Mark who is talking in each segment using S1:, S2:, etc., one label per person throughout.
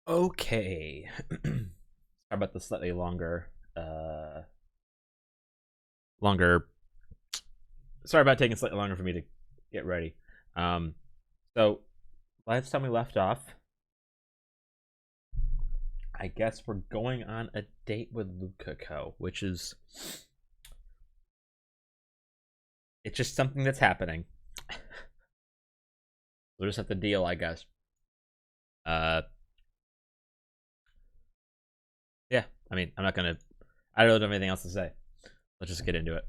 S1: Okay. Sorry about the slightly longer. Sorry about taking slightly longer for me to get ready. Um, so last time we left off, I guess we're going on a date with Lukako, which is it's just something that's happening. We'll just have to deal, I guess. Uh, yeah. I mean, I'm not gonna. I don't have anything else to say. Let's just get into it.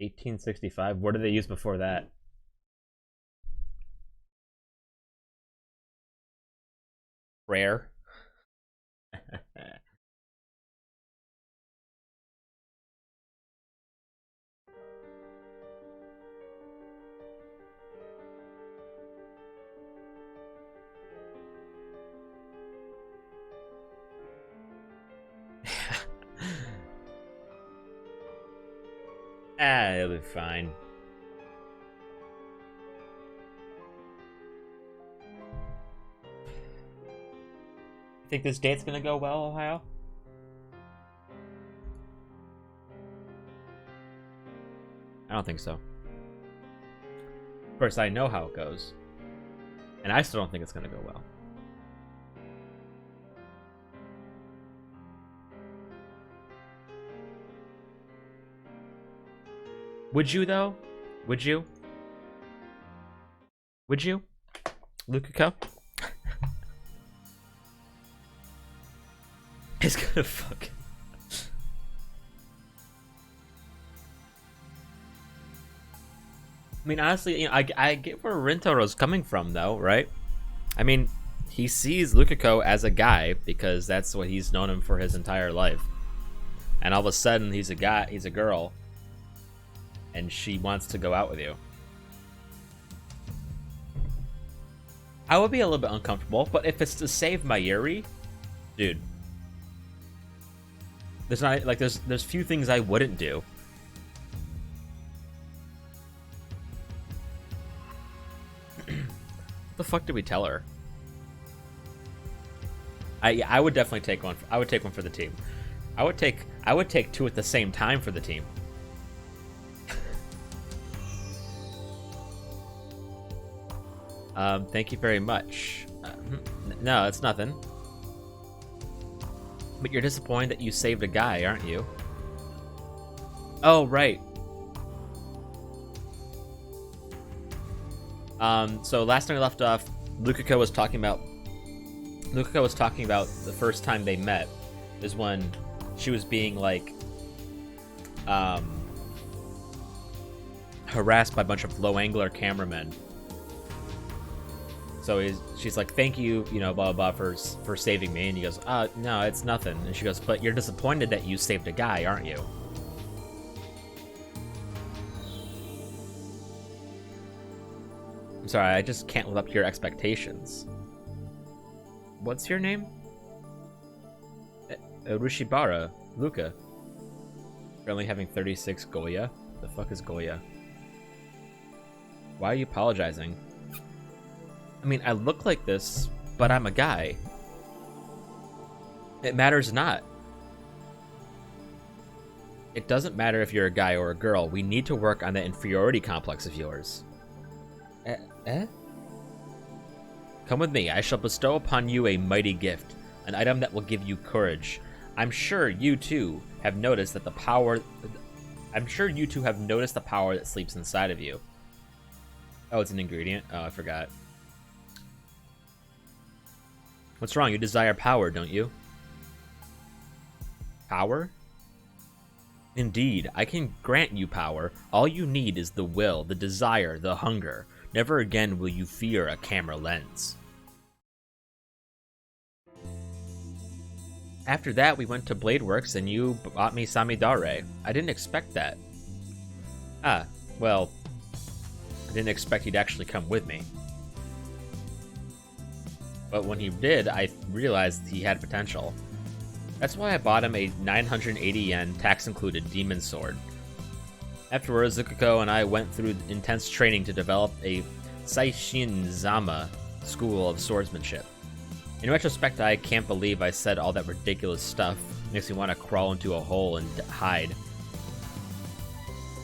S1: 1865. What did they use before that? Rare. It'll be fine. You think this date's gonna go well, Ohio? I don't think so. Of course, I know how it goes. And I still don't think it's gonna go well. Would you, though? Would you? Would you? Lukako? He's gonna fucking... I mean, honestly, you know, I get where Rintoro's coming from, though, right? I mean, he sees Lukako as a guy because that's what he's known him for his entire life. And all of a sudden, he's a girl, and she wants to go out with you. I would be a little bit uncomfortable, but if it's to save Mayuri, dude, there's not like there's few things I wouldn't do. What the fuck did we tell her? I would definitely take one. I would take one for the team. I would take two at the same time for the team. Thank you very much. No, it's nothing. But you're disappointed that you saved a guy, aren't you? Oh, right. So last time we left off, Lukako was talking about the first time they met is when she was being like harassed by a bunch of low angler cameramen. So she's like, thank you, you know, blah, blah, blah, for saving me. And he goes, no, it's nothing. And she goes, but you're disappointed that you saved a guy, aren't you? I'm sorry, I just can't live up to your expectations. What's your name? Urushibara, Luca. Currently having 36 Goya. The fuck is Goya? Why are you apologizing? I mean, I look like this, but I'm a guy. It matters not. It doesn't matter if you're a guy or a girl. We need to work on that inferiority complex of yours. Come with me. I shall bestow upon you a mighty gift, an item that will give you courage. I'm sure you too have noticed that the power... I'm sure you two have noticed the power that sleeps inside of you. Oh, it's an ingredient? Oh, I forgot. What's wrong? You desire power, don't you? Power? Indeed, I can grant you power. All you need is the will, the desire, the hunger. Never again will you fear a camera lens. After that, we went to Bladeworks and you bought me Samidare. I didn't expect that. Ah, well, I didn't expect he'd actually come with me. But when he did, I realized he had potential. That's why I bought him a 980 yen, tax-included, demon sword. Afterwards, Lukako and I went through intense training to develop a Saishin-zama School of Swordsmanship. In retrospect, I can't believe I said all that ridiculous stuff. Makes me want to crawl into a hole and hide.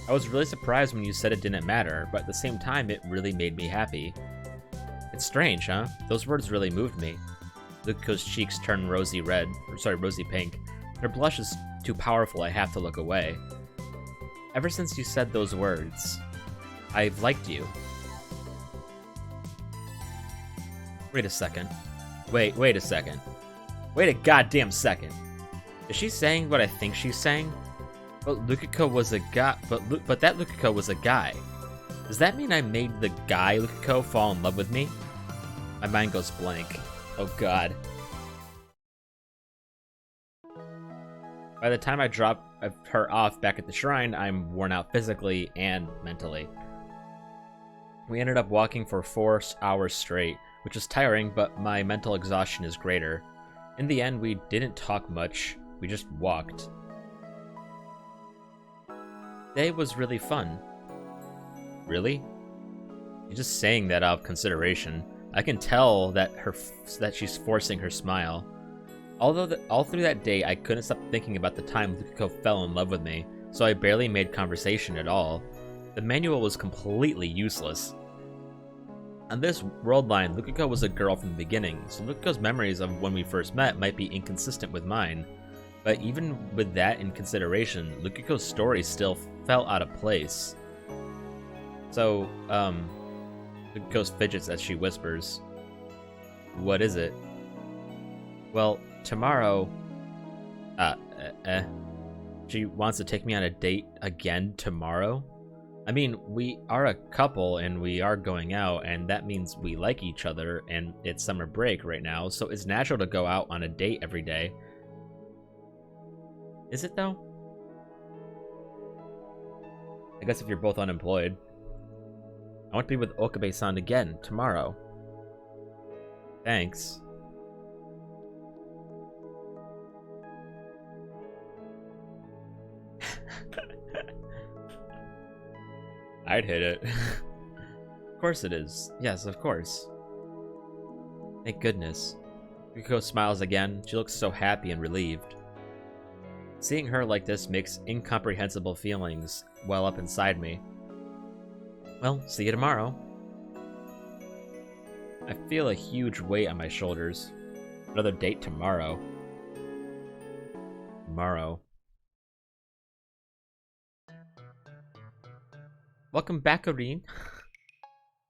S1: I was really surprised when you said it didn't matter, but at the same time, it really made me happy. It's strange, huh? Those words really moved me. Luko's cheeks turn rosy pink. Her blush is too powerful, I have to look away. Ever since you said those words, I've liked you. Wait a second. Wait a second. Wait a goddamn second. Is she saying what I think she's saying? But Lukiko was a guy. But that Lukiko was a guy. Does that mean I made the guy Lukiko fall in love with me? My mind goes blank. Oh god. By the time I drop her off back at the shrine, I'm worn out physically and mentally. We ended up walking for 4 hours straight, which is tiring, but my mental exhaustion is greater. In the end, we didn't talk much, we just walked. Today was really fun. Really? You're just saying that out of consideration. I can tell that she's forcing her smile. Although all through that day, I couldn't stop thinking about the time Lukiko fell in love with me, so I barely made conversation at all. The manual was completely useless. On this world line, Lukiko was a girl from the beginning, so Lukiko's memories of when we first met might be inconsistent with mine. But even with that in consideration, Lukiko's story still felt out of place. So, Lukiko fidgets as she whispers. What is it? Well, tomorrow... She wants to take me on a date again tomorrow? I mean, we are a couple and we are going out, and that means we like each other, and it's summer break right now, so it's natural to go out on a date every day. Is it though? I guess if you're both unemployed. I want to be with Okabe-san again tomorrow. Thanks. I'd hit it. Of course it is. Yes, of course. Thank goodness. Yukiko smiles again. She looks so happy and relieved. Seeing her like this makes incomprehensible feelings well up inside me. Well, see you tomorrow. I feel a huge weight on my shoulders. Another date tomorrow. Tomorrow. Welcome back, Arin.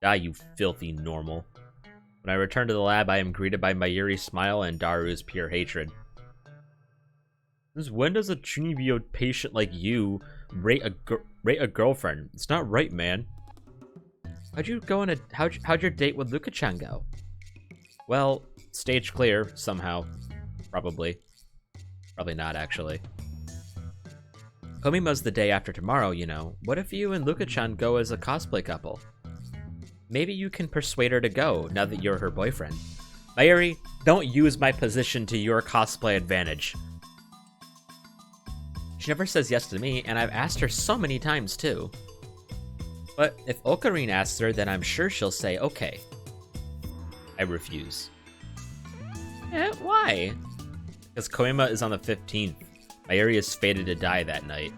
S1: Ah, you filthy normal. When I return to the lab, I am greeted by Mayuri's smile and Daru's pure hatred. Since when does a Chunibyo patient like you rate a girlfriend? It's not right, man. How'd your date with Luka-chan go? Well, stage clear, somehow. Probably. Probably not, actually. Komima's the day after tomorrow, you know. What if you and Luka-chan go as a cosplay couple? Maybe you can persuade her to go, now that you're her boyfriend. Mayuri, don't use my position to your cosplay advantage. She never says yes to me, and I've asked her so many times, too. But if Ocarine asks her, then I'm sure she'll say okay. I refuse. Why? Because Koima is on the 15th. Mayuri is fated to die that night.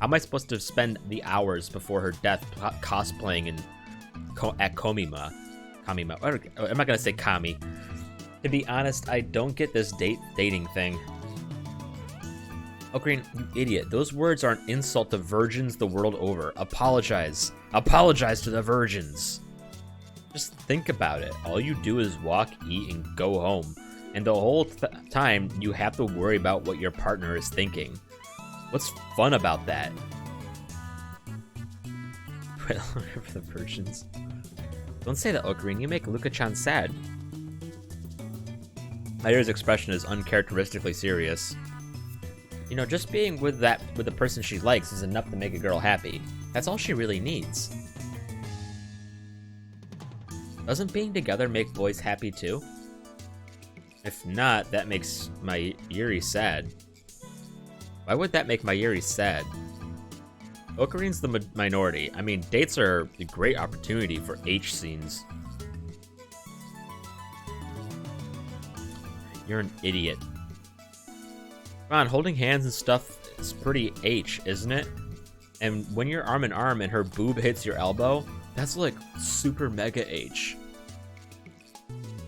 S1: How am I supposed to spend the hours before her death cosplaying at Komima? Kamima. Or, I'm not gonna say Kami. To be honest, I don't get this dating thing. Ocarine, you idiot. Those words are an insult to virgins the world over. Apologize. Apologize to the virgins. Just think about it. All you do is walk, eat, and go home. And the whole time, you have to worry about what your partner is thinking. What's fun about that? For the virgins. Don't say that, Ocarine. You make Luka-chan sad. Mayuri's expression is uncharacteristically serious. You know, just being with the person she likes is enough to make a girl happy. That's all she really needs. Doesn't being together make boys happy too? If not, that makes Mayuri sad. Why would that make Mayuri sad? Okarine's the minority. I mean, dates are a great opportunity for H scenes. You're an idiot. Come on, holding hands and stuff is pretty H, isn't it? And when you're arm in arm and her boob hits your elbow, that's like super mega H.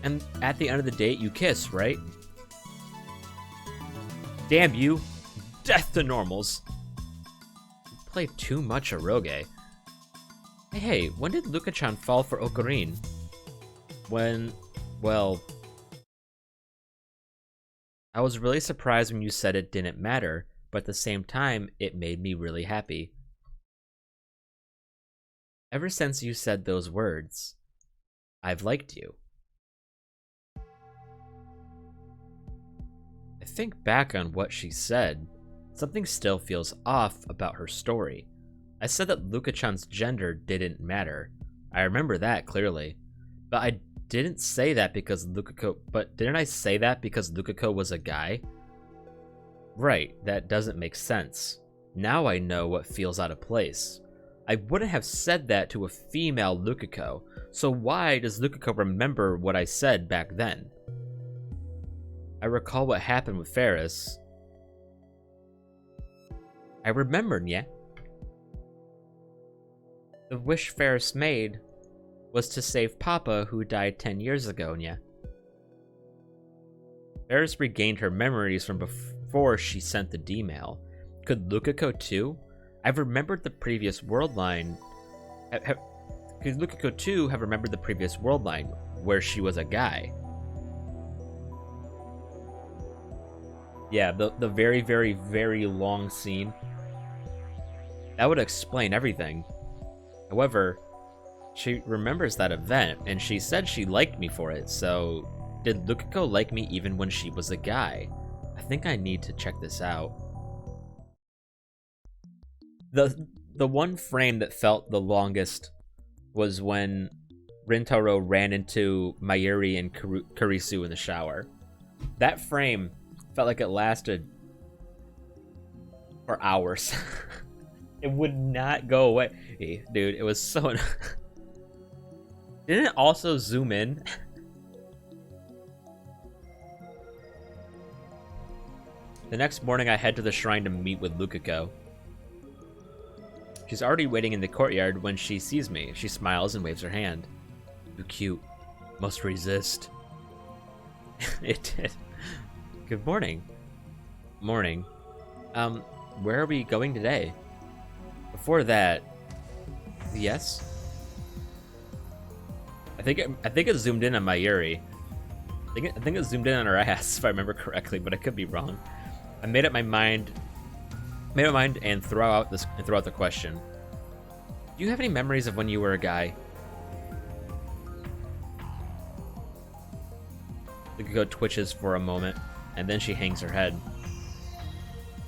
S1: And at the end of the date, you kiss, right? Damn you. Death to normals. You play too much eroge. Hey, when did Luka-chan fall for Ocarine? When, well... I was really surprised when you said it didn't matter, but at the same time, it made me really happy. Ever since you said those words, I've liked you. I think back on what she said, something still feels off about her story. I said that Luka-chan's gender didn't matter. I remember that clearly. But I didn't say that because didn't I say that because Lukako was a guy? Right, that doesn't make sense. Now I know what feels out of place. I wouldn't have said that to a female Lukako, so why does Lukako remember what I said back then? I recall what happened with Ferris. I remembered, yeah. The wish Ferris made was to save Papa, who died 10 years ago, yeah. Ferris regained her memories from before she sent the D-mail. Could Lukako too? I've remembered the previous world line. Could Lukako too have remembered the previous world line, where she was a guy? Yeah, the very, very, very long scene. That would explain everything. However, she remembers that event, and she said she liked me for it, so did Lukako like me even when she was a guy? I think I need to check this out. The one frame that felt the longest was when Rintaro ran into Mayuri and Kurisu in the shower. That frame felt like it lasted for hours. It would not go away. Hey, dude, it was so... Didn't it also zoom in? The next morning, I head to the shrine to meet with Lukako. She's already waiting in the courtyard when she sees me. She smiles and waves her hand. Too cute. Must resist. It did. Good morning. Morning. Where are we going today? Before that... Yes? I think it zoomed in on Mayuri. I think it zoomed in on her ass, if I remember correctly, but I could be wrong. I made up my mind and throw out the question. Do you have any memories of when you were a guy? Lukako twitches for a moment, and then she hangs her head.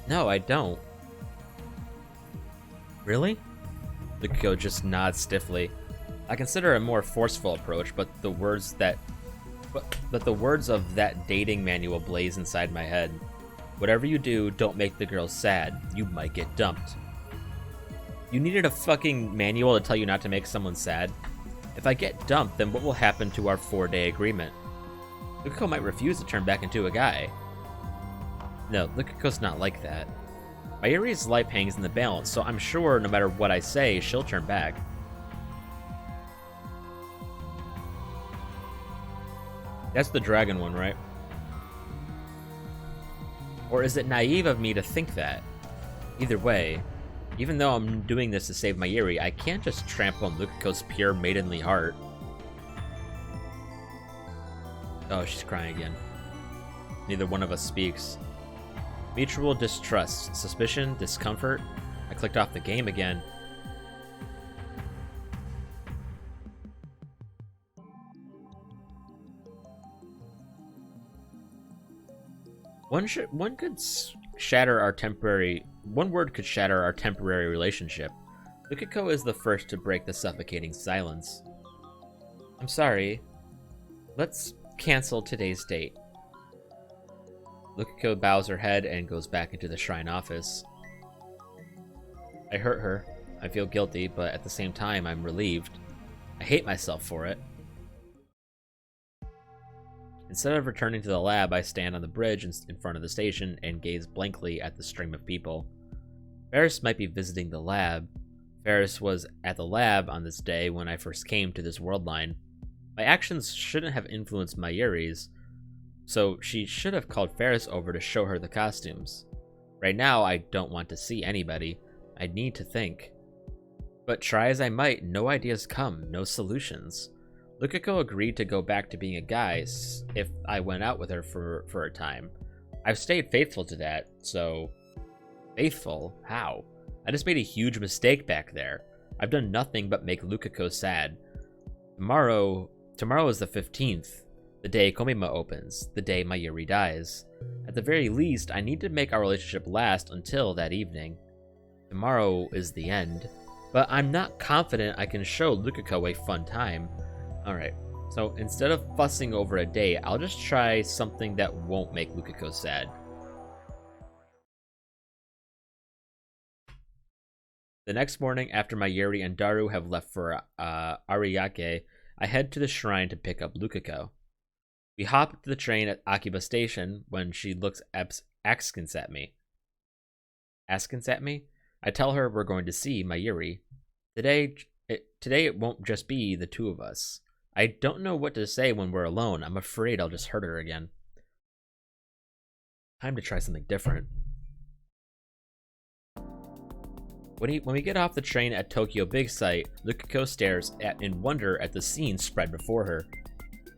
S1: No, I don't. Really? Lukako just nods stiffly. I consider a more forceful approach, but the words of that dating manual blaze inside my head. Whatever you do, don't make the girl sad. You might get dumped. You needed a fucking manual to tell you not to make someone sad? If I get dumped, then what will happen to our 4-day agreement? Lukako might refuse to turn back into a guy. No, Lukako's not like that. Mayuri's life hangs in the balance, so I'm sure no matter what I say, she'll turn back. That's the dragon one, right? Or is it naive of me to think that? Either way, even though I'm doing this to save Mayuri, I can't just trample on Lukako's pure maidenly heart. Oh, she's crying again. Neither one of us speaks. Mutual distrust, suspicion, discomfort. I clicked off the game again. One word could shatter our temporary relationship. Lukako is the first to break the suffocating silence. I'm sorry. Let's cancel today's date. Lukako bows her head and goes back into the shrine office. I hurt her. I feel guilty, but at the same time, I'm relieved. I hate myself for it. Instead of returning to the lab, I stand on the bridge in front of the station and gaze blankly at the stream of people. Ferris might be visiting the lab. Ferris was at the lab on this day when I first came to this world line. My actions shouldn't have influenced Mayuri's, so she should have called Ferris over to show her the costumes. Right now, I don't want to see anybody. I need to think. But try as I might, no ideas come, no solutions. Lukiko agreed to go back to being a guy if I went out with her for a time. I've stayed faithful to that, so... Faithful? How? I just made a huge mistake back there. I've done nothing but make Lukiko sad. Tomorrow is the 15th, the day Komima opens, the day Mayuri dies. At the very least, I need to make our relationship last until that evening. Tomorrow is the end, but I'm not confident I can show Lukiko a fun time. Alright, so instead of fussing over a day, I'll just try something that won't make Lukiko sad. The next morning, after Mayuri and Daru have left for Ariake, I head to the shrine to pick up Lukiko. We hop to the train at Akiba Station when she looks askance at me. Askance at me? I tell her we're going to see Mayuri. Today it won't just be the two of us. I don't know what to say when we're alone. I'm afraid I'll just hurt her again. Time to try something different. When we get off the train at Tokyo Big Sight, Lukiko stares in wonder at the scene spread before her.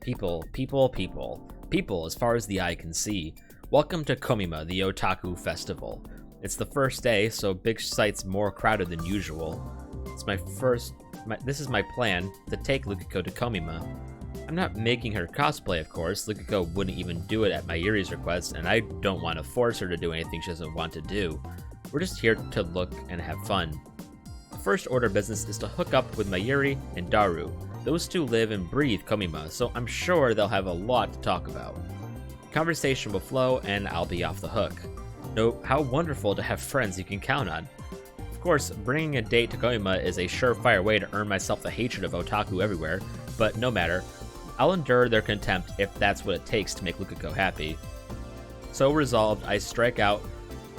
S1: People, people, people. People as far as the eye can see. Welcome to Komima, the Otaku Festival. It's the first day, so Big Sight's more crowded than usual. This is my plan, to take Lukiko to Komima. I'm not making her cosplay, of course. Lukiko wouldn't even do it at Mayuri's request, and I don't want to force her to do anything she doesn't want to do. We're just here to look and have fun. The first order of business is to hook up with Mayuri and Daru. Those two live and breathe Komima, so I'm sure they'll have a lot to talk about. Conversation will flow, and I'll be off the hook. No, how wonderful to have friends you can count on. Of course, bringing a date to Komima is a surefire way to earn myself the hatred of otaku everywhere, but no matter. I'll endure their contempt if that's what it takes to make Lukiko happy. So resolved, I strike out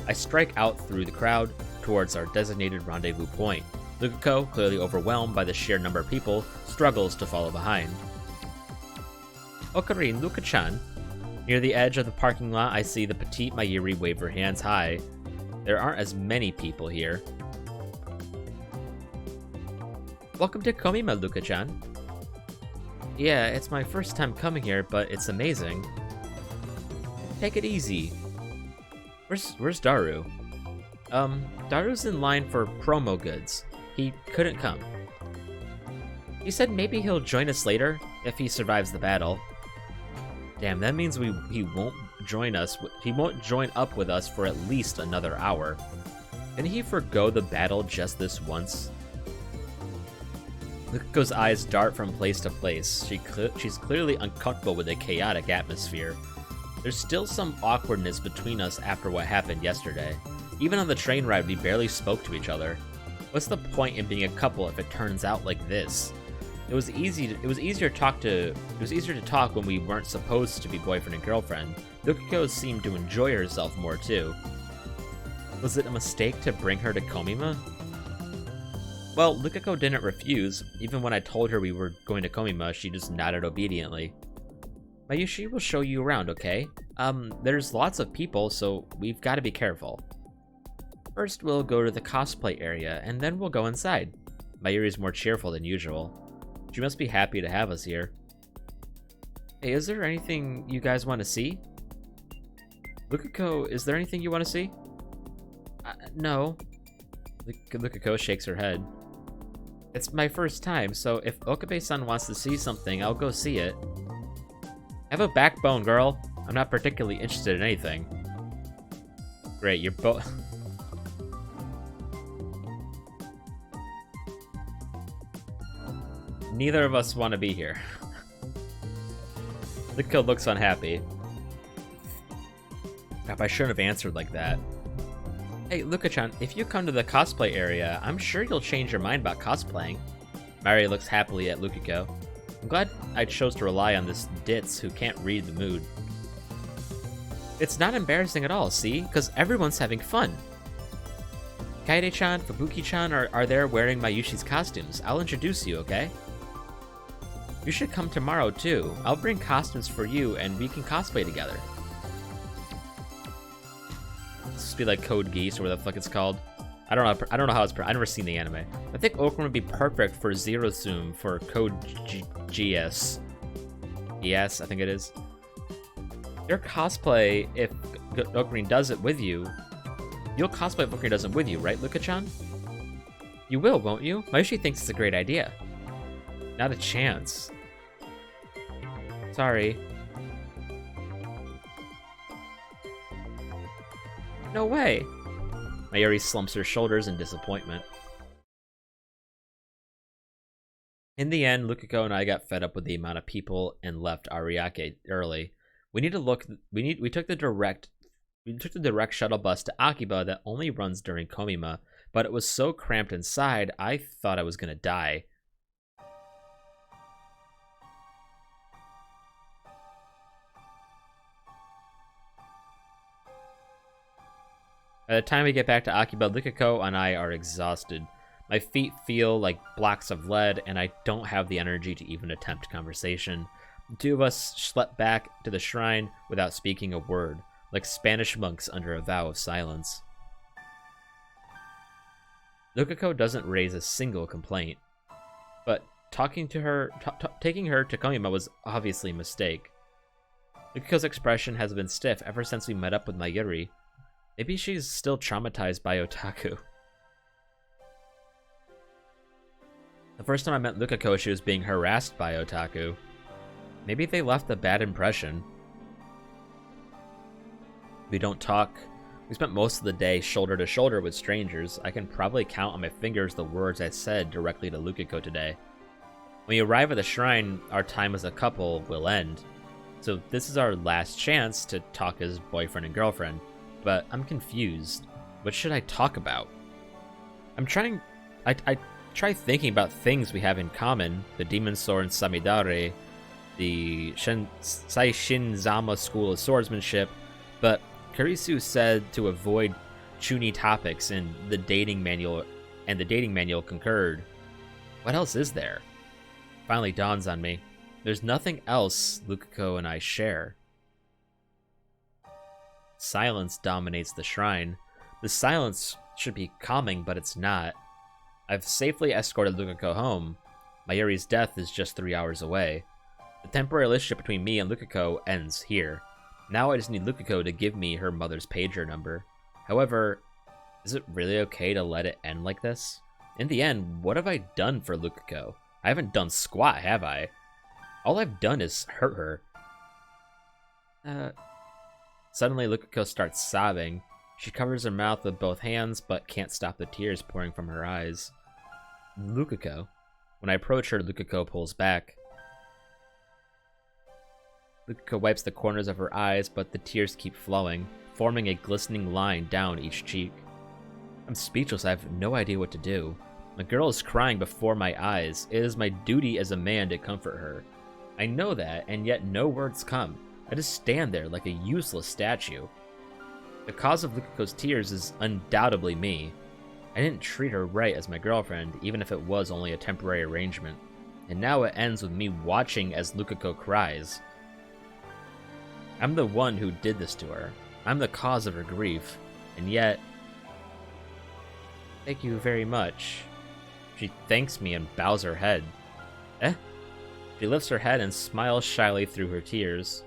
S1: through the crowd towards our designated rendezvous point. Lukiko, clearly overwhelmed by the sheer number of people, struggles to follow behind. Okarin, Luka-chan. Near the edge of the parking lot, I see the petite Mayuri wave her hands high. There aren't as many people here. Welcome to Komima, Luka-chan. Yeah, it's my first time coming here, but it's amazing. Take it easy. Where's Daru? Daru's in line for promo goods. He couldn't come. He said maybe he'll join us later, if he survives the battle. Damn, that means he won't join us. He won't join up with us for at least another hour. Didn't he forgo the battle just this once? Lukiko's eyes dart from place to place. She's clearly uncomfortable with the chaotic atmosphere. There's still some awkwardness between us after what happened yesterday. Even on the train ride, we barely spoke to each other. What's the point in being a couple if it turns out like this? It was easier to talk when we weren't supposed to be boyfriend and girlfriend. Lukiko seemed to enjoy herself more too. Was it a mistake to bring her to Komima? Well, Lukiko didn't refuse. Even when I told her we were going to Komima, she just nodded obediently. Mayushi will show you around, okay? There's lots of people, so we've got to be careful. First, we'll go to the cosplay area, and then we'll go inside. Mayuri's more cheerful than usual. She must be happy to have us here. Hey, is there anything you guys want to see? Lukiko, is there anything you want to see? No. Lukiko shakes her head. It's my first time, so if Okabe-san wants to see something, I'll go see it. Have a backbone, girl. I'm not particularly interested in anything. Great, you're both... Neither of us want to be here. Lukiko looks unhappy. Crap, I shouldn't have answered like that. Hey, Luka-chan, if you come to the cosplay area, I'm sure you'll change your mind about cosplaying. Mari looks happily at Lukiko. I'm glad I chose to rely on this ditz who can't read the mood. It's not embarrassing at all, see? Because everyone's having fun. Kaede-chan, Fubuki-chan are there wearing Mayushi's costumes. I'll introduce you, okay? You should come tomorrow, too. I'll bring costumes for you, and we can cosplay together. This would be like Code Geass, or whatever the fuck it's called. I don't know how it's. I've never seen the anime. I think Okran would be perfect for Zero Zoom for Code GS. Yes, I think it is. Your cosplay, if Okran does it with you, you'll cosplay if Okran does it with you, right, Luka-chan? You will, won't you? Mayushi thinks it's a great idea. Not a chance. Sorry. No way! Mayuri slumps her shoulders in disappointment. In the end, Lukiko and I got fed up with the amount of people and left Ariake early. We took the direct shuttle bus to Akiba that only runs during Komima, but it was so cramped inside, I thought I was gonna die. By the time we get back to Akiba, Lukiko and I are exhausted. My feet feel like blocks of lead, and I don't have the energy to even attempt conversation. The two of us slept back to the shrine without speaking a word, like Spanish monks under a vow of silence. Lukiko doesn't raise a single complaint, but taking her to Komima was obviously a mistake. Lukiko's expression has been stiff ever since we met up with Mayuri. Maybe she's still traumatized by otaku. The first time I met Lukiko, she was being harassed by otaku. Maybe they left a bad impression. We don't talk. We spent most of the day shoulder to shoulder with strangers. I can probably count on my fingers the words I said directly to Lukiko today. When we arrive at the shrine, our time as a couple will end. So this is our last chance to talk as boyfriend and girlfriend. But I'm confused. What should I talk about? I try thinking about things we have in common. The Demon Sword and Samidare, the Saishinzama School of Swordsmanship, but Kurisu said to avoid chuny topics and the dating manual concurred. What else is there? Finally dawns on me. There's nothing else Lukiko and I share. Silence dominates the shrine. The silence should be calming, but it's not. I've safely escorted Lukiko home. Mayuri's death is just 3 hours away. The temporary relationship between me and Lukiko ends here. Now I just need Lukiko to give me her mother's pager number. However, is it really okay to let it end like this? In the end, what have I done for Lukiko? I haven't done squat, have I? All I've done is hurt her. Suddenly, Lukiko starts sobbing. She covers her mouth with both hands, but can't stop the tears pouring from her eyes. Lukiko. When I approach her, Lukiko pulls back. Lukiko wipes the corners of her eyes, but the tears keep flowing, forming a glistening line down each cheek. I'm speechless. I have no idea what to do. The girl is crying before my eyes. It is my duty as a man to comfort her. I know that, and yet no words come. I just stand there like a useless statue. The cause of Lukiko's tears is undoubtedly me. I didn't treat her right as my girlfriend, even if it was only a temporary arrangement. And now it ends with me watching as Lukiko cries. I'm the one who did this to her. I'm the cause of her grief. And yet... Thank you very much. She thanks me and bows her head. She lifts her head and smiles shyly through her tears.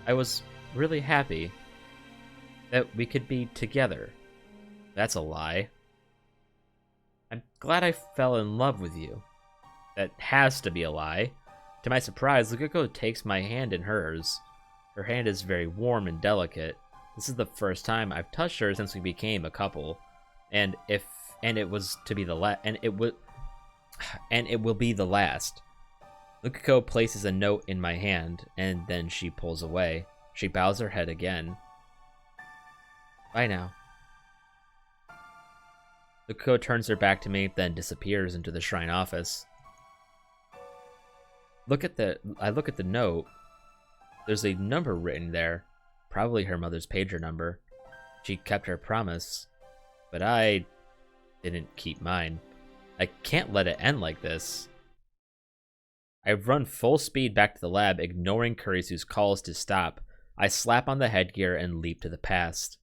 S1: I was really happy that we could be together. That's a lie. I'm glad I fell in love with you. That has to be a lie. To my surprise, Lukiko takes my hand in hers. Her hand is very warm and delicate. This is the first time I've touched her since we became a couple. And it will be the last. Lukiko places a note in my hand, and then she pulls away. She bows her head again. Bye now. Lukuko turns her back to me, then disappears into the shrine office. I look at the note. There's a number written there. Probably her mother's pager number. She kept her promise. But I didn't keep mine. I can't let it end like this. I run full speed back to the lab, ignoring Kurisu's calls to stop. I slap on the headgear and leap to the past.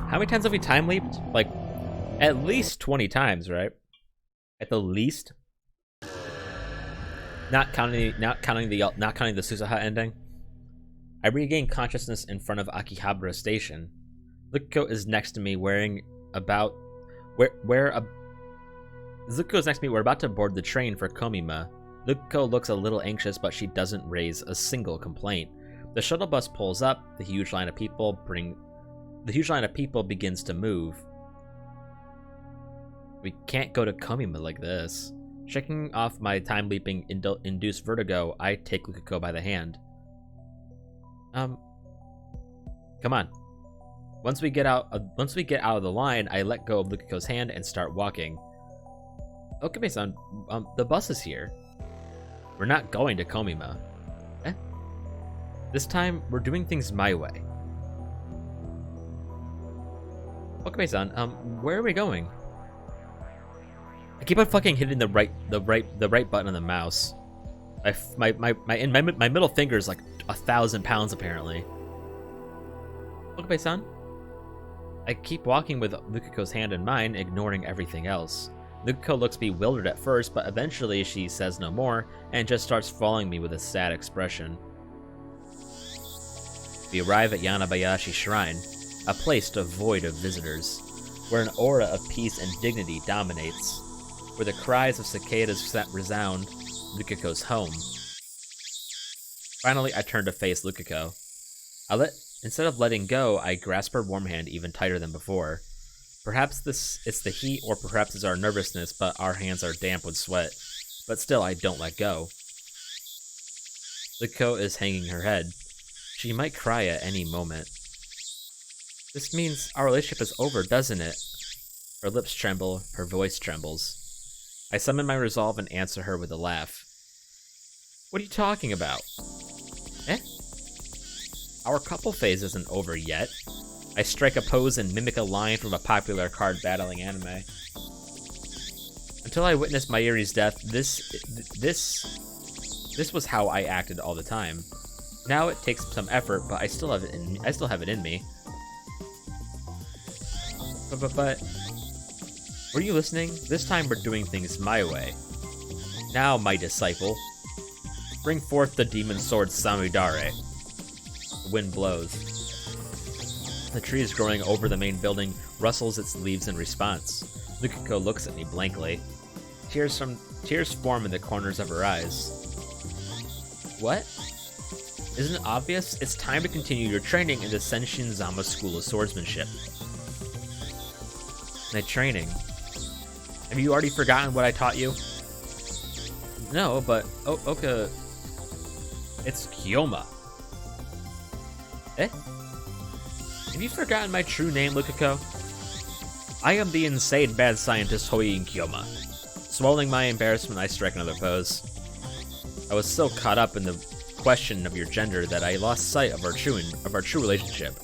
S1: How many times have we time leaped? Like, at least 20 times, right? At the least. Not counting the Susaha ending. I regain consciousness in front of Akihabara Station. Lukuko is next to me, Zuko is next to me. We're about to board the train for Komima. Lukuko looks a little anxious, but she doesn't raise a single complaint. The shuttle bus pulls up. The huge line of people begins to move. We can't go to Komima like this. Shaking off my time-leaping induced vertigo, I take Lukuko by the hand. Come on. Once we get out of the line, I let go of Lukuko's hand and start walking. Okabe-san, the bus is here. We're not going to Komima. Eh? This time, we're doing things my way. Okabe-san, where are we going? I keep on fucking hitting the right button on the mouse. My middle finger is like 1,000 pounds apparently. Okabe-san? I keep walking with Lukuko's hand in mine, ignoring everything else. Lukuko looks bewildered at first, but eventually she says no more and just starts following me with a sad expression. We arrive at Yanabayashi Shrine, a place devoid of visitors, where an aura of peace and dignity dominates, where the cries of cicadas resound, Lukuko's home. Finally, I turn to face Lukuko. Instead of letting go, I grasp her warm hand even tighter than before. Perhaps it's the heat, or perhaps it's our nervousness, but our hands are damp with sweat. But still, I don't let go. Lukuko is hanging her head. She might cry at any moment. This means our relationship is over, doesn't it? Her lips tremble, her voice trembles. I summon my resolve and answer her with a laugh. What are you talking about? Eh? Our couple phase isn't over yet. I strike a pose and mimic a line from a popular card battling anime. Until I witnessed Mayuri's death, this was how I acted all the time. Now it takes some effort, but I still have it in me. But were you listening? This time we're doing things my way. Now, my disciple, bring forth the demon sword Samidare. The wind blows. The tree is growing over the main building rustles its leaves in response. Lukuko looks at me blankly. Tears form in the corners of her eyes. What? Isn't it obvious? It's time to continue your training in the Senshin Zama School of Swordsmanship. My training? Have you already forgotten what I taught you? No, but Oka... It's Kyoma. Eh? Have you forgotten my true name, Lukuko? I am the insane bad scientist Hoiin Kyoma. Swallowing my embarrassment, I strike another pose. I was so caught up in the question of your gender that I lost sight of our true relationship.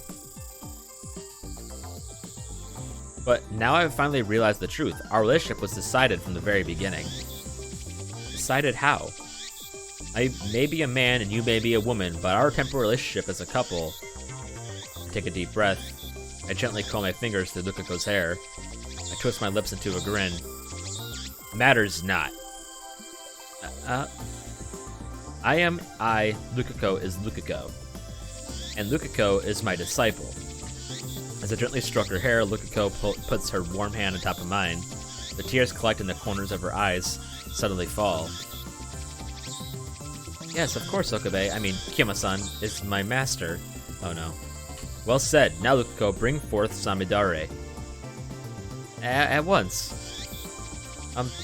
S1: But now I've finally realized the truth. Our relationship was decided from the very beginning. Decided how? I may be a man and you may be a woman, but our temporary relationship as a couple... I take a deep breath. I gently curl my fingers through Lukuko's hair. I twist my lips into a grin. Matters not. Lukuko is Lukuko. And Lukuko is my disciple. As I gently stroke her hair, Lukuko puts her warm hand on top of mine. The tears collect in the corners of her eyes, suddenly fall. Yes, of course, Okabe. I mean, Kyoma-san is my master. Oh no. Well said. Now, Lukuko, bring forth Samidare. At once.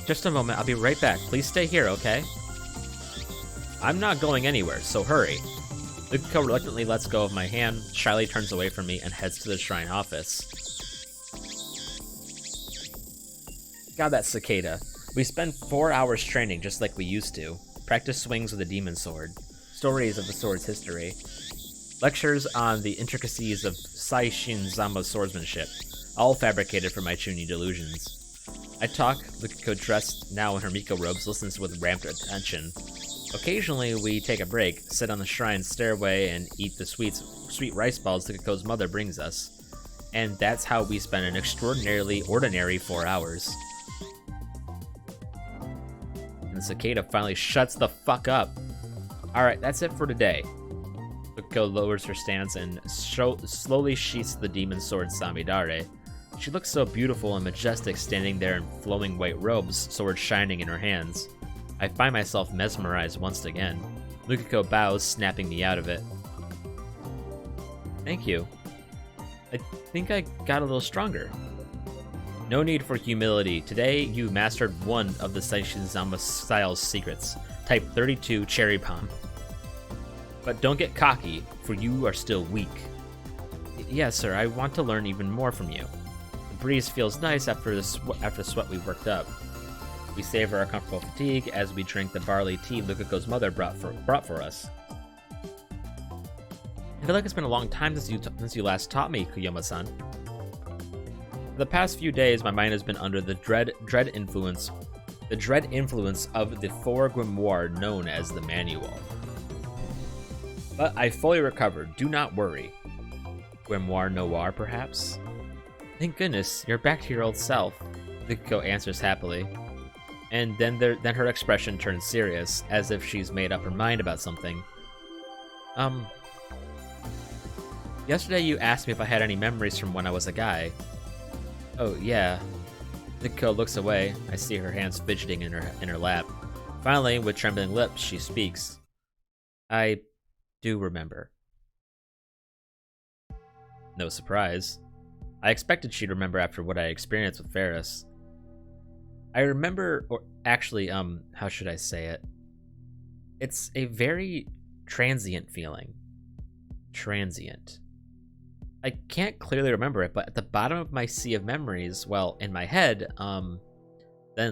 S1: Just a moment, I'll be right back. Please stay here, okay? I'm not going anywhere, so hurry. Lukiko reluctantly lets go of my hand, shyly turns away from me, and heads to the shrine office. God, that cicada. We spend 4 hours training just like we used to. Practice swings with a demon sword. Stories of the sword's history. Lectures on the intricacies of Saishin Zamba's swordsmanship. All fabricated for my chuny delusions. I talk, Lukiko, dressed now in her Miko robes, listens with rapt attention. Occasionally, we take a break, sit on the shrine's stairway, and eat the sweet rice balls Lukiko's mother brings us. And that's how we spend an extraordinarily ordinary 4 hours. And the cicada finally shuts the fuck up. Alright, that's it for today. Lukiko lowers her stance and slowly sheaths the demon sword Samidare. She looks so beautiful and majestic standing there in flowing white robes, sword shining in her hands. I find myself mesmerized once again. Lukiko bows, snapping me out of it. Thank you. I think I got a little stronger. No need for humility. Today, you mastered one of the Saishin Zamba style's secrets. Type 32 Cherry Bomb. But don't get cocky, for you are still weak. Yes, sir, I want to learn even more from you. The breeze feels nice after the sweat we worked up. We savor our comfortable fatigue as we drink the barley tea Lukiko's mother brought for us. I feel like it's been a long time since you last taught me, Kuyama-san. For the past few days, my mind has been under the dread influence of the 4 grimoire known as the Manual. But I fully recovered, do not worry. Grimoire Noir, perhaps? Thank goodness, you're back to your old self, Lukiko answers happily. And then her expression turns serious, as if she's made up her mind about something. Yesterday you asked me if I had any memories from when I was a guy. Oh, yeah. Lukiko looks away. I see her hands fidgeting in her lap. Finally, with trembling lips, she speaks. I do remember. No surprise. I expected she'd remember after what I experienced with Ferris. I remember, or actually, how should I say it? It's a very transient feeling. Transient. I can't clearly remember it, but at the bottom of my sea of memories, well, in my head, then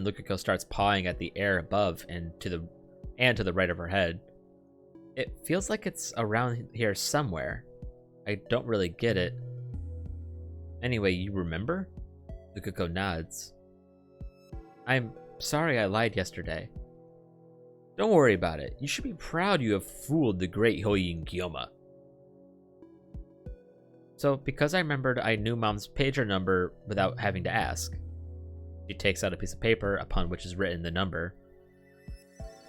S1: Lukiko starts pawing at the air above and to the right of her head. It feels like it's around here somewhere. I don't really get it. Anyway, you remember? Lukiko nods. I'm sorry I lied yesterday. Don't worry about it. You should be proud you have fooled the great Hoyin Kyoma. So, because I remembered, I knew Mom's pager number without having to ask. She takes out a piece of paper upon which is written the number.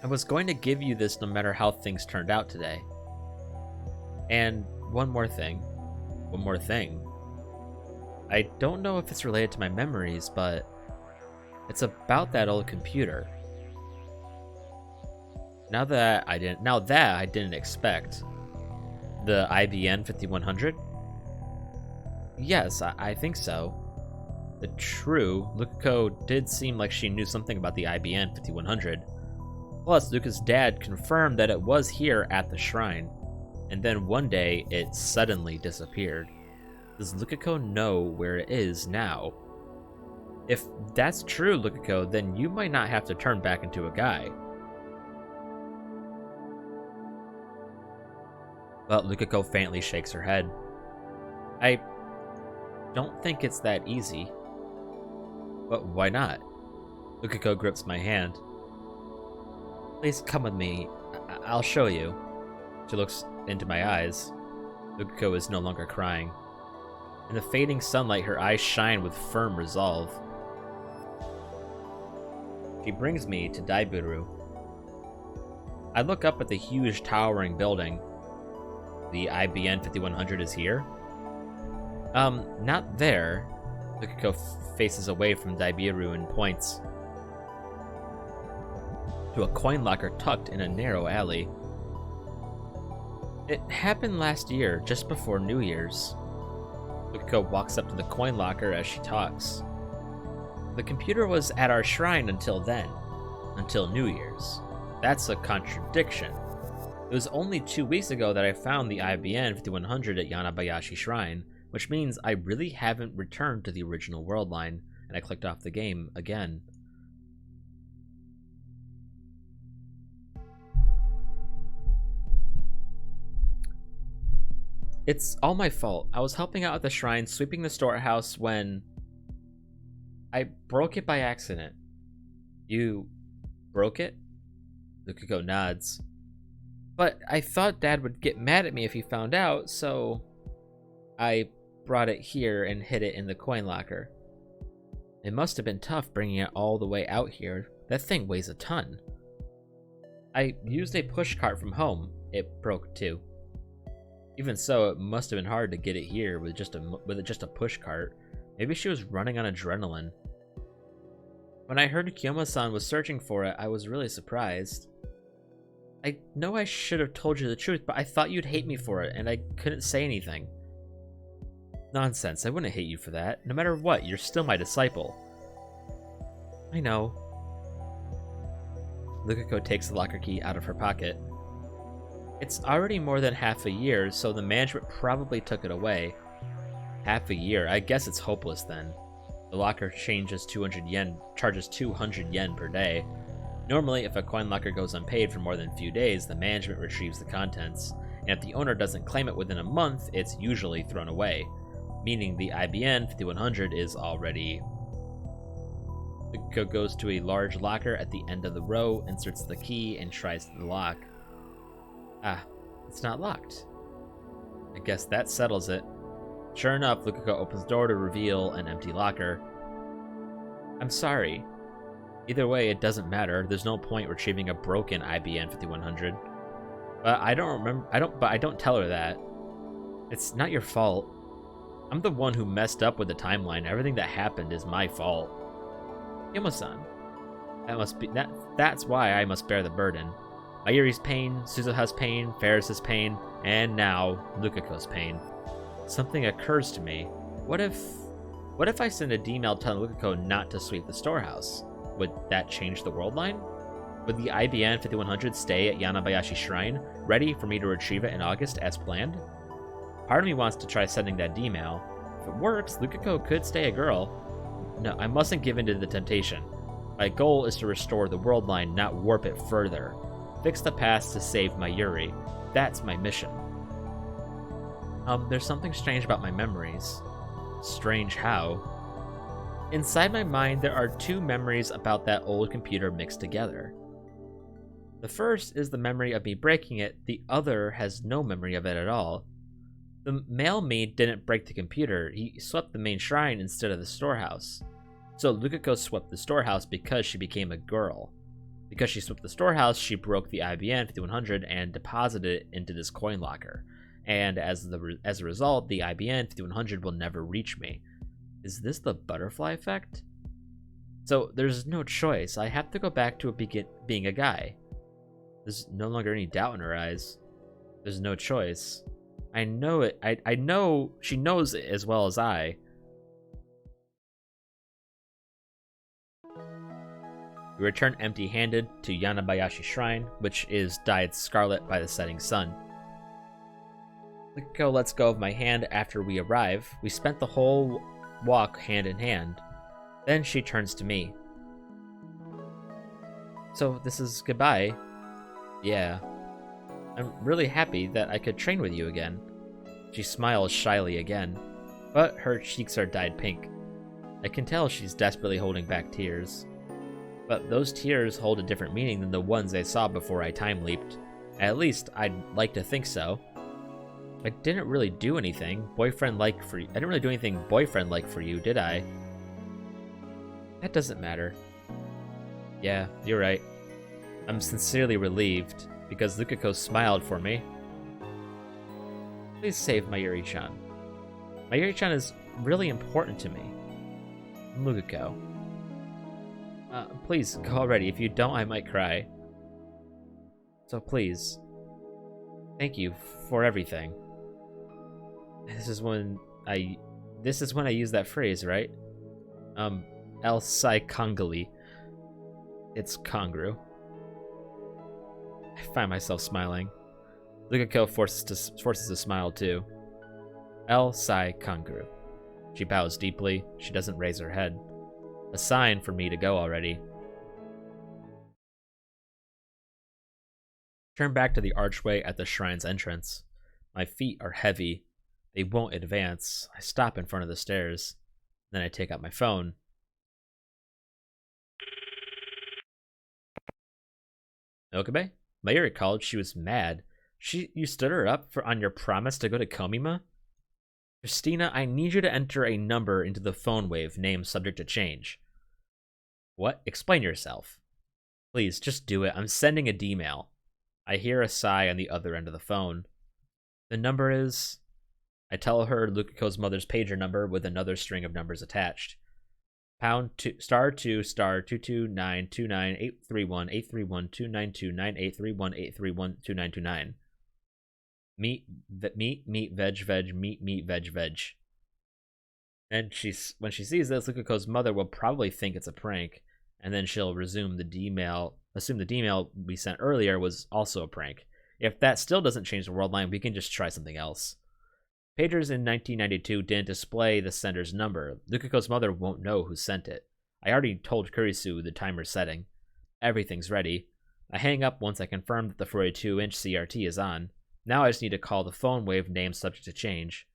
S1: I was going to give you this no matter how things turned out today. And one more thing. I don't know if it's related to my memories, but it's about that old computer. Now that I didn't expect. The IBM 5100? Yes, I think so. Lukiko did seem like she knew something about the IBM 5100. Plus, Luca's dad confirmed that it was here at the shrine, and then one day it suddenly disappeared. Does Lukiko know where it is now? If that's true, Lukiko, then you might not have to turn back into a guy. But Lukiko faintly shakes her head. I don't think it's that easy. But why not? Lukiko grips my hand. Please come with me. I'll show you. She looks into my eyes. Lukiko is no longer crying. In the fading sunlight, her eyes shine with firm resolve. She brings me to Daiburu. I look up at the huge towering building. The IBN 5100 is here? Not there. Lukiko faces away from Daiburu and points to a coin locker tucked in a narrow alley. It happened last year, just before New Year's. Lukiko walks up to the coin locker as she talks. The computer was at our shrine until then. Until New Year's. That's a contradiction. It was only 2 weeks ago that I found the IBN 5100 at Yanabayashi Shrine, which means I really haven't returned to the original world line, and I clicked off the game again. It's all my fault. I was helping out at the shrine, sweeping the storehouse when I broke it by accident. You broke it? Lukiko nods. But I thought Dad would get mad at me if he found out, so I brought it here and hid it in the coin locker. It must have been tough bringing it all the way out here. That thing weighs a ton. I used a push cart from home. It broke too. Even so, it must have been hard to get it here with just a push cart. Maybe she was running on adrenaline. When I heard Kiyoma-san was searching for it, I was really surprised. I know I should have told you the truth, but I thought you'd hate me for it, and I couldn't say anything. Nonsense, I wouldn't hate you for that. No matter what, you're still my disciple. I know. Lukiko takes the locker key out of her pocket. It's already more than half a year, so the management probably took it away. Half a year? I guess it's hopeless then. The locker charges 200 yen per day. Normally, if a coin locker goes unpaid for more than a few days, the management retrieves the contents, and if the owner doesn't claim it within a month, it's usually thrown away, meaning the IBN 5100 is already... Lukiko goes to a large locker at the end of the row, inserts the key, and tries the lock. Ah, it's not locked. I guess that settles it. Sure enough, Lukiko opens the door to reveal an empty locker. I'm sorry. Either way, it doesn't matter. There's no point retrieving a broken IBN 5100. But I don't tell her that. It's not your fault. I'm the one who messed up with the timeline. Everything that happened is my fault. Kiyoma-san. That's why I must bear the burden. Mayuri's pain, Suzuha's pain, Ferris's pain, and now Lukiko's pain. Something occurs to me. What if I send a email telling Lukiko not to sweep the storehouse? Would that change the world line? Would the IBN 5100 stay at Yanabayashi Shrine, ready for me to retrieve it in August as planned? Part of me wants to try sending that email. If it works, Lukiko could stay a girl. No, I mustn't give in to the temptation. My goal is to restore the world line, not warp it further. Fix the past to save Mayuri. That's my mission. There's something strange about my memories. Strange how? Inside my mind, there are 2 memories about that old computer mixed together. The first is the memory of me breaking it, the other has no memory of it at all. The male me didn't break the computer, he swept the main shrine instead of the storehouse. So Lukiko swept the storehouse because she became a girl. Because she swept the storehouse, she broke the IBN 5100 and deposited it into this coin locker. And as a result, the IBN 5100 will never reach me. Is this the butterfly effect? So there's no choice. I have to go back to being a guy. There's no longer any doubt in her eyes. There's no choice. I know it. I know she knows it as well as I. We return empty-handed to Yanabayashi Shrine, which is dyed scarlet by the setting sun. Lukiko lets go of my hand after we arrive. We spent the whole walk hand in hand. Then she turns to me. So this is goodbye? Yeah. I'm really happy that I could train with you again. She smiles shyly again, but her cheeks are dyed pink. I can tell she's desperately holding back tears. But those tears hold a different meaning than the ones I saw before I time leaped. At least, I'd like to think so. I didn't really do anything boyfriend-like for you. I didn't really do anything boyfriend-like for you, did I? That doesn't matter. Yeah, you're right. I'm sincerely relieved, because Lukiko smiled for me. Please save Mayuri-chan. Mayuri-chan is really important to me. Lukiko. Please, go already. If you don't, I might cry. So please. Thank you for everything. This is when I use that phrase, right? El Sai Kongali. It's Kongru. I find myself smiling. Lukako forces a smile too. El Sai Kongru. She bows deeply. She doesn't raise her head. A sign for me to go already. Turn back to the archway at the shrine's entrance. My feet are heavy. They won't advance. I stop in front of the stairs. Then I take out my phone. Okabe? Mayuri called. She was mad. You stood her up on your promise to go to Komima? Christina, I need you to enter a number into the phone wave, name subject to change. What? Explain yourself. Please, just do it. I'm sending a D-mail. I hear a sigh on the other end of the phone. The number is... I tell her Lukako's mother's pager number with another string of numbers attached. #2 *22929831831 Meat veg. And when she sees this, Lukako's mother will probably think it's a prank, and then she'll assume the D-mail we sent earlier was also a prank. If that still doesn't change the world line, we can just try something else. Pagers in 1992 didn't display the sender's number. Lukako's mother won't know who sent it. I already told Kurisu the timer's setting. Everything's ready. I hang up once I confirm that the 42-inch CRT is on. Now I just need to call the phone wave name subject to change.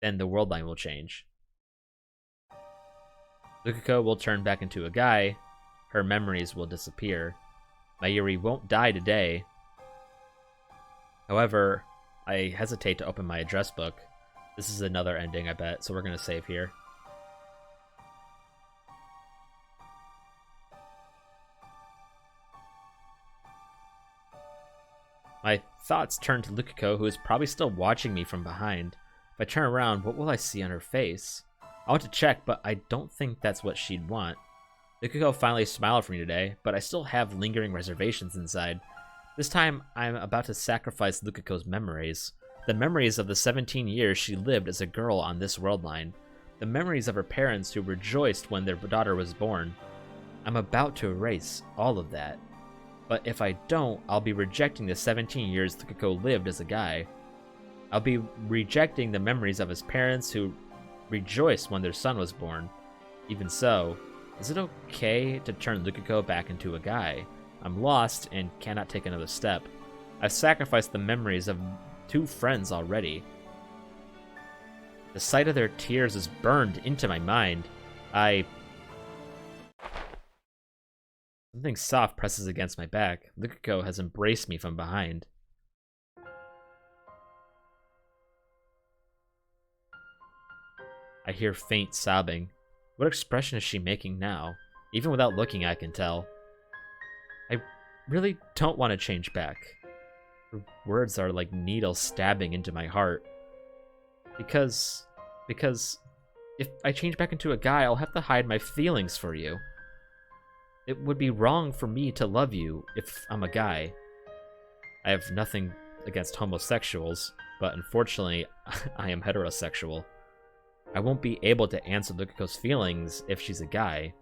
S1: Then the world line will change. Lukako will turn back into a guy. Her memories will disappear. Mayuri won't die today. However, I hesitate to open my address book. This is another ending, I bet, so we're going to save here. My thoughts turn to Lukako, who is probably still watching me from behind. If I turn around, what will I see on her face? I want to check, but I don't think that's what she'd want. Lukako finally smiled for me today, but I still have lingering reservations inside. This time, I'm about to sacrifice Lukako's memories. The memories of the 17 years she lived as a girl on this world line. The memories of her parents who rejoiced when their daughter was born. I'm about to erase all of that. But if I don't, I'll be rejecting the 17 years Lukako lived as a guy. I'll be rejecting the memories of his parents who rejoiced when their son was born. Even so, is it okay to turn Lukako back into a guy? I'm lost and cannot take another step. I've sacrificed the memories of 2 friends already. The sight of their tears is burned into my mind. Something soft presses against my back. Lukako has embraced me from behind. I hear faint sobbing. What expression is she making now? Even without looking, I can tell. I really don't want to change back. Her words are like needles stabbing into my heart. Because if I change back into a guy, I'll have to hide my feelings for you. It would be wrong for me to love you if I'm a guy. I have nothing against homosexuals, but unfortunately, I am heterosexual. I won't be able to answer Lukako's feelings if she's a guy.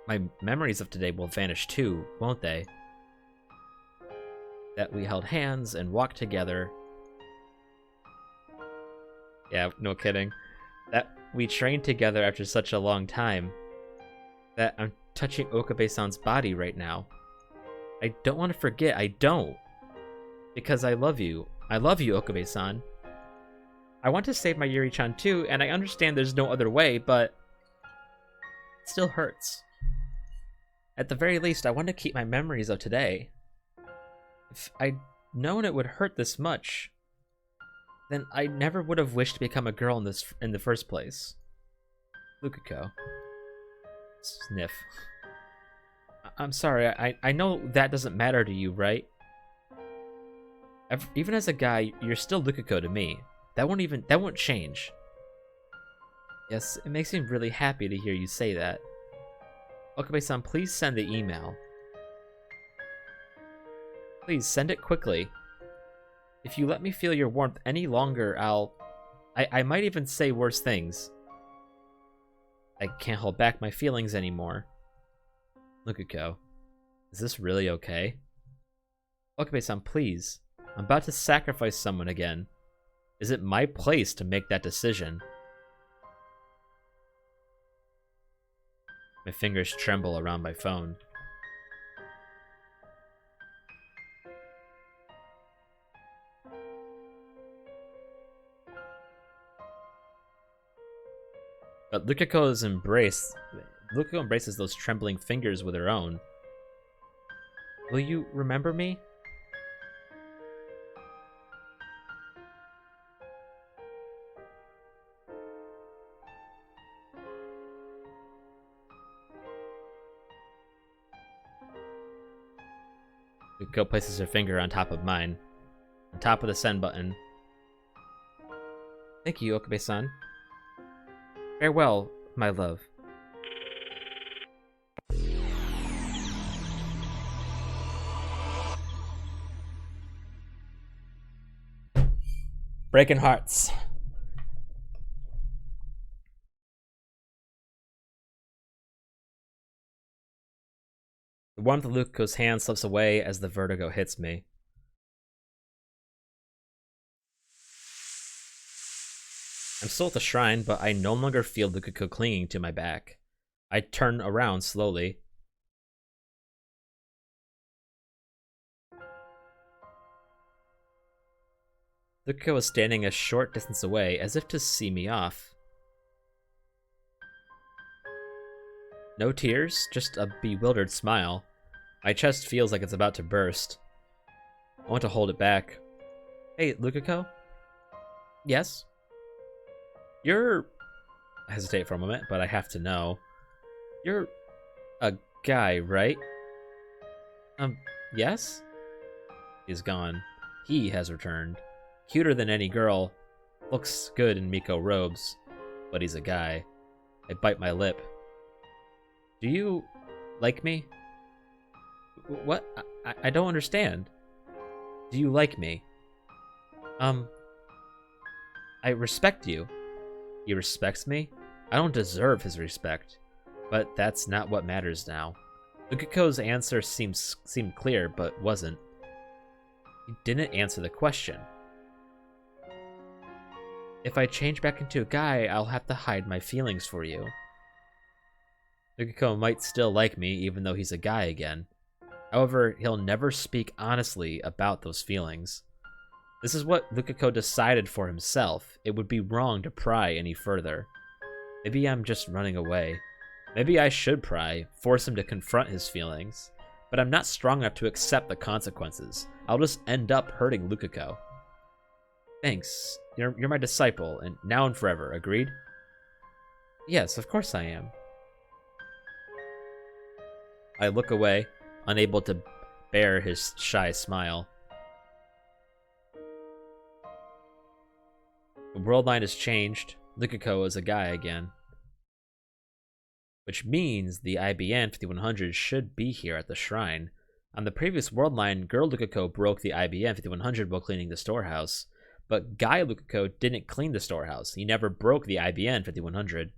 S1: My memories of today will vanish too, won't they? That we held hands and walked together. Yeah, no kidding. That we trained together after such a long time. That I'm touching Okabe-san's body right now. I don't want to forget, I don't. Because I love you. I love you, Okabe-san. I want to save my Yuri-chan too, and I understand there's no other way, but it still hurts. At the very least, I want to keep my memories of today. If I'd known it would hurt this much, then I never would have wished to become a girl in the first place. Lukako. Sniff. I'm sorry, I know that doesn't matter to you, right? Even as a guy, you're still Lukako to me. That won't change. Yes, it makes me really happy to hear you say that. Okabe-san, please send the email. Please, send it quickly. If you let me feel your warmth any longer, I might even say worse things. I can't hold back my feelings anymore. Lukuko, is this really okay? Okabe-san, please. I'm about to sacrifice someone again. Is it my place to make that decision? My fingers tremble around my phone. But Lukuko embraces those trembling fingers with her own. Will you remember me? Lukuko places her finger on top of mine, on top of the send button. Thank you, Okabe-san. Farewell, my love. Breaking hearts. The warmth of Lukuko's hand slips away as the vertigo hits me. I'm still at the shrine, but I no longer feel Lukuko clinging to my back. I turn around slowly. Lukuko is standing a short distance away, as if to see me off. No tears, just a bewildered smile. My chest feels like it's about to burst. I want to hold it back. Hey, Lukuko? Yes? You're... I hesitate for a moment, but I have to know. You're a guy, right? Yes? He's gone. He has returned. Cuter than any girl. Looks good in Miko robes. But he's a guy. I bite my lip. Do you like me? What? I don't understand. Do you like me? I respect you. He respects me? I don't deserve his respect. But that's not what matters now. Lukuko's answer seemed clear, but wasn't. He didn't answer the question. If I change back into a guy, I'll have to hide my feelings for you. Lukuko might still like me, even though he's a guy again. However, he'll never speak honestly about those feelings. This is what Lukuko decided for himself. It would be wrong to pry any further. Maybe I'm just running away. Maybe I should pry, force him to confront his feelings. But I'm not strong enough to accept the consequences. I'll just end up hurting Lukuko. Thanks. You're my disciple, and now and forever, agreed? Yes, of course I am. I look away, unable to bear his shy smile. The world line has changed. Lukuko is a guy again. Which means the IBN 5100 should be here at the shrine. On the previous world line, girl Lukuko broke the IBN 5100 while cleaning the storehouse. But guy Lukuko didn't clean the storehouse. He never broke the IBN 5100.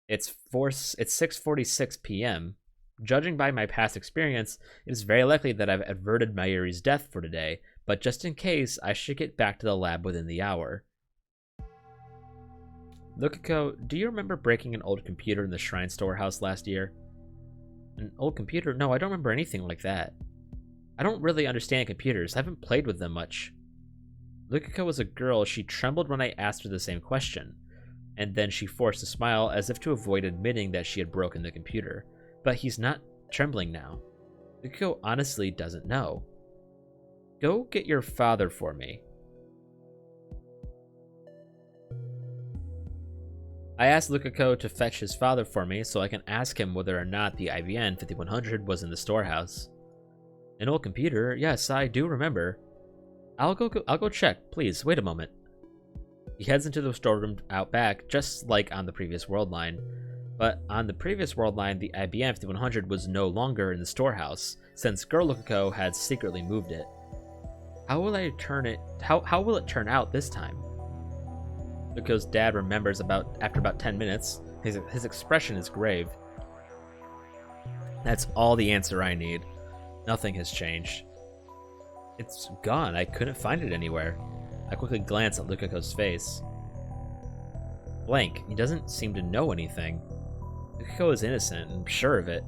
S1: It's 6:46 p.m. Judging by my past experience, it is very likely that I've averted Mayuri's death for today, but just in case, I should get back to the lab within the hour. Lukuko, do you remember breaking an old computer in the shrine storehouse last year? An old computer? No, I don't remember anything like that. I don't really understand computers. I haven't played with them much. Lukuko was a girl. She trembled when I asked her the same question, and then she forced a smile as if to avoid admitting that she had broken the computer. But he's not trembling now. Lukuko honestly doesn't know. Go get your father for me. I asked Lukuko to fetch his father for me so I can ask him whether or not the IBN 5100 was in the storehouse. An old computer? Yes, I do remember. I'll go check. Please, wait a moment. He heads into the storeroom out back, just like on the previous world line. But on the previous world line, the IBN 5100 was no longer in the storehouse, since girl Lukuko had secretly moved it. How will it turn out this time? Lukuko's dad remembers after about 10 minutes. His expression is grave. That's all the answer I need. Nothing has changed. It's gone. I couldn't find it anywhere. I quickly glance at Lukako's face. Blank. He doesn't seem to know anything. Lukako is innocent, I'm sure of it.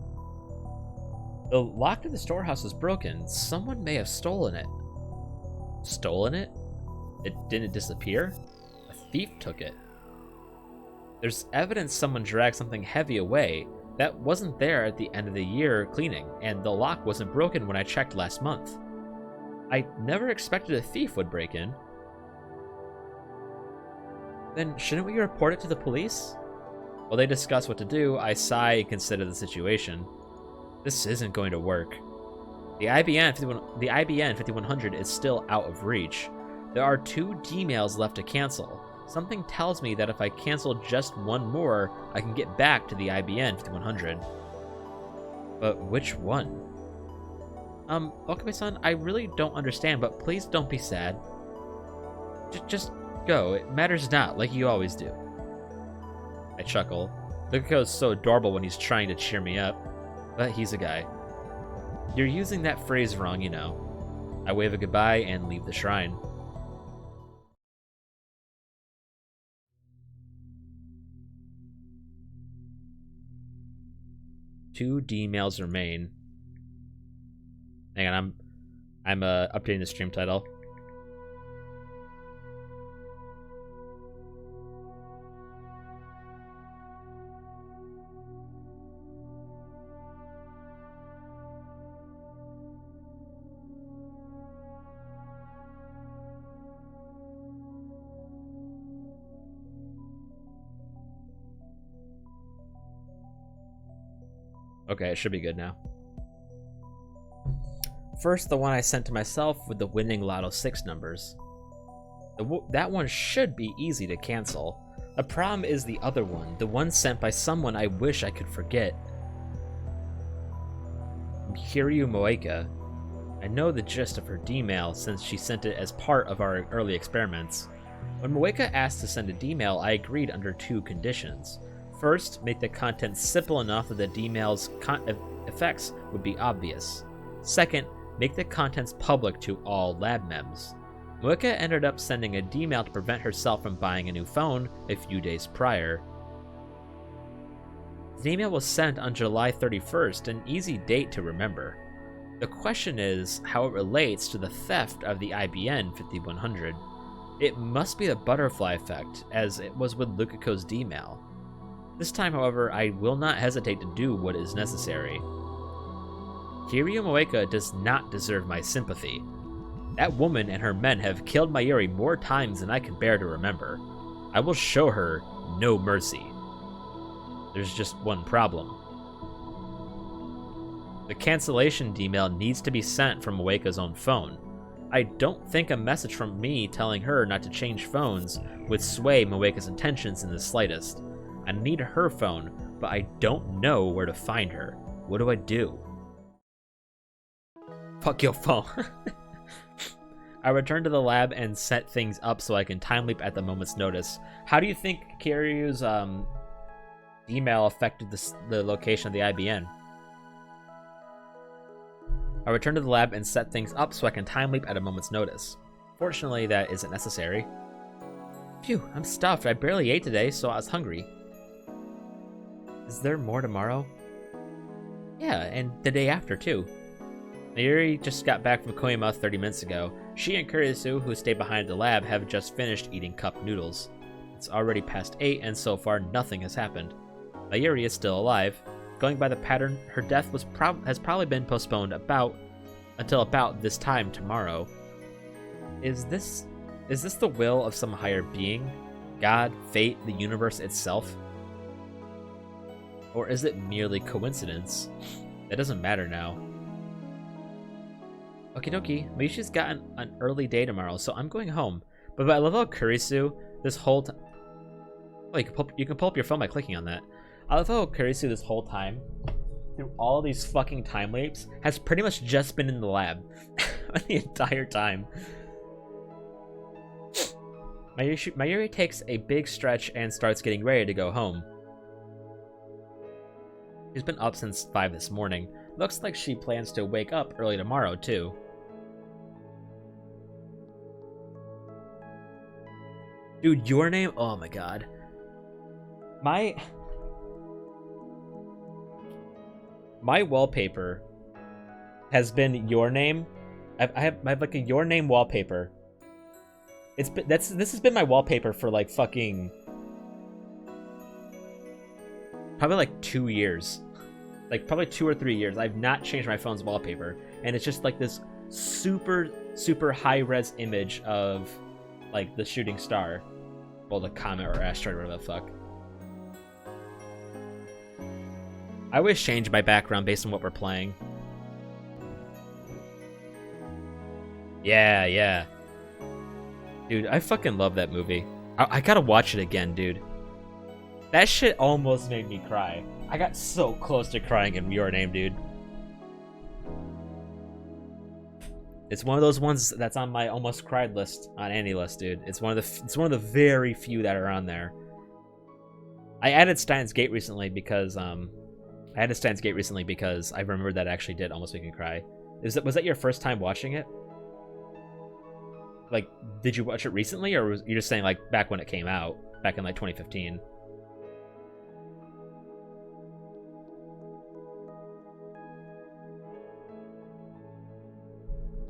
S1: The lock to the storehouse is broken. Someone may have stolen it. Stolen it? It didn't disappear? A thief took it. There's evidence someone dragged something heavy away. That wasn't there at the end of the year cleaning, and the lock wasn't broken when I checked last month. I never expected a thief would break in. Then shouldn't we report it to the police? While they discuss what to do, I sigh and consider the situation. This isn't going to work. The IBN 5100 is still out of reach. There are 2 Gmails left to cancel. Something tells me that if I cancel just one more, I can get back to the IBN 5100. But which one? Okabe-san, I really don't understand, but please don't be sad. Just go. It matters not, like you always do. I chuckle. Lukako is so adorable when he's trying to cheer me up. But he's a guy. You're using that phrase wrong, you know. I wave a goodbye and leave the shrine. Two D-mails remain. Hang on, I'm updating the stream title. Okay, it should be good now. First, the one I sent to myself with the winning Lotto 6 numbers. That one should be easy to cancel. The problem is the other one, the one sent by someone I wish I could forget. Kiryu Moeka. I know the gist of her D-mail since she sent it as part of our early experiments. When Moeka asked to send a D-mail, I agreed under 2 conditions. First, make the content simple enough that the D-mail's effects would be obvious. Second, make the contents public to all lab mems. Moeka ended up sending a D-mail to prevent herself from buying a new phone a few days prior. The D-mail was sent on July 31st, an easy date to remember. The question is how it relates to the theft of the IBN 5100. It must be the butterfly effect, as it was with Lukako's D-mail. This time, however, I will not hesitate to do what is necessary. Kiryu Moeka does not deserve my sympathy. That woman and her men have killed Mayuri more times than I can bear to remember. I will show her no mercy. There's just one problem. The cancellation D-mail needs to be sent from Moeka's own phone. I don't think a message from me telling her not to change phones would sway Moeka's intentions in the slightest. I need her phone, but I don't know where to find her. What do I do? Fuck your phone. I return to the lab and set things up so I can time leap at the moment's notice. How do you think Kiryu's email affected the location of the IBN? I return to the lab and set things up so I can time leap at a moment's notice. Fortunately, that isn't necessary. Phew, I'm stuffed. I barely ate today, so I was hungry. Is there more tomorrow? Yeah, and the day after, too. Mayuri just got back from Koyama 30 minutes ago. She and Kurisu, who stayed behind the lab, have just finished eating cup noodles. It's already past 8, and so far nothing has happened. Mayuri is still alive. Going by the pattern, her death has probably been postponed until about this time tomorrow. Is this the will of some higher being? God, fate, the universe itself? Or is it merely coincidence? It doesn't matter now. Okie dokie, Mishi's got an early day tomorrow, so I'm going home. But I love how Kurisu this whole time... Oh, you can pull up your phone by clicking on that. I love how Kurisu this whole time, through all these fucking time lapses, has pretty much just been in the lab. The entire time. Mayuri takes a big stretch and starts getting ready to go home. She's been up since 5 this morning. Looks like she plans to wake up early tomorrow, too. Dude, your name? Oh my god. My wallpaper has been your name. I have like a your name wallpaper. This has been my wallpaper for like fucking probably like 2 years. Like probably 2 or 3 years. I've not changed my phone's wallpaper, and it's just like this super high res image of like the shooting star, well, the comet or asteroid, whatever the fuck. I always change my background based on what we're playing. Yeah. Dude, I fucking love that movie. I gotta watch it again, dude. That shit almost made me cry. I got so close to crying in Your Name, dude. It's one of those ones that's on my almost cried list on any list, dude. It's one of the very few that are on there. I added Steins Gate recently because I remembered that actually did almost make me cry. Was that your first time watching it? Like, did you watch it recently, or was you just saying like back when it came out, back in like 2015?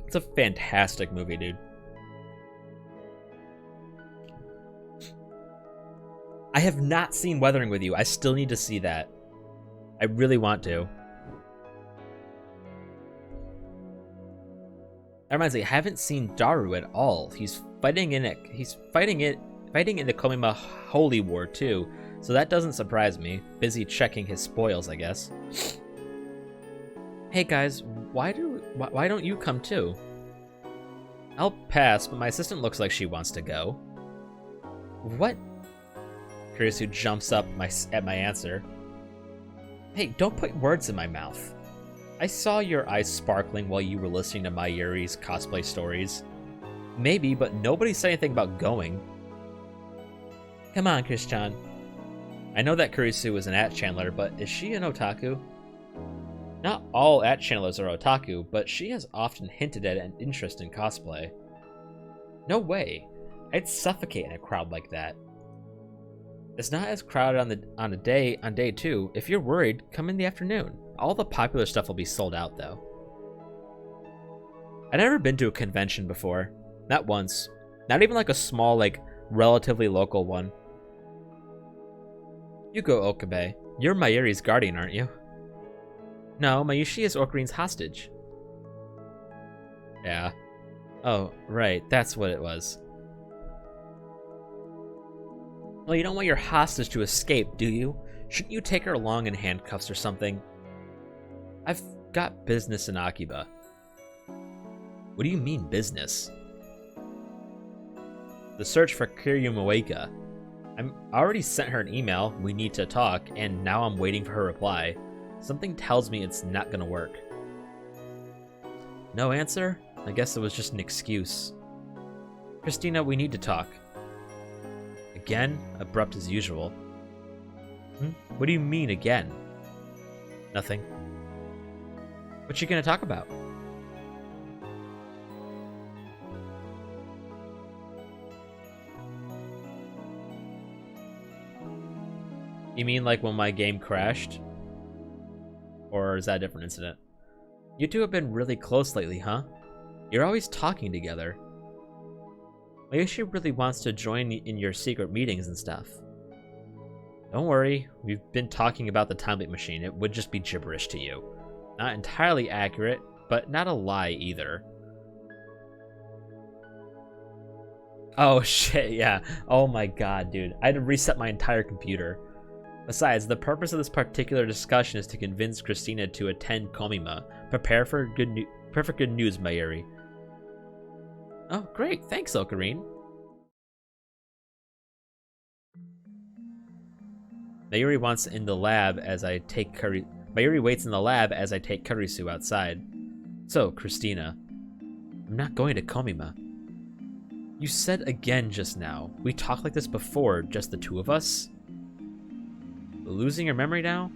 S1: It's a fantastic movie, dude. I have not seen Weathering with You. I still need to see that. I really want to. That reminds me, I haven't seen Daru at all. He's fighting in the Komima Holy War too, so that doesn't surprise me. Busy checking his spoils, I guess. Hey guys, why don't you come too? I'll pass, but my assistant looks like she wants to go. What? Kurisu jumps up at my answer. Hey, don't put words in my mouth. I saw your eyes sparkling while you were listening to Mayuri's cosplay stories. Maybe, but nobody said anything about going. Come on, Chris-chan. I know that Kurisu is an at-channeler, but is she an otaku? Not all at-channelers are otaku, but she has often hinted at an interest in cosplay. No way. I'd suffocate in a crowd like that. It's not as crowded on day 2. If you're worried, come in the afternoon. All the popular stuff will be sold out, though. I've never been to a convention before. Not once. Not even like a small, like, relatively local one. You go, Okabe. You're Mayuri's guardian, aren't you? No, Mayushi is Okarin's hostage. Yeah. Oh, right. That's what it was. Well, you don't want your hostage to escape, do you? Shouldn't you take her along in handcuffs or something? I've got business in Akiba. What do you mean, business? The search for Kiryu Moeka. I already sent her an email, we need to talk, and now I'm waiting for her reply. Something tells me it's not gonna work. No answer? I guess it was just an excuse. Christina, we need to talk. Again? Abrupt as usual. What do you mean, again? Nothing. What you gonna talk about? You mean like when my game crashed? Or is that a different incident? You two have been really close lately, huh? You're always talking together. Mayushi really wants to join in your secret meetings and stuff. Don't worry, we've been talking about the time loop machine. It would just be gibberish to you. Not entirely accurate, but not a lie either. Oh shit, yeah. Oh my god, dude. I had to reset my entire computer. Besides, the purpose of this particular discussion is to convince Christina to attend Komima. Prepare for good news, Mayuri. Oh, great. Thanks, Okarin. Mayuri waits in the lab as I take Kurisu outside. So, Christina, I'm not going to Komima. You said again just now. We talked like this before, just the two of us? Losing your memory now?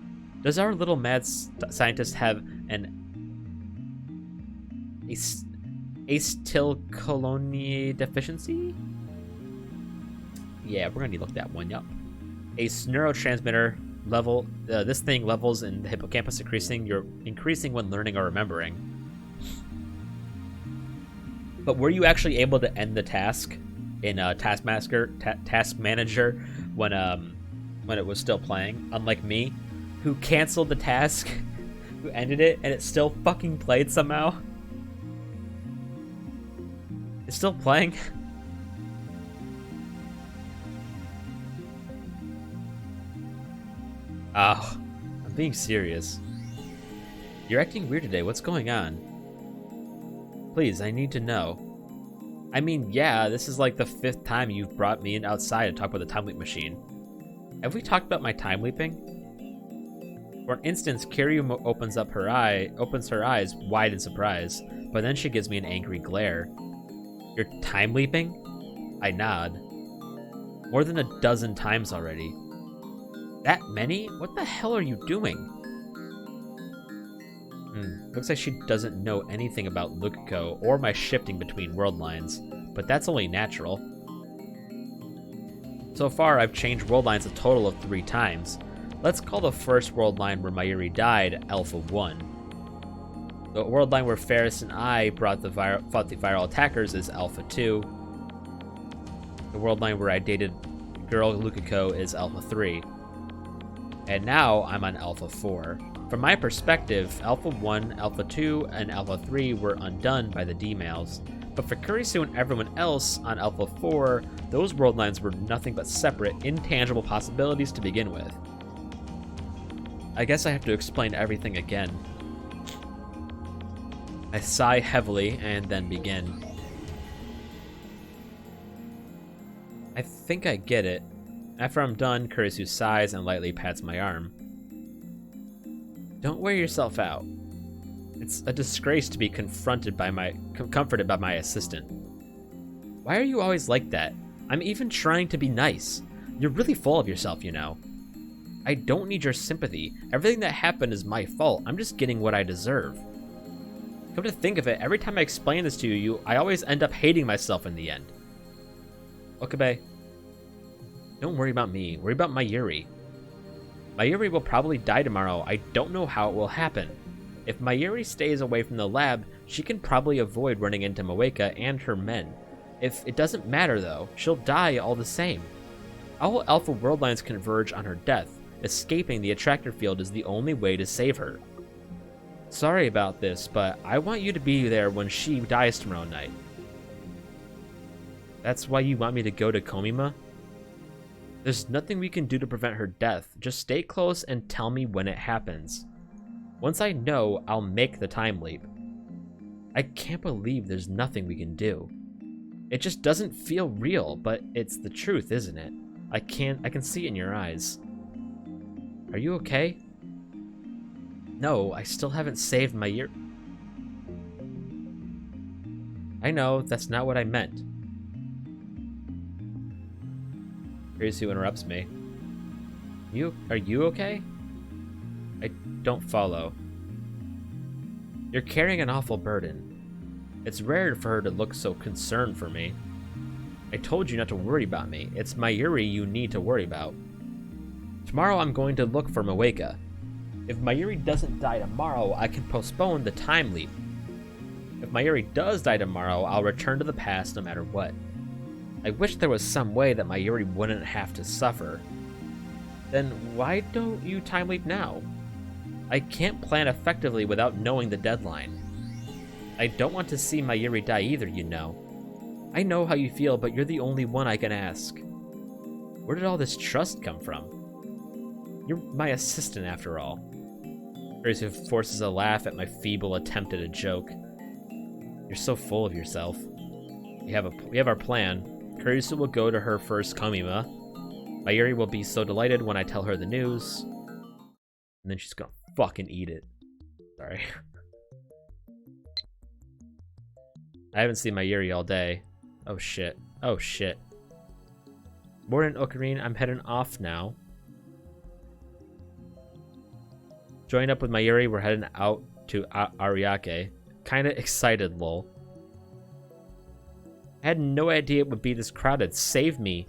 S1: Does our little mad scientist have an acetylcholine deficiency? Yeah, we're gonna need to look that one up. A neurotransmitter level. This thing levels in the hippocampus, increasing when learning or remembering. But were you actually able to end the task in Task Manager when it was still playing? Unlike me, who canceled the task, who ended it, and it still fucking played somehow. It's still playing. Oh, I'm being serious. You're acting weird today. What's going on? Please, I need to know. I mean, yeah, this is like the 5th time you've brought me in outside to talk about the time leap machine. Have we talked about my time leaping? For an instant, Kiryu opens her eyes wide in surprise, but then she gives me an angry glare. You're time leaping? I nod. More than a dozen times already. That many? What the hell are you doing? Looks like she doesn't know anything about Lukiko or my shifting between world lines, but that's only natural. So far, I've changed world lines a total of 3 times. Let's call the first world line where Mayuri died Alpha 1. The world line where Ferris and I fought the viral attackers is Alpha 2. The world line where I dated girl Lukiko is Alpha 3. And now I'm on Alpha 4. From my perspective, Alpha 1, Alpha 2, and Alpha 3 were undone by the D-males. But for Kurisu and everyone else on Alpha 4, those world lines were nothing but separate, intangible possibilities to begin with. I guess I have to explain everything again. I sigh heavily and then begin. I think I get it. After I'm done, Kurisu sighs and lightly pats my arm. Don't wear yourself out. It's a disgrace to be comforted by my assistant. Why are you always like that? I'm even trying to be nice. You're really full of yourself, you know. I don't need your sympathy. Everything that happened is my fault. I'm just getting what I deserve. Come to think of it, every time I explain this to you, I always end up hating myself in the end. Okabe. Don't worry about me. Worry about Mayuri. Mayuri will probably die tomorrow. I don't know how it will happen. If Mayuri stays away from the lab, she can probably avoid running into Moeka and her men. If it doesn't matter though, she'll die all the same. All Alpha world lines converge on her death. Escaping the attractor field is the only way to save her. Sorry about this, but I want you to be there when she dies tomorrow night. That's why you want me to go to Komima? There's nothing we can do to prevent her death. Just stay close and tell me when it happens. Once I know, I'll make the time leap. I can't believe there's nothing we can do. It just doesn't feel real, but it's the truth, isn't it? I can see it in your eyes. Are you okay? No, I still haven't saved my ear. I know, that's not what I meant. Kurisu interrupts me. Are you okay? I don't follow. You're carrying an awful burden. It's rare for her to look so concerned for me. I told you not to worry about me. It's Mayuri you need to worry about. Tomorrow I'm going to look for Moeka. If Mayuri doesn't die tomorrow, I can postpone the time leap. If Mayuri does die tomorrow, I'll return to the past no matter what. I wish there was some way that Mayuri wouldn't have to suffer. Then why don't you time leap now? I can't plan effectively without knowing the deadline. I don't want to see Mayuri die either, you know. I know how you feel, but you're the only one I can ask. Where did all this trust come from? You're my assistant after all. Kurisu forces a laugh at my feeble attempt at a joke. You're so full of yourself. We have our plan. Kurisu will go to her first Komima. Mayuri will be so delighted when I tell her the news. And then she's gonna fucking eat it. Sorry. I haven't seen Mayuri all day. Oh shit. Oh shit. Morning, Ocarine. I'm heading off now. Join up with Mayuri. We're heading out to Ariake. Kinda excited, lol. I had no idea it would be this crowded. Save me.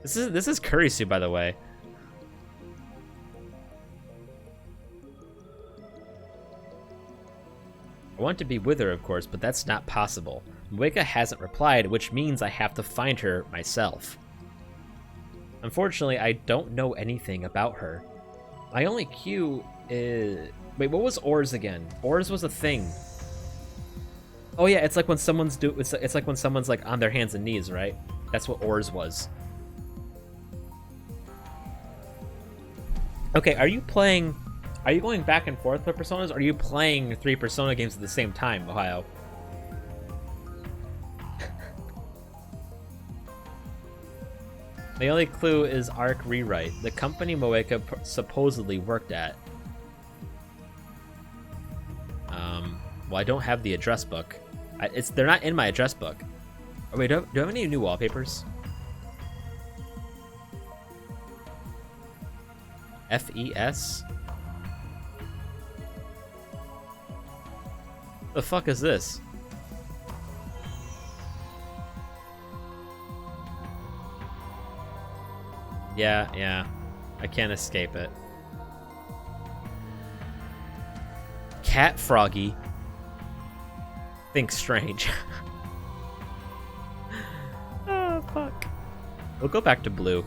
S1: This is Kurisu, by the way. I want to be with her, of course, but that's not possible. Moeka hasn't replied, which means I have to find her myself. Unfortunately, I don't know anything about her. My only cue is... Wait, what was Oars again? Oars was a thing. Oh yeah, it's like when someone's it's like when someone's like on their hands and knees, right? That's what Oars was. Okay, are you going back and forth with Personas, or are you playing 3 Persona games at the same time, Ohio? The only clue is Arc Rewrite, the company Moeka supposedly worked at. Well, I don't have the address book. They're not in my address book. Oh, wait, do I have any new wallpapers? FES? The fuck is this? Yeah. I can't escape it. Cat Froggy. Think strange. Oh, fuck. We'll go back to blue.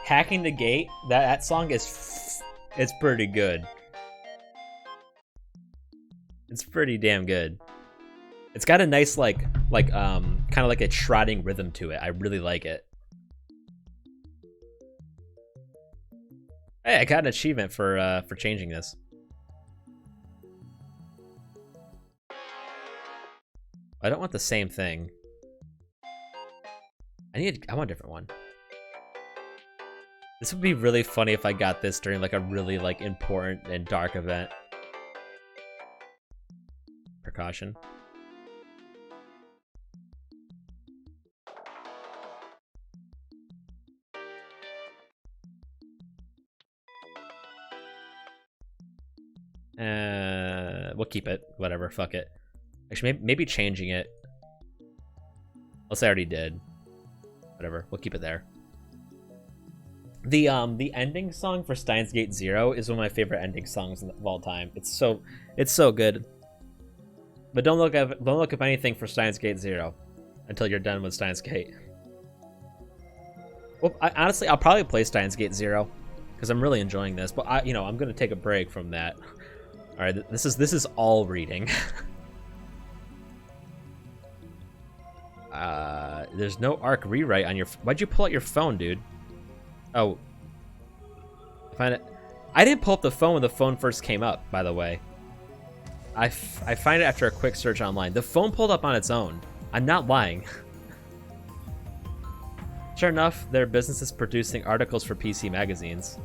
S1: Hacking the Gate, that song is it's pretty good. It's pretty damn good. It's got a nice kind of like a trotting rhythm to it. I really like it. Hey, I got an achievement for changing this. I don't want the same thing. I want a different one. This would be really funny if I got this during like a really like important and dark event. Precaution. We'll keep it. Whatever, fuck it. Actually, maybe changing it. Unless I already did. Whatever, we'll keep it there. The ending song for Steins Gate 0 is one of my favorite ending songs of all time. It's so good. But don't look up anything for Steins Gate 0 until you're done with Steins Gate. Well, honestly, I'll probably play Steins Gate 0 because I'm really enjoying this. But I'm gonna take a break from that. All right, this is all reading. There's no Arc Rewrite on your. Why'd you pull out your phone, dude? Oh, find it. I didn't pull up the phone when the phone first came up, by the way. I find it after a quick search online. The phone pulled up on its own. I'm not lying. Sure enough, their business is producing articles for PC magazines.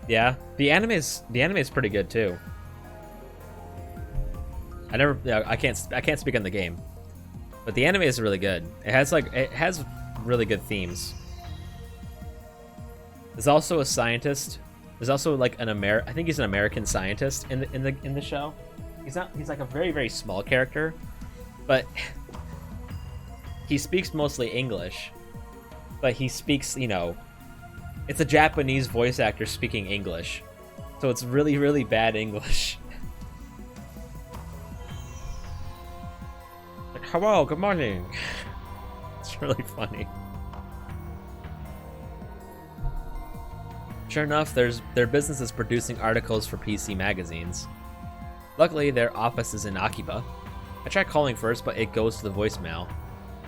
S1: Yeah, the anime is pretty good too. I can't speak on the game, but the anime is really good. It has really good themes. There's also a scientist. There's also like I think he's an American scientist in the show. He's like a very, very small character, but he speaks mostly English. But he speaks, it's a Japanese voice actor speaking English. So it's really, really bad English. Like, hello, good morning. It's really funny. Sure enough, their business is producing articles for PC magazines. Luckily, their office is in Akiba. I tried calling first, but it goes to the voicemail.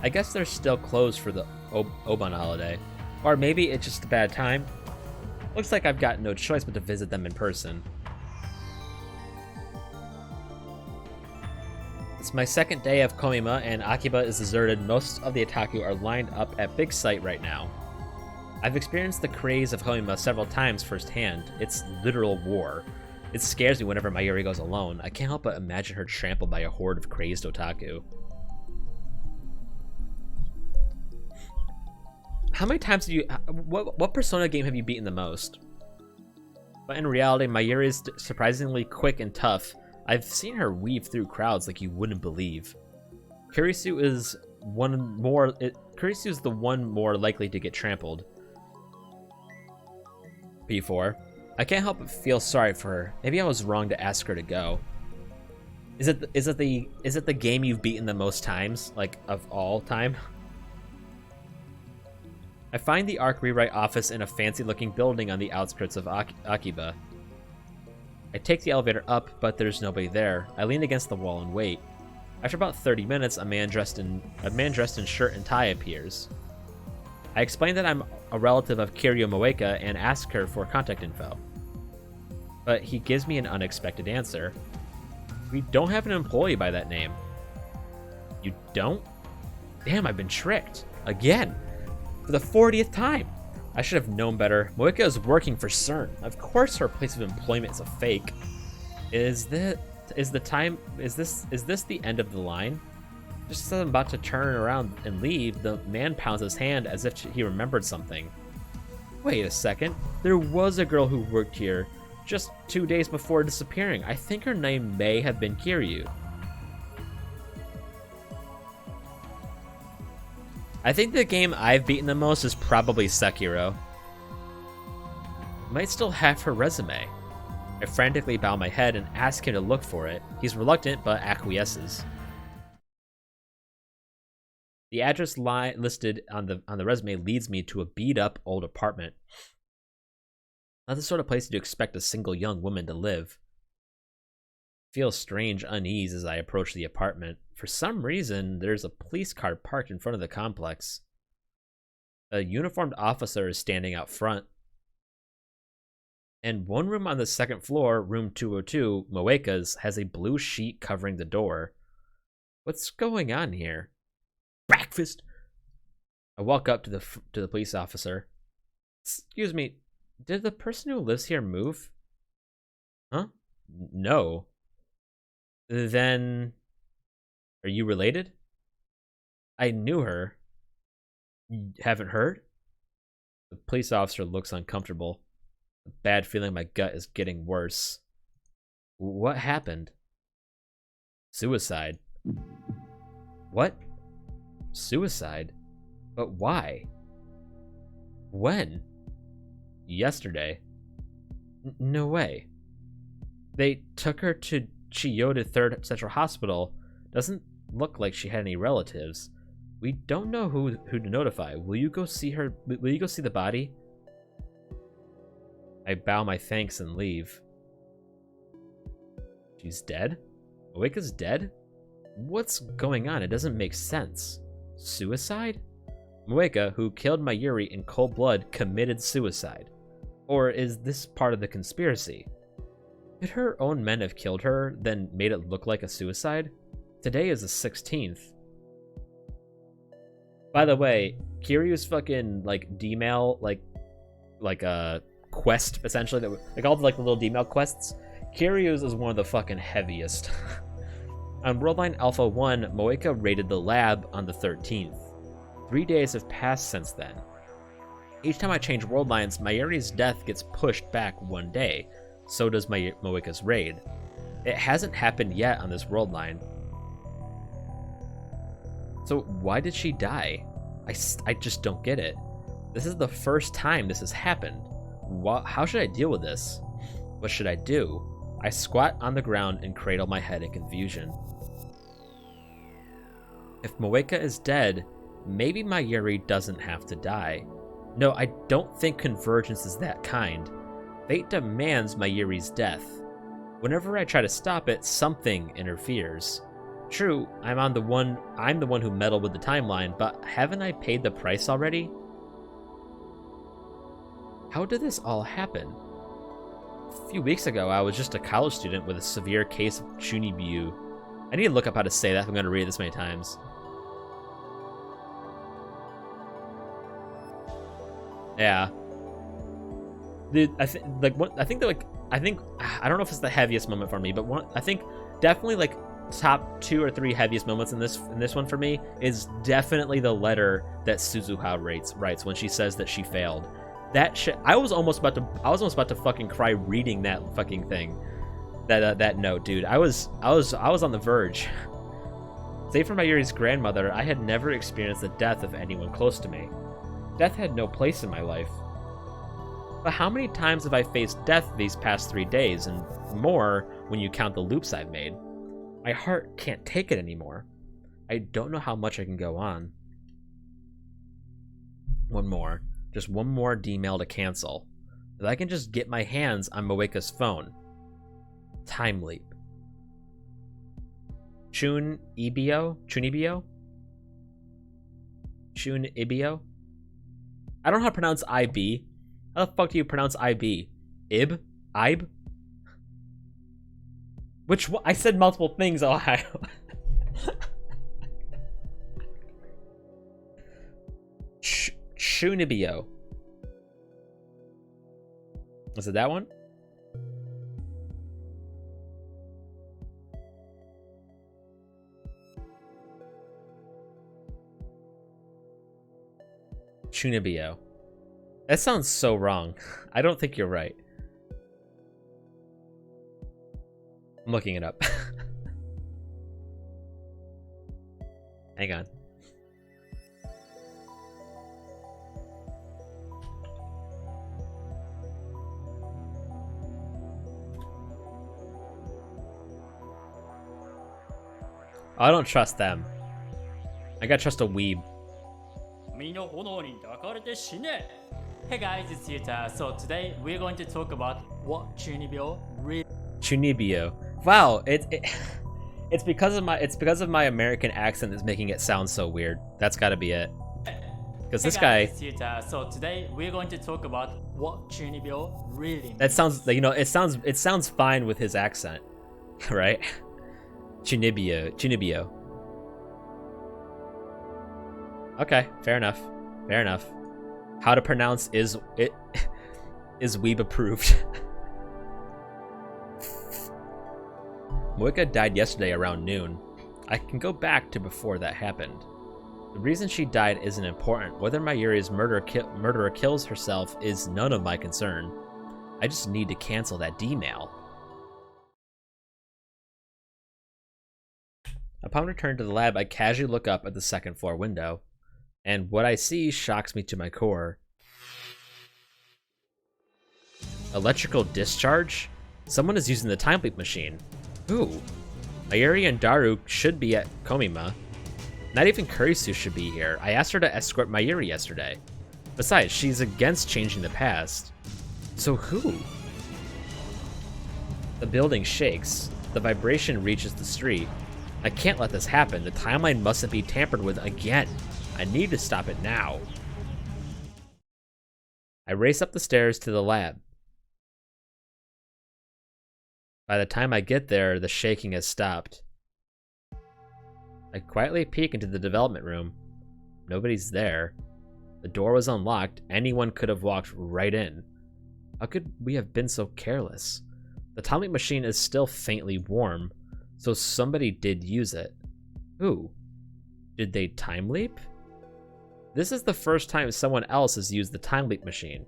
S1: I guess they're still closed for the Obon holiday. Or maybe it's just a bad time. Looks like I've got no choice but to visit them in person. It's my second day of Komima, and Akiba is deserted. Most of the otaku are lined up at Big Sight right now. I've experienced the craze of Komima several times firsthand. It's literal war. It scares me whenever Mayuri goes alone. I can't help but imagine her trampled by a horde of crazed otaku. How many times have you... What Persona game have you beaten the most? But in reality, Mayuri is surprisingly quick and tough. I've seen her weave through crowds like you wouldn't believe. Kurisu is the one more likely to get trampled. P4. I can't help but feel sorry for her. Maybe I was wrong to ask her to go. Is it the game you've beaten the most times, like of all time? I find the ARC rewrite office in a fancy-looking building on the outskirts of Akiba. I take the elevator up, but there's nobody there. I lean against the wall and wait. After about 30 minutes, a man dressed in shirt and tie appears. I explain that I'm a relative of Kiryu Moeka and ask her for contact info. But he gives me an unexpected answer. We don't have an employee by that name. You don't? Damn, I've been tricked. Again. For the 40th time. I should have known better. Moeka is working for CERN. Of course her place of employment is a fake. Is this the end of the line? Just as I'm about to turn around and leave, the man pounds his hand as if he remembered something. Wait a second. There was a girl who worked here just 2 days before disappearing. I think her name may have been Kiryu. I think the game I've beaten the most is probably Sekiro. Might still have her resume. I frantically bow my head and ask him to look for it. He's reluctant, but acquiesces. The address listed on the resume leads me to a beat-up old apartment. Not the sort of place you'd expect a single young woman to live. I feel strange unease as I approach the apartment. For some reason, there's a police car parked in front of the complex. A uniformed officer is standing out front. And one room on the second floor, room 202, Moeka's, has a blue sheet covering the door. What's going on here? Breakfast! I walk up to the police officer. Excuse me, did the person who lives here move? Huh? No. Then, are you related? I knew her. Haven't heard? The police officer looks uncomfortable. A bad feeling in my gut is getting worse. What happened? Suicide. What? Suicide? But why? When? Yesterday. No way. They took her to Chiyoda 3rd Central Hospital. Doesn't look like she had any relatives. We don't know who to notify. Will you go see her? Will you go see the body? I bow my thanks and leave. She's dead? Moeka's dead? What's going on? It doesn't make sense. Suicide? Moeka, who killed Mayuri in cold blood, committed suicide. Or is this part of the conspiracy? Could her own men have killed her, then made it look like a suicide? Today is the 16th. By the way, Kiryu's fucking, like, D-mail, like a quest, essentially, that, like, all the, like, the little D-mail quests, Kiryu's is one of the fucking heaviest. On Worldline Alpha 1, Moeka raided the lab on the 13th. 3 days have passed since then. Each time I change world lines, Mayuri's death gets pushed back 1 day. So does Moeka's raid. It hasn't happened yet on this world line. So why did she die? I just don't get it. This is the first time this has happened. How should I deal with this? What should I do? I squat on the ground and cradle my head in confusion. If Moeka is dead, maybe Mayuri doesn't have to die. No, I don't think convergence is that kind. Fate demands Mayuri's death. Whenever I try to stop it, something interferes. True, I'm the one who meddled with the timeline, but haven't I paid the price already? How did this all happen? A few weeks ago, I was just a college student with a severe case of Chunibiu. I need to look up how to say that if I'm going to read it this many times. Yeah. Dude, I don't know if it's the heaviest moment for me, but I think definitely like top 2 or 3 heaviest moments in this one for me is definitely the letter that Suzuha writes when she says that she failed. That shit, I was almost about to fucking cry reading that fucking thing. That note, dude. I was on the verge. Save for Mayuri's grandmother, I had never experienced the death of anyone close to me. Death had no place in my life. But how many times have I faced death these past 3 days, and more when you count the loops I've made? My heart can't take it anymore. I don't know how much I can go on. One more. Just one more D-mail to cancel. If I can just get my hands on Moeka's phone. Time leap. Chunibyo? Chunibyo? I don't know how to pronounce IB. How the fuck do you pronounce IB? Ib? Ib? Which one? I said multiple things, Ohio. Chunibyo. Was it that one? Chunibyo. That sounds so wrong. I don't think you're right. I'm looking it up. Hang on. I don't trust them. I gotta trust a weeb.
S2: Hey guys, it's Yuta. So today we're going to talk about what Chunibyo really.
S1: Chunibyo. Wow, it's because of my American accent that's making it sound so weird. That's got to be it. Because this guy.
S2: It's Yuta. So today we're going to talk about what Chunibyo really means.
S1: That sounds, you know, it sounds fine with his accent, right? Chunibyo. Okay, fair enough. How to pronounce is weeb approved. Moeka died yesterday around noon. I can go back to before that happened. The reason she died isn't important. Whether Mayuri's murderer kills herself is none of my concern. I just need to cancel that D-mail. Upon return to the lab, I casually look up at the second floor window, and what I see shocks me to my core. Electrical discharge? Someone is using the time leap machine. Who? Mayuri and Daru should be at Komima. Not even Kurisu should be here. I asked her to escort Mayuri yesterday. Besides, she's against changing the past. So who? The building shakes. The vibration reaches the street. I can't let this happen. The timeline mustn't be tampered with again. I need to stop it now. I race up the stairs to the lab. By the time I get there, the shaking has stopped. I quietly peek into the development room. Nobody's there. The door was unlocked. Anyone could have walked right in. How could we have been so careless? The time leap machine is still faintly warm, so somebody did use it. Who? Did they time leap? This is the first time someone else has used the time leap machine.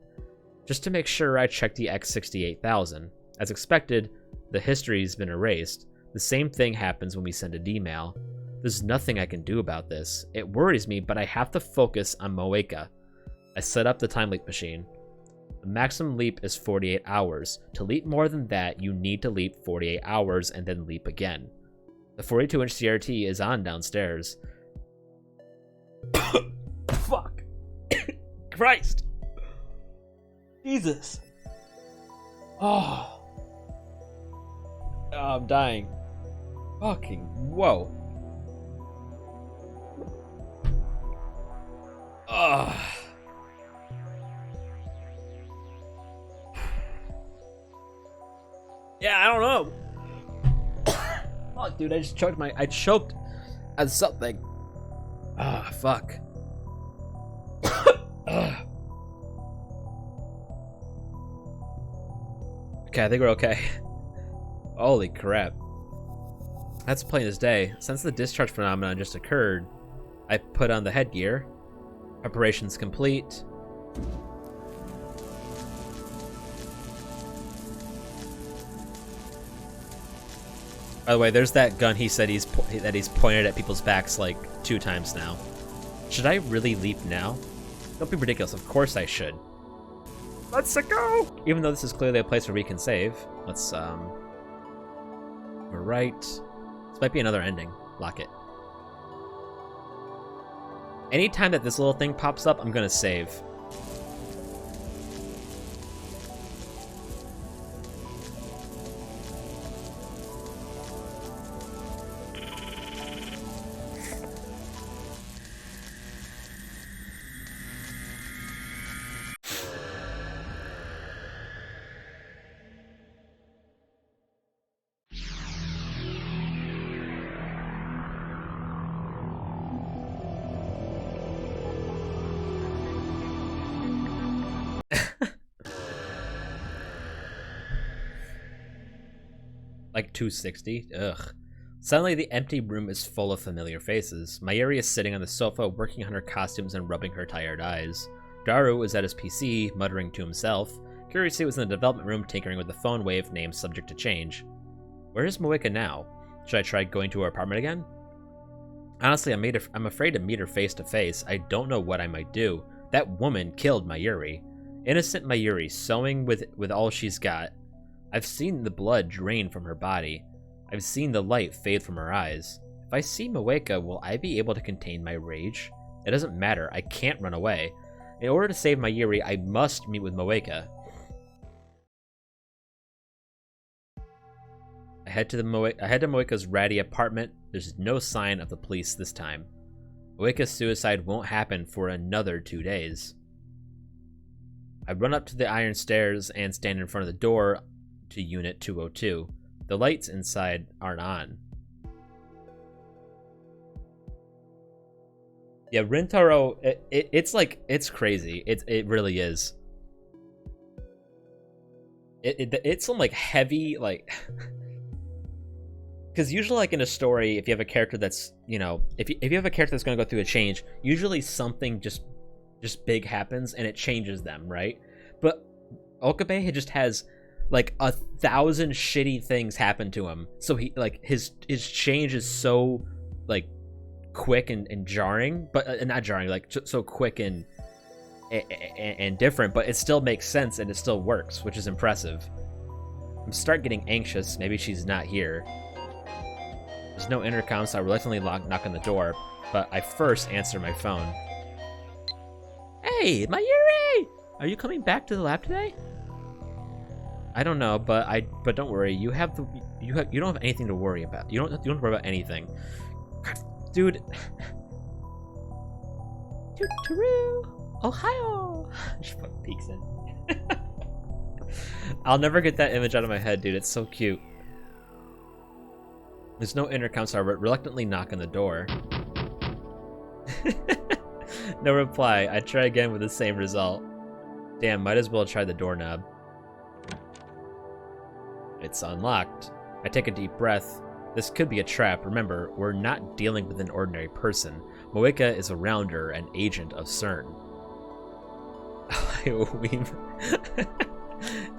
S1: Just to make sure, I checked the X68000. As expected, the history's been erased. The same thing happens when we send a D-mail. There's nothing I can do about this. It worries me, but I have to focus on Moeka. I set up the time leap machine. The maximum leap is 48 hours. To leap more than that, you need to leap 48 hours and then leap again. The 42-inch CRT is on downstairs. Fuck. Christ. Jesus. Oh. Oh, I'm dying. Fucking whoa. Ugh. Yeah, I don't know. Fuck, dude, I choked at something. Ah, fuck. Okay, I think we're okay. Holy crap. That's plain as day. Since the discharge phenomenon just occurred, I put on the headgear. Preparations complete. By the way, there's that gun he said he's pointed at people's backs like 2 times now. Should I really leap now? Don't be ridiculous. Of course I should. Let's go! Even though this is clearly a place where we can save. Let's, we're right. This might be another ending. Lock it. Anytime that this little thing pops up, I'm gonna save. Like 260? Ugh. Suddenly, the empty room is full of familiar faces. Mayuri is sitting on the sofa, working on her costumes and rubbing her tired eyes. Daru is at his PC, muttering to himself. Kurisu is in the development room, tinkering with the phone wave, name subject to change. Where is Moeka now? Should I try going to her apartment again? Honestly, I'm afraid to meet her face to face. I don't know what I might do. That woman killed Mayuri. Innocent Mayuri, sewing with all she's got. I've seen the blood drain from her body. I've seen the light fade from her eyes. If I see Moeka, will I be able to contain my rage? It doesn't matter. I can't run away. In order to save Mayuri, I must meet with Moeka. I head to Moeka's ratty apartment. There's no sign of the police this time. Moeka's suicide won't happen for another 2 days. I run up to the iron stairs and stand in front of the door to Unit 202. The lights inside aren't on. Yeah, Rintaro, it's crazy. It really is. It's some like heavy like, because usually like in a story, if you have a character that's if you have a character that's gonna go through a change, usually something just big happens and it changes them, right? But Okabe just has like 1,000 shitty things happen to him, so he like his change is so like quick and jarring, but not jarring, like so quick and different, but it still makes sense and it still works, which is impressive. I'm start getting anxious. Maybe she's not here. There's no intercom, so I reluctantly knock on the door, but I first answer my phone. Hey, Mayuri! Are you coming back to the lab today? I don't know, but don't worry. You don't have anything to worry about. You don't worry about anything. God, dude. Toot-tooroo! Ohio! She put peeks in. I'll never get that image out of my head, dude. It's so cute. There's no intercom, so I reluctantly knock on the door. No reply. I try again with the same result. Damn, might as well try the doorknob. It's unlocked. I take a deep breath. This could be a trap. Remember, we're not dealing with an ordinary person. Moeka is a rounder, an agent of CERN. If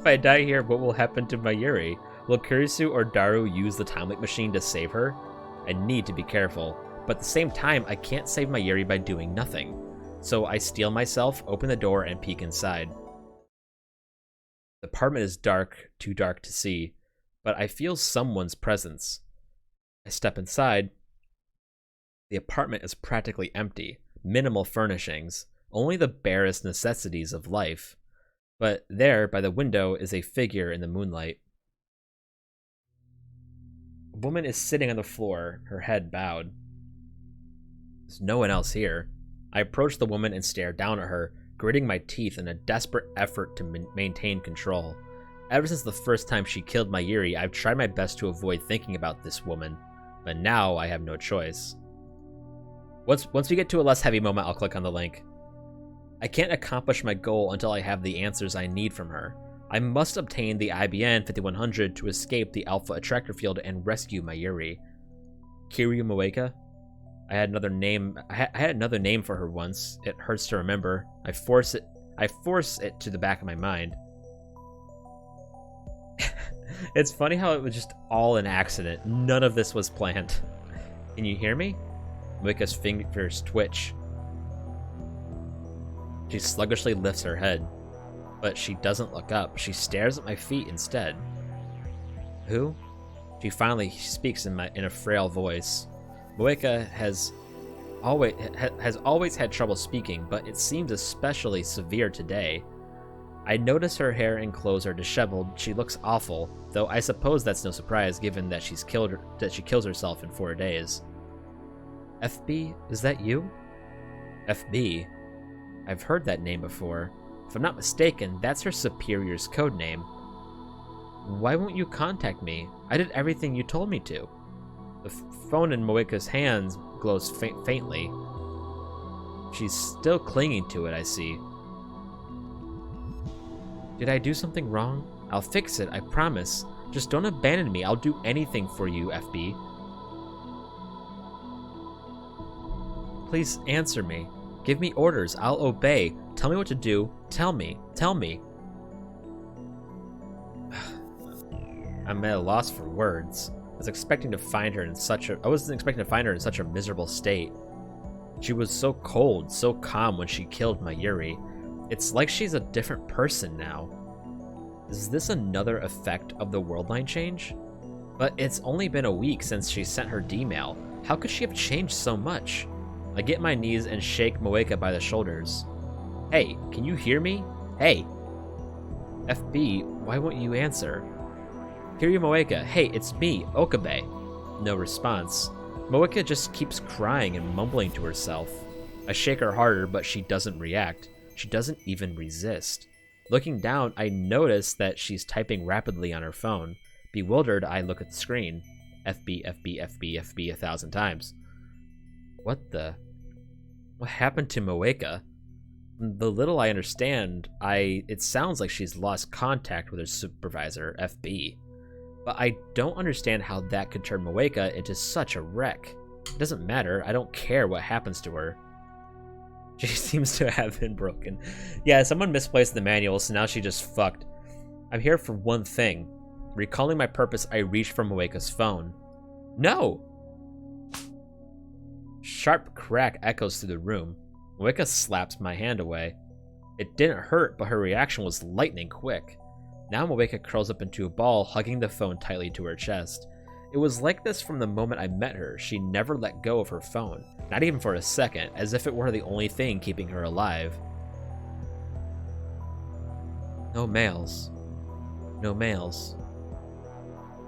S1: I die here, what will happen to Mayuri? Will Kurisu or Daru use the time leak machine to save her? I need to be careful, but at the same time, I can't save Mayuri by doing nothing. So I steel myself, open the door, and peek inside. The apartment is dark, too dark to see, but I feel someone's presence. I step inside. The apartment is practically empty, minimal furnishings, only the barest necessities of life. But there, by the window, is a figure in the moonlight. A woman is sitting on the floor, her head bowed. There's no one else here. I approach the woman and stare down at her, gritting my teeth in a desperate effort to maintain control. Ever since the first time she killed Mayuri, I've tried my best to avoid thinking about this woman, but now I have no choice. Once we get to a less heavy moment, I'll click on the link. I can't accomplish my goal until I have the answers I need from her. I must obtain the IBN 5100 to escape the Alpha Attractor Field and rescue Mayuri. Kiryu Moeka? I had another name for her once. It hurts to remember. I force it to the back of my mind. It's funny how it was just all an accident. None of this was planned. Can you hear me? Moeka's fingers twitch. She sluggishly lifts her head, but she doesn't look up. She stares at my feet instead. Who? She finally speaks in a frail voice. Moeka has always had trouble speaking, but it seems especially severe today. I notice her hair and clothes are disheveled. She looks awful, though I suppose that's no surprise given that she kills herself in 4 days. FB, is that you? FB? I've heard that name before. If I'm not mistaken, that's her superior's code name. Why won't you contact me? I did everything you told me to. The phone in Moeka's hands glows faintly. She's still clinging to it, I see. Did I do something wrong? I'll fix it, I promise. Just don't abandon me. I'll do anything for you, FB. Please answer me. Give me orders. I'll obey. Tell me what to do. Tell me. Tell me. I'm at a loss for words. I wasn't expecting to find her in such a miserable state. She was so cold, so calm when she killed Mayuri. It's like she's a different person now. Is this another effect of the worldline change? But it's only been a week since she sent her D-mail. How could she have changed so much? I get my knees and shake Moeka by the shoulders. Hey, can you hear me? Hey! FB, why won't you answer? Kiryu Moeka, hey, it's me, Okabe. No response. Moeka just keeps crying and mumbling to herself. I shake her harder, but she doesn't react. She doesn't even resist. Looking down, I notice that she's typing rapidly on her phone. Bewildered, I look at the screen. FB, FB, FB, FB 1,000 times. What happened to Moeka? The little I understand, it sounds like she's lost contact with her supervisor, FB. But I don't understand how that could turn Moeka into such a wreck. It doesn't matter, I don't care what happens to her. She seems to have been broken. Yeah, someone misplaced the manual, so now she just fucked. I'm here for one thing. Recalling my purpose, I reach for Moeka's phone. No! Sharp crack echoes through the room. Moeka slaps my hand away. It didn't hurt, but her reaction was lightning quick. Now Moeka curls up into a ball, hugging the phone tightly to her chest. It was like this from the moment I met her. She never let go of her phone, not even for a second, as if it were the only thing keeping her alive. No mails. No mails.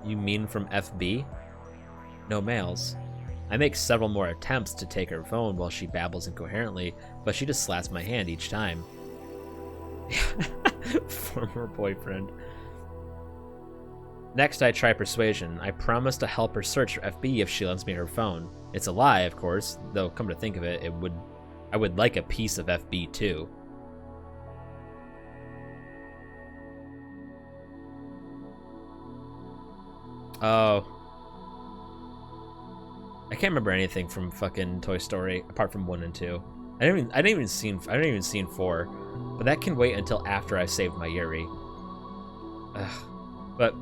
S1: You mean from FB? No mails. I make several more attempts to take her phone while she babbles incoherently, but she just slaps my hand each time. Former boyfriend. Next, I try persuasion. I promise to help her search for FB if she lends me her phone. It's a lie, of course, though come to think of it, I would like a piece of FB too. Oh. I can't remember anything from fucking Toy Story apart from 1 and 2. I didn't even see 4, but that can wait until after I've saved Mayuri. Ugh. But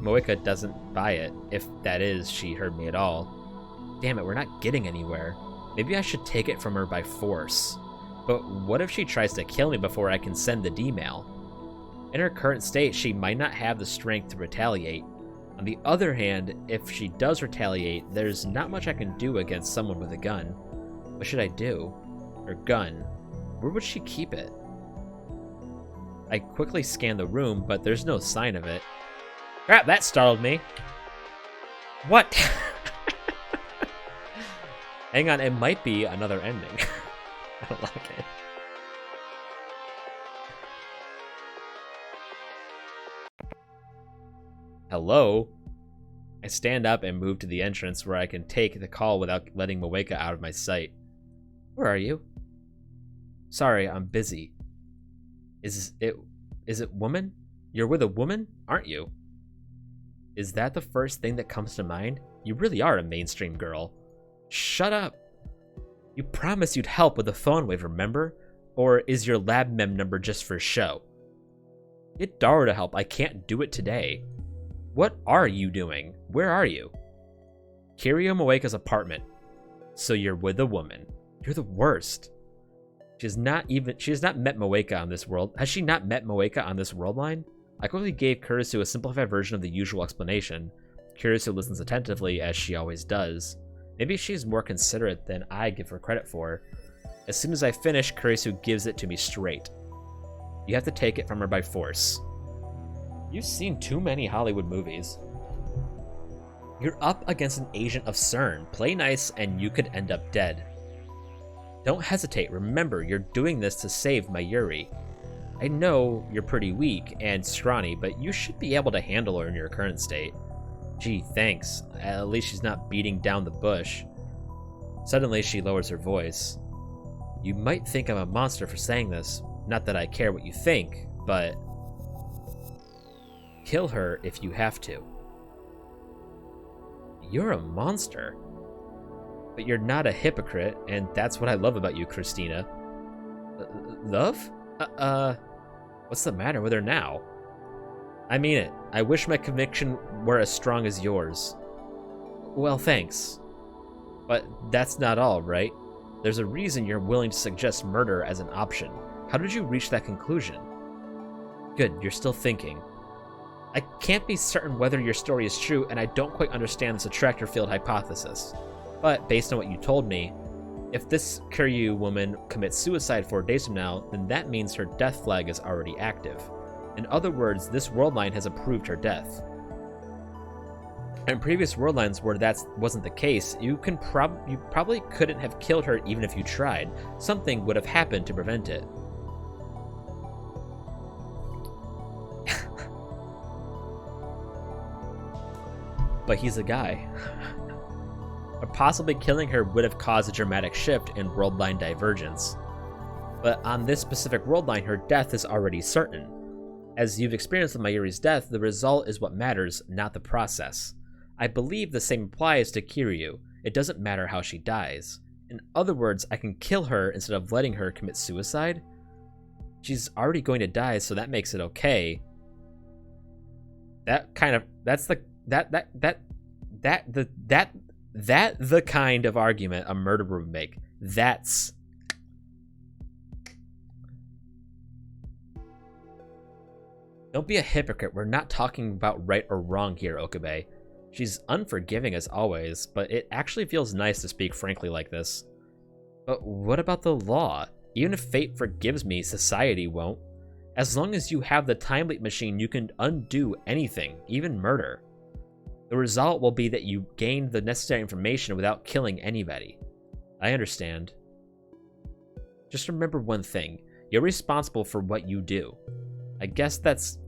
S1: Moeka doesn't buy it, if that is she heard me at all. Damn it, we're not getting anywhere. Maybe I should take it from her by force. But what if she tries to kill me before I can send the D-mail? In her current state, she might not have the strength to retaliate. On the other hand, if she does retaliate, there's not much I can do against someone with a gun. What should I do? Her gun. Where would she keep it? I quickly scan the room, but there's no sign of it. Crap, that startled me. What? Hang on, it might be another ending. I don't like it. Hello? I stand up and move to the entrance where I can take the call without letting Moeka out of my sight. Where are you? Sorry, I'm busy. Is it woman? You're with a woman, aren't you? Is that the first thing that comes to mind? You really are a mainstream girl. Shut up. You promised you'd help with the phone wave, remember? Or is your lab mem number just for show? Get Dara to help. I can't do it today. What are you doing? Where are you? Kiryu Moeka's apartment. So you're with a woman. You're the worst. She has not met Moeka on this world. Has she not met Moeka on this world line? I quickly gave Kurisu a simplified version of the usual explanation. Kurisu listens attentively, as she always does. Maybe she's more considerate than I give her credit for. As soon as I finish, Kurisu gives it to me straight. You have to take it from her by force. You've seen too many Hollywood movies. You're up against an agent of CERN. Play nice and you could end up dead. Don't hesitate. Remember, you're doing this to save Mayuri. I know you're pretty weak and scrawny, but you should be able to handle her in your current state. Gee, thanks. At least she's not beating down the bush. Suddenly, she lowers her voice. You might think I'm a monster for saying this. Not that I care what you think, but... Kill her if you have to. You're a monster. But you're not a hypocrite, and that's what I love about you, Christina. Love? What's the matter with her now? I mean it. I wish my conviction were as strong as yours. Well, thanks. But that's not all, right? There's a reason you're willing to suggest murder as an option. How did you reach that conclusion? Good, you're still thinking. I can't be certain whether your story is true, and I don't quite understand this attractor field hypothesis. But based on what you told me, if this Kiryu woman commits suicide 4 days from now, then that means her death flag is already active. In other words, this world line has approved her death. In previous world lines where that wasn't the case, you probably couldn't have killed her even if you tried. Something would have happened to prevent it. But he's a guy. Or possibly killing her would have caused a dramatic shift in world line divergence. But on this specific world line, her death is already certain. As you've experienced with Mayuri's death, the result is what matters, not the process. I believe the same applies to Kiryu. It doesn't matter how she dies. In other words, I can kill her instead of letting her commit suicide. She's already going to die, so that makes it okay. The kind of argument a murderer would make. That's... Don't be a hypocrite. We're not talking about right or wrong here, Okabe. She's unforgiving as always, but it actually feels nice to speak frankly like this. But what about the law? Even if fate forgives me, society won't. As long as you have the time leap machine, you can undo anything, even murder. The result will be that you gained the necessary information without killing anybody. I understand. Just remember one thing. You're responsible for what you do. I guess that's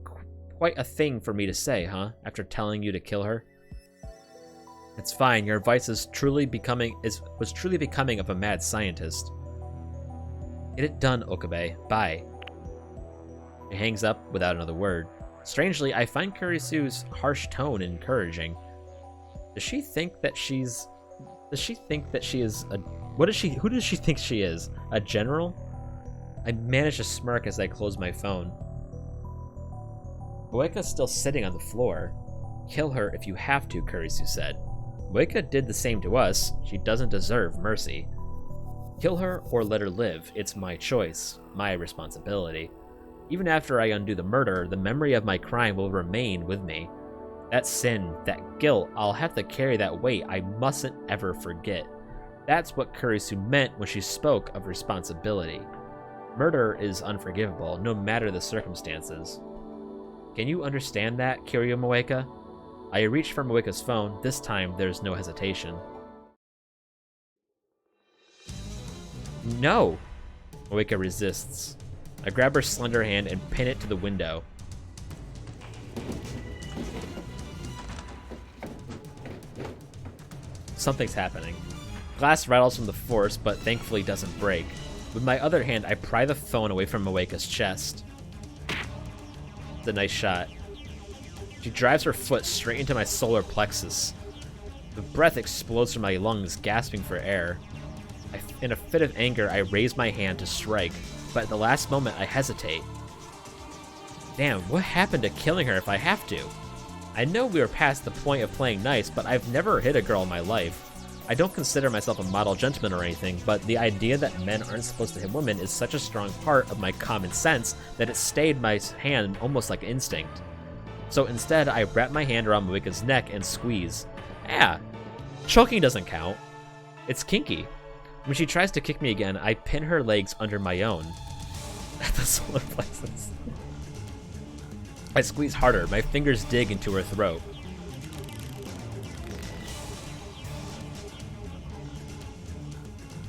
S1: quite a thing for me to say, huh? After telling you to kill her? It's fine. Your advice was truly becoming of a mad scientist. Get it done, Okabe. Bye. He hangs up without another word. Strangely, I find Kurisu's harsh tone encouraging. Does she think that she is a... Who does she think she is? A general? I manage to smirk as I close my phone. Moeka's still sitting on the floor. Kill her if you have to, Kurisu said. Moeka did the same to us. She doesn't deserve mercy. Kill her or let her live. It's my choice, my responsibility. Even after I undo the murder, the memory of my crime will remain with me. That sin, that guilt, I'll have to carry that weight I mustn't ever forget. That's what Kurisu meant when she spoke of responsibility. Murder is unforgivable, no matter the circumstances. Can you understand that, Kiryu Moeka? I reach for Moeka's phone. This time, there's no hesitation. No! Moeka resists. I grab her slender hand and pin it to the window. Something's happening. Glass rattles from the force, but thankfully doesn't break. With my other hand, I pry the phone away from Moeka's chest. It's a nice shot. She drives her foot straight into my solar plexus. The breath explodes from my lungs, gasping for air. In a fit of anger, I raise my hand to strike, but at the last moment, I hesitate. Damn, what happened to killing her if I have to? I know we were past the point of playing nice, but I've never hit a girl in my life. I don't consider myself a model gentleman or anything, but the idea that men aren't supposed to hit women is such a strong part of my common sense that it stayed my hand almost like instinct. So instead, I wrap my hand around Moeka's neck and squeeze. Yeah, choking doesn't count. It's kinky. When she tries to kick me again, I pin her legs under my own. At the solar plexus. I squeeze harder. My fingers dig into her throat.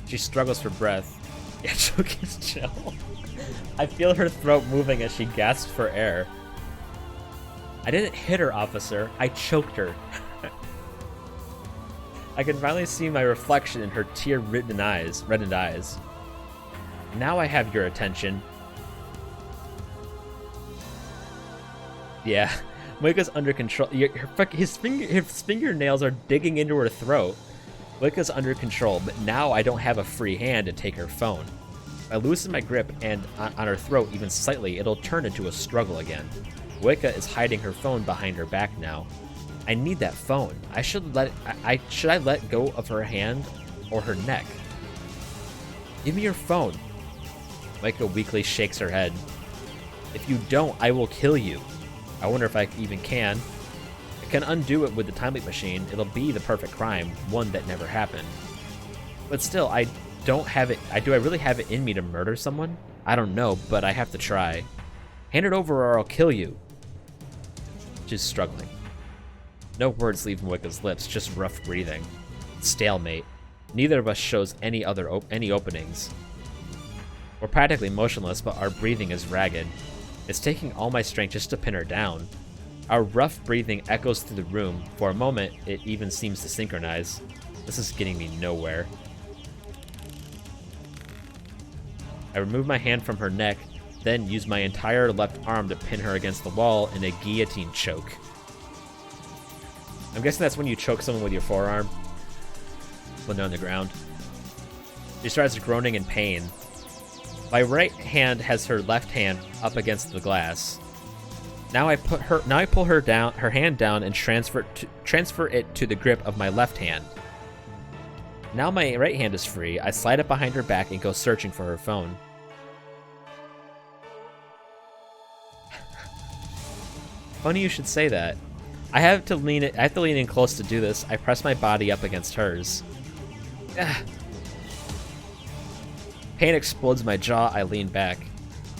S1: She struggles for breath. Yeah, choking is chill. I feel her throat moving as she gasps for air. I didn't hit her, officer. I choked her. I can finally see my reflection in her tear-reddened eyes. Now I have your attention. Yeah, Moeka's under control. His fingernails are digging into her throat. Moeka's under control, but now I don't have a free hand to take her phone. If I loosen my grip and on her throat even slightly, it'll turn into a struggle again. Moeka is hiding her phone behind her back now. I need that phone. Should I let go of her hand or her neck? Give me your phone. Moeka weakly shakes her head. If you don't, I will kill you. I wonder if I even can. I can undo it with the time leap machine. It'll be the perfect crime, one that never happened. But still, I don't have it. Do I really have it in me to murder someone? I don't know, but I have to try. Hand it over or I'll kill you. She's struggling. No words leave Moeka's lips, just rough breathing. Stalemate. Neither of us shows any openings. We're practically motionless, but our breathing is ragged. It's taking all my strength just to pin her down. Our rough breathing echoes through the room. For a moment, it even seems to synchronize. This is getting me nowhere. I remove my hand from her neck, then use my entire left arm to pin her against the wall in a guillotine choke. I'm guessing that's when you choke someone with your forearm when they're on the ground. She starts groaning in pain. My right hand has her left hand up against the glass. Now I pull her hand down and transfer it to the grip of my left hand. Now my right hand is free. I slide it behind her back and go searching for her phone. Funny you should say that. I have to lean in close to do this. I press my body up against hers. Ugh. Pain explodes in my jaw. I lean back.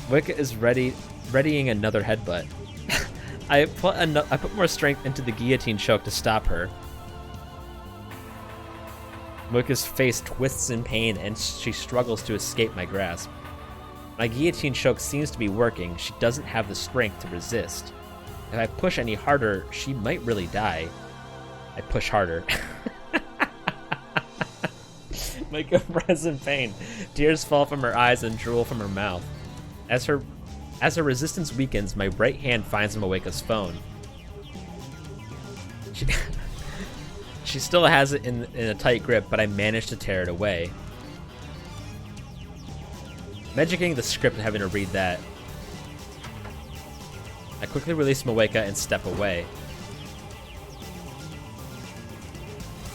S1: Moeka is readying another headbutt. I put more strength into the guillotine choke to stop her. Moeka's face twists in pain and she struggles to escape my grasp. My guillotine choke seems to be working. She doesn't have the strength to resist. If I push any harder, she might really die. I push harder. Moeka writhes in pain. Tears fall from her eyes and drool from her mouth. As her resistance weakens, my right hand finds Moeka's phone. She still has it in a tight grip, but I manage to tear it away. Imagine getting the script and having to read that. I quickly release Moeka and step away.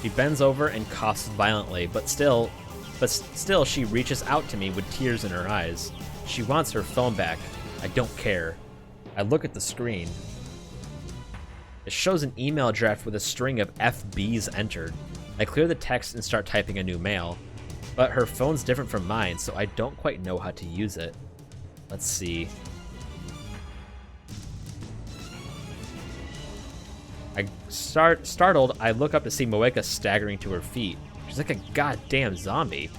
S1: She bends over and coughs violently, but still she reaches out to me with tears in her eyes. She wants her phone back. I don't care. I look at the screen. It shows an email draft with a string of FBs entered. I clear the text and start typing a new mail. But her phone's different from mine, so I don't quite know how to use it. Let's see. Startled, I look up to see Moeka staggering to her feet. She's like a goddamn zombie.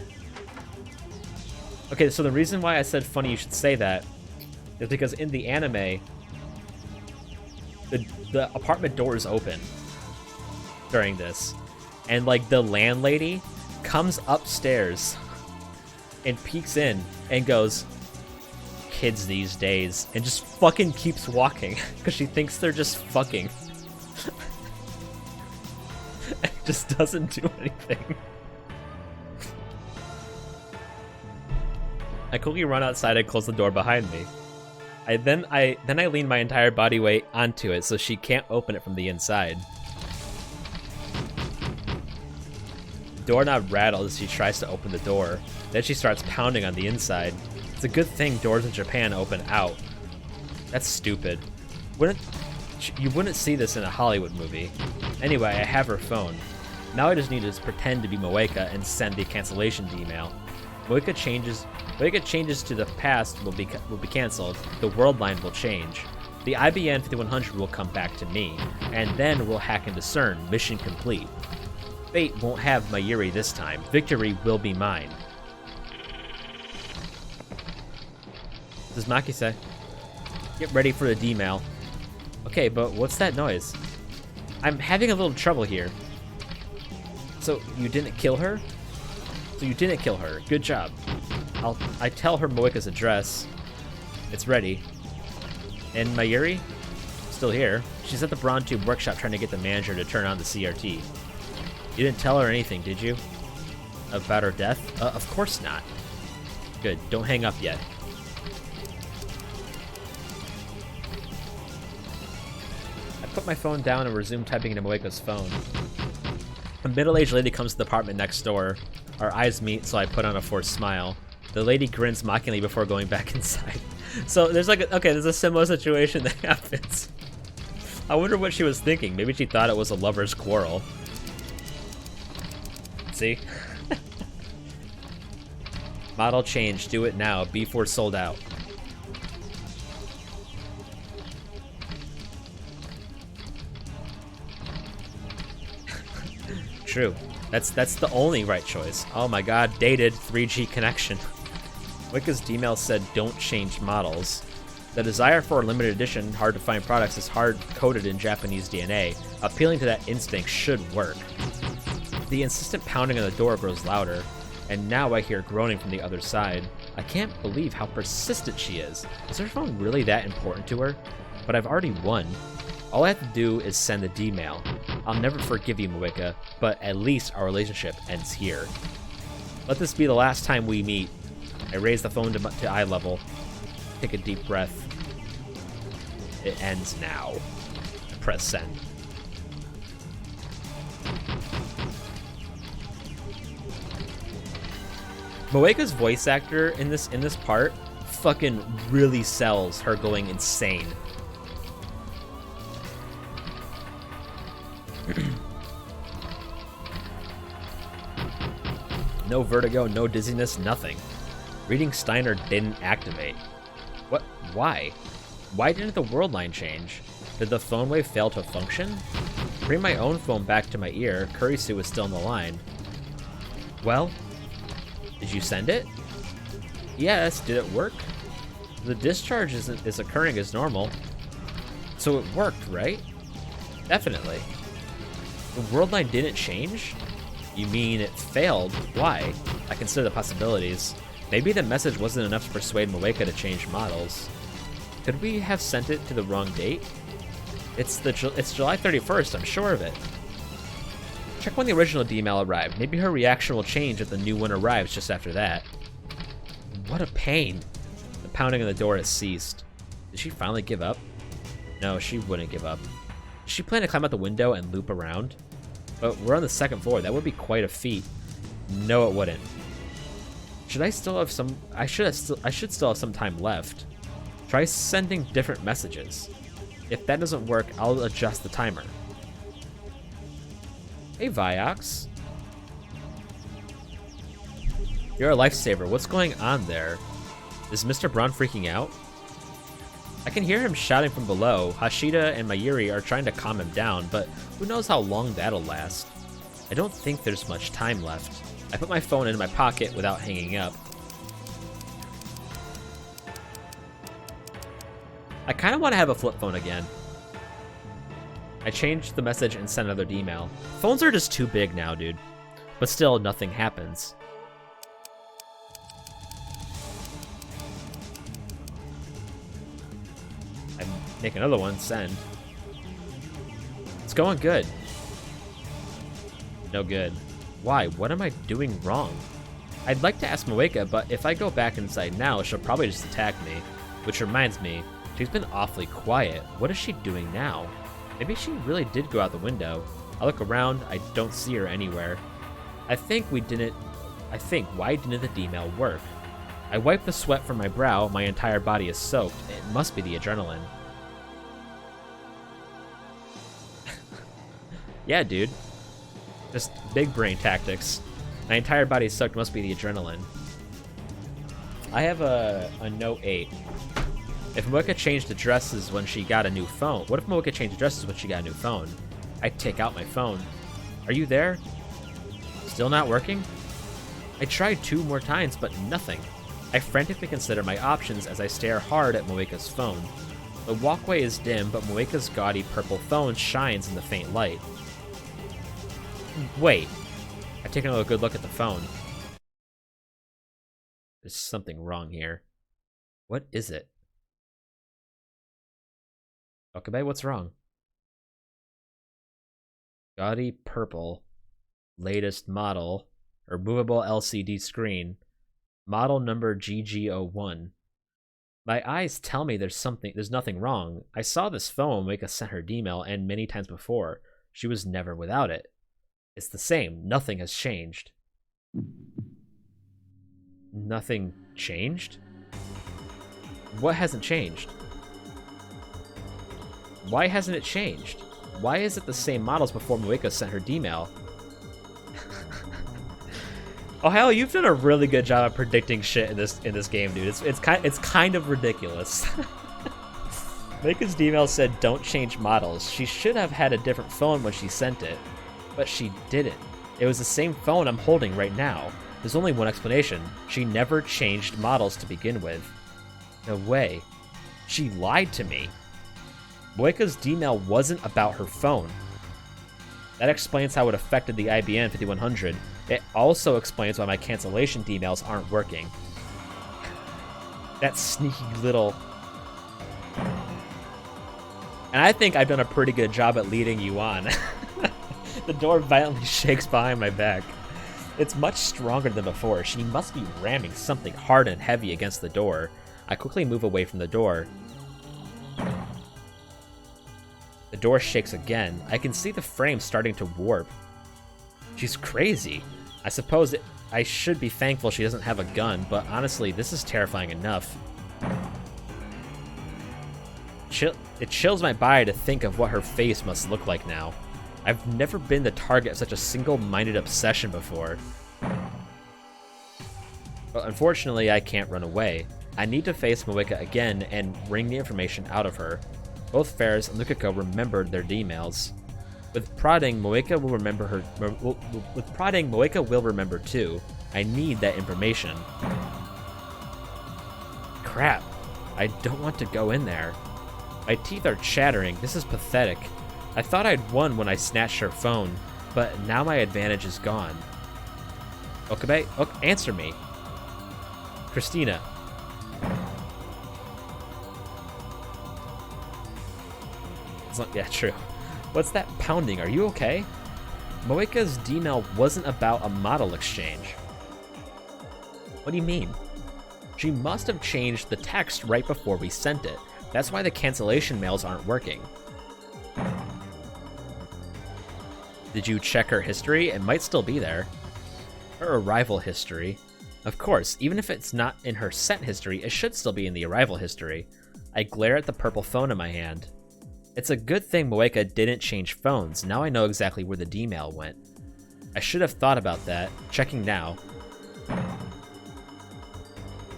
S1: Okay, so the reason why I said funny you should say that is because in the anime, the apartment door is open during this. And, like, the landlady comes upstairs and peeks in and goes, "Kids these days," and just fucking keeps walking because she thinks they're just fucking. It just doesn't do anything. I quickly run outside and close the door behind me. Then I lean my entire body weight onto it so she can't open it from the inside. Doorknob rattles as she tries to open the door. Then she starts pounding on the inside. It's a good thing doors in Japan open out. That's stupid. You wouldn't see this in a Hollywood movie. Anyway, I have her phone. Now I just need to pretend to be Moeka and send the cancellation email. Moeka changes to the past will be canceled. The world line will change. The IBN 5100 will come back to me, and then we'll hack into CERN. Mission complete. Fate won't have Mayuri this time. Victory will be mine. What does Maki say? Get ready for the D-mail. Okay, but what's that noise? I'm having a little trouble here. So, you didn't kill her? So you didn't kill her. Good job. I tell her Moeka's address. It's ready. And Mayuri? Still here. She's at the Brontube workshop trying to get the manager to turn on the CRT. You didn't tell her anything, did you? About her death? Of course not. Good. Don't hang up yet. I put my phone down and resume typing into Moeka's phone. A middle-aged lady comes to the apartment next door. Our eyes meet, so I put on a forced smile. The lady grins mockingly before going back inside. So there's there's a similar situation that happens. I wonder what she was thinking. Maybe she thought it was a lover's quarrel. See? Model change. Do it now. B4 sold out. True. That's the only right choice. Oh my god, dated 3G connection. Wicca's D-mail said don't change models. The desire for a limited edition, hard to find products is hard-coded in Japanese DNA. Appealing to that instinct should work. The insistent pounding on the door grows louder, and now I hear groaning from the other side. I can't believe how persistent she is. Is her phone really that important to her? But I've already won. All I have to do is send the D-mail. I'll never forgive you, Moeka, but at least our relationship ends here. Let this be the last time we meet. I raise the phone to eye level. Take a deep breath. It ends now. I press send. Moeka's voice actor in this part fucking really sells her going insane. No vertigo, no dizziness, nothing. Reading Steiner didn't activate. What? Why? Why didn't the world line change? Did the phone wave fail to function? Bring my own phone back to my ear. Kurisu was still on the line. Well? Did you send it? Yes, did it work? The discharge is occurring as normal. So it worked, right? Definitely. The world line didn't change? You mean it failed? Why? I consider the possibilities. Maybe the message wasn't enough to persuade Moeka to change models. Could we have sent it to the wrong date? It's July 31st, I'm sure of it. Check when the original D-mail arrived. Maybe her reaction will change if the new one arrives just after that. What a pain. The pounding on the door has ceased. Did she finally give up? No, she wouldn't give up. Did she plan to climb out the window and loop around? But we're on the second floor. That would be quite a feat. No, it wouldn't. Should I still have some... I should still have some time left. Try sending different messages. If that doesn't work, I'll adjust the timer. Hey, Viox. You're a lifesaver. What's going on there? Is Mr. Braun freaking out? I can hear him shouting from below. Hashida and Mayuri are trying to calm him down, but who knows how long that'll last. I don't think there's much time left. I put my phone in my pocket without hanging up. I kind of want to have a flip phone again. I changed the message and sent another email. Phones are just too big now, dude. But still, nothing happens. I make another one, send. It's going good. No good. Why? What am I doing wrong? I'd like to ask Moeka, but if I go back inside now, she'll probably just attack me. Which reminds me, she's been awfully quiet. What is she doing now? Maybe she really did go out the window. I look around, I don't see her anywhere. Why didn't the D-mail work? I wipe the sweat from my brow, my entire body is soaked. It must be the adrenaline. Yeah, dude. Just big brain tactics. My entire body is soaked, must be the adrenaline. I have a Note 8. If Moeka changed addresses when she got a new phone, what if Moeka changed addresses when she got a new phone? I'd take out my phone. Are you there? Still not working? I tried 2 more times, but nothing. I frantically consider my options as I stare hard at Moeka's phone. The walkway is dim, but Moeka's gaudy purple phone shines in the faint light. Wait. I've taken a good look at the phone. There's something wrong here. What is it? Okabe, what's wrong? Gaudy purple. Latest model. Removable LCD screen. Model number GG01. My eyes tell me there's nothing wrong. I saw this phone Moeka sent her D-mail and many times before. She was never without it. It's the same. Nothing has changed. Nothing changed? What hasn't changed? Why hasn't it changed? Why is it the same models before Moeka sent her D-mail? Oh hell, you've done a really good job of predicting shit in this game, dude. It's kind of ridiculous. Moeka's D-mail said don't change models. She should have had a different phone when she sent it, but she didn't. It was the same phone I'm holding right now. There's only one explanation. She never changed models to begin with. No way. She lied to me. Moeka's D-mail wasn't about her phone. That explains how it affected the IBM 5100. It also explains why my cancellation D-mails aren't working. That sneaky little... And I think I've done a pretty good job at leading you on. The door violently shakes behind my back. It's much stronger than before. She must be ramming something hard and heavy against the door. I quickly move away from the door. The door shakes again. I can see the frame starting to warp. She's crazy. I suppose I should be thankful she doesn't have a gun, but honestly, this is terrifying enough. It chills my body to think of what her face must look like now. I've never been the target of such a single-minded obsession before. But unfortunately, I can't run away. I need to face Moeka again and wring the information out of her. Both Ferris and Lukiko remembered their D-mails. With prodding, Moeka will remember Moeka will remember too. I need that information. Crap. I don't want to go in there. My teeth are chattering. This is pathetic. I thought I'd won when I snatched her phone, but now my advantage is gone. Okabe, answer me. Christina. Yeah, true. What's that pounding? Are you okay? Moeka's D-mail wasn't about a model exchange. What do you mean? She must have changed the text right before we sent it. That's why the cancellation mails aren't working. Did you check her history? It might still be there. Her arrival history. Of course, even if it's not in her sent history, it should still be in the arrival history. I glare at the purple phone in my hand. It's a good thing Moeka didn't change phones. Now I know exactly where the D-mail went. I should have thought about that. Checking now.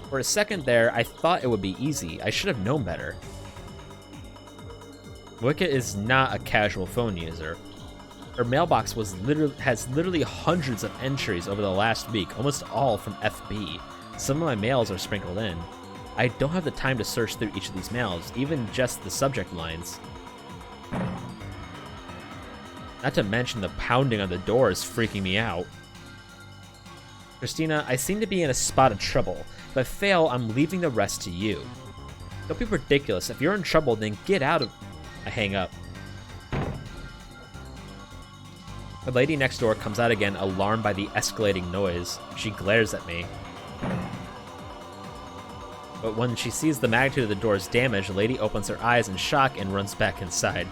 S1: For a second there, I thought it would be easy. I should have known better. Moeka is not a casual phone user. Her mailbox has literally hundreds of entries over the last week, almost all from FB. Some of my mails are sprinkled in. I don't have the time to search through each of these mails, even just the subject lines. Not to mention the pounding on the door is freaking me out. Christina, I seem to be in a spot of trouble. If I fail, I'm leaving the rest to you. Don't be ridiculous. If you're in trouble, then get out of... I hang up. The lady next door comes out again, alarmed by the escalating noise. She glares at me. But when she sees the magnitude of the door's damage, the lady opens her eyes in shock and runs back inside.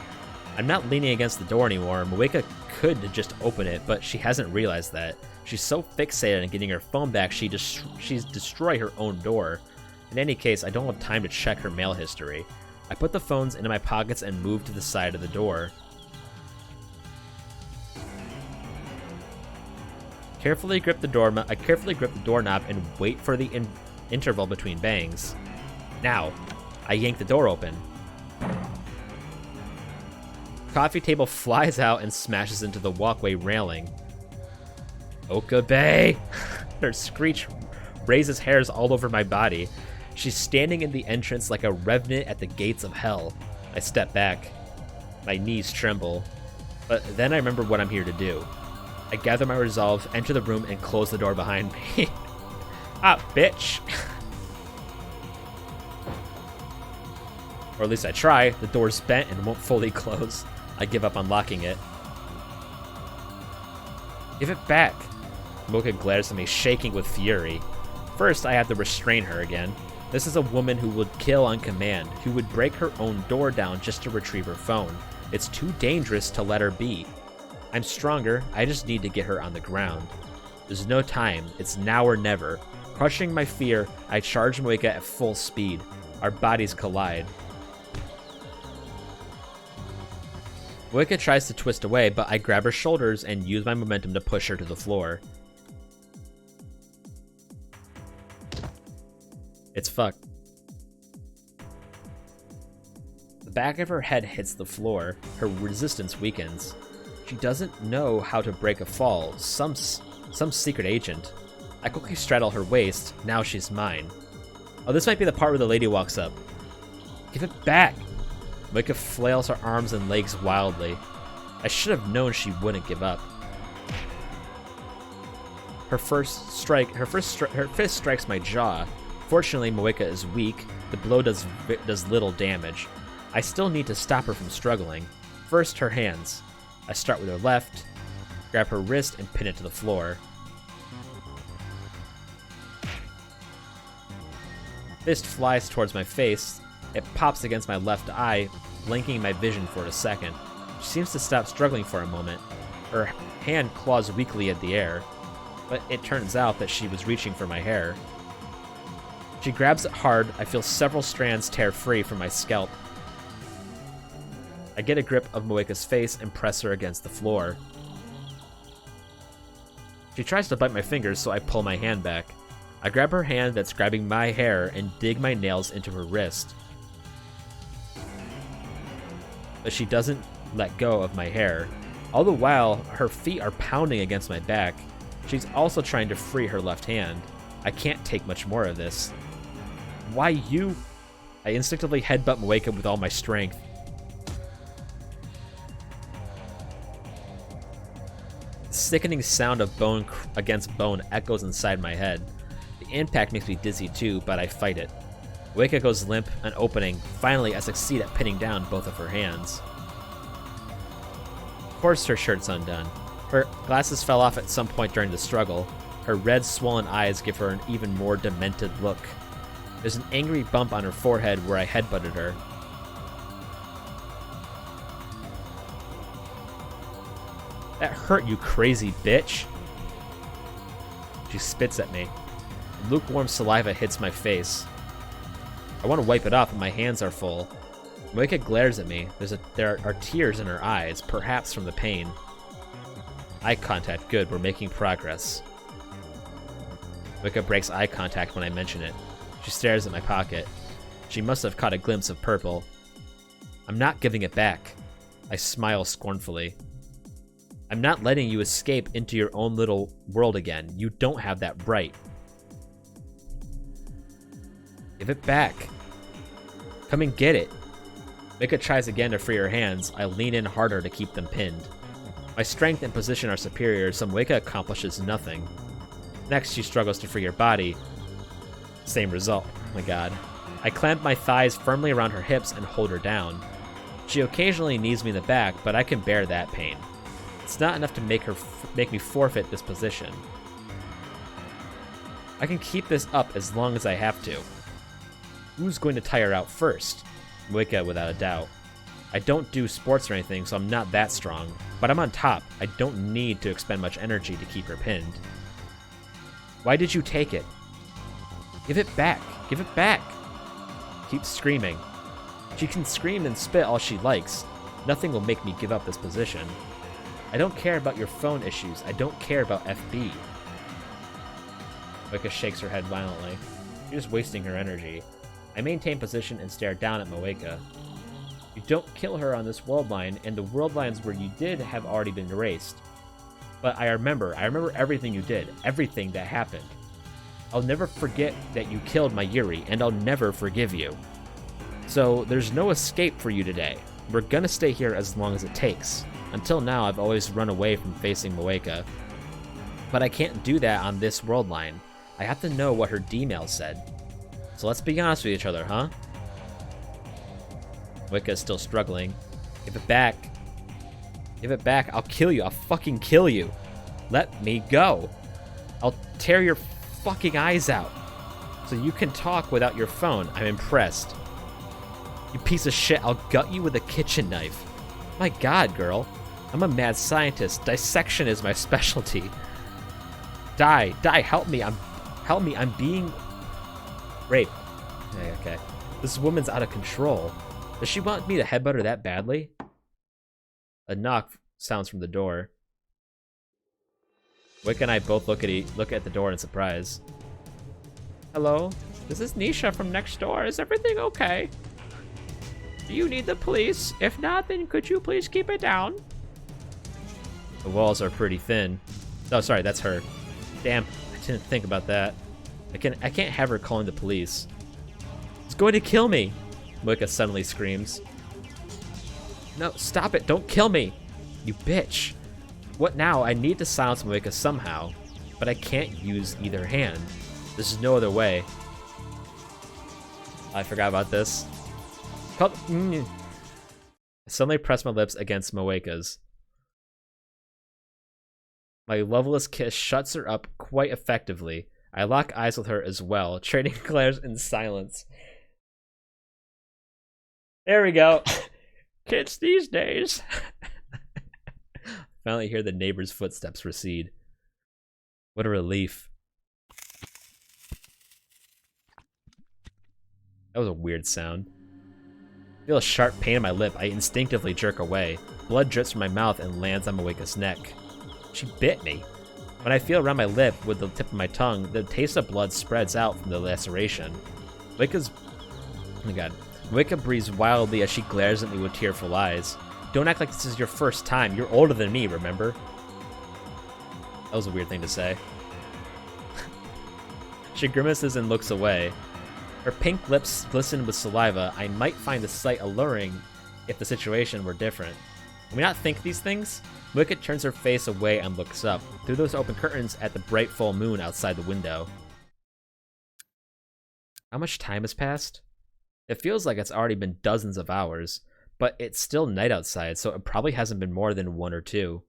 S1: I'm not leaning against the door anymore. Moeka could just open it, but she hasn't realized that. She's so fixated on getting her phone back, she's destroyed her own door. In any case, I don't have time to check her mail history. I put the phones into my pockets and move to the side of the door. I carefully grip the doorknob and wait for the interval between bangs. Now, I yank the door open. Coffee table flies out and smashes into the walkway railing. Okabe! Her screech raises hairs all over my body. She's standing in the entrance like a revenant at the gates of hell. I step back. My knees tremble. But then I remember what I'm here to do. I gather my resolve, enter the room, and close the door behind me. Ah, bitch! Or at least I try. The door's bent and won't fully close. I give up on locking it. Give it back! Moeka glares at me, shaking with fury. First, I have to restrain her again. This is a woman who would kill on command, who would break her own door down just to retrieve her phone. It's too dangerous to let her be. I'm stronger, I just need to get her on the ground. There's no time, it's now or never. Crushing my fear, I charge Moeka at full speed. Our bodies collide. Moeka tries to twist away, but I grab her shoulders and use my momentum to push her to the floor. It's fucked. The back of her head hits the floor. Her resistance weakens. She doesn't know how to break a fall. Some secret agent. I quickly straddle her waist. Now she's mine. Oh, this might be the part where the lady walks up. Give it back! Moeka flails her arms and legs wildly. I should have known she wouldn't give up. Her fist strikes my jaw. Fortunately, Moeka is weak. The blow does little damage. I still need to stop her from struggling. First, her hands. I start with her left, grab her wrist, and pin it to the floor. Fist flies towards my face. It pops against my left eye, blinking my vision for a second. She seems to stop struggling for a moment. Her hand claws weakly at the air, but it turns out that she was reaching for my hair. She grabs it hard. I feel several strands tear free from my scalp. I get a grip of Moeka's face and press her against the floor. She tries to bite my fingers, so I pull my hand back. I grab her hand that's grabbing my hair and dig my nails into her wrist. But she doesn't let go of my hair. All the while, her feet are pounding against my back. She's also trying to free her left hand. I can't take much more of this. Why you? I instinctively headbutt Moeka with all my strength. The sickening sound of bone against bone echoes inside my head. The impact makes me dizzy too, but I fight it. Moeka goes limp, an opening. Finally, I succeed at pinning down both of her hands. Of course her shirt's undone. Her glasses fell off at some point during the struggle. Her red, swollen eyes give her an even more demented look. There's an angry bump on her forehead where I headbutted her. That hurt, you crazy bitch! She spits at me. Lukewarm saliva hits my face. I want to wipe it off, but my hands are full. Moeka glares at me. There are tears in her eyes, perhaps from the pain. Eye contact, good, we're making progress. Moeka breaks eye contact when I mention it. She stares at my pocket. She must have caught a glimpse of purple. I'm not giving it back. I smile scornfully. I'm not letting you escape into your own little world again. You don't have that right. Give it back. Come and get it. Mika tries again to free her hands. I lean in harder to keep them pinned. My strength and position are superior, so Mika accomplishes nothing. Next, she struggles to free her body. Same result. Oh my god. I clamp my thighs firmly around her hips and hold her down. She occasionally knees me in the back, but I can bear that pain. It's not enough to make me forfeit this position. I can keep this up as long as I have to. Who's going to tire out first? Mika, without a doubt. I don't do sports or anything, so I'm not that strong, but I'm on top. I don't need to expend much energy to keep her pinned. Why did you take it? Give it back. Give it back. Keep screaming. She can scream and spit all she likes. Nothing will make me give up this position. I don't care about your phone issues. I don't care about FB. Moeka shakes her head violently. She's just wasting her energy. I maintain position and stare down at Moeka. You don't kill her on this world line, and the world lines where you did have already been erased. But I remember everything you did, everything that happened. I'll never forget that you killed my Yuri, and I'll never forgive you. So there's no escape for you today. We're gonna stay here as long as it takes. Until now, I've always run away from facing Moeka. But I can't do that on this world line. I have to know what her D-mail said. So let's be honest with each other, huh? Moeka is still struggling. Give it back. Give it back. I'll kill you. I'll fucking kill you. Let me go. I'll tear your fucking eyes out. So you can talk without your phone. I'm impressed. You piece of shit. I'll gut you with a kitchen knife. My god, girl. I'm a mad scientist. Dissection is my specialty. Die. Die. Help me. Help me. I'm being raped. Okay. This woman's out of control. Does she want me to headbutt her that badly? A knock sounds from the door. Wick and I both look at the door in surprise. Hello? This is Nisha from next door. Is everything okay? Do you need the police? If not, then could you please keep it down? The walls are pretty thin. Oh, sorry, that's her. Damn, I didn't think about that. I can't have her calling the police. It's going to kill me! Moeka suddenly screams. No, stop it! Don't kill me! You bitch! What now? I need to silence Moeka somehow, but I can't use either hand. There's no other way. I forgot about this. I suddenly press my lips against Moeka's. My loveless kiss shuts her up quite effectively. I lock eyes with her as well, trading glares in silence. There we go. Kids these days. Finally hear the neighbor's footsteps recede. What a relief. That was a weird sound. I feel a sharp pain in my lip. I instinctively jerk away. Blood drips from my mouth and lands on Moeka's neck. She bit me. When I feel around my lip with the tip of my tongue, the taste of blood spreads out from the laceration. Moeka's... Oh my god. Moeka breathes wildly as she glares at me with tearful eyes. Don't act like this is your first time. You're older than me, remember? That was a weird thing to say. She grimaces and looks away. Her pink lips glisten with saliva. I might find the sight alluring if the situation were different. Can we not think these things? Moeka turns her face away and looks up, through those open curtains at the bright full moon outside the window. How much time has passed? It feels like it's already been dozens of hours, but it's still night outside, so it probably hasn't been more than 1 or 2.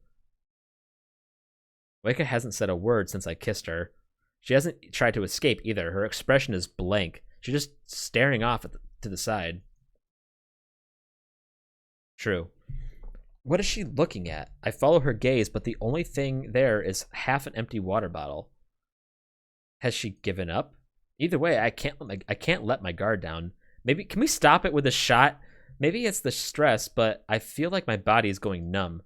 S1: Moeka hasn't said a word since I kissed her. She hasn't tried to escape either. Her expression is blank. She's just staring off to the side. True. What is she looking at? I follow her gaze, but the only thing there is half an empty water bottle. Has she given up? Either way, I can't let my guard down. Maybe can we stop it with a shot? Maybe it's the stress, but I feel like my body is going numb.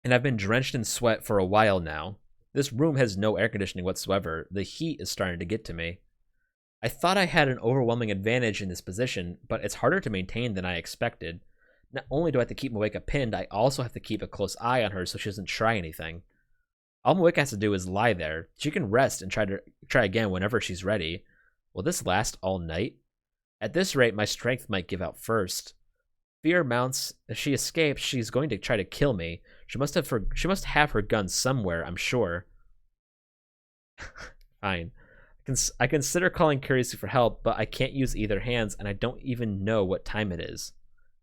S1: And I've been drenched in sweat for a while now. This room has no air conditioning whatsoever. The heat is starting to get to me. I thought I had an overwhelming advantage in this position, but it's harder to maintain than I expected. Not only do I have to keep Moeka pinned, I also have to keep a close eye on her so she doesn't try anything. All Moeka has to do is lie there. She can rest and try again whenever she's ready. Will this last all night? At this rate, my strength might give out first. Fear mounts. If she escapes, she's going to try to kill me. She must have her gun somewhere, I'm sure. Fine. I consider calling Curiously for help, but I can't use either hands, and I don't even know what time it is.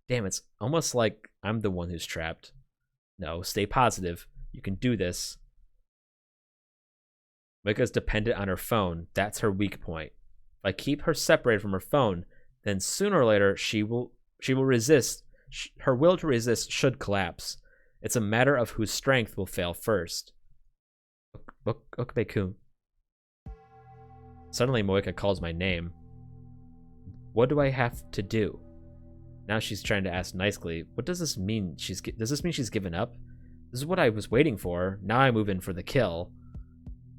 S1: Damn, it's almost like I'm the one who's trapped. No, stay positive. You can do this. Moeka's dependent on her phone. That's her weak point. If I keep her separated from her phone, then sooner or later she will resist. Her will to resist should collapse. It's a matter of whose strength will fail first. Okabe-kun. Suddenly, Moeka calls my name. What do I have to do? Now she's trying to ask nicely. What does this mean? Does this mean she's given up? This is what I was waiting for. Now I move in for the kill.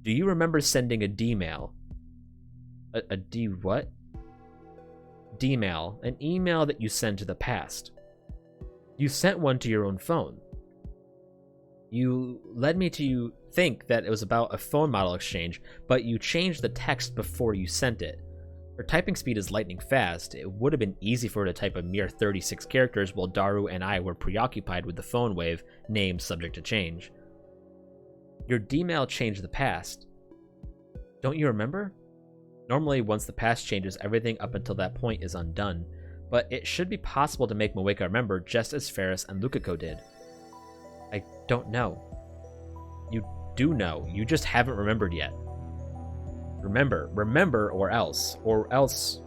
S1: Do you remember sending a D-mail? A D what? D-mail. An email that you send to the past. You sent one to your own phone. You led me to think that it was about a phone model exchange, but you changed the text before you sent it. Her typing speed is lightning fast. It would have been easy for her to type a mere 36 characters while Daru and I were preoccupied with the phone wave, name subject to change. Your D-mail changed the past. Don't you remember? Normally, once the past changes, everything up until that point is undone, but it should be possible to make Moeka remember just as Ferris and Lukako did. I don't know. You do know, you just haven't remembered yet. Remember or else. Or else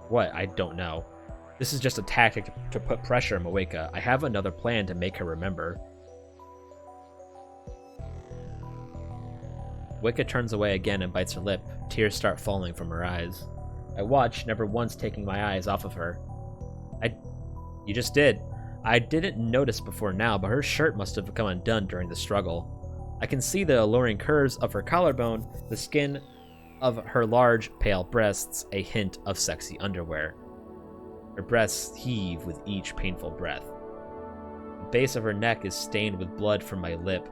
S1: what? I don't know. This is just a tactic to put pressure on Moeka. I have another plan to make her remember. Moeka turns away again and bites her lip. Tears start falling from her eyes. I watch, never once taking my eyes off of her. You just did. I didn't notice before now, but her shirt must have come undone during the struggle. I can see the alluring curves of her collarbone, the skin of her large, pale breasts, a hint of sexy underwear. Her breasts heave with each painful breath. The base of her neck is stained with blood from my lip.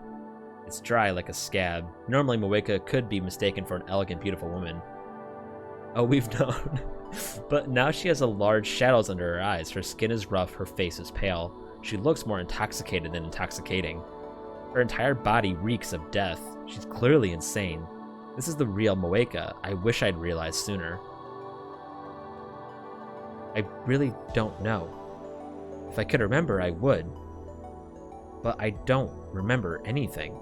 S1: It's dry like a scab. Normally, Moeka could be mistaken for an elegant, beautiful woman. Oh, we've known. But now she has a large shadows under her eyes. Her skin is rough, her face is pale. She looks more intoxicated than intoxicating. Her entire body reeks of death. She's clearly insane. This is the real Moeka. I wish I'd realized sooner. I really don't know. If I could remember, I would. But I don't remember anything.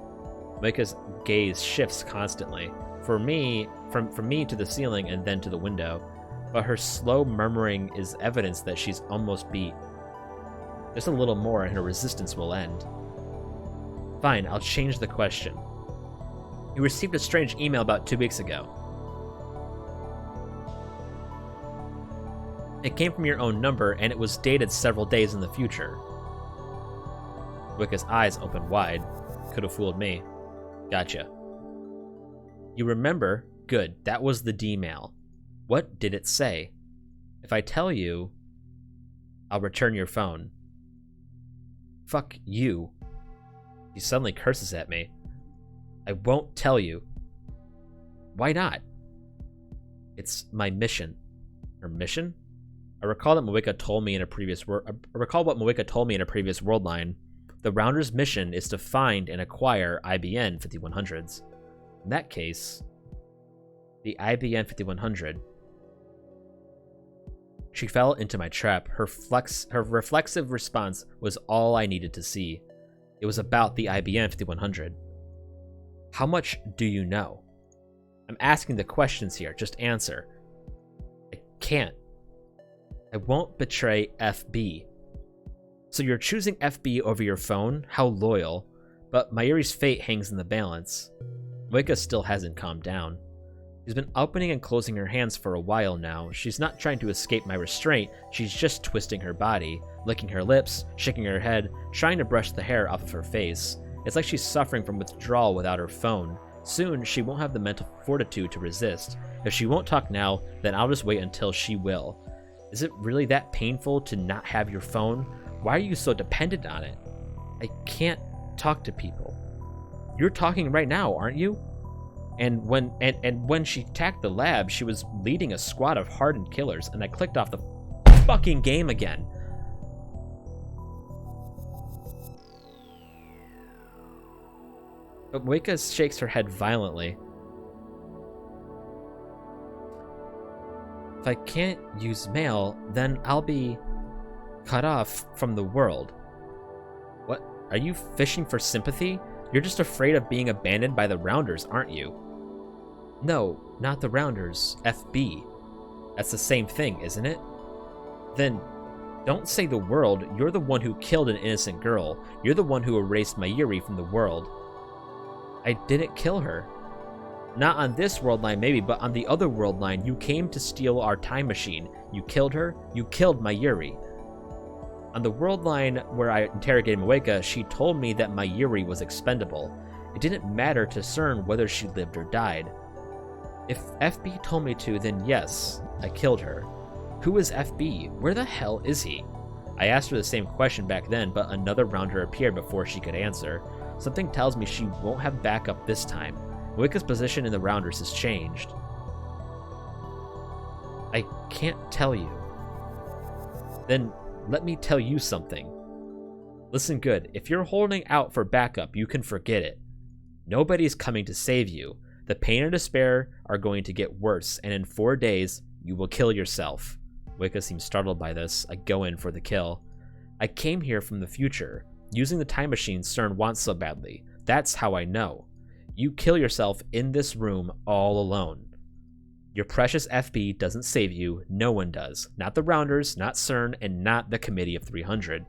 S1: Moeka's gaze shifts constantly. From me to the ceiling and then to the window. But her slow murmuring is evidence that she's almost beat. Just a little more and her resistance will end. Fine, I'll change the question. You received a strange email about 2 weeks ago. It came from your own number, and it was dated several days in the future. Moeka's eyes opened wide. Could have fooled me. Gotcha. You remember? Good, that was the D-mail. What did it say? If I tell you, I'll return your phone. Fuck you. He suddenly curses at me. I won't tell you. Why not? It's my mission. Her mission? I recall what Moeka told me in a previous world line. The Rounder's mission is to find and acquire IBN 5100s. In that case, the IBN 5100. She fell into my trap. Her reflexive response was all I needed to see. It was about the IBN 5100. How much do you know? I'm asking the questions here. Just answer. I can't. I won't betray FB. So you're choosing FB over your phone? How loyal. But Mayuri's fate hangs in the balance. Moeka still hasn't calmed down. She's been opening and closing her hands for a while now. She's not trying to escape my restraint, she's just twisting her body, licking her lips, shaking her head, trying to brush the hair off of her face. It's like she's suffering from withdrawal without her phone. Soon, she won't have the mental fortitude to resist. If she won't talk now, then I'll just wait until she will. Is it really that painful to not have your phone? Why are you so dependent on it? I can't talk to people. You're talking right now, aren't you? And when she attacked the lab, she was leading a squad of hardened killers, and I clicked off the fucking game again. But Moeka shakes her head violently. If I can't use mail, then I'll be cut off from the world. What? Are you fishing for sympathy? You're just afraid of being abandoned by the Rounders, aren't you? No, not the Rounders. FB. That's the same thing, isn't it? Then don't say the world. You're the one who killed an innocent girl. You're the one who erased Mayuri from the world. I didn't kill her. Not on this world line maybe, but on the other world line, you came to steal our time machine. You killed her. You killed Mayuri. On the world line where I interrogated Moeka, she told me that Mayuri was expendable. It didn't matter to CERN whether she lived or died. If FB told me to, then yes, I killed her. Who is FB? Where the hell is he? I asked her the same question back then, but another Rounder appeared before she could answer. Something tells me she won't have backup this time. Moeka's position in the Rounders has changed. I can't tell you. Then let me tell you something. Listen good. If you're holding out for backup, you can forget it. Nobody's coming to save you. The pain and despair are going to get worse, and in 4 days, you will kill yourself. Moeka seems startled by this. I go in for the kill. I came here from the future, using the time machine CERN wants so badly. That's how I know. You kill yourself in this room all alone. Your precious FB doesn't save you. No one does. Not the Rounders, not CERN, and not the Committee of 300.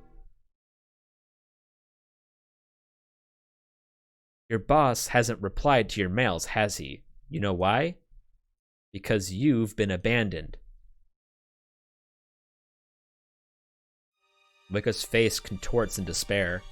S1: Your boss hasn't replied to your mails, has he? You know why? Because you've been abandoned. Moeka's face contorts in despair.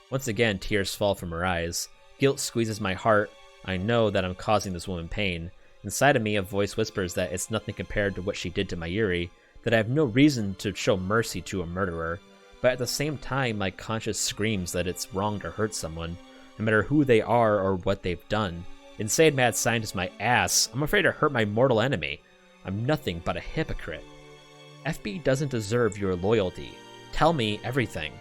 S1: Once again, tears fall from her eyes. Guilt squeezes my heart. I know that I'm causing this woman pain. Inside of me, a voice whispers that it's nothing compared to what she did to Mayuri, that I have no reason to show mercy to a murderer. But at the same time, my conscience screams that it's wrong to hurt someone, no matter who they are or what they've done. Insane mad scientist my ass. I'm afraid to hurt my mortal enemy. I'm nothing but a hypocrite. FB doesn't deserve your loyalty. Tell me everything.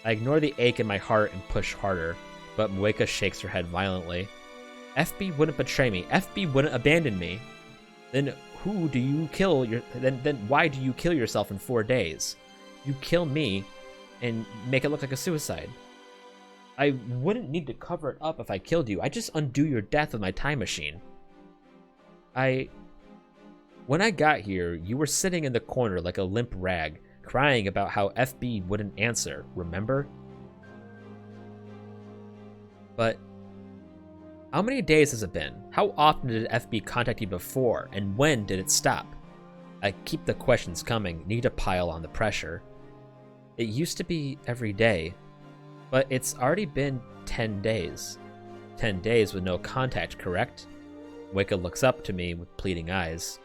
S1: I ignore the ache in my heart and push harder, but Moeka shakes her head violently. FB wouldn't betray me. FB wouldn't abandon me. Then who do you kill? Then why do you kill yourself in 4 days? You kill me and make it look like a suicide. I wouldn't need to cover it up if I killed you. I just undo your death with my time machine. When I got here, you were sitting in the corner like a limp rag, crying about how FB wouldn't answer, remember? But how many days has it been? How often did FB contact you before, and when did it stop? I keep the questions coming, need to pile on the pressure. It used to be every day, but it's already been 10 days. 10 days with no contact, correct? Moeka looks up to me with pleading eyes.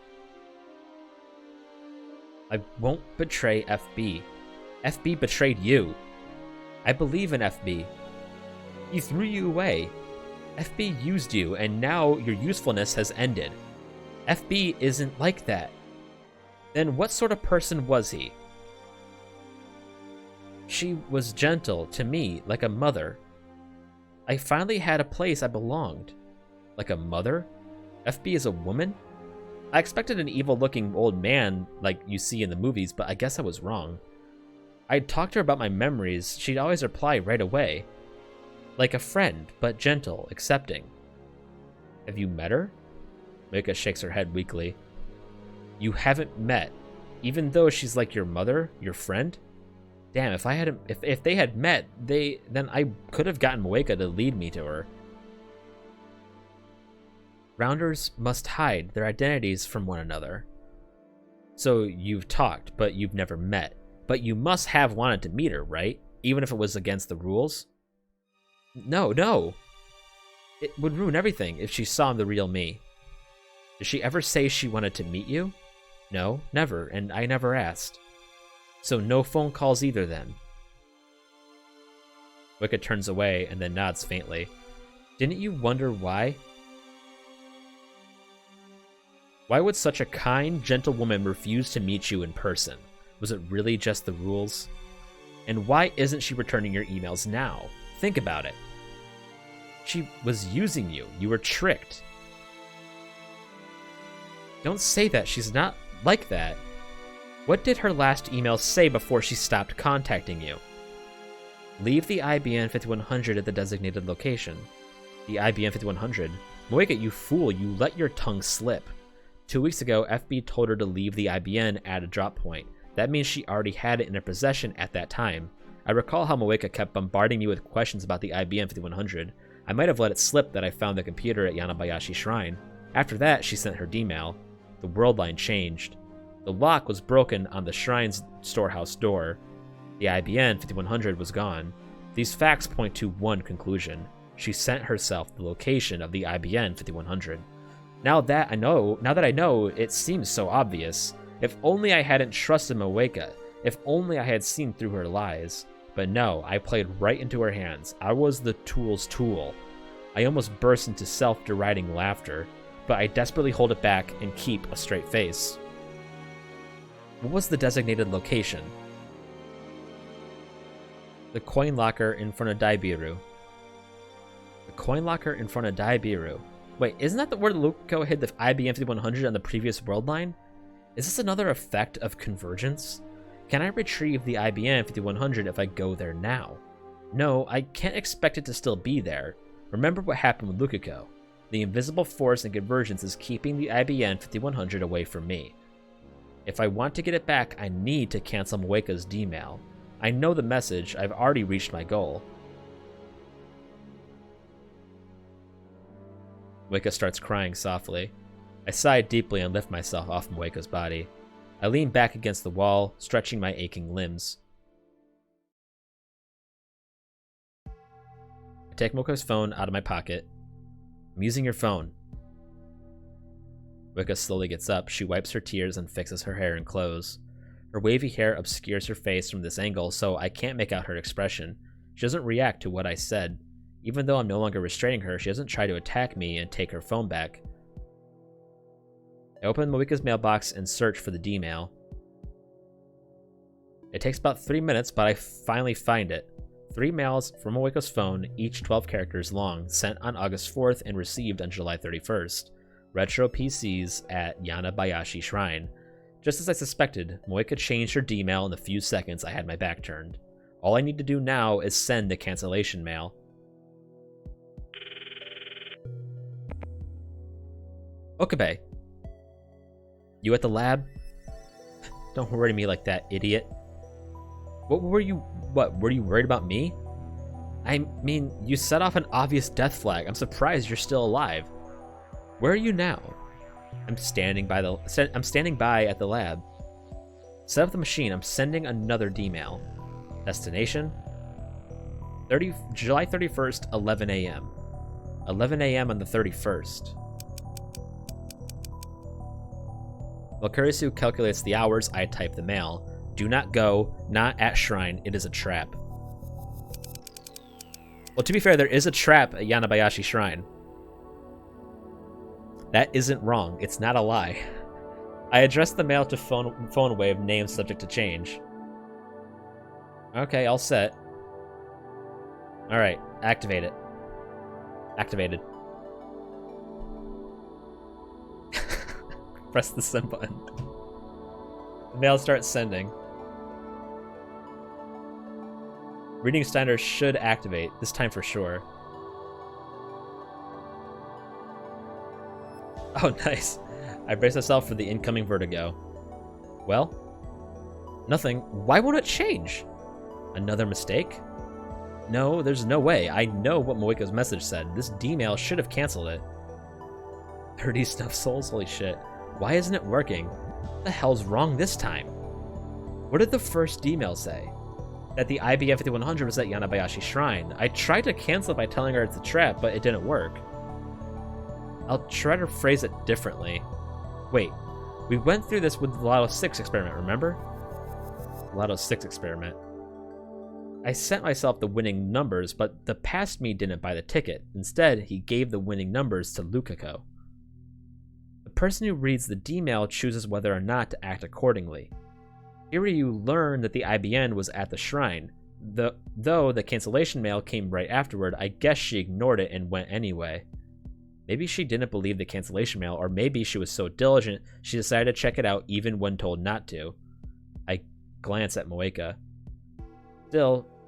S1: I won't betray FB. FB betrayed you. I believe in FB. He threw you away. FB used you, and now your usefulness has ended. FB isn't like that. Then what sort of person was he? She was gentle to me, like a mother. I finally had a place I belonged. Like a mother? FB is a woman? I expected an evil-looking old man like you see in the movies, but I guess I was wrong. I'd talk to her about my memories. She'd always reply right away. Like a friend, but gentle, accepting. Have you met her? Moeka shakes her head weakly. You haven't met, even though she's like your mother, your friend? Damn, if they had met, then I could have gotten Moeka to lead me to her. Rounders must hide their identities from one another. So you've talked, but you've never met. But you must have wanted to meet her, right? Even if it was against the rules? No. It would ruin everything if she saw the real me. Did she ever say she wanted to meet you? No, never, and I never asked. So no phone calls either then. Wicca turns away and then nods faintly. Didn't you wonder why? Why would such a kind, gentle woman refuse to meet you in person? Was it really just the rules? And why isn't she returning your emails now? Think about it. She was using you. You were tricked. Don't say that. She's not like that. What did her last email say before she stopped contacting you? Leave the IBN 5100 at the designated location. The IBN 5100? Moeka, you fool, you let your tongue slip. 2 weeks ago, FB told her to leave the IBN at a drop point. That means she already had it in her possession at that time. I recall how Moeka kept bombarding me with questions about the IBN 5100. I might have let it slip that I found the computer at Yanabayashi Shrine. After that, she sent her D-mail. The world line changed. The lock was broken on the shrine's storehouse door. The IBN 5100 was gone. These facts point to one conclusion. She sent herself the location of the IBN 5100. Now that I know, it seems so obvious. If only I hadn't trusted Moeka. If only I had seen through her lies. But no, I played right into her hands. I was the tool's tool. I almost burst into self-deriding laughter, but I desperately hold it back and keep a straight face. What was the designated location? The coin locker in front of Daibiru. The coin locker in front of Daibiru. Wait, isn't that where Luko hid the IBM 5100 on the previous world line? Is this another effect of convergence? Can I retrieve the IBM 5100 if I go there now? No, I can't expect it to still be there. Remember what happened with Lukiko. The invisible force and convergence is keeping the IBN 5100 away from me. If I want to get it back, I need to cancel Moeka's D-mail. I know the message. I've already reached my goal. Moeka starts crying softly. I sigh deeply and lift myself off Moeka's body. I lean back against the wall, stretching my aching limbs. I take Moeka's phone out of my pocket. I'm using your phone. Moeka slowly gets up. She wipes her tears and fixes her hair and clothes. Her wavy hair obscures her face from this angle, so I can't make out her expression. She doesn't react to what I said. Even though I'm no longer restraining her, she doesn't try to attack me and take her phone back. I open Moeka's mailbox and search for the D-mail. It takes about 3 minutes, but I finally find it. 3 mails from Moeka's phone, each 12 characters long, sent on August 4th and received on July 31st. Retro PCs at Yanabayashi Shrine. Just as I suspected, Moeka changed her D-mail in the few seconds I had my back turned. All I need to do now is send the cancellation mail. Okabe. You at the lab? Don't worry me like that, idiot. What, were you worried about me? I mean, you set off an obvious death flag. I'm surprised you're still alive. Where are you now? I'm standing by at the lab. Set up the machine. I'm sending another D-mail. Destination? July 31st, 11 a.m. 11 a.m. on the 31st. While Kurisu calculates the hours, I type the mail. Do not go, not at Shrine, it is a trap. Well, to be fair, there is a trap at Yanabayashi Shrine. That isn't wrong, it's not a lie. I addressed the mail to phone wave, name subject to change. Okay, all set. Alright, activate it. Activated. Press the send button. The mail starts sending. Reading Steiner should activate, this time for sure. Oh, nice. I brace myself for the incoming vertigo. Well? Nothing. Why won't it change? Another mistake? No, there's no way. I know what Moeka's message said. This D-mail should have canceled it. 30 stuffed souls? Holy shit. Why isn't it working? What the hell's wrong this time? What did the first D-mail say? That the IBF 5100 was at Yanabayashi Shrine. I tried to cancel it by telling her it's a trap, but it didn't work. I'll try to phrase it differently. Wait, we went through this with the Lotto 6 experiment, remember? Lotto 6 experiment. I sent myself the winning numbers, but the past me didn't buy the ticket. Instead, he gave the winning numbers to Lukako. The person who reads the D-mail chooses whether or not to act accordingly. Here you learn that the IBN was at the shrine. Though the cancellation mail came right afterward, I guess she ignored it and went anyway. Maybe she didn't believe the cancellation mail, or maybe she was so diligent she decided to check it out even when told not to. I glance at Moeka.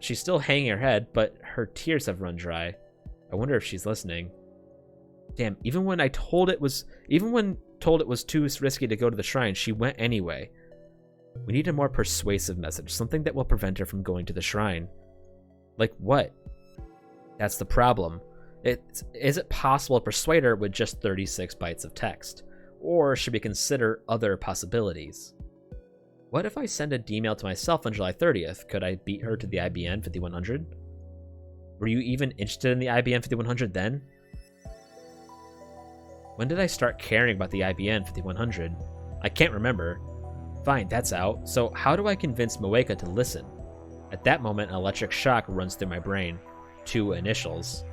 S1: She's still hanging her head, but her tears have run dry. I wonder if she's listening. Damn, even when told it was too risky to go to the shrine, she went anyway. We need a more persuasive message, something that will prevent her from going to the shrine. Like what? That's the problem. Is it possible to persuade her with just 36 bytes of text? Or should we consider other possibilities? What if I send a D-mail to myself on July 30th? Could I beat her to the IBN 5100? Were you even interested in the IBN 5100 then? When did I start caring about the IBN 5100? I can't remember. Fine, that's out. So how do I convince Moeka to listen? At that moment, an electric shock runs through my brain. 2 initials.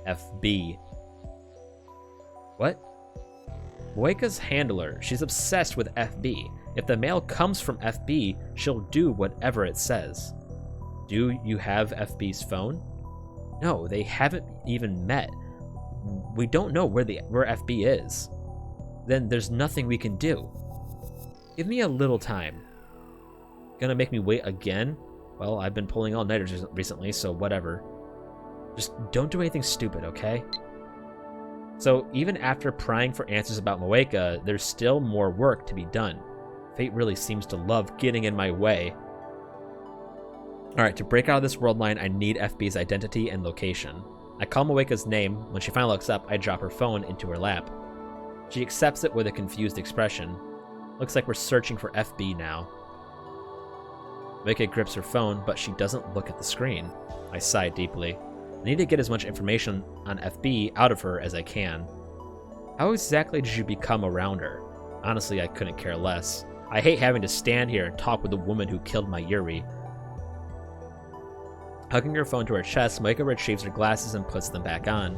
S1: FB. What? Moeka's handler. She's obsessed with FB. If the mail comes from FB, she'll do whatever it says. Do you have FB's phone? No, they haven't even met. We don't know where FB is. Then there's nothing we can do. Give me a little time. Gonna make me wait again? Well, I've been pulling all-nighters recently, so whatever. Just don't do anything stupid, okay? So even after prying for answers about Moeka, there's still more work to be done. Fate really seems to love getting in my way. Alright, to break out of this world line, I need FB's identity and location. I call Moeka's name. When she finally looks up, I drop her phone into her lap. She accepts it with a confused expression. Looks like we're searching for FB now. Moeka grips her phone, but she doesn't look at the screen. I sigh deeply. I need to get as much information on FB out of her as I can. How exactly did you become around her? Honestly, I couldn't care less. I hate having to stand here and talk with the woman who killed my Yuri. Hugging her phone to her chest, Moeka retrieves her glasses and puts them back on.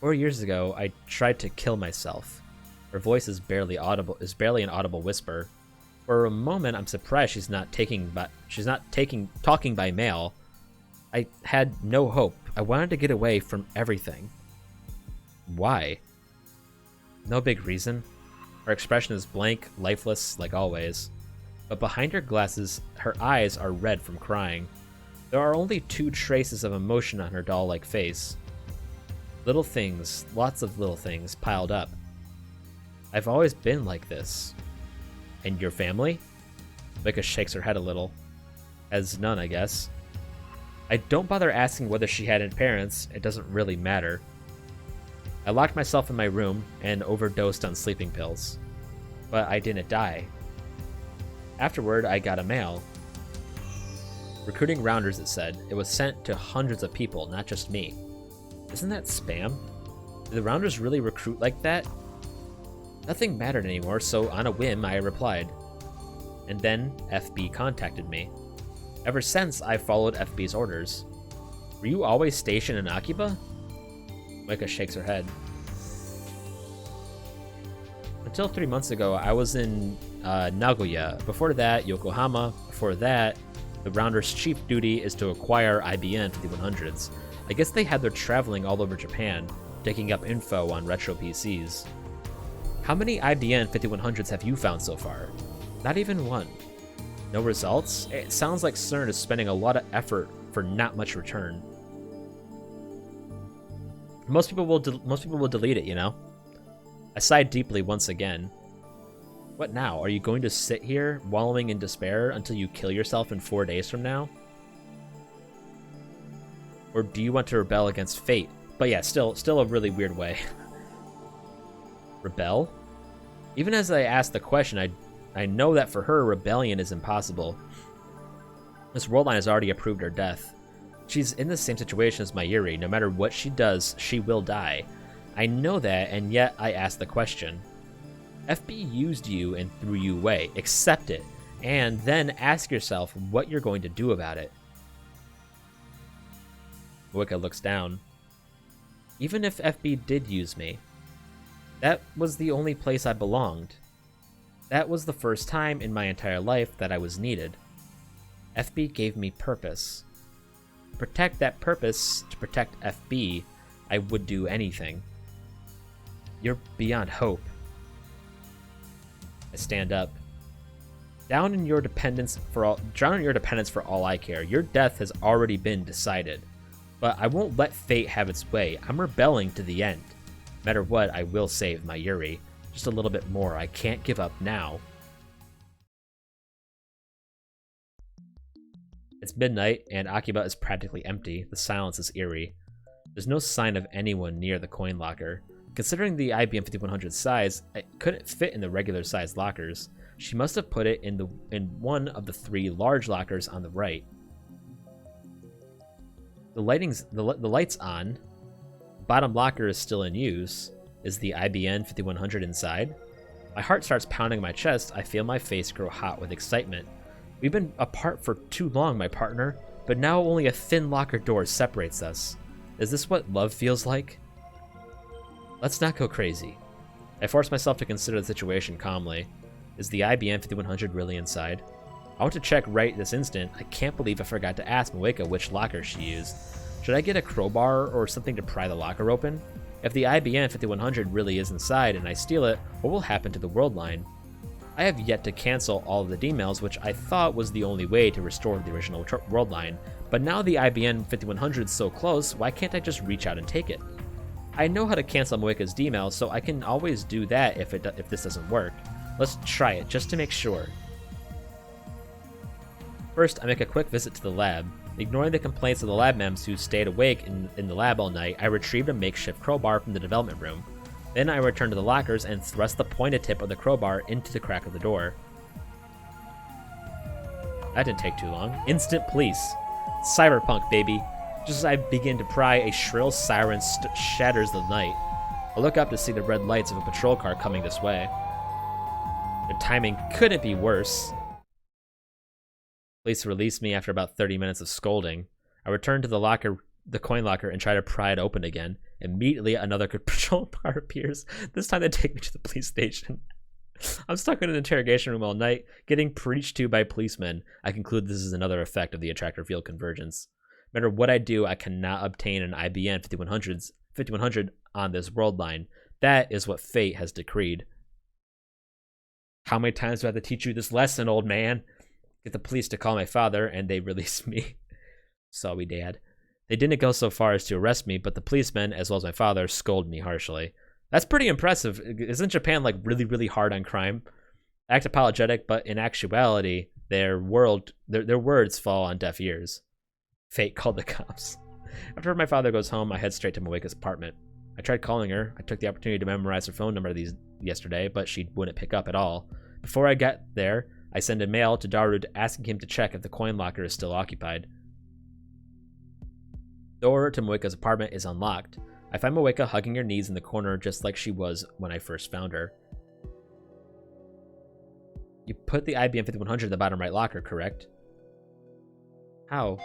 S1: 4 years ago, I tried to kill myself. Her voice is barely an audible whisper. For a moment, I'm surprised she's not talking by mail. I had no hope. I wanted to get away from everything. Why? No big reason. Her expression is blank, lifeless, like always. But behind her glasses, her eyes are red from crying. There are only 2 traces of emotion on her doll-like face. Little things, lots of little things, piled up. I've always been like this. And your family? Moeka shakes her head a little. Has none, I guess. I don't bother asking whether she had any parents. It doesn't really matter. I locked myself in my room and overdosed on sleeping pills. But I didn't die. Afterward, I got a mail. Recruiting rounders, it said. It was sent to hundreds of people, not just me. Isn't that spam? Do the rounders really recruit like that? Nothing mattered anymore, so on a whim, I replied. And then FB contacted me. Ever since, I've followed FB's orders. Were you always stationed in Akiba? Moeka shakes her head. Until 3 months ago, I was in Nagoya. Before that, Yokohama. Before that, the Rounder's chief duty is to acquire IBN 5100s. I guess they had their traveling all over Japan, digging up info on retro PCs. How many IBN 5100s have you found so far? Not even one. No results? It sounds like CERN is spending a lot of effort for not much return. Most people will delete it, you know? I sighed deeply once again. What now? Are you going to sit here, wallowing in despair, until you kill yourself in 4 days from now? Or do you want to rebel against fate? But yeah, still a really weird way. Rebel? Even as I asked the question, I know that for her, rebellion is impossible. This world line has already approved her death. She's in the same situation as Mayuri. No matter what she does, she will die. I know that, and yet I ask the question. FB used you and threw you away. Accept it, and then ask yourself what you're going to do about it. Wicca looks down. Even if FB did use me, that was the only place I belonged. That was the first time in my entire life that I was needed. FB gave me purpose. To protect that purpose, to protect FB, I would do anything. You're beyond hope. I stand up. Drown in your dependence for all I care. Your death has already been decided. But I won't let fate have its way. I'm rebelling to the end. No matter what, I will save Mayuri. Just a little bit more. I can't give up now. It's midnight, and Akiba is practically empty. The silence is eerie. There's no sign of anyone near the coin locker. Considering the IBM 5100's size, it couldn't fit in the regular sized lockers. She must have put it in one of the 3 large lockers on the right. The light's on. The bottom locker is still in use. Is the IBM 5100 inside? My heart starts pounding in my chest. I feel my face grow hot with excitement. We've been apart for too long, my partner, but now only a thin locker door separates us. Is this what love feels like? Let's not go crazy. I force myself to consider the situation calmly. Is the IBM 5100 really inside? I want to check right this instant. I can't believe I forgot to ask Moeka which locker she used. Should I get a crowbar or something to pry the locker open? If the IBM 5100 really is inside and I steal it, what will happen to the world line? I have yet to cancel all of the D-mails, which I thought was the only way to restore the original world line. But now the IBM 5100 is so close, why can't I just reach out and take it? I know how to cancel Moeka's D-mail, so I can always do that if this doesn't work. Let's try it, just to make sure. First, I make a quick visit to the lab. Ignoring the complaints of the lab mems who stayed awake in the lab all night, I retrieved a makeshift crowbar from the development room. Then I return to the lockers and thrust the pointed tip of the crowbar into the crack of the door. That didn't take too long. Instant police. Cyberpunk, baby. Just as I begin to pry, a shrill siren shatters the night. I look up to see the red lights of a patrol car coming this way. The timing couldn't be worse. Police release me after about 30 minutes of scolding. I return to the coin locker, and try to pry it open again. Immediately, another patrol car appears. This time they take me to the police station. I'm stuck in an interrogation room all night, getting preached to by policemen. I conclude this is another effect of the attractor field convergence. No matter what I do, I cannot obtain an IBM 5100 on this world line. That is what fate has decreed. How many times do I have to teach you this lesson, old man? Get the police to call my father, and they release me. Sorry, Dad. They didn't go so far as to arrest me, but the policemen, as well as my father, scold me harshly. That's pretty impressive. Isn't Japan like really, really hard on crime? Act apologetic, but in actuality, their words fall on deaf ears. Fate called the cops. After my father goes home, I head straight to Moeka's apartment. I tried calling her. I took the opportunity to memorize her phone number yesterday, but she wouldn't pick up at all. Before I got there, I send a mail to Darude asking him to check if the coin locker is still occupied. The door to Moeka's apartment is unlocked. I find Moeka hugging her knees in the corner just like she was when I first found her. You put the IBM 5100 in the bottom right locker, correct? How?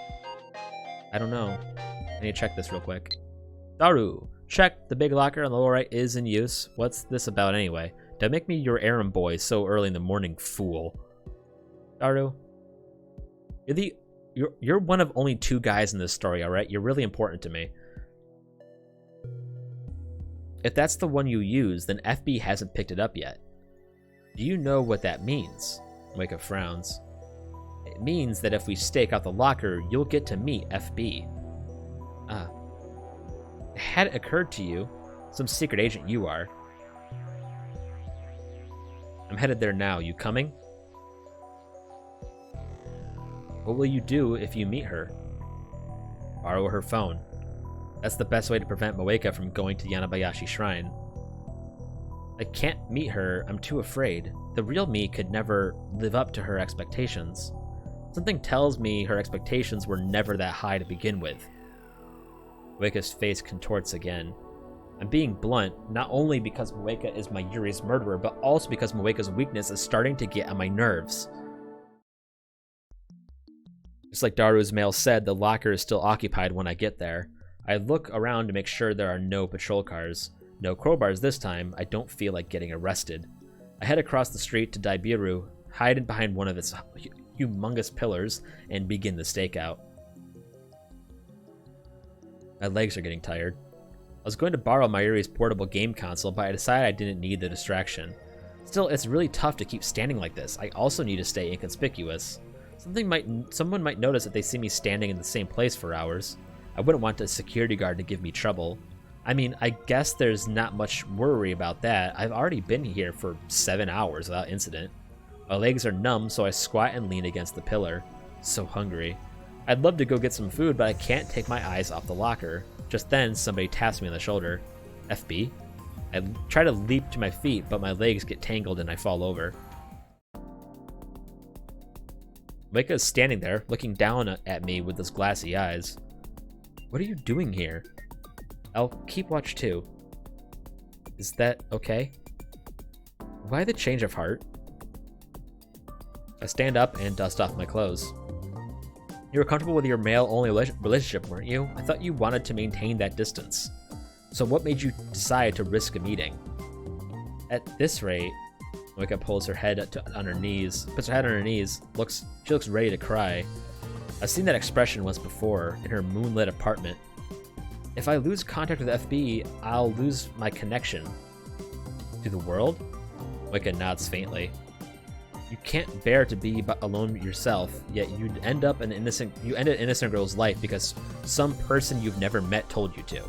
S1: I don't know. I need to check this real quick. Daru, check. The big locker on the lower right is in use. What's this about anyway? Don't make me your errand boy so early in the morning, fool. Daru, you're one of only 2 guys in this story, alright? You're really important to me. If that's the one you use, then FB hasn't picked it up yet. Do you know what that means? Moeka frowns. It means that if we stake out the locker, you'll get to meet FB. Had it occurred to you, some secret agent you are. I'm headed there now. You coming? What will you do if you meet her? Borrow her phone. That's the best way to prevent Moeka from going to the Yanabayashi Shrine. I can't meet her. I'm too afraid. The real me could never live up to her expectations. Something tells me her expectations were never that high to begin with. Moeka's face contorts again. I'm being blunt, not only because Moeka is my Yuri's murderer, but also because Moeka's weakness is starting to get on my nerves. Just like Daru's mail said, the locker is still occupied when I get there. I look around to make sure there are no patrol cars. No crowbars this time. I don't feel like getting arrested. I head across the street to Daibiru, hide behind one of its humongous pillars, and begin the stakeout. My legs are getting tired. I was going to borrow Mayuri's portable game console, but I decided I didn't need the distraction. Still, it's really tough to keep standing like this. I also need to stay inconspicuous. Someone might notice that they see me standing in the same place for hours. I wouldn't want a security guard to give me trouble. I mean, I guess there's not much worry about that. I've already been here for 7 hours without incident. My legs are numb, so I squat and lean against the pillar. So hungry. I'd love to go get some food, but I can't take my eyes off the locker. Just then, somebody taps me on the shoulder. FB? I try to leap to my feet, but my legs get tangled and I fall over. Moeka is standing there, looking down at me with those glassy eyes. What are you doing here? I'll keep watch too. Is that okay? Why the change of heart? I stand up and dust off my clothes. You were comfortable with your male-only relationship, weren't you? I thought you wanted to maintain that distance. So what made you decide to risk a meeting? At this rate, Moeka pulls her head on her knees, puts her head on her knees, she looks ready to cry. I've seen that expression once before, in her moonlit apartment. If I lose contact with FB, I'll lose my connection. To the world? Moeka nods faintly. You can't bear to be alone yourself, yet you'd end an innocent girl's life because some person you've never met told you to.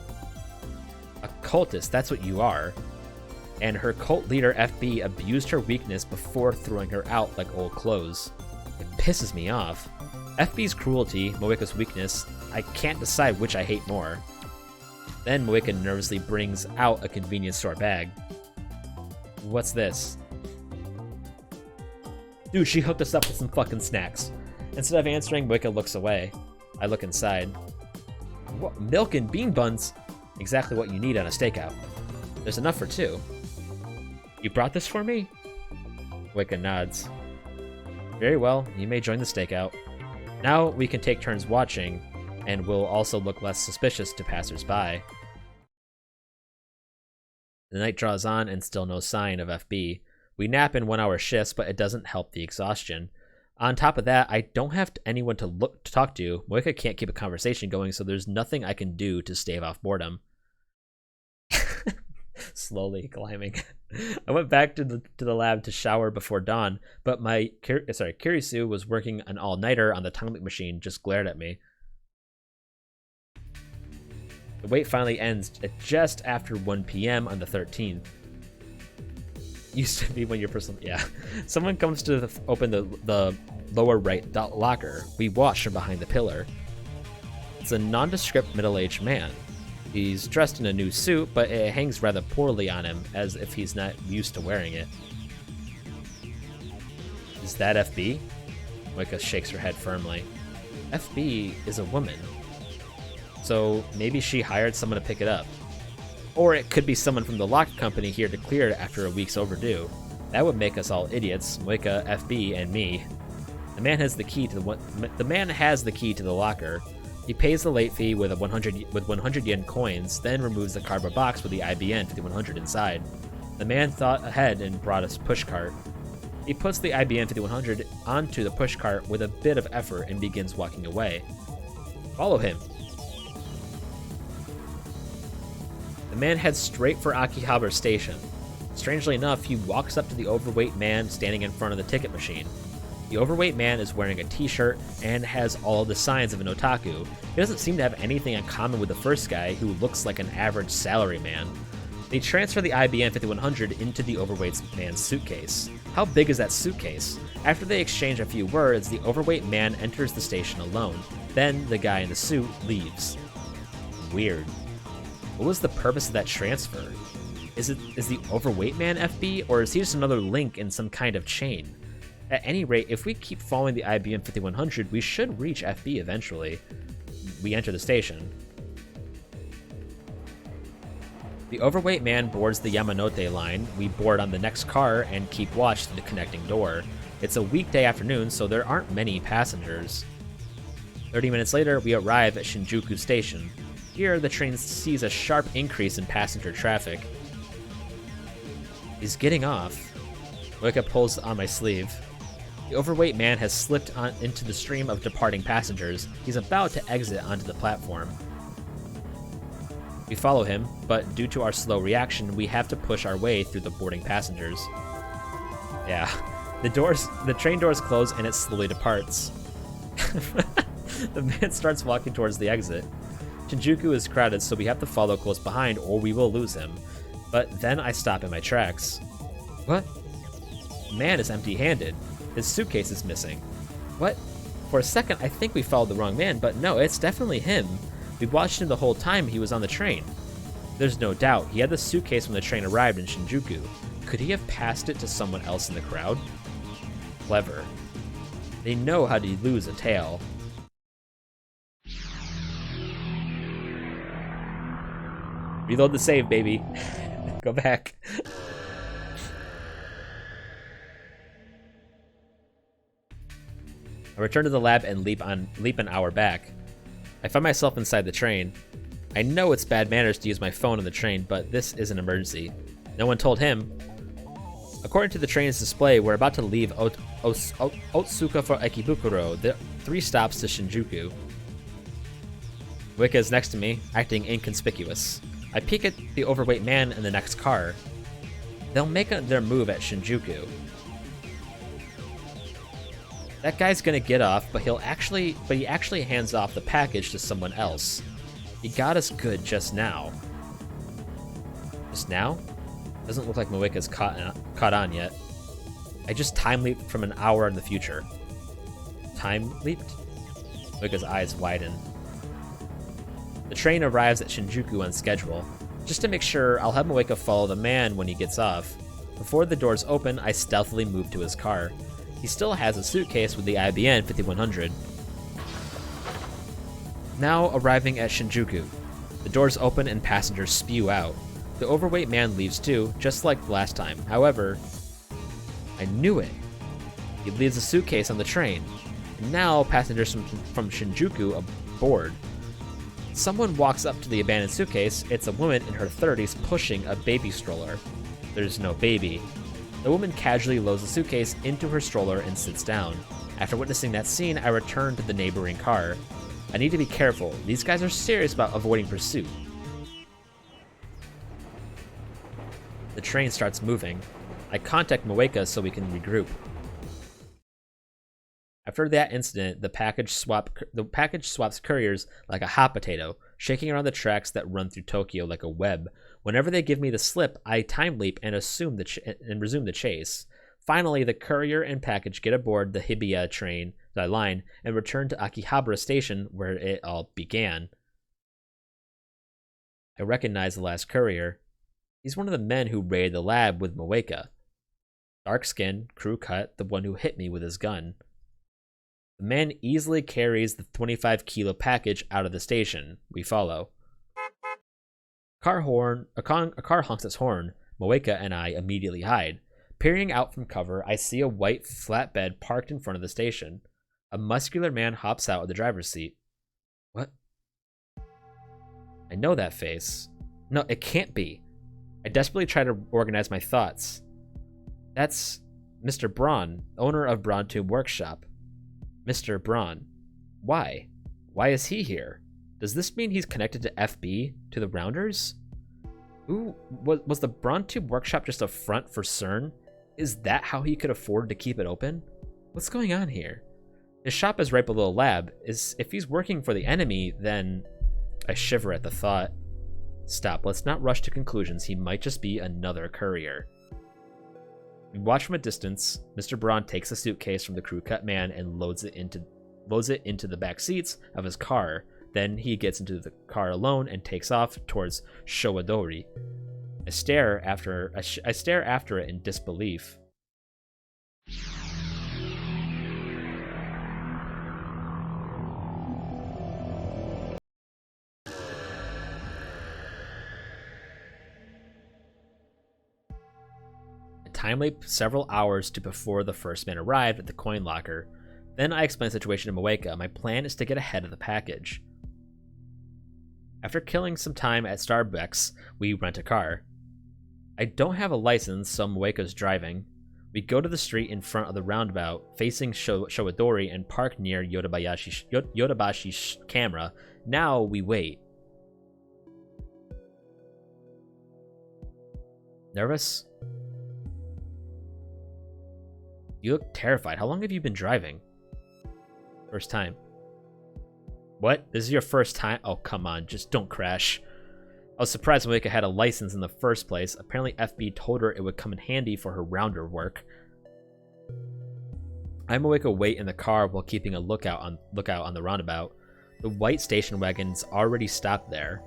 S1: A cultist, that's what you are. And her cult leader FB abused her weakness before throwing her out like old clothes. It pisses me off. FB's cruelty, Moeka's weakness, I can't decide which I hate more. Then Moeka nervously brings out a convenience store bag. What's this? Dude, she hooked us up with some fucking snacks. Instead of answering, Moeka looks away. I look inside. What? Milk and bean buns? Exactly what you need on a stakeout. There's enough for 2. You brought this for me? Moeka nods. Very well, you may join the stakeout. Now we can take turns watching, and we'll also look less suspicious to passers-by. The night draws on and still no sign of FB. We nap in 1-hour shifts, but it doesn't help the exhaustion. On top of that, I don't have anyone to talk to. Moeka can't keep a conversation going, so there's nothing I can do to stave off boredom. Slowly climbing. I went back to the lab to shower before dawn, but Kirisu was working an all-nighter on the time loop machine, just glared at me. The wait finally ends at just after 1 p.m. on the 13th. Used to be when your personal... Yeah. Someone comes to open the lower right locker. We watch from behind the pillar. It's a nondescript middle-aged man. He's dressed in a new suit, but it hangs rather poorly on him, as if he's not used to wearing it. Is that FB? Moeka shakes her head firmly. FB is a woman. So maybe she hired someone to pick it up. Or it could be someone from the lock company here to clear it after a week's overdue. That would make us all idiots, Moeka, FB, and me. The man has the key to the locker. He pays the late fee with 100 yen coins, then removes the cardboard box with the IBN 5100 inside. The man thought ahead and brought us push cart. He puts the IBN 5100 onto the push cart with a bit of effort and begins walking away. Follow him. The man heads straight for Akihabara Station. Strangely enough, he walks up to the overweight man standing in front of the ticket machine. The overweight man is wearing a t-shirt and has all the signs of an otaku. He doesn't seem to have anything in common with the first guy, who looks like an average salaryman. They transfer the IBN 5100 into the overweight man's suitcase. How big is that suitcase? After they exchange a few words, the overweight man enters the station alone. Then the guy in the suit leaves. Weird. What was the purpose of that transfer? Is the overweight man FB, or is he just another link in some kind of chain? At any rate, if we keep following the IBM 5100, we should reach FB eventually. We enter the station. The overweight man boards the Yamanote line. We board on the next car and keep watch through the connecting door. It's a weekday afternoon, so there aren't many passengers. 30 minutes later, we arrive at Shinjuku Station. Here, the train sees a sharp increase in passenger traffic. He's getting off. Moeka pulls on my sleeve. The overweight man has slipped into the stream of departing passengers. He's about to exit onto the platform. We follow him, but due to our slow reaction, we have to push our way through the boarding passengers. Yeah, the train doors close and it slowly departs. The man starts walking towards the exit. Shinjuku is crowded, so we have to follow close behind or we will lose him. But then I stop in my tracks. What? The man is empty-handed. His suitcase is missing. What? For a second, I think we followed the wrong man, but no, it's definitely him. We watched him the whole time he was on the train. There's no doubt, he had the suitcase when the train arrived in Shinjuku. Could he have passed it to someone else in the crowd? Clever. They know how to lose a tail. Reload the save, baby. Go back. I return to the lab and leap an hour back. I find myself inside the train. I know it's bad manners to use my phone on the train, but this is an emergency. No one told him. According to the train's display, we're about to leave Otsuka for Ekibukuro, the 3 stops to Shinjuku. Wika is next to me, acting inconspicuous. I peek at the overweight man in the next car. They'll make their move at Shinjuku. That guy's gonna get off, but he actually hands off the package to someone else. He got us good just now. Just now? Doesn't look like Moeka's caught on yet. I just time leaped from an hour in the future. Time leaped? Moeka's eyes widen. The train arrives at Shinjuku on schedule. Just to make sure, I'll have Moeka follow the man when he gets off. Before the doors open, I stealthily move to his car. He still has a suitcase with the IBN 5100. Now arriving at Shinjuku. The doors open and passengers spew out. The overweight man leaves too, just like last time. However, I knew it. He leaves a suitcase on the train. And now passengers from Shinjuku aboard. Someone walks up to the abandoned suitcase. It's a woman in her 30s pushing a baby stroller. There's no baby. The woman casually loads the suitcase into her stroller and sits down. After witnessing that scene, I return to the neighboring car. I need to be careful. These guys are serious about avoiding pursuit. The train starts moving. I contact Moeka so we can regroup. After that incident, the package swaps couriers like a hot potato, shaking around the tracks that run through Tokyo like a web. Whenever they give me the slip, I time leap and resume the chase. Finally, the courier and package get aboard the Hibiya line and return to Akihabara Station, where it all began. I recognize the last courier. He's one of the men who raided the lab with Moeka. Dark skin, crew cut, the one who hit me with his gun. The man easily carries the 25-kilo package out of the station. We follow. A car honks its horn. Moeka and I immediately hide. Peering out from cover, I see a white flatbed parked in front of the station. A muscular man hops out of the driver's seat. What? I know that face. No, it can't be. I desperately try to organize my thoughts. That's Mr. Braun, owner of Braun Tube Workshop. Mr. Braun. Why? Why is he here? Does this mean he's connected to FB, to the Rounders? Ooh, was the Braun Tube Workshop just a front for CERN? Is that how he could afford to keep it open? What's going on here? His shop is right below the lab. If he's working for the enemy, then... I shiver at the thought. Stop, let's not rush to conclusions. He might just be another courier. We watch from a distance. Mr. Braun takes a suitcase from the crew cut man and loads it into the back seats of his car. Then he gets into the car alone and takes off towards Showadori. I stare after it in disbelief. time leap several hours to before the first man arrived at the coin locker. Then I explain the situation to Moeka. My plan is to get ahead of the package. After killing some time at Starbucks, we rent a car. I don't have a license, so Moeka's driving. We go to the street in front of the roundabout, facing Showadori, and park near Yotabashi's camera. Now we wait. Nervous? You look terrified. How long have you been driving? First time. What? This is your first time? Oh, come on. Just don't crash. I was surprised Moeka had a license in the first place. Apparently FB told her it would come in handy for her rounder work. I and Moeka wait in the car while keeping a lookout on the roundabout. The white station wagon's already stopped there.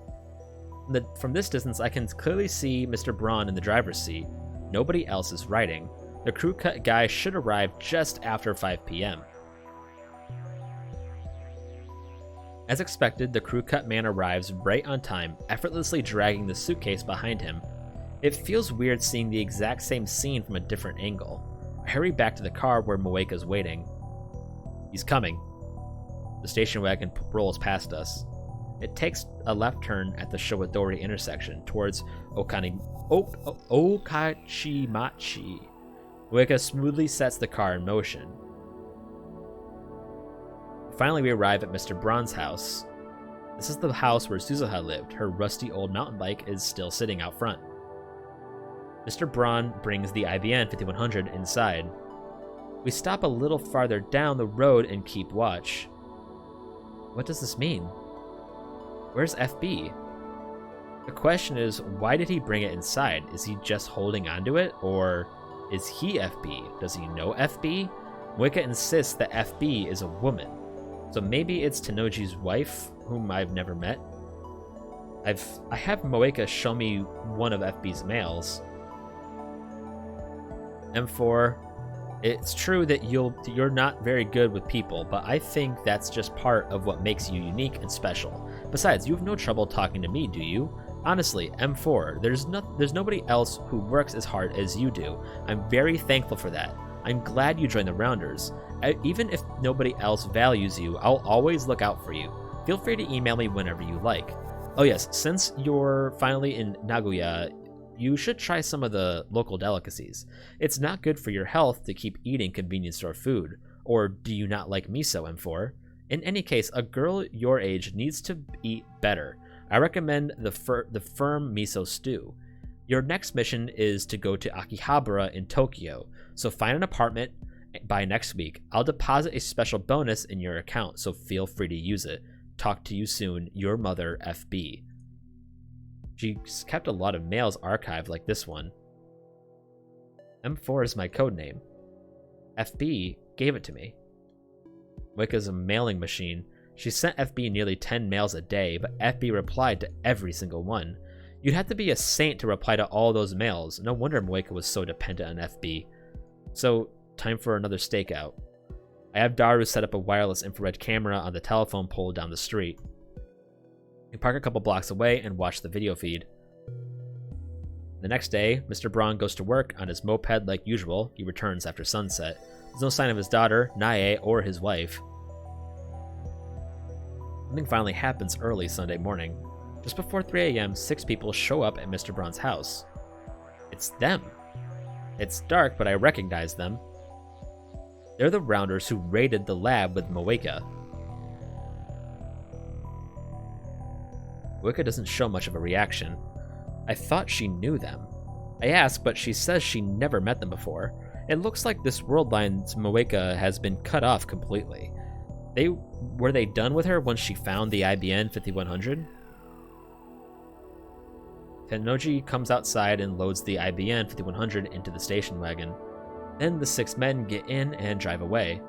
S1: From this distance, I can clearly see Mr. Braun in the driver's seat. Nobody else is riding. The crew cut guy should arrive just after 5 p.m. As expected, the crew cut man arrives right on time, effortlessly dragging the suitcase behind him. It feels weird seeing the exact same scene from a different angle. I hurry back to the car where Moeka's waiting. He's coming. The station wagon rolls past us. It takes a left turn at the Showadori intersection towards Okachimachi. Moeka smoothly sets the car in motion. Finally, we arrive at Mr. Braun's house. This is the house where Suzuha lived. Her rusty old mountain bike is still sitting out front. Mr. Braun brings the IBN 5100 inside. We stop a little farther down the road and keep watch. What does this mean? Where's FB? The question is, why did he bring it inside? Is he just holding onto it, or is he FB? Does he know FB? Moeka insists that FB is a woman. So maybe it's Tenoji's wife, whom I've never met. I have Moeka show me one of FB's mails. M4, it's true that you're not very good with people, but I think that's just part of what makes you unique and special. Besides, you have no trouble talking to me, do you? Honestly, M4, there's nobody else who works as hard as you do. I'm very thankful for that. I'm glad you joined the Rounders. Even if nobody else values you, I'll always look out for you. Feel free to email me whenever you like. Oh yes, since you're finally in Nagoya, you should try some of the local delicacies. It's not good for your health to keep eating convenience store food. Or do you not like miso, M4? In any case, a girl your age needs to eat better. I recommend the firm miso stew. Your next mission is to go to Akihabara in Tokyo, so find an apartment by next week. I'll deposit a special bonus in your account, so feel free to use it. Talk to you soon, your mother, FB. She's kept a lot of mails archived like this one. M4 is my codename. FB gave it to me. Wicca's a mailing machine. She sent FB nearly 10 mails a day, but FB replied to every single one. You'd have to be a saint to reply to all those mails. No wonder Moeka was so dependent on FB. So, time for another stakeout. I have Daru set up a wireless infrared camera on the telephone pole down the street. We park a couple blocks away and watch the video feed. The next day, Mr. Braun goes to work on his moped like usual. He returns after sunset. There's no sign of his daughter, Nae, or his wife. Something finally happens early Sunday morning. Just before 3 a.m., 6 people show up at Mr. Braun's house. It's them. It's dark, but I recognize them. They're the Rounders who raided the lab with Moeka. Moeka doesn't show much of a reaction. I thought she knew them. I ask, but she says she never met them before. It looks like this world line's Moeka has been cut off completely. Were they done with her once she found the IBN 5100? Tenoji comes outside and loads the IBN 5100 into the station wagon. Then the 6 men get in and drive away.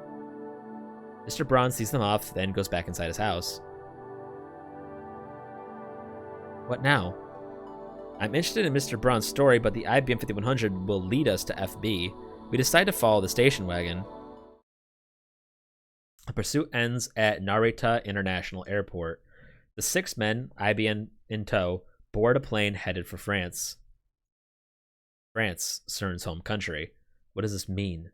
S1: Mr. Braun sees them off, then goes back inside his house. What now? I'm interested in Mr. Braun's story, but the IBM 5100 will lead us to FB. We decide to follow the station wagon. The pursuit ends at Narita International Airport. The 6 men, IBM in tow, board a plane headed for France. France, CERN's home country. What does this mean?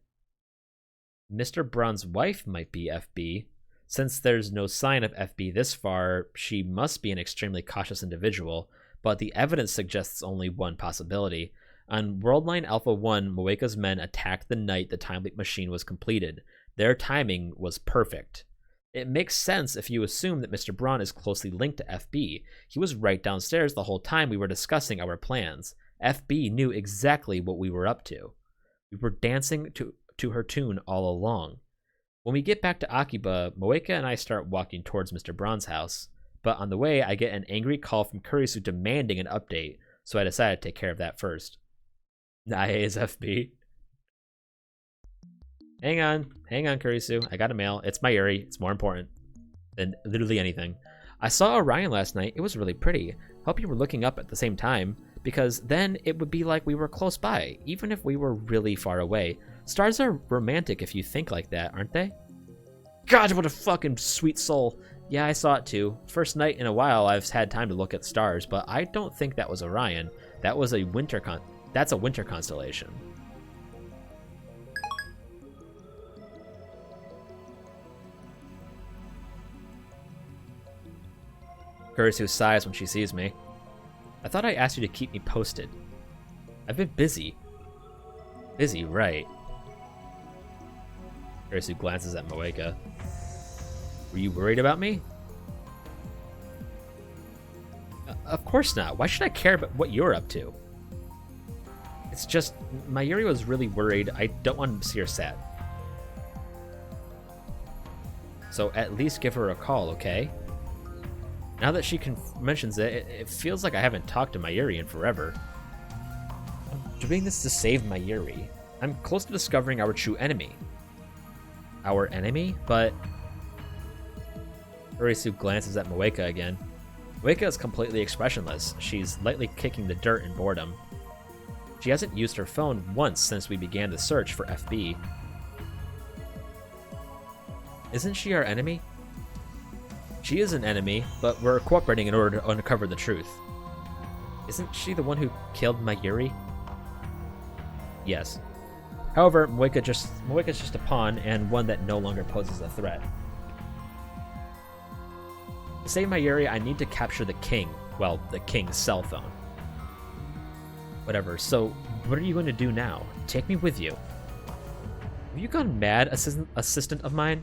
S1: Mr. Braun's wife might be FB. Since there's no sign of FB this far, she must be an extremely cautious individual, but the evidence suggests only one possibility. On Worldline Alpha 1, Moeka's men attacked the night the time leap machine was completed. Their timing was perfect. It makes sense if you assume that Mr. Braun is closely linked to FB. He was right downstairs the whole time we were discussing our plans. FB knew exactly what we were up to. We were dancing to her tune all along. When we get back to Akiba, Moeka and I start walking towards Mr. Braun's house. But on the way, I get an angry call from Kurisu demanding an update, so I decided to take care of that first. Nae is FB. Hang on, Kurisu. I got a mail. It's Mayuri. It's more important than literally anything. I saw Orion last night. It was really pretty. Hope you were looking up at the same time, because then it would be like we were close by, even if we were really far away. Stars are romantic if you think like that, aren't they? God, what a fucking sweet soul. Yeah, I saw it too. First night in a while I've had time to look at stars, but I don't think that was Orion. That was a that's a winter constellation. Kurisu sighs when she sees me. I thought I asked you to keep me posted. I've been busy. Busy, right. Kurisu glances at Moeka. Were you worried about me? Of course not. Why should I care about what you're up to? It's just, Mayuri was really worried. I don't want to see her sad. So at least give her a call, okay? Now that she mentions it, it feels like I haven't talked to Mayuri in forever. I'm doing this to save Mayuri. I'm close to discovering our true enemy. Our enemy? But... Kurisu glances at Moeka again. Moeka is completely expressionless. She's lightly kicking the dirt in boredom. She hasn't used her phone once since we began the search for FB. Isn't she our enemy? She is an enemy, but we're cooperating in order to uncover the truth. Isn't she the one who killed Mayuri? Yes. However, Moeka's just a pawn, and one that no longer poses a threat. To save Mayuri, I need to capture the king. Well, the king's cell phone. Whatever, so what are you going to do now? Take me with you. Have you gone mad, assistant of mine?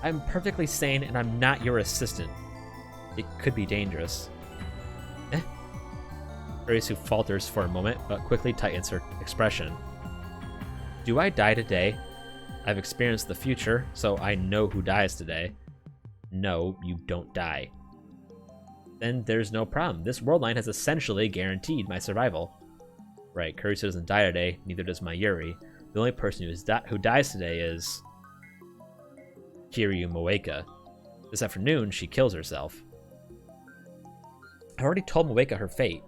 S1: I'm perfectly sane, and I'm not your assistant. It could be dangerous. Kurisu falters for a moment, but quickly tightens her expression. Do I die today? I've experienced the future, so I know who dies today. No, you don't die. Then there's no problem. This world line has essentially guaranteed my survival. Right, Kurisu doesn't die today, neither does Mayuri. The only person who dies today is... Kiryu Moeka. This afternoon, she kills herself. I already told Moeka her fate.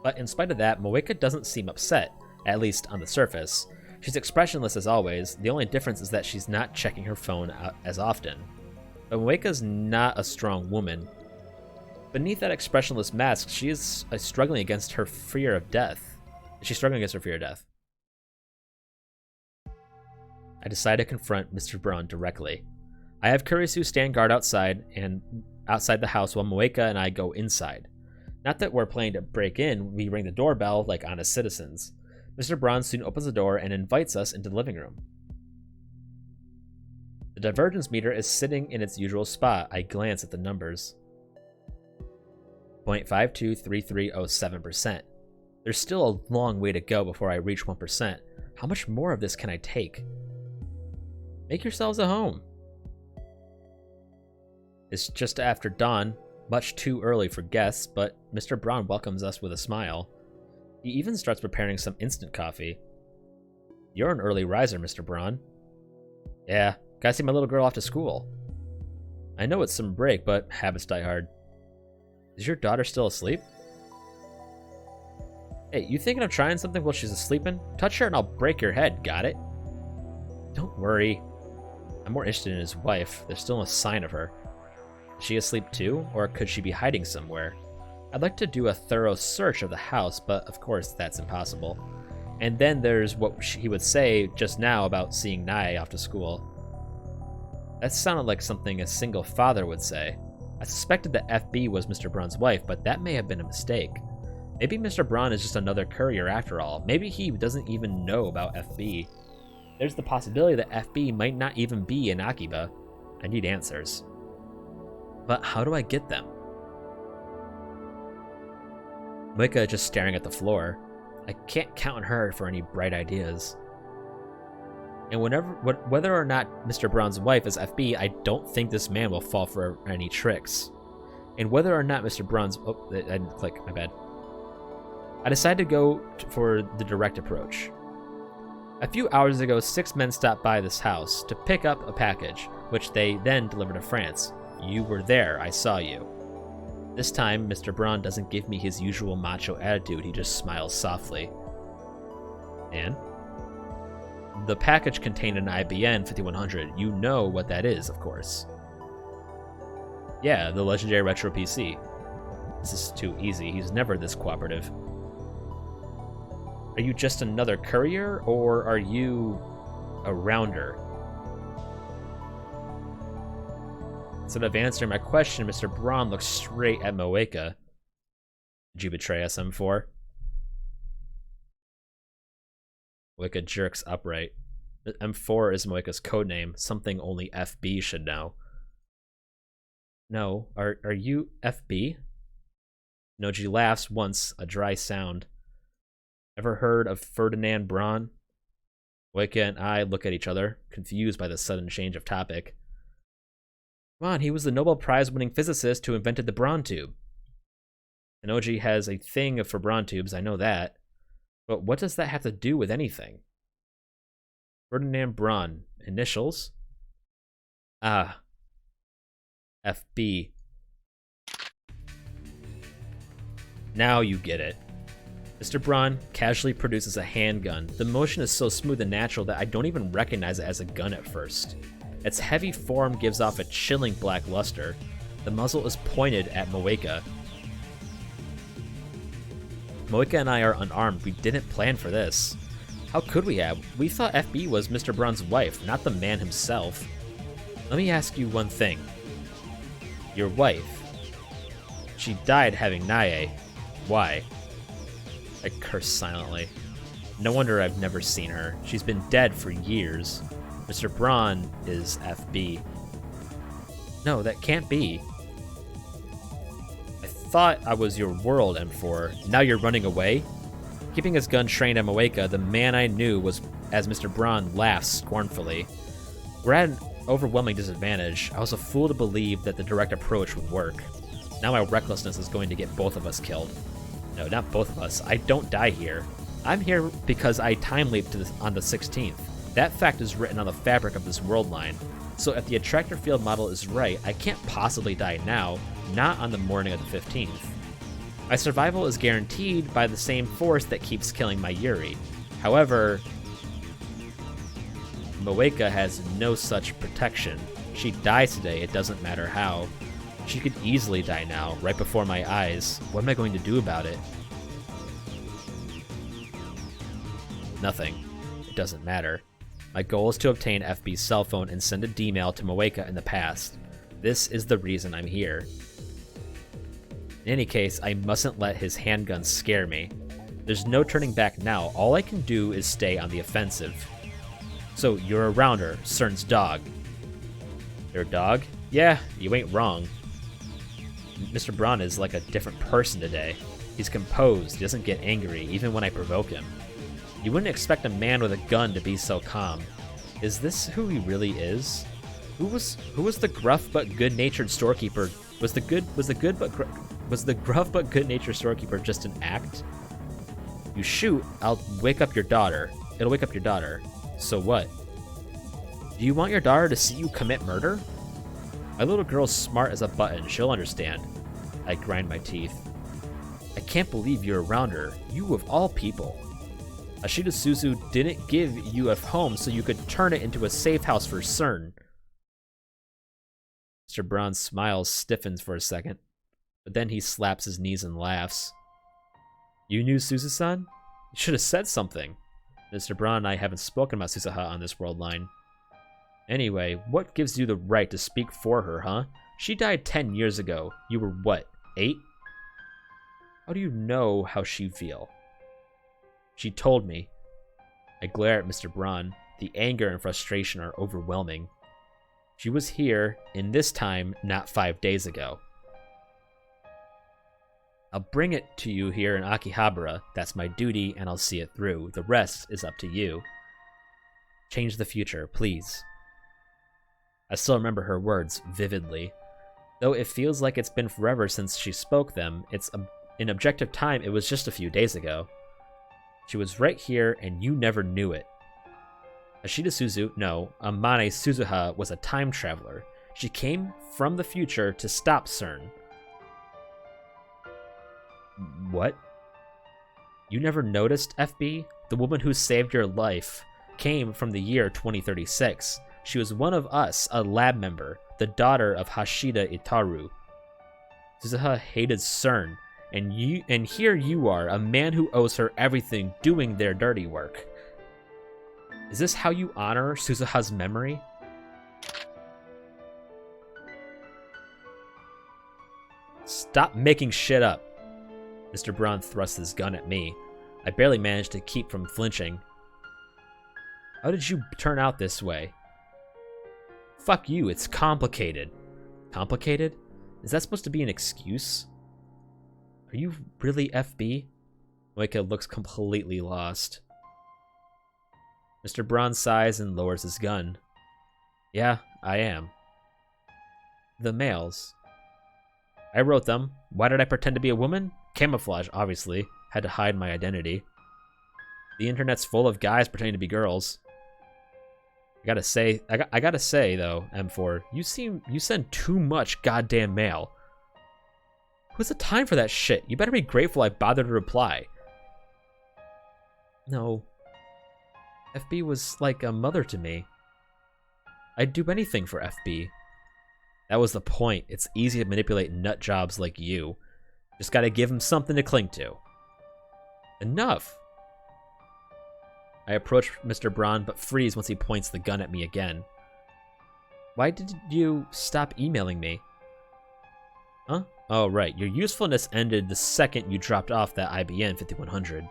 S1: But in spite of that, Moeka doesn't seem upset, at least on the surface. She's expressionless as always. The only difference is that she's not checking her phone as often. But Moeka's not a strong woman. Beneath that expressionless mask, she is struggling against her fear of death. She's struggling against her fear of death. I decide to confront Mr. Braun directly. I have Kurisu stand guard outside the house while Moeka and I go inside. Not that we're planning to break in, we ring the doorbell like honest citizens. Mr. Braun soon opens the door and invites us into the living room. The divergence meter is sitting in its usual spot. I glance at the numbers. 0.523307%. There's still a long way to go before I reach 1%. How much more of this can I take? Make yourselves at home. It's just after dawn, much too early for guests, but Mr. Braun welcomes us with a smile. He even starts preparing some instant coffee. You're an early riser, Mr. Braun. Yeah, gotta see my little girl off to school. I know it's some break, but habits die hard. Is your daughter still asleep? Hey, you thinking of trying something while she's sleeping? Touch her and I'll break your head, got it? Don't worry. I'm more interested in his wife. There's still no sign of her. Is she asleep too, or could she be hiding somewhere? I'd like to do a thorough search of the house, but of course that's impossible. And then there's what he would say just now about seeing Nae off to school. That sounded like something a single father would say. I suspected that FB was Mr. Braun's wife, but that may have been a mistake. Maybe Mr. Braun is just another courier after all. Maybe he doesn't even know about FB. There's the possibility that FB might not even be in Akiba. I need answers. But how do I get them? Moeka just staring at the floor. I can't count on her for any bright ideas. And whether or not Mr. Braun's wife is FB, I don't think this man will fall for any tricks. And whether or not Mr. Braun's... Oh, I didn't click, my bad. I decided to go for the direct approach. A few hours ago, 6 men stopped by this house to pick up a package, which they then delivered to France. You were there, I saw you. This time, Mr. Braun doesn't give me his usual macho attitude, he just smiles softly. And? The package contained an IBN 5100. You know what that is, of course. Yeah, the legendary retro PC. This is too easy, he's never this cooperative. Are you just another courier, or are you a rounder? Instead of answering my question, Mr. Braun looks straight at Moeka. Did you betray us, M4? Moeka jerks upright. M4 is Moeka's codename, something only FB should know. No, are you FB? Noji laughs once, a dry sound. Ever heard of Ferdinand Braun? Moeka and I look at each other, confused by the sudden change of topic. Come on, he was the Nobel Prize-winning physicist who invented the Braun tube. Noji has a thing for Braun tubes, I know that. But what does that have to do with anything? Ferdinand Braun. Initials? Ah. FB. Now you get it. Mr. Braun casually produces a handgun. The motion is so smooth and natural that I don't even recognize it as a gun at first. Its heavy form gives off a chilling black luster. The muzzle is pointed at Moeka. Moeka and I are unarmed. We didn't plan for this. How could we have? We thought FB was Mr. Braun's wife, not the man himself. Let me ask you one thing. Your wife. She died having Nae. Why? I curse silently. No wonder I've never seen her. She's been dead for years. Mr. Braun is FB. No, that can't be. I thought I was your world, M4. Now you're running away? Keeping his gun trained at Moeka, the man I knew was as Mr. Braun laughs scornfully. We're at an overwhelming disadvantage. I was a fool to believe that the direct approach would work. Now my recklessness is going to get both of us killed. No, not both of us. I don't die here. I'm here because I time-leaped on the 16th. That fact is written on the fabric of this world line. So if the attractor field model is right, I can't possibly die now, not on the morning of the 15th. My survival is guaranteed by the same force that keeps killing my Yuri. However, Moeka has no such protection. She dies today, it doesn't matter how. She could easily die now, right before my eyes. What am I going to do about it? Nothing. It doesn't matter. My goal is to obtain FB's cell phone and send a D-mail to Moeka in the past. This is the reason I'm here. In any case, I mustn't let his handgun scare me. There's no turning back now. All I can do is stay on the offensive. So, you're a rounder, CERN's dog. Your dog? Yeah, you ain't wrong. Mr. Braun is like a different person today. He's composed, he doesn't get angry, even when I provoke him. You wouldn't expect a man with a gun to be so calm. Is this who he really is? Who was the gruff but good-natured storekeeper? Was the gruff but good-natured storekeeper just an act? You shoot, I'll wake up your daughter. It'll wake up your daughter. So what? Do you want your daughter to see you commit murder? My little girl's smart as a button. She'll understand. I grind my teeth. I can't believe you're around her. You of all people. Ashita Suzu didn't give you a home so you could turn it into a safe house for CERN. Mr. Braun's smile stiffens for a second. But then he slaps his knees and laughs. You knew Suzu-san? You should have said something. Mr. Braun and I haven't spoken about Suzuha on this world line. Anyway, what gives you the right to speak for her, huh? She died 10 years ago. You were what, 8? How do you know how she feel? She told me. I glare at Mr. Braun. The anger and frustration are overwhelming. She was here, in this time, not 5 days ago. I'll bring it to you here in Akihabara. That's my duty, and I'll see it through. The rest is up to you. Change the future, please. I still remember her words vividly. Though it feels like it's been forever since she spoke them, in objective time, it was just a few days ago. She was right here, and you never knew it. Ashita Suzu, no, Amane Suzuha was a time traveler. She came from the future to stop CERN. What? You never noticed, FB? The woman who saved your life came from the year 2036. She was one of us, a lab member, the daughter of Hashida Itaru. Suzuha hated CERN, and here you are, a man who owes her everything, doing their dirty work. Is this how you honor Suzuha's memory? Stop making shit up. Mr. Braun thrusts his gun at me. I barely managed to keep from flinching. How did you turn out this way? Fuck you, it's complicated. Complicated? Is that supposed to be an excuse? Are you really FB? Moika looks completely lost. Mr. Braun sighs and lowers his gun. Yeah, I am. The males. I wrote them. Why did I pretend to be a woman? Camouflage, obviously. Had to hide my identity. The internet's full of guys pretending to be girls. I gotta say though, M4, you send too much goddamn mail. Who's the time for that shit? You better be grateful I bothered to reply. No. FB was like a mother to me. I'd do anything for FB. That was the point. It's easy to manipulate nut jobs like you. Just gotta give him something to cling to. Enough! I approach Mr. Braun, but freeze once he points the gun at me again. Why did you stop emailing me? Huh? Oh, right. Your usefulness ended the second you dropped off that IBN 5100.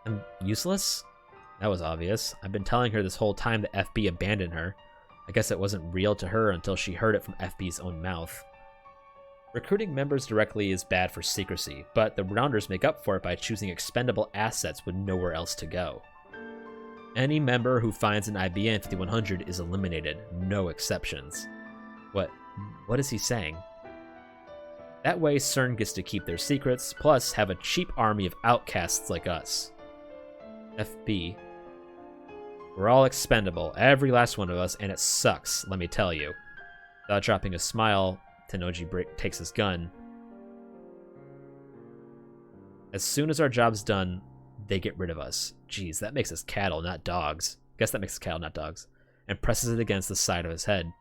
S1: I'm useless? That was obvious. I've been telling her this whole time that FB abandoned her. I guess it wasn't real to her until she heard it from FB's own mouth. Recruiting members directly is bad for secrecy, but the Rounders make up for it by choosing expendable assets with nowhere else to go. Any member who finds an IBN 5100 is eliminated, no exceptions. What is he saying? That way CERN gets to keep their secrets, plus have a cheap army of outcasts like us. FB. We're all expendable, every last one of us, and it sucks, let me tell you. Without dropping a smile, Tennoji takes his gun. As soon as our job's done, they get rid of us. Jeez, that makes us cattle, not dogs. Guess that makes us cattle, not dogs. And presses it against the side of his head.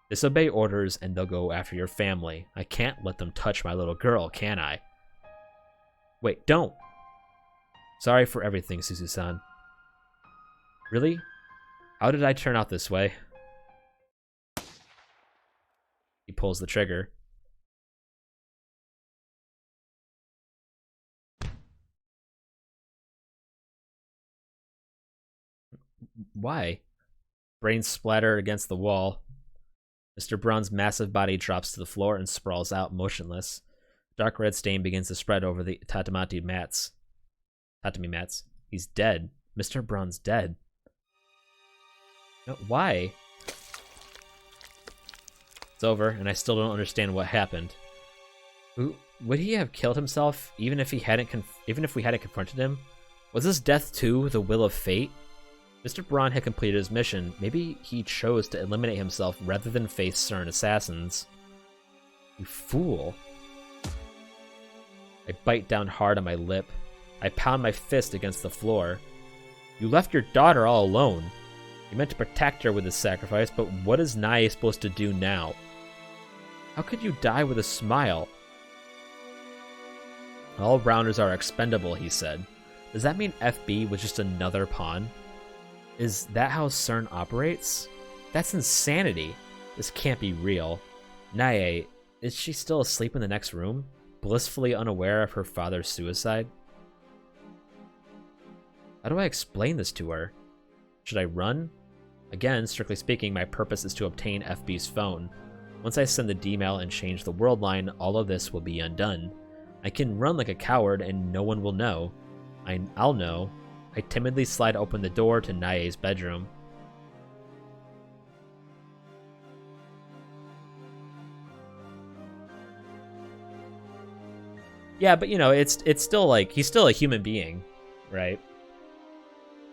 S1: Disobey orders and they'll go after your family. I can't let them touch my little girl, can I? Wait, don't! Sorry for everything, Suzu-san. Really? How did I turn out this way? He pulls the trigger. Why? Brains splatter against the wall. Mr. Braun's massive body drops to the floor and sprawls out motionless. Dark red stain begins to spread over the tatami mats. He's dead. Mr. Braun's dead. No, why? It's over, and I still don't understand what happened. Would he have killed himself even if we hadn't confronted him? Was his death too the will of fate? Mr. Braun had completed his mission. Maybe he chose to eliminate himself rather than face CERN assassins. You fool. I bite down hard on my lip. I pound my fist against the floor. You left your daughter all alone. You meant to protect her with this sacrifice, but what is Nae supposed to do now? How could you die with a smile? All rounders are expendable, he said. Does that mean FB was just another pawn? Is that how CERN operates? That's insanity. This can't be real. Nae, is she still asleep in the next room? Blissfully unaware of her father's suicide? How do I explain this to her? Should I run? Again, strictly speaking, my purpose is to obtain FB's phone. Once I send the D-mail and change the world line, all of this will be undone. I can run like a coward and no one will know. I'll know. I timidly slide open the door to Nae's bedroom. Yeah, but you know, it's still like he's still a human being, right?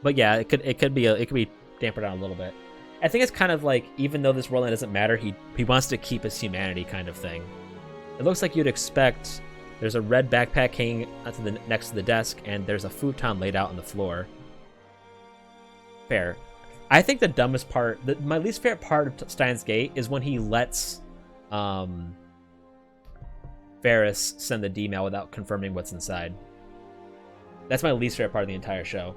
S1: But yeah, it could be dampened down a little bit. I think it's kind of like, even though this world line doesn't matter, he wants to keep his humanity kind of thing. It looks like you'd expect. There's a red backpack hanging next to the desk, and there's a futon laid out on the floor. Fair. I think the dumbest part, my least favorite part of Steins Gate is when he lets Ferris send the D-mail without confirming what's inside. That's my least favorite part of the entire show.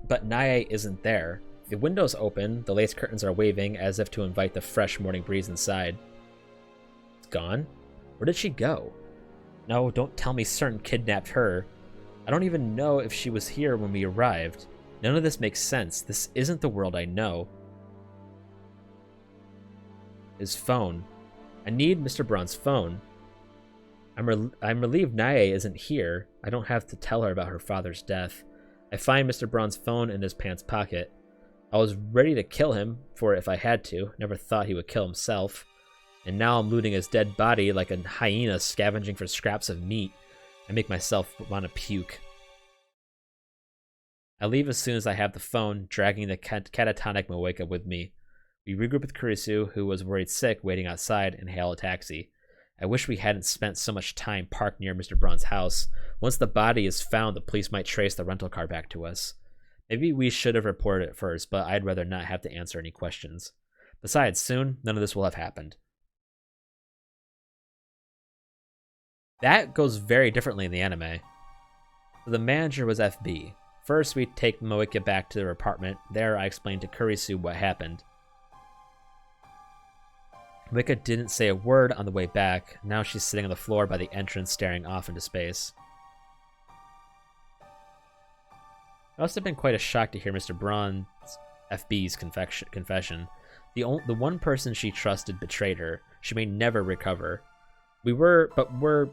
S1: But Nae isn't there. The window's open, the lace curtains are waving as if to invite the fresh morning breeze inside. It's gone? Where did she go? No, don't tell me CERN kidnapped her. I don't even know if she was here when we arrived. None of this makes sense. This isn't the world I know. His phone. I need Mr. Braun's phone. I'm relieved Nae isn't here. I don't have to tell her about her father's death. I find Mr. Braun's phone in his pants pocket. I was ready to kill him for it if I had to. Never thought he would kill himself. And now I'm looting his dead body like a hyena scavenging for scraps of meat. I make myself want to puke. I leave as soon as I have the phone, dragging the catatonic Moeka with me. We regroup with Kurisu, who was worried sick, waiting outside, and hail a taxi. I wish we hadn't spent so much time parked near Mr. Braun's house. Once the body is found, the police might trace the rental car back to us. Maybe we should have reported it first, but I'd rather not have to answer any questions. Besides, soon, none of this will have happened. That goes very differently in the anime. So the manager was FB. First, we take Moeka back to their apartment. There, I explained to Kurisu what happened. Moeka didn't say a word on the way back. Now she's sitting on the floor by the entrance, staring off into space. It must have been quite a shock to hear Mr. Braun's FB's confession. The one person she trusted betrayed her. She may never recover. Were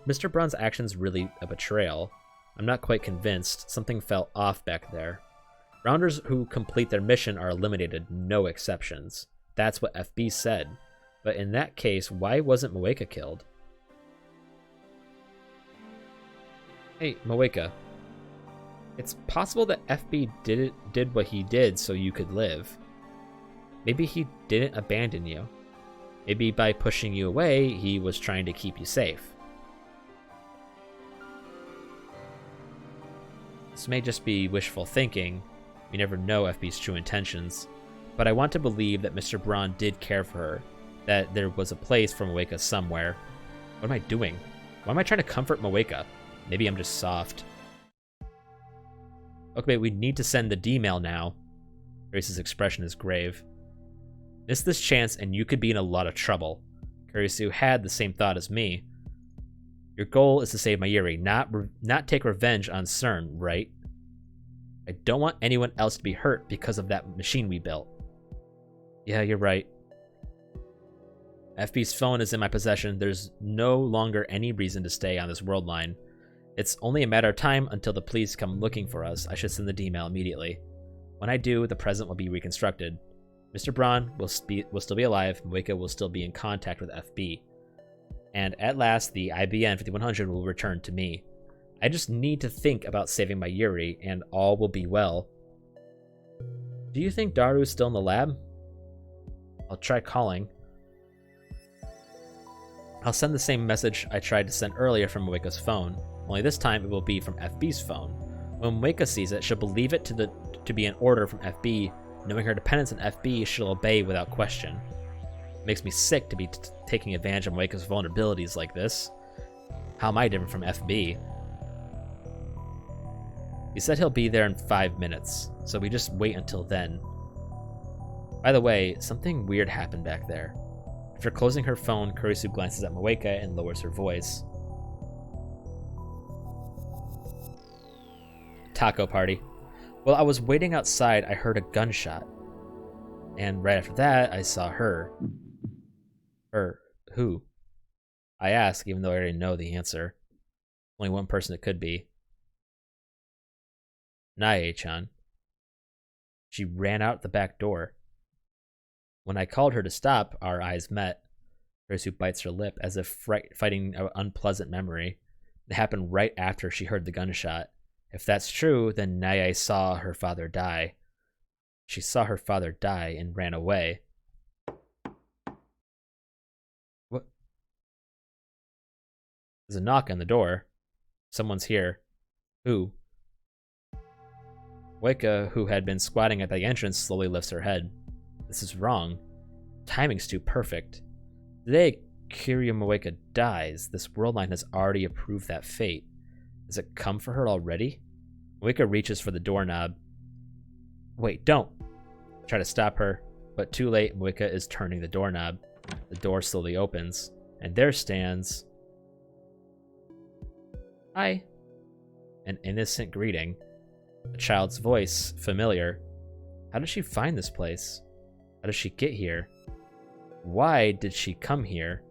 S1: Mr. Braun's actions really a betrayal? I'm not quite convinced. Something felt off back there. Rounders who complete their mission are eliminated, no exceptions. That's what FB said. But in that case, why wasn't Moeka killed? Hey, Moeka. It's possible that FB did what he did so you could live. Maybe he didn't abandon you. Maybe by pushing you away, he was trying to keep you safe. This may just be wishful thinking. We never know FB's true intentions. But I want to believe that Mr. Braun did care for her, that there was a place for Moeka somewhere. What am I doing? Why am I trying to comfort Moeka? Maybe I'm just soft. Okay, we need to send the D-mail now. Grace's expression is grave. Miss this chance and you could be in a lot of trouble. Kurisu had the same thought as me. Your goal is to save Mayuri, not take revenge on CERN, right? I don't want anyone else to be hurt because of that machine we built. Yeah, you're right. FB's phone is in my possession. There's no longer any reason to stay on this world line. It's only a matter of time until the police come looking for us. I should send the D-mail immediately. When I do, the present will be reconstructed. Mr. Braun will still be alive. Moeka will still be in contact with FB. And at last, the IBN 5100 will return to me. I just need to think about saving my Yuri, and all will be well. Do you think Daru's still in the lab? I'll try calling. I'll send the same message I tried to send earlier from Moeka's phone, only this time it will be from FB's phone. When Moeka sees it, she'll believe it to be an order from FB. Knowing her dependence on FB, she'll obey without question. Makes me sick to be taking advantage of Moeka's vulnerabilities like this. How am I different from FB? He said he'll be there in 5 minutes, so we just wait until then. By the way, something weird happened back there. After closing her phone, Kurisu glances at Moeka and lowers her voice. Taco party. While I was waiting outside, I heard a gunshot. And right after that, I saw her. Her. Who? I ask, even though I already know the answer. Only one person it could be. Nae-chan. She ran out the back door. When I called her to stop, our eyes met. Kurisu bites her lip as if fighting an unpleasant memory. It happened right after she heard the gunshot. If that's true, then Nae saw her father die. She saw her father die and ran away. What? There's a knock on the door. Someone's here. Who? Moeka, who had been squatting at the entrance, slowly lifts her head. This is wrong. Timing's too perfect. The day Kiryu Moeka dies, this world line has already approved that fate. Has it come for her already? Moeka reaches for the doorknob. Wait, don't! I try to stop her, but too late. Moeka is turning the doorknob. The door slowly opens, and there stands... Hi. An innocent greeting. A child's voice, familiar. How did she find this place? How did she get here? Why did she come here?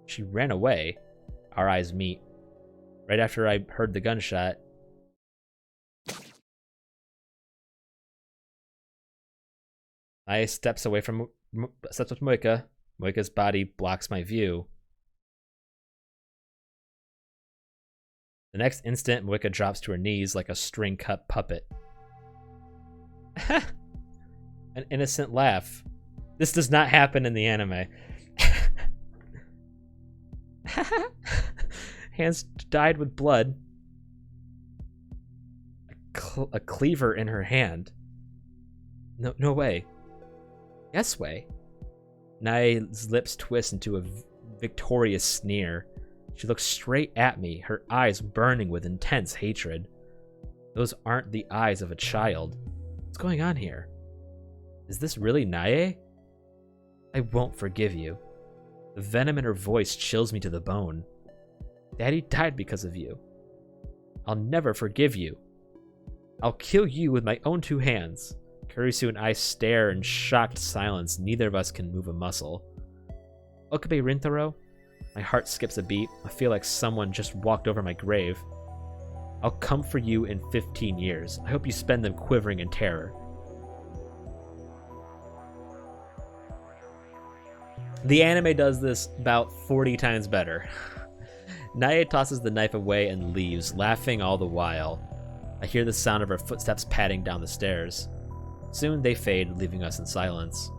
S1: She ran away. Our eyes meet. Right after I heard the gunshot, I steps away from steps with Moeka. Moeka's body blocks my view. The next instant, Moeka drops to her knees like a string-cut puppet. An innocent laugh. This does not happen in the anime. Hands dyed with blood. A cleaver in her hand. No way. Yes way. Nae's lips twist into a victorious sneer. She looks straight at me, her eyes burning with intense hatred. Those aren't the eyes of a child. What's going on here? Is this really Nae? I won't forgive you. The venom in her voice chills me to the bone. Daddy died because of you. I'll never forgive you. I'll kill you with my own 2 hands. Kurisu and I stare in shocked silence. Neither of us can move a muscle. Okabe Rintaro? My heart skips a beat. I feel like someone just walked over my grave. I'll come for you in 15 years. I hope you spend them quivering in terror. The anime does this about 40 times better. Nae tosses the knife away and leaves, laughing all the while. I hear the sound of her footsteps padding down the stairs. Soon they fade, leaving us in silence.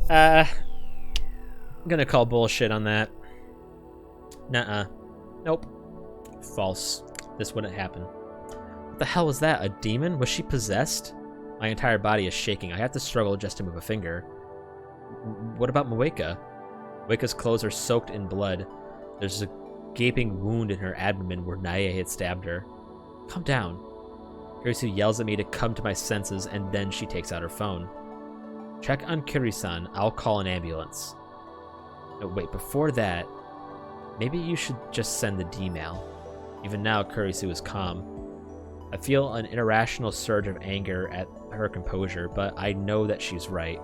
S1: I'm gonna call bullshit on that. Nuh-uh. Nope. False. This wouldn't happen. What the hell was that? A demon? Was she possessed? My entire body is shaking. I have to struggle just to move a finger. What about Moeka? Moeka's clothes are soaked in blood. There's a gaping wound in her abdomen where Nae had stabbed her. Calm down. Kurisu yells at me to come to my senses, and then she takes out her phone. Check on Kiri-san. I'll call an ambulance. No, wait, before that, maybe you should just send the D-mail. Even now, Kurisu is calm. I feel an irrational surge of anger at her composure, but I know that she's right.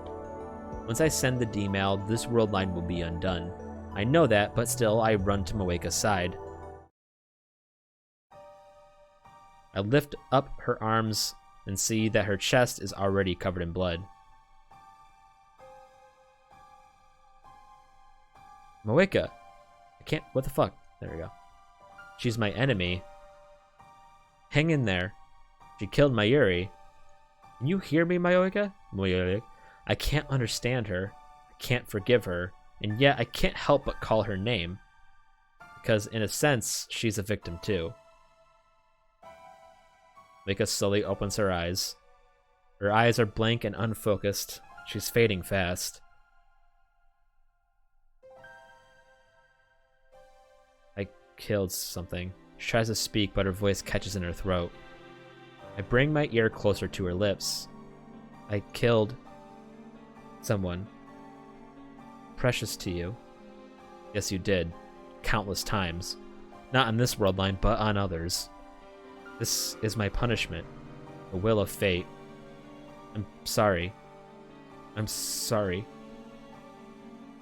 S1: Once I send the D-mail, this world line will be undone. I know that, but still, I run to Moeka's side. I lift up her arms and see that her chest is already covered in blood. Moeka! I can't... What the fuck? There we go. She's my enemy. Hang in there. She killed Mayuri. Can you hear me, Moeka? Mayuri. I can't understand her. I can't forgive her. And yet I can't help but call her name. Because in a sense, she's a victim too. Mika slowly opens her eyes. Her eyes are blank and unfocused. She's fading fast. I killed something. She tries to speak, but her voice catches in her throat. I bring my ear closer to her lips. I killed someone. Precious to you. Yes, you did. Countless times. Not on this world line, but on others. This is my punishment. The will of fate. I'm sorry. I'm sorry.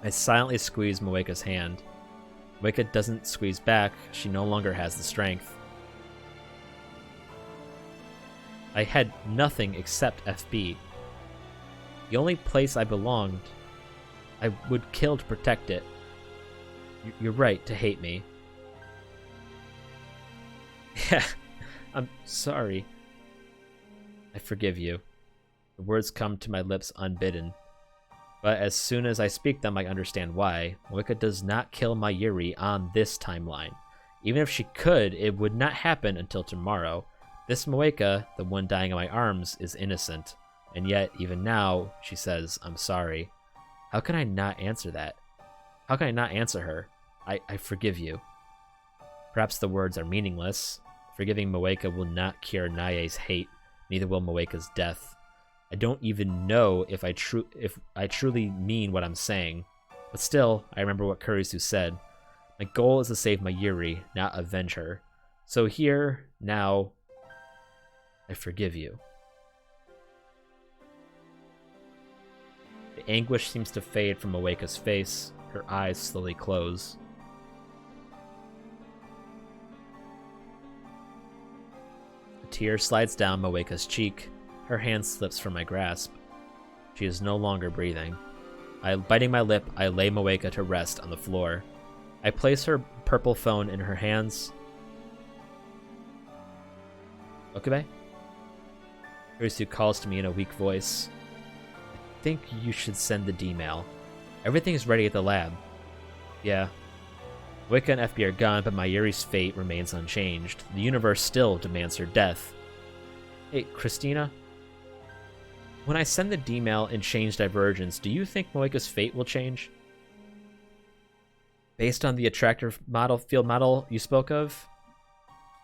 S1: I silently squeeze Moeka's hand. Moeka doesn't squeeze back. She no longer has the strength. I had nothing except FB. The only place I belonged. I would kill to protect it. You're right to hate me. Yeah, I'm sorry. I forgive you. The words come to my lips unbidden. But as soon as I speak them, I understand why. Moeka does not kill Mayuri on this timeline. Even if she could, it would not happen until tomorrow. This Moeka, the one dying in my arms, is innocent. And yet, even now, she says, I'm sorry. How can I not answer that? How can I not answer her? I forgive you. Perhaps the words are meaningless. Forgiving Moeka will not cure Nae's hate, neither will Moeka's death. I don't even know if I truly mean what I'm saying. But still, I remember what Kurisu said. My goal is to save Mayuri, not avenge her. So here, now, I forgive you. The anguish seems to fade from Moeka's face. Her eyes slowly close. A tear slides down Moeka's cheek. Her hand slips from my grasp. She is no longer breathing. Biting my lip, I lay Moeka to rest on the floor. I place her purple phone in her hands. Okabe? Kurisu calls to me in a weak voice. I think you should send the D-mail. Everything is ready at the lab. Yeah. Moeka and FB are gone, but Mayuri's fate remains unchanged. The universe still demands her death. Hey, Christina? When I send the D-mail and change divergence, do you think Moeka's fate will change? Based on the attractor model, field model you spoke of,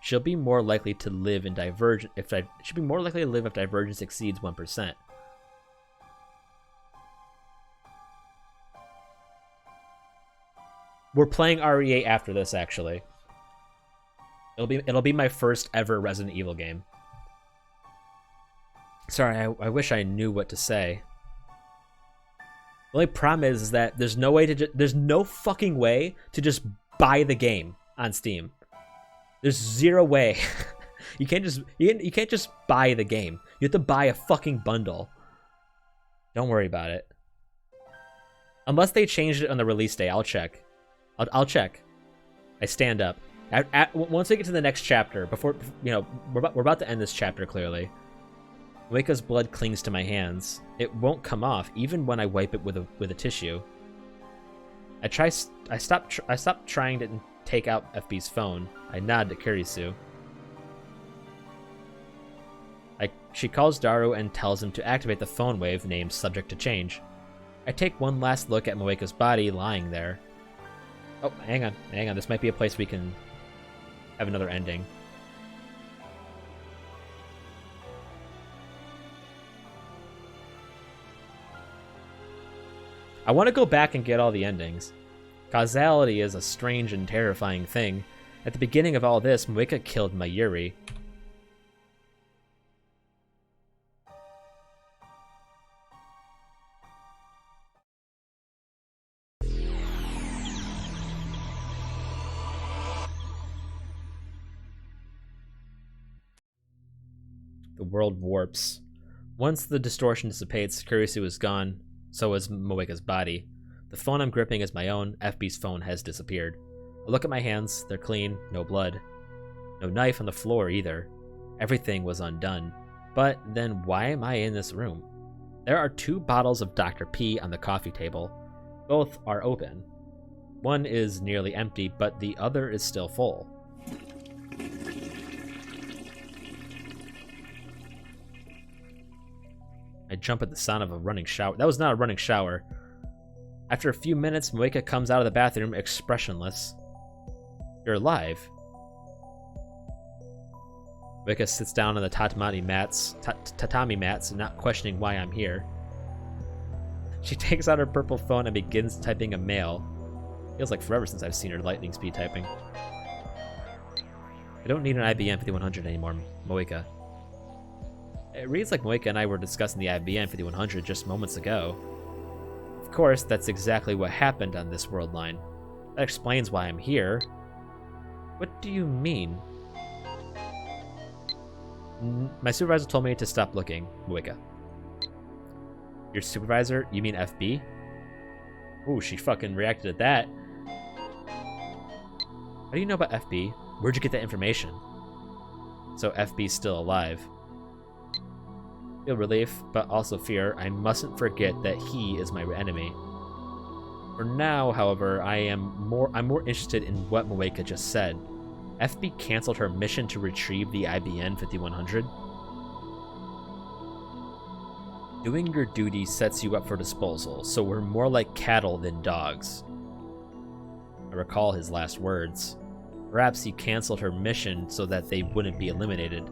S1: she'll be more likely to live in divergence if divergence exceeds 1%. We're playing RE8 after this, actually. It'll be my first ever Resident Evil game. Sorry, I wish I knew what to say. The only problem is that there's no fucking way to just buy the game on Steam. There's zero way. you can't just buy the game. You have to buy a fucking bundle. Don't worry about it. Unless they changed it on the release day, I'll check. I'll check. I stand up. Once we get to the next chapter, before we're about to end this chapter clearly. Moeka's blood clings to my hands. It won't come off, even when I wipe it with a tissue. I stop trying to take out FB's phone. I nod to Kurisu. She calls Daru and tells him to activate the phone wave named Subject to Change. I take one last look at Moeka's body lying there. Oh, hang on. This might be a place we can have another ending. I want to go back and get all the endings. Causality is a strange and terrifying thing. At the beginning of all this, Moeka killed Mayuri. The world warps. Once the distortion dissipates, Kurisu is gone. So is Moeka's body. The phone I'm gripping is my own. FB's phone has disappeared. I look at my hands. They're clean. No blood. No knife on the floor either. Everything was undone. But then why am I in this room? There are 2 bottles of Dr. P on the coffee table. Both are open. One is nearly empty, but the other is still full. jump at the sound of a running shower. That was not a running shower. After a few minutes, Moeka comes out of the bathroom expressionless. You're alive. Moeka sits down on the tatami mats, not questioning why I'm here. She takes out her purple phone and begins typing a mail. Feels like forever since I've seen her lightning speed typing. I don't need an IBM 5100 anymore, Moeka. It reads like Moeka and I were discussing the IBM 5100 just moments ago. Of course, that's exactly what happened on this world line. That explains why I'm here. What do you mean? My supervisor told me to stop looking, Moeka. Your supervisor? You mean FB? Ooh, she fucking reacted to that. How do you know about FB? Where'd you get that information? So FB's still alive. Feel relief, but also fear. I mustn't forget that he is my enemy. For now, however, I'm more interested in what Moeka just said. FB canceled her mission to retrieve the IBN 5100. Doing your duty sets you up for disposal, so we're more like cattle than dogs. I recall his last words. Perhaps he canceled her mission so that they wouldn't be eliminated.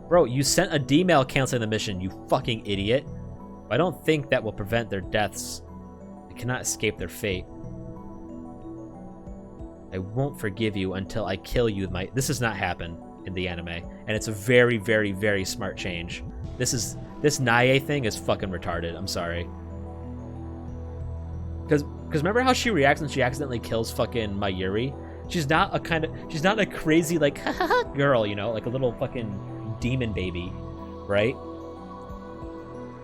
S1: Bro, you sent a D-mail canceling the mission, you fucking idiot. I don't think that will prevent their deaths. I cannot escape their fate. I won't forgive you until I kill you with my... This does not happen in the anime, and it's a very, very, very smart change. This Nae thing is fucking retarded. I'm sorry. Because remember how she reacts when she accidentally kills fucking Mayuri? She's not a crazy like girl, you know, like a little fucking demon baby, right?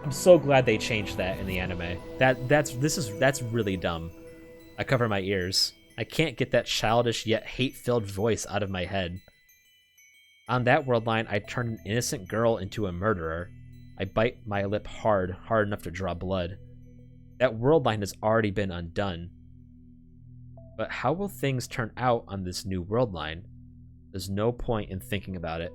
S1: I'm so glad they changed that in the anime. That's really dumb. I cover my ears. I can't get that childish yet hate-filled voice out of my head. On that world line, I turned an innocent girl into a murderer. I bite my lip hard enough to draw blood. That world line has already been undone. But how will things turn out on this new world line? There's no point in thinking about it.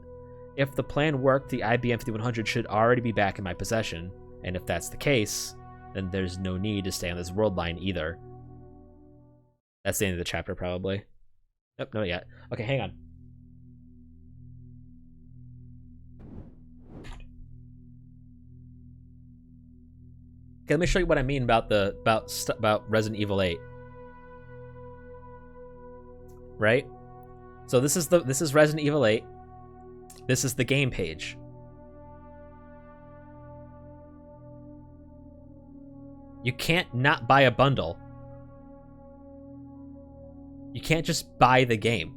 S1: If the plan worked, the IBM 5100 should already be back in my possession. And if that's the case, then there's no need to stay on this world line either. That's the end of the chapter, probably. Nope, not yet. Okay, hang on. Okay, let me show you what I mean about Resident Evil 8. Right? So this is Resident Evil 8. This is the game page. You can't not buy a bundle. You can't just buy the game.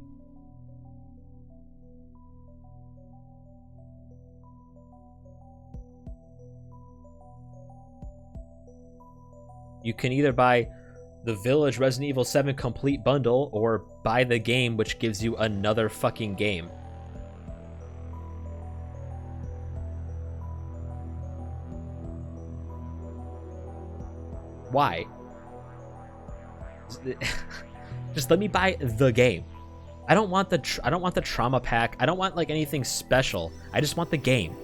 S1: You can either buy the Village Resident Evil 7 complete bundle or buy the game, which gives you another fucking game. Why? Just let me buy the game. I don't want the trauma pack. I don't want like anything special. I just want the game.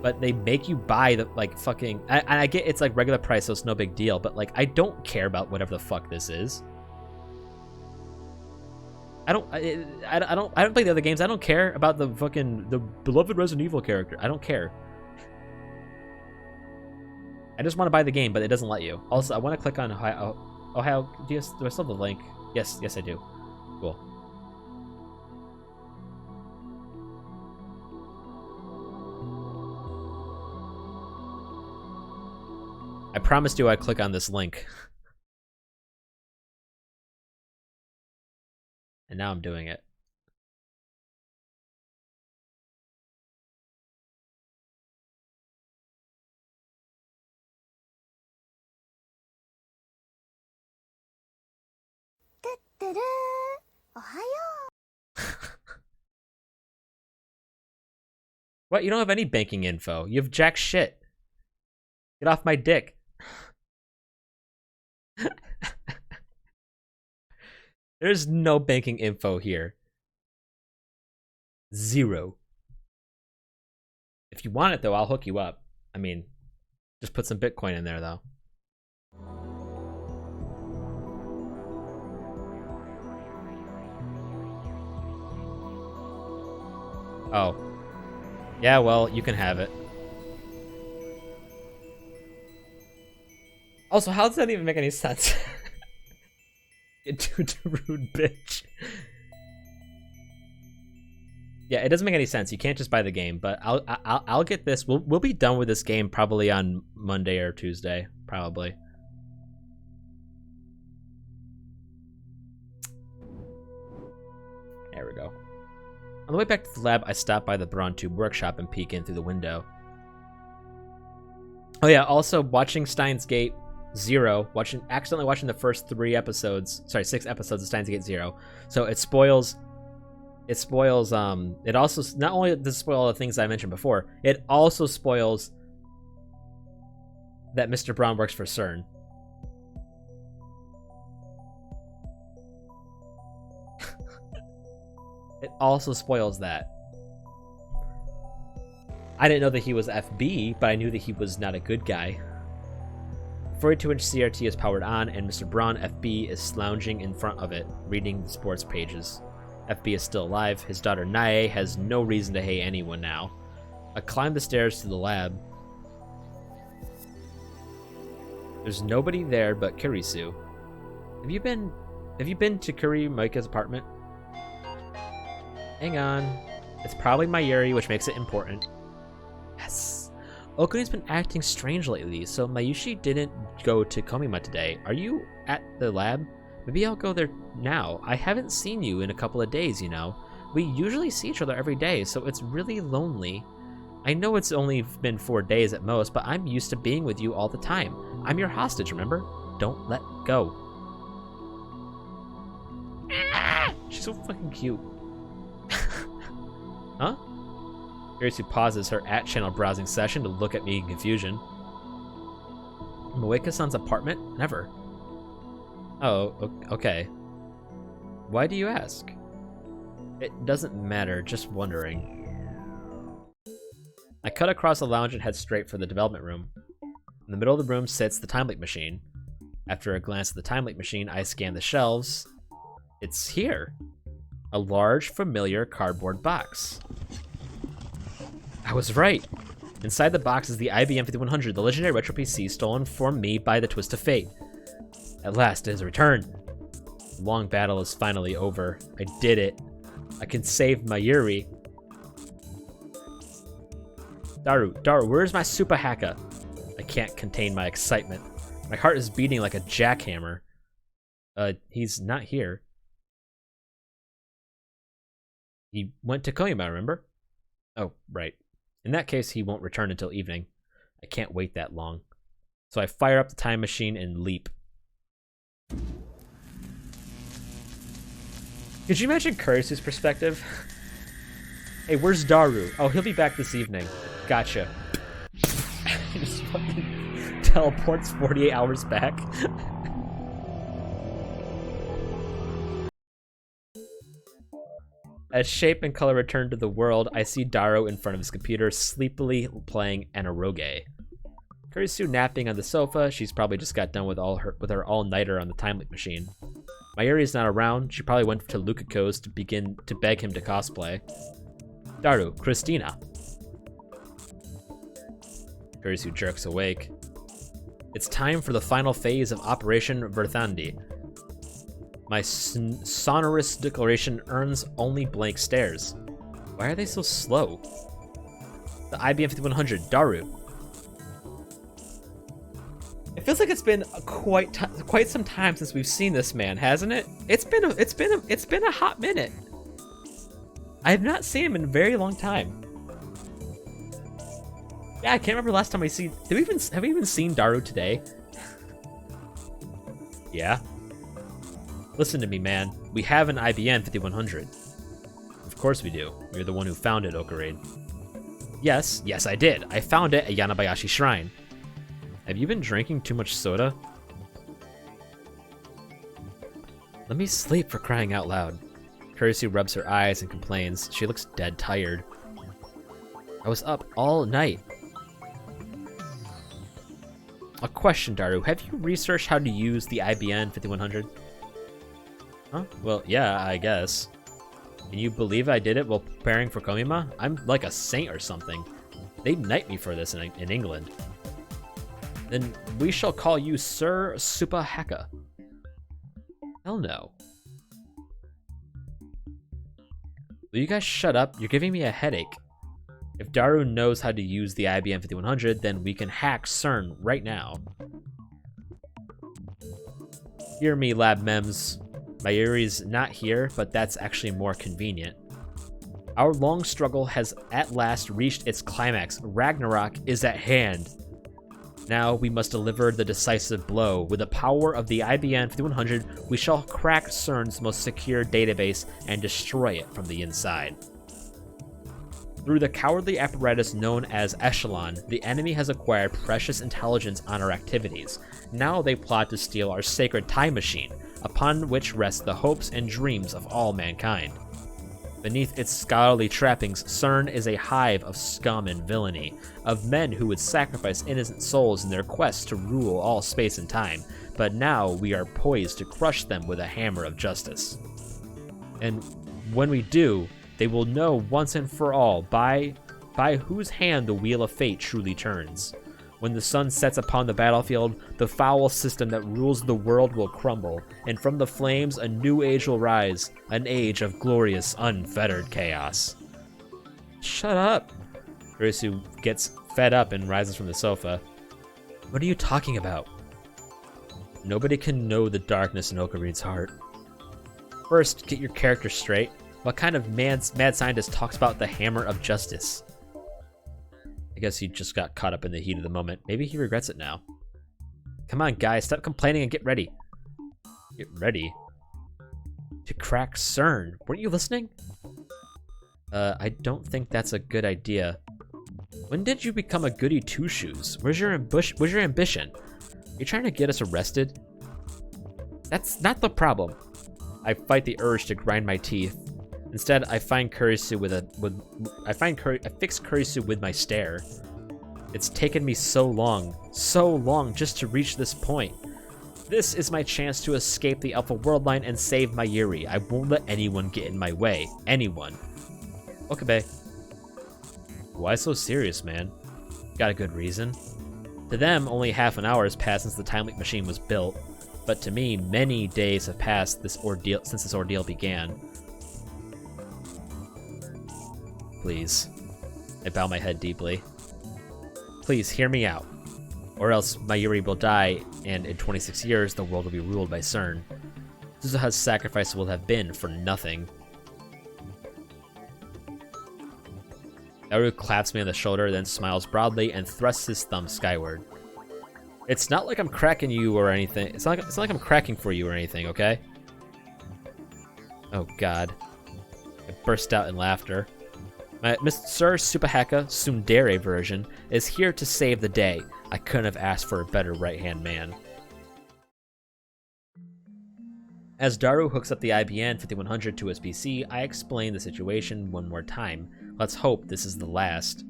S1: But they make you buy the like fucking. I get it's like regular price, so it's no big deal. But like, I don't care about whatever the fuck this is. I don't play the other games. I don't care about the beloved Resident Evil character. I don't care. I just want to buy the game, but it doesn't let you. Also, I want to click on Ohio. Do I still have the link? Yes, I do. Cool. I promised you I'd click on this link. And now I'm doing it. What? You don't have any banking info. You have jack shit. Get off my dick. There's no banking info here. Zero. If you want it though, I'll hook you up. I mean, Just put some Bitcoin in there, though. Oh. Yeah, well, you can have it. Also, how does that even make any sense? Dude, rude bitch. Yeah, it doesn't make any sense. You can't just buy the game, but I'll get this. We'll be done with this game probably on Monday or Tuesday, probably. There we go. On the way back to the lab, I stopped by the Braun Tube workshop and peek in through the window. Oh yeah, also watching Steins Gate 0, accidentally watching the first 6 episodes of Steins Gate 0. So it spoils it also, not only does it spoil all the things I mentioned before, it also spoils that Mr. Braun works for CERN. It also spoils that. I didn't know that he was FB, but I knew that he was not a good guy. 42-inch CRT is powered on, and Mr. Braun, FB, is lounging in front of it, reading the sports pages. FB is still alive. His daughter Nae has no reason to hate anyone now. I climb the stairs to the lab. There's nobody there but Kurisu. Have you been to Kuri Maika's apartment? Hang on. It's probably Mayuri, which makes it important. Yes. Okuni's been acting strange lately, so Mayushi didn't go to Komima today. Are you at the lab? Maybe I'll go there now. I haven't seen you in a couple of days, you know. We usually see each other every day, so it's really lonely. I know it's only been 4 days at most, but I'm used to being with you all the time. I'm your hostage, remember? Don't let go. She's so fucking cute. Huh? Kurisu pauses her @channel browsing session to look at me in confusion. Moeka-san's apartment? Never. Oh, okay. Why do you ask? It doesn't matter, just wondering. I cut across the lounge and head straight for the development room. In the middle of the room sits the time leak machine. After a glance at the time leak machine, I scan the shelves. It's here. A large, familiar cardboard box. I was right. Inside the box is the IBM 5100, the legendary retro PC stolen from me by the twist of fate. At last, it has returned. The long battle is finally over. I did it. I can save Mayuri. Daru, where's my super hacker? I can't contain my excitement. My heart is beating like a jackhammer. He's not here. He went to Koyama, remember? Oh, right. In that case, he won't return until evening. I can't wait that long. So I fire up the time machine and leap. Could you imagine Kurisu's perspective? Hey, where's Daru? Oh, he'll be back this evening. Gotcha. He just fucking teleports 48 hours back. As shape and color return to the world, I see Daru in front of his computer, sleepily playing Anaroge. Kurisu napping on the sofa. She's probably just got done with her all-nighter on the time leak machine. Mayuri is not around. She probably went to Lukako's to beg him to cosplay. Daru, Christina. Kurisu jerks awake. It's time for the final phase of Operation Verthandi. My sonorous declaration earns only blank stares. Why are they so slow? The IBM 5100, Daru. It feels like it's been quite some time since we've seen this man, hasn't it? It's been a hot minute. I have not seen him in a very long time. Yeah, I can't remember last time have we even seen Daru today? Yeah. Listen to me, man. We have an IBM 5100. Of course we do. You're the one who found it, Okarade. Yes, I did. I found it at Yanabayashi Shrine. Have you been drinking too much soda? Let me sleep, for crying out loud. Kurisu rubs her eyes and complains. She looks dead tired. I was up all night. A question, Daru. Have you researched how to use the IBN 5100? Huh? Well, yeah, I guess. Can you believe I did it while preparing for Komima? I'm like a saint or something. They'd knight me for this in England. Then we shall call you Sir Supahaka. Hell no. Will you guys shut up? You're giving me a headache. If Daru knows how to use the IBM 5100, then we can hack CERN right now. Hear me, Lab Mems. Mayuri's not here, but that's actually more convenient. Our long struggle has at last reached its climax. Ragnarok is at hand. Now we must deliver the decisive blow. With the power of the IBM 5100, we shall crack CERN's most secure database and destroy it from the inside. Through the cowardly apparatus known as Echelon, the enemy has acquired precious intelligence on our activities. Now they plot to steal our sacred time machine, upon which rest the hopes and dreams of all mankind. Beneath its scholarly trappings, CERN is a hive of scum and villainy, of men who would sacrifice innocent souls in their quest to rule all space and time, but now we are poised to crush them with a hammer of justice. And when we do, they will know once and for all by whose hand the wheel of fate truly turns. When the sun sets upon the battlefield, the foul system that rules the world will crumble, and from the flames a new age will rise, an age of glorious, unfettered chaos. Shut up! Urisu gets fed up and rises from the sofa. What are you talking about? Nobody can know the darkness in Okareed's heart. First, get your character straight. What kind of mad scientist talks about the hammer of justice? I guess he just got caught up in the heat of the moment. Maybe he regrets it now. Come on, guys, stop complaining and get ready. Get ready? To crack CERN. Weren't you listening? I don't think that's a good idea. When did you become a goody two-shoes? Where's your ambition? Are you trying to get us arrested? That's not the problem. I fight the urge to grind my teeth. Instead, I find Kurisu I fix Kurisu with my stare. It's taken me so long just to reach this point. This is my chance to escape the Alpha World Line and save Mayuri. I won't let anyone get in my way. Anyone. Okay, bae. Why so serious, man? Got a good reason. To them, only half an hour has passed since the time leak machine was built, but to me, many days have passed since this ordeal began. Please. I bow my head deeply. Please, hear me out. Or else Mayuri will die, and in 26 years, the world will be ruled by CERN. Suzuha's sacrifice will have been for nothing. Naru claps me on the shoulder, then smiles broadly and thrusts his thumb skyward. It's not like I'm cracking you or anything. It's not like I'm cracking for you or anything, okay? Oh god. I burst out in laughter. My Mr. Supahaka Tsundere version is here to save the day. I couldn't have asked for a better right-hand man. As Daru hooks up the IBN 5100 to his PC, I explain the situation one more time. Let's hope this is the last.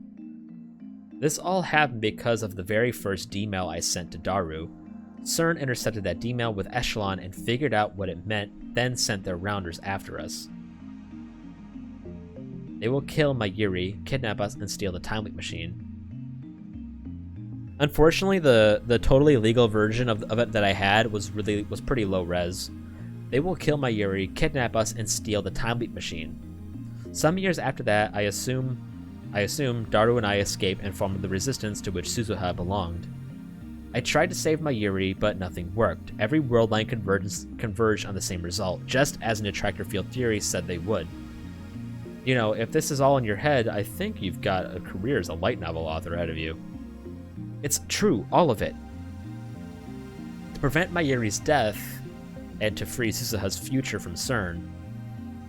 S1: This all happened because of the very first D-mail I sent to Daru. CERN intercepted that D-mail with Echelon and figured out what it meant, then sent their rounders after us. They will kill Mayuri, kidnap us, and steal the time leak machine. Unfortunately, the totally legal version of it that I had was pretty low res. They will kill Mayuri, kidnap us, and steal the time leak machine. Some years after that, I assume Daru and I escaped and formed the resistance to which Suzuha belonged. I tried to save Mayuri, but nothing worked. Every world line converged on the same result, just as an attractor field theory said they would. You know, if this is all in your head, I think you've got a career as a light novel author ahead of you. It's true, all of it. To prevent Mayuri's death, and to free Suzuha's future from CERN,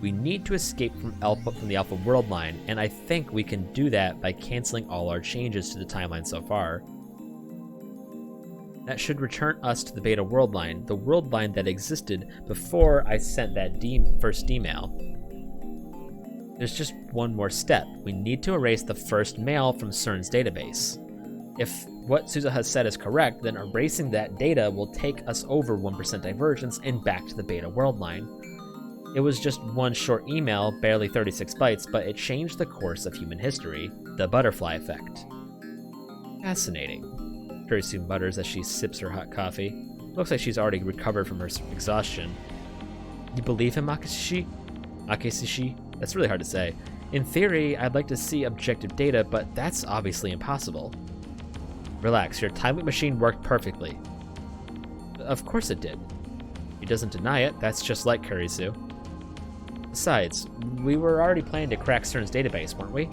S1: we need to escape from the Alpha World Line, and I think we can do that by canceling all our changes to the timeline so far. That should return us to the Beta World Line, the world line that existed before I sent that first email. There's just one more step. We need to erase the first mail from CERN's database. If what Suzuha has said is correct, then erasing that data will take us over 1% divergence and back to the beta world line. It was just one short email, barely 36 bytes, but it changed the course of human history. The butterfly effect. Fascinating. Kurisu mutters as she sips her hot coffee. Looks like she's already recovered from her exhaustion. You believe him, Akesishi? That's really hard to say. In theory, I'd like to see objective data, but that's obviously impossible. Relax, your time loop machine worked perfectly. Of course it did. He doesn't deny it, that's just like Kurisu. Besides, we were already planning to crack CERN's database, weren't we?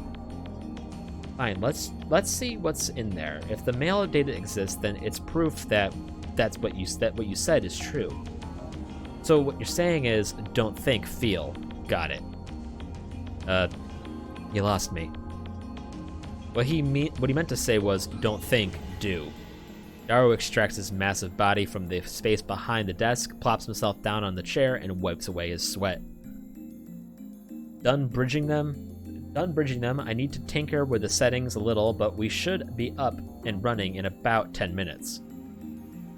S1: Fine, let's see what's in there. If the mail data exists, then it's proof that what you said is true. So what you're saying is, don't think, feel. Got it. You lost me. What he meant to say was, don't think, do. Daru extracts his massive body from the space behind the desk, plops himself down on the chair, and wipes away his sweat. Done bridging them, I need to tinker with the settings a little, but we should be up and running in about 10 minutes.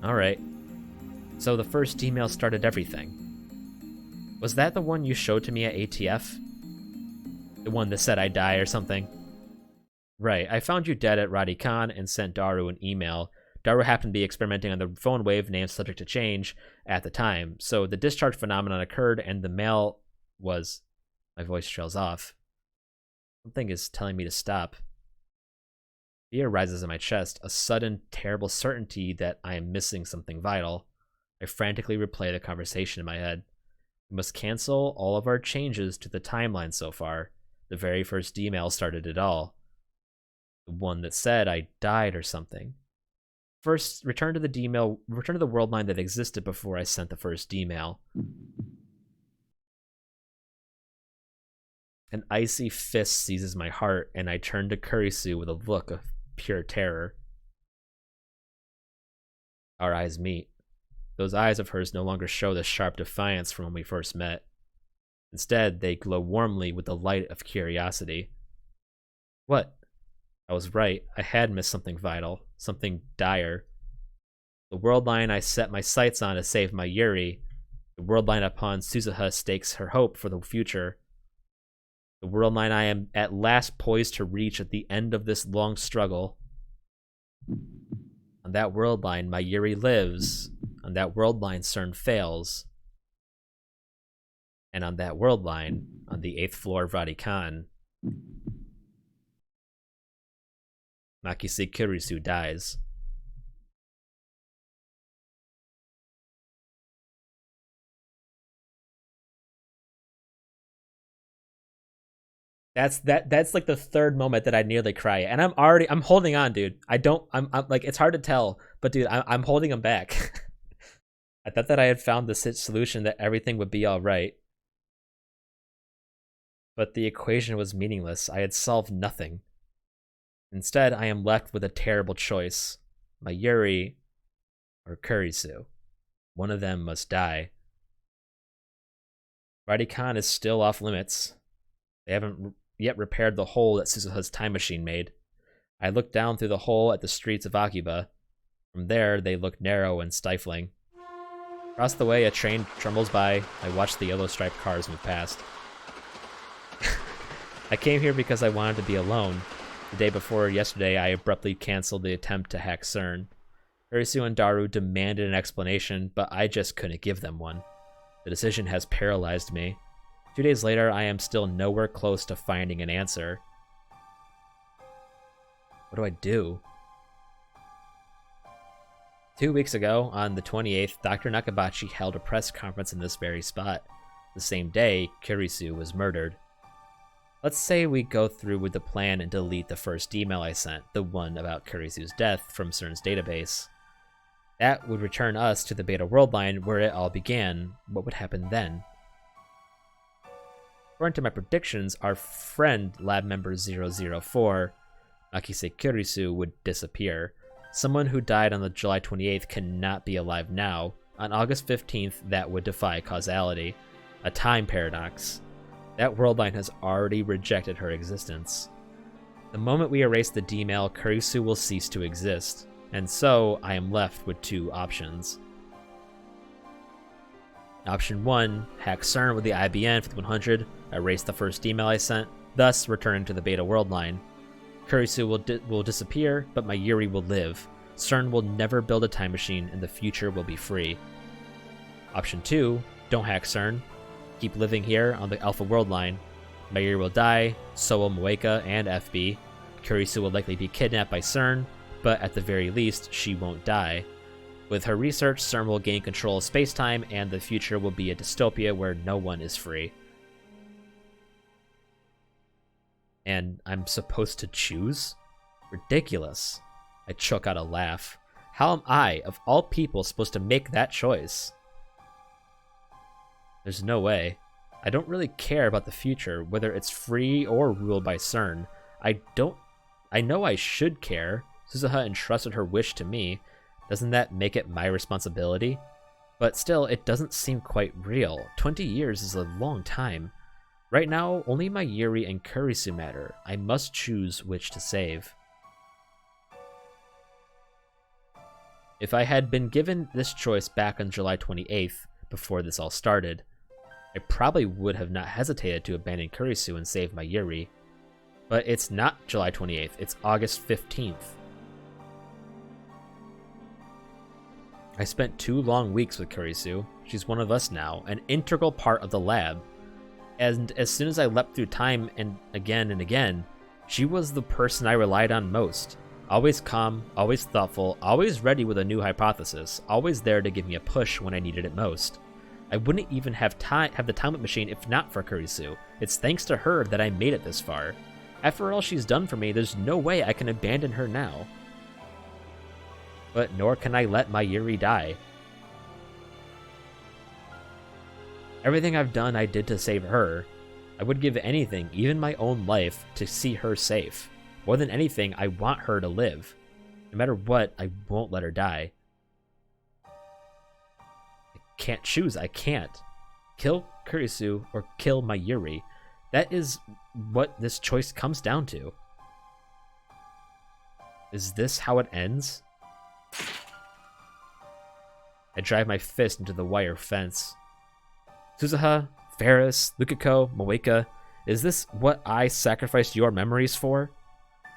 S1: Alright. So the first email started everything. Was that the one you showed to me at ATF? The one that said I die or something? Right, I found you dead at Radikan and sent Daru an email. Daru happened to be experimenting on the phone wave named Subject to Change at the time, so the discharge phenomenon occurred and the mail was... My voice trails off. Something is telling me to stop. Fear rises in my chest, a sudden, terrible certainty that I am missing something vital. I frantically replay the conversation in my head. We must cancel all of our changes to the timeline so far. The very first email started it all. The one that said I died or something. First, return to the world line that existed before I sent the first email. An icy fist seizes my heart, and I turn to Kurisu with a look of pure terror. Our eyes meet. Those eyes of hers no longer show the sharp defiance from when we first met. Instead, they glow warmly with the light of curiosity. What? I was right. I had missed something vital, something dire. The world line I set my sights on to save my Yuri, the world line upon Suzuha stakes her hope for the future. The world line I am at last poised to reach at the end of this long struggle. On that world line, my Yuri lives. On that world line, CERN fails. And on that world line, on the 8th floor of Radikan, Makise Kurisu dies. That's like the third moment that I nearly cry, and I'm holding on, dude. I'm like, it's hard to tell, but dude, I'm holding them back. I thought that I had found the solution, that everything would be all right, but the equation was meaningless. I had solved nothing. Instead, I am left with a terrible choice: my Yuri or Kurisu. One of them must die. Radikan is still off limits. They haven't yet repaired the hole that Suzuha's time machine made. I look down through the hole at the streets of Akiba. From there, they look narrow and stifling. Across the way, a train trundles by. I watch the yellow-striped cars move past. I came here because I wanted to be alone. The day before yesterday, I abruptly canceled the attempt to hack CERN. Kurisu and Daru demanded an explanation, but I just couldn't give them one. The decision has paralyzed me. 2 days later, I am still nowhere close to finding an answer. What do I do? 2 weeks ago, on the 28th, Dr. Nakabachi held a press conference in this very spot. The same day, Kurisu was murdered. Let's say we go through with the plan and delete the first email I sent, the one about Kurisu's death, from CERN's database. That would return us to the Beta World Line where it all began. What would happen then? According to my predictions, our friend, lab member 004, Makise Kurisu, would disappear. Someone who died on the July 28th cannot be alive now. On August 15th, that would defy causality. A time paradox. That world line has already rejected her existence. The moment we erase the D-mail, Kurisu will cease to exist, and so I am left with two options. Option 1, hack CERN with the IBN 5100, erase the first email I sent, thus returning to the beta world line. Kurisu will disappear, but my Yuri will live. CERN will never build a time machine, and the future will be free. Option 2, don't hack CERN. Keep living here on the Alpha world line. My Yuri will die, so will Moeka and FB. Kurisu will likely be kidnapped by CERN, but at the very least, she won't die. With her research, CERN will gain control of space-time, and the future will be a dystopia where no one is free. And I'm supposed to choose? Ridiculous. I choke out a laugh. How am I, of all people, supposed to make that choice? There's no way. I don't really care about the future, whether it's free or ruled by CERN. I know I should care. Suzuha entrusted her wish to me. Doesn't that make it my responsibility? But still, it doesn't seem quite real. 20 years is a long time. Right now, only my Yuri and Kurisu matter. I must choose which to save. If I had been given this choice back on July 28th, before this all started, I probably would have not hesitated to abandon Kurisu and save my Yuri. But it's not July 28th, it's August 15th. I spent 2 long weeks with Kurisu. She's one of us now, an integral part of the lab. And as soon as I leapt through time and again, she was the person I relied on most. Always calm, always thoughtful, always ready with a new hypothesis, always there to give me a push when I needed it most. I wouldn't even have the time machine if not for Kurisu. It's thanks to her that I made it this far. After all she's done for me, there's no way I can abandon her now. But nor can I let my Yuri die. Everything I've done I did to save her. I would give anything, even my own life, to see her safe. More than anything, I want her to live. No matter what, I won't let her die. I can't choose, I can't. Kill Kurisu or kill my Yuri. That is what this choice comes down to. Is this how it ends? I drive my fist into the wire fence. Suzuha, Ferris, Lukiko, Moeka, is this what I sacrificed your memories for?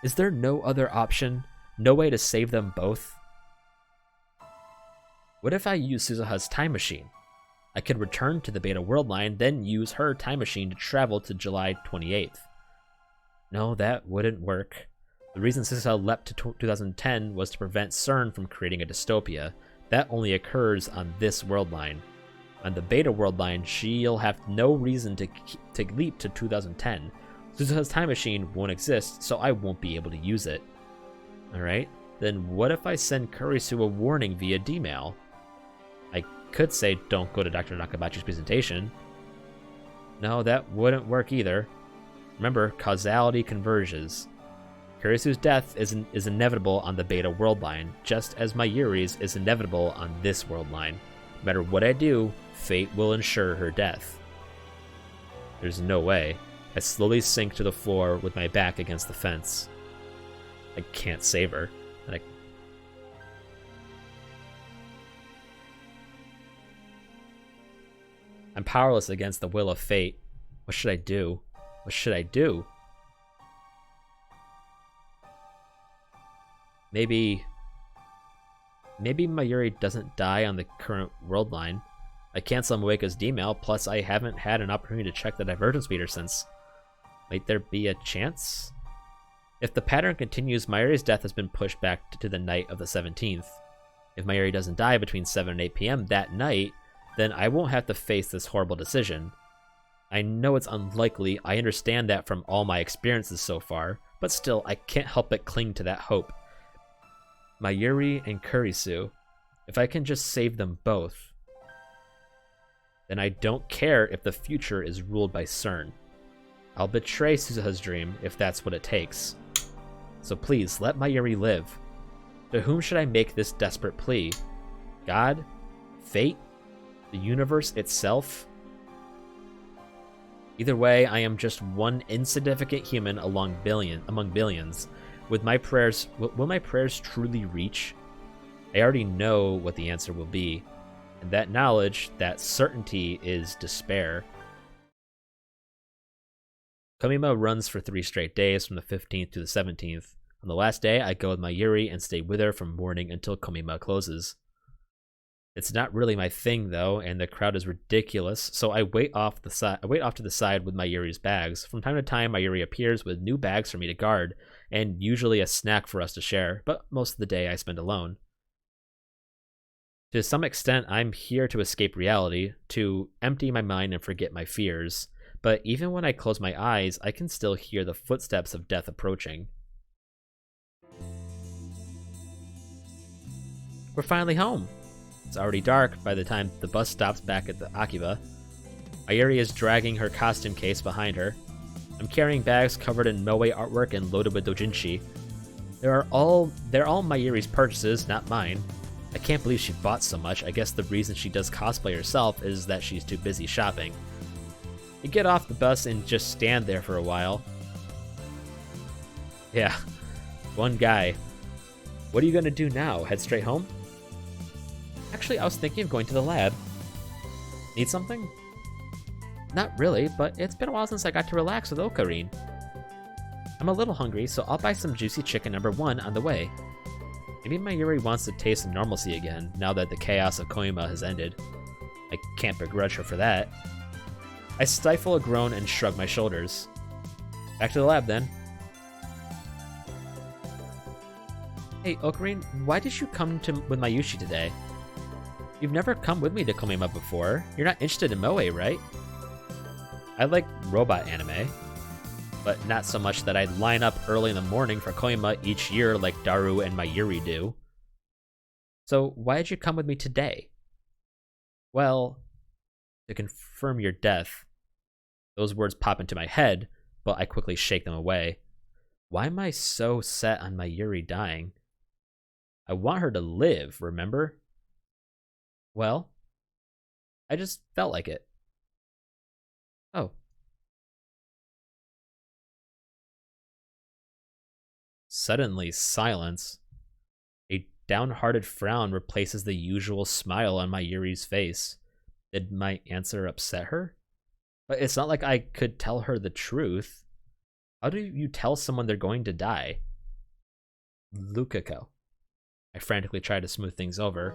S1: Is there no other option? No way to save them both? What if I use Suzuha's time machine? I could return to the beta world line, then use her time machine to travel to July 28th. No, that wouldn't work. The reason Suzuha leapt to 2010 was to prevent CERN from creating a dystopia. That only occurs on this world line. On the beta world line, she'll have no reason to leap to 2010. Suzuha's time machine won't exist, so I won't be able to use it. Alright, then what if I send Kurisu a warning via D-mail? I could say don't go to Dr. Nakabachi's presentation. No, that wouldn't work either. Remember, causality converges. Kurisu's death is inevitable on the beta world line, just as my Yuri's is inevitable on this world line. No matter what I do, fate will ensure her death. There's no way. I slowly sink to the floor with my back against the fence. I can't save her. I'm powerless against the will of fate. What should I do? What should I do? Maybe Mayuri doesn't die on the current world line. I cancel Moeka's D-mail, plus I haven't had an opportunity to check the divergence meter since. Might there be a chance? If the pattern continues, Mayuri's death has been pushed back to the night of the 17th. If Mayuri doesn't die between 7 and 8 p.m. that night, then I won't have to face this horrible decision. I know it's unlikely, I understand that from all my experiences so far, but still, I can't help but cling to that hope. Mayuri and Kurisu, if I can just save them both, then I don't care if the future is ruled by CERN. I'll betray Suzuha's dream if that's what it takes. So please, let Mayuri live. To whom should I make this desperate plea? God? Fate? The universe itself? Either way, I am just one insignificant human among billions. Will my prayers truly reach? I already know what the answer will be, and that knowledge, that certainty, is despair. Komima runs for 3 straight days from the 15th to the 17th. On the last day, I go with my Yuri and stay with her from morning until Komima closes. It's not really my thing though, and the crowd is ridiculous, so I wait off to the side with my Yuri's bags. From time to time, my Yuri appears with new bags for me to guard, and usually a snack for us to share, but most of the day I spend alone. To some extent, I'm here to escape reality, to empty my mind and forget my fears, but even when I close my eyes, I can still hear the footsteps of death approaching. We're finally home! It's already dark by the time the bus stops back at the Akiba. Mayuri is dragging her costume case behind her. I'm carrying bags covered in moe artwork and loaded with doujinshi. They're all Mayuri's purchases, not mine. I can't believe she bought so much. I guess the reason she does cosplay herself is that she's too busy shopping. You get off the bus and just stand there for a while. Yeah, one guy. What are you gonna do now? Head straight home? Actually, I was thinking of going to the lab. Need something? Not really, but it's been a while since I got to relax with Ocarine. I'm a little hungry, so I'll buy some juicy chicken #1 on the way. Maybe Mayuri wants to taste some normalcy again, now that the chaos of Koima has ended. I can't begrudge her for that. I stifle a groan and shrug my shoulders. Back to the lab, then. Hey, Ocarine, why did you come with Mayushi today? You've never come with me to Koima before. You're not interested in moe, right? I like robot anime, but not so much that I'd line up early in the morning for Koima each year like Daru and Mayuri do. So why did you come with me today? Well, to confirm your death. Those words pop into my head, but I quickly shake them away. Why am I so set on Mayuri dying? I want her to live, remember? Well, I just felt like it. Oh. Suddenly, silence. A downhearted frown replaces the usual smile on Mayuri's face. Did my answer upset her? But it's not like I could tell her the truth. How do you tell someone they're going to die? Lukako. I frantically tried to smooth things over.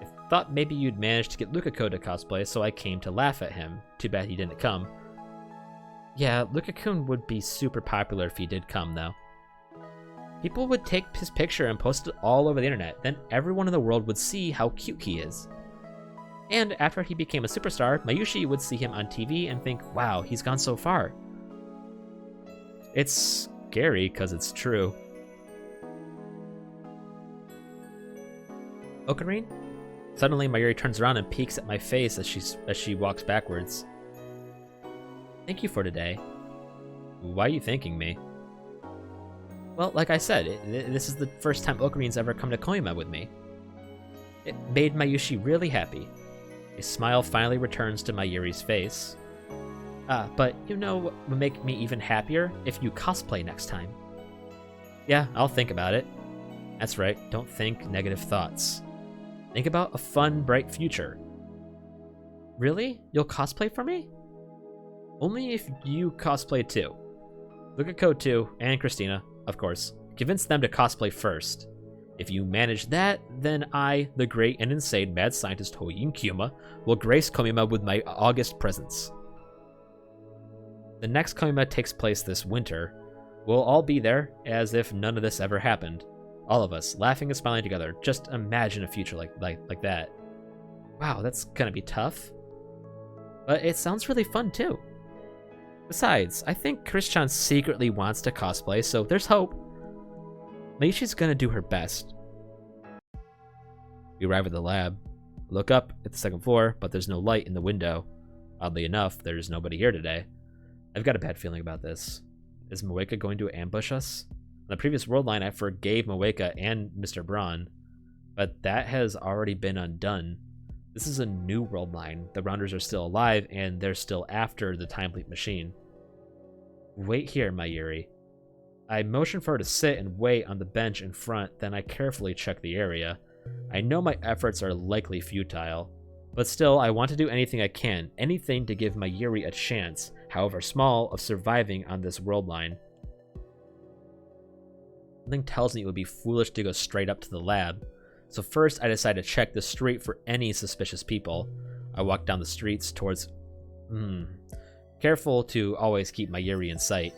S1: I thought maybe you'd managed to get Lukako to cosplay, so I came to laugh at him. Too bad he didn't come. Yeah, Lukakun would be super popular if he did come, though. People would take his picture and post it all over the internet, then everyone in the world would see how cute he is. And after he became a superstar, Mayushi would see him on TV and think, wow, he's gone so far. It's scary because it's true. Ocarine? Suddenly, Mayuri turns around and peeks at my face as she walks backwards. Thank you for today. Why are you thanking me? Well, like I said, this is the first time Okarine's ever come to Koima with me. It made Mayushi really happy. A smile finally returns to Mayuri's face. But you know what would make me even happier? If you cosplay next time. Yeah, I'll think about it. That's right, don't think negative thoughts. Think about a fun, bright future. Really? You'll cosplay for me? Only if you cosplay too. Lukako too, and Christina, of course. Convince them to cosplay first. If you manage that, then I, the great and insane mad scientist Hoyin Kyuma, will grace Koima with my August presence. The next Koima takes place this winter. We'll all be there, as if none of this ever happened. All of us, laughing and smiling together. Just imagine a future like that. Wow, that's gonna be tough. But it sounds really fun too. Besides, I think Chris-chan secretly wants to cosplay, so there's hope. Meishi's gonna do her best. We arrive at the lab. Look up at the second floor, but there's no light in the window. Oddly enough, there's nobody here today. I've got a bad feeling about this. Is Moeka going to ambush us? On the previous world line, I forgave Moeka and Mr. Braun, but that has already been undone. This is a new world line. The Rounders are still alive, and they're still after the Time Leap machine. Wait here, Mayuri. I motion for her to sit and wait on the bench in front, then I carefully check the area. I know my efforts are likely futile, but still, I want to do anything I can, anything to give Mayuri a chance, however small, of surviving on this world line. Something tells me it would be foolish to go straight up to the lab, so first I decide to check the street for any suspicious people. I walk down the streets towards... Careful to always keep Mayuri in sight.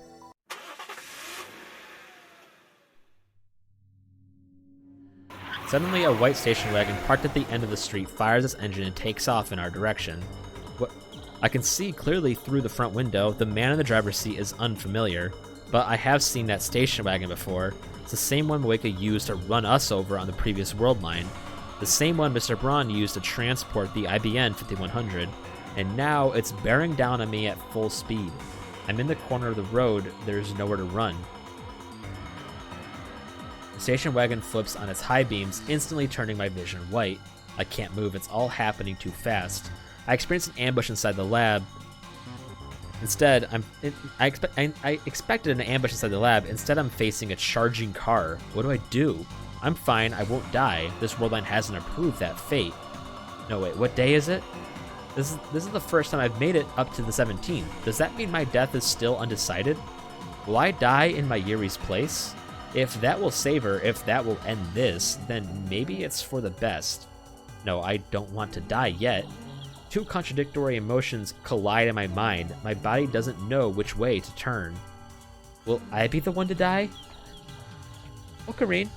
S1: Suddenly, a white station wagon parked at the end of the street fires its engine and takes off in our direction. What? I can see clearly through the front window. The man in the driver's seat is unfamiliar, but I have seen that station wagon before. It's the same one Moeka used to run us over on the previous world line. The same one Mr. Braun used to transport the IBN 5100, and now it's bearing down on me at full speed. I'm in the corner of the road. There's nowhere to run. The station wagon flips on its high beams, instantly turning my vision white. I can't move, it's all happening too fast. I experience an ambush inside the lab. Instead, I expected an ambush inside the lab. Instead, I'm facing a charging car. What do? I'm fine, I won't die. This world line hasn't approved that fate. No, wait, what day is it? This is the first time I've made it up to the 17th. Does that mean my death is still undecided? Will I die in Mayuri's place? If that will save her, if that will end this, then maybe it's for the best. No, I don't want to die yet. Two contradictory emotions collide in my mind. My body doesn't know which way to turn. Will I be the one to die? Oh, Kareen.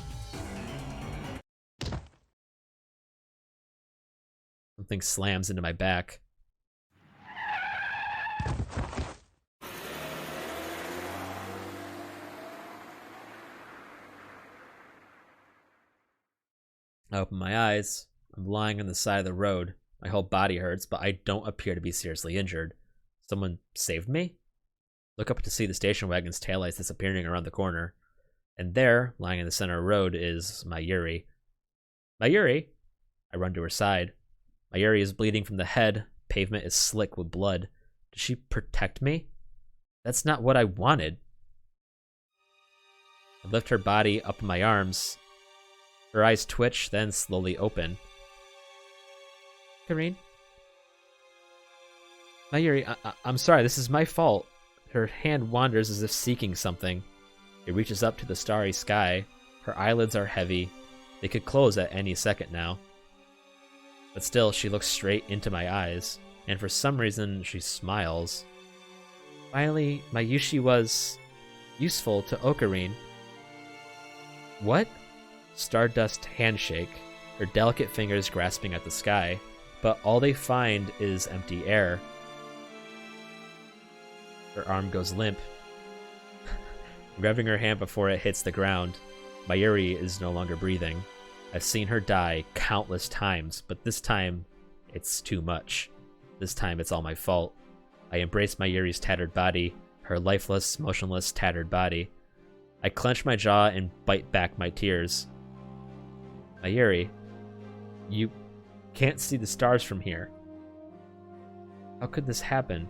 S1: Something slams into my back. I open my eyes. I'm lying on the side of the road. My whole body hurts, but I don't appear to be seriously injured. Someone saved me? Look up to see the station wagon's taillights disappearing around the corner. And there, lying in the center of the road, is Mayuri. Mayuri? I run to her side. Mayuri is bleeding from the head. Pavement is slick with blood. Does she protect me? That's not what I wanted. I lift her body up in my arms. Her eyes twitch, then slowly open. Kareen? Mayuri, I'm sorry, this is my fault. Her hand wanders as if seeking something. It reaches up to the starry sky. Her eyelids are heavy. They could close at any second now. But still, she looks straight into my eyes, and for some reason, she smiles. Finally, my Yushi was useful to Ocarine. What? Stardust handshake, her delicate fingers grasping at the sky, but all they find is empty air. Her arm goes limp. Grabbing her hand before it hits the ground, Mayuri is no longer breathing. I've seen her die countless times, but this time, it's too much. This time, it's all my fault. I embrace Mayuri's tattered body, her lifeless, motionless, tattered body. I clench my jaw and bite back my tears. Mayuri, you can't see the stars from here. How could this happen?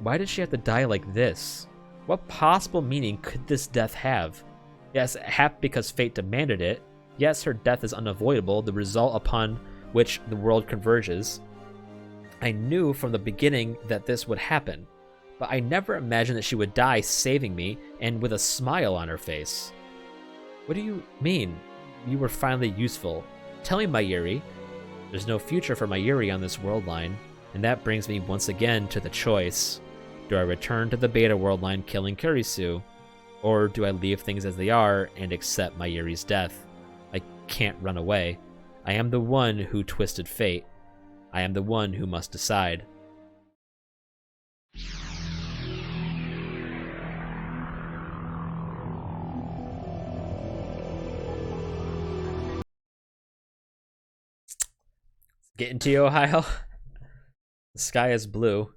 S1: Why did she have to die like this? What possible meaning could this death have? Yes, it happened because fate demanded it. Yes, her death is unavoidable, the result upon which the world converges. I knew from the beginning that this would happen, but I never imagined that she would die saving me and with a smile on her face. What do you mean? You were finally useful. Tell me, Mayuri. There's no future for Mayuri on this world line, and that brings me once again to the choice. Do I return to the Beta world line killing Kurisu, or do I leave things as they are and accept Mayuri's death? I can't run away. I am the one who twisted fate. I am the one who must decide. Getting to you, Ohio. The sky is blue.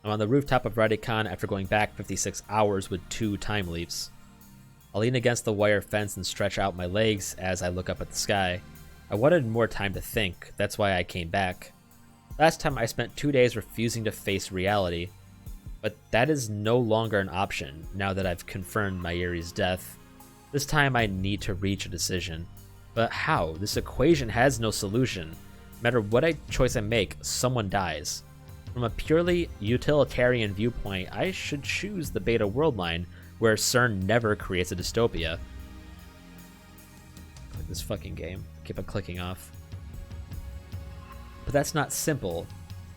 S1: I'm on the rooftop of Radicon after going back 56 hours with 2 time leaps. I'll lean against the wire fence and stretch out my legs as I look up at the sky. I wanted more time to think, that's why I came back. Last time I spent 2 days refusing to face reality, but that is no longer an option now that I've confirmed Mayuri's death. This time I need to reach a decision. But how? This equation has no solution. No matter what choice I make, someone dies. From a purely utilitarian viewpoint, I should choose the beta world line, where CERN never creates a dystopia. Click this fucking game. Keep on clicking off. But that's not simple.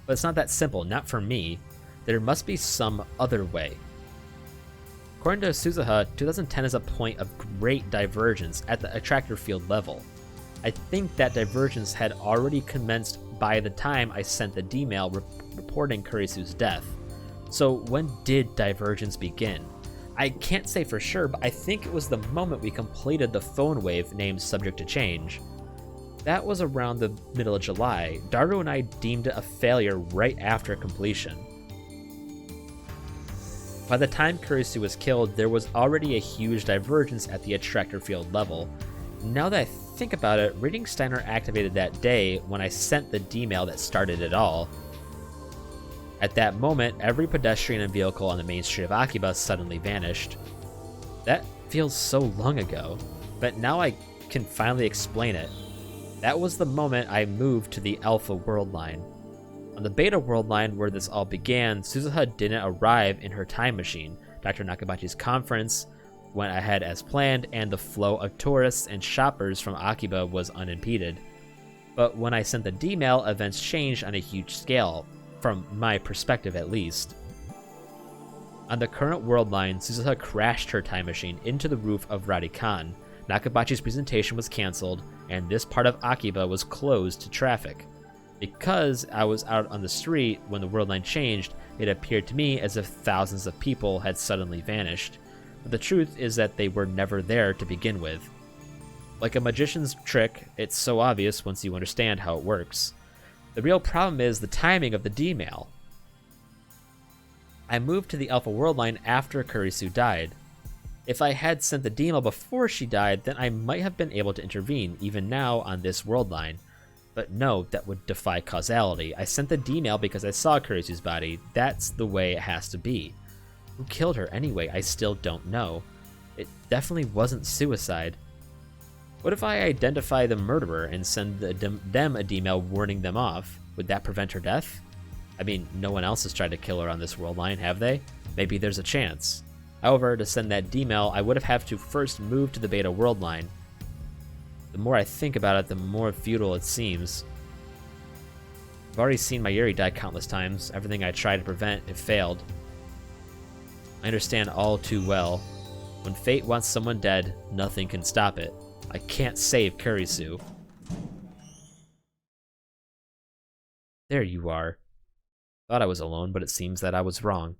S1: But it's not that simple, not for me. There must be some other way. According to Suzuha, 2010 is a point of great divergence at the attractor field level. I think that divergence had already commenced by the time I sent the D-mail reporting Kurisu's death. So when did divergence begin? I can't say for sure, but I think it was the moment we completed the phone wave named Subject to Change. That was around the middle of July. Daru and I deemed it a failure right after completion. By the time Kurisu was killed, there was already a huge divergence at the attractor field level. Now that I think about it, Reading Steiner activated that day when I sent the D-mail that started it all. At that moment, every pedestrian and vehicle on the main street of Akiba suddenly vanished. That feels so long ago, but now I can finally explain it. That was the moment I moved to the Alpha world line. On the Beta world line where this all began, Suzuha didn't arrive in her time machine. Dr. Nakabachi's conference went ahead as planned, and the flow of tourists and shoppers from Akiba was unimpeded. But when I sent the D-mail, events changed on a huge scale, from my perspective at least. On the current world line, Suzuha crashed her time machine into the roof of Radikan. Nakabachi's presentation was cancelled, and this part of Akiba was closed to traffic. Because I was out on the street when the world line changed, it appeared to me as if thousands of people had suddenly vanished. But the truth is that they were never there to begin with. Like a magician's trick, it's so obvious once you understand how it works. The real problem is the timing of the D-mail. I moved to the Alpha world line after Kurisu died. If I had sent the D-mail before she died, then I might have been able to intervene, even now on this world line. But no, that would defy causality. I sent the D-mail because I saw Kurisu's body. That's the way it has to be. Who killed her anyway? I still don't know. It definitely wasn't suicide. What if I identify the murderer and send them a D-mail warning them off? Would that prevent her death? I mean, no one else has tried to kill her on this world line, have they? Maybe there's a chance. However, to send that D-mail, I would have had to first move to the Beta world line. The more I think about it, the more futile it seems. I've already seen Mayuri die countless times. Everything I tried to prevent, it failed. I understand all too well. When fate wants someone dead, nothing can stop it. I can't save Kurisu. There you are. Thought I was alone, but it seems that I was wrong.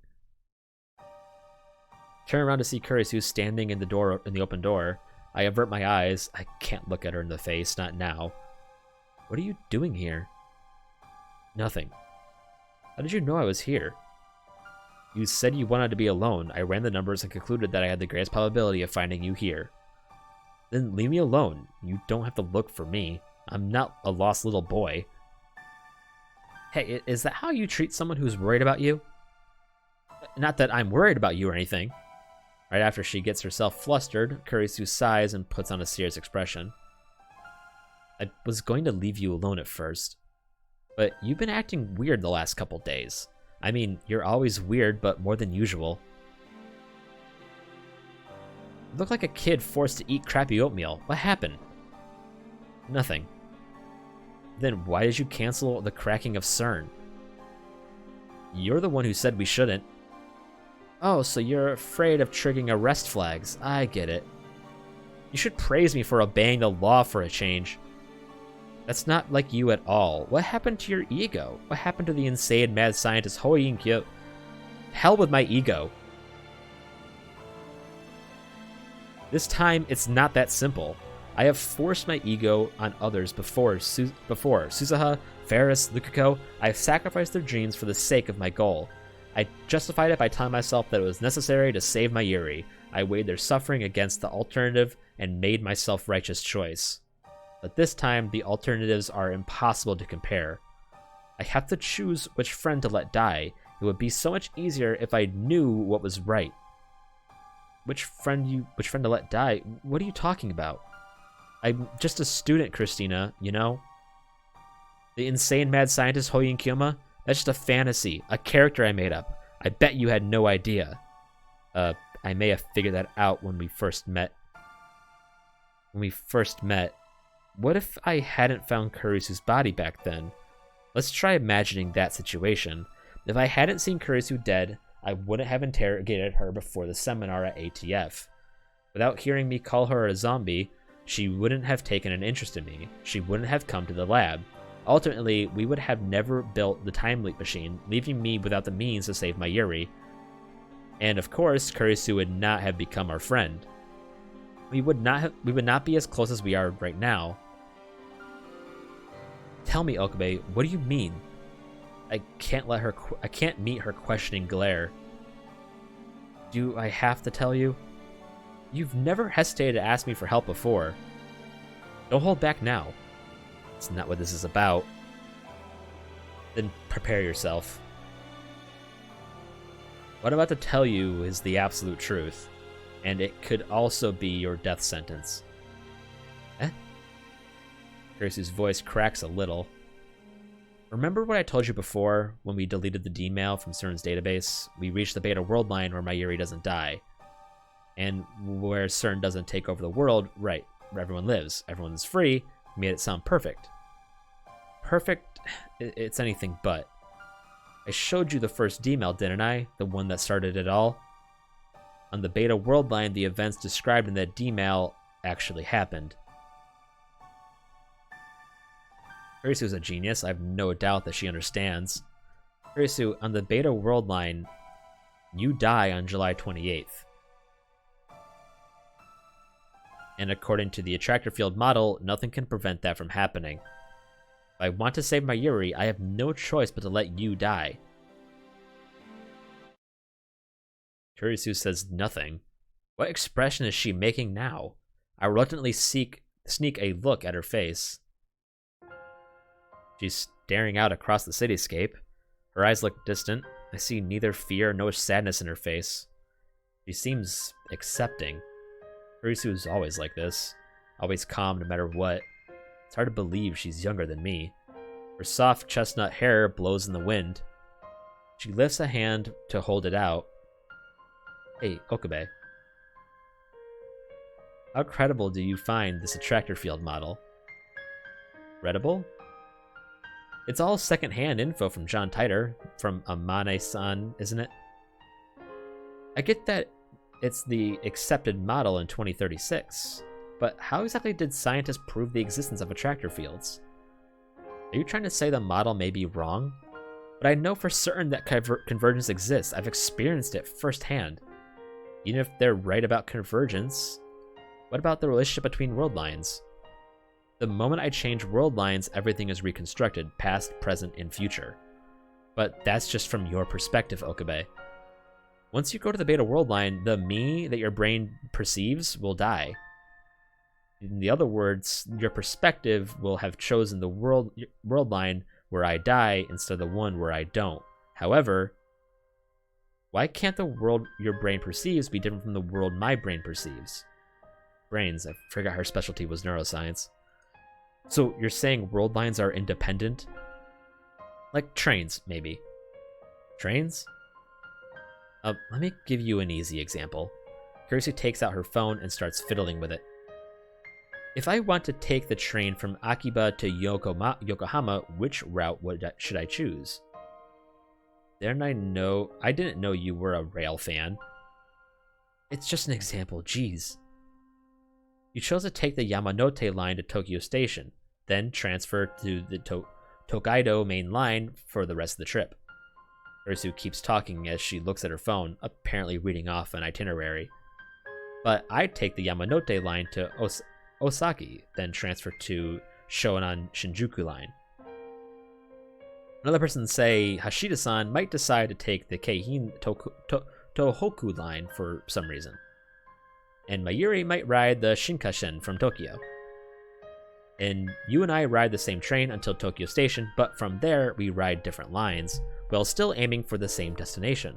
S1: Turn around to see Kurisu standing in the open door. I avert my eyes. I can't look at her in the face, not now. What are you doing here? Nothing. How did you know I was here? You said you wanted to be alone. I ran the numbers and concluded that I had the greatest probability of finding you here. Then leave me alone. You don't have to look for me. I'm not a lost little boy. Hey, is that how you treat someone who's worried about you? Not that I'm worried about you or anything. Right after she gets herself flustered, Kurisu sighs and puts on a serious expression. I was going to leave you alone at first, but you've been acting weird the last couple days. I mean, you're always weird, but more than usual. You look like a kid forced to eat crappy oatmeal. What happened? Nothing. Then why did you cancel the cracking of CERN? You're the one who said we shouldn't. Oh, so you're afraid of triggering arrest flags. I get it. You should praise me for obeying the law for a change. That's not like you at all. What happened to your ego? What happened to the insane mad scientist Hoinkyo? Hell with my ego. This time, it's not that simple. I have forced my ego on others before. Suzuha, Ferris, Lukuko, I have sacrificed their dreams for the sake of my goal. I justified it by telling myself that it was necessary to save Mayuri. I weighed their suffering against the alternative and made my self-righteous choice. But this time, the alternatives are impossible to compare. I have to choose which friend to let die. It would be so much easier if I knew what was right. Which friend to let die? What are you talking about? I'm just a student, Christina, you know? The insane mad scientist Hoyin Kyoma? That's just a fantasy, a character I made up. I bet you had no idea. I may have figured that out when we first met. What if I hadn't found Kurisu's body back then? Let's try imagining that situation. If I hadn't seen Kurisu dead, I wouldn't have interrogated her before the seminar at ATF. Without hearing me call her a zombie, she wouldn't have taken an interest in me. She wouldn't have come to the lab. Ultimately, we would have never built the time leap machine, leaving me without the means to save Mayuri. And of course, Kurisu would not have become our friend. We would not be as close as we are right now. Tell me, Okabe, what do you mean? I can't meet her questioning glare. Do I have to tell you? You've never hesitated to ask me for help before. Don't hold back now. It's not what this is about. Then prepare yourself. What I'm about to tell you is the absolute truth, and it could also be your death sentence. Eh? Kurisu's voice cracks a little. Remember what I told you before when we deleted the D-mail from CERN's database? We reached the beta world line where Mayuri doesn't die. And where CERN doesn't take over the world, right, where everyone lives. Everyone's free. We made it sound perfect. Perfect? It's anything but. I showed you the first D-mail, didn't I? The one that started it all? On the beta world line, the events described in that D-mail actually happened. Kurisu's a genius. I have no doubt that she understands. Kurisu, on the beta world line, you die on July 28th. And according to the attractor field model, nothing can prevent that from happening. If I want to save Mayuri, I have no choice but to let you die. Kurisu says nothing. What expression is she making now? I reluctantly sneak a look at her face. She's staring out across the cityscape. Her eyes look distant. I see neither fear nor sadness in her face. She seems accepting. Kurisu is always like this. Always calm no matter what. It's hard to believe she's younger than me. Her soft chestnut hair blows in the wind. She lifts a hand to hold it out. Hey, Okabe. How credible do you find this attractor field model? Credible? It's all second-hand info from John Titer, from Amane-san, isn't it? I get that it's the accepted model in 2036, but how exactly did scientists prove the existence of attractor fields? Are you trying to say the model may be wrong? But I know for certain that convergence exists. I've experienced it firsthand. Even if they're right about convergence, what about the relationship between world lines? The moment I change world lines, everything is reconstructed, past, present, and future. But that's just from your perspective, Okabe. Once you go to the beta world line, the me that your brain perceives will die. In the other words, your perspective will have chosen the world line where I die instead of the one where I don't. However, why can't the world your brain perceives be different from the world my brain perceives? Brains, I forgot her specialty was neuroscience. So you're saying world lines are independent? Like trains, maybe. Trains? Let me give you an easy example. Kurisu takes out her phone and starts fiddling with it. If I want to take the train from Akiba to Yokohama, which route should I choose? I didn't know you were a rail fan. It's just an example, jeez. You chose to take the Yamanote line to Tokyo Station, then transfer to the Tokaido main line for the rest of the trip. Kurisu keeps talking as she looks at her phone, apparently reading off an itinerary. But I'd take the Yamanote line to Osaki, then transfer to Shonan Shinjuku line. Another person, say Hashida-san, might decide to take the Keihin Tohoku line for some reason. And Mayuri might ride the Shinkansen from Tokyo. And you and I ride the same train until Tokyo Station, but from there we ride different lines, while still aiming for the same destination.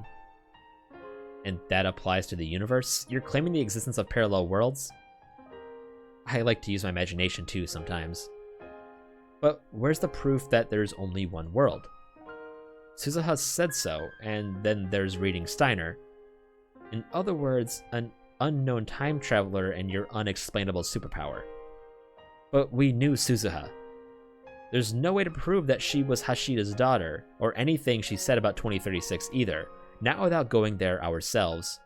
S1: And that applies to the universe? You're claiming the existence of parallel worlds? I like to use my imagination too sometimes. But where's the proof that there's only one world? Suzuha said so, and then there's reading Steiner. In other words, an unknown time traveler and your unexplainable superpower. But we knew Suzuha. There's no way to prove that she was Hashida's daughter, or anything she said about 2036 either, not without going there ourselves.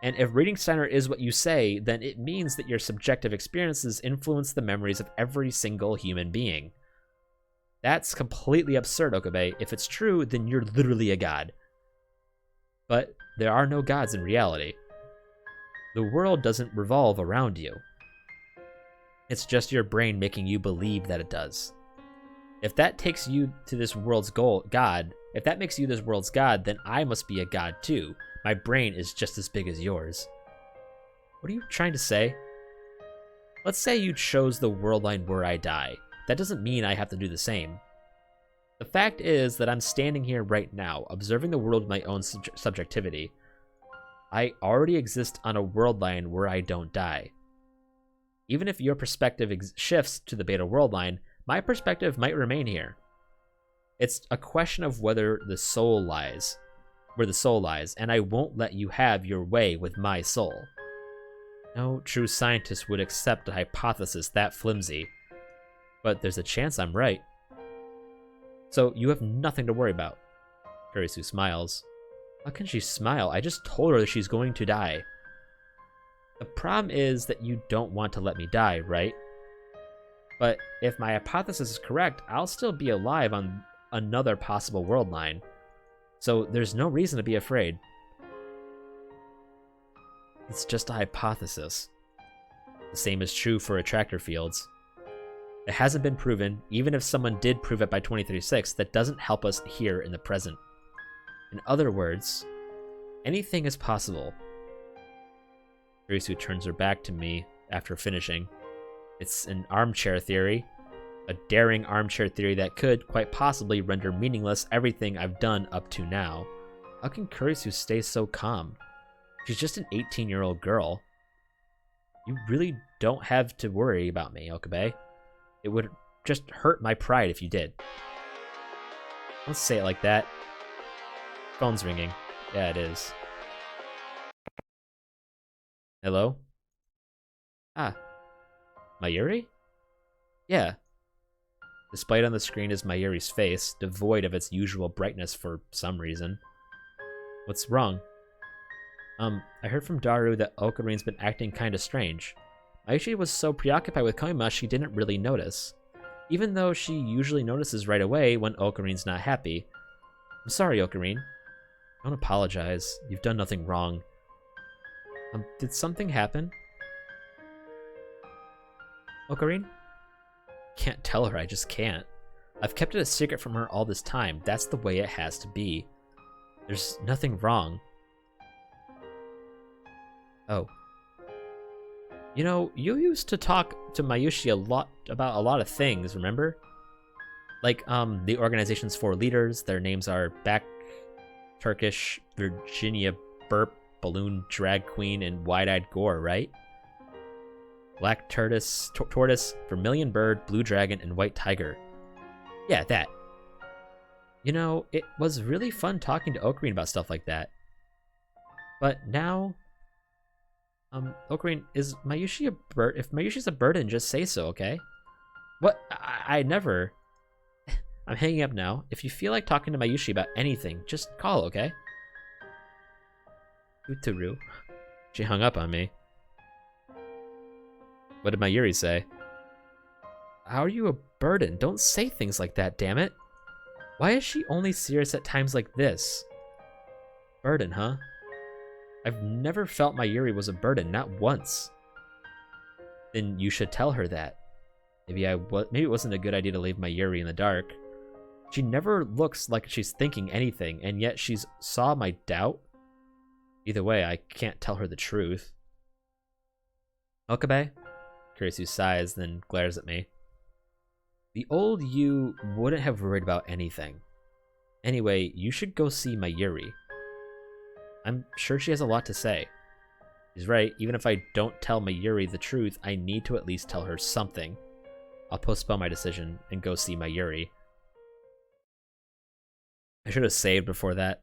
S1: And if reading Steiner is what you say, then it means that your subjective experiences influence the memories of every single human being. That's completely absurd, Okabe. If it's true, then you're literally a god. But there are no gods in reality. The world doesn't revolve around you. It's just your brain making you believe that it does. If that takes you to this world's god, if that makes you this world's god, then I must be a god too. My brain is just as big as yours. What are you trying to say? Let's say you chose the world line where I die. That doesn't mean I have to do the same. The fact is that I'm standing here right now, observing the world with my own subjectivity. I already exist on a world line where I don't die. Even if your perspective shifts to the beta world line, my perspective might remain here. It's a question of where the soul lies, and I won't let you have your way with my soul. No true scientist would accept a hypothesis that flimsy, but there's a chance I'm right. So you have nothing to worry about. Kurisu smiles. How can she smile? I just told her that she's going to die. The problem is that you don't want to let me die, right? But if my hypothesis is correct, I'll still be alive on another possible world line. So there's no reason to be afraid. It's just a hypothesis. The same is true for attractor fields. It hasn't been proven. Even if someone did prove it by 2036, that doesn't help us here in the present. In other words, anything is possible. Kurisu turns her back to me after finishing. It's an armchair theory. A daring armchair theory that could, quite possibly, render meaningless everything I've done up to now. How can Kurisu stay so calm? She's just an 18-year-old girl. You really don't have to worry about me, Okabe. It would just hurt my pride if you did. Don't say it like that. Phone's ringing. Yeah, it is. Hello? Ah. Mayuri? Yeah. Displayed on the screen is Mayuri's face, devoid of its usual brightness for some reason. What's wrong? I heard from Daru that Okarin's been acting kinda strange. Mayuri was so preoccupied with Koima she didn't really notice. Even though she usually notices right away when Okarin's not happy. I'm sorry, Okarin. Don't apologize. You've done nothing wrong. Did something happen? Okarin? Can't tell her, I just can't. I've kept it a secret from her all this time. That's the way it has to be. There's nothing wrong. Oh. You know, you used to talk to Mayushi a lot about a lot of things, remember? Like, the organization's 4 leaders. Their names are Back Turkish, Virginia Burp, Balloon Drag Queen, and Wide-Eyed Gore, right? Black Tortoise, Vermilion Bird, Blue Dragon, and White Tiger. Yeah, that. You know, it was really fun talking to Okarin about stuff like that. But now... Okarin, is Mayushi a bird? If Mayushi's a burden, just say so, okay? What? I never... I'm hanging up now. If you feel like talking to Mayushi about anything, just call, okay? Uturu. She hung up on me. What did Mayuri say? How are you a burden? Don't say things like that, damn it. Why is she only serious at times like this? Burden, huh? I've never felt Mayuri was a burden, not once. Then you should tell her that. Maybe it wasn't a good idea to leave Mayuri in the dark. She never looks like she's thinking anything, and yet she's saw my doubt. Either way, I can't tell her the truth. Okabe? Kurisu sighs, then glares at me. The old you wouldn't have worried about anything. Anyway, you should go see Mayuri. I'm sure she has a lot to say. She's right, even if I don't tell Mayuri the truth, I need to at least tell her something. I'll postpone my decision and go see Mayuri. I should have saved before that.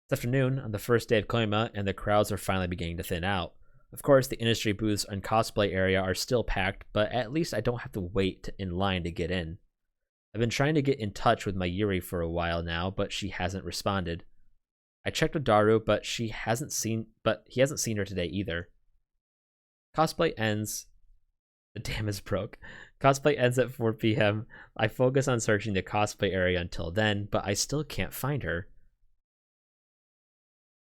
S1: It's afternoon, on the first day of Koima, and the crowds are finally beginning to thin out. Of course, the industry booths and cosplay area are still packed, but at least I don't have to wait in line to get in. I've been trying to get in touch with Mayuri for a while now, but she hasn't responded. I checked with Daru, but he hasn't seen her today either. Cosplay ends. The dam is broke. Cosplay ends at 4 p.m. I focus on searching the cosplay area until then, but I still can't find her.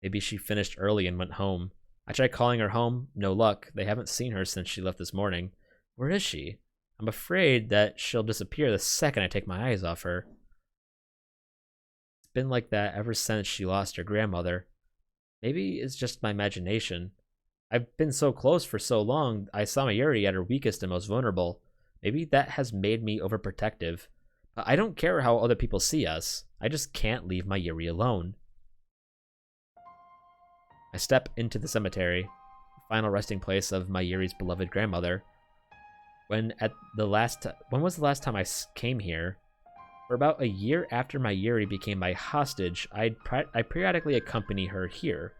S1: Maybe she finished early and went home. I tried calling her home, no luck. They haven't seen her since she left this morning. Where is she? I'm afraid that she'll disappear the second I take my eyes off her. It's been like that ever since she lost her grandmother. Maybe it's just my imagination. I've been so close for so long, I saw Mayuri at her weakest and most vulnerable. Maybe that has made me overprotective. But I don't care how other people see us. I just can't leave Mayuri alone. I step into the cemetery, the final resting place of Mayuri's beloved grandmother. When was the last time I came here? For about a year after Mayuri became my hostage, I periodically accompany her here.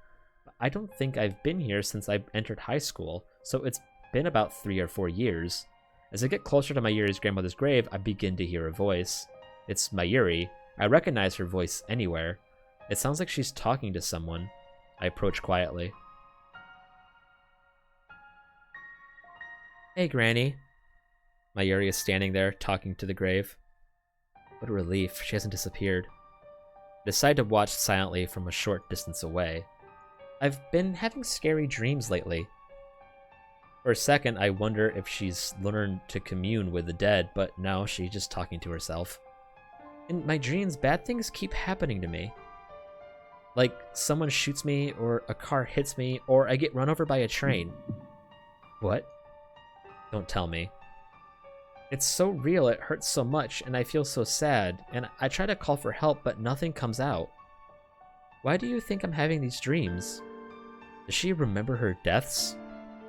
S1: I don't think I've been here since I entered high school, so it's been about 3 or 4 years. As I get closer to Mayuri's grandmother's grave, I begin to hear a voice. It's Mayuri. I recognize her voice anywhere. It sounds like she's talking to someone. I approach quietly. Hey, Granny. Mayuri is standing there, talking to the grave. What a relief, she hasn't disappeared. I decide to watch silently from a short distance away. I've been having scary dreams lately. For a second, I wonder if she's learned to commune with the dead, but no, she's just talking to herself. In my dreams, bad things keep happening to me. Like someone shoots me, or a car hits me, or I get run over by a train. What? Don't tell me. It's so real, it hurts so much, and I feel so sad, and I try to call for help, but nothing comes out. Why do you think I'm having these dreams? Does she remember her deaths?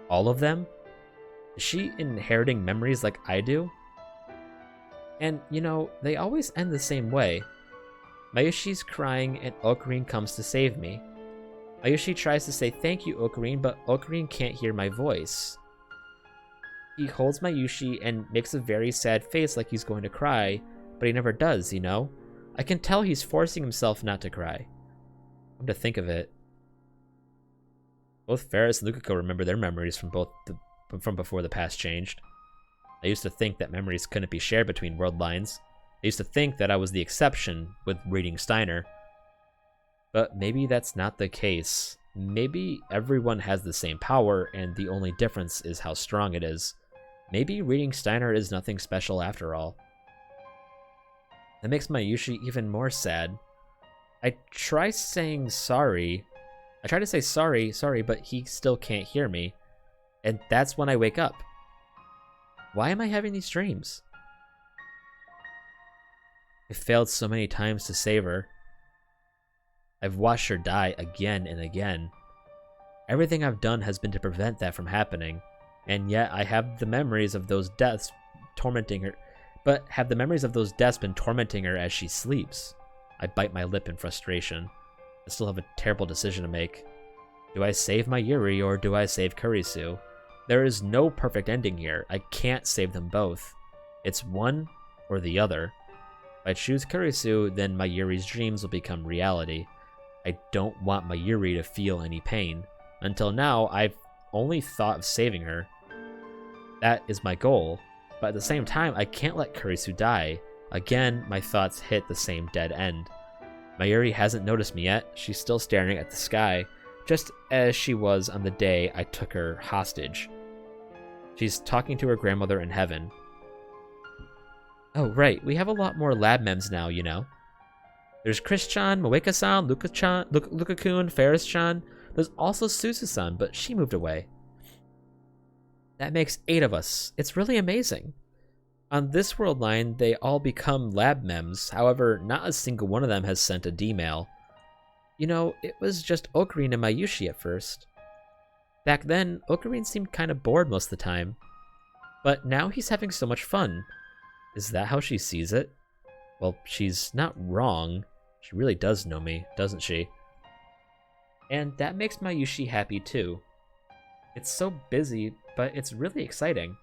S1: All of them? Is she inheriting memories like I do? And, you know, they always end the same way. Mayushi's crying and Ocarine comes to save me. Mayushi tries to say thank you, Ocarine, but Ocarine can't hear my voice. He holds Mayushi and makes a very sad face like he's going to cry, but he never does, you know? I can tell he's forcing himself not to cry. Come to think of it, both Ferris and Lukako remember their memories from before the past changed. I used to think that memories couldn't be shared between world lines. I used to think that I was the exception with reading Steiner. But maybe that's not the case. Maybe everyone has the same power, and the only difference is how strong it is. Maybe reading Steiner is nothing special after all. That makes Mayushi even more sad. I try to say sorry, but he still can't hear me. And that's when I wake up. Why am I having these dreams? I failed so many times to save her. I've watched her die again and again. Everything I've done has been to prevent that from happening, and yet I have the memories of those deaths tormenting her. But have the memories of those deaths been tormenting her as she sleeps? I bite my lip in frustration. I still have a terrible decision to make. Do I save Mayuri or do I save Kurisu? There is no perfect ending here. I can't save them both. It's one or the other. If I choose Kurisu, then Mayuri's dreams will become reality. I don't want Mayuri to feel any pain. Until now, I've only thought of saving her. That is my goal, but at the same time, I can't let Kurisu die. Again, my thoughts hit the same dead end. Mayuri hasn't noticed me yet. She's still staring at the sky, just as she was on the day I took her hostage. She's talking to her grandmother in heaven. Oh, right, we have a lot more lab mems now, you know. There's Chris-chan, Moeka-san, Luka-kun, Ferris-chan. There's also Suzu-san, but she moved away. That makes 8 of us. It's really amazing. On this world line, they all become lab mems. However, not a single one of them has sent a D-mail. You know, it was just Ocarina and Mayushi at first. Back then, Ocarina seemed kind of bored most of the time. But now he's having so much fun. Is that how she sees it? Well, she's not wrong. She really does know me, doesn't she? And that makes Mayushi happy too. It's so busy, but it's really exciting.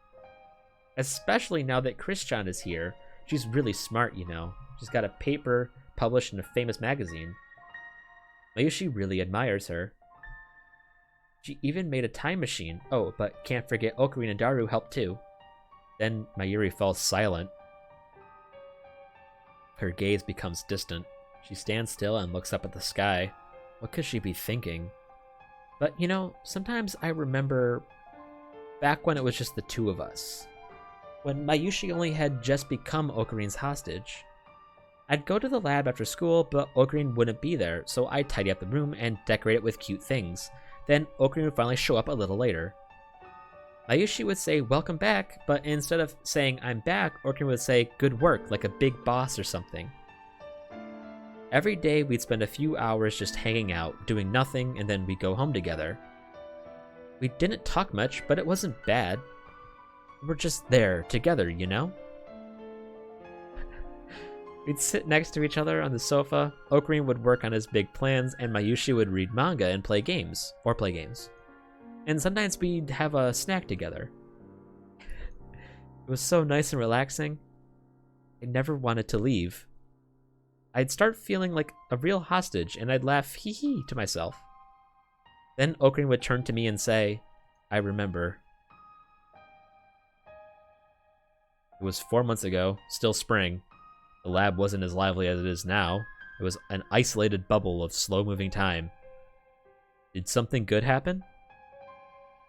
S1: Especially now that Christian is here. She's really smart, you know. She's got a paper published in a famous magazine. Mayushi really admires her. She even made a time machine. Oh, but can't forget Ocarina and Daru helped too. Then Mayuri falls silent. Her gaze becomes distant. She stands still and looks up at the sky. What could she be thinking? But, you know, sometimes I remember back when it was just the two of us. When Mayushi only had just become Ocarina's hostage. I'd go to the lab after school, but Ocarina wouldn't be there, so I'd tidy up the room and decorate it with cute things. Then Ocarina would finally show up a little later. Mayushi would say, "Welcome back," but instead of saying, "I'm back," Ocarina would say, "Good work," like a big boss or something. Every day we'd spend a few hours just hanging out, doing nothing, and then we'd go home together. We didn't talk much, but it wasn't bad. We're just there, together, you know? We'd sit next to each other on the sofa, Ocarina would work on his big plans, and Mayushi would read manga and play games. And sometimes we'd have a snack together. It was so nice and relaxing. I never wanted to leave. I'd start feeling like a real hostage, and I'd laugh hee hee to myself. Then Ocarina would turn to me and say, "I remember." It was 4 months ago, still spring. The lab wasn't as lively as it is now. It was an isolated bubble of slow-moving time. Did something good happen?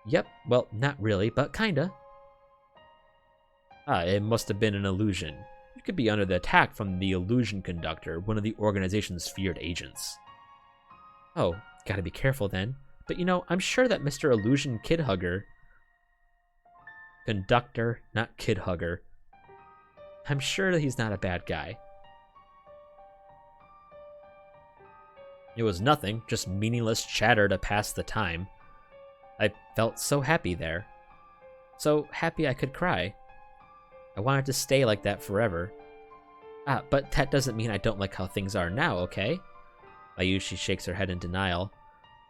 S1: Yep, well, not really, but kinda. It must have been an illusion. You could be under the attack from the illusion conductor, one of the organization's feared agents. Oh, gotta be careful then. But you know, I'm sure that Mr. Illusion Kid Hugger... Conductor, not Kid Hugger. I'm sure that he's not a bad guy. It was nothing, just meaningless chatter to pass the time. I felt so happy there. So happy I could cry. I wanted to stay like that forever. But that doesn't mean I don't like how things are now, okay? Mayushi shakes her head in denial.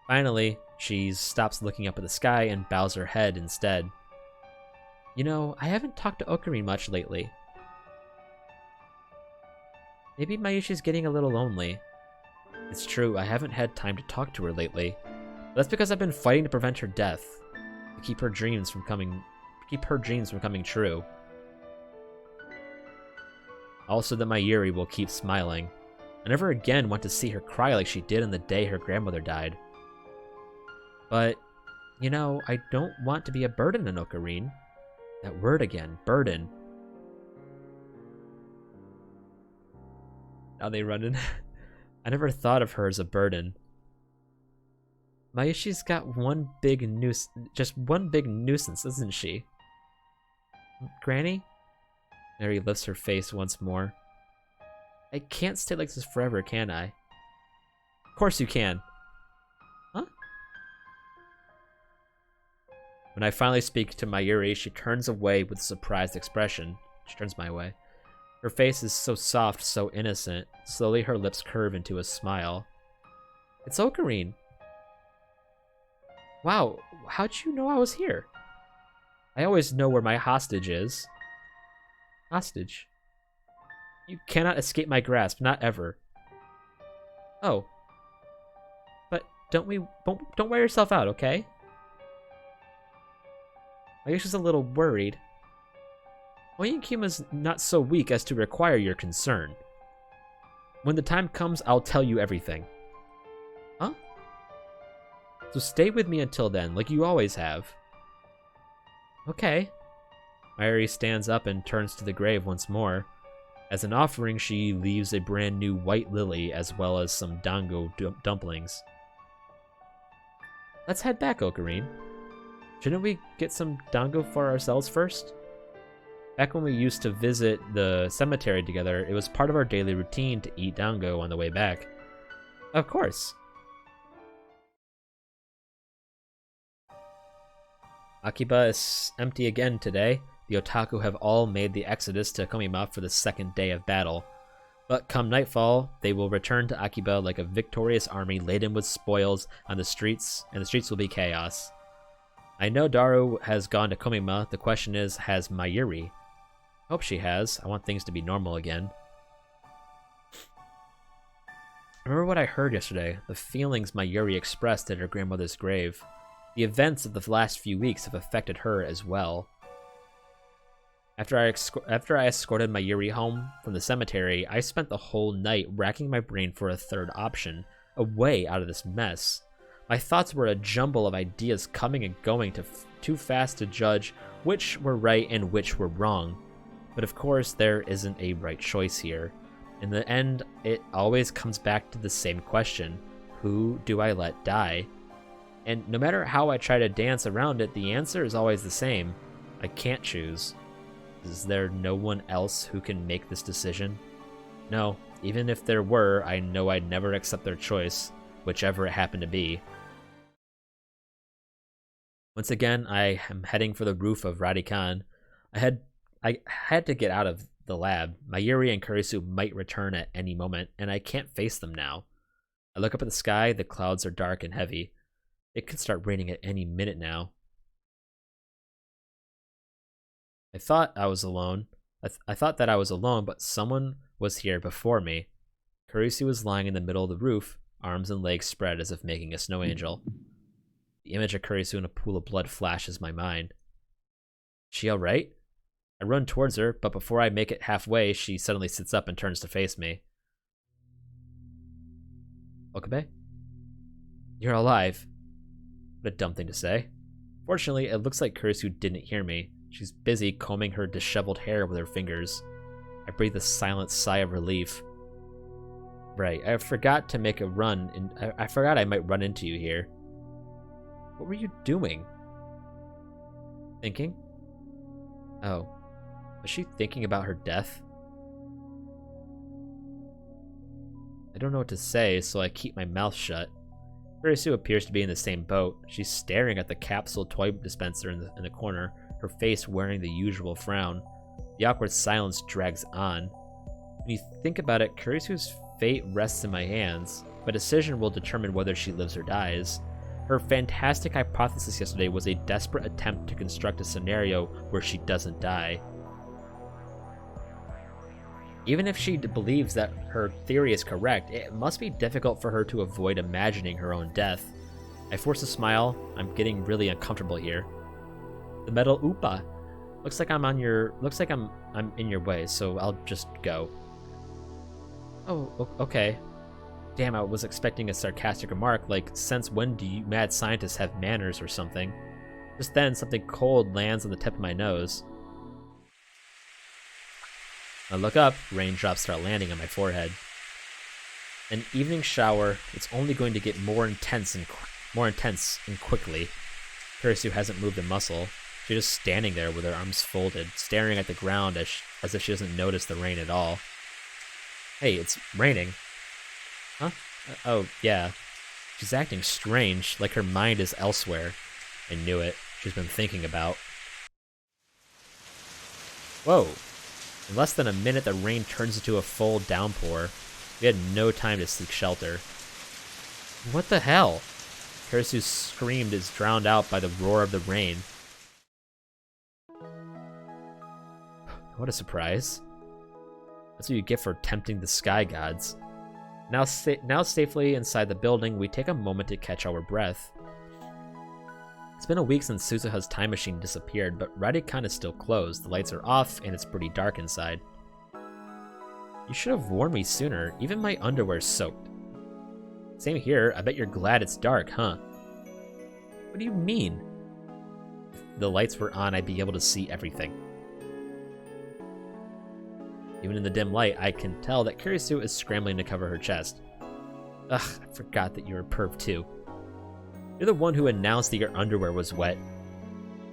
S1: Finally, she stops looking up at the sky and bows her head instead. You know, I haven't talked to Ocarina much lately. Maybe Mayushi's getting a little lonely. It's true, I haven't had time to talk to her lately. But that's because I've been fighting to prevent her death. To keep her dreams from coming true. Also that Mayuri will keep smiling. I never again want to see her cry like she did on the day her grandmother died. But, you know, I don't want to be a burden on Ocarina. That word again, burden. Now they run in. I never thought of her as a burden. Mayushi's got one big nuisance, isn't she? Granny? Mary lifts her face once more. I can't stay like this forever, can I? Of course you can. Huh? When I finally speak to Mayuri, she turns away with a surprised expression. She turns my way. Her face is so soft, so innocent. Slowly her lips curve into a smile. It's Ocarina. Wow, how'd you know I was here? I always know where my hostage is. Hostage? You cannot escape my grasp, not ever. Oh. But don't wear yourself out, okay? Mayushi's a little worried. Oinkyuma's not so weak as to require your concern. When the time comes, I'll tell you everything. Huh? So stay with me until then, like you always have. Okay. Mayuri stands up and turns to the grave once more. As an offering, she leaves a brand new white lily as well as some dango dumplings. Let's head back, Ocarina. Shouldn't we get some dango for ourselves first? Back when we used to visit the cemetery together, it was part of our daily routine to eat dango on the way back. Of course. Akiba is empty again today. The otaku have all made the exodus to Komima for the second day of battle. But come nightfall, they will return to Akiba like a victorious army laden with spoils on the streets, and the streets will be chaos. I know Daru has gone to Komima. The question is, has Mayuri? Hope she has. I want things to be normal again. Remember what I heard yesterday, the feelings Mayuri expressed at her grandmother's grave. The events of the last few weeks have affected her as well. After I escorted Mayuri home from the cemetery, I spent the whole night racking my brain for a third option, a way out of this mess. My thoughts were a jumble of ideas coming and going too fast to judge which were right and which were wrong. But of course, there isn't a right choice here. In the end, it always comes back to the same question: who do I let die? And no matter how I try to dance around it, the answer is always the same. I can't choose. Is there no one else who can make this decision? No, even if there were, I know I'd never accept their choice, whichever it happened to be. Once again, I am heading for the roof of Radikan. I had to get out of the lab. Mayuri and Kurisu might return at any moment, and I can't face them now. I look up at the sky, the clouds are dark and heavy. It could start raining at any minute now. I thought I was alone. I thought that I was alone, but someone was here before me. Kurisu was lying in the middle of the roof, arms and legs spread as if making a snow angel. The image of Kurisu in a pool of blood flashes my mind. She alright? I run towards her, but before I make it halfway, she suddenly sits up and turns to face me. Okabe? You're alive. What a dumb thing to say. Fortunately, it looks like Kurisu didn't hear me. She's busy combing her disheveled hair with her fingers. I breathe a silent sigh of relief. Right, I forgot to make a run, and I forgot I might run into you here. What were you doing? Thinking? Oh, was she thinking about her death? I don't know what to say, so I keep my mouth shut. Kurisu appears to be in the same boat. She's staring at the capsule toy dispenser in the corner, her face wearing the usual frown. The awkward silence drags on. When you think about it, Kurisu's fate rests in my hands. My decision will determine whether she lives or dies. Her fantastic hypothesis yesterday was a desperate attempt to construct a scenario where she doesn't die. Even if she believes that her theory is correct, it must be difficult for her to avoid imagining her own death. I force a smile. I'm getting really uncomfortable here. The metal Upa. Looks like I'm in your way, so I'll just go. Oh, okay. Damn, I was expecting a sarcastic remark like, since when do you mad scientists have manners or something? Just then, something cold lands on the tip of my nose. I look up, raindrops start landing on my forehead. An evening shower, it's only going to get more intense and quickly. Kurisu hasn't moved a muscle. She's just standing there with her arms folded, staring at the ground as if she doesn't notice the rain at all. Hey, it's raining. Huh? Oh, yeah. She's acting strange, like her mind is elsewhere. I knew it. She's been thinking about. Whoa. In less than a minute, the rain turns into a full downpour. We had no time to seek shelter. What the hell? Kurisu's scream is drowned out by the roar of the rain. What a surprise. That's what you get for tempting the sky gods. Now safely inside the building, we take a moment to catch our breath. It's been a week since Suzuha's time machine disappeared, but Radikan is still closed. The lights are off, and it's pretty dark inside. You should have warned me sooner. Even my underwear's soaked. Same here. I bet you're glad it's dark, huh? What do you mean? If the lights were on, I'd be able to see everything. Even in the dim light, I can tell that Kurisu is scrambling to cover her chest. Ugh, I forgot that you're a perv too. You're the one who announced that your underwear was wet.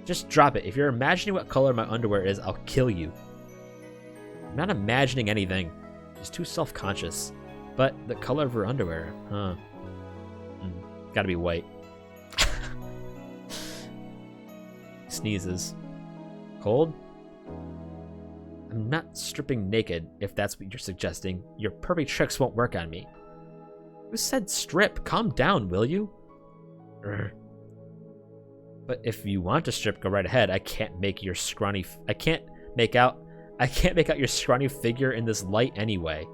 S1: Just drop it. If you're imagining what color my underwear is, I'll kill you. I'm not imagining anything. She's too self-conscious. But the color of her underwear, huh? Gotta be white. Sneezes. Cold? I'm not stripping naked, if that's what you're suggesting. Your pervy tricks won't work on me. Who said strip? Calm down, will you? Urgh. But if you want to strip, go right ahead. I can't make your scrawny. I can't make out your scrawny figure in this light anyway.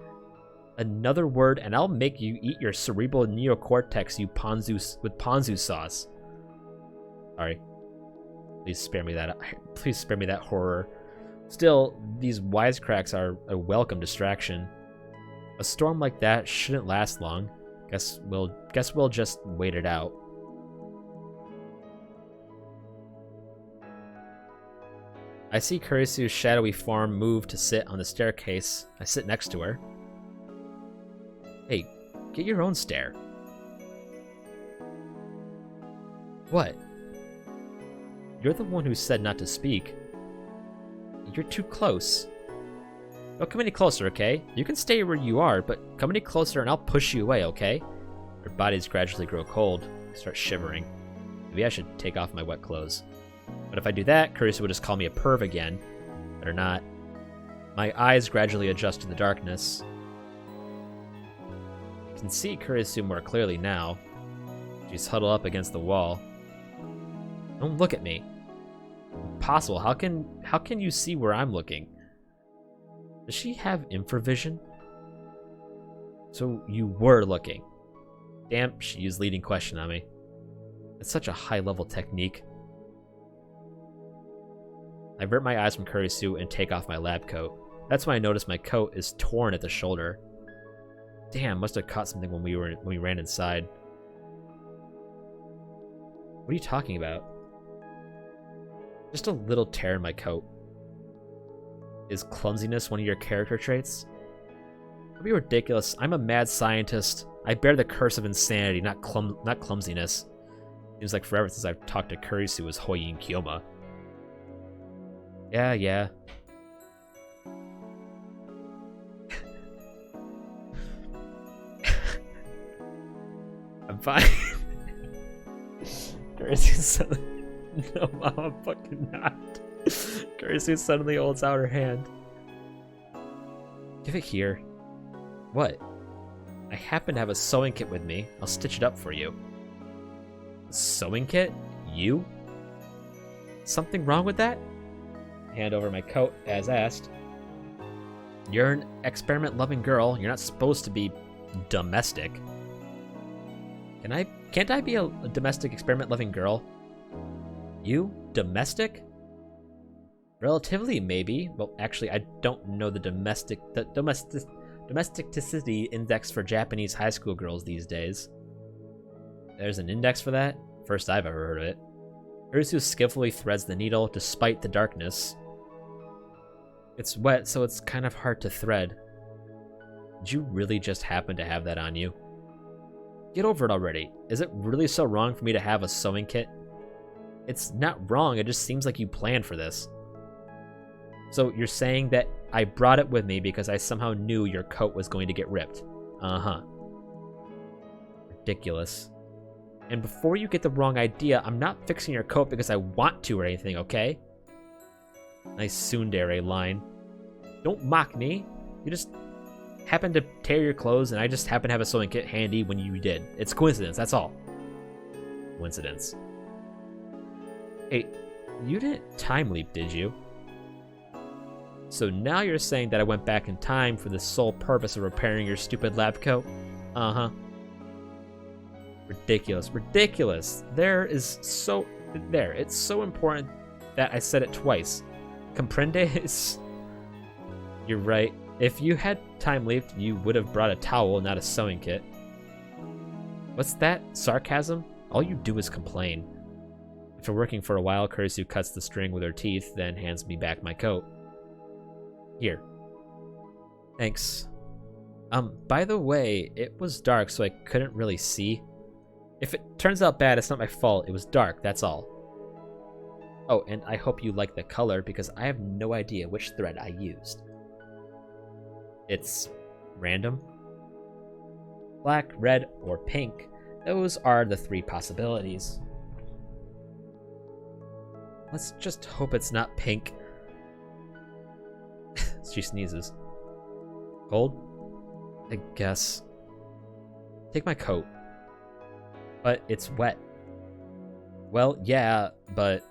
S1: Another word, and I'll make you eat your cerebral neocortex, you ponzu sauce. Sorry. Please spare me that. Please spare me that horror. Still, these wisecracks are a welcome distraction. A storm like that shouldn't last long. Guess we'll just wait it out. I see Kurisu's shadowy form move to sit on the staircase. I sit next to her. Hey, get your own stair. What? You're the one who said not to speak. You're too close. Don't come any closer, okay? You can stay where you are, but come any closer and I'll push you away, okay? Her bodies gradually grow cold. I start shivering. Maybe I should take off my wet clothes. But if I do that, Kurisu will just call me a perv again. Better not. My eyes gradually adjust to the darkness. I can see Kurisu more clearly now. She's huddled up against the wall. Don't look at me. Impossible. How can you see where I'm looking? Does she have infravision? So you were looking. Damn, she used leading question on me. It's such a high-level technique. I avert my eyes from Kurisu and take off my lab coat. That's when I notice my coat is torn at the shoulder. Damn, must have caught something when we ran inside. What are you talking about? Just a little tear in my coat. Is clumsiness one of your character traits? Don't be ridiculous. I'm a mad scientist. I bear the curse of insanity, not clumsiness. Seems like forever since I've talked to Kurisu as Hoyi and Kyoma. Yeah. I'm fine. Kurisu suddenly... No, Mom, I'm fucking not. Kurisu suddenly holds out her hand. Give it here. What? I happen to have a sewing kit with me. I'll stitch it up for you. A sewing kit? You? Something wrong with that? Hand over my coat, as asked. You're an experiment-loving girl. You're not supposed to be domestic. Can't I be a domestic experiment-loving girl? You? Domestic? Relatively, maybe. Well, actually, I don't know the domesticity index for Japanese high school girls these days. There's an index for that? First I've ever heard of it. Kurisu skillfully threads the needle despite the darkness. It's wet, so it's kind of hard to thread. Did you really just happen to have that on you? Get over it already. Is it really so wrong for me to have a sewing kit? It's not wrong, it just seems like you planned for this. So you're saying that I brought it with me because I somehow knew your coat was going to get ripped. Uh-huh. Ridiculous. And before you get the wrong idea, I'm not fixing your coat because I want to or anything, okay? Nice tsundere line. Don't mock me. You just happened to tear your clothes and I just happened to have a sewing kit handy when you did. It's coincidence, that's all. Coincidence. Hey, you didn't time leap, did you? So now you're saying that I went back in time for the sole purpose of repairing your stupid lab coat? Uh-huh. Ridiculous. Ridiculous. It's so important that I said it twice. Comprendes? You're right. If you had time leaped, you would have brought a towel, not a sewing kit. What's that? Sarcasm? All you do is complain. After working for a while, Kurisu cuts the string with her teeth, then hands me back my coat. Here. Thanks. By the way, it was dark, so I couldn't really see. If it turns out bad, it's not my fault. It was dark, that's all. Oh, and I hope you like the color because I have no idea which thread I used. It's random. Black, red, or pink. Those are the 3 possibilities. Let's just hope it's not pink. She sneezes. Cold? I guess. Take my coat. But it's wet. Well, yeah, but...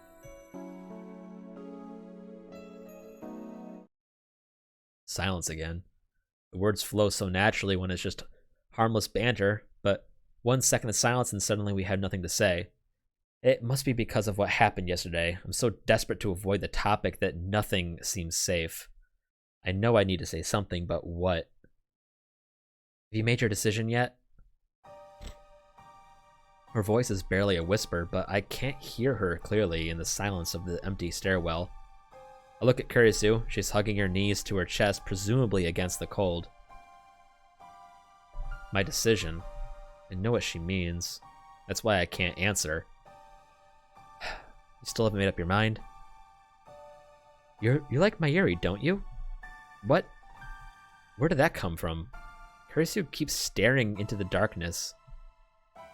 S1: Silence again. The words flow so naturally when it's just harmless banter, but 1 second of silence and suddenly we have nothing to say. It must be because of what happened yesterday. I'm so desperate to avoid the topic that nothing seems safe. I know I need to say something, but what? Have you made your decision yet? Her voice is barely a whisper, but I can't hear her clearly in the silence of the empty stairwell. I look at Kurisu. She's hugging her knees to her chest, presumably against the cold. My decision. I know what she means. That's why I can't answer. You still haven't made up your mind? You like Mayuri, don't you? What? Where did that come from? Kurisu keeps staring into the darkness.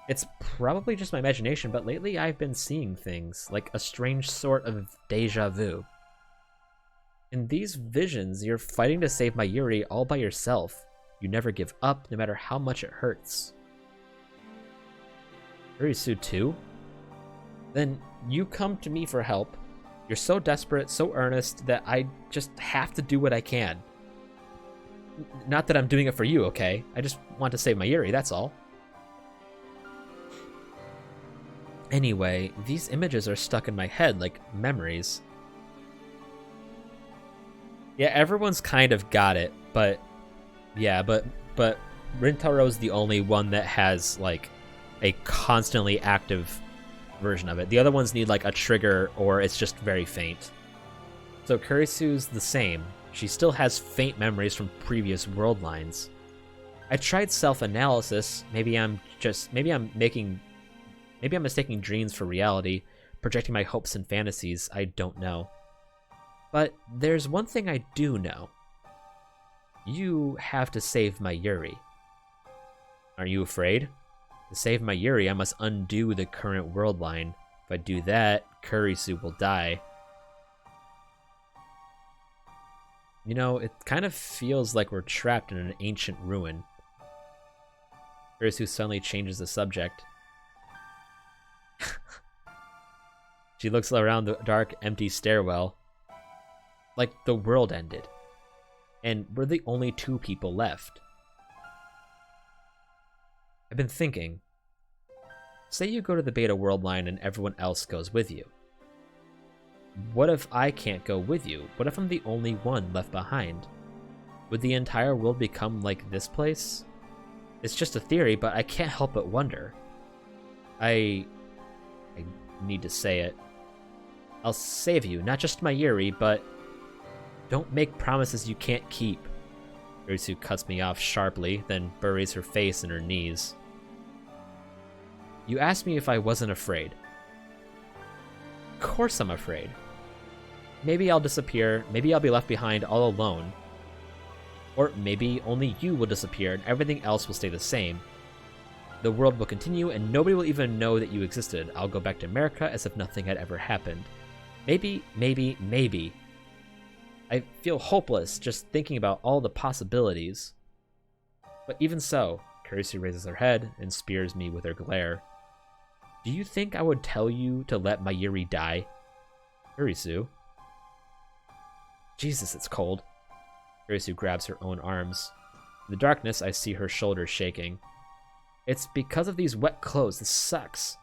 S1: It's probably just my imagination, but lately I've been seeing things, like a strange sort of deja vu. In these visions, you're fighting to save Mayuri all by yourself. You never give up, no matter how much it hurts. Kurisu too? Then you come to me for help. You're so desperate, so earnest, that I just have to do what I can. Not that I'm doing it for you, okay? I just want to save Mayuri, that's all. Anyway, these images are stuck in my head like memories. Yeah, everyone's kind of got it, but... Yeah, but Rintaro's the only one that has, like, a constantly active version of it. The other ones need, like, a trigger, or it's just very faint. So Kurisu's the same. She still has faint memories from previous world lines. I tried self-analysis. Maybe I'm mistaking dreams for reality, projecting my hopes and fantasies. I don't know. But there's one thing I do know. You have to save Mayuri. Aren't you afraid? To save Mayuri, I must undo the current world line. If I do that, Kurisu will die. You know, it kind of feels like we're trapped in an ancient ruin. Kurisu suddenly changes the subject. She looks around the dark, empty stairwell. Like the world ended. And we're the only 2 people left. I've been thinking. Say you go to the beta world line and everyone else goes with you. What if I can't go with you? What if I'm the only one left behind? Would the entire world become like this place? It's just a theory, but I can't help but wonder. I need to say it. I'll save you, not just Mayuri, but don't make promises you can't keep. Kurisu cuts me off sharply, then buries her face in her knees. You asked me if I wasn't afraid. Of course I'm afraid. Maybe I'll disappear, maybe I'll be left behind all alone. Or maybe only you will disappear and everything else will stay the same. The world will continue and nobody will even know that you existed. I'll go back to America as if nothing had ever happened. Maybe. I feel hopeless just thinking about all the possibilities. But even so, Kurisu raises her head and spears me with her glare. Do you think I would tell you to let Mayuri die? Kurisu. Jesus, it's cold. Kurisu grabs her own arms. In the darkness, I see her shoulders shaking. It's because of these wet clothes. This sucks.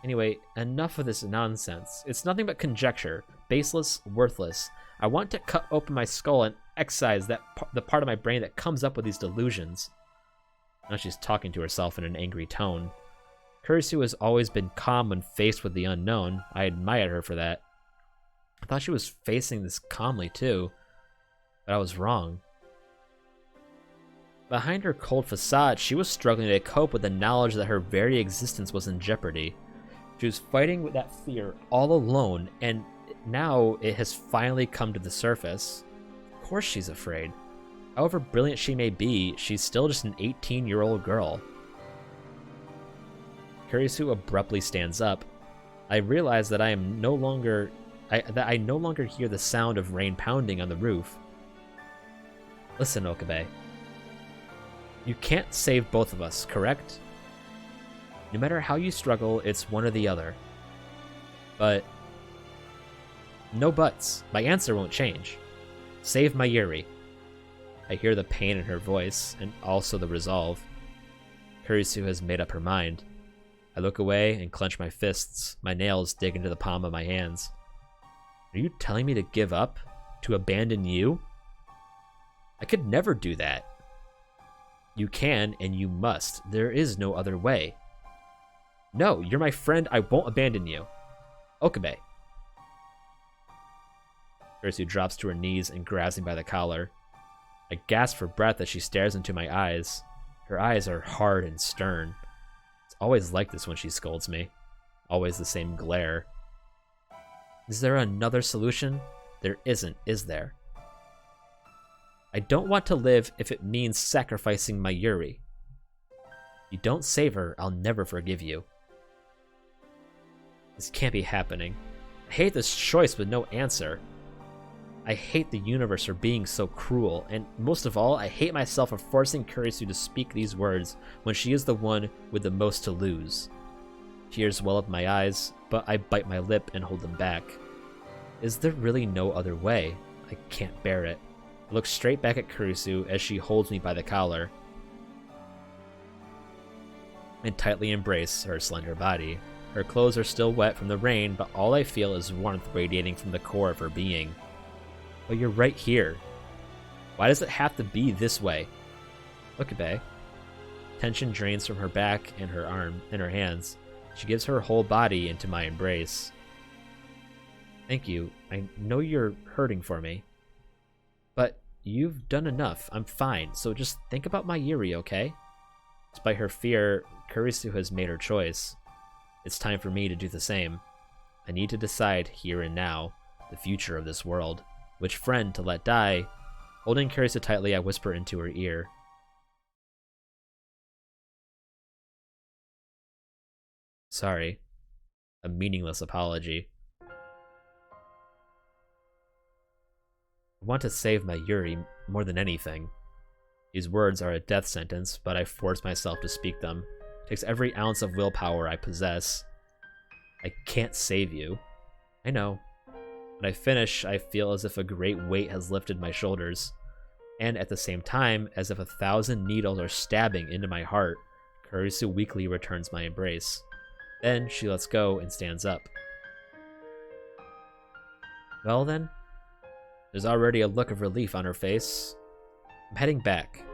S1: Anyway, enough of this nonsense. It's nothing but conjecture. Baseless, worthless. I want to cut open my skull and excise the part of my brain that comes up with these delusions. Now she's talking to herself in an angry tone. Kurisu has always been calm when faced with the unknown. I admired her for that. I thought she was facing this calmly too, but I was wrong. Behind her cold facade, she was struggling to cope with the knowledge that her very existence was in jeopardy. She was fighting with that fear all alone, and Now it has finally come to the surface. Of course she's afraid. However brilliant she may be, she's still just an 18-year-old girl. Kurisu abruptly stands up. I realize that I no longer hear the sound of rain pounding on the roof. Listen, Okabe. You can't save both of us, correct? No matter how you struggle, it's one or the other. But no buts. My answer won't change. Save Mayuri. I hear the pain in her voice, and also the resolve. Kurisu has made up her mind. I look away and clench my fists. My nails dig into the palm of my hands. Are you telling me to give up? To abandon you? I could never do that. You can, and you must. There is no other way. No, you're my friend. I won't abandon you. Okabe. Kurisu drops to her knees and grabs me by the collar. I gasp for breath as she stares into my eyes. Her eyes are hard and stern. It's always like this when she scolds me. Always the same glare. Is there another solution? There isn't, is there? I don't want to live if it means sacrificing Mayuri. If you don't save her, I'll never forgive you. This can't be happening. I hate this choice with no answer. I hate the universe for being so cruel, and most of all, I hate myself for forcing Kurisu to speak these words when she is the one with the most to lose. Tears well up my eyes, but I bite my lip and hold them back. Is there really no other way? I can't bear it. I look straight back at Kurisu as she holds me by the collar and tightly embrace her slender body. Her clothes are still wet from the rain, but all I feel is warmth radiating from the core of her being. But you're right here. Why does it have to be this way? Look at Bae. Tension drains from her back and her arm and her hands. She gives her whole body into my embrace. Thank you. I know you're hurting for me. But you've done enough. I'm fine. So just think about Mayuri, okay? Despite her fear, Kurisu has made her choice. It's time for me to do the same. I need to decide here and now the future of this world. Which friend to let die? Holding Kurisu tightly, I whisper into her ear. Sorry. A meaningless apology. I want to save Mayuri more than anything. These words are a death sentence, but I force myself to speak them. It takes every ounce of willpower I possess. I can't save you. I know. When I finish, I feel as if a great weight has lifted my shoulders, and at the same time, as if 1,000 needles are stabbing into my heart, Kurisu weakly returns my embrace. Then she lets go and stands up. Well then, there's already a look of relief on her face. I'm heading back.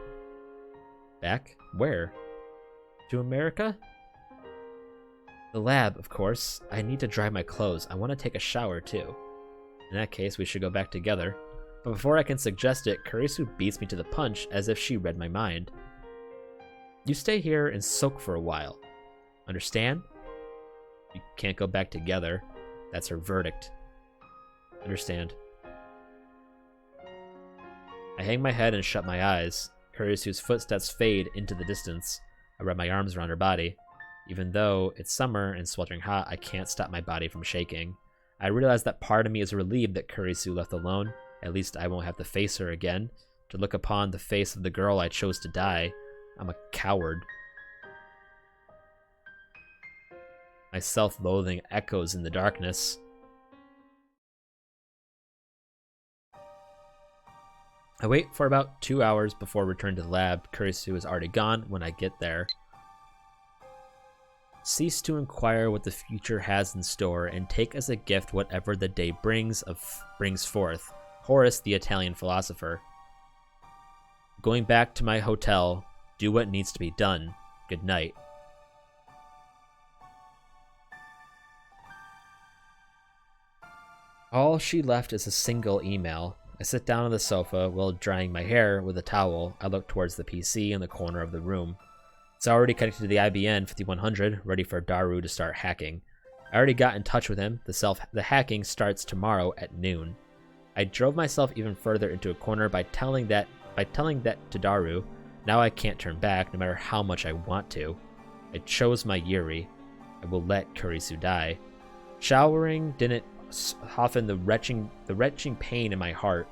S1: Back? Where? To America? The lab, of course. I need to dry my clothes. I want to take a shower too. In that case, we should go back together. But before I can suggest it, Kurisu beats me to the punch as if she read my mind. You stay here and soak for a while. Understand? We can't go back together. That's her verdict. Understand. I hang my head and shut my eyes. Kurisu's footsteps fade into the distance. I wrap my arms around her body. Even though it's summer and sweltering hot, I can't stop my body from shaking. I realize that part of me is relieved that Kurisu left alone. At least I won't have to face her again. To look upon the face of the girl I chose to die. I'm a coward. My self-loathing echoes in the darkness. I wait for about 2 hours before return to the lab. Kurisu is already gone when I get there. Cease to inquire what the future has in store, and take as a gift whatever the day brings forth. Horace, the Italian philosopher. Going back to my hotel, do what needs to be done. Good night. All she left is a single email. I sit down on the sofa while drying my hair with a towel. I look towards the PC in the corner of the room. It's already connected to the IBM 5100, ready for Daru to start hacking. I already got in touch with him. The hacking starts tomorrow at noon. I drove myself even further into a corner by telling that to Daru. Now I can't turn back, no matter how much I want to. I chose my Yuri. I will let Kurisu die. Showering didn't soften the retching pain in my heart.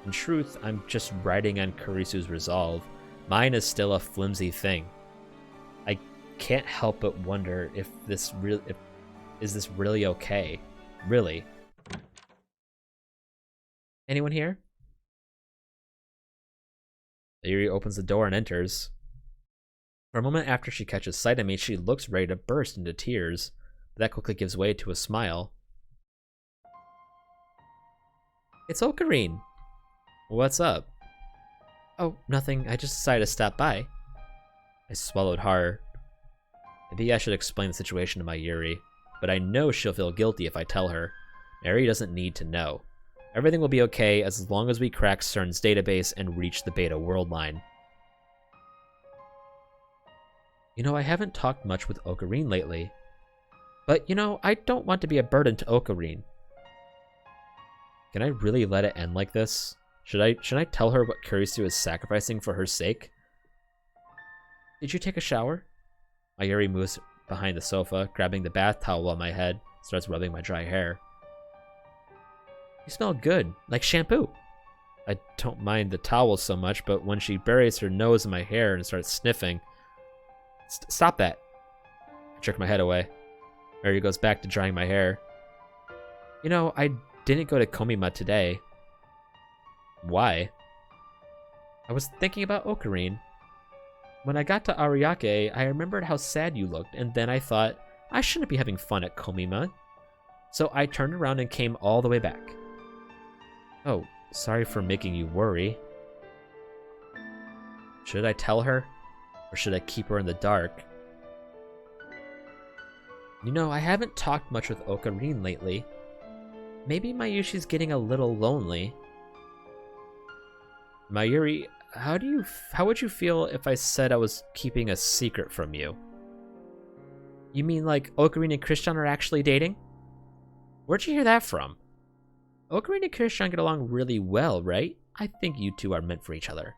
S1: In truth, I'm just riding on Kurisu's resolve. Mine is still a flimsy thing. I can't help but wonder if this really okay? Really? Anyone here? Yuri opens the door and enters. For a moment after she catches sight of me, she looks ready to burst into tears, but that quickly gives way to a smile. It's Ocarine! What's up? Oh, nothing. I just decided to stop by. I swallowed hard. Maybe I should explain the situation to my Yuri, but I know she'll feel guilty if I tell her. Mary doesn't need to know. Everything will be okay as long as we crack CERN's database and reach the beta world line. You know, I haven't talked much with Ocarine lately. But, you know, I don't want to be a burden to Ocarine. Can I really let it end like this? Should I tell her what Kurisu is sacrificing for her sake? Did you take a shower? Mayuri moves behind the sofa, grabbing the bath towel on my head, starts rubbing my dry hair. You smell good, like shampoo. I don't mind the towel so much, but when she buries her nose in my hair and starts sniffing... Stop that. I jerk my head away. Mary goes back to drying my hair. You know, I didn't go to Komima today. Why? I was thinking about Ocarine. When I got to Ariake, I remembered how sad you looked, and then I thought, I shouldn't be having fun at Komima. So I turned around and came all the way back. Oh, sorry for making you worry. Should I tell her? Or should I keep her in the dark? You know, I haven't talked much with Ocarine lately. Maybe Mayushi's getting a little lonely. Mayuri, how would you feel if I said I was keeping a secret from you? You mean like Ocarine and Christian are actually dating? Where'd you hear that from? Ocarine and Christian get along really well, right? I think you two are meant for each other.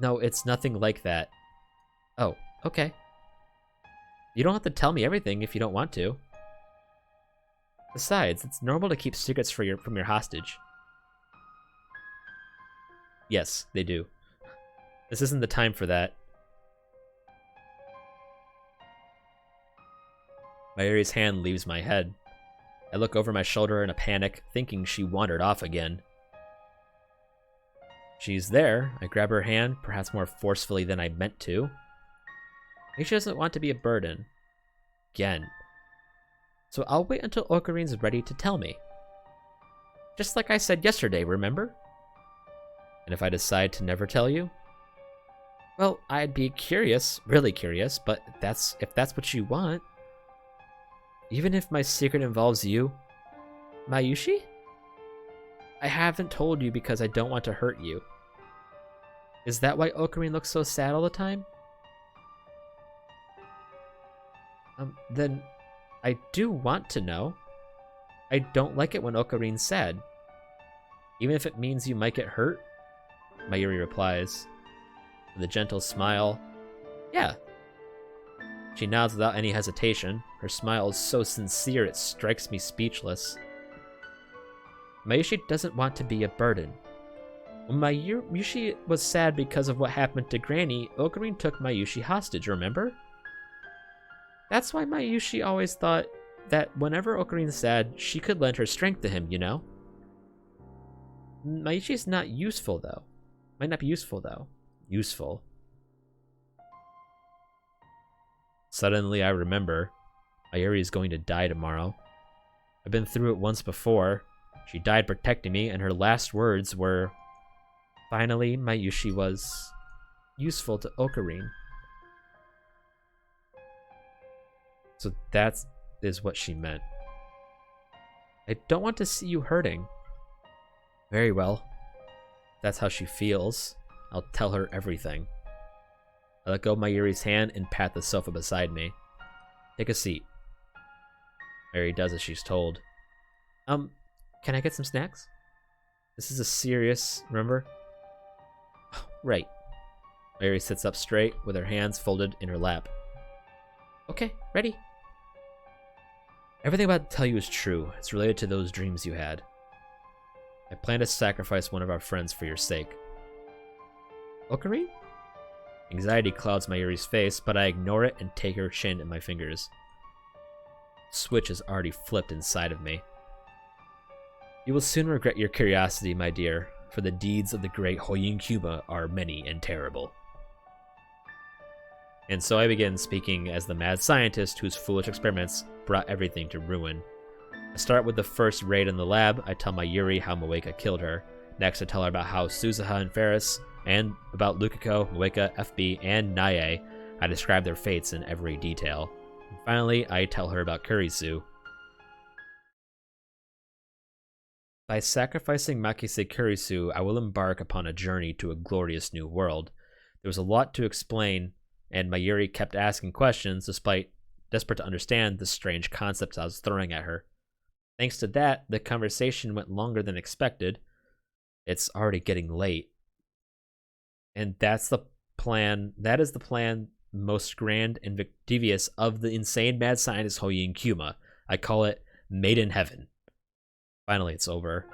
S1: No, it's nothing like that. Oh, okay. You don't have to tell me everything if you don't want to. Besides, it's normal to keep secrets from your hostage. Yes, they do. This isn't the time for that. Mayuri's hand leaves my head. I look over my shoulder in a panic, thinking she wandered off again. She's there. I grab her hand, perhaps more forcefully than I meant to. Maybe she doesn't want to be a burden. Again. So I'll wait until Ocarine's ready to tell me. Just like I said yesterday, remember? And if I decide to never tell you? Well, I'd be curious, really curious, but if that's what you want. Even if my secret involves you. Mayushi? I haven't told you because I don't want to hurt you. Is that why Ocarine looks so sad all the time? Then I do want to know. I don't like it when Ocarine's sad. Even if it means you might get hurt? Mayuri replies, with a gentle smile. Yeah. She nods without any hesitation. Her smile is so sincere it strikes me speechless. Mayushi doesn't want to be a burden. When Mayushi was sad because of what happened to Granny, Ocarine took Mayushi hostage, remember? That's why Mayushi always thought that whenever Ocarine's sad, she could lend her strength to him, you know? Mayushi's not useful, though. Might not be useful, though. Useful. Suddenly, I remember. Mayuri is going to die tomorrow. I've been through it once before. She died protecting me, and her last words were, finally, Mayushi was useful to Ocarine. So that is what she meant. I don't want to see you hurting. Very well. That's how she feels. I'll tell her everything. I let go of Mayuri's hand and pat the sofa beside me. Take a seat. Mary does as she's told. Can I get some snacks? This is a serious, remember? Oh, right. Mary sits up straight with her hands folded in her lap. Okay, ready. Everything I'm about to tell you is true. It's related to those dreams you had. I plan to sacrifice one of our friends for your sake. Ocarine? Anxiety clouds Mayuri's face, but I ignore it and take her chin in my fingers. Switch has already flipped inside of me. You will soon regret your curiosity, my dear, for the deeds of the great Hoyin Kuma are many and terrible. And so I begin speaking as the mad scientist whose foolish experiments brought everything to ruin. I start with the first raid in the lab. I tell Mayuri how Moeka killed her. Next, I tell her about how Suzuha and Ferris, and about Lukiko, Moeka, FB, and Nae. I describe their fates in every detail. And finally, I tell her about Kurisu. By sacrificing Makise Kurisu, I will embark upon a journey to a glorious new world. There was a lot to explain, and Mayuri kept asking questions despite desperate to understand the strange concepts I was throwing at her. Thanks to that, the conversation went longer than expected. It's already getting late. And that's the plan. That is the plan most grand and devious of the insane mad scientist Hoyin Kuma. I call it Made in Heaven. Finally, it's over.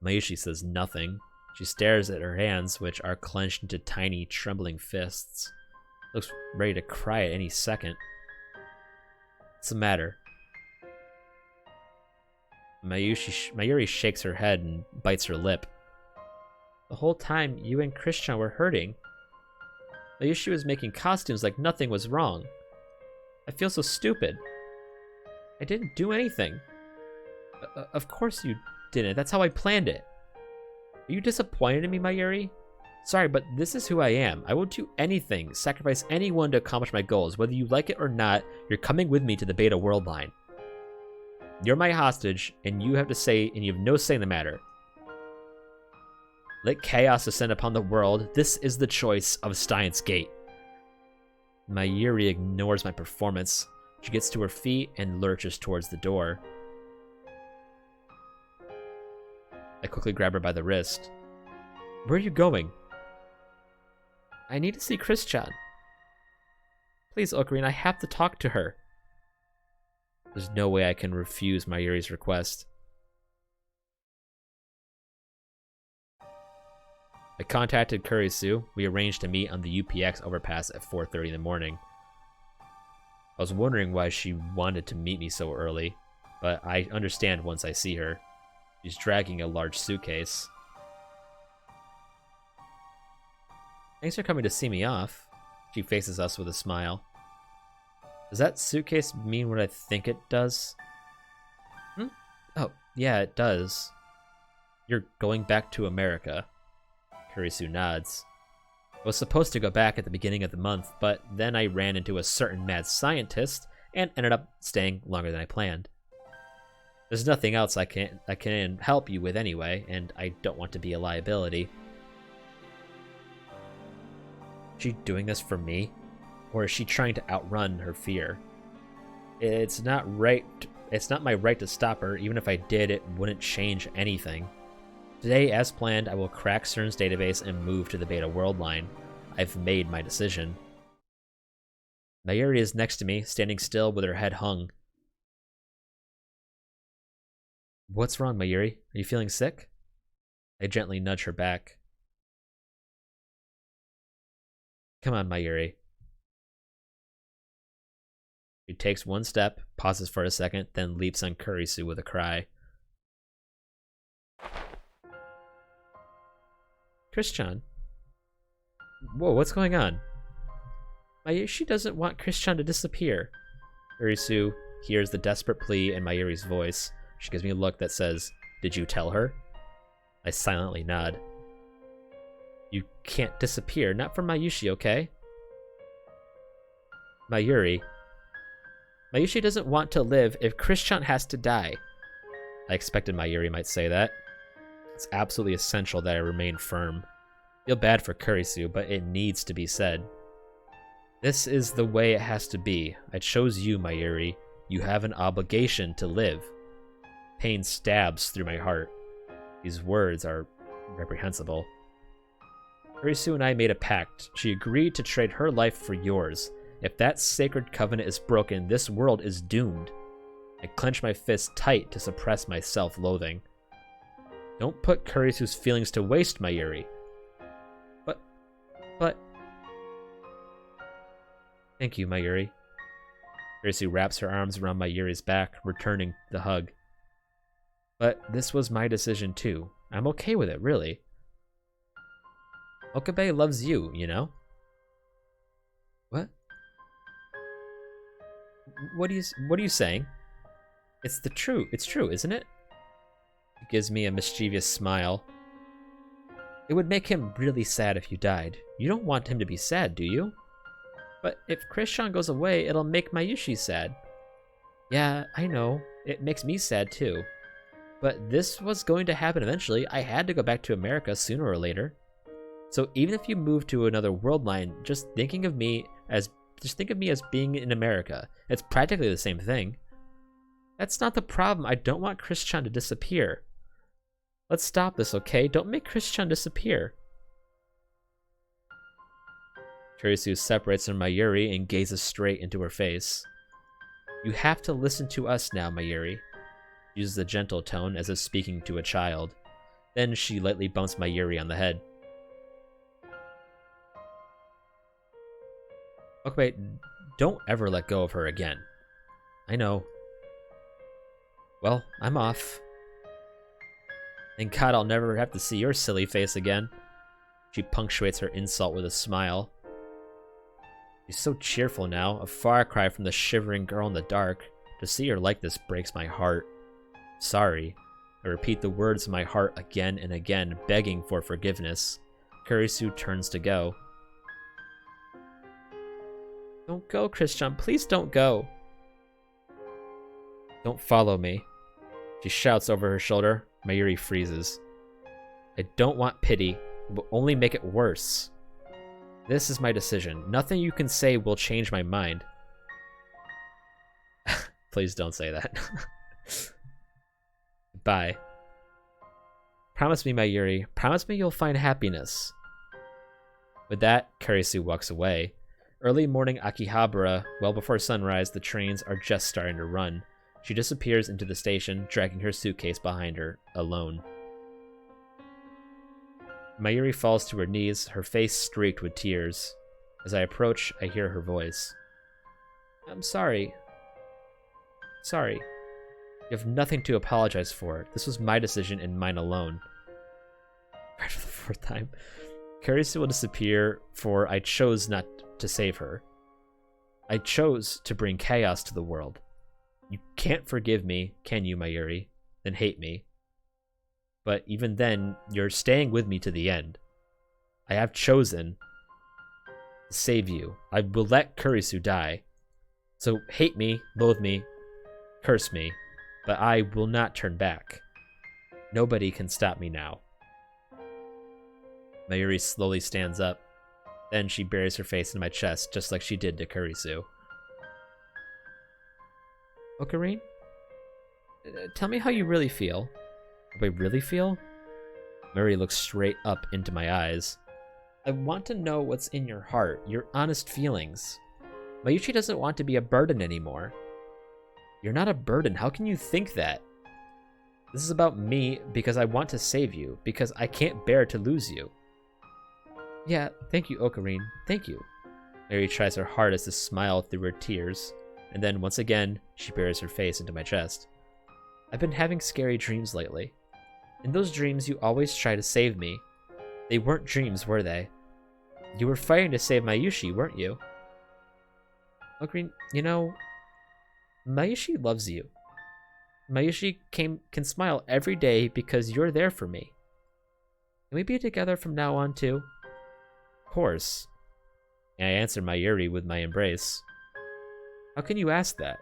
S1: Mayushi says nothing. She stares at her hands, which are clenched into tiny, trembling fists. Looks ready to cry at any second. What's the matter? Mayuri shakes her head and bites her lip. The whole time, you and Christian were hurting. Mayushi was making costumes like nothing was wrong. I feel so stupid. I didn't do anything. Of course you didn't. That's how I planned it. Are you disappointed in me, Mayuri? Sorry, but this is who I am. I will do anything, sacrifice anyone to accomplish my goals. Whether you like it or not, you're coming with me to the Beta World line. You're my hostage, and you have no say in the matter. Let chaos descend upon the world. This is the choice of Steins Gate. Mayuri ignores my performance. She gets to her feet and lurches towards the door. I quickly grab her by the wrist. Where are you going? I need to see Christian. Please, Ocarine, I have to talk to her. There's no way I can refuse Mayuri's request. I contacted Kurisu. We arranged to meet on the UPX overpass at 4:30 in the morning. I was wondering why she wanted to meet me so early, but I understand once I see her. She's dragging a large suitcase. Thanks for coming to see me off. She faces us with a smile. Does that suitcase mean what I think it does? Oh, yeah, it does. You're going back to America. Kurisu nods. I was supposed to go back at the beginning of the month, but then I ran into a certain mad scientist and ended up staying longer than I planned. There's nothing else I can help you with anyway, and I don't want to be a liability. Is she doing this for me? Or is she trying to outrun her fear? It's not my right to stop her. Even if I did, it wouldn't change anything. Today, as planned, I will crack CERN's database and move to the Beta World line. I've made my decision. Mayuri is next to me, standing still with her head hung. What's wrong, Mayuri? Are you feeling sick? I gently nudge her back. Come on, Mayuri. She takes one step, pauses for a second, then leaps on Kurisu with a cry. Christian? Whoa, what's going on? Mayuri doesn't want Christian to disappear. Kurisu hears the desperate plea in Mayuri's voice. She gives me a look that says, Did you tell her? I silently nod. You can't disappear, not from Mayushi, okay? Mayuri doesn't want to live if Christian has to die. I expected Mayuri might say that. It's absolutely essential that I remain firm. I feel bad for Kurisu, but it needs to be said. This is the way it has to be. I chose you, Mayuri. You have an obligation to live. Pain stabs through my heart. These words are reprehensible. Kurisu and I made a pact. She agreed to trade her life for yours. If that sacred covenant is broken, this world is doomed. I clench my fists tight to suppress my self-loathing. Don't put Kurisu's feelings to waste, Mayuri. But... Thank you, Mayuri. Kurisu wraps her arms around Mayuri's back, returning the hug. But this was my decision too. I'm okay with it, really. Okabe loves you, you know? What? What are you saying? It's true, isn't it? He gives me a mischievous smile. It would make him really sad if you died. You don't want him to be sad, do you? But if Christian goes away, it'll make Mayushi sad. Yeah, I know. It makes me sad too. But this was going to happen eventually. I had to go back to America sooner or later. So even if you move to another world line, just think of me as being in America. It's practically the same thing. That's not the problem. I don't want Christian to disappear. Let's stop this, okay? Don't make Christian disappear. Kurisu separates from Mayuri and gazes straight into her face. You have to listen to us now, Mayuri. Uses a gentle tone as if speaking to a child. Then she lightly bumps Mayuri on the head. Okay, don't ever let go of her again. I know. Well, I'm off. Thank God I'll never have to see your silly face again. She punctuates her insult with a smile. She's so cheerful now, a far cry from the shivering girl in the dark. To see her like this breaks my heart. Sorry. I repeat the words of my heart again and again, begging for forgiveness. Kurisu turns to go. Don't go, Christian. Please don't go. Don't follow me. She shouts over her shoulder. Mayuri freezes. I don't want pity. It will only make it worse. This is my decision. Nothing you can say will change my mind. Please don't say that. Bye. Promise me, Mayuri. Promise me you'll find happiness. With that, Kurisu walks away. Early morning Akihabara, well before sunrise, the trains are just starting to run. She disappears into the station, dragging her suitcase behind her, alone. Mayuri falls to her knees, her face streaked with tears. As I approach, I hear her voice. I'm sorry. Sorry. You have nothing to apologize for. This was my decision and mine alone. Right for the fourth time. Kurisu will disappear, for I chose not to save her. I chose to bring chaos to the world. You can't forgive me, can you, Mayuri? Then hate me. But even then, you're staying with me to the end. I have chosen to save you. I will let Kurisu die. So hate me, loathe me, curse me, but I will not turn back. Nobody can stop me now. Mayuri slowly stands up. Then she buries her face in my chest, just like she did to Kurisu. Ocarine? Tell me how you really feel. How I really feel? Mayuri looks straight up into my eyes. I want to know what's in your heart, your honest feelings. Mayuchi doesn't want to be a burden anymore. You're not a burden. How can you think that? This is about me because I want to save you, because I can't bear to lose you. Yeah, thank you, Ocarine. Thank you. Mayuri tries her hardest to smile through her tears, and then once again, she buries her face into my chest. I've been having scary dreams lately. In those dreams, you always try to save me. They weren't dreams, were they? You were fighting to save Mayushi, weren't you? Ocarine, you know, Mayushi loves you. Mayushi can smile every day because you're there for me. Can we be together from now on, too? Of course. And I answer Mayuri with my embrace. How can you ask that?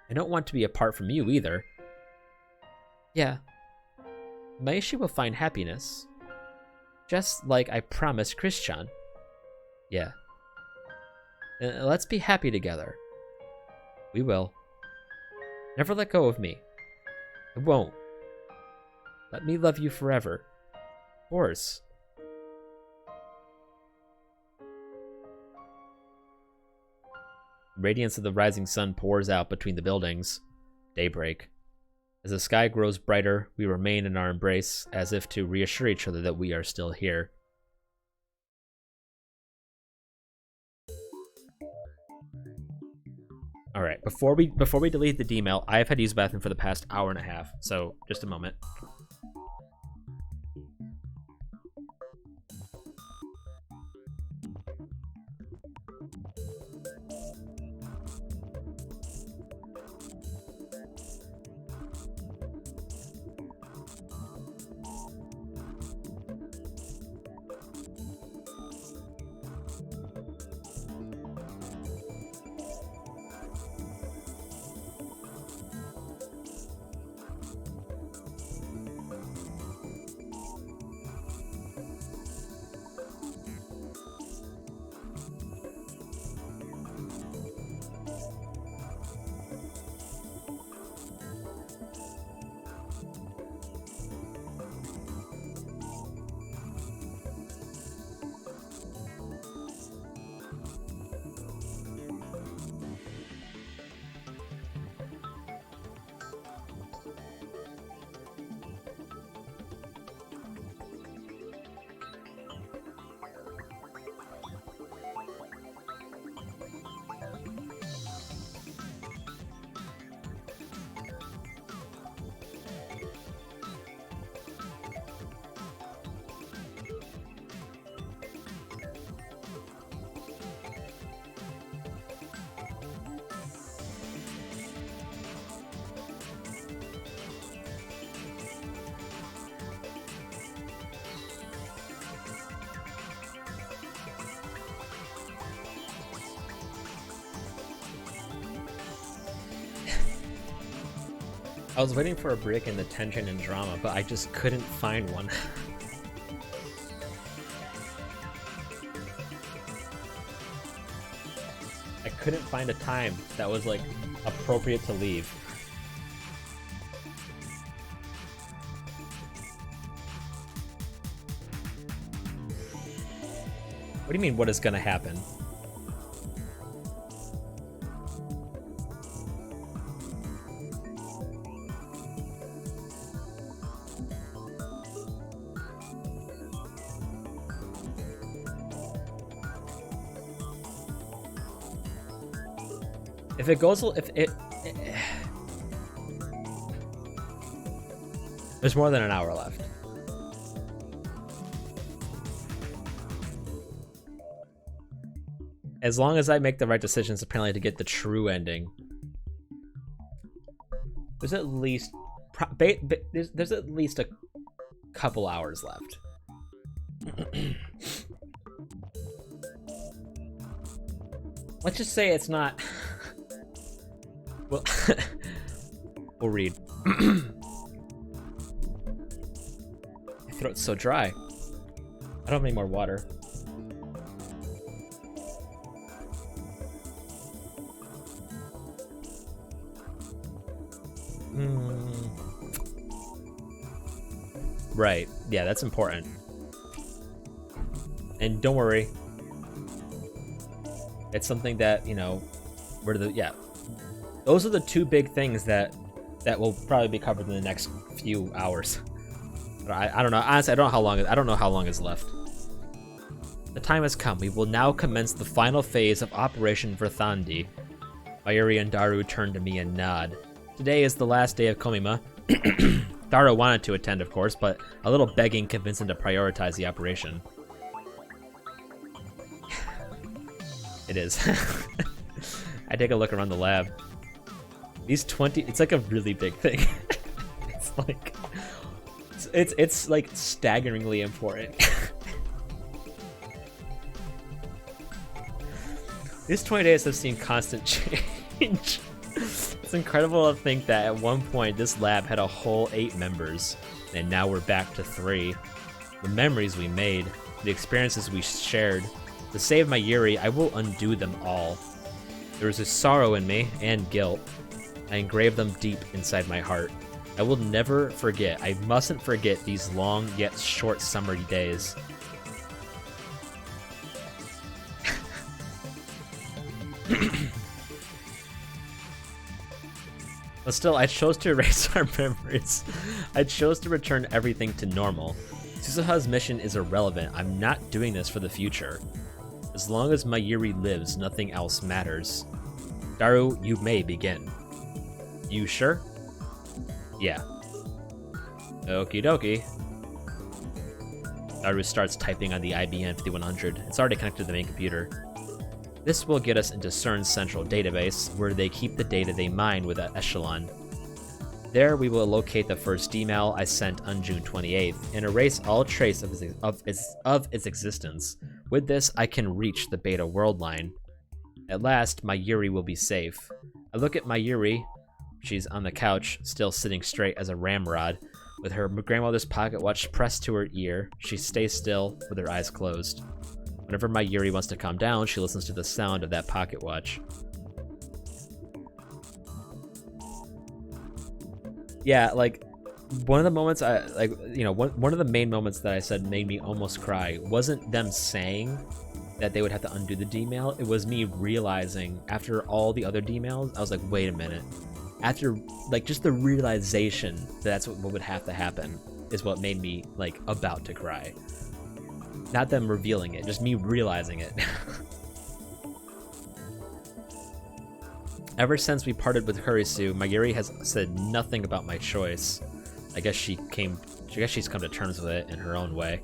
S1: I don't want to be apart from you either. Yeah. Mayushi will find happiness. Just like I promised Christian. Yeah. Let's be happy together. We will. Never let go of me. I won't. Let me love you forever. Of course. Radiance of the rising sun pours out between the buildings. Daybreak. As the sky grows brighter, we remain in our embrace, as if to reassure each other that we are still here. All right, before we delete the D-mail, I have had to use the bathroom for the past hour and a half, so just a moment. I was waiting for a break in the tension and drama, but I just couldn't find one. I couldn't find a time that was, like, appropriate to leave. What do you mean, what is gonna happen? If it goes, there's more than an hour left. As long as I make the right decisions, apparently, to get the true ending. There's at least there's at least a couple hours left. Let's just say it's not. Well, we'll read. My throat's so dry. I don't have any more water. Right. Yeah, that's important. And don't worry. It's something that, you know, those are the two big things that will probably be covered in the next few hours. But I don't know. Honestly, I don't know how long is left. The time has come. We will now commence the final phase of Operation Verthandi. Mayuri and Daru turn to me and nod. Today is the last day of Komima. Daru wanted to attend, of course, but a little begging convinced him to prioritize the operation. It is. I take a look around the lab. These 20, it's like a really big thing. It's like staggeringly important. These 20 days have seen constant change. It's incredible to think that at one point this lab had a whole 8 members, and now we're back to 3. The memories we made, the experiences we shared, To save my Yuri, I will undo them all. There is a sorrow in me, and guilt. I engrave them deep inside my heart. I will never forget, I mustn't forget these long yet short summery days. But still, I chose to erase our memories. I chose to return everything to normal. Suzuha's mission is irrelevant. I'm not doing this for the future. As long as my Yuri lives, nothing else matters. Daru, you may begin. You sure? Yeah. Okie dokie. Daru starts typing on the IBM 5100. It's already connected to the main computer. This will get us into CERN's central database, where they keep the data they mine with an echelon. There we will locate the first email I sent on June 28th and erase all trace of its existence. With this, I can reach the Beta world line. At last, my Yuri will be safe. I look at my Yuri. She's on the couch, still sitting straight as a ramrod, with her grandmother's pocket watch pressed to her ear. She stays still, with her eyes closed. Whenever my Yuri wants to calm down, she listens to the sound of that pocket watch. Yeah, like, one of the moments one of the main moments that I said made me almost cry wasn't them saying that they would have to undo the D-mail. It was me realizing after all the other D-mails, I was like, wait a minute. After, like, just the realization that that's what would have to happen is what made me, like, about to cry. Not them revealing it, just me realizing it. Ever since we parted with Kurisu, Mayuri has said nothing about my choice. I guess she's come to terms with it in her own way.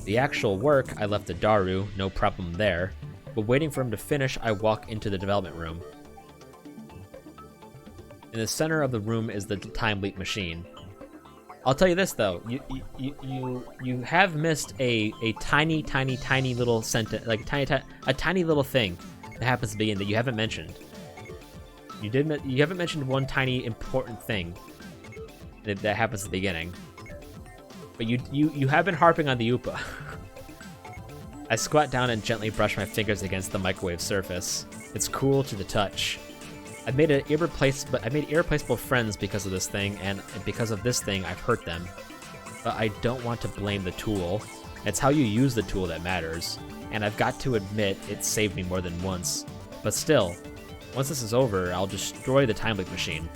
S1: The actual work I left to Daru, no problem there. But waiting for him to finish, I walk into the development room. In the center of the room is the time leap machine. I'll tell you this though, you have missed a tiny little sentence, like a tiny little thing that happens at the beginning that you haven't mentioned. You haven't mentioned one tiny important thing that happens at the beginning. But you have been harping on the Upa. I squat down and gently brush my fingers against the microwave surface. It's cool to the touch. I've made irreplaceable friends because of this thing, and because of this thing, I've hurt them. But I don't want to blame the tool. It's how you use the tool that matters, and I've got to admit it saved me more than once. But still, once this is over, I'll destroy the time leap machine.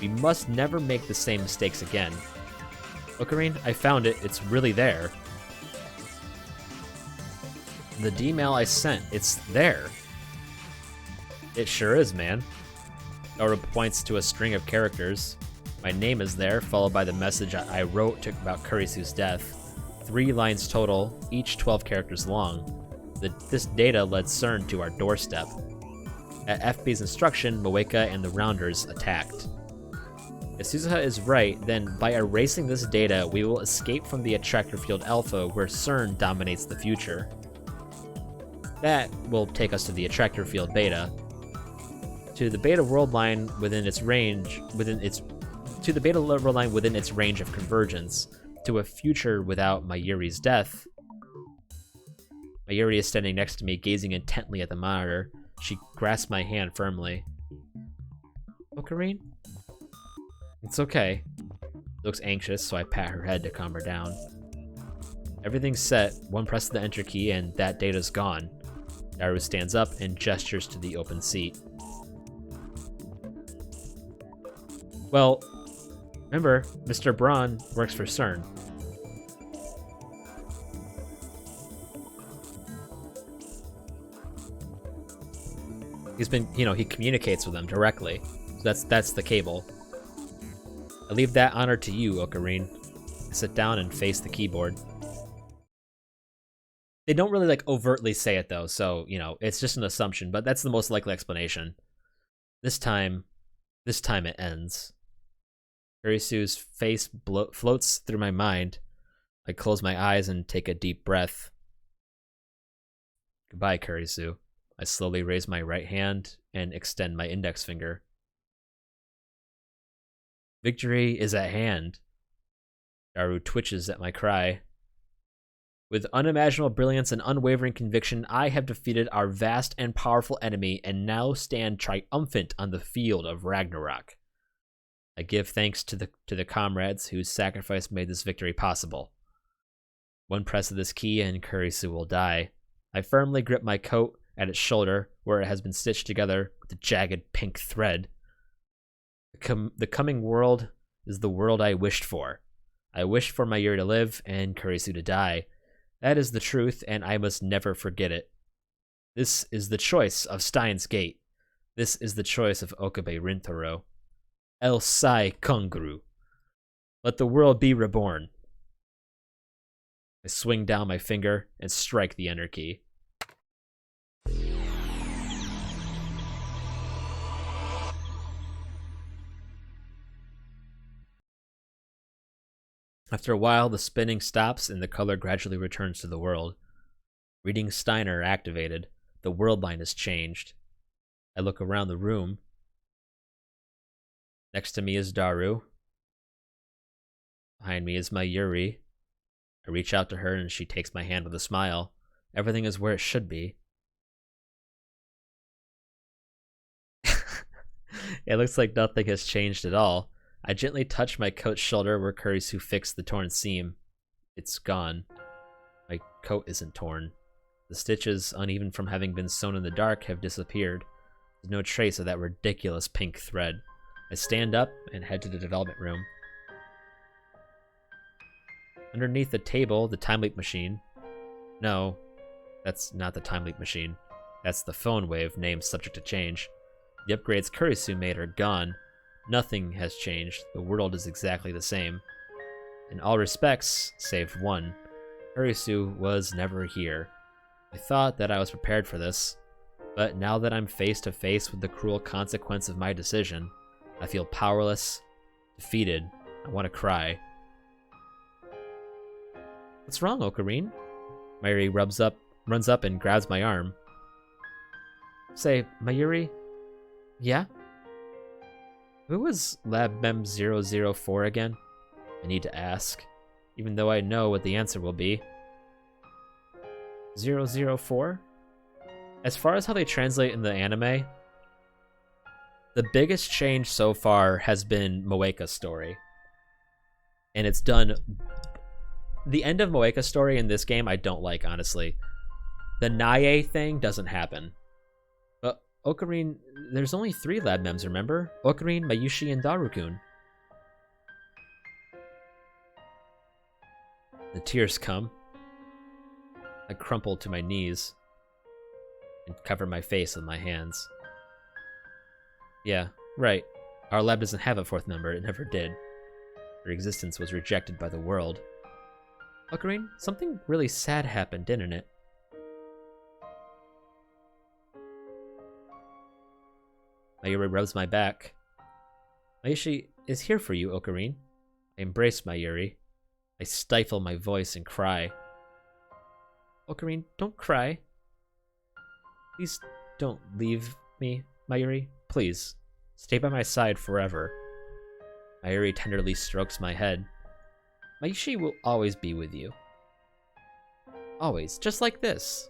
S1: We must never make the same mistakes again. Ocarine, I found it. It's really there. The D-mail I sent, it's there. It sure is, man. Daru points to a string of characters. My name is there, followed by the message I wrote about Kurisu's death. 3 lines total, each 12 characters long. This data led CERN to our doorstep. At FB's instruction, Moeka and the Rounders attacked. If Suzuha is right, then by erasing this data, we will escape from the Attractor Field Alpha, where CERN dominates the future. That will take us to the Attractor Field Beta. To the Beta world line within its range of convergence, to a future without Mayuri's death. Mayuri is standing next to me, gazing intently at the monitor. She grasps my hand firmly. Ocarine? It's okay. Looks anxious, so I pat her head to calm her down. Everything's set. One press of the enter key and that data's gone. Daru stands up and gestures to the open seat. Well, remember, Mr. Braun works for CERN. He's been, he communicates with them directly. So that's the cable. I leave that honor to you, Ocarine. I sit down and face the keyboard. They don't really, like, overtly say it, though, so, it's just an assumption, but that's the most likely explanation. This time it ends. Kurisu's face floats through my mind. I close my eyes and take a deep breath. Goodbye, Kurisu. I slowly raise my right hand and extend my index finger. Victory is at hand. Daru twitches at my cry. With unimaginable brilliance and unwavering conviction, I have defeated our vast and powerful enemy and now stand triumphant on the field of Ragnarok. I give thanks to the comrades whose sacrifice made this victory possible. One press of this key and Kurisu will die. I firmly grip my coat at its shoulder, where it has been stitched together with a jagged pink thread. The coming world is the world I wished for. I wished for Mayuri to live and Kurisu to die. That is the truth, and I must never forget it. This is the choice of Steins Gate. This is the choice of Okabe Rintaro. El Sai Konguru. Let the world be reborn. I swing down my finger and strike the enter key. After a while, the spinning stops and the color gradually returns to the world. Reading Steiner activated. The world line has changed. I look around the room. Next to me is Daru. Behind me is Mayuri. I reach out to her and she takes my hand with a smile. Everything is where it should be. It looks like nothing has changed at all. I gently touch my coat's shoulder where Kurisu fixed the torn seam. It's gone. My coat isn't torn. The stitches, uneven from having been sewn in the dark, have disappeared. There's no trace of that ridiculous pink thread. I stand up and head to the development room. Underneath the table, the time leap machine. No, that's not the time leap machine. That's the phone wave, named subject to change. The upgrades Kurisu made are gone. Nothing has changed. The world is exactly the same. In all respects, save one. Kurisu was never here. I thought that I was prepared for this, but now that I'm face to face with the cruel consequence of my decision, I feel powerless, defeated. I want to cry. What's wrong, Ocarine? Mayuri runs up and grabs my arm. Say, Mayuri? Yeah? Who was Lab Mem 004 again? I need to ask, even though I know what the answer will be. 004? As far as how they translate in the anime, the biggest change so far has been Moeka's story. And it's done... The end of Moeka's story in this game I don't like, honestly. The Nae thing doesn't happen. But Ocarine, there's only 3 Lab Mems, remember? Ocarine, Mayushi, and Darukun. The tears come. I crumple to my knees and cover my face with my hands. Yeah, right. Our lab doesn't have a 4th member, it never did. Her existence was rejected by the world. Ocarine, something really sad happened, didn't it? Mayuri rubs my back. Mayushi is here for you, Ocarine. I embrace Mayuri. I stifle my voice and cry. Ocarine, don't cry. Please don't leave me, Mayuri. Please, stay by my side forever. Mayuri tenderly strokes my head. Mayushi will always be with you. Always, just like this.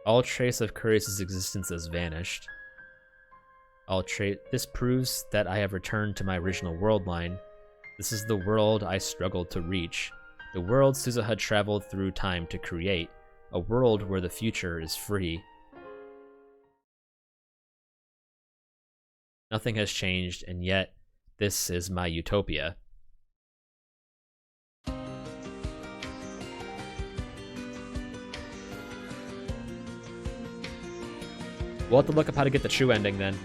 S1: All trace of Kurisu's existence has vanished. This proves that I have returned to my original world line. This is the world I struggled to reach. The world Suzuha traveled through time to create. A world where the future is free. Nothing has changed, and yet, this is my utopia. We'll have to look up how to get the true ending then.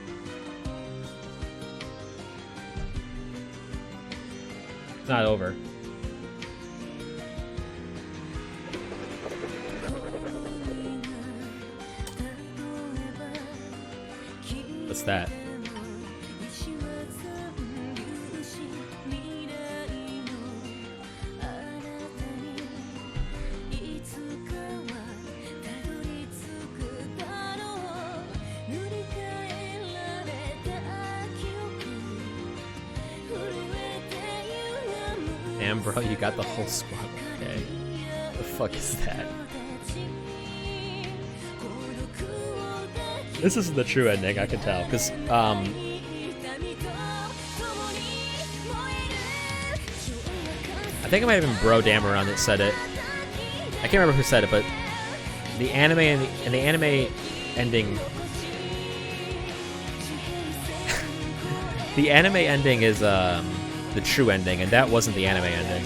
S1: It's not over. What's that? Damn, bro, you got the whole squad. Okay. What the fuck is that? This isn't the true ending, I can tell, because, I think it might have been Bro Dameron that said it. I can't remember who said it, but the anime and the anime ending... the anime ending is, the true ending, and that wasn't the anime ending.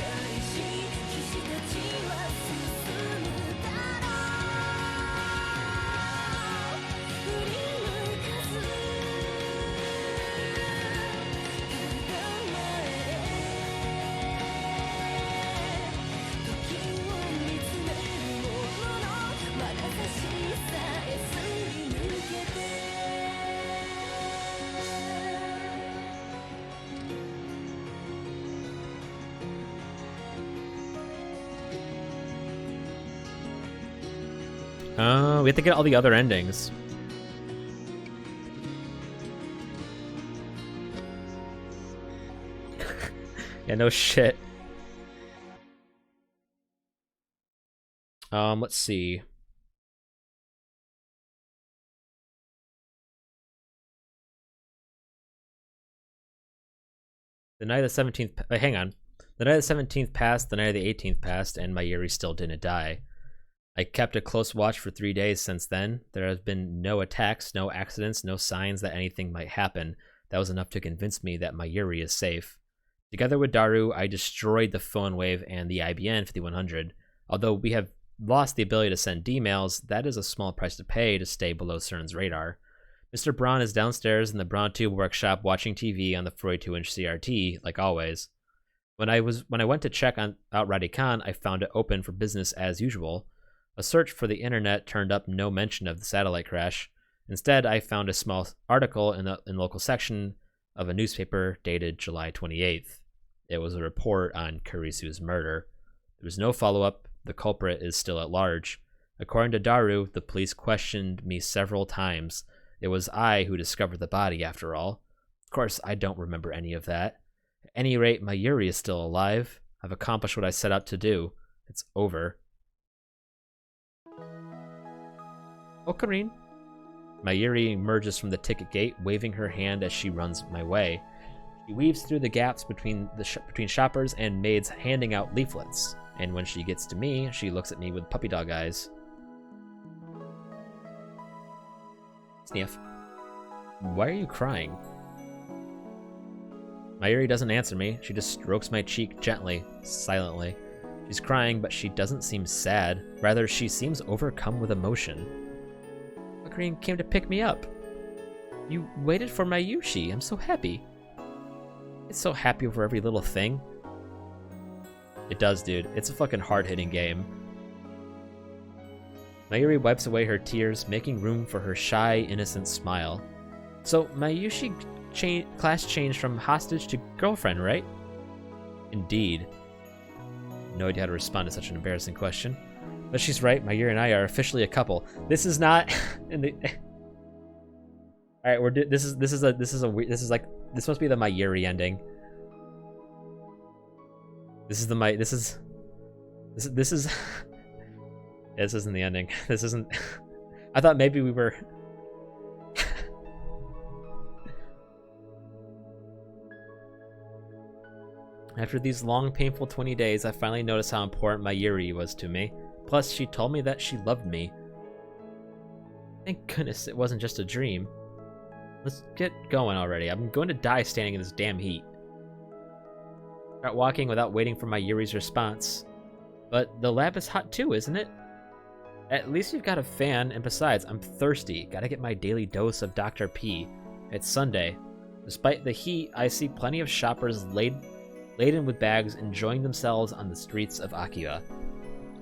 S1: We have to get all the other endings. Yeah, no shit. Let's see. The night of the 17th... hang on. The night of the 17th passed, the night of the 18th passed, and Mayuri still didn't die. I kept a close watch for 3 days since then. There have been no attacks, no accidents, no signs that anything might happen. That was enough to convince me that Mayuri is safe. Together with Daru, I destroyed the phone wave and the IBN 5100. Although we have lost the ability to send D-mails, that is a small price to pay to stay below CERN's radar. Mr. Braun is downstairs in the Braun Tube workshop watching TV on the 42-inch CRT, like always. When I went to check out Radican, I found it open for business as usual. A search for the internet turned up no mention of the satellite crash. Instead, I found a small article in the local section of a newspaper dated July 28th. It was a report on Kurisu's murder. There was no follow-up. The culprit is still at large. According to Daru, the police questioned me several times. It was I who discovered the body, after all. Of course, I don't remember any of that. At any rate, Mayuri is still alive. I've accomplished what I set out to do. It's over. Ocarine. Mayuri emerges from the ticket gate, waving her hand as she runs my way. She weaves through the gaps between shoppers and maids handing out leaflets. And when she gets to me, she looks at me with puppy dog eyes. Sniff. Why are you crying? Mayuri doesn't answer me. She just strokes my cheek gently, silently. She's crying, but she doesn't seem sad. Rather, she seems overcome with emotion. Ocarine came to pick me up. You waited for Mayushi. I'm so happy. It's so happy over every little thing. It does, dude. It's a fucking hard-hitting game. Mayuri wipes away her tears, making room for her shy, innocent smile. So, Mayushi class changed from hostage to girlfriend, right? Indeed. No idea how to respond to such an embarrassing question. But she's right, Mayuri and I are officially a couple. This is not in the... Alright, this must be the Mayuri ending. This isn't the ending. This isn't... I thought maybe we were... After these long, painful 20 days, I finally noticed how important Mayuri was to me. Plus, she told me that she loved me. Thank goodness it wasn't just a dream. Let's get going already. I'm going to die standing in this damn heat. Start walking without waiting for Mayuri's response. But the lab is hot too, isn't it? At least you've got a fan, and besides, I'm thirsty. Gotta get my daily dose of Dr. P. It's Sunday. Despite the heat, I see plenty of shoppers laden with bags enjoying themselves on the streets of Akiba.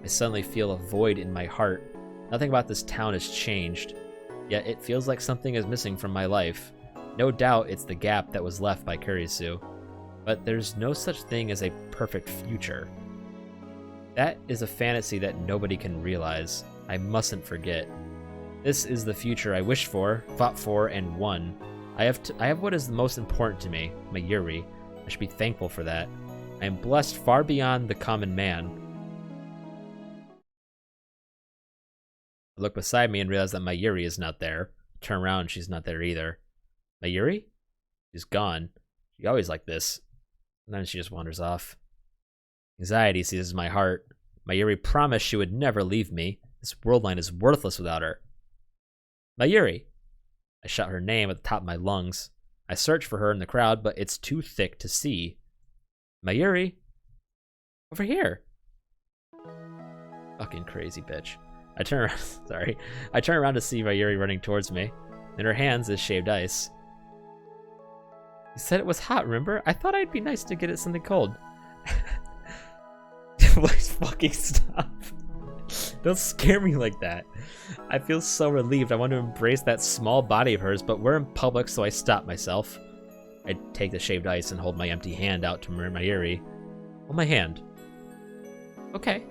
S1: I suddenly feel a void in my heart. Nothing about this town has changed, yet it feels like something is missing from my life. No doubt it's the gap that was left by Kurisu, but there's no such thing as a perfect future. That is a fantasy that nobody can realize. I mustn't forget. This is the future I wished for, fought for, and won. I have what is the most important to me, Mayuri. I should be thankful for that. I am blessed far beyond the common man. I look beside me and realize that Mayuri is not there. Turn around, she's not there either. Mayuri? She's gone. She always like this. And then she just wanders off. Anxiety seizes my heart. Mayuri promised she would never leave me. This world line is worthless without her. Mayuri! I shout her name at the top of my lungs. I search for her in the crowd, but it's too thick to see. Mayuri! Over here! Fucking crazy bitch. I turn around, sorry. I turn around to see Mayuri running towards me. In her hands is shaved ice. You said it was hot, remember? I thought I'd be nice to get it something cold. Please fucking stop. Don't scare me like that. I feel so relieved. I want to embrace that small body of hers, but we're in public, so I stop myself. I take the shaved ice and hold my empty hand out to Mayuri. Hold my hand. Okay.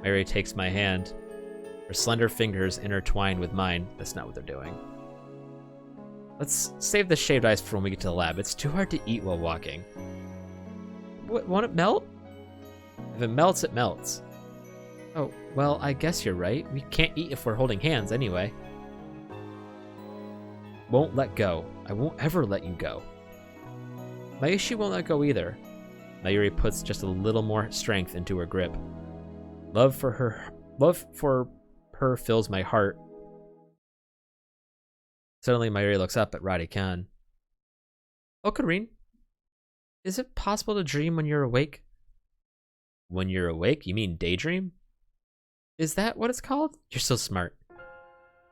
S1: Mayuri takes my hand. Her slender fingers intertwine with mine. That's not what they're doing. Let's save the shaved ice for when we get to the lab. It's too hard to eat while walking. What, won't it melt? If it melts, it melts. Oh, well, I guess you're right. We can't eat if we're holding hands anyway. Won't let go. I won't ever let you go. Mayushi won't let go either. Mayuri puts just a little more strength into her grip. Love for her fills my heart. Suddenly, Mayuri looks up at Radikan. Ocarine, is it possible to dream when you're awake? When you're awake? You mean daydream? Is that what it's called? You're so smart.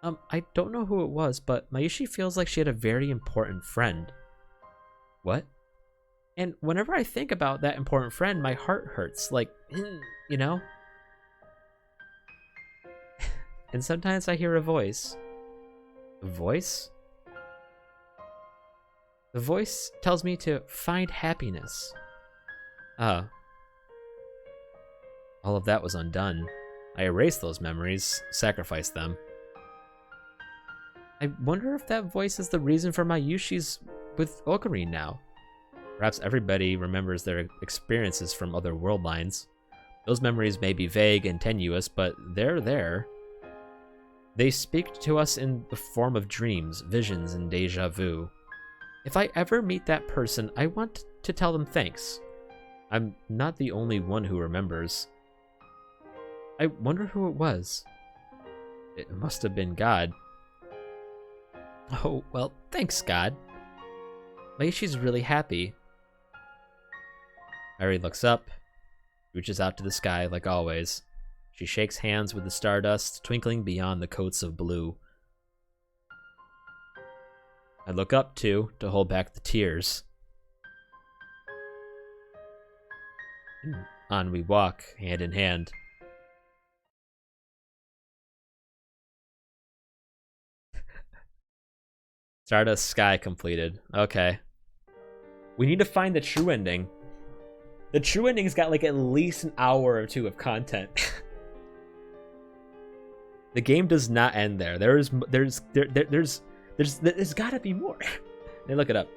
S1: I don't know who it was, but Mayushi feels like she had a very important friend. What? And whenever I think about that important friend, my heart hurts. Like, you know? And sometimes I hear a voice. A voice? The voice tells me to find happiness. All of that was undone. I erased those memories, sacrificed them. I wonder if that voice is the reason for Mayushi's with Ocarine now. Perhaps everybody remembers their experiences from other world lines. Those memories may be vague and tenuous, but they're there. They speak to us in the form of dreams, visions, and deja vu. If I ever meet that person, I want to tell them thanks. I'm not the only one who remembers. I wonder who it was. It must have been God. Oh, well, thanks, God. Mayushi's really happy. Mary looks up, reaches out to the sky like always. She shakes hands with the stardust twinkling beyond the coats of blue. I look up, too, to hold back the tears. On we walk, hand in hand. Stardust Sky completed. Okay. We need to find the true ending. The true ending's got like at least an hour or two of content. The game does not end there. There's gotta be more. They look it up.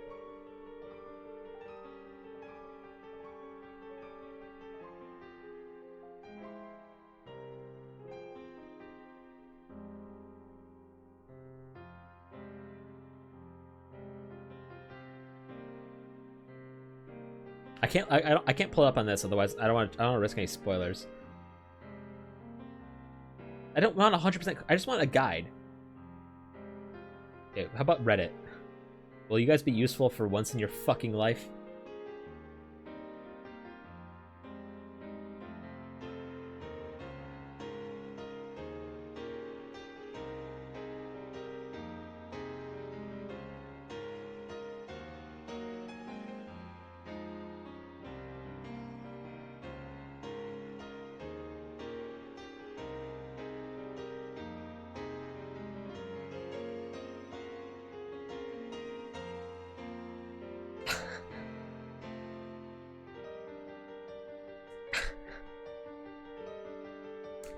S1: I can't pull it up on this, otherwise I don't want to risk any spoilers. I don't want 100%. I just want a guide. Okay, how about Reddit? Will you guys be useful for once in your fucking life?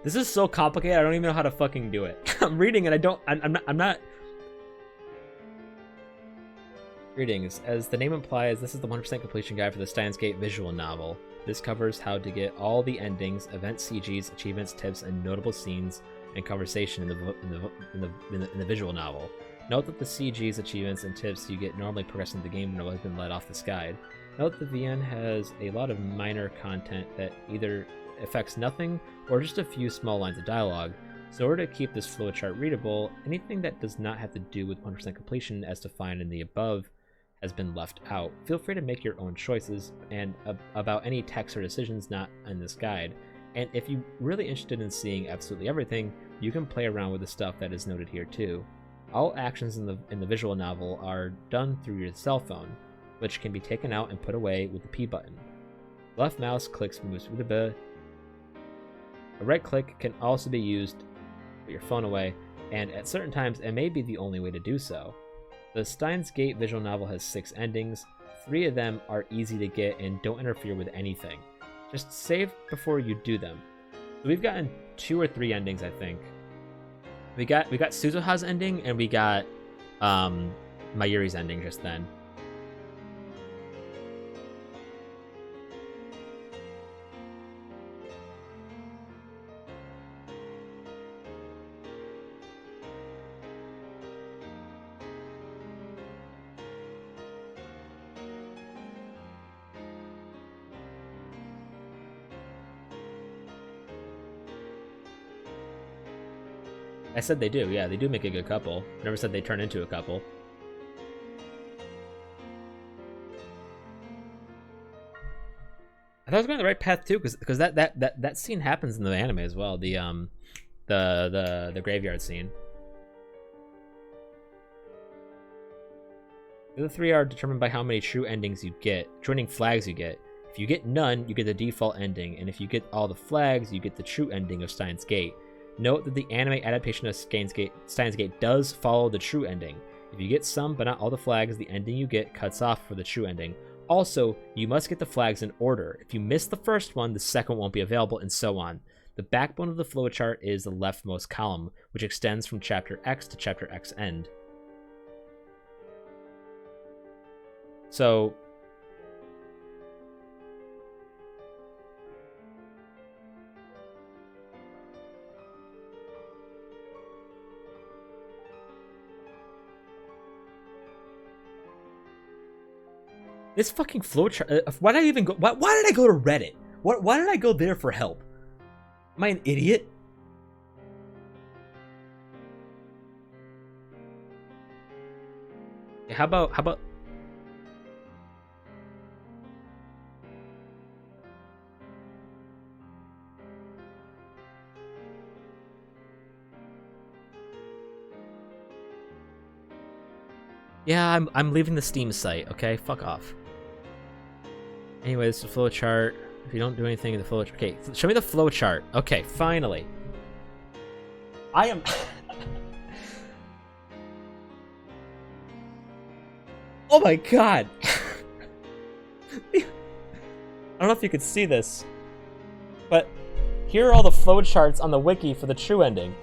S1: This is so complicated. I don't even know how to fucking do it. I'm reading and I'm not. Greetings. As the name implies, this is the 100% completion guide for the Steins visual novel. This covers how to get all the endings, event CGs, achievements, tips, and notable scenes and conversation in the visual novel. Note that the CGs, achievements, and tips you get normally progressing the game have been let off this guide. Note that the VN has a lot of minor content that either affects nothing or just a few small lines of dialogue. So in order to keep this flowchart readable, anything that does not have to do with 100% completion as defined in the above has been left out. Feel free to make your own choices and about any text or decisions not in this guide. And if you're really interested in seeing absolutely everything, you can play around with the stuff that is noted here too. All actions in the visual novel are done through your cell phone, which can be taken out and put away with the P button. Left mouse clicks moves with the B. A right click can also be used to put your phone away, and at certain times it may be the only way to do so. The Steins Gate visual novel has 6 endings. 3 of them are easy to get and don't interfere with anything. Just save before you do them. So we've gotten 2 or 3 endings, I think. We got Suzuha's ending, and we got Mayuri's ending just then. I said they do, yeah, they do make a good couple. Never said they turn into a couple. I thought I was going the right path too, because that scene happens in the anime as well. The graveyard scene. The other 3 are determined by how many true endings you get, true ending flags you get. If you get none, you get the default ending, and if you get all the flags, you get the true ending of Steins Gate. Note that the anime adaptation of Steins Gate does follow the true ending. If you get some but not all the flags, the ending you get cuts off for the true ending. Also, you must get the flags in order. If you miss the first one, the second won't be available, and so on. The backbone of the flowchart is the leftmost column, which extends from chapter X to chapter X end. So this fucking flowchart. Why did I even go? Why did I go to Reddit? Why did I go there for help? Am I an idiot? How about? Yeah, I'm leaving the Steam site. Okay, fuck off. Anyway, this is a flowchart. If you don't do anything in the flowchart, okay, show me the flowchart. Okay, finally. I am. Oh my god. I don't know if you could see this, but here are all the flowcharts on the wiki for the true ending.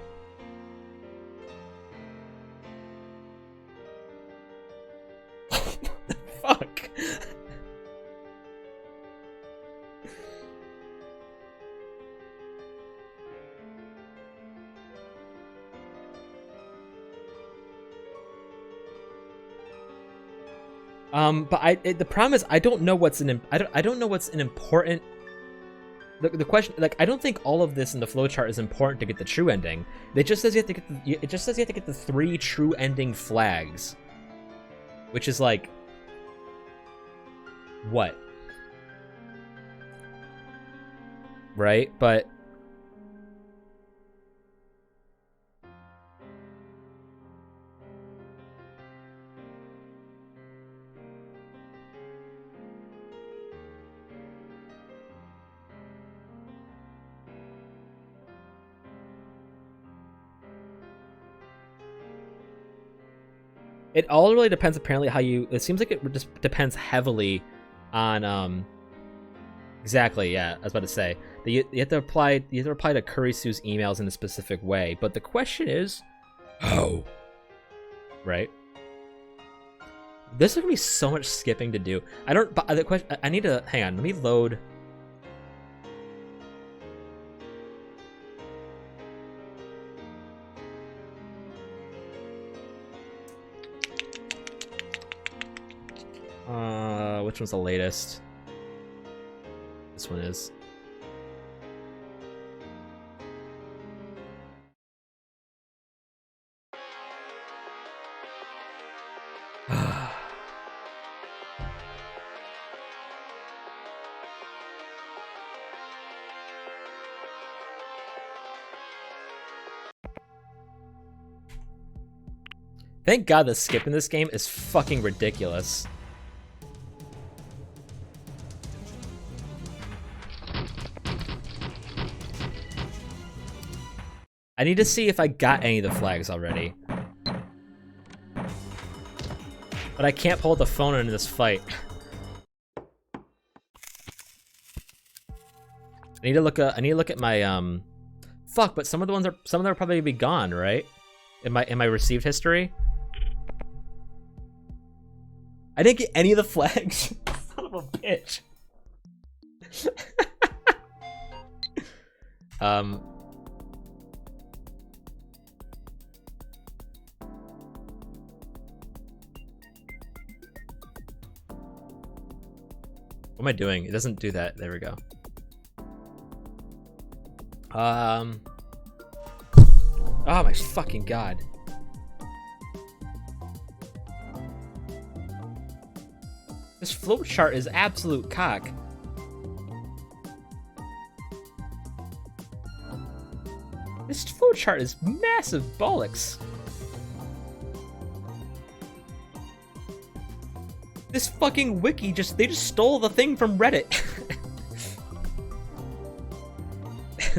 S1: Fuck. But the problem is I don't know what's I don't know what's an important. The question, like, I don't think all of this in the flowchart is important to get the true ending. It just says you have to get it just says you have to get the 3 true ending flags, which is like what? Right? But it all really depends apparently how you. It seems like it just depends heavily on exactly, yeah, I was about to say that you have to reply to Kurisu's emails in a specific way, but the question is how, right? There's gonna be so much skipping to do. I don't. But the question. I need to hang on. Let me load. Which one's the latest? This one is. Thank God the skip in this game is fucking ridiculous. I need to see if I got any of the flags already. But I can't pull the phone into this fight. I need to look at my fuck, but some of them are probably gonna be gone, right? In my received history. I didn't get any of the flags. Son of a bitch. What am I doing? It doesn't do that. There we go. Oh my fucking God. This flowchart is absolute cock. This flowchart is massive bollocks. This fucking wiki they just stole the thing from Reddit.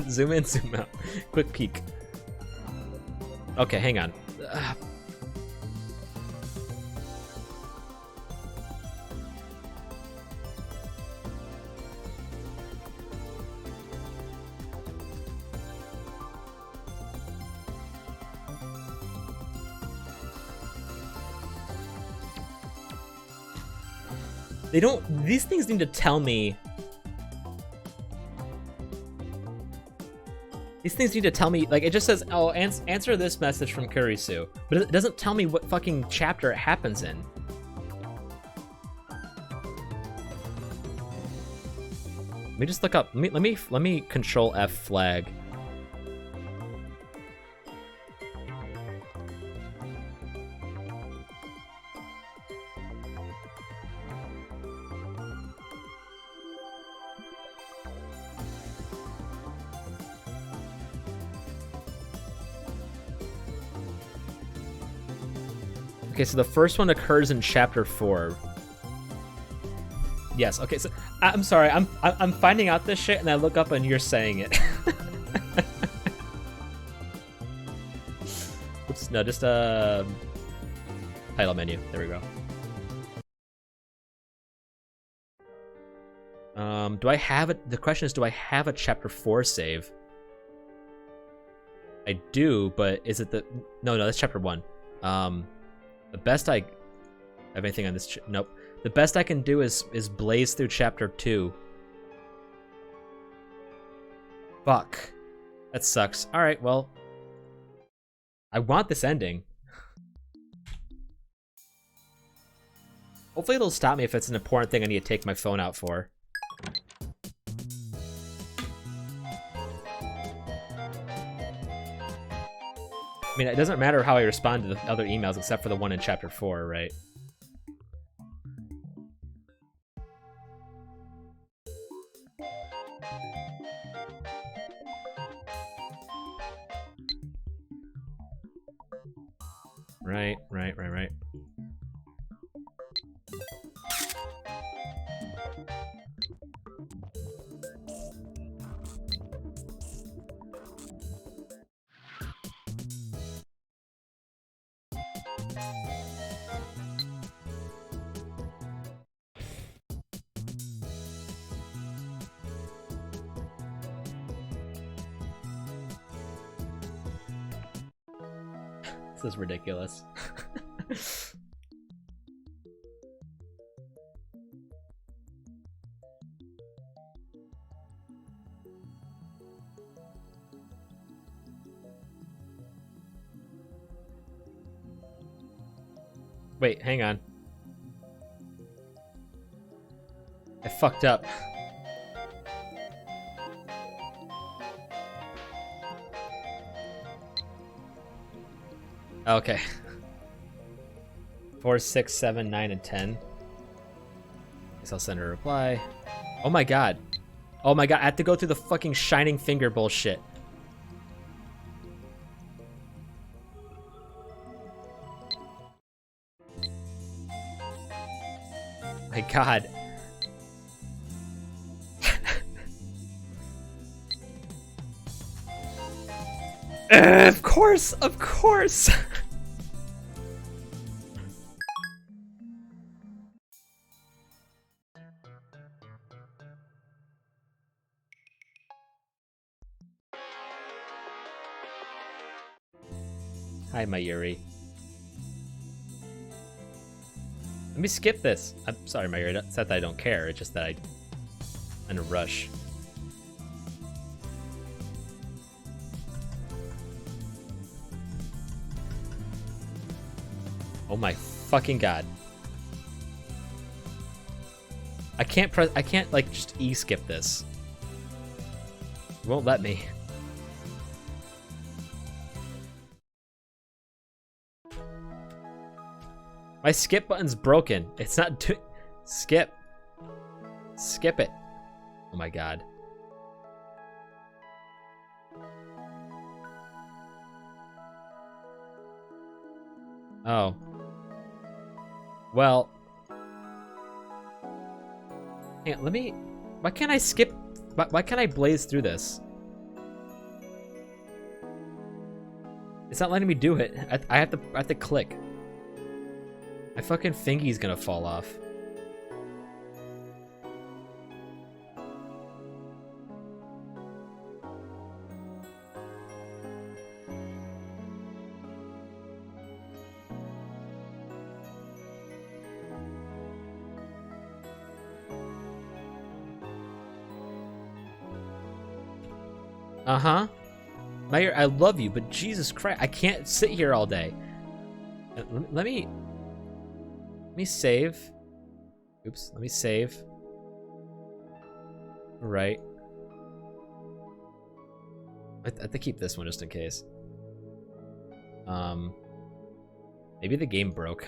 S1: Zoom in, zoom out. Quick peek. Okay, hang on. These things need to tell me. These things need to tell me, like, it just says, oh, answer this message from Kurisu. But it doesn't tell me what fucking chapter it happens in. Let me just look up, let me control F flag. Okay, so the first one occurs in chapter 4. Yes. Okay. So I'm sorry. I'm finding out this shit, and I look up, and you're saying it. Oops. No, just title menu. There we go. Do I have it? The question is, do I have a chapter 4 save? I do, but is it the? No, that's chapter 1. The best I have anything on this. Nope. The best I can do is blaze through chapter 2. Fuck. That sucks. All right. Well, I want this ending. Hopefully it'll stop me if it's an important thing I need to take my phone out for. I mean, it doesn't matter how I respond to the other emails except for the one in chapter 4, right? Right. This is ridiculous. Wait, hang on. I fucked up. Okay. 4, 6, 7, 9, and 10. Guess I'll send her a reply. Oh my god. Oh my god, I have to go through the fucking shining finger bullshit. My god. Of course, of course. Hi, Mayuri. Let me skip this. I'm sorry, Mayuri. It's not that I don't care. It's just that I'm in a rush. Oh my fucking god. I can't like just e-skip this. It won't let me. My skip button's broken. It's not skip. Skip it. Oh my god. Oh. Well. Hang on, let me... Why can't I skip... Why can't I blaze through this? It's not letting me do it. I have to click. My fucking fingy's gonna fall off. Uh-huh. Mayor, I love you, but Jesus Christ, I can't sit here all day. Let me save. Oops, let me save. All right. I have to keep this one just in case. Maybe the game broke.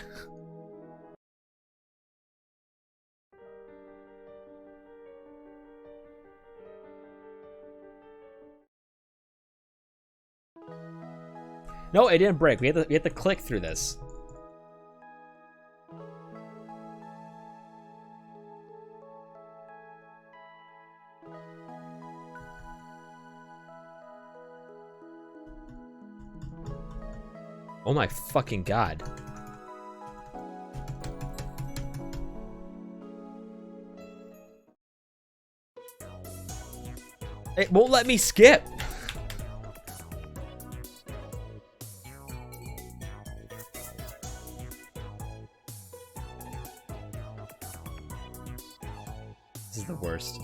S1: No, it didn't break. We had to click through this. Oh my fucking god. It won't let me skip. This is the worst.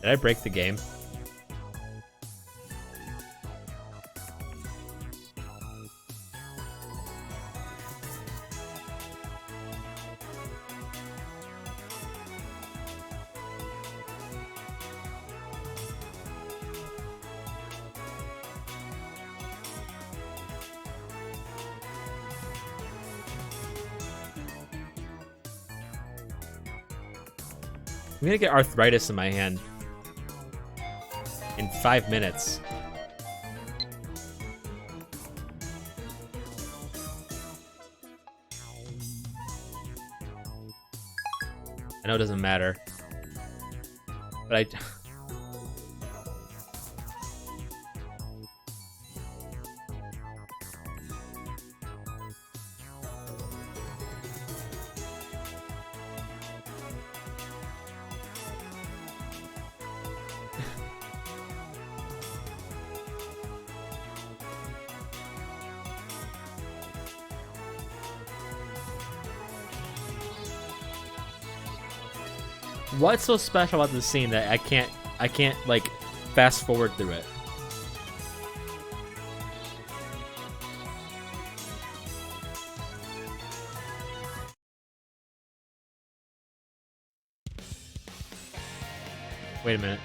S1: Did I break the game? I'm gonna get arthritis in my hand in 5 minutes. I know it doesn't matter, but I... What's so special about this scene that I can't like fast forward through it. Wait a minute.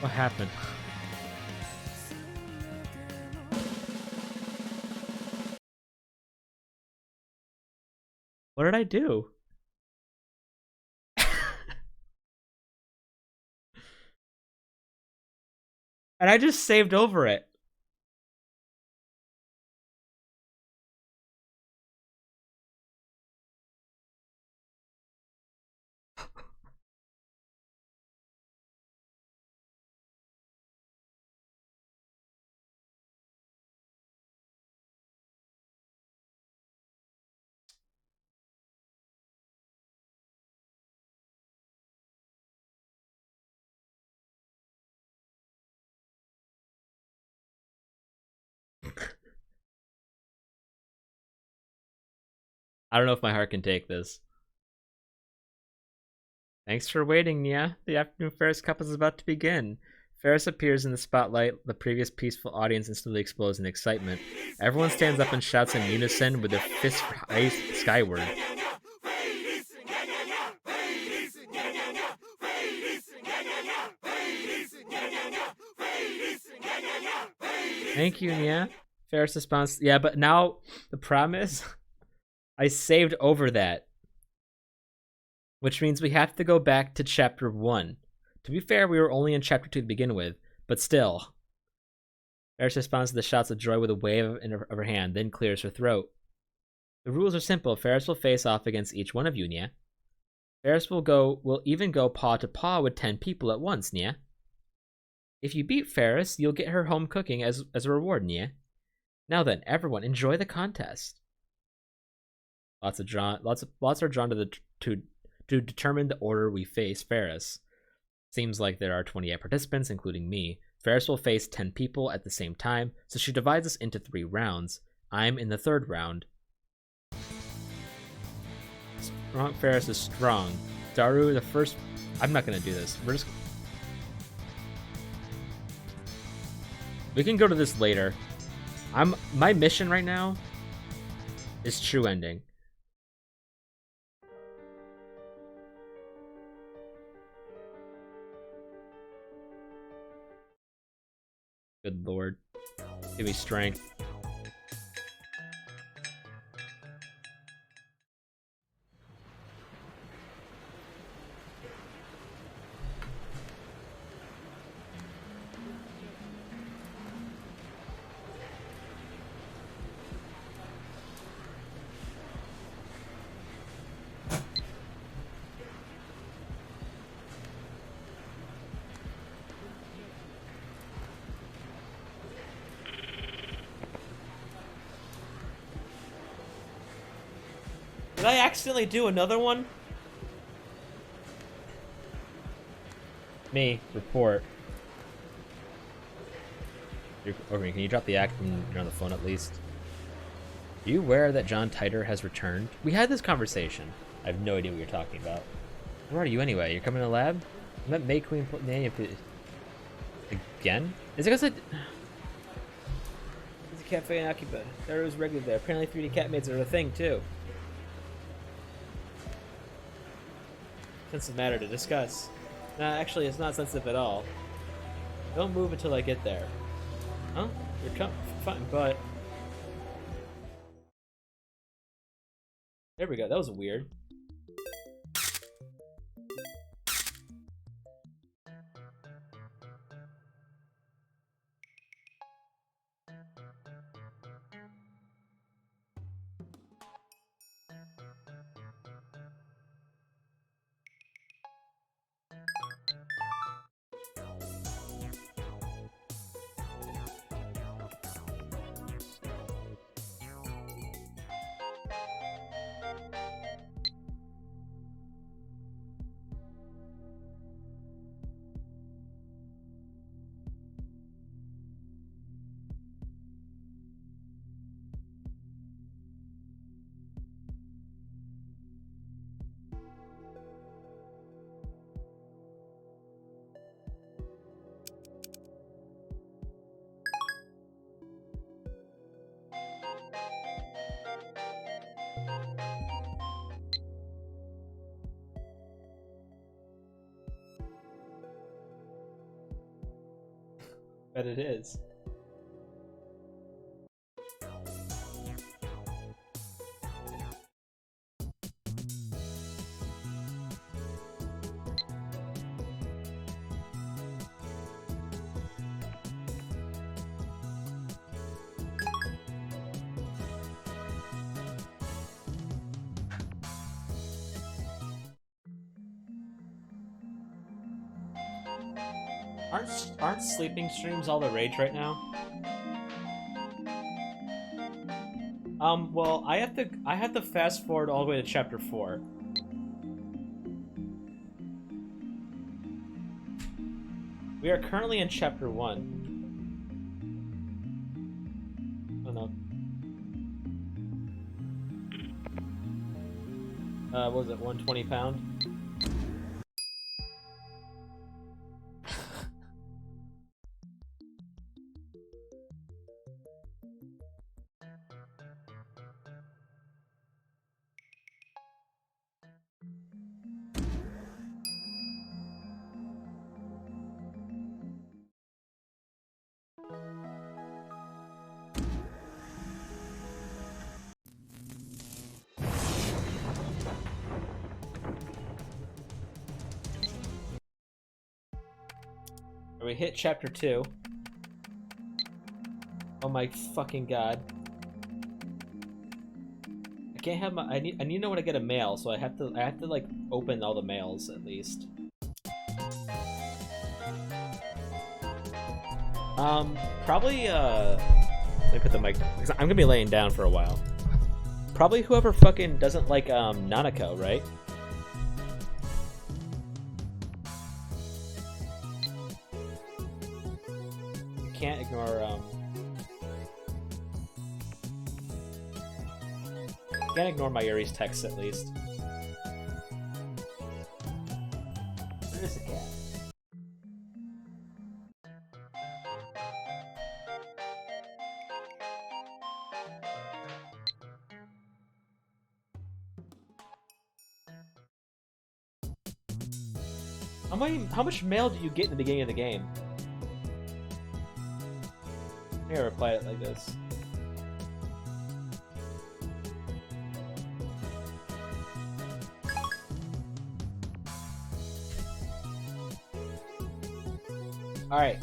S1: What happened? What did I do? And I just saved over it. I don't know if my heart can take this. Thanks for waiting, Nia. The afternoon Ferris Cup is about to begin. Ferris appears in the spotlight. The previous peaceful audience instantly explodes in excitement. Everyone stands up and shouts in unison with their fists raised skyward. Thank you, Nia. Ferris responds, yeah, but now the problem is I saved over that, which means we have to go back to chapter 1. To be fair, we were only in chapter 2 to begin with, but still. Ferris responds to the shouts of joy with a wave of her hand, then clears her throat. The rules are simple. Ferris will face off against each one of you, Nia. Ferris will even go paw to paw with 10 people at once, Nia. If you beat Ferris, you'll get her home cooking as a reward, Nia. Now then, everyone, enjoy the contest. Lots are drawn to determine the order we face Ferris. Seems like there are 28 participants, including me. Ferris will face 10 people at the same time, so she divides us into 3 rounds. I'm in the 3rd round. Strong Ferris is strong. Daru, the first... I'm not gonna do this. We can go to this later. My mission right now is true ending. Good lord. Give me strength. Did I accidentally do another one? Me, report. Okay, can you drop the act when you're on the phone at least? Are you aware that John Titer has returned? We had this conversation. I have no idea what you're talking about. Where are you anyway? You're coming to the lab? I met May Queen again? Is it because It's a cafe in Akiba. There was regular there. Apparently 3D cat maids are a thing too. Sensitive matter to discuss. Nah, actually, it's not sensitive at all. Don't move until I get there. Huh? You're fine, but... There we go, that was weird. Bet it is. Aren't sleeping streams all the rage right now? Well, I have to fast forward all the way to chapter 4. We are currently in chapter 1. Oh no. What was it, 120 pound? We hit chapter 2. Oh my fucking god. I can't have my I need to know when I get a mail, so I have to like open all the mails at least. Probably let me put the mic down, 'cause I'm gonna be laying down for a while. Probably whoever fucking doesn't like Nanako, right? Can't ignore Mayuri's texts at least. Where is the cat? How much mail do you get in the beginning of the game? I'm gonna reply it like this. Alright.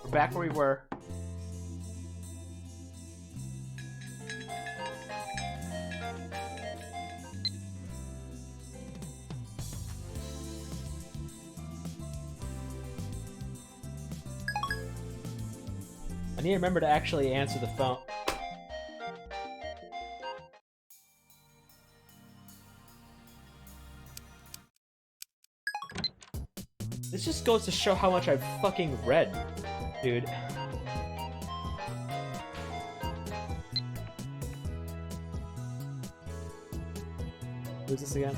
S1: We're back where we were. I need to remember to actually answer the phone. This just goes to show how much I've fucking read, dude. Who's this again?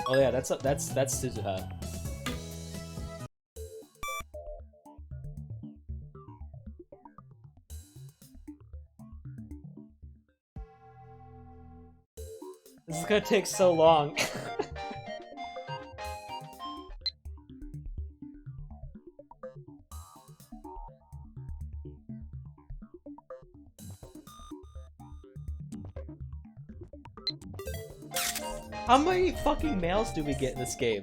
S1: Oh yeah, that's Suzuha. This is gonna take so long. How many fucking mails do we get in this game?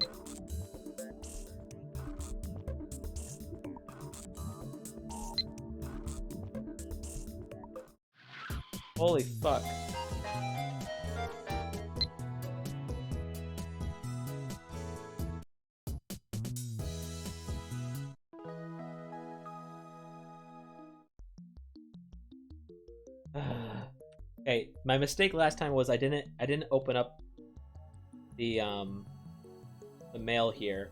S1: Holy fuck. Hey, my mistake last time was I didn't open up the mail here,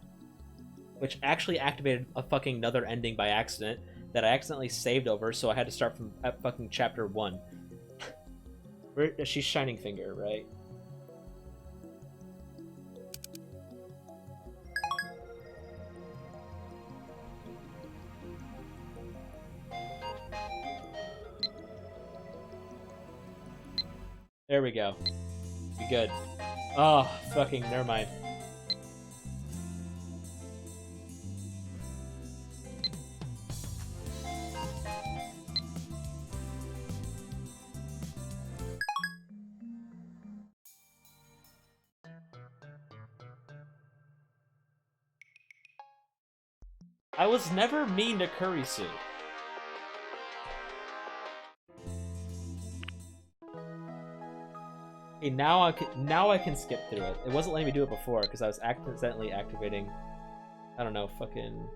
S1: which actually activated a fucking another ending by accident that I accidentally saved over, so I had to start from at fucking chapter 1. Where she's Shining Finger, right? There we go. Be good. Oh, fucking, never mind. I was never mean to Kurisu. Okay, now I can skip through it. It wasn't letting me do it before because I was accidentally activating. I don't know, fucking.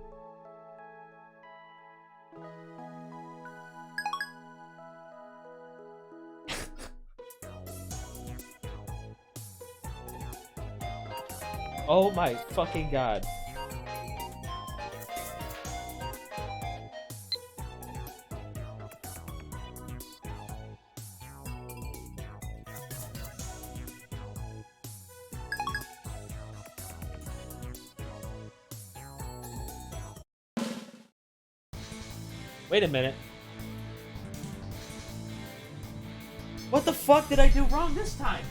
S1: Oh my fucking god. Wait a minute. What the fuck did I do wrong this time?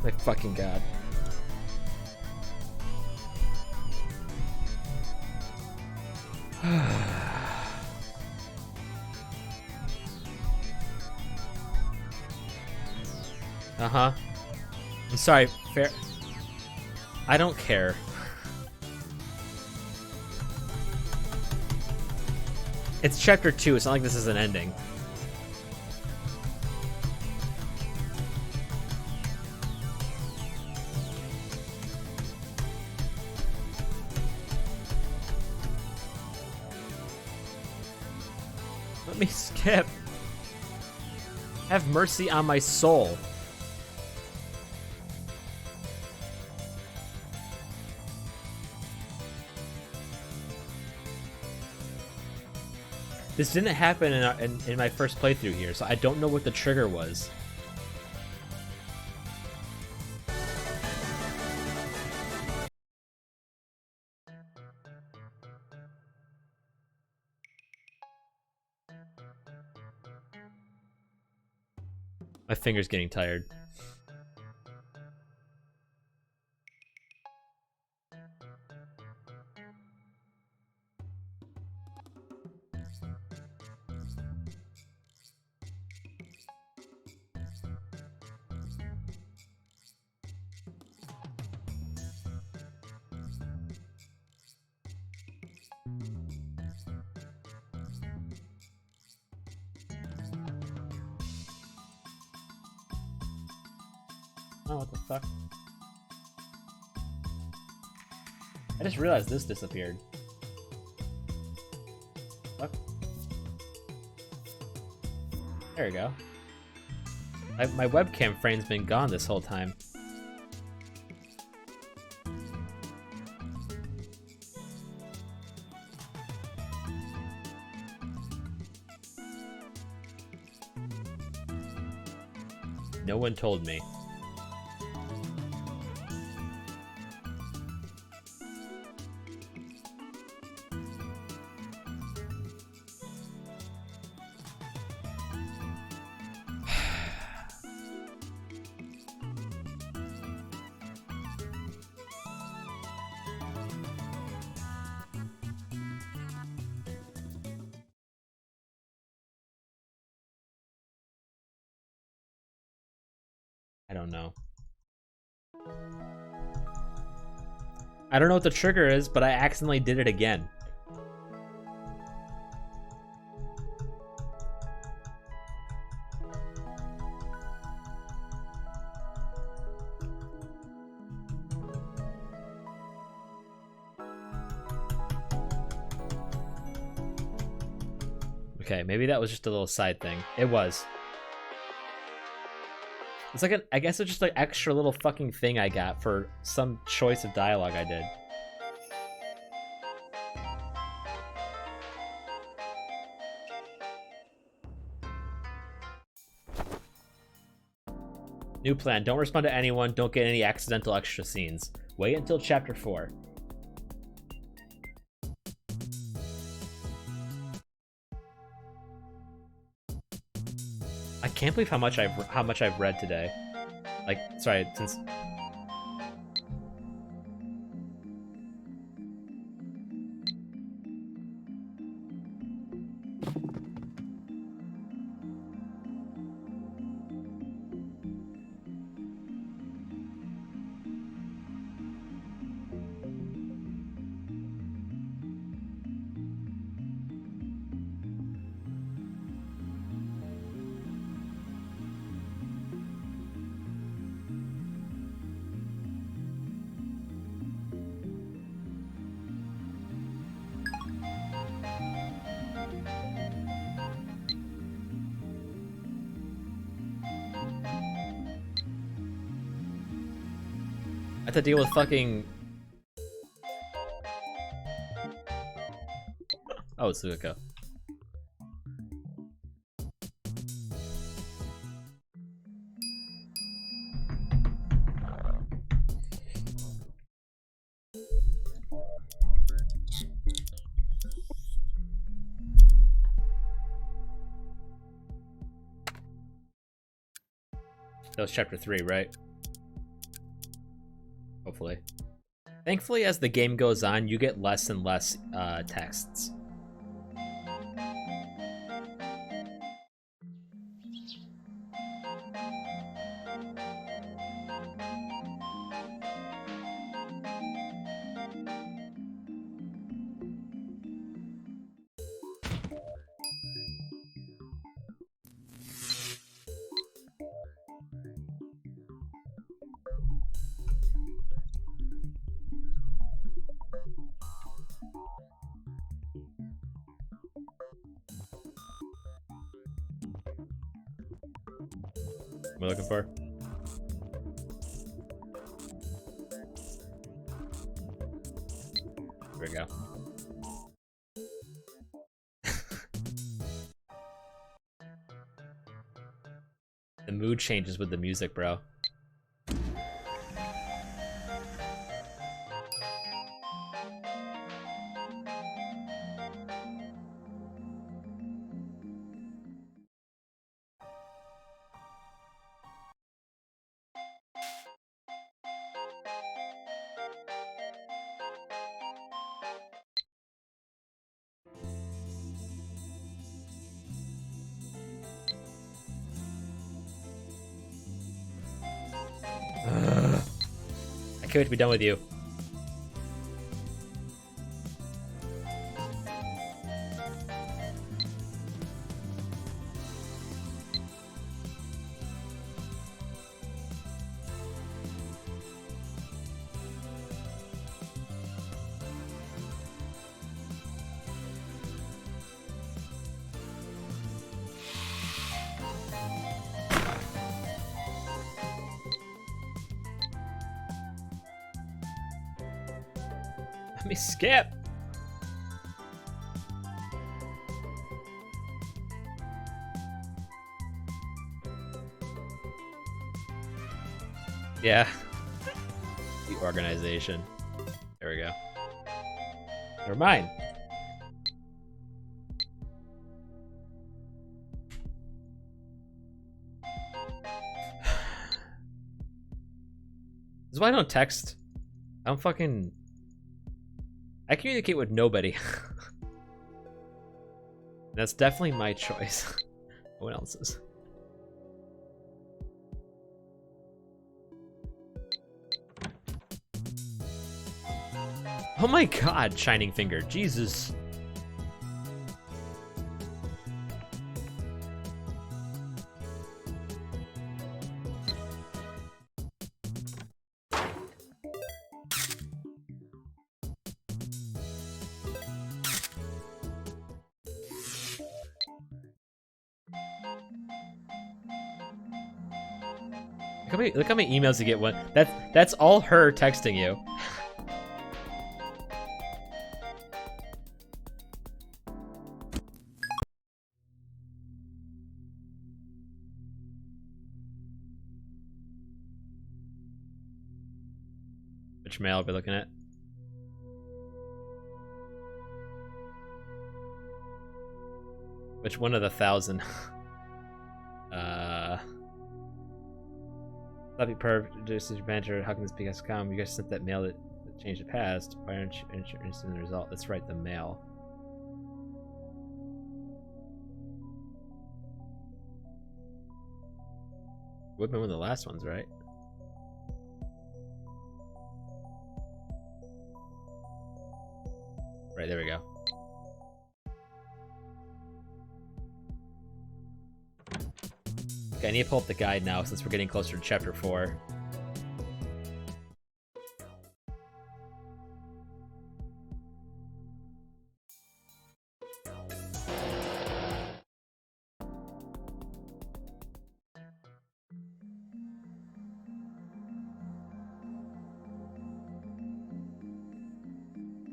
S1: My fucking god. Uh-huh. I'm sorry, fair. I don't care. It's chapter 2, it's not like this is an ending. Let me skip. Have mercy on my soul. This didn't happen in my first playthrough here, so I don't know what the trigger was. My finger's getting tired. Oh, what the fuck? I just realized this disappeared. Fuck. There we go. My webcam frame's been gone this whole time. No one told me. I don't know. I don't know what the trigger is, but I accidentally did it again. Okay, maybe that was just a little side thing. It was. It's like I guess it's just like extra little fucking thing I got for some choice of dialogue I did. New plan. Don't respond to anyone. Don't get any accidental extra scenes. Wait until chapter 4. I can't believe how much I've read today. Like, sorry, since I have to deal with fucking. Oh, it's Suzuka. That was chapter 3, right? Hopefully. Thankfully, as the game goes on, you get less and less texts. What am I looking for? There we go. The mood changes with the music, bro. I can't wait to be done with you. Let me skip. Yeah. The organization. There we go. Never mind. This is why I don't text. I don't fucking... I communicate with nobody. That's definitely my choice. No one else's. Oh my god, Shining Finger. Jesus. Look how many emails you get. One that's all her texting you. Which mail are we looking at? Which one of the 1,000? Sloppy perv, district manager, how can this be come? You guys sent that mail that changed the past. Why aren't you interested in the result? Let's write the mail. Would have been one of the last ones, right? Right, there we go. Okay, I need to pull up the guide now since we're getting closer to chapter 4.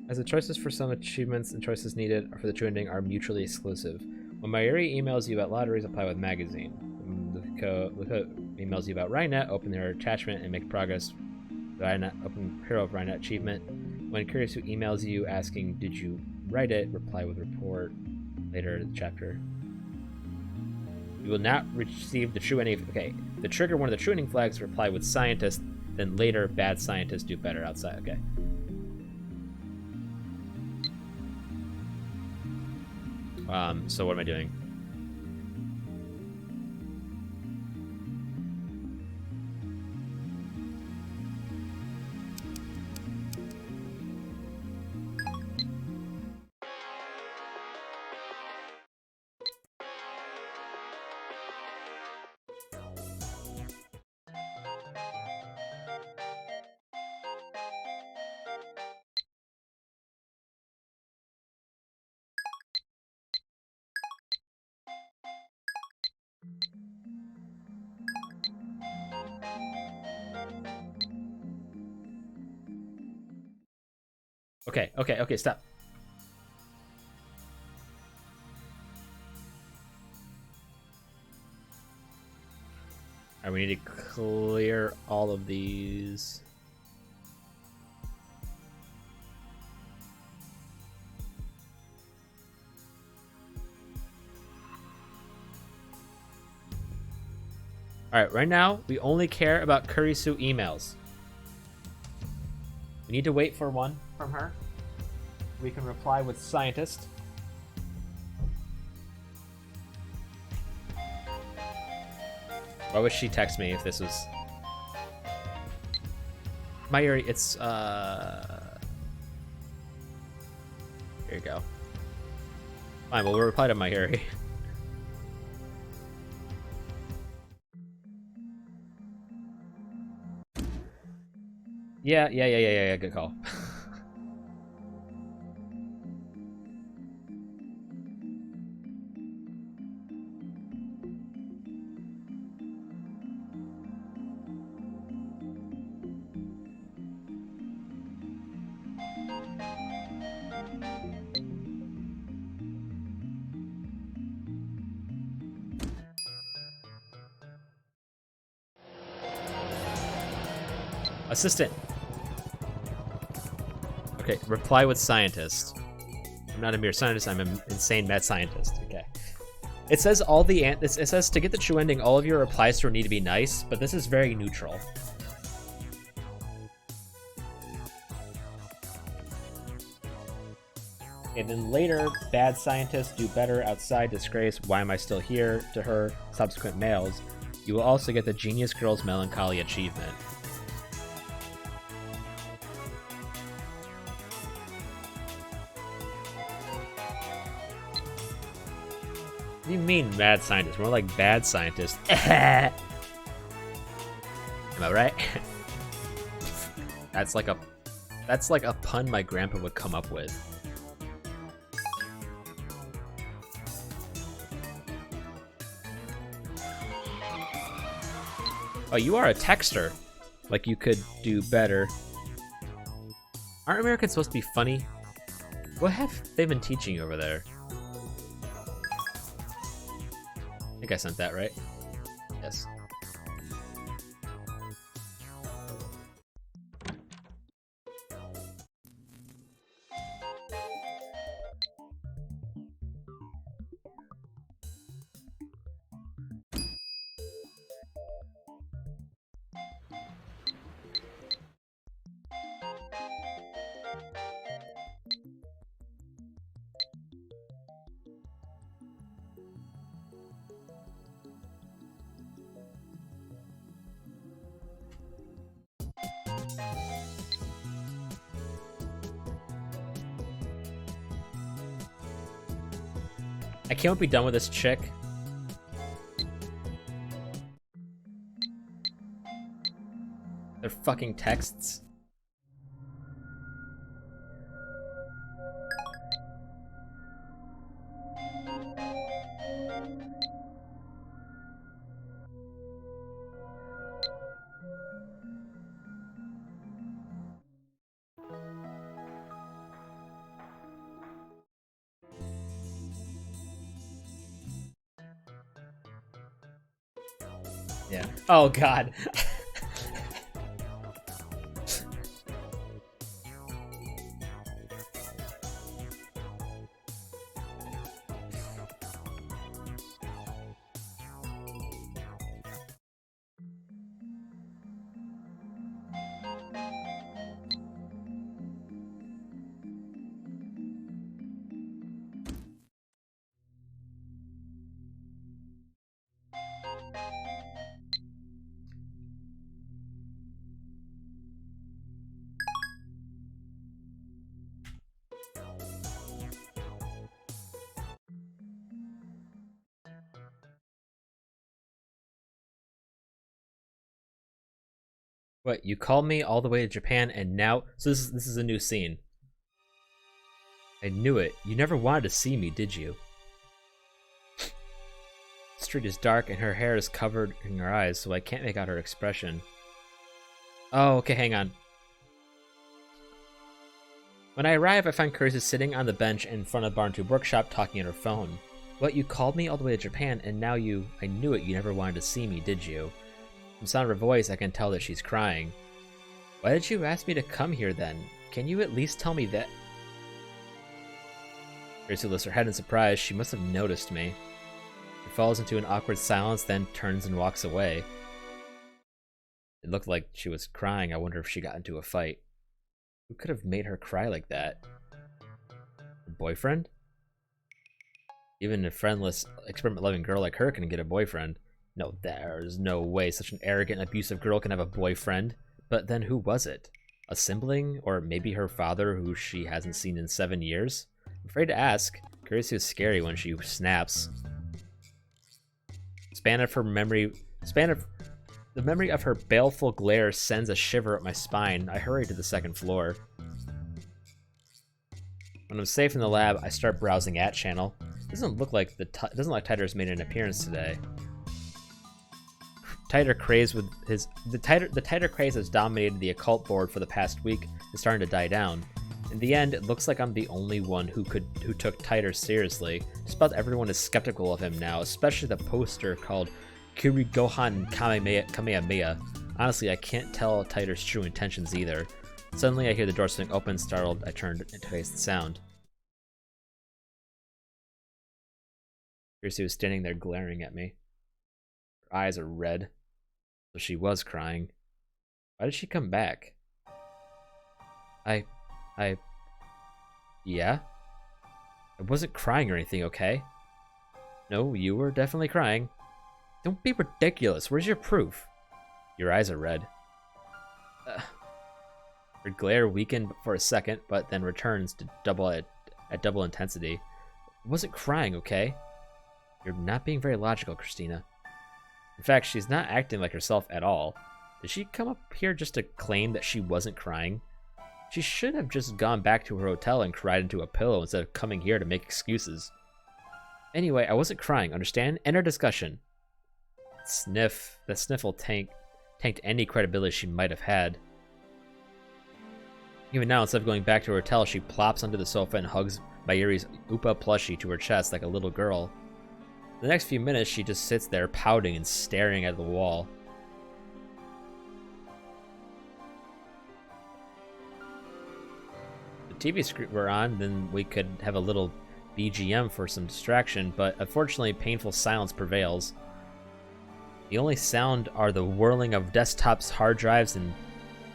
S1: As the choices for some achievements and choices needed for the true ending are mutually exclusive. When Mayuri emails you about lotteries, apply with magazine. Luca emails you about Rhinet, open their attachment and make progress. Rhinet, open Hero of Rhinet achievement. When Kurisu emails you asking, did you write it, reply with report later in the chapter. You will not receive the true ending. Okay, the trigger one of the true ending flags, reply with scientist, then later bad scientists do better outside. Okay. So what am I doing? Okay, stop. Alright, we need to clear all of these. Alright, right now, we only care about Kurisu emails. We need to wait for one from her. We can reply with scientist. Why would she text me if this was... Mayuri, it's, Here you go. Fine, well, we'll reply to Mayuri. Yeah, good call. Assistant. Okay, reply with scientist. I'm not a mere scientist, I'm an insane mad scientist. Okay. It says all the it says to get the true ending, all of your replies to her need to be nice, but this is very neutral. And then later, bad scientists do better outside disgrace. Why am I still here? To her subsequent mails. You will also get the Genius Girl's Melancholy achievement. What do you mean mad scientist? More like bad scientist. Am I right? That's like a pun my grandpa would come up with. Oh, you are a texter. Like you could do better. Aren't Americans supposed to be funny? What have they been teaching you over there? I think I sent that, right? Yes. I can't be done with this chick. They're fucking texts. Yeah. Oh god. What, you called me all the way to Japan and now... So this is a new scene. I knew it. You never wanted to see me, did you? The street is dark and her hair is covered in her eyes, so I can't make out her expression. Oh, okay, hang on. When I arrive, I find Curtis sitting on the bench in front of Barn 2 Workshop talking on her phone. What, you called me all the way to Japan and now you... I knew it. You never wanted to see me, did you? From the sound of her voice, I can tell that she's crying. Why did you ask me to come here then? Can you at least tell me that? Gracie lifts her head in surprise. She must have noticed me. She falls into an awkward silence, then turns and walks away. It looked like she was crying. I wonder if she got into a fight. Who could have made her cry like that? Her boyfriend? Even a friendless, experiment-loving girl like her can get a boyfriend. No, there's no way such an arrogant, abusive girl can have a boyfriend. But then who was it? A sibling? Or maybe her father, who she hasn't seen in 7 years? I'm afraid to ask. Curiosity is scary when she snaps. The memory of her baleful glare sends a shiver up my spine. I hurry to the second floor. When I'm safe in the lab, I start browsing at channel. It doesn't look like Titer's made an appearance today. The Titer craze has dominated the occult board for the past week is starting to die down. In the end, it looks like I'm the only one who took Titer seriously. Just about everyone is skeptical of him now, especially the poster called Kurigohan Kamehameha. Honestly, I can't tell Titer's true intentions either. Suddenly, I hear the door swing open. Startled, I turn and face the sound. Kirsi was standing there glaring at me. Her eyes are red. So she was crying. Why did she come back? Yeah? I wasn't crying or anything, okay? No, you were definitely crying. Don't be ridiculous. Where's your proof? Your eyes are red. Her glare weakened for a second, but then returns to at double intensity. I wasn't crying, okay? You're not being very logical, Christina. In fact, she's not acting like herself at all. Did she come up here just to claim that she wasn't crying? She should have just gone back to her hotel and cried into a pillow instead of coming here to make excuses. Anyway, I wasn't crying, understand? End our discussion. Sniff. That sniffle tanked any credibility she might have had. Even now, instead of going back to her hotel, she plops onto the sofa and hugs Mayuri's Upa plushie to her chest like a little girl. The next few minutes, she just sits there pouting and staring at the wall. If the TV screen were on, then we could have a little BGM for some distraction, but unfortunately, painful silence prevails. The only sound are the whirling of desktops, hard drives, and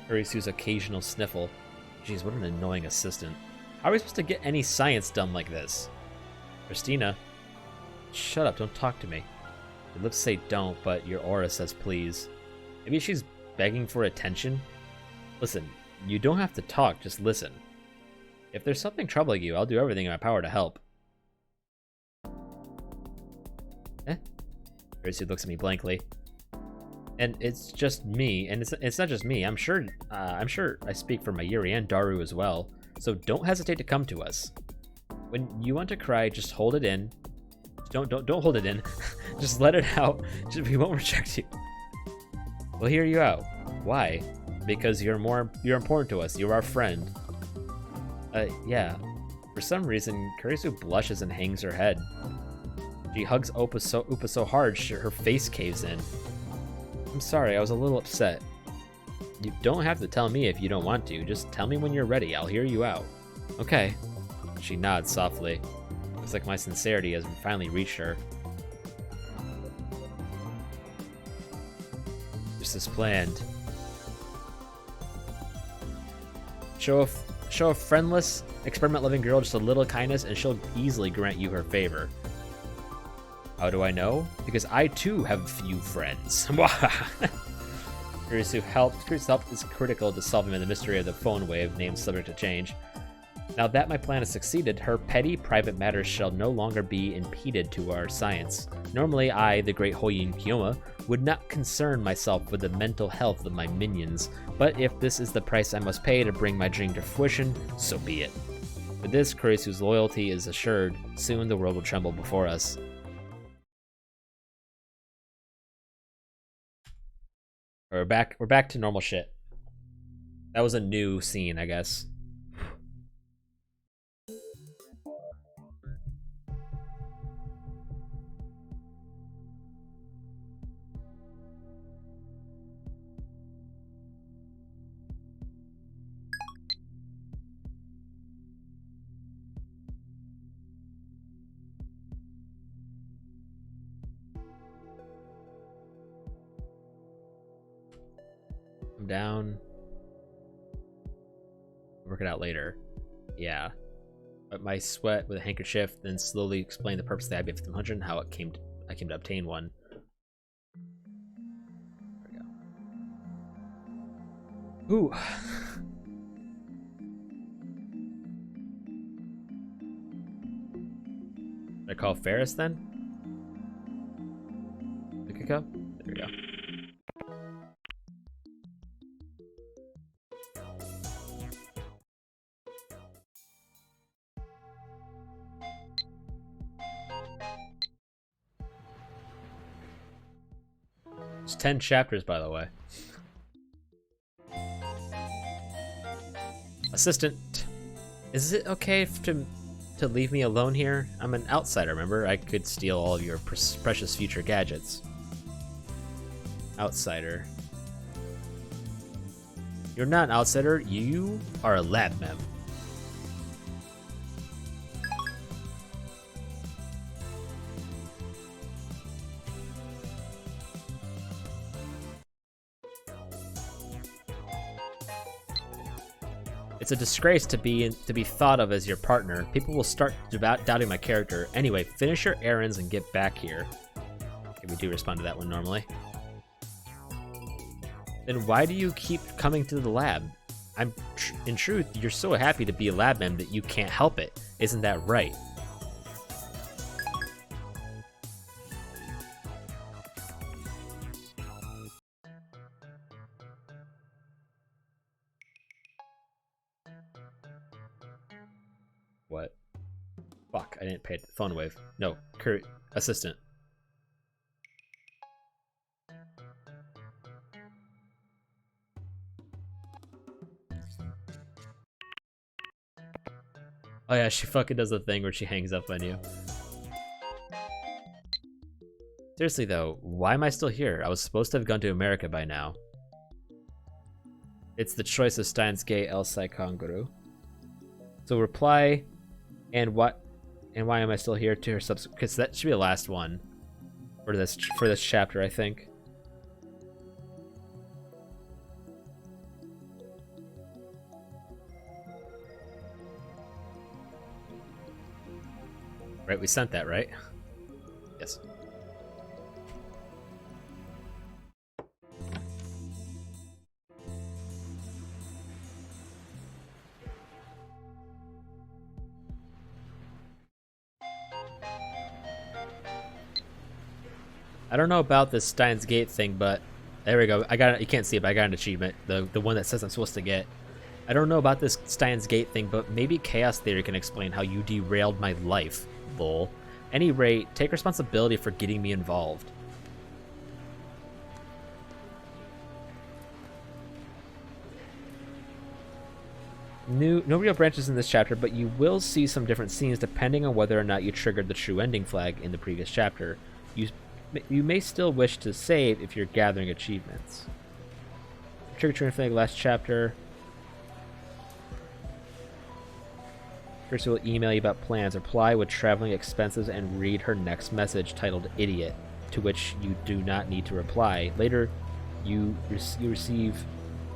S1: Urisu's occasional sniffle. Jeez, what an annoying assistant. How are we supposed to get any science done like this? Christina. Shut up, don't talk to me. Your lips say don't, but your aura says please. Maybe she's begging for attention? Listen, you don't have to talk, just listen. If there's something troubling you, I'll do everything in my power to help. Eh? Kurisu looks at me blankly. And it's just me, and it's not just me. I'm sure I speak for Mayuri and Daru as well. So don't hesitate to come to us. When you want to cry, just hold it in. Don't hold it in. Just let it out. We won't reject you. We'll hear you out. Why? Because you're important to us. You're our friend. Yeah. For some reason, Kurisu blushes and hangs her head. She hugs Upa so hard her face caves in. I'm sorry, I was a little upset. You don't have to tell me if you don't want to. Just tell me when you're ready. I'll hear you out. Okay. She nods softly. Looks like my sincerity has finally reached her. Just as planned. Show a friendless, experiment-loving girl just a little kindness, and she'll easily grant you her favor. How do I know? Because I too have few friends. Kurisu help is critical to solving the mystery of the phone wave, named subject to change. Now that my plan has succeeded, her petty private matters shall no longer be impeded to our science. Normally I, the great Hoyin Kiyoma, would not concern myself with the mental health of my minions, but if this is the price I must pay to bring my dream to fruition, so be it. With this, Kurisu's loyalty is assured. Soon the world will tremble before us. We're back to normal shit. That was a new scene, I guess. I'm down. Work it out later. Yeah. But my sweat with a handkerchief, then slowly explain the purpose of the IBF 100 and how I came to obtain one. There we go. Ooh. Did I call Ferris then? There we go. It's 10 chapters, by the way. Assistant, is it okay to leave me alone here? I'm an outsider, remember? I could steal all of your precious future gadgets. Outsider. You're not an outsider, you are a lab mem. It's a disgrace to be thought of as your partner. People will start doubting my character. Anyway, finish your errands and get back here. Okay, we do respond to that one normally. Then why do you keep coming to the lab? In truth, you're so happy to be a lab mem that you can't help it. Isn't that right? What? Fuck, I didn't pay it. Phone wave. No, assistant. Oh yeah, she fucking does the thing where she hangs up on you. Seriously though, why am I still here? I was supposed to have gone to America by now. It's the choice of Steins gay El Saikanguru. So reply, and why am I still here to her because that should be the last one for this chapter, I think. Right, we sent that, right? Yes. I don't know about this Steins Gate thing, but there we go. I got it. You can't see it, but I got an achievement. The one that says I'm supposed to get. I don't know about this Steins Gate thing, but maybe Chaos Theory can explain how you derailed my life, lol. Any rate, take responsibility for getting me involved. No real branches in this chapter, but you will see some different scenes depending on whether or not you triggered the true ending flag in the previous chapter. You may still wish to save if you're gathering achievements. Trigger true ending flag last chapter. Kirsty will email you about plans. Reply with traveling expenses and read her next message titled Idiot, to which you do not need to reply. Later, you receive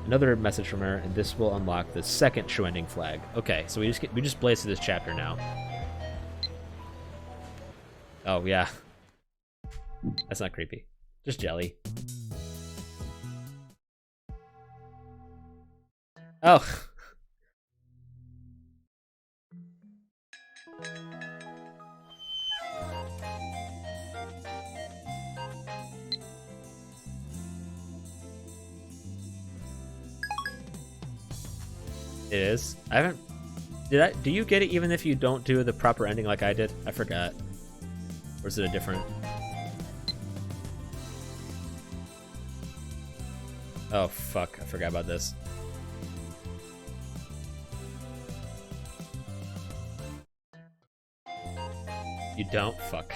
S1: another message from her, and this will unlock the second true ending flag. Okay, so we just blaze through this chapter now. Oh yeah, that's not creepy. Just jelly. Oh. It is. I haven't. Do you get it even if you don't do the proper ending like I did? I forgot. Or is it a different? Oh fuck! I forgot about this. You don't? Fuck.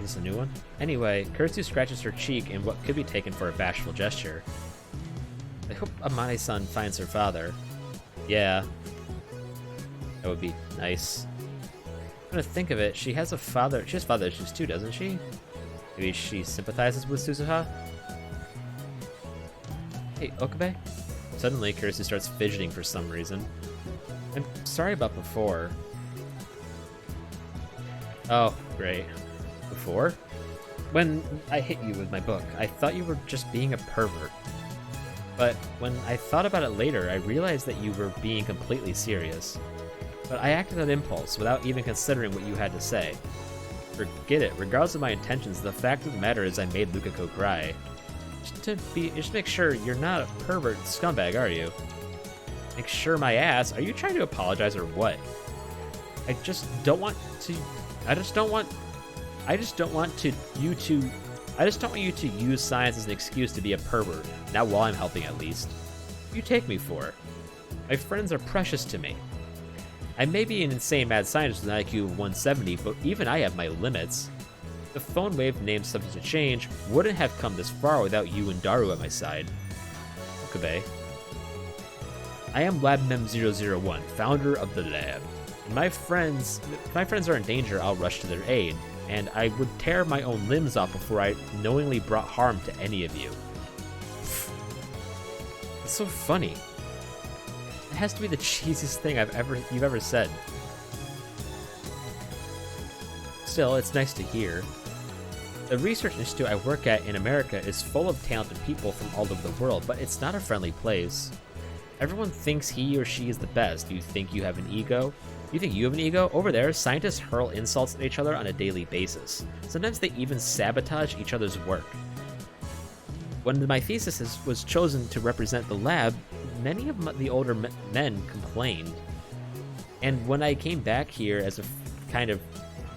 S1: This is a new one? Anyway, Kurtsu scratches her cheek in what could be taken for a bashful gesture. I hope Amane-san finds her father. Yeah. That would be nice. I'm gonna think of it, she has a father. She has father issues too, doesn't she? Maybe she sympathizes with Suzuha? Hey, Okabe? Suddenly, Kurtsu starts fidgeting for some reason. I'm sorry about before. Oh, great. Before? When I hit you with my book, I thought you were just being a pervert. But when I thought about it later, I realized that you were being completely serious. But I acted on impulse without even considering what you had to say. Forget it. Regardless of my intentions, the fact of the matter is I made Lukako cry. Just make sure you're not a pervert scumbag, are you? Make sure my ass. Are you trying to apologize or what? I just don't want you to use science as an excuse to be a pervert. Not while I'm helping, at least. You take me for. My friends are precious to me. I may be an insane mad scientist with an IQ of 170, but even I have my limits. The phone wave named subject to change wouldn't have come this far without you and Daru at my side. Okabe. I am Lab Mem 001, founder of the lab. If my friends are in danger, I'll rush to their aid, and I would tear my own limbs off before I knowingly brought harm to any of you. It's so funny. It has to be the cheesiest thing you've ever said. Still, it's nice to hear. The research institute I work at in America is full of talented people from all over the world, but it's not a friendly place. Everyone thinks he or she is the best. Do you think you have an ego? You think you have an ego? Over there, scientists hurl insults at each other on a daily basis. Sometimes they even sabotage each other's work. When my thesis was chosen to represent the lab, many of the older men complained. And when I came back here as a kind of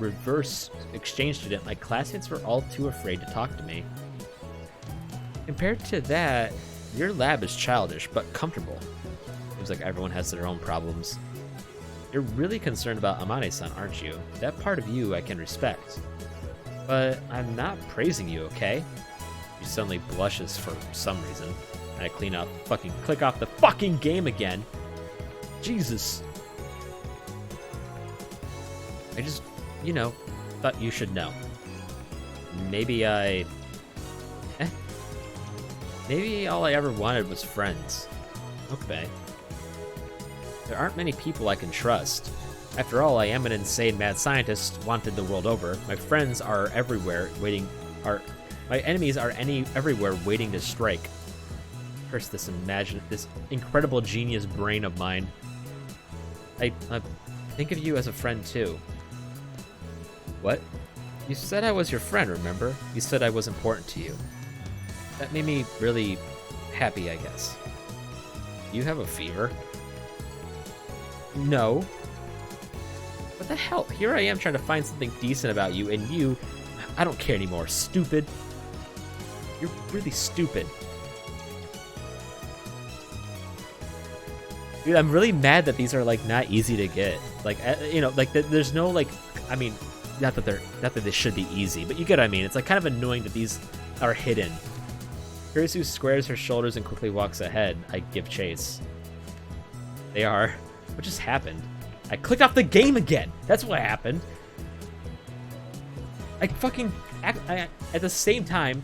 S1: reverse exchange student, my classmates were all too afraid to talk to me. Compared to that, your lab is childish, but comfortable. Seems like everyone has their own problems. You're really concerned about Amane-san, aren't you? That part of you I can respect. But I'm not praising you, okay? She suddenly blushes for some reason. And I click off the fucking game again. Jesus. I just, thought you should know. Maybe all I ever wanted was friends. Okay. There aren't many people I can trust. After all, I am an insane mad scientist wanted the world over. My friends are everywhere my enemies are everywhere waiting to strike. Curse this incredible genius brain of mine. I think of you as a friend too. What? You said I was your friend, remember? You said I was important to you. That made me really happy, I guess. You have a fever? No. What the hell? Here I am trying to find something decent about you, and you... I don't care anymore. Stupid. You're really stupid. Dude, I'm really mad that these are, like, not easy to get. Like, you know, like, there's no, like... I mean, not that they should be easy, but you get what I mean. It's, like, kind of annoying that these are hidden. Kurisu squares her shoulders and quickly walks ahead. I give chase. They are. What just happened? I clicked off the game again! That's what happened! I fucking... at the same time...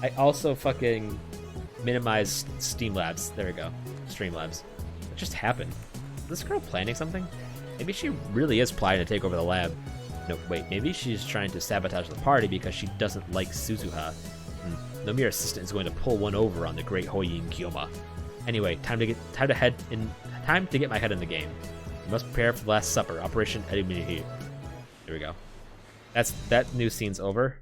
S1: I also fucking minimized Streamlabs. There we go. Streamlabs. What just happened? Is this girl planning something? Maybe she really is planning to take over the lab. No, wait. Maybe she's trying to sabotage the party because she doesn't like Suzuha. No mere assistant is going to pull one over on the great Hoyin Kyoma. Anyway, time to get my head in the game. We must prepare for the Last Supper, Operation Edimini. There we go. That new scene's over.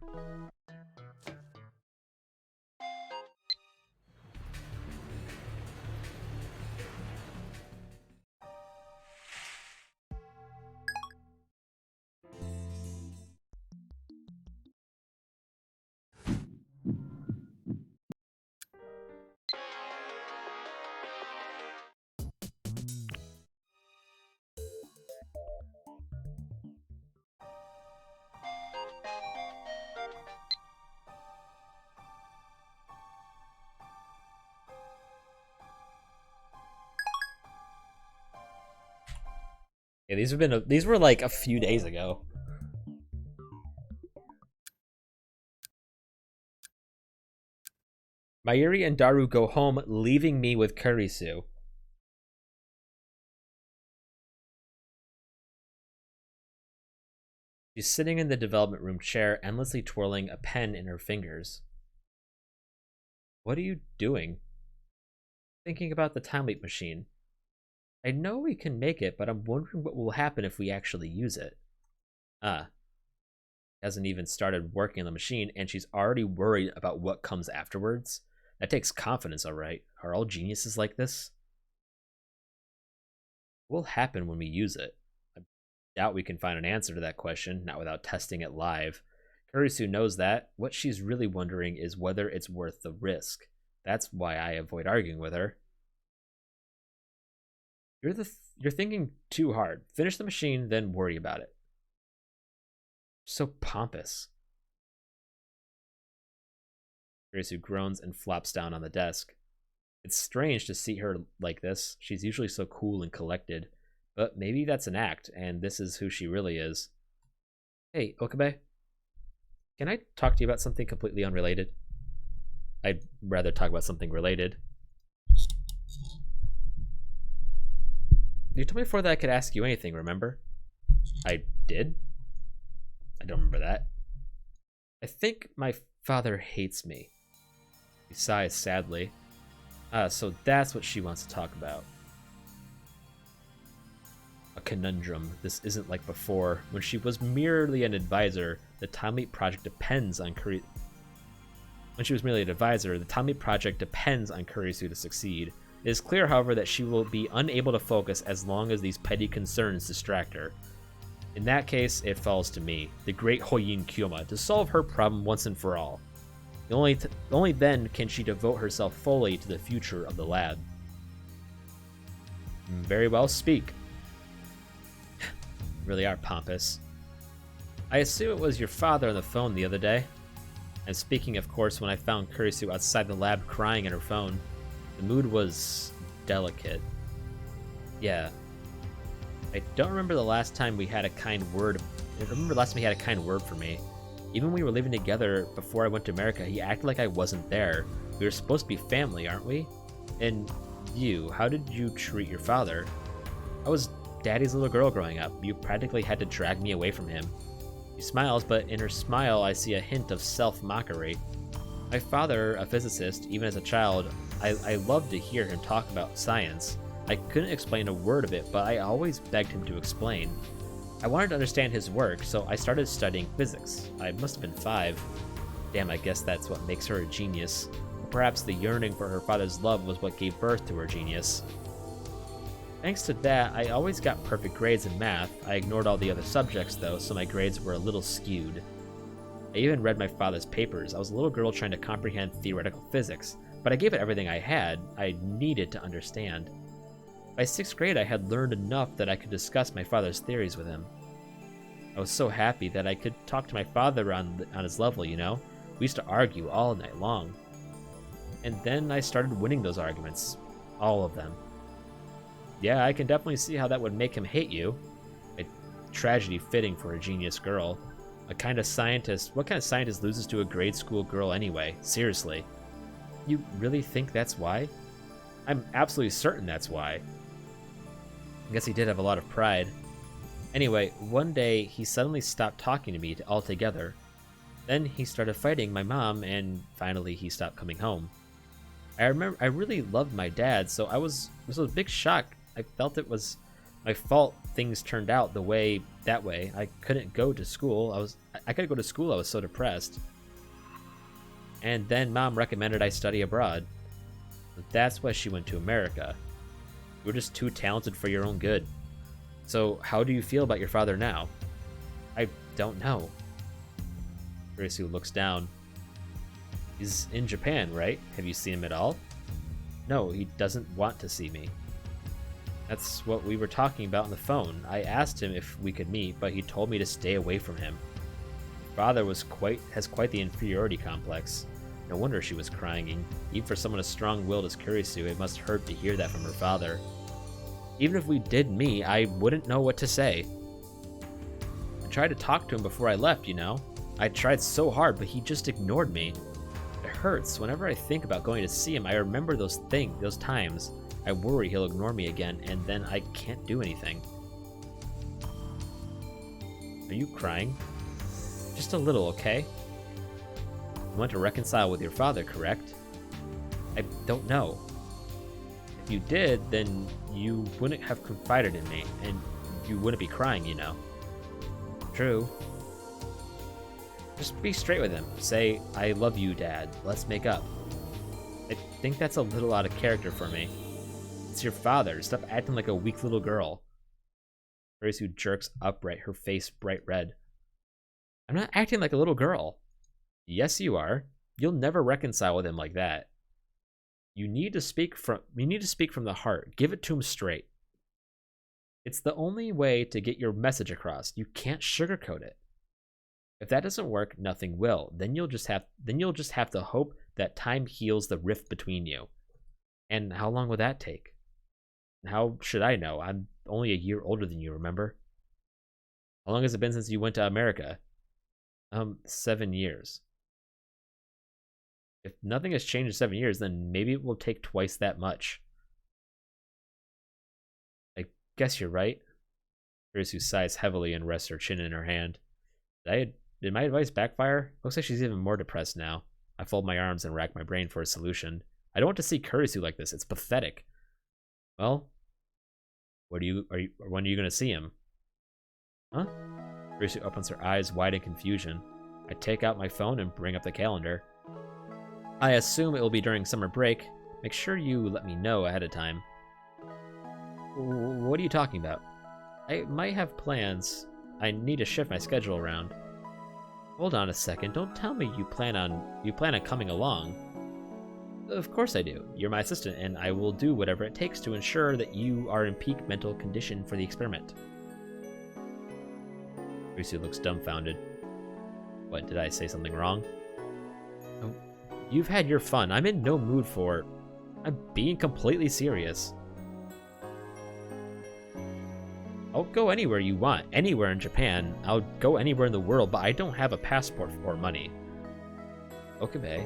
S1: Yeah, these were like a few days ago. Mayuri and Daru go home, leaving me with Kurisu. She's sitting in the development room chair, endlessly twirling a pen in her fingers. What are you doing? Thinking about the time leap machine. I know we can make it, but I'm wondering what will happen if we actually use it. Hasn't even started working on the machine, and she's already worried about what comes afterwards. That takes confidence, alright. Are all geniuses like this? What will happen when we use it? I doubt we can find an answer to that question, not without testing it live. Kurisu knows that. What she's really wondering is whether it's worth the risk. That's why I avoid arguing with her. You're thinking too hard. Finish the machine, then worry about it. So pompous. Kurisu groans and flops down on the desk. It's strange to see her like this. She's usually so cool and collected. But maybe that's an act, and this is who she really is. Hey, Okabe. Can I talk to you about something completely unrelated? I'd rather talk about something related. You told me before that I could ask you anything, remember? I did? I don't remember that. I think my father hates me. He sighs sadly. So that's what she wants to talk about. A conundrum. This isn't like before. When she was merely an advisor, the Time Leap project depends on Kurisu to succeed. It is clear, however, that she will be unable to focus as long as these petty concerns distract her. In that case, it falls to me, the great Hoyin Kyoma, to solve her problem once and for all. Only then can she devote herself fully to the future of the lab. Very well, speak. Really are pompous. I assume it was your father on the phone the other day. And speaking, of course, when I found Kurisu outside the lab crying in her phone. The mood was delicate. Yeah. I don't remember the last time we had a kind word. I remember last time he had a kind word for me. Even when we were living together before I went to America, he acted like I wasn't there. We were supposed to be family, aren't we? And you, how did you treat your father? I was Daddy's little girl growing up. You practically had to drag me away from him. She smiles, but in her smile I see a hint of self-mockery. My father, a physicist, even as a child, I loved to hear him talk about science. I couldn't explain a word of it, but I always begged him to explain. I wanted to understand his work, so I started studying physics. I must have been 5. Damn, I guess that's what makes her a genius. Perhaps the yearning for her father's love was what gave birth to her genius. Thanks to that, I always got perfect grades in math. I ignored all the other subjects, though, so my grades were a little skewed. I even read my father's papers. I was a little girl trying to comprehend theoretical physics, but I gave it everything I had. I needed to understand. By 6th grade, I had learned enough that I could discuss my father's theories with him. I was so happy that I could talk to my father on his level, you know? We used to argue all night long. And then I started winning those arguments. All of them. Yeah, I can definitely see how that would make him hate you. A tragedy fitting for a genius girl. What kind of scientist loses to a grade school girl anyway? Seriously. You really think that's why? I'm absolutely certain that's why. I guess he did have a lot of pride. Anyway, one day he suddenly stopped talking to me altogether. Then he started fighting my mom, and finally he stopped coming home. I remember I really loved my dad, so it was a big shock. I felt it was my fault things turned out that way. I couldn't go to school. I couldn't go to school. I was so depressed. And then Mom recommended I study abroad. That's why she went to America. You were just too talented for your own good. So how do you feel about your father now? I don't know. Kurisu looks down. He's in Japan, right? Have you seen him at all? No, he doesn't want to see me. That's what we were talking about on the phone. I asked him if we could meet, but he told me to stay away from him. Father has quite the inferiority complex. No wonder she was crying. Even for someone as strong-willed as Kurisu, it must hurt to hear that from her father. Even if we did meet, I wouldn't know what to say. I tried to talk to him before I left, you know? I tried so hard, but he just ignored me. It hurts. Whenever I think about going to see him, I remember those times. I worry he'll ignore me again, and then I can't do anything. Are you crying? Just a little, okay? You want to reconcile with your father, correct? I don't know. If you did, then you wouldn't have confided in me, and you wouldn't be crying, you know. True. Just be straight with him. Say, I love you, Dad. Let's make up. I think that's a little out of character for me. It's your father. Stop acting like a weak little girl. Kurisu jerks upright, her face bright red. I'm not acting like a little girl. Yes, you are. You'll never reconcile with him like that. You need to speak from the heart. Give it to him straight. It's the only way to get your message across. You can't sugarcoat it. If that doesn't work, nothing will. Then you'll just have to hope that time heals the rift between you. And how long will that take? How should I know? I'm only a year older than you, remember? How long has it been since you went to America? 7 years. If nothing has changed in 7 years, then maybe it will take twice that much. I guess you're right. Kurisu sighs heavily and rests her chin in her hand. Did my advice backfire? Looks like she's even more depressed now. I fold my arms and rack my brain for a solution. I don't want to see Kurisu like this. It's pathetic. Well, when are you going to see him? Huh? Kurisu opens her eyes wide in confusion. I take out my phone and bring up the calendar. I assume it will be during summer break. Make sure you let me know ahead of time. What are you talking about? I might have plans. I need to shift my schedule around. Hold on a second. Don't tell me you plan on coming along. Of course I do. You're my assistant, and I will do whatever it takes to ensure that you are in peak mental condition for the experiment. Kurisu looks dumbfounded. What, did I say something wrong? Oh, you've had your fun. I'm in no mood for... I'm being completely serious. I'll go anywhere you want. Anywhere in Japan. I'll go anywhere in the world, but I don't have a passport or money. Okay.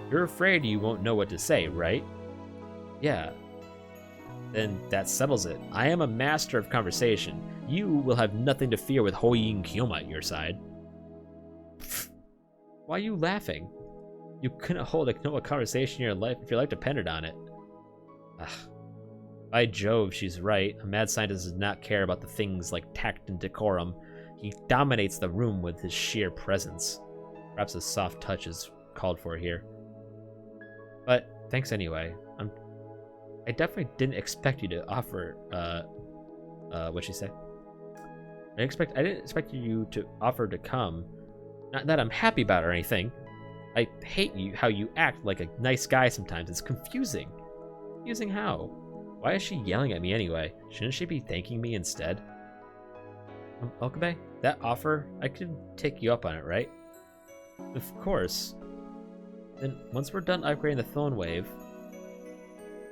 S1: You're afraid you won't know what to say, right? Yeah. Then that settles it. I am a master of conversation. You will have nothing to fear with Hoyin Kyoma at your side. Pfft. Why are you laughing? You couldn't hold a normal conversation in your life if your life depended on it. Ugh. By Jove, she's right. A mad scientist does not care about the things like tact and decorum. He dominates the room with his sheer presence. Perhaps a soft touch is called for here. But thanks anyway. I definitely didn't expect you to offer, what'd she say? I didn't expect you to offer to come. Not that I'm happy about it or anything. I hate how you act like a nice guy sometimes. It's confusing. Confusing how? Why is she yelling at me anyway? Shouldn't she be thanking me instead? Okabe, that offer, I could take you up on it, right? Of course. Then once we're done upgrading the phone wave,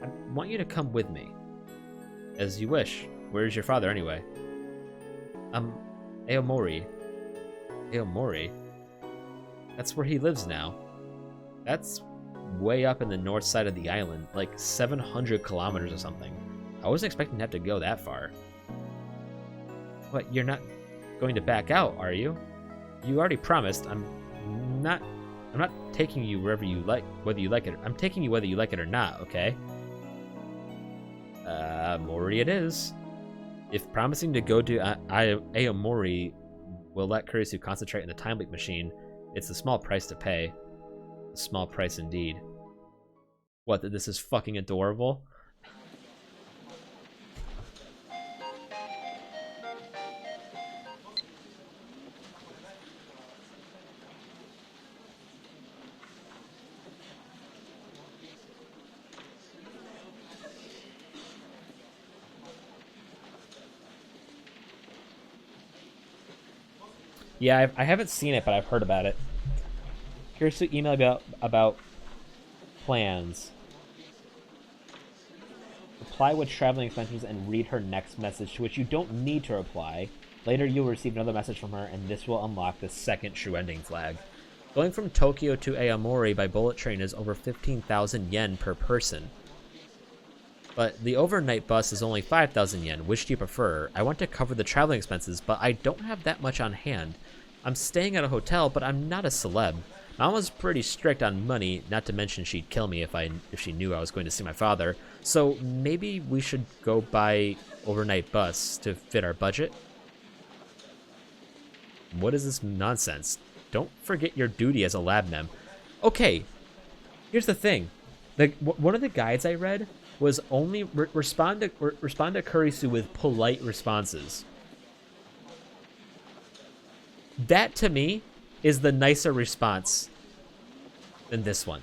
S1: I want you to come with me. As you wish. Where's your father anyway? Aomori. Aomori? That's where he lives now. That's way up in the north side of the island, like 700 kilometers or something. I wasn't expecting to have to go that far. What, you're not going to back out, are you? You already promised. I'm not taking you wherever you like, whether you like it. I'm taking you whether you like it or not, okay? Mori it is. If promising to go to Aomori will let Kurisu concentrate in the time leap machine, it's a small price to pay. A small price indeed. What, that this is fucking adorable? Yeah, I haven't seen it, but I've heard about it. Here's the email about plans. Reply with traveling expenses and read her next message, to which you don't need to reply. Later, you'll receive another message from her, and this will unlock the second true ending flag. Going from Tokyo to Aomori by bullet train is over 15,000 yen per person. But the overnight bus is only 5,000 yen. Which do you prefer? I want to cover the traveling expenses, but I don't have that much on hand. I'm staying at a hotel, but I'm not a celeb. Mom was pretty strict on money, not to mention she'd kill me if she knew I was going to see my father. So maybe we should go buy overnight bus to fit our budget? What is this nonsense? Don't forget your duty as a lab mem. Okay, here's the thing. One of the guides I read was only respond to Kurisu with polite responses. That, to me, is the nicer response than this one.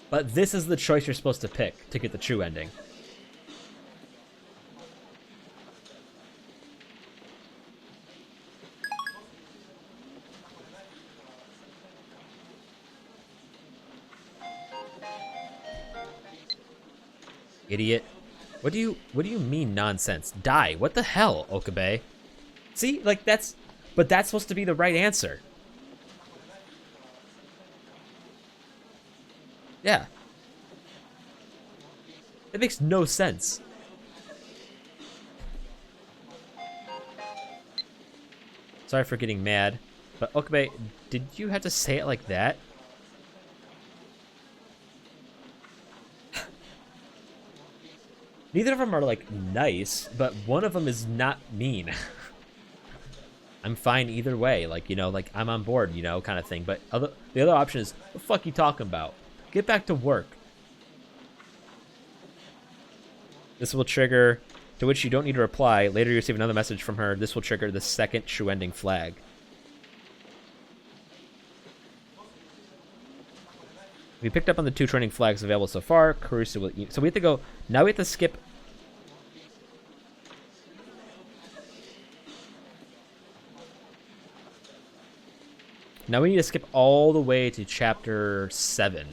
S1: But this is the choice you're supposed to pick to get the true ending. Idiot. What do you mean nonsense? Die. What the hell, Okabe? See, like that's supposed to be the right answer. Yeah. It makes no sense. Sorry for getting mad, but Okabe, did you have to say it like that? Neither of them are, like, nice, but one of them is not mean. I'm fine either way. Like, you know, like, I'm on board, you know, kind of thing. But the other option is, what the fuck you talking about? Get back to work. This will trigger, to which you don't need to reply. Later you receive another message from her. This will trigger the second true ending flag. We picked up on the 2 training flags available so far. Kurisu will eat. So we have to go. Now we have to skip. Now we need to skip all the way to chapter 7.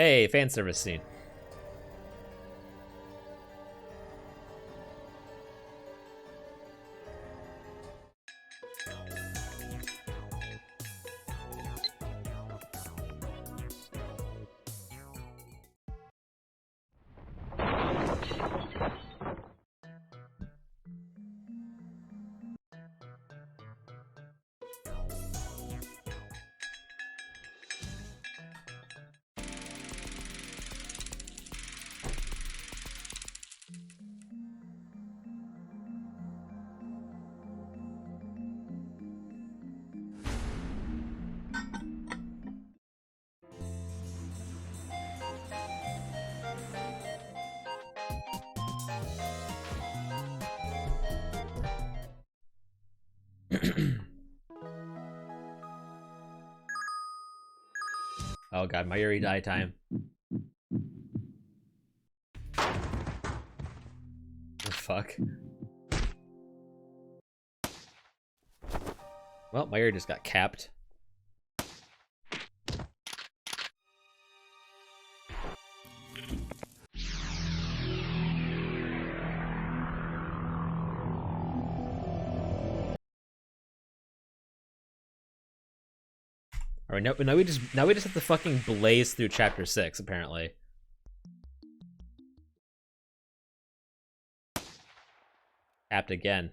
S1: Hey, fan service scene. Oh god, my Yuri die time. Oh, fuck. Well, my Yuri just got capped. All right, now we just have to fucking blaze through chapter 6 apparently. Capped again.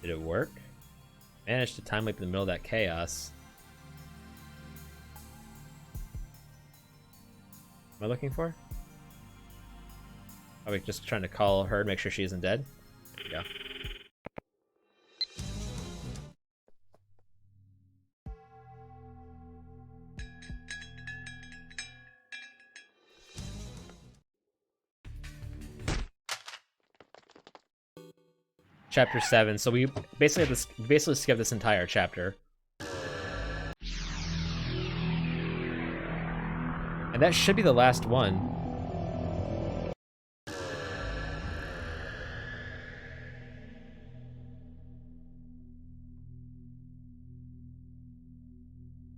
S1: Did it work? Managed to time leap in the middle of that chaos. What am I looking for? Are we just trying to call her and make sure she isn't dead? There we go. Chapter 7, so we basically skip this entire chapter. And that should be the last one.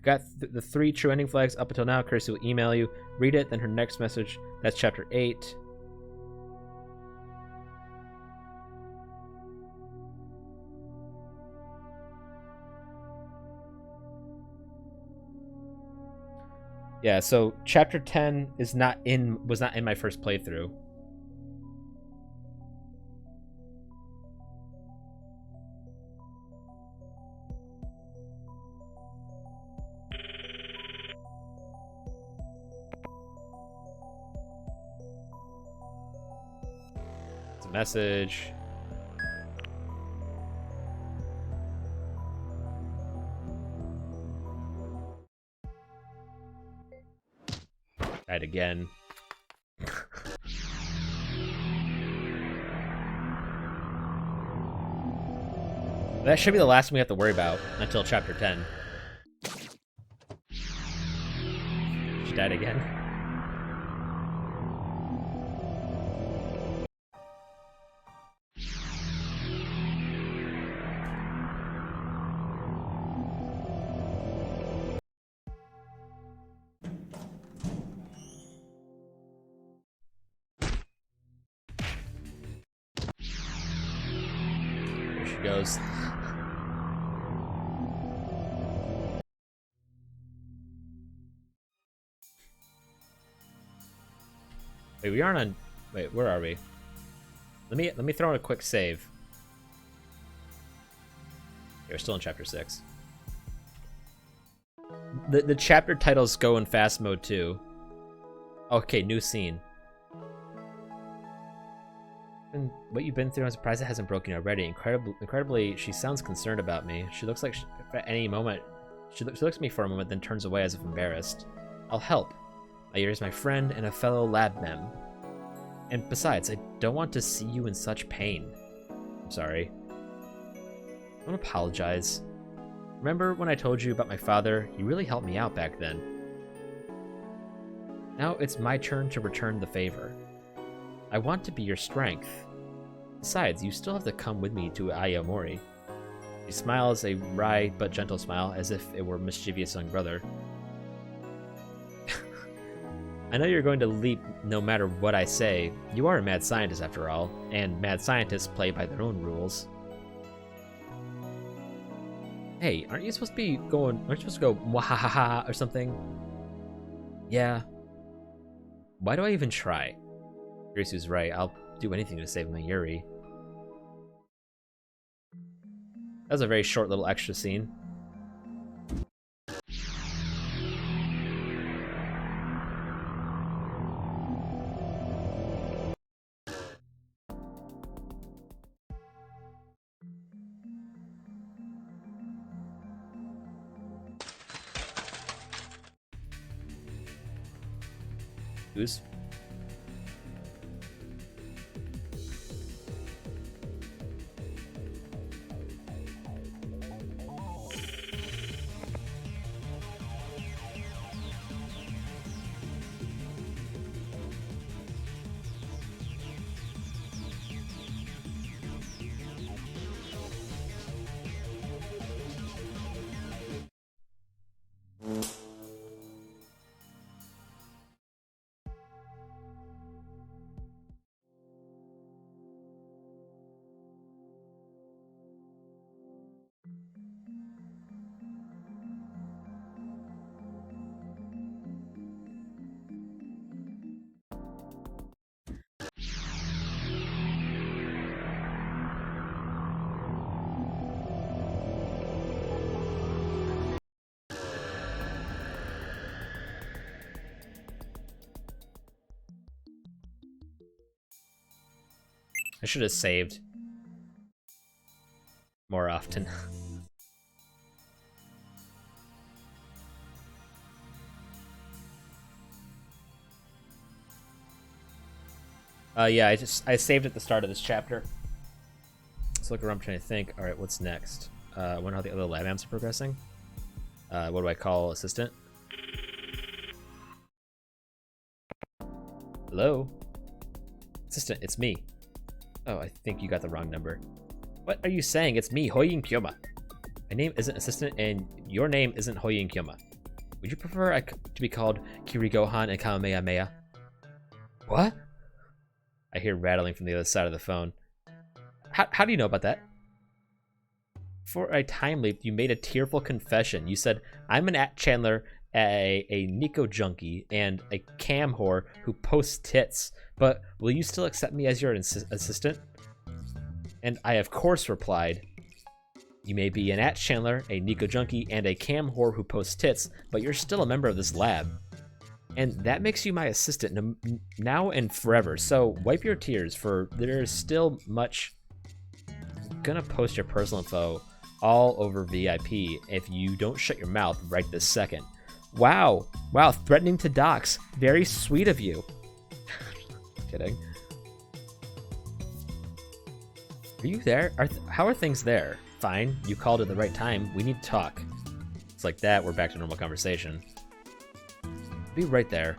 S1: Got the 3 true ending flags up until now. Kirsty will email you. Read it, then her next message. That's chapter 8. Yeah, so chapter 10 was not in my first playthrough. It's a message. Died again. That should be the last one we have to worry about until chapter 10. She died again. Goes. Wait, we aren't on. Wait, where are we? Let me throw in a quick save. Okay, we're still in chapter 6. The chapter titles go in fast mode too. Okay, new scene. And what you've been through, I'm surprised it hasn't broken you already. Incredibly, she sounds concerned about me. She looks like at any moment, she looks at me for a moment, then turns away as if embarrassed. I'll help. Ayuri is my friend and a fellow lab mem. And besides, I don't want to see you in such pain. I'm sorry. Don't apologize. Remember when I told you about my father? He really helped me out back then. Now it's my turn to return the favor. I want to be your strength. Besides, you still have to come with me to Ayamori. He smiles a wry but gentle smile, as if it were mischievous young brother. I know you're going to leap no matter what I say. You are a mad scientist after all, and mad scientists play by their own rules. Hey, aren't you supposed to go mwahaha or something? Yeah. Why do I even try? Kirisu's right, I'll do anything to save my Yuri. That was a very short little extra scene. Who's? I should have saved more often. Yeah, I saved at the start of this chapter. Let's look around, trying to think. All right, what's next? I wonder how the other lab amps are progressing. What do I call assistant? Hello? Assistant, it's me. Oh, I think you got the wrong number. What are you saying? It's me, Hoyin Kyoma. My name isn't assistant, and your name isn't Hoyin Kyoma. Would you prefer to be called Kirigohan and Kamehameha? What? I hear rattling from the other side of the phone. How do you know about that? For a time leap, you made a tearful confession. You said, I'm an Chandler, a Nico junkie, and a cam whore who posts tits, but will you still accept me as your assistant? And I, of course, replied, you may be an Chandler, a Nico junkie, and a cam whore who posts tits, but you're still a member of this lab. And that makes you my assistant now and forever, so wipe your tears, for there's still much. I'm gonna post your personal info all over VIP if you don't shut your mouth right this second. Wow, threatening to dox. Very sweet of you. Kidding. Are you there? How are things there? Fine, you called at the right time. We need to talk. It's like that, we're back to normal conversation. Be right there.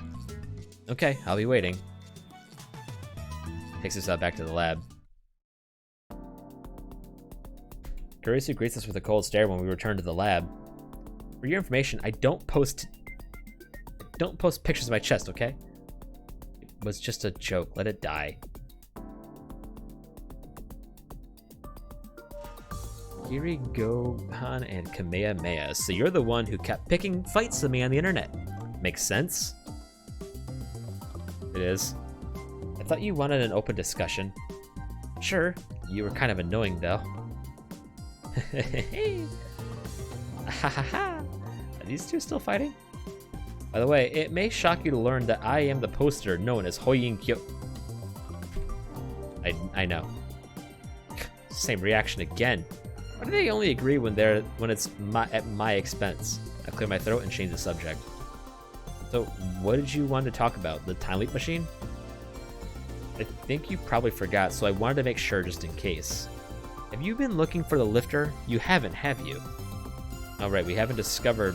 S1: Okay, I'll be waiting. Takes us out back to the lab. Kurisu greets us with a cold stare when we return to the lab. For your information, I don't post pictures of my chest, okay? It was just a joke. Let it die. Kirigohan and Kamehameha. So you're the one who kept picking fights with me on the internet. Makes sense. It is. I thought you wanted an open discussion. Sure, you were kind of annoying though. Are these two still fighting? By the way, it may shock you to learn that I am the poster known as Hoyin Kyo. I know. Same reaction again. Why do they only agree when it's at my expense? I clear my throat and change the subject. So, what did you want to talk about? The time leap machine? I think you probably forgot, so I wanted to make sure just in case. Have you been looking for the lifter? You haven't, have you? Alright, we haven't discovered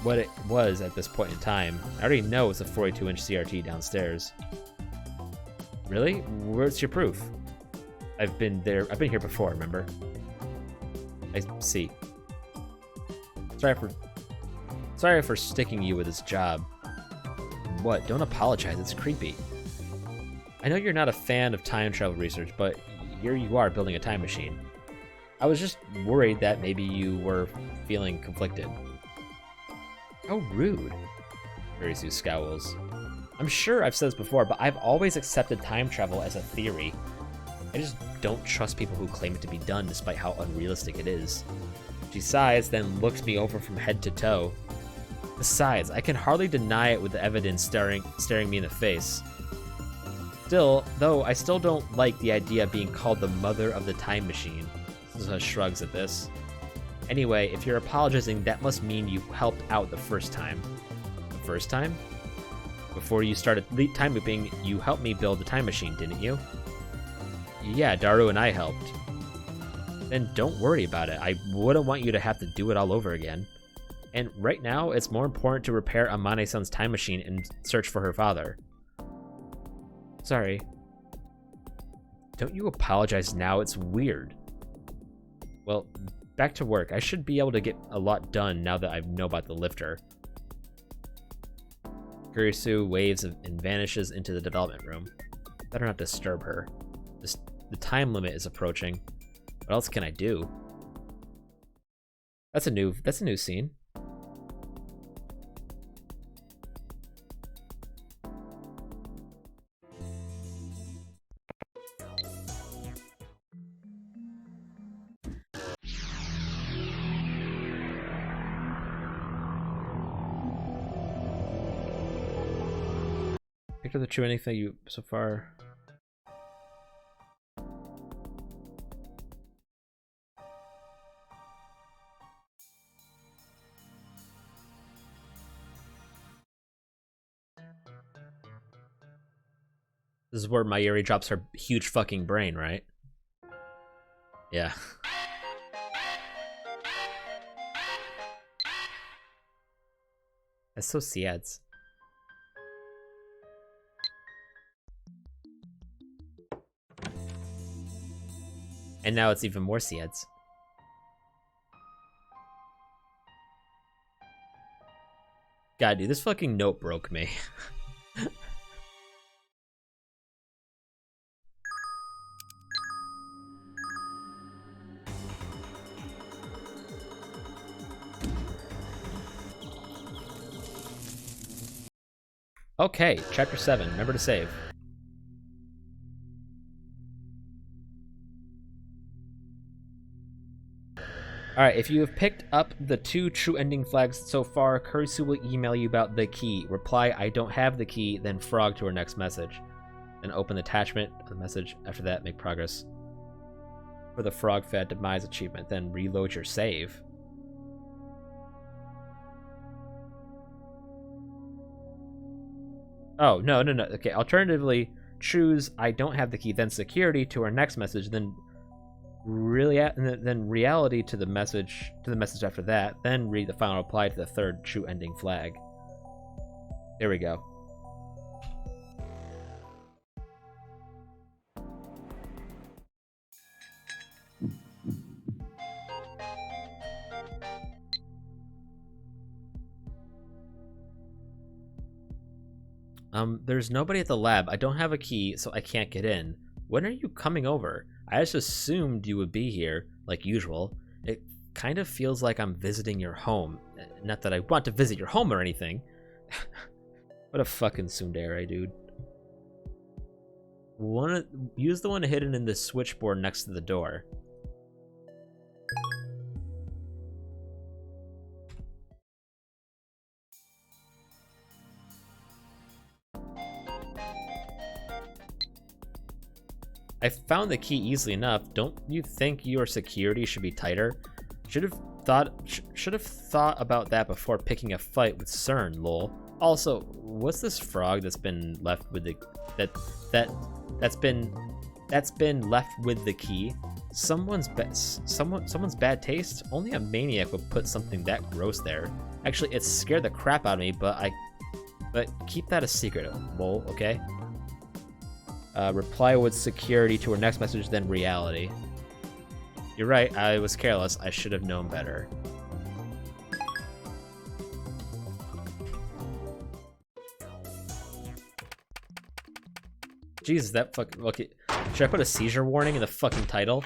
S1: what it was at this point in time. I already know it's a 42-inch CRT downstairs. Really? Where's your proof? I've been here before, remember? I see. Sorry for sticking you with this job. What? Don't apologize, it's creepy. I know you're not a fan of time travel research, but here you are building a time machine. I was just worried that maybe you were feeling conflicted. How rude. Kurisu scowls. I'm sure I've said this before, but I've always accepted time travel as a theory. I just don't trust people who claim it to be done despite how unrealistic it is. She sighs, then looks me over from head to toe. Besides, I can hardly deny it with the evidence staring me in the face. Still, though, I still don't like the idea of being called the mother of the time machine. Suzuha shrugs at this. Anyway, if you're apologizing, that must mean you helped out the first time. The first time? Before you started time looping, you helped me build the time machine, didn't you? Yeah, Daru and I helped. Then don't worry about it. I wouldn't want you to have to do it all over again. And right now, it's more important to repair Amane-san's time machine and search for her father. Sorry. Don't you apologize now, it's weird. Well, back to work. I should be able to get a lot done now that I know about the lifter. Kurisu waves and vanishes into the development room. Better not disturb her. The time limit is approaching. What else can I do? That's a new scene. Picked up the true anything you so far. This is where Mayuri drops her huge fucking brain, right? Yeah. That's so sad. And now it's even more Seeds. God, dude, this fucking note broke me. Okay, chapter 7. Remember to save. Alright, if you have picked up the 2 true ending flags so far, Kurisu will email you about the key. Reply, I don't have the key, then frog to her next message. Then open the attachment of the message. After that, make progress for the frog fed demise achievement. Then reload your save. Oh, no. Okay, alternatively, choose I don't have the key, then security to our next message, then reality to the message after that, then read the final reply to the 3rd true ending flag. There we go. There's nobody at the lab. I don't have a key, so I can't get in. When are you coming over? I just assumed you would be here, like usual. It kind of feels like I'm visiting your home. Not that I want to visit your home or anything. What a fucking tsundere, dude. Use the one hidden in the switchboard next to the door. I found the key easily enough. Don't you think your security should be tighter? Should have thought about that before picking a fight with CERN, lol. Also, what's this frog that's been left with the that's been left with the key? Someone's bad taste? Only a maniac would put something that gross there. Actually, it scared the crap out of me, but keep that a secret, lol, okay? Reply with security to her next message, then reality. You're right, I was careless. I should have known better. Jesus, that fucking... Okay, should I put a seizure warning in the fucking title?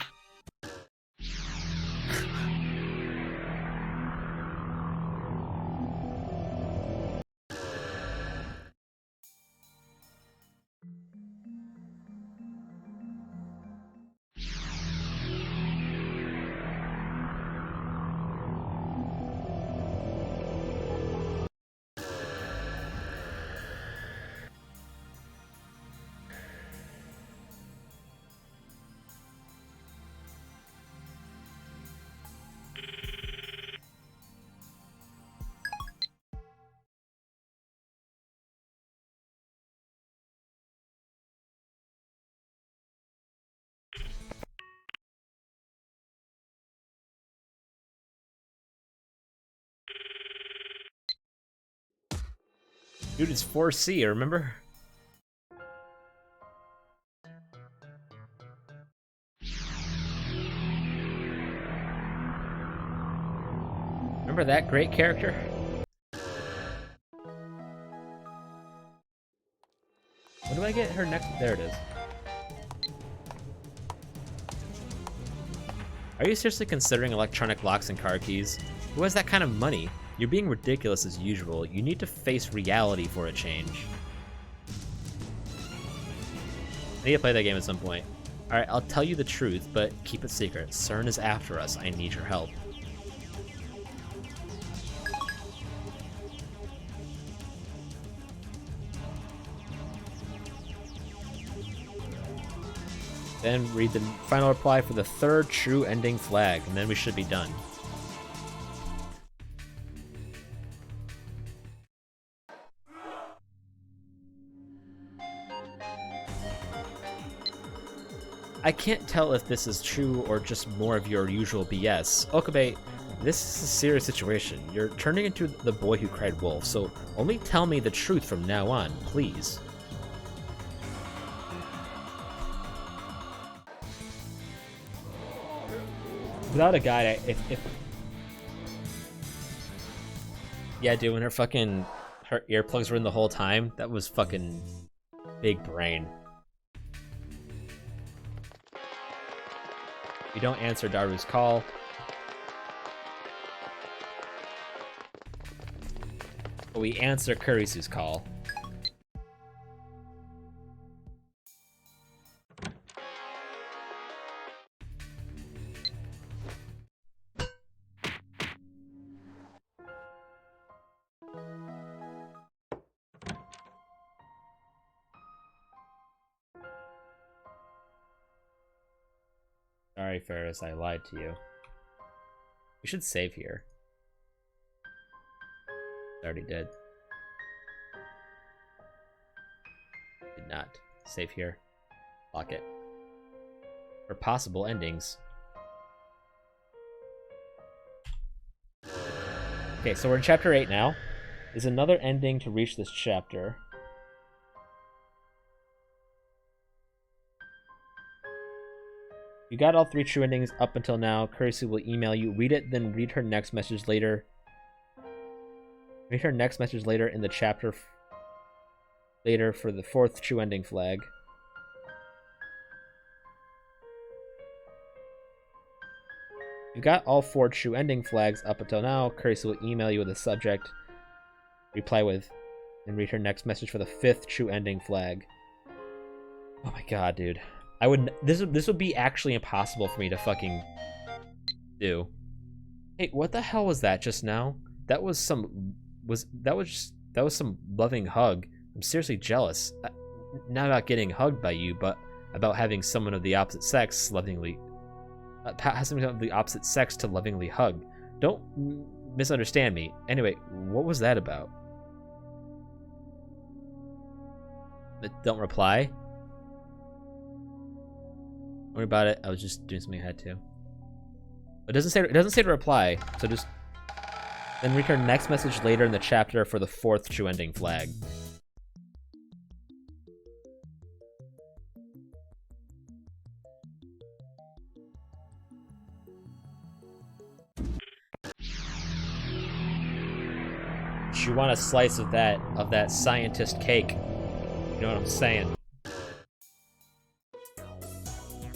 S1: Dude, it's 4C, remember? Remember that great character? When do I get her next? There it is. Are you seriously considering electronic locks and car keys? Who has that kind of money? You're being ridiculous as usual. You need to face reality for a change. I need to play that game at some point. Alright, I'll tell you the truth, but keep it secret. CERN is after us. I need your help. Then read the final reply for the third true ending flag, and then we should be done. I can't tell if this is true or just more of your usual BS. Okabe, this is a serious situation. You're turning into the boy who cried wolf, so only tell me the truth from now on, please. Without a guide, if yeah, dude, when her earplugs were in the whole time, that was fucking big brain. We don't answer Daru's call. But we answer Kurisu's call. Sorry, Ferris, I lied to you. We should save here. I already did. Did not. Save here. Lock it. For possible endings. Okay, so we're in chapter 8 now. There's another ending to reach this chapter. You got all 3 true endings up until now. Kurisu will email you. Read it, then read her next message later. Read her next message later in the chapter later for the 4th true ending flag. You got all 4 true ending flags up until now. Kurisu will email you with a subject. Reply with, and read her next message for the 5th true ending flag. Oh my god, dude. This would be actually impossible for me to fucking do. Hey, what the hell was that just now? That was some loving hug. I'm seriously jealous. Not about getting hugged by you, but about having someone of the opposite sex lovingly someone of the opposite sex to lovingly hug. Don't misunderstand me. Anyway, what was that about? Don't reply. Don't worry about it. I was just doing something I had to. It doesn't say to reply, so just then read her next message later in the chapter for the 4th true ending flag. You want a slice of that scientist cake. You know what I'm saying?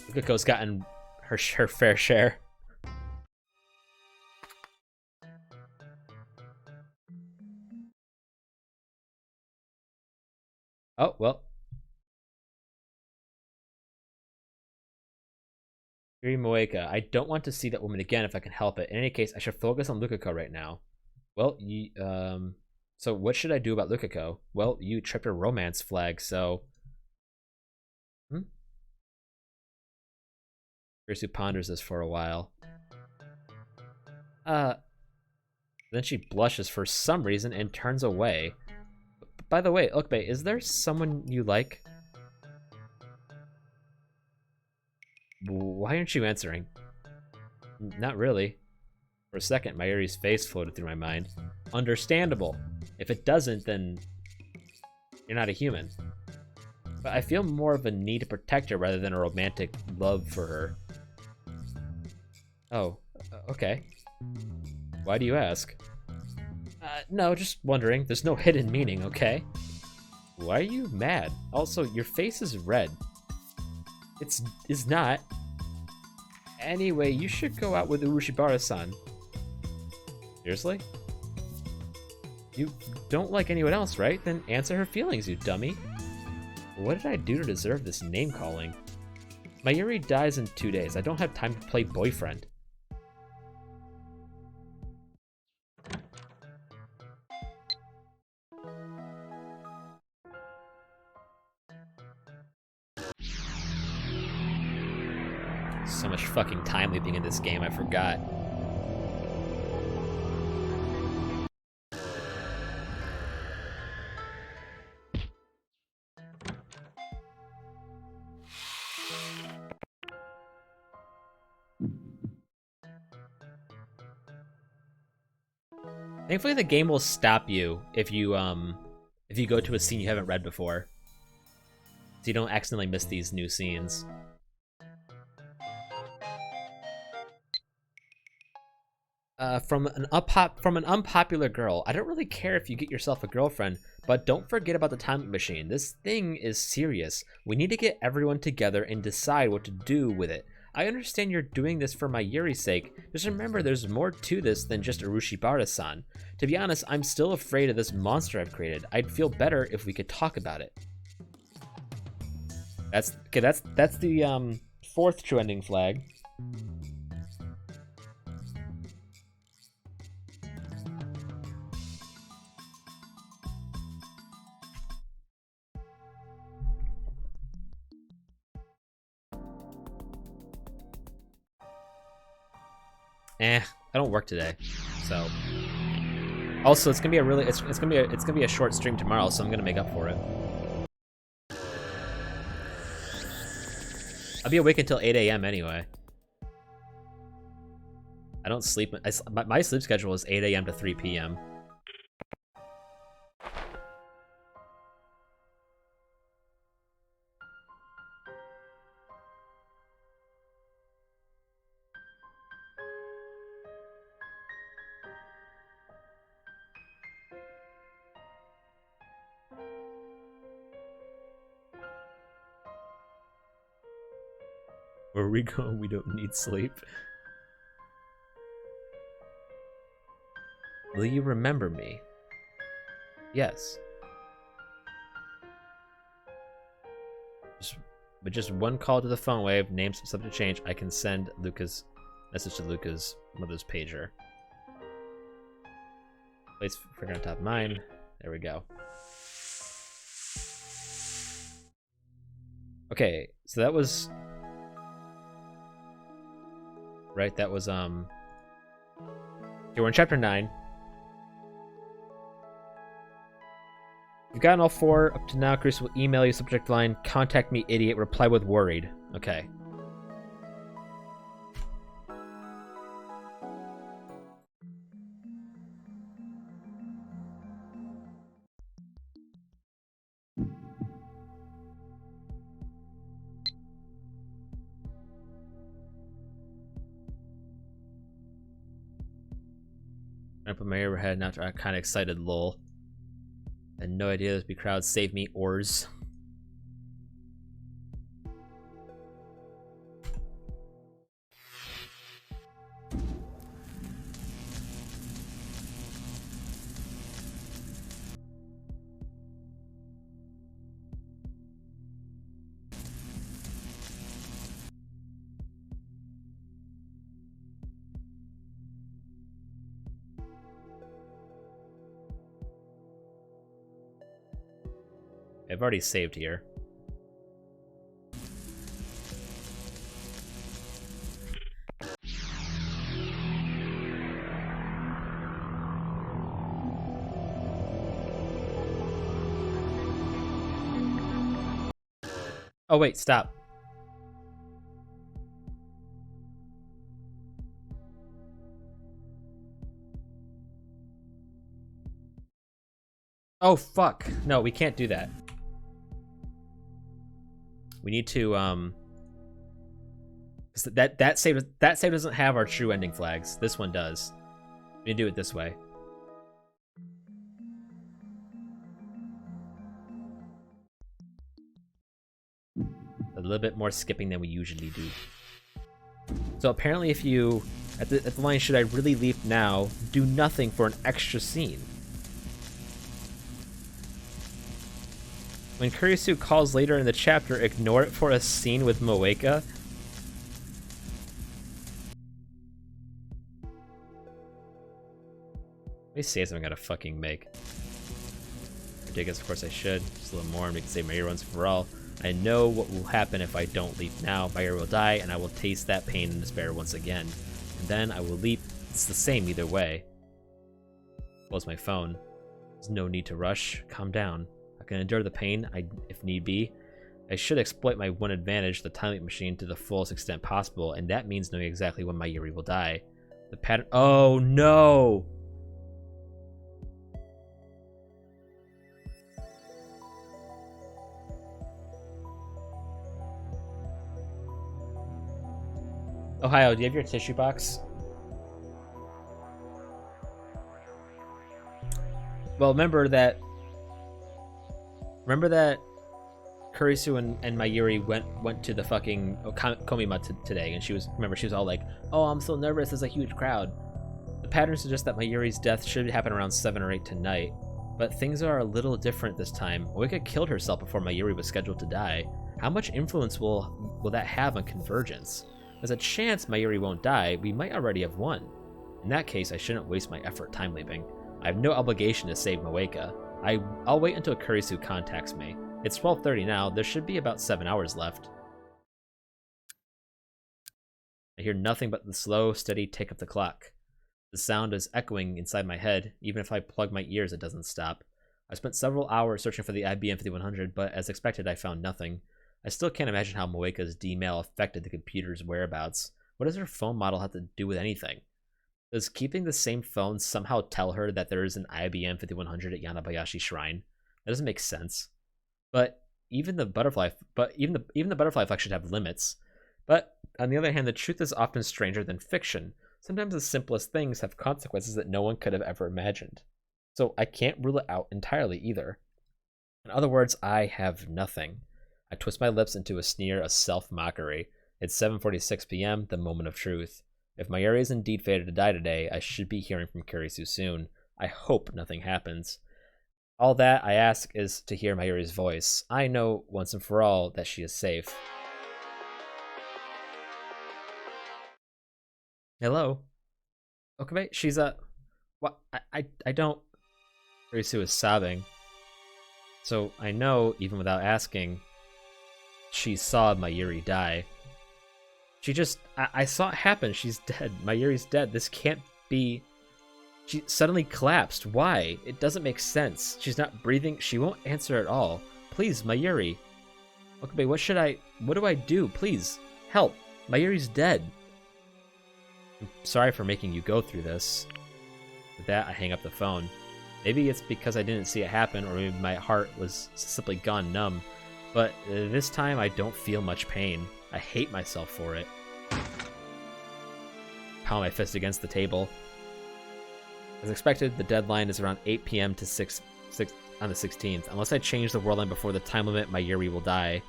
S1: Lukiko's gotten her fair share. Oh, well. Yuri Moeka, I don't want to see that woman again if I can help it. In any case, I should focus on Lukiko right now. Well, so what should I do about Lukiko? Well, you tripped a romance flag, so... Ursu ponders this for a while. Then she blushes for some reason and turns away. By the way, Ukbe, is there someone you like? Why aren't you answering? Not really. For a second, Mayuri's face floated through my mind. Understandable. If it doesn't, then you're not a human. But I feel more of a need to protect her rather than a romantic love for her. Oh, okay. Why do you ask? No, just wondering. There's no hidden meaning, okay? Why are you mad? Also, your face is red. It's not. Anyway, you should go out with Urushibara-san. Seriously? You don't like anyone else, right? Then answer her feelings, you dummy. What did I do to deserve this name-calling? Mayuri dies in 2 days. I don't have time to play boyfriend. So much fucking time leaping in this game, I forgot. Thankfully, the game will stop you if you go to a scene you haven't read before, so you don't accidentally miss these new scenes. From an unpopular girl. I don't really care if you get yourself a girlfriend, but don't forget about the time machine. This thing is serious. We need to get everyone together and decide what to do with it. I understand you're doing this for Mayuri's sake. Just remember there's more to this than just Urushibara-san. To be honest, I'm still afraid of this monster I've created. I'd feel better if we could talk about it. That's the fourth true ending flag. I don't work today, so. Also, it's gonna be a short stream tomorrow, so I'm gonna make up for it. I'll be awake until 8 a.m. anyway. I don't sleep. My sleep schedule is 8 a.m. to 3 p.m. Where we go, we don't need sleep. Will you remember me? Yes. With just one call to the phone wave, name subject change, I can send Luca's message to Luca's mother's pager. Place figure on top of mine. There we go. Okay, so that was right. That was Okay, we're in chapter 9. You've gotten all 4 up to now. Chris will email you subject line, contact me, idiot, reply with worried. Okay. I put my overhead, not kind of excited, lol. I had no idea there'd be crowds. Save me, oars. I've already saved here. Oh wait, stop. Oh fuck. No, we can't do that. We need to that save doesn't have our true ending flags. This one does. We need to do it this way. A little bit more skipping than we usually do. So apparently if you at the line, should I really leap now, do nothing for an extra scene. When Kurisu calls later in the chapter, ignore it for a scene with Moeka. Let me say something I gotta fucking make. Ridiculous, of course I should. Just a little more and we can save my ear once for all. I know what will happen if I don't leap now. My ear will die and I will taste that pain and despair once again. And then I will leap. It's the same either way. Close my phone. There's no need to rush. Calm down. I can endure the pain if need be. I should exploit my one advantage, the time leap machine, to the fullest extent possible, and that means knowing exactly when my Yuri will die. The pattern— oh no! Ohio, do you have your tissue box? Well, remember that Kurisu and Mayuri went to the fucking Komima today, and she was all like, "Oh, I'm so nervous. There's a huge crowd." The pattern suggests that Mayuri's death should happen around 7 or 8 tonight, but things are a little different this time. Moeka killed herself before Mayuri was scheduled to die. How much influence will that have on Convergence? There's a chance Mayuri won't die. We might already have won. In that case, I shouldn't waste my effort time leaping. I have no obligation to save Moeka. I'll wait until Kurisu contacts me. It's 12:30 now. There should be about 7 hours left. I hear nothing but the slow, steady tick of the clock. The sound is echoing inside my head. Even if I plug my ears, it doesn't stop. I spent several hours searching for the IBM 5100, but as expected, I found nothing. I still can't imagine how Moeka's D-mail affected the computer's whereabouts. What does her phone model have to do with anything? Does keeping the same phone somehow tell her that there is an IBM 5100 at Yanabayashi Shrine? That doesn't make sense. But even the butterfly effect should have limits. But on the other hand, the truth is often stranger than fiction. Sometimes the simplest things have consequences that no one could have ever imagined. So I can't rule it out entirely either. In other words, I have nothing. I twist my lips into a sneer of self-mockery. It's 7:46 p.m., the moment of truth. If Mayuri is indeed fated to die today, I should be hearing from Kurisu soon. I hope nothing happens. All that I ask is to hear Mayuri's voice. I know once and for all that she is safe. Hello? Okay, she's what? I don't... Kurisu is sobbing. So I know, even without asking, she saw Mayuri die. She just... I saw it happen. She's dead. Mayuri's dead. This can't be... She suddenly collapsed. Why? It doesn't make sense. She's not breathing. She won't answer at all. Please, Mayuri. Okay, what do I do? Please, help. Mayuri's dead. I'm sorry for making you go through this. With that, I hang up the phone. Maybe it's because I didn't see it happen, or maybe my heart was simply gone numb. But this time, I don't feel much pain. I hate myself for it. Pound my fist against the table. As expected, the deadline is around 8 p.m. to 6 on the 16th. Unless I change the world line before the time limit, my Yuri will die.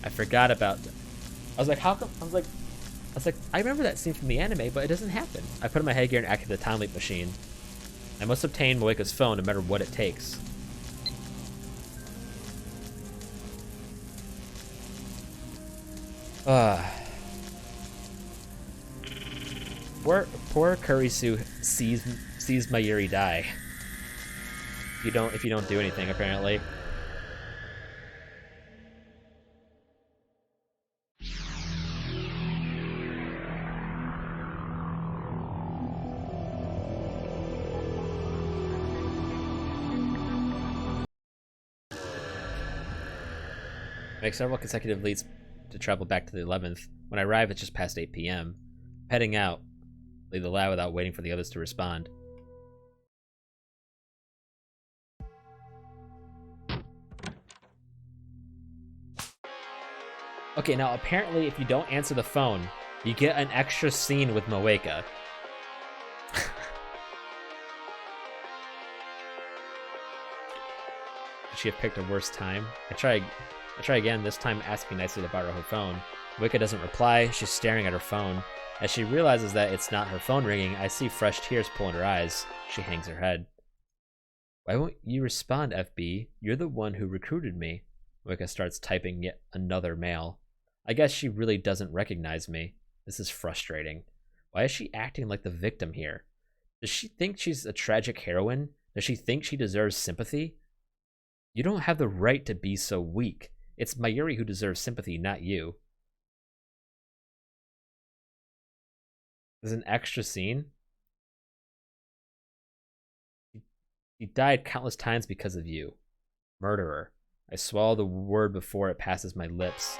S1: I forgot about... I was like, how come... I was like, I remember that scene from the anime, but it doesn't happen. I put on my headgear and activated the time leap machine. I must obtain Moeka's phone no matter what it takes. Poor Kurisu sees Mayuri die. If you don't do anything, apparently. Make several consecutive leaps to travel back to the 11th. When I arrive, it's just past 8 p.m. Heading out, leave the lab without waiting for the others to respond. Okay, now apparently if you don't answer the phone, you get an extra scene with Moeka. Could she have picked a worse time? I try again, this time asking nicely to borrow her phone. Moeka doesn't reply, she's staring at her phone. As she realizes that it's not her phone ringing, I see fresh tears pull in her eyes. She hangs her head. Why won't you respond, FB? You're the one who recruited me. Moeka starts typing yet another mail. I guess she really doesn't recognize me. This is frustrating. Why is she acting like the victim here? Does she think she's a tragic heroine? Does she think she deserves sympathy? You don't have the right to be so weak. It's Mayuri who deserves sympathy, not you. There's an extra scene. He died countless times because of you. Murderer. I swallow the word before it passes my lips.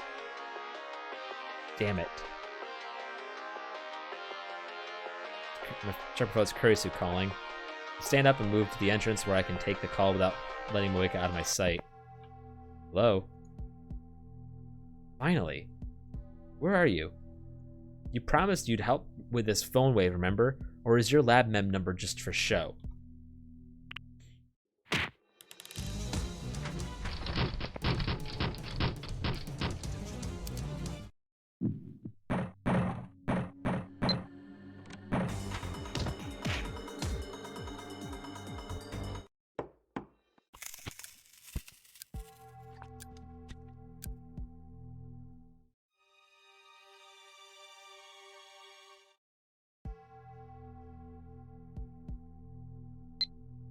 S1: Damn it. Check it's Kurisu calling. I stand up and move to the entrance where I can take the call without letting Moeka out of my sight. Hello? Finally. Where are you? You promised you'd help with this phone wave, remember? Or is your lab mem number just for show?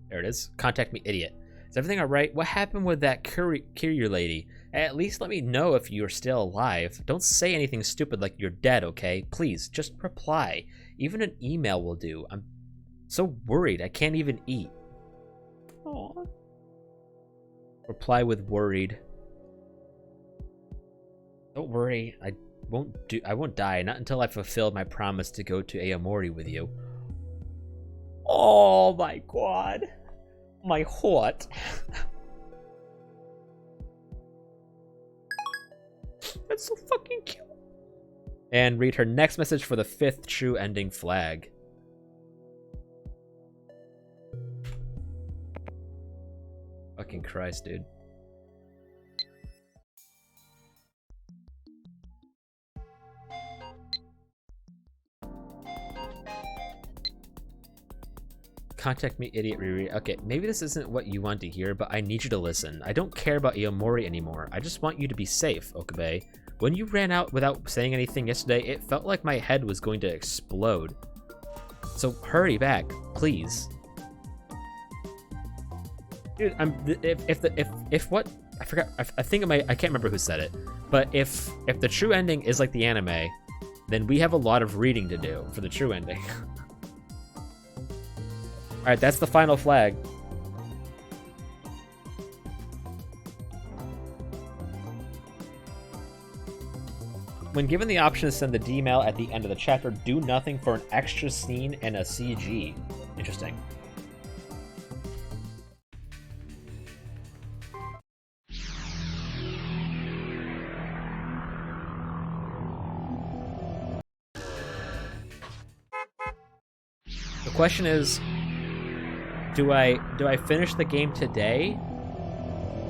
S1: There it is. Contact me, idiot. Is everything alright? What happened with that courier lady? At least let me know if you're still alive. Don't say anything stupid like you're dead, okay? Please, just reply. Even an email will do. I'm so worried I can't even eat. Aww. Reply with worried. Don't worry, I won't die, not until I fulfilled my promise to go to Aomori with you. Oh my god. My heart. That's so fucking cute. And read her next message for the 5th true ending flag. Fucking Christ, dude. Contact me, idiot Riri. Okay, maybe this isn't what you want to hear, but I need you to listen. I don't care about Aomori anymore. I just want you to be safe, Okabe. When you ran out without saying anything yesterday, it felt like my head was going to explode. So hurry back, please. Dude, if what I forgot, I think I can't remember who said it, but if the true ending is like the anime, then we have a lot of reading to do for the true ending. Alright, that's the final flag. When given the option to send the D-mail at the end of the chapter, do nothing for an extra scene and a CG. Interesting. question is, do I finish the game today,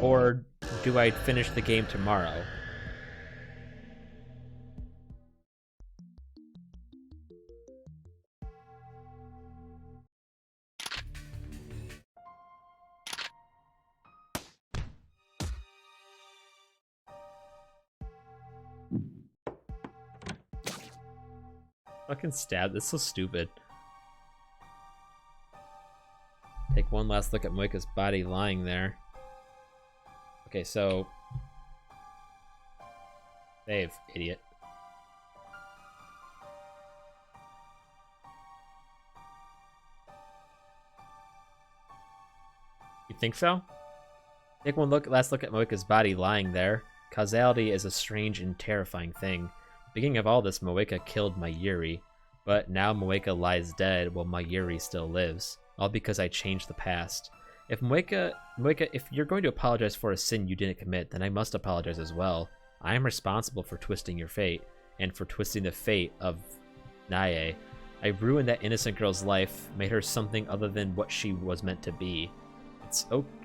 S1: or do I finish the game tomorrow? Fucking stab. That's so stupid. Take one last look at Moika's body lying there. Okay, so... Save, idiot. You think so? Take one last look at Moika's body lying there. Causality is a strange and terrifying thing. Beginning of all this, Moika killed Mayuri, but now Moika lies dead while Mayuri still lives, all because I changed the past. If Moika, if you're going to apologize for a sin you didn't commit, then I must apologize as well. I am responsible for twisting your fate, and for twisting the fate of Nae. I ruined that innocent girl's life, made her something other than what she was meant to be.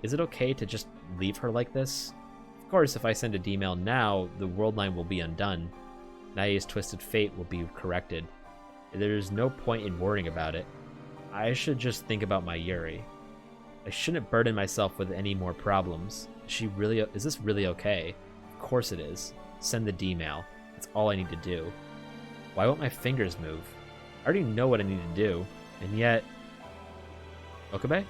S1: Is it okay to just leave her like this? Of course, if I send a D-mail now, the world line will be undone. Nae's twisted fate will be corrected. There's no point in worrying about it. I should just think about Mayuri. I shouldn't burden myself with any more problems. Is this really okay? Of course it is. Send the D-mail. That's all I need to do. Why won't my fingers move? I already know what I need to do, and yet... Okabe?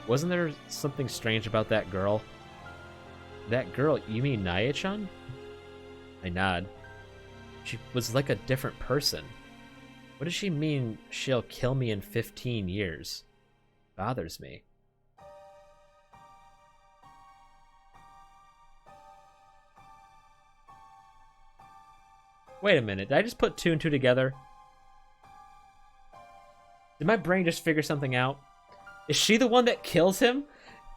S1: Wasn't there something strange about that girl? That girl, you mean Nae-chan? I nod. She was like a different person. What does she mean she'll kill me in 15 years? Bothers me. Wait a minute, did I just put two and two together? Did my brain just figure something out? Is she the one that kills him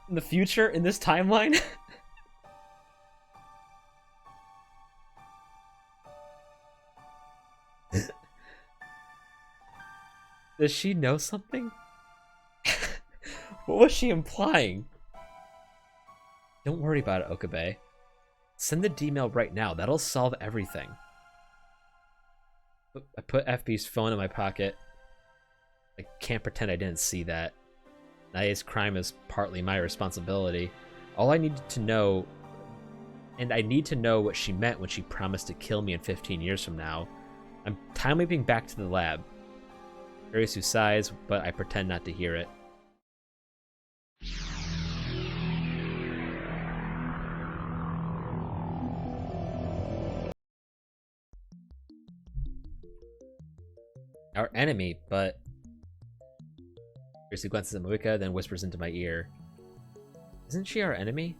S1: in the future in this timeline? Does she know something? What was she implying? Don't worry about it, Okabe. Send the D-mail right now. That'll solve everything. I put FB's phone in my pocket. I can't pretend I didn't see that. Nae's crime is partly my responsibility. All I needed to know, and I need to know what she meant when she promised to kill me in 15 years from now. I'm time leaping back to the lab. Kurisu sighs, but I pretend not to hear it. Our enemy, but... Kurisu glances at Moika, then whispers into my ear. Isn't she our enemy?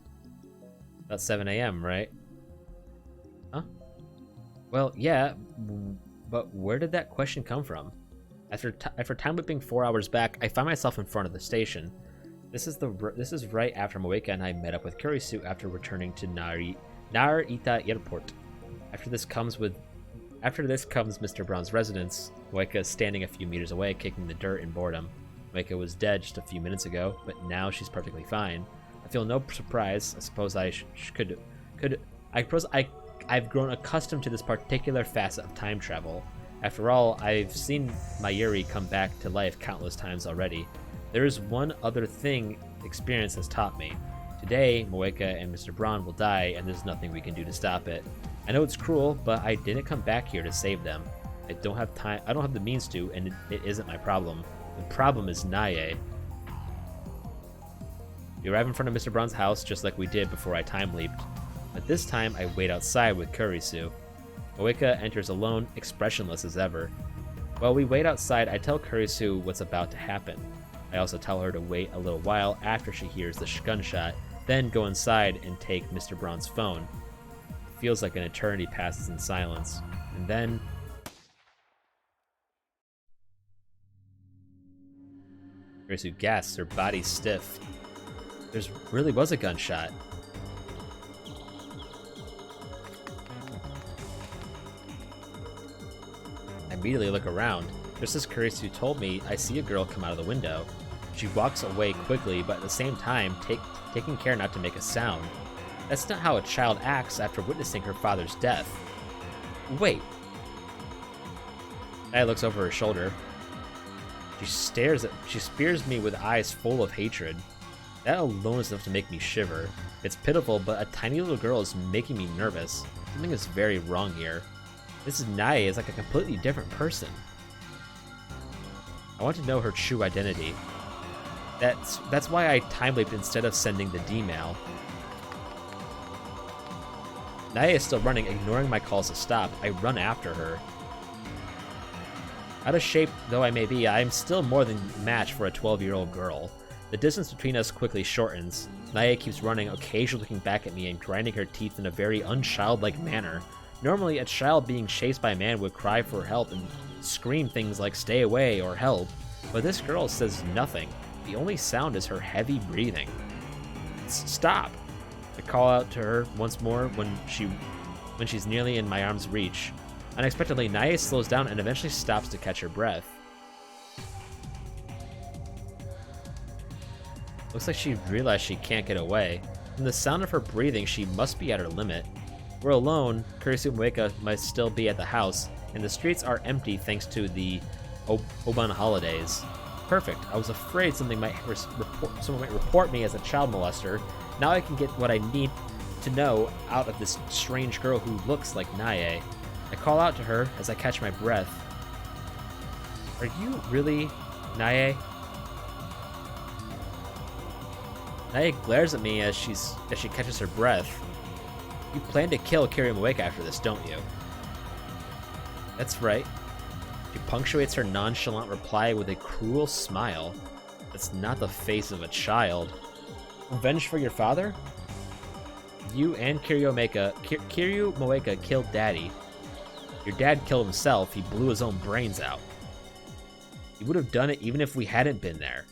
S1: About 7 a.m., right? Huh? Well, yeah, but where did that question come from? After time whipping 4 hours back, I find myself in front of the station. This is right after Moika and I met up with Kurisu after returning to Narita Airport. After this comes Mr. Brown's residence. Moika is standing a few meters away, kicking the dirt in boredom. Moika was dead just a few minutes ago, but now she's perfectly fine. I feel no surprise. I suppose I've grown accustomed to this particular facet of time travel. After all, I've seen Mayuri come back to life countless times already. There is one other thing experience has taught me. Today, Moika and Mr. Braun will die, and there's nothing we can do to stop it. I know it's cruel, but I didn't come back here to save them. I don't have time. I don't have the means to, and it isn't my problem. The problem is Nae. We arrive in front of Mr. Braun's house just like we did before I time leaped. But this time, I wait outside with Kurisu. Moika enters alone, expressionless as ever. While we wait outside, I tell Kurisu what's about to happen. I also tell her to wait a little while after she hears the gunshot, then go inside and take Mr. Braun's phone. It feels like an eternity passes in silence. And then... Kurisu gasps, her body stiff. There really was a gunshot. I immediately look around. Just as Kurisu told me, I see a girl come out of the window. She walks away quickly, but at the same time, taking care not to make a sound. That's not how a child acts after witnessing her father's death. Wait. Nae looks over her shoulder. She spears me with eyes full of hatred. That alone is enough to make me shiver. It's pitiful, but a tiny little girl is making me nervous. Something is very wrong here. This Nae is like a completely different person. I want to know her true identity. That's why I time-leaped instead of sending the D-mail. Nae is still running, ignoring my calls to stop. I run after her. Out of shape though I may be, I am still more than matched for a 12-year-old girl. The distance between us quickly shortens. Nae keeps running, occasionally looking back at me and grinding her teeth in a very unchildlike manner. Normally, a child being chased by a man would cry for help and scream things like "stay away" or "help," but this girl says nothing. The only sound is her heavy breathing. Stop! I call out to her once more when she's nearly in my arm's reach. Unexpectedly, Nae slows down and eventually stops to catch her breath. Looks like she realized she can't get away. From the sound of her breathing, she must be at her limit. We're alone. Kurisu and Moeka might still be at the house, and the streets are empty thanks to the Oban holidays. Perfect. I was afraid someone might report me as a child molester. Now I can get what I need to know out of this strange girl who looks like Nae. I call out to her as I catch my breath. Are you really Nae? Nae glares at me as she catches her breath. You plan to kill Kiryu Moeka after this, don't you? That's right. She punctuates her nonchalant reply with a cruel smile. That's not the face of a child. Revenge for your father? You and Kiryu Moeka killed Daddy. Your dad killed himself. He blew his own brains out. He would have done it even if we hadn't been there.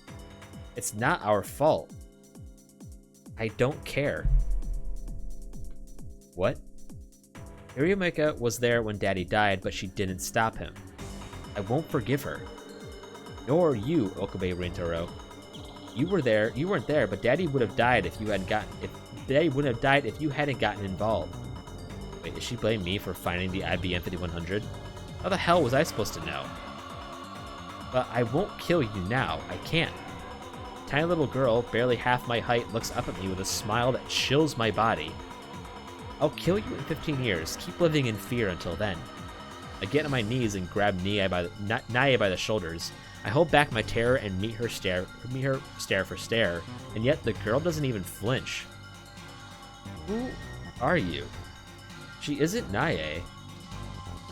S1: It's not our fault. I don't care. What? Kiryu Moeka was there when Daddy died, but she didn't stop him. I won't forgive her. Nor you, Okabe Rintaro. You weren't there, but Daddy would have died if you hadn't gotten involved. Wait, did she blame me for finding the IBM 5100? How the hell was I supposed to know? But I won't kill you now. I can't. Tiny little girl, barely half my height, looks up at me with a smile that chills my body. I'll kill you in 15 years. Keep living in fear until then. I get on my knees and grab Nae by the shoulders. I hold back my terror and meet her stare for stare, and yet the girl doesn't even flinch. Who are you? She isn't Nae.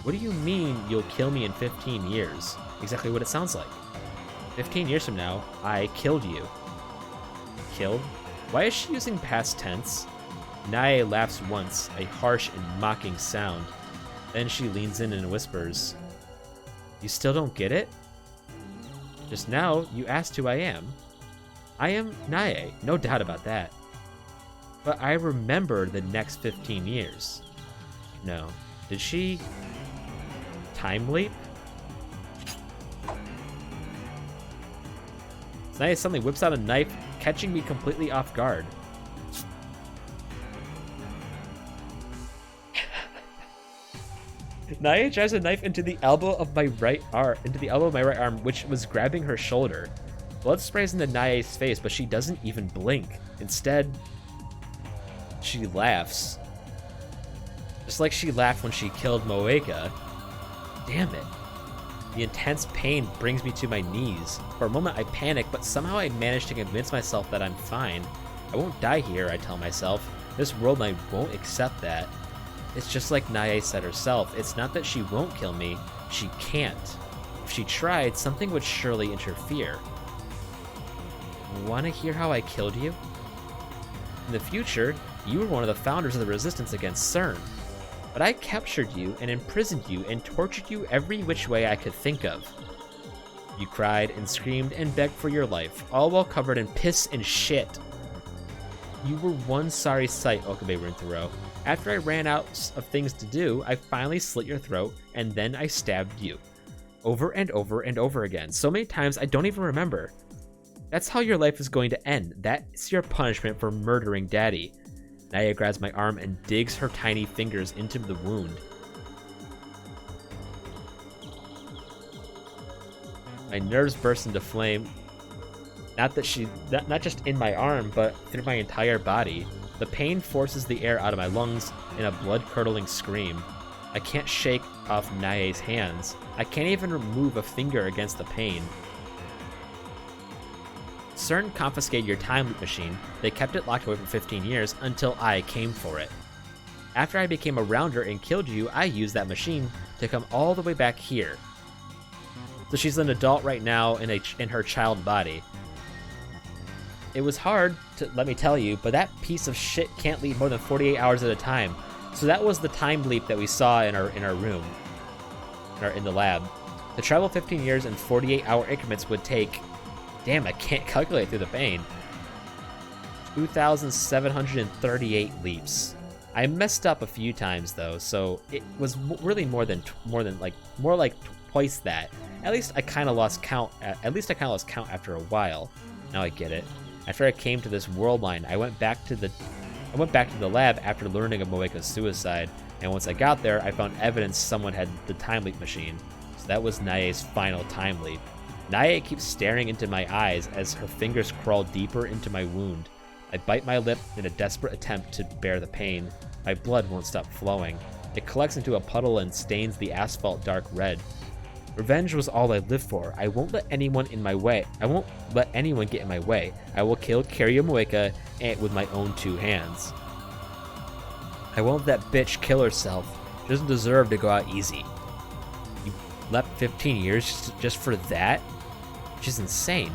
S1: What do you mean you'll kill me in 15 years? Exactly what it sounds like. 15 years from now, I killed you. Killed? Why is she using past tense? Nae laughs once, a harsh and mocking sound. Then she leans in and whispers, You still don't get it? Just now, you asked who I am. I am Nae, no doubt about that. But I remember the next 15 years. No. Did she time leap? Nae suddenly whips out a knife, catching me completely off guard. Nae drives a knife into the elbow of my right arm, which was grabbing her shoulder. Blood sprays into Nae's face, but she doesn't even blink. Instead, she laughs. Just like she laughed when she killed Moeka. Damn it. The intense pain brings me to my knees. For a moment I panic, but somehow I manage to convince myself that I'm fine. I won't die here, I tell myself. This world won't accept that. It's just like Nae said herself. It's not that she won't kill me, she can't. If she tried, something would surely interfere. Wanna hear how I killed you? In the future, you were one of the founders of the resistance against CERN. But I captured you and imprisoned you and tortured you every which way I could think of. You cried and screamed and begged for your life, all while covered in piss and shit. You were one sorry sight, Okabe Rintaro. After I ran out of things to do, I finally slit your throat, and then I stabbed you. over and over and over again. So many times I don't even remember. That's how your life is going to end. That's your punishment for murdering Daddy. Naya grabs my arm and digs her tiny fingers into the wound. My nerves burst into flame. Not just in my arm, but through my entire body. The pain forces the air out of my lungs in a blood-curdling scream. I can't shake off Naye's hands. I can't even remove a finger against the pain. CERN confiscated your time loop machine. They kept it locked away for 15 years until I came for it. After I became a rounder and killed you, I used that machine to come all the way back here. So she's an adult right now in her child body. It was hard, let me tell you, but that piece of shit can't leave more than 48 hours at a time. So that was the time leap that we saw in our room, in the lab. To travel 15 years in 48-hour increments would take, damn, I can't calculate through the pain, 2,738 leaps. I messed up a few times though, so it was really more like twice that. At least I kind of lost count. At least I kind of lost count after a while. Now I get it. After I came to this world line, I went back to the lab after learning of Moeka's suicide, and once I got there, I found evidence someone had the time leap machine. So that was Naye's final time leap. Naye keeps staring into my eyes as her fingers crawl deeper into my wound. I bite my lip in a desperate attempt to bear the pain. My blood won't stop flowing. It collects into a puddle and stains the asphalt dark red. Revenge was all I lived for. I won't let anyone in my way. I won't let anyone get in my way. I will kill Kiryu Moeka with my own two hands. I won't let that bitch kill herself. She doesn't deserve to go out easy. You left 15 years just for that? Which is insane.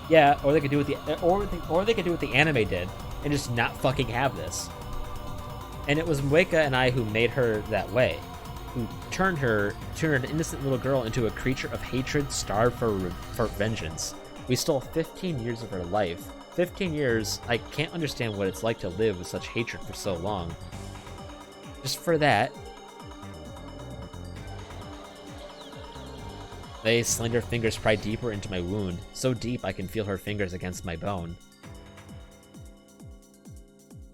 S1: Yeah, or they could do what the anime did and just not fucking have this. And it was Moeka and I who made her that way, who turned an innocent little girl into a creature of hatred starved for vengeance. We stole 15 years of her life. 15 years, I can't understand what it's like to live with such hatred for so long. Just for that. They slender fingers pry deeper into my wound, so deep I can feel her fingers against my bone.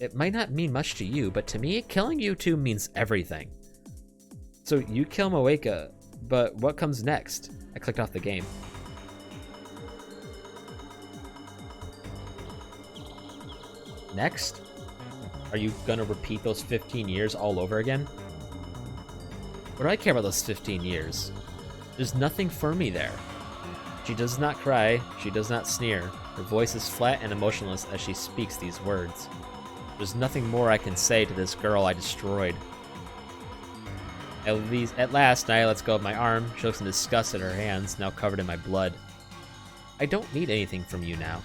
S1: It might not mean much to you, but to me, killing you two means everything. So you kill Moeka, but what comes next? I clicked off the game. Next? Are you gonna repeat those 15 years all over again? What do I care about those 15 years? There's nothing for me there. She does not cry, she does not sneer. Her voice is flat and emotionless as she speaks these words. There's nothing more I can say to this girl I destroyed. At last, Naya lets go of my arm. She looks in disgust at her hands, now covered in my blood. I don't need anything from you now.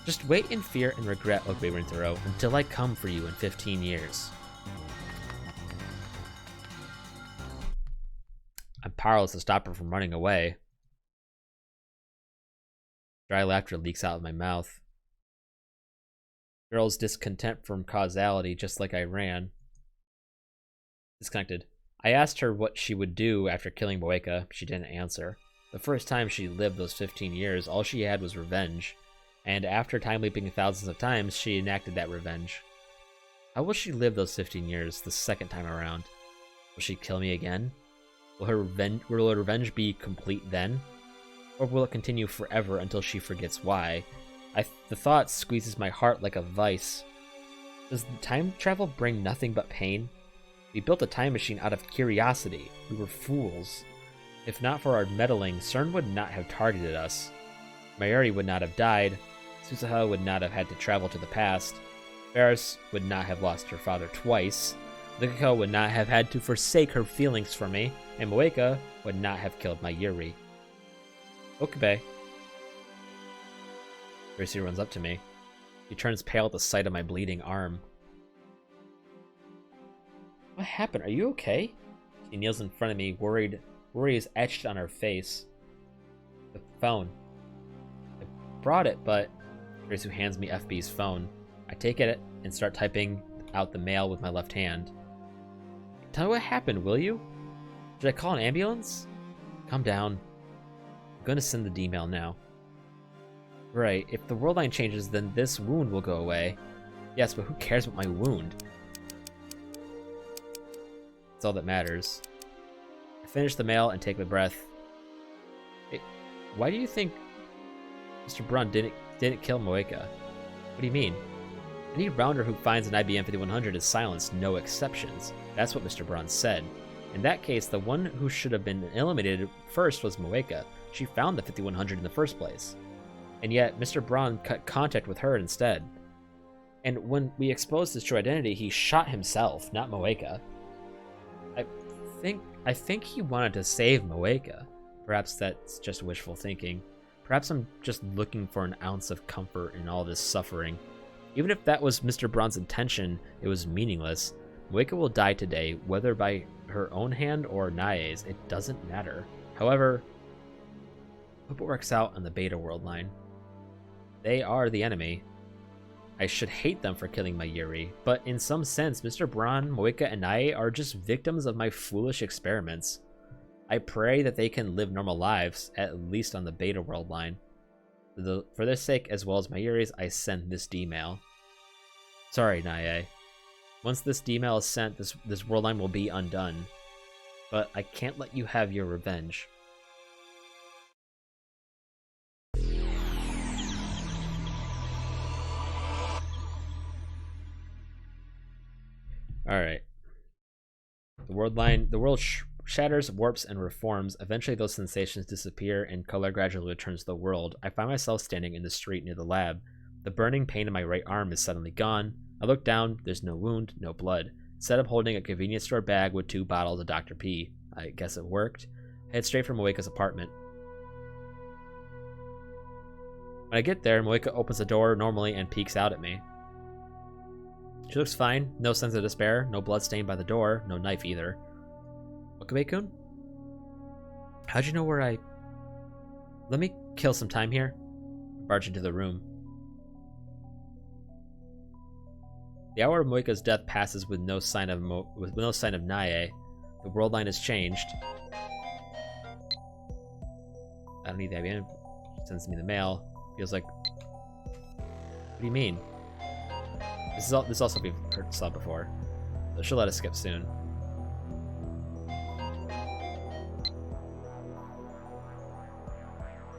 S1: Just wait in fear and regret, Ogbe Rintaro, until I come for you in 15 years. I'm powerless to stop her from running away. Dry laughter leaks out of my mouth. Girl's discontent from causality, just like I ran. Disconnected. I asked her what she would do after killing Moeka. She didn't answer. The first time she lived those 15 years, all she had was revenge. And after time leaping thousands of times, she enacted that revenge. How will she live those 15 years the second time around? Will she kill me again? Will her revenge be complete then? Or will it continue forever until she forgets why? The thought squeezes my heart like a vice. Does time travel bring nothing but pain? We built a time machine out of curiosity. We were fools. If not for our meddling, CERN would not have targeted us. Mayuri would not have died. Susaha would not have had to travel to the past. Ferris would not have lost her father twice. Likako would not have had to forsake her feelings for me. And Moeka would not have killed my Yuri. Okabe. Gracie runs up to me. He turns pale at the sight of my bleeding arm. What happened? Are you okay? She kneels in front of me, worried. Worry is etched on her face. The phone. I brought it, but... Gracie hands me FB's phone. I take it and start typing out the mail with my left hand. Tell me what happened, will you? Should I call an ambulance? Calm down. I'm gonna send the email now. Right, if the world line changes, then this wound will go away. Yes, but who cares about my wound? That's all that matters. I finish the mail and take a breath. Hey, why do you think Mr. Brun didn't kill Moeka? What do you mean? Any rounder who finds an IBM 5100 is silenced, no exceptions. That's what Mr. Brun said. In that case, the one who should have been eliminated first was Moeka. She found the 5100 in the first place. And yet, Mr. Braun cut contact with her instead. And when we exposed his true identity, he shot himself, not Moeka. I think he wanted to save Moeka. Perhaps that's just wishful thinking. Perhaps I'm just looking for an ounce of comfort in all this suffering. Even if that was Mr. Braun's intention, it was meaningless. Moeka will die today, whether by her own hand or Nae's. It doesn't matter. However, I hope it works out on the Beta World line. They are the enemy. I should hate them for killing Mayuri, but in some sense, Mr. Braun, Moeka, and Nae are just victims of my foolish experiments. I pray that they can live normal lives, at least on the Beta World line. For their sake, as well as Mayuri's, I send this D-mail. Sorry, Nae. Once this D-mail is sent, this world line will be undone. But I can't let you have your revenge. Alright. The world shatters, warps, and reforms. Eventually those sensations disappear and color gradually returns to the world. I find myself standing in the street near the lab. The burning pain in my right arm is suddenly gone. I look down, there's no wound, no blood. Instead, I'm holding a convenience store bag with 2 bottles of Dr. P. I guess it worked. I head straight for Moeka's apartment. When I get there, Moeka opens the door normally and peeks out at me. She looks fine, no sense of despair, no blood stain by the door, no knife either. Wakabe-kun? How'd you know where I... Let me kill some time here. Barge into the room. The hour of Moeka's death passes with no sign of Nae. The world line has changed. I don't need the IBM. Sends me the mail. Feels like... What do you mean? This also we've saw before. So she'll let us skip soon.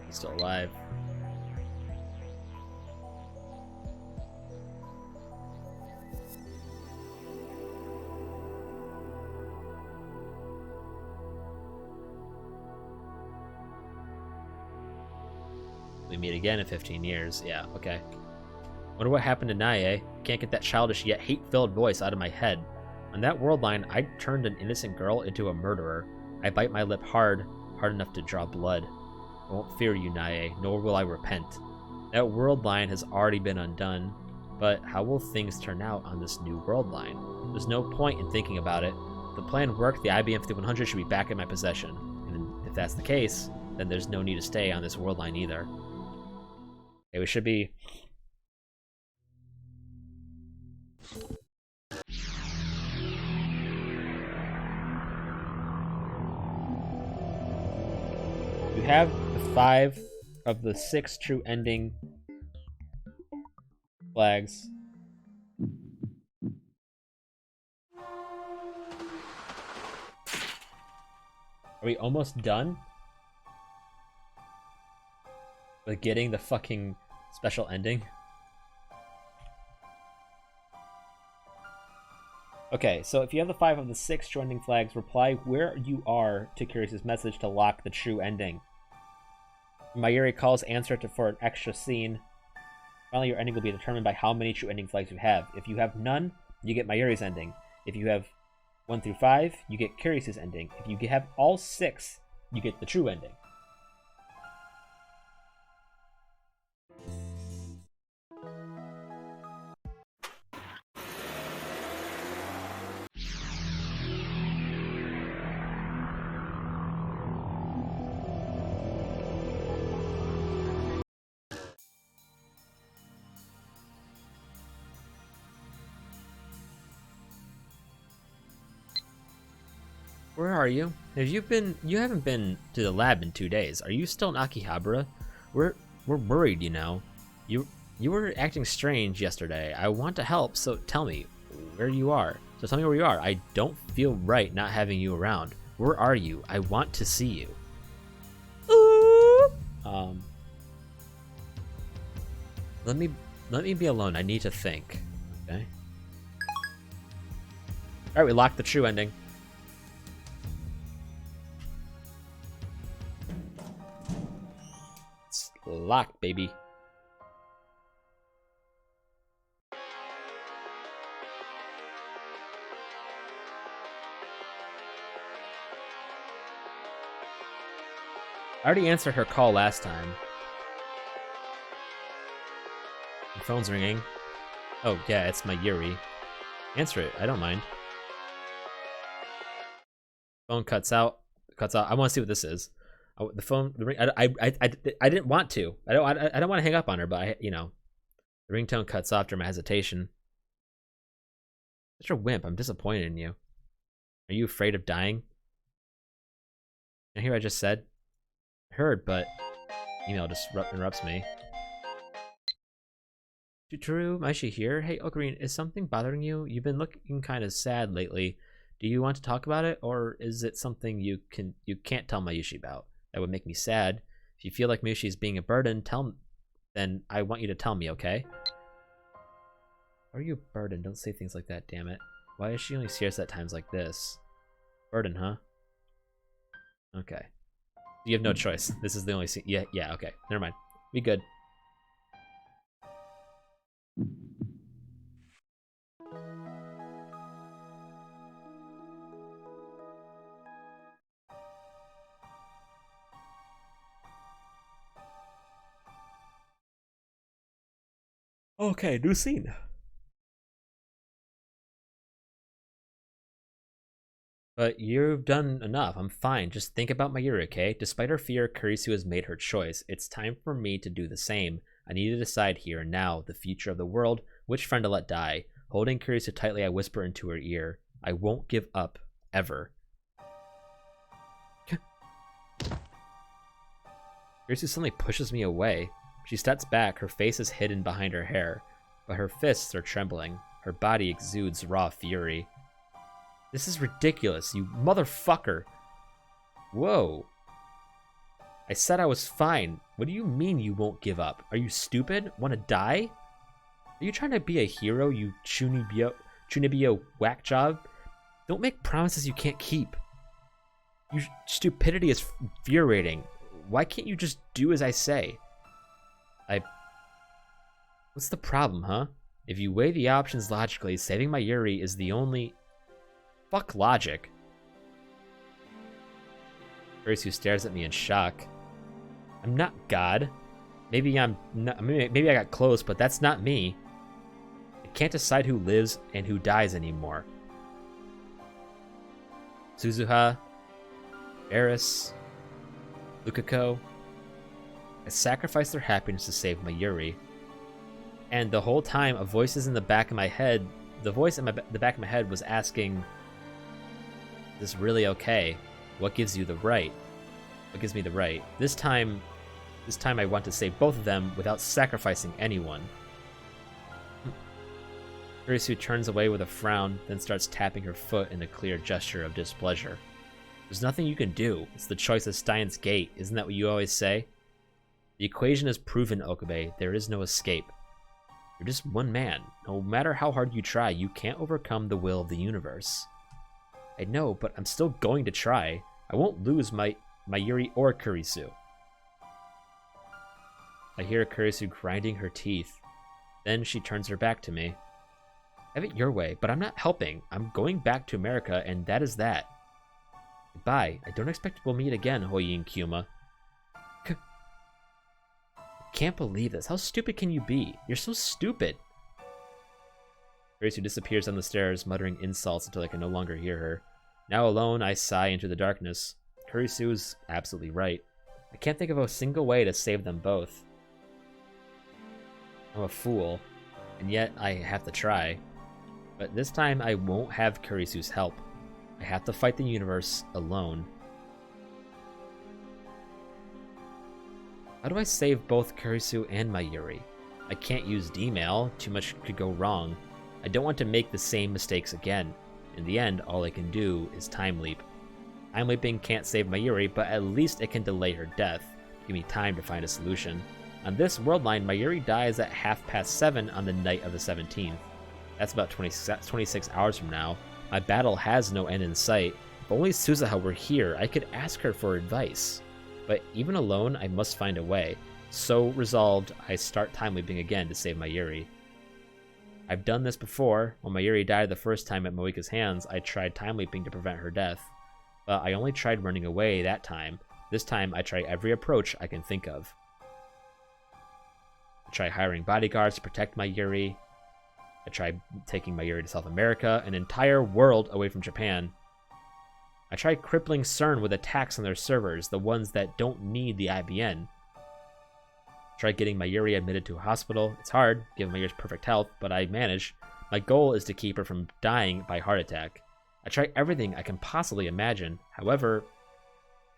S1: He's still alive. We meet again in 15 years. Yeah, okay. Wonder what happened to Nae. Can't get that childish yet hate-filled voice out of my head. On that world line, I turned an innocent girl into a murderer. I bite my lip hard enough to draw blood. I won't fear you, Nae, nor will I repent. That world line has already been undone, but how will things turn out on this new world line? There's no point in thinking about it. If the plan worked, the IBM 5100 should be back in my possession. And if that's the case, then there's no need to stay on this world line either. Okay, we should be... You have the 5 of the 6 true ending flags. Are we almost done with getting the fucking special ending? Okay, so if you have the 5 of the 6 true ending flags, reply where you are to Curious's message to lock the true ending. Mayuri calls, answer it for an extra scene. Finally, your ending will be determined by how many true ending flags you have. If you have none, you get Mayuri's ending. If you have 1 through 5, you get Curious's ending. If you have all 6, you get the true ending. Where are you? You haven't been to the lab in 2 days. Are you still in Akihabara? We're worried, you know. You were acting strange yesterday. I want to help, so tell me where you are. So tell me where you are. I don't feel right not having you around. Where are you? I want to see you. Let me be alone. I need to think. Okay. All right, we locked the true ending. It's locked, baby. I already answered her call last time. Your phone's ringing. Oh, yeah, it's my Yuri. Answer it. I don't mind. Phone cuts out. I want to see what this is. The phone. The ring. I didn't want to. I don't want to hang up on her, but the ringtone cuts off during my hesitation. Such a wimp. I'm disappointed in you. Are you afraid of dying? You hear what I just said? I heard, but email just interrupts me. True, is she here? Hey, Ocarina, is something bothering you? You've been looking kind of sad lately. Do you want to talk about it, or is it something you can't tell Mayushi about? That would make me sad. If you feel like Mayushi is being a burden, then I want you to tell me, okay? Are you a burden? Don't say things like that, damn it. Why is she only serious at times like this? Burden, huh? Okay. You have no choice. This is the only scene. Yeah, okay. Never mind. We good. Okay, new scene. But you've done enough. I'm fine. Just think about Mayuri, okay? Despite her fear, Kurisu has made her choice. It's time for me to do the same. I need to decide here and now the future of the world, which friend to let die. Holding Kurisu tightly, I whisper into her ear. I won't give up, ever. Kurisu suddenly pushes me away. She steps back, her face is hidden behind her hair, but her fists are trembling. Her body exudes raw fury. This is ridiculous, you motherfucker. Whoa. I said I was fine. What do you mean you won't give up? Are you stupid? Want to die? Are you trying to be a hero, you Chunibyo whack job? Don't make promises you can't keep. Your stupidity is infuriating. Why can't you just do as I say? What's the problem, huh? If you weigh the options logically, saving Mayuri is the only... Fuck logic. Kurisu stares at me in shock. I'm not God. Maybe I got close, but that's not me. I can't decide who lives and who dies anymore. Suzuha, Eris, Lukako. I sacrificed their happiness to save Mayuri. And the whole time, the voice in the back of my head was asking, is this really okay? What gives you the right? What gives me the right? This time I want to save both of them without sacrificing anyone. Kurisu turns away with a frown, then starts tapping her foot in a clear gesture of displeasure. There's nothing you can do. It's the choice of Steins Gate. Isn't that what you always say? The equation is proven, Okabe. There is no escape. You're just one man. No matter how hard you try, you can't overcome the will of the universe. I know, but I'm still going to try. I won't lose Mayuri or Kurisu. I hear Kurisu grinding her teeth. Then she turns her back to me. Have it your way, but I'm not helping. I'm going back to America, and that is that. Goodbye. I don't expect we'll meet again, Hoyin Kyuma. I can't believe this. How stupid can you be? You're so stupid. Kurisu disappears down the stairs, muttering insults until I can no longer hear her. Now alone, I sigh into the darkness. Kurisu's absolutely right. I can't think of a single way to save them both. I'm a fool, and yet I have to try. But this time I won't have Kurisu's help. I have to fight the universe alone. How do I save both Kurisu and Mayuri? I can't use D-mail, too much could go wrong. I don't want to make the same mistakes again. In the end, all I can do is time leap. Time leaping can't save Mayuri, but at least it can delay her death, give me time to find a solution. On this world line, Mayuri dies at 7:30 on the night of the 17th. That's about 26 hours from now. My battle has no end in sight. If only Suzuha were here, I could ask her for advice. But even alone, I must find a way. So resolved, I start time leaping again to save Mayuri. I've done this before. When Mayuri died the first time at Moika's hands, I tried time leaping to prevent her death. But I only tried running away that time. This time, I try every approach I can think of. I try hiring bodyguards to protect Mayuri. I tried taking Mayuri to South America, an entire world away from Japan. I tried crippling CERN with attacks on their servers, the ones that don't need the IBN. I tried getting Mayuri admitted to a hospital. It's hard, given Mayuri's perfect health, but I manage. My goal is to keep her from dying by heart attack. I try everything I can possibly imagine. However,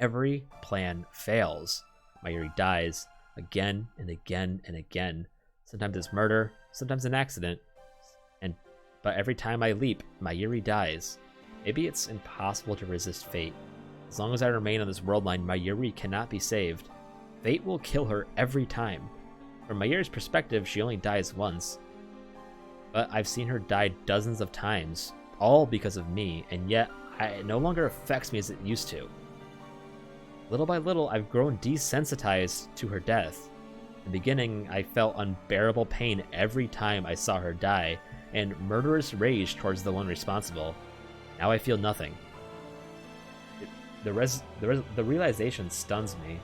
S1: every plan fails. Mayuri dies again and again and again. Sometimes it's murder, sometimes an accident. But every time I leap, Mayuri dies. Maybe it's impossible to resist fate. As long as I remain on this world line, Mayuri cannot be saved. Fate will kill her every time. From Mayuri's perspective, she only dies once. But I've seen her die dozens of times, all because of me, and yet it no longer affects me as it used to. Little by little, I've grown desensitized to her death. In the beginning, I felt unbearable pain every time I saw her die, and murderous rage towards the one responsible. Now I feel nothing. The realization stuns me.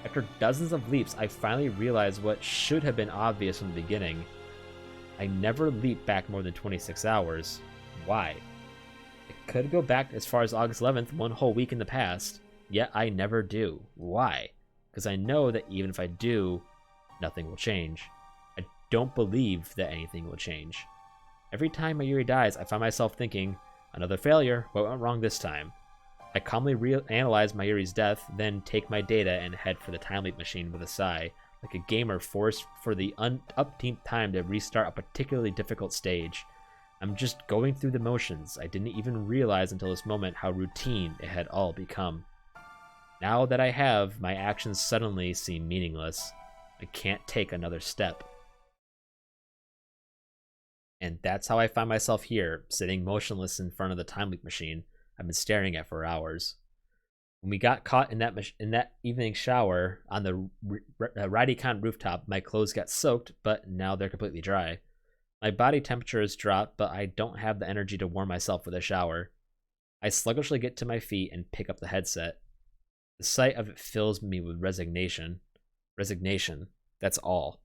S1: After dozens of leaps, I finally realized what should have been obvious from the beginning. I never leap back more than 26 hours. Why? I could go back as far as August 11th, one whole week in the past, yet I never do. Why? Because I know that even if I do, nothing will change. I don't believe that anything will change. Every time Mayuri dies, I find myself thinking, another failure, what went wrong this time? I calmly analyze Mayuri's death, then take my data and head for the time leap machine with a sigh, like a gamer forced for the umpteenth time to restart a particularly difficult stage. I'm just going through the motions. I didn't even realize until this moment how routine it had all become. Now that I have, my actions suddenly seem meaningless. I can't take another step. And that's how I find myself here, sitting motionless in front of the time leap machine I've been staring at for hours. When we got caught in that evening shower on the Radicon rooftop, my clothes got soaked, but now they're completely dry. My body temperature has dropped, but I don't have the energy to warm myself with a shower. I sluggishly get to my feet and pick up the headset. The sight of it fills me with resignation. Resignation, that's all.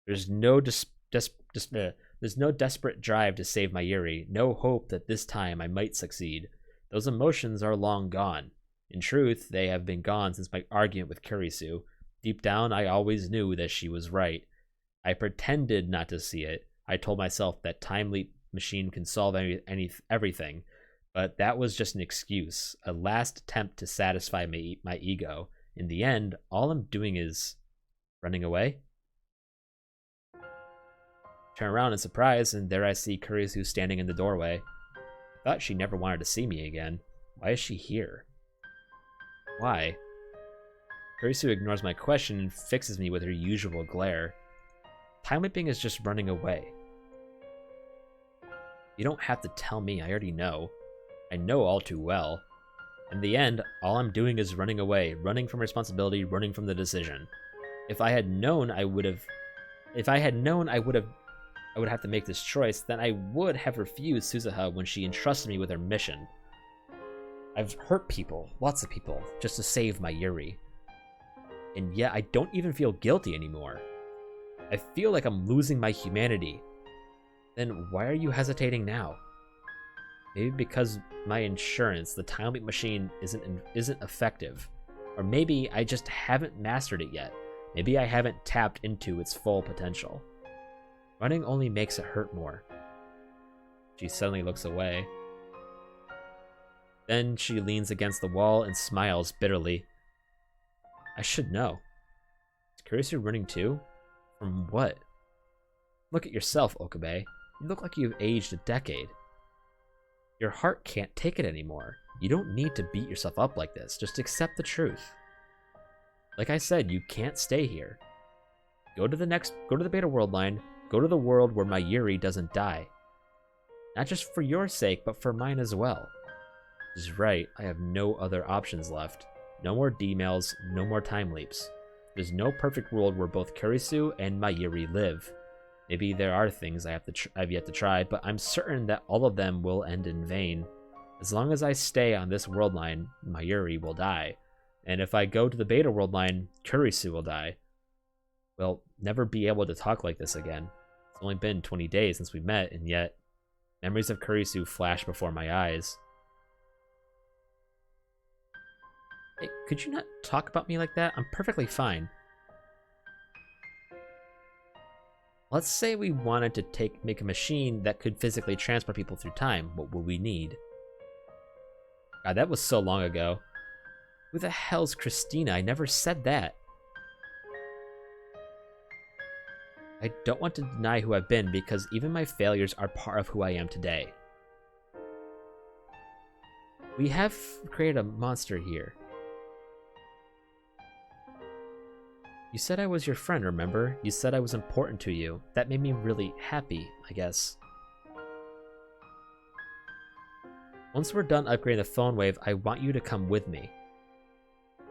S1: There's no there's no desperate drive to save Mayuri, no hope that this time I might succeed. Those emotions are long gone. In truth, they have been gone since my argument with Kurisu. Deep down, I always knew that she was right. I pretended not to see it. I told myself that time leap machine can solve everything, but that was just an excuse, a last attempt to satisfy my ego. In the end, all I'm doing is running away. Turn around in surprise, and there I see Kurisu standing in the doorway. I thought she never wanted to see me again. Why is she here? Why? Kurisu ignores my question and fixes me with her usual glare. Time leaping is just running away. You don't have to tell me, I already know. I know all too well. In the end, all I'm doing is running away, running from responsibility, running from the decision. If I had known I would have to make this choice, then I would have refused Suzuha when she entrusted me with her mission. I've hurt people, lots of people, just to save Mayuri. And yet I don't even feel guilty anymore. I feel like I'm losing my humanity. Then why are you hesitating now? Maybe because my insurance, the time leap machine, isn't effective. Or maybe I just haven't mastered it yet. Maybe I haven't tapped into its full potential. Running only makes it hurt more. She suddenly looks away. Then she leans against the wall and smiles bitterly. I should know. Is Kurisu running too? From what? Look at yourself, Okabe. You look like you've aged a decade. Your heart can't take it anymore. You don't need to beat yourself up like this. Just accept the truth. Like I said, you can't stay here. Go to the Beta World line. Go to the world where Mayuri doesn't die. Not just for your sake, but for mine as well. She's right, I have no other options left. No more D-mails, no more time leaps. There's no perfect world where both Kurisu and Mayuri live. Maybe there are things I've yet to try, but I'm certain that all of them will end in vain. As long as I stay on this world line, Mayuri will die. And if I go to the Beta World line, Kurisu will die. We'll never be able to talk like this again. It's only been 20 days since we met, and yet memories of Kurisu flash before my eyes. Hey, could you not talk about me like that? I'm perfectly fine. Let's say we wanted to make a machine that could physically transport people through time. What would we need? God, that was so long ago. Who the hell's Christina? I never said that. I don't want to deny who I've been because even my failures are part of who I am today. We have created a monster here. You said I was your friend, remember? You said I was important to you. That made me really happy, I guess. Once we're done upgrading the phone wave, I want you to come with me.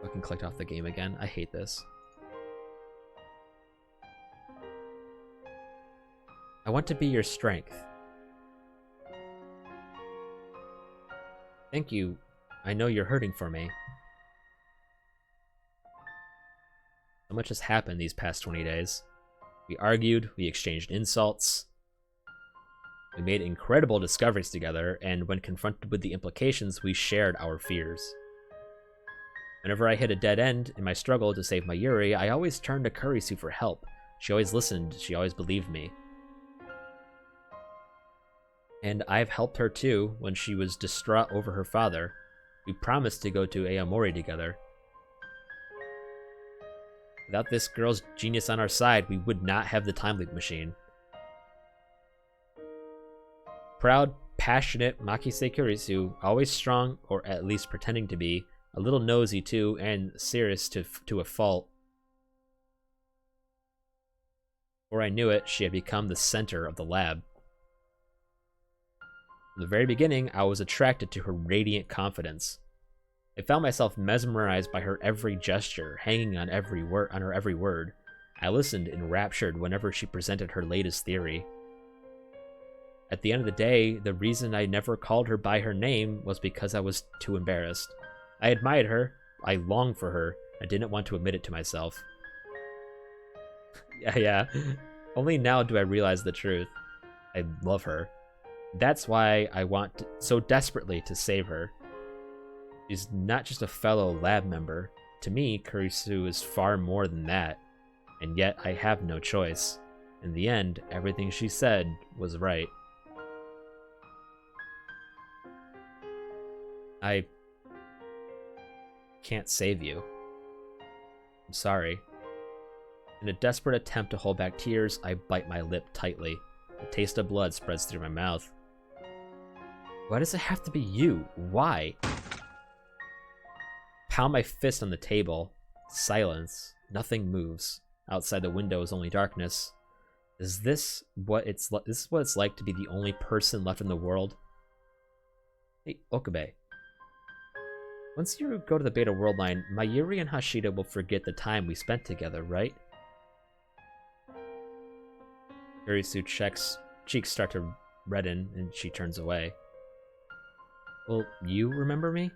S1: Fucking clicked off the game again. I hate this. I want to be your strength. Thank you. I know you're hurting for me. So much has happened these past 20 days. We argued, we exchanged insults. We made incredible discoveries together, and when confronted with the implications, we shared our fears. Whenever I hit a dead end in my struggle to save Mayuri, I always turned to Kurisu for help. She always listened, she always believed me. And I've helped her too when she was distraught over her father. We promised to go to Aomori together. Without this girl's genius on our side, we would not have the time leap machine. Proud, passionate Makise Kurisu, always strong, or at least pretending to be, a little nosy too, and serious to a fault. Before I knew it, she had become the center of the lab. From the very beginning, I was attracted to her radiant confidence. I found myself mesmerized by her every gesture, hanging on her every word. I listened enraptured whenever she presented her latest theory. At the end of the day, the reason I never called her by her name was because I was too embarrassed. I admired her, I longed for her, I didn't want to admit it to myself. yeah. Only now do I realize the truth. I love her. That's why I want so desperately to save her. She's not just a fellow lab member. To me, Kurisu is far more than that. And yet, I have no choice. In the end, everything she said was right. I can't save you. I'm sorry. In a desperate attempt to hold back tears, I bite my lip tightly. The taste of blood spreads through my mouth. Why does it have to be you? Why? Pound my fist on the table. Silence. Nothing moves. Outside the window is only darkness. Is this what it's like to be the only person left in the world? Hey, Okabe. Once you go to the Beta World line, Mayuri and Hashida will forget the time we spent together, right? Kurisu's cheeks start to redden, and she turns away. Will you remember me?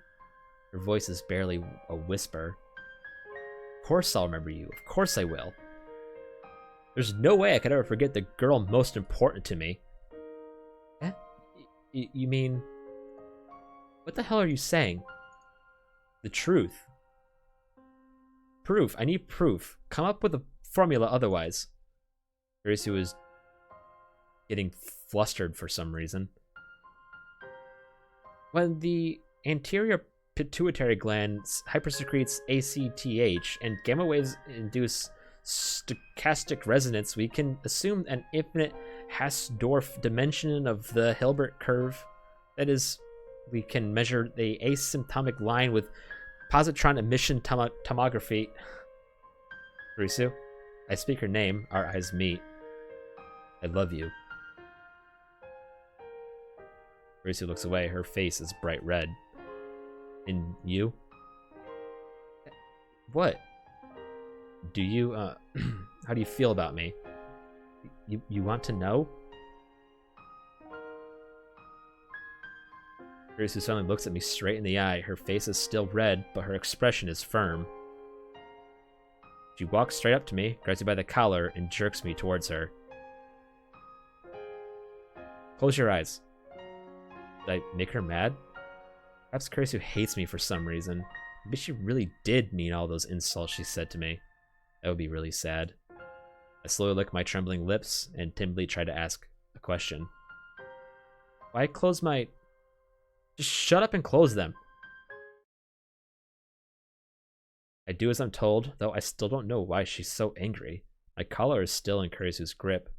S1: Her voice is barely a whisper. Of course I'll remember you. Of course I will. There's no way I could ever forget the girl most important to me. Eh? You mean... What the hell are you saying? The truth. Proof. I need proof. Come up with a formula otherwise. Kurisu is getting flustered for some reason. When the anterior pituitary gland hypersecretes ACTH, and gamma waves induce stochastic resonance. We can assume an infinite Hausdorff dimension of the Hilbert curve. That is, we can measure the asymptotic line with positron emission tomography. Kurisu, I speak her name. Our eyes meet. I love you. Kurisu looks away. Her face is bright red. And you? What? Do you, how do you feel about me? You want to know? Kurisu suddenly looks at me straight in the eye. Her face is still red, but her expression is firm. She walks straight up to me, grabs me by the collar, and jerks me towards her. Close your eyes. Did I make her mad? Perhaps Kurisu hates me for some reason. Maybe she really did mean all those insults she said to me. That would be really sad. I slowly lick my trembling lips and timidly try to ask a question. Why close my... Just shut up and close them. I do as I'm told, though I still don't know why she's so angry. My collar is still in Kurisu's grip.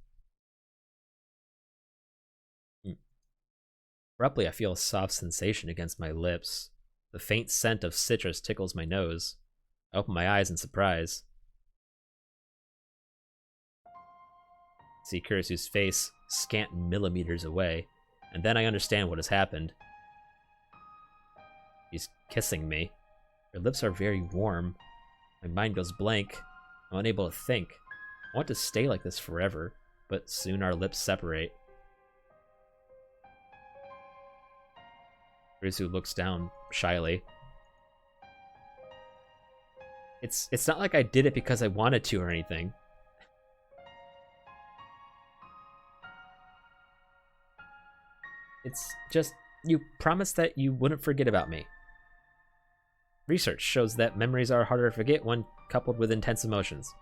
S1: Abruptly, I feel a soft sensation against my lips. The faint scent of citrus tickles my nose. I open my eyes in surprise. See Kurisu's face scant millimeters away, and then I understand what has happened. She's kissing me. Her lips are very warm. My mind goes blank. I'm unable to think. I want to stay like this forever, but soon our lips separate. Kurisu looks down shyly. It's not like I did it because I wanted to or anything. It's just, you promised that you wouldn't forget about me. Research shows that memories are harder to forget when coupled with intense emotions.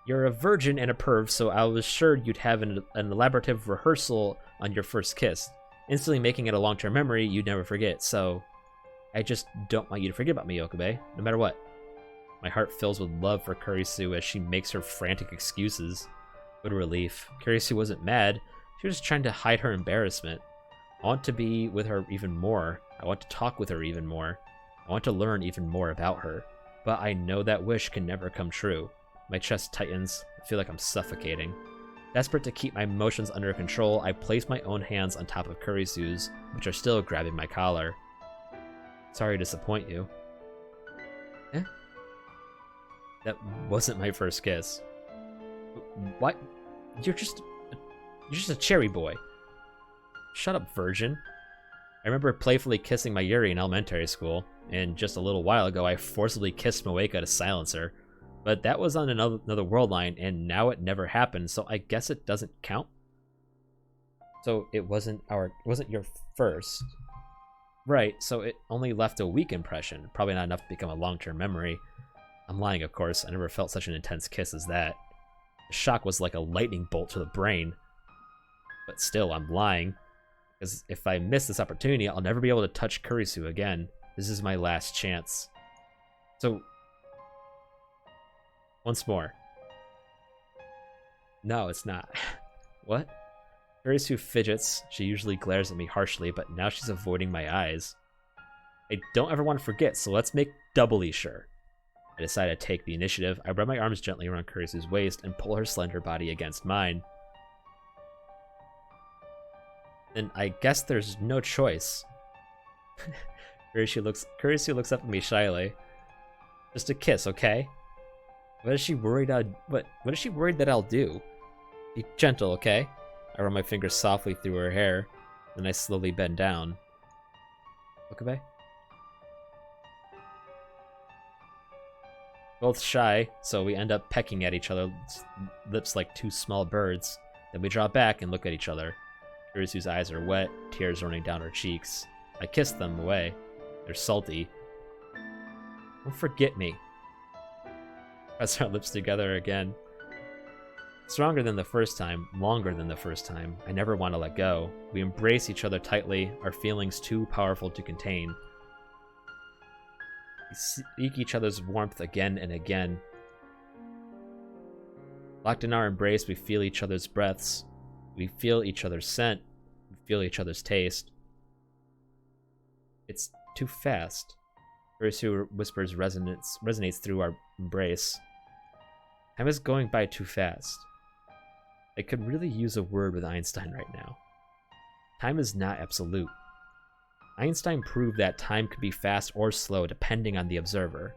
S1: You're a virgin and a perv, so I was sure you'd have an elaborative rehearsal on your first kiss, instantly making it a long-term memory you'd never forget, so I just don't want you to forget about me, Okabe, no matter what. My heart fills with love for Kurisu as she makes her frantic excuses. What a relief. Kurisu wasn't mad, she was just trying to hide her embarrassment. I want to be with her even more. I want to talk with her even more. I want to learn even more about her. But I know that wish can never come true. My chest tightens. I feel like I'm suffocating. Desperate to keep my emotions under control, I place my own hands on top of Kurisu's, which are still grabbing my collar. Sorry to disappoint you. Eh? That wasn't my first kiss. What? You're just a cherry boy. Shut up, virgin. I remember playfully kissing my Yuri in elementary school, and just a little while ago I forcibly kissed Moeka to silence her. But that was on another world line, and now it never happened, so I guess it doesn't count? So it wasn't your first. Right, so it only left a weak impression, probably not enough to become a long-term memory. I'm lying, of course. I never felt such an intense kiss as that. The shock was like a lightning bolt to the brain. But still, I'm lying. Because if I miss this opportunity, I'll never be able to touch Kurisu again. This is my last chance. So, once more. No, it's not. What? Kurisu fidgets. She usually glares at me harshly, but now she's avoiding my eyes. I don't ever want to forget, so let's make doubly sure. I decide to take the initiative. I rub my arms gently around Kurisu's waist and pull her slender body against mine. Then I guess there's no choice. Kurisu looks up at me shyly. Just a kiss, okay? What is she worried what is she worried that I'll do? Be gentle, okay? I run my fingers softly through her hair, then I slowly bend down. Okabe? Both shy, so we end up pecking at each other's lips like two small birds. Then we draw back and look at each other. Kurisu's eyes are wet, tears running down her cheeks. I kiss them away. They're salty. Don't forget me. Press our lips together again. Stronger than the first time, longer than the first time. I never want to let go. We embrace each other tightly, our feelings too powerful to contain. We seek each other's warmth again and again. Locked in our embrace, we feel each other's breaths. We feel each other's scent. We feel each other's taste. It's too fast. Kurisu whispers resonates through our embrace. Time is going by too fast. I could really use a word with Einstein right now. Time is not absolute. Einstein proved that time could be fast or slow depending on the observer.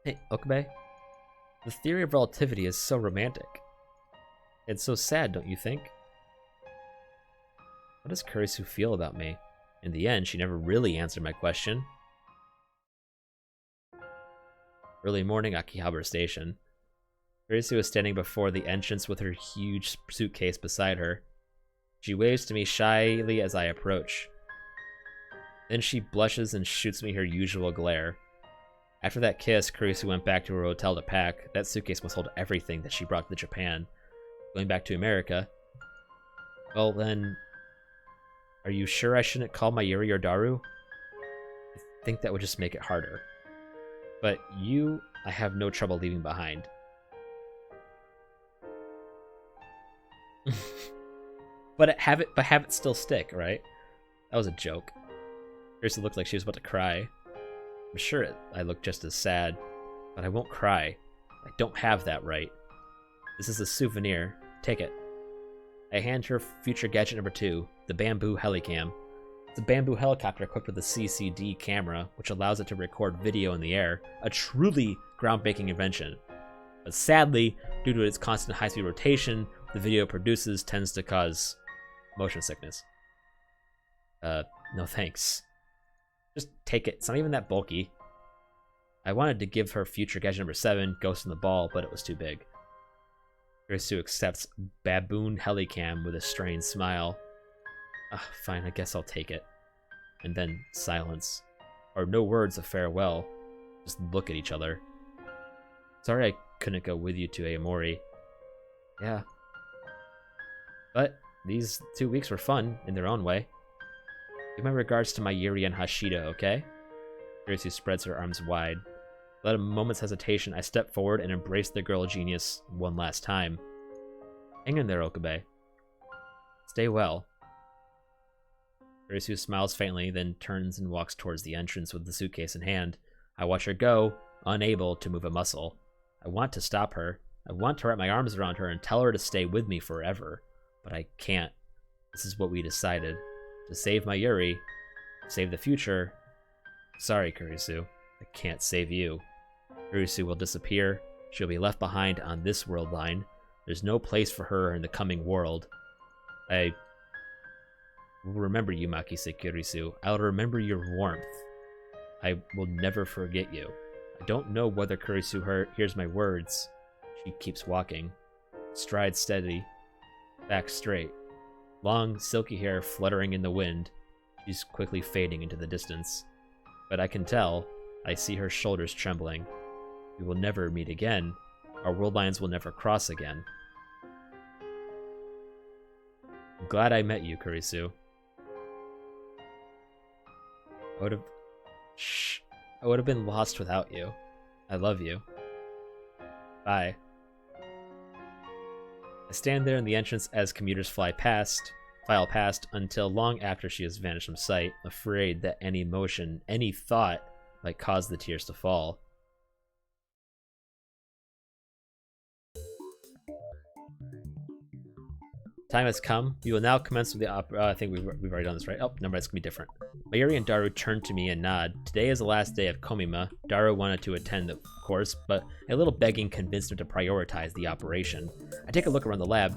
S1: Hey, Okabe? The theory of relativity is so romantic. It's so sad, don't you think? What does Kurisu feel about me? In the end, she never really answered my question. Early morning, Akihabara Station. Kurisu is standing before the entrance with her huge suitcase beside her. She waves to me shyly as I approach. Then she blushes and shoots me her usual glare. After that kiss, Kurisu went back to her hotel to pack. That suitcase must hold everything that she brought to Japan. Going back to America. Well then, are you sure I shouldn't call Mayuri or Daru? I think that would just make it harder. But you, I have no trouble leaving behind. But have it still stick, right? That was a joke. Kurisu looked like she was about to cry. I'm sure I look just as sad, but I won't cry. I don't have that right. This is a souvenir. Take it. I hand her future gadget number 2, the bamboo helicam. It's a bamboo helicopter equipped with a CCD camera, which allows it to record video in the air, a truly groundbreaking invention. But sadly, due to its constant high-speed rotation, the video it produces tends to cause motion sickness. No thanks. Just take it. It's not even that bulky. I wanted to give her future gadget number 7, Ghost in the Ball, but it was too big. Kurisu accepts baboon helicam with a strained smile. Fine, I guess I'll take it. And then silence. Or no words of farewell. Just look at each other. Sorry I couldn't go with you to Aomori. Yeah. But these 2 weeks were fun in their own way. Give my regards to Mayuri and Hashida, okay? Kurisu spreads her arms wide. Without a moment's hesitation, I step forward and embrace the girl genius one last time. Hang in there, Okabe. Stay well. Kurisu smiles faintly, then turns and walks towards the entrance with the suitcase in hand. I watch her go, unable to move a muscle. I want to stop her. I want to wrap my arms around her and tell her to stay with me forever. But I can't. This is what we decided. To save Mayuri, save the future. Sorry, Kurisu. I can't save you. Kurisu will disappear. She'll be left behind on this world line. There's no place for her in the coming world. I will remember you, Makise Kurisu. I'll remember your warmth. I will never forget you. I don't know whether Kurisu hears my words. She keeps walking. Stride steady. Back straight. Long, silky hair fluttering in the wind. She's quickly fading into the distance. But I can tell. I see her shoulders trembling. We will never meet again. Our world lines will never cross again. I'm glad I met you, Kurisu. I would have been lost without you. I love you. Bye. I stand there in the entrance as commuters file past until long after she has vanished from sight, afraid that any motion, any thought might cause the tears to fall. Time has come. We will now commence with the opera. I think we've already done this, right? Oh, never mind, it's gonna be different. Mayuri and Daru turn to me and nod. Today is the last day of Komima. Daru wanted to attend, of course, but a little begging convinced him to prioritize the operation. I take a look around the lab.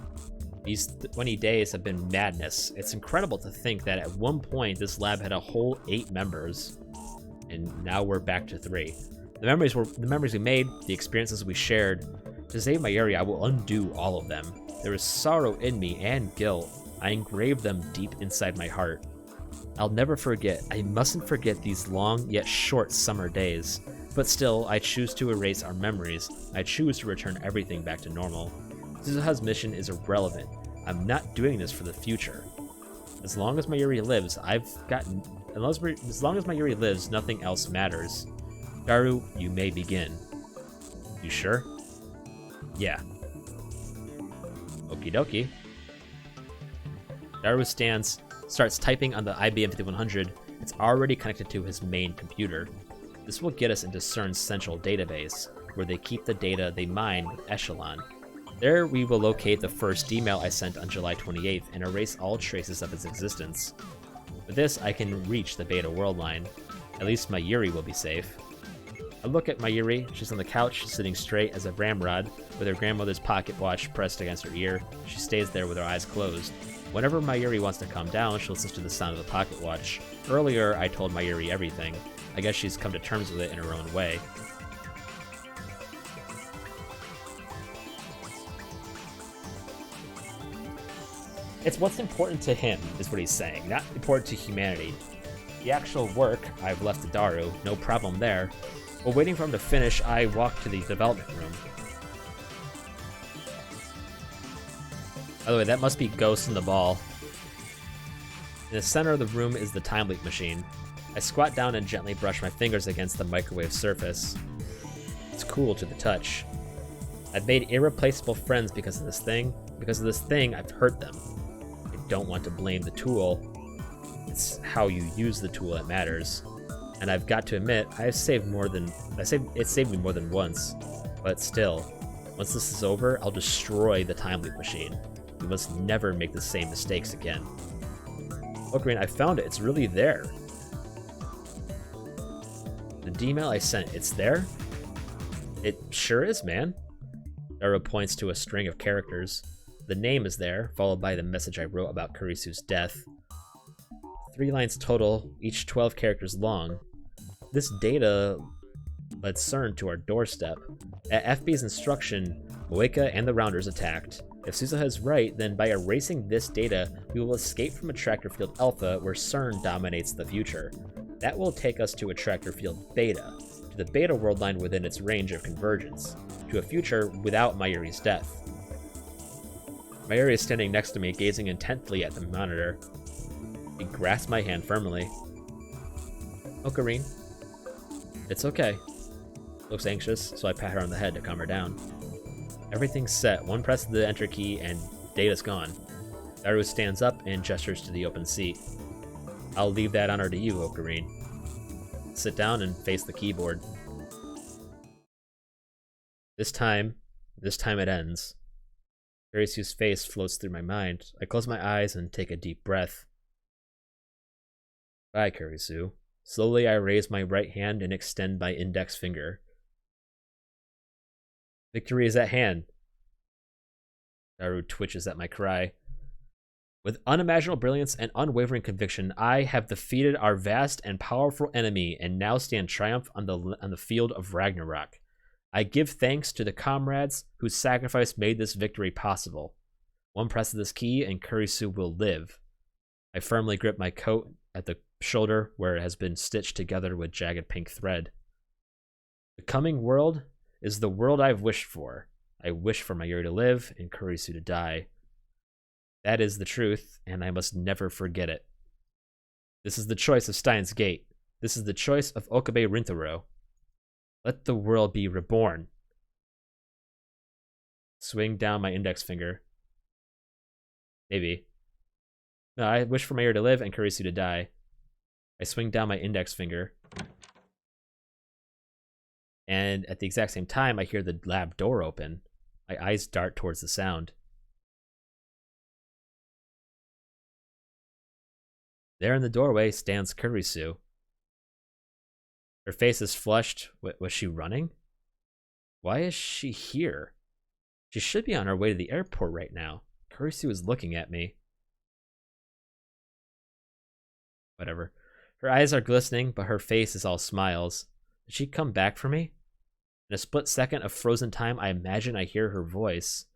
S1: These 20 days have been madness. It's incredible to think that at one point this lab had a whole 8 members, and now we're back to 3. The memories we made, the experiences we shared. To save Mayuri, I will undo all of them. There is sorrow in me and guilt. I engraved them deep inside my heart. I'll never forget. I mustn't forget these long yet short summer days. But still, I choose to erase our memories. I choose to return everything back to normal. Suzuha's mission is irrelevant. I'm not doing this for the future. As long as Mayuri lives, as long as Mayuri lives, nothing else matters. Daru, you may begin. You sure? Yeah. Okie dokie. Daru starts typing on the IBM 5100. It's already connected to his main computer. This will get us into CERN's central database, where they keep the data they mine with Echelon. There we will locate the first email I sent on July 28th and erase all traces of its existence. With this, I can reach the Beta World line. At least Mayuri will be safe. I look at Mayuri. She's on the couch, sitting straight as a ramrod, with her grandmother's pocket watch pressed against her ear. She stays there with her eyes closed. Whenever Mayuri wants to calm down, she listens to the sound of the pocket watch. Earlier, I told Mayuri everything. I guess she's come to terms with it in her own way. It's what's important to him, is what he's saying, not important to humanity. The actual work, I've left to Daru, no problem there. While waiting for him to finish, I walk to the development room. By the way, that must be Ghost in the Ball. In the center of the room is the time leap machine. I squat down and gently brush my fingers against the microwave surface. It's cool to the touch. I've made irreplaceable friends because of this thing. Because of this thing, I've hurt them. I don't want to blame the tool. It's how you use the tool that matters. And I've got to admit, it saved me more than once. But still, once this is over, I'll destroy the time loop machine. We must never make the same mistakes again. Ocarina, I found it. It's really there. The D-mail I sent, it's there? It sure is, man. Daru points to a string of characters. The name is there, followed by the message I wrote about Kurisu's death. 3 lines total, each 12 characters long. This data led CERN to our doorstep. At FB's instruction, Moeka and the Rounders attacked. If Suzuha is right, then by erasing this data, we will escape from Attractor Field Alpha, where CERN dominates the future. That will take us to Attractor Field Beta, to the Beta world line within its range of convergence, to a future without Mayuri's death. Mayuri is standing next to me, gazing intently at the monitor. He grasps my hand firmly. Ocarine. It's okay. Looks anxious, so I pat her on the head to calm her down. Everything's set. One press of the enter key and data's gone. Daru stands up and gestures to the open seat. I'll leave that honor to you, Ocarine. Sit down and face the keyboard. This time it ends. Kurisu's face floats through my mind. I close my eyes and take a deep breath. Bye, Kurisu. Slowly, I raise my right hand and extend my index finger. Victory is at hand. Daru twitches at my cry. With unimaginable brilliance and unwavering conviction, I have defeated our vast and powerful enemy and now stand triumph on the field of Ragnarok. I give thanks to the comrades whose sacrifice made this victory possible. One press of this key and Kurisu will live. I firmly grip my coat at the shoulder where it has been stitched together with jagged pink thread. The coming world is the world I've wished for. I wish for Mayuri to live and Kurisu to die. That is the truth, and I must never forget it. This is the choice of Steins Gate. This is the choice of Okabe Rintaro. Let the world be reborn. Swing down my index finger. Maybe. No, I wish for Mayuri to live and Kurisu to die. I swing down my index finger. And at the exact same time, I hear the lab door open. My eyes dart towards the sound. There in the doorway stands Kurisu. Her face is flushed. Was she running? Why is she here? She should be on her way to the airport right now. Kurisu is looking at me. Whatever. Her eyes are glistening, but her face is all smiles. Did she come back for me? In a split second of frozen time, I imagine I hear her voice.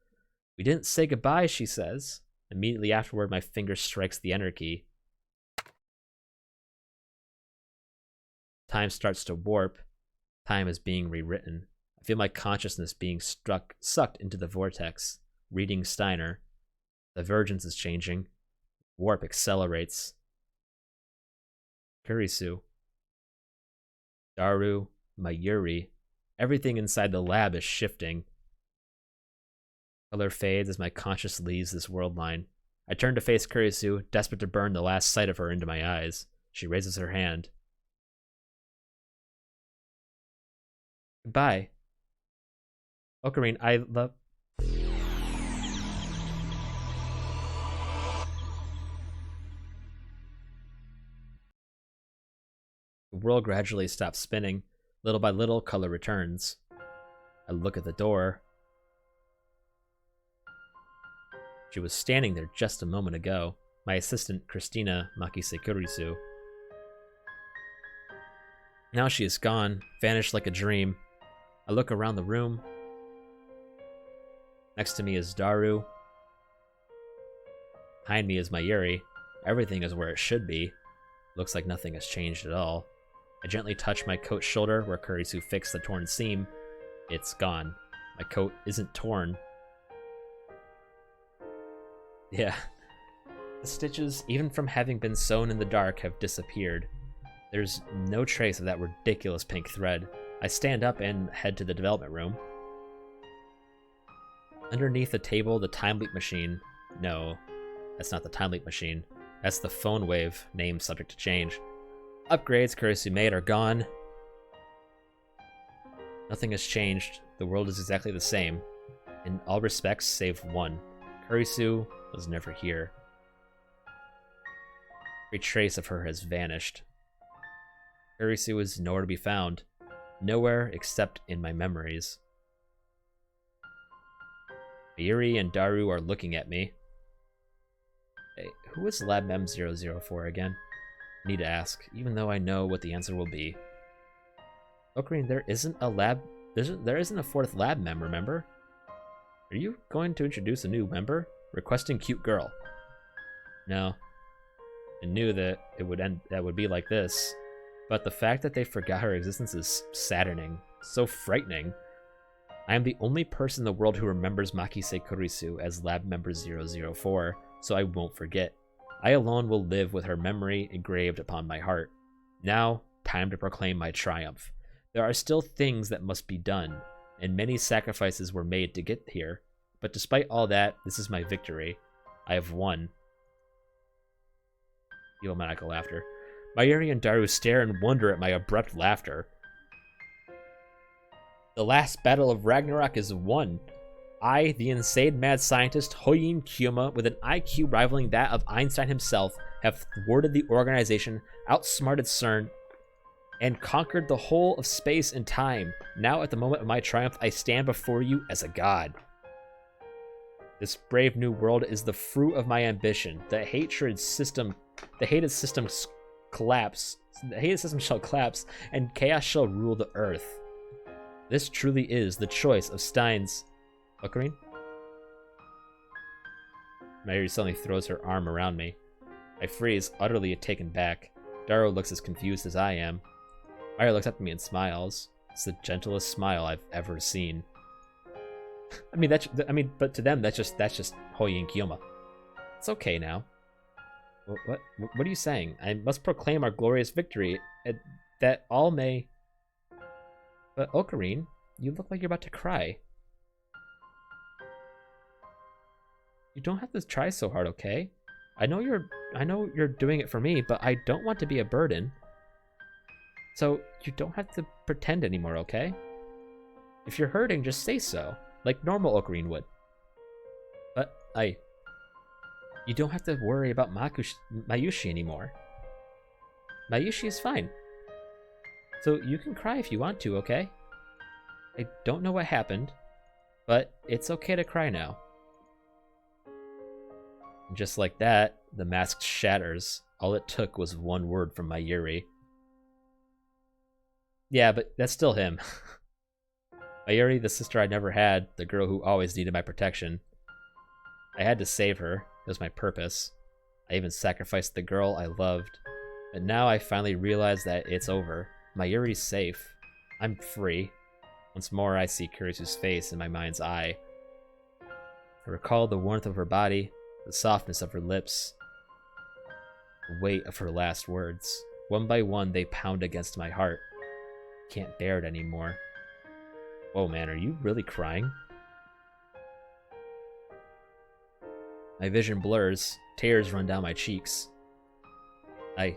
S1: We didn't say goodbye, she says. Immediately afterward, my finger strikes the enter key. Time starts to warp. Time is being rewritten. I feel my consciousness being sucked into the vortex. Reading Steiner. Divergence is changing. Warp accelerates. Kurisu. Daru. Mayuri. Everything inside the lab is shifting. Color fades as my conscious leaves this world line. I turn to face Kurisu, desperate to burn the last sight of her into my eyes. She raises her hand. Goodbye. Ocarine, I love... The world gradually stops spinning. Little by little, color returns. I look at the door. She was standing there just a moment ago. My assistant, Christina Makisekurisu. Now she is gone, vanished like a dream. I look around the room. Next to me is Daru. Behind me is Mayuri. Everything is where it should be. Looks like nothing has changed at all. I gently touch my coat's shoulder where Kurisu fixed the torn seam. It's gone. My coat isn't torn. Yeah. The stitches, even from having been sewn in the dark, have disappeared. There's no trace of that ridiculous pink thread. I stand up and head to the development room. Underneath the table, the time leap machine. No, that's not the time leap machine. That's the phone wave, name subject to change. Upgrades Kurisu made are gone. Nothing has changed. The world is exactly the same. In all respects, save one. Kurisu was never here. Every trace of her has vanished. Kurisu is nowhere to be found. Nowhere except in my memories. Mayuri and Daru are looking at me. Hey, who is Lab Mem 004 again? I need to ask, even though I know what the answer will be. Ocarine, there isn't a fourth lab mem, remember? Are you going to introduce a new member? Requesting cute girl. No. I knew that that would be like this. But the fact that they forgot her existence is saddening. So frightening. I am the only person in the world who remembers Makise Kurisu as lab member 004, so I won't forget. I alone will live with her memory engraved upon my heart. Now, time to proclaim my triumph. There are still things that must be done, and many sacrifices were made to get here. But despite all that, this is my victory. I have won. Feel maniacal laughter. Mayuri and Daru stare in wonder at my abrupt laughter. The last battle of Ragnarok is won. I, the insane mad scientist Hoyin Kyoma, with an IQ rivaling that of Einstein himself, have thwarted the organization, outsmarted CERN, and conquered the whole of space and time. Now, at the moment of my triumph, I stand before you as a god. This brave new world is the fruit of my ambition. The hated system shall collapse, and chaos shall rule the earth. This truly is the choice of Steins. Ocarine? Mayuri suddenly throws her arm around me. I freeze, utterly taken back. Daru looks as confused as I am. Mayuri looks up at me and smiles. It's the gentlest smile I've ever seen. But to them, that's just Hoyin Kyoma. It's okay now. What are you saying? I must proclaim our glorious victory, that all may... But Ocarine, you look like you're about to cry. You don't have to try so hard, okay? I know you're doing it for me, but I don't want to be a burden. So you don't have to pretend anymore, okay? If you're hurting, just say so, like normal Ocarine would. But you don't have to worry about Mayushi anymore. Mayushi is fine. So you can cry if you want to, okay? I don't know what happened, but it's okay to cry now. And just like that, the mask shatters. All it took was one word from Mayuri. Yeah, but that's still him. Mayuri, the sister I never had, the girl who always needed my protection. I had to save her. It was my purpose. I even sacrificed the girl I loved. But now I finally realize that it's over. Mayuri's safe. I'm free. Once more, I see Kurisu's face in my mind's eye. I recall the warmth of her body, the softness of her lips, the weight of her last words. One by one, they pound against my heart. Can't bear it anymore. Whoa, man, are you really crying? My vision blurs, tears run down my cheeks. A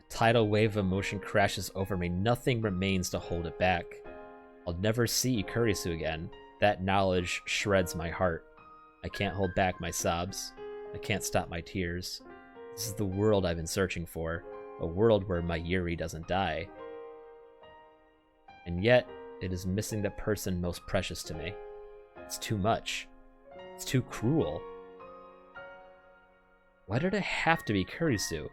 S1: tidal wave of emotion crashes over me. Nothing remains to hold it back. I'll never see Kurisu again. That knowledge shreds my heart. I can't hold back my sobs. I can't stop my tears. This is the world I've been searching for. A world where Mayuri doesn't die. And yet, it is missing the person most precious to me. It's too much. It's too cruel. Why did it have to be Kurisu?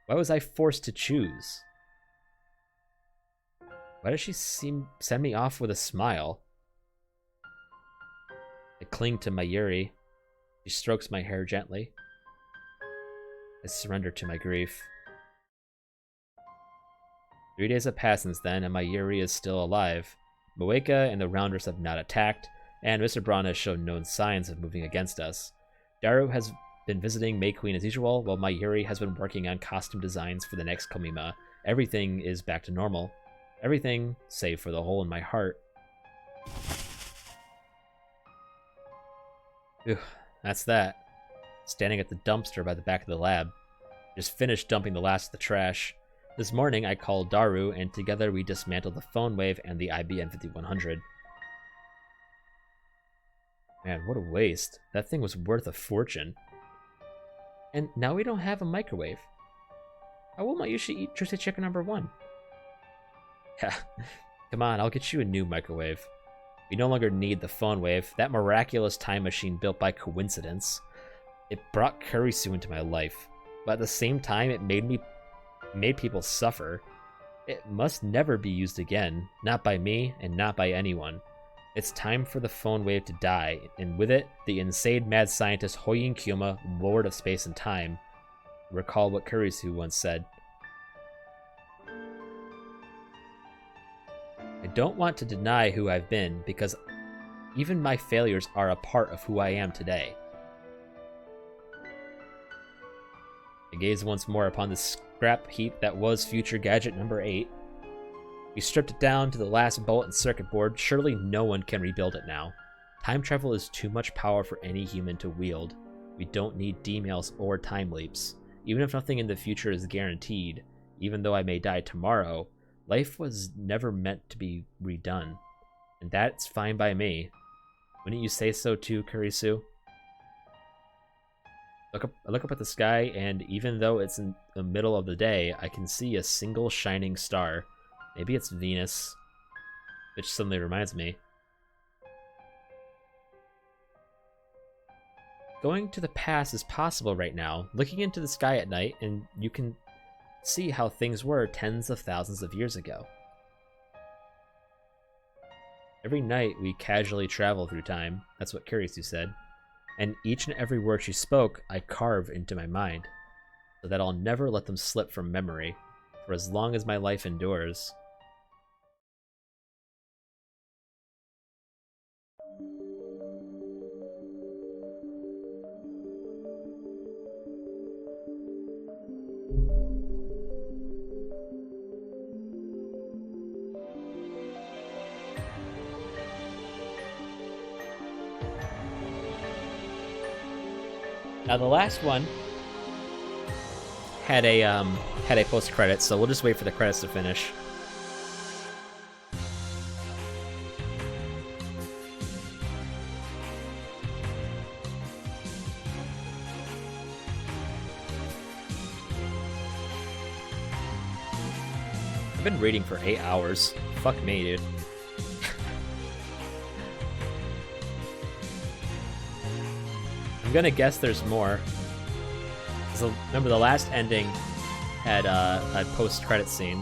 S1: Why was I forced to choose? Why does she send me off with a smile? I cling to Mayuri. She strokes my hair gently. I surrender to my grief. 3 days have passed since then, and Mayuri is still alive. Moeka and the Rounders have not attacked, and Mr. Braun has shown no signs of moving against us. Daru has been visiting May Queen as usual, while Mayuri has been working on costume designs for the next Komima. Everything is back to normal. Everything, save for the hole in my heart. Phew, that's that. Standing at the dumpster by the back of the lab. Just finished dumping the last of the trash. This morning I called Daru, and together we dismantled the phone wave and the IBM 5100. Man, what a waste. That thing was worth a fortune. And now we don't have a microwave. How will Mayushi eat Juicy Chicken #1? Yeah, come on, I'll get you a new microwave. We no longer need the phone wave, that miraculous time machine built by coincidence. It brought Kurisu into my life, but at the same time it made people suffer. It must never be used again, not by me and not by anyone. It's time for the phone wave to die, and with it, the insane mad scientist Hoyin Kyoma, Lord of Space and Time. Recall what Kurisu once said. I don't want to deny who I've been, because even my failures are a part of who I am today. I gaze once more upon the scrap heap that was future gadget number 8. We stripped it down to the last bolt and circuit board. Surely no one can rebuild it now. Time travel is too much power for any human to wield. We don't need D-mails or time leaps. Even if nothing in the future is guaranteed, even though I may die tomorrow, life was never meant to be redone. And that's fine by me. Wouldn't you say so too, Kurisu? I look up at the sky, and even though it's in the middle of the day, I can see a single shining star. Maybe it's Venus, which suddenly reminds me. Going to the past is possible right now. Looking into the sky at night, and you can see how things were tens of thousands of years ago. Every night we casually travel through time. That's what Kurisu said. And each and every word she spoke, I carve into my mind, so that I'll never let them slip from memory, for as long as my life endures. Now the last one had a post credit, so we'll just wait for the credits to finish. I've been reading for 8 hours. Fuck me, dude. I'm gonna guess there's more. Remember, the last ending had a post-credit scene.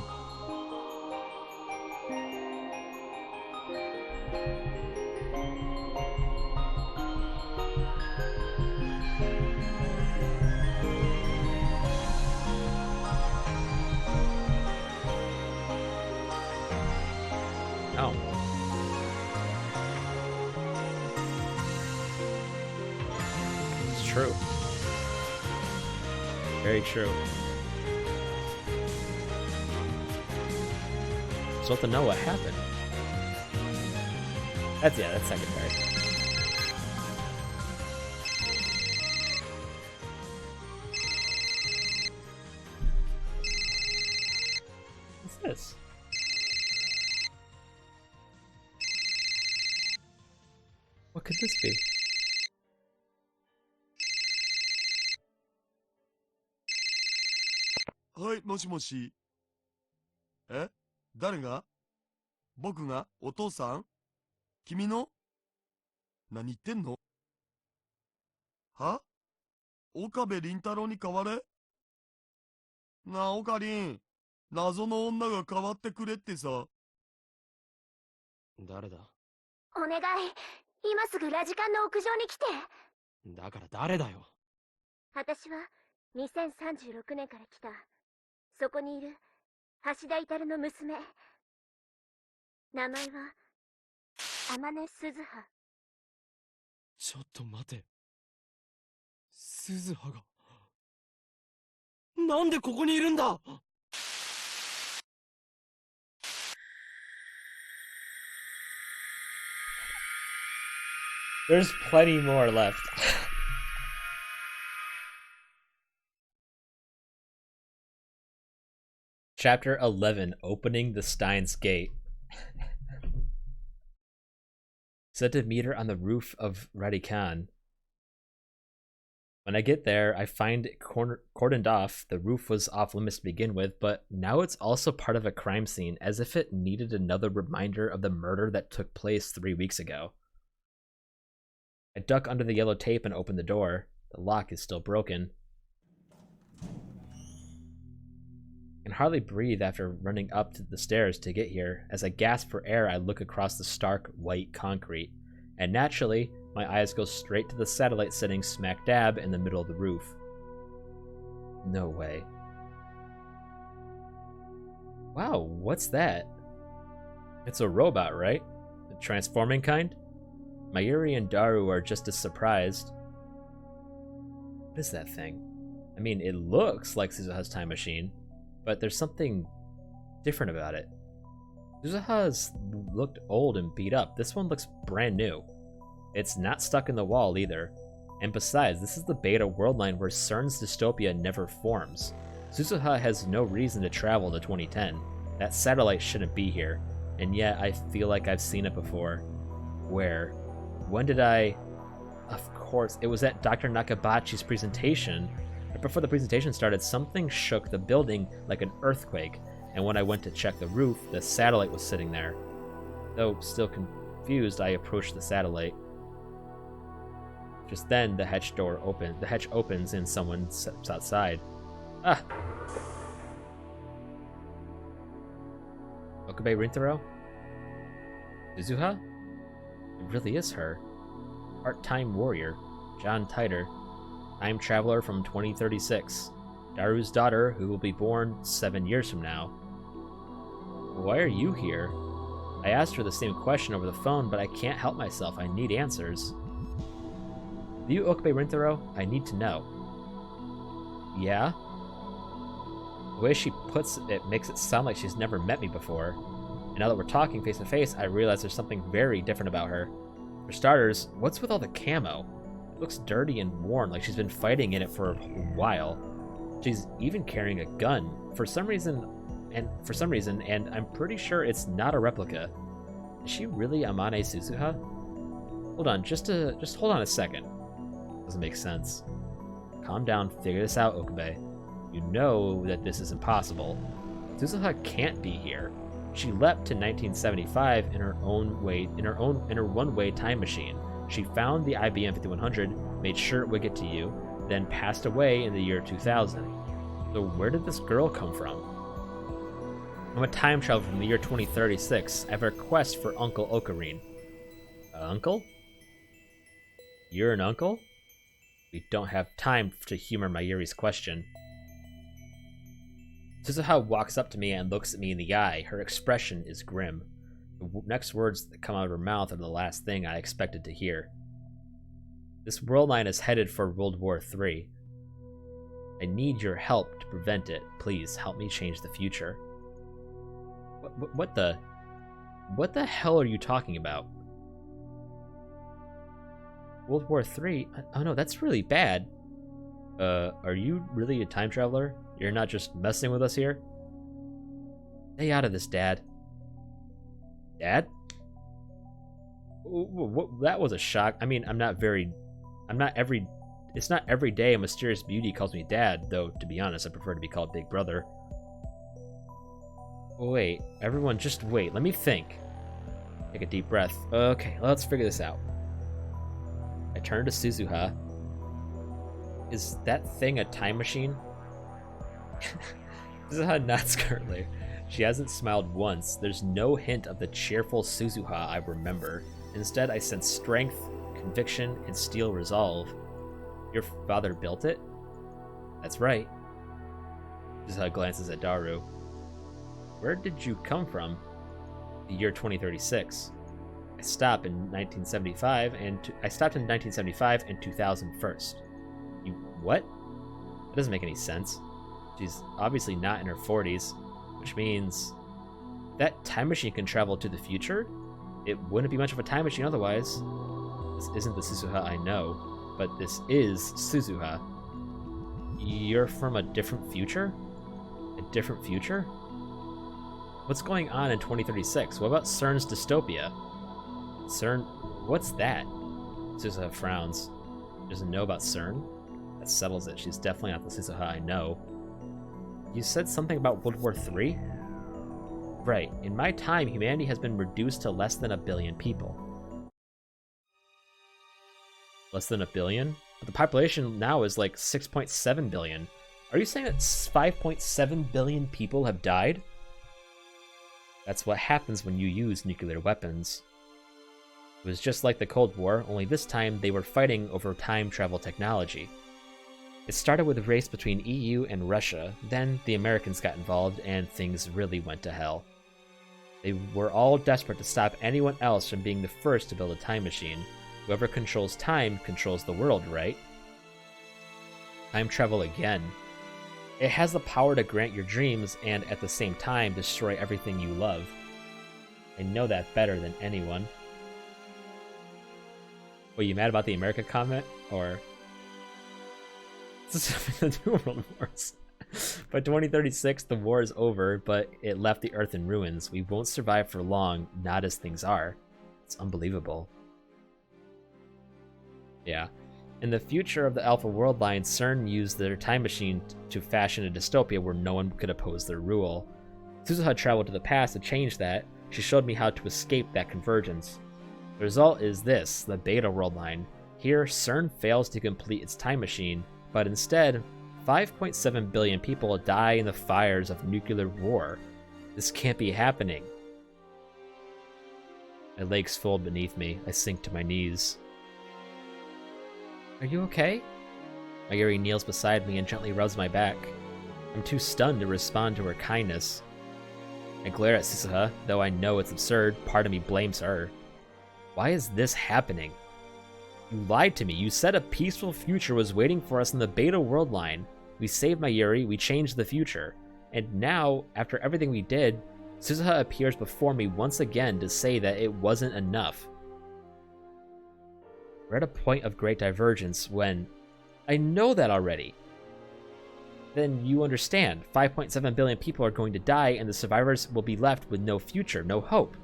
S1: true. Very true. Still have to know what happened. That's secondary. What's this? What could this be?
S3: Hi, もしもし。え？誰が？僕が？お父さん？君の？何言ってんの？は？岡部倫太郎に代われ？なあ、岡凛。謎の女が代わってくれってさ。
S4: 誰だ？
S5: お願い、今すぐラジカンの屋上に来て。
S4: だから誰だよ。
S5: 私は2036年から来た。そこにいる橋田至の娘。名前は天音鈴葉。
S4: ちょっと待て。鈴葉が。なんでここにいるんだ？
S1: There's plenty more left. Chapter 11, Opening the Steins Gate. Said to meet her on the roof of Radican. When I get there, I find it cordoned off. The roof was off limits to begin with, but now it's also part of a crime scene, as if it needed another reminder of the murder that took place 3 weeks ago. I duck under the yellow tape and open the door. The lock is still broken. I can hardly breathe after running up to the stairs to get here. As I gasp for air, I look across the stark, white concrete. And naturally, my eyes go straight to the satellite sitting smack dab in the middle of the roof. No way. Wow, what's that? It's a robot, right? The transforming kind? Mayuri and Daru are just as surprised. What is that thing? I mean, it looks like Suzuha's time machine, but there's something different about it. Suzuha's looked old and beat up. This one looks brand new. It's not stuck in the wall either. And besides, this is the beta world line where CERN's dystopia never forms. Suzuha has no reason to travel to 2010. That satellite shouldn't be here. And yet, I feel like I've seen it before. Where? When did I... Of course, it was at Dr. Nakabachi's presentation. Right before the presentation started, something shook the building like an earthquake, and when I went to check the roof, the satellite was sitting there. Though still confused, I approached the satellite. Just then, the hatch opens and someone steps outside. Ah! Okabe Rintaro? Suzuha? It really is her. Part-time warrior, John Titer, time traveler from 2036, Daru's daughter who will be born 7 years from now. Why are you here? I asked her the same question over the phone, but I can't help myself. I need answers. Do you Okabe Rintaro? I need to know. Yeah? The way she puts it makes it sound like she's never met me before. And now that we're talking face to face, I realize there's something very different about her. For starters, what's with all the camo? It looks dirty and worn, like she's been fighting in it for a while. She's even carrying a gun. For some reason, and I'm pretty sure it's not a replica. Is she really Amane Suzuha? Hold on, just hold on a second. Doesn't make sense. Calm down, figure this out, Okabe. You know that this is impossible. Suzuha can't be here. She leapt to 1975 in her one-way time machine. She found the IBM 5100, made sure it would get to you, then passed away in the year 2000. So where did this girl come from? I'm a time traveler from the year 2036. I have a request for Uncle Ocarine. Uncle? You're an uncle? We don't have time to humor Mayuri's question. Suzuha walks up to me and looks at me in the eye. Her expression is grim. The next words that come out of her mouth are the last thing I expected to hear. This world line is headed for World War III. I need your help to prevent it. Please help me change the future. What the hell are you talking about? World War III? Oh no, that's really bad. Are you really a time traveler? You're not just messing with us here? Stay out of this, Dad. Dad? That was a shock. I mean, it's not every day a mysterious beauty calls me Dad, though, to be honest, I prefer to be called Big Brother. Wait, everyone just wait, let me think. Take a deep breath. Okay, let's figure this out. I turn to Suzuha. Is that thing a time machine? Suzuha nods curtly. She hasn't smiled once. There's no hint of the cheerful Suzuha I remember. Instead, I sense strength, conviction, and steel resolve. Your father built it? That's right. Suzuha glances at Daru. Where did you come from? The year 2036. I stopped in 1975 and 2000 first. You what? That doesn't make any sense. She's obviously not in her 40s, which means that time machine can travel to the future? It wouldn't be much of a time machine otherwise. This isn't the Suzuha I know, but this is Suzuha. You're from a different future? A different future? What's going on in 2036? What about CERN's dystopia? CERN? What's that? Suzuha frowns. Doesn't know about CERN? That settles it. She's definitely not the Suzuha I know. You said something about World War III? Right. In my time, humanity has been reduced to less than 1 billion people. Less than 1 billion? But the population now is like 6.7 billion. Are you saying that 5.7 billion people have died? That's what happens when you use nuclear weapons. It was just like the Cold War, only this time they were fighting over time travel technology. It started with a race between EU and Russia, then the Americans got involved and things really went to hell. They were all desperate to stop anyone else from being the first to build a time machine. Whoever controls time controls the world, right? Time travel again. It has the power to grant your dreams and at the same time destroy everything you love. I know that better than anyone. Were you mad about the America comment? Or... This is the two world wars. By 2036, the war is over, but it left the Earth in ruins. We won't survive for long, not as things are. It's unbelievable. Yeah. In the future of the Alpha World Line, CERN used their time machine to fashion a dystopia where no one could oppose their rule. Suzuha traveled to the past to change that. She showed me how to escape that convergence. The result is this, the Beta World Line. Here, CERN fails to complete its time machine, but instead, 5.7 billion people die in the fires of nuclear war. This can't be happening. My legs fold beneath me. I sink to my knees. Are you okay? Mayuri kneels beside me and gently rubs my back. I'm too stunned to respond to her kindness. I glare at Suzuha, though I know it's absurd. Part of me blames her. Why is this happening? You lied to me. You said a peaceful future was waiting for us in the Beta World Line. We saved Mayuri, we changed the future. And now, after everything we did, Suzuha appears before me once again to say that it wasn't enough. We're at a point of great divergence when... I know that already. Then you understand. 5.7 billion people are going to die and the survivors will be left with no future, no hope.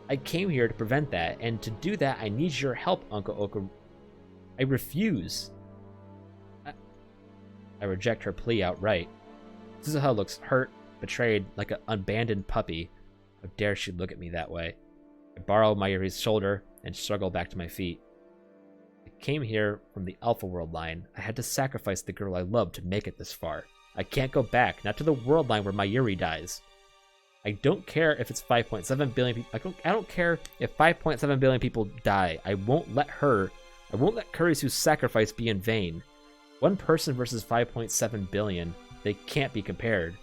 S1: I came here to prevent that, and to do that I need your help, Uncle Oka. I refuse. I reject her plea outright. Suzuha looks hurt, betrayed, like an abandoned puppy. How dare she look at me that way? I borrow Mayuri's shoulder and struggle back to my feet. I came here from the Alpha World Line. I had to sacrifice the girl I loved to make it this far. I can't go back, not to the World Line where Mayuri dies. I don't care if it's 5.7 billion people. I don't care if 5.7 billion people die. I won't let Kurisu's sacrifice be in vain. One person versus 5.7 billion. They can't be compared.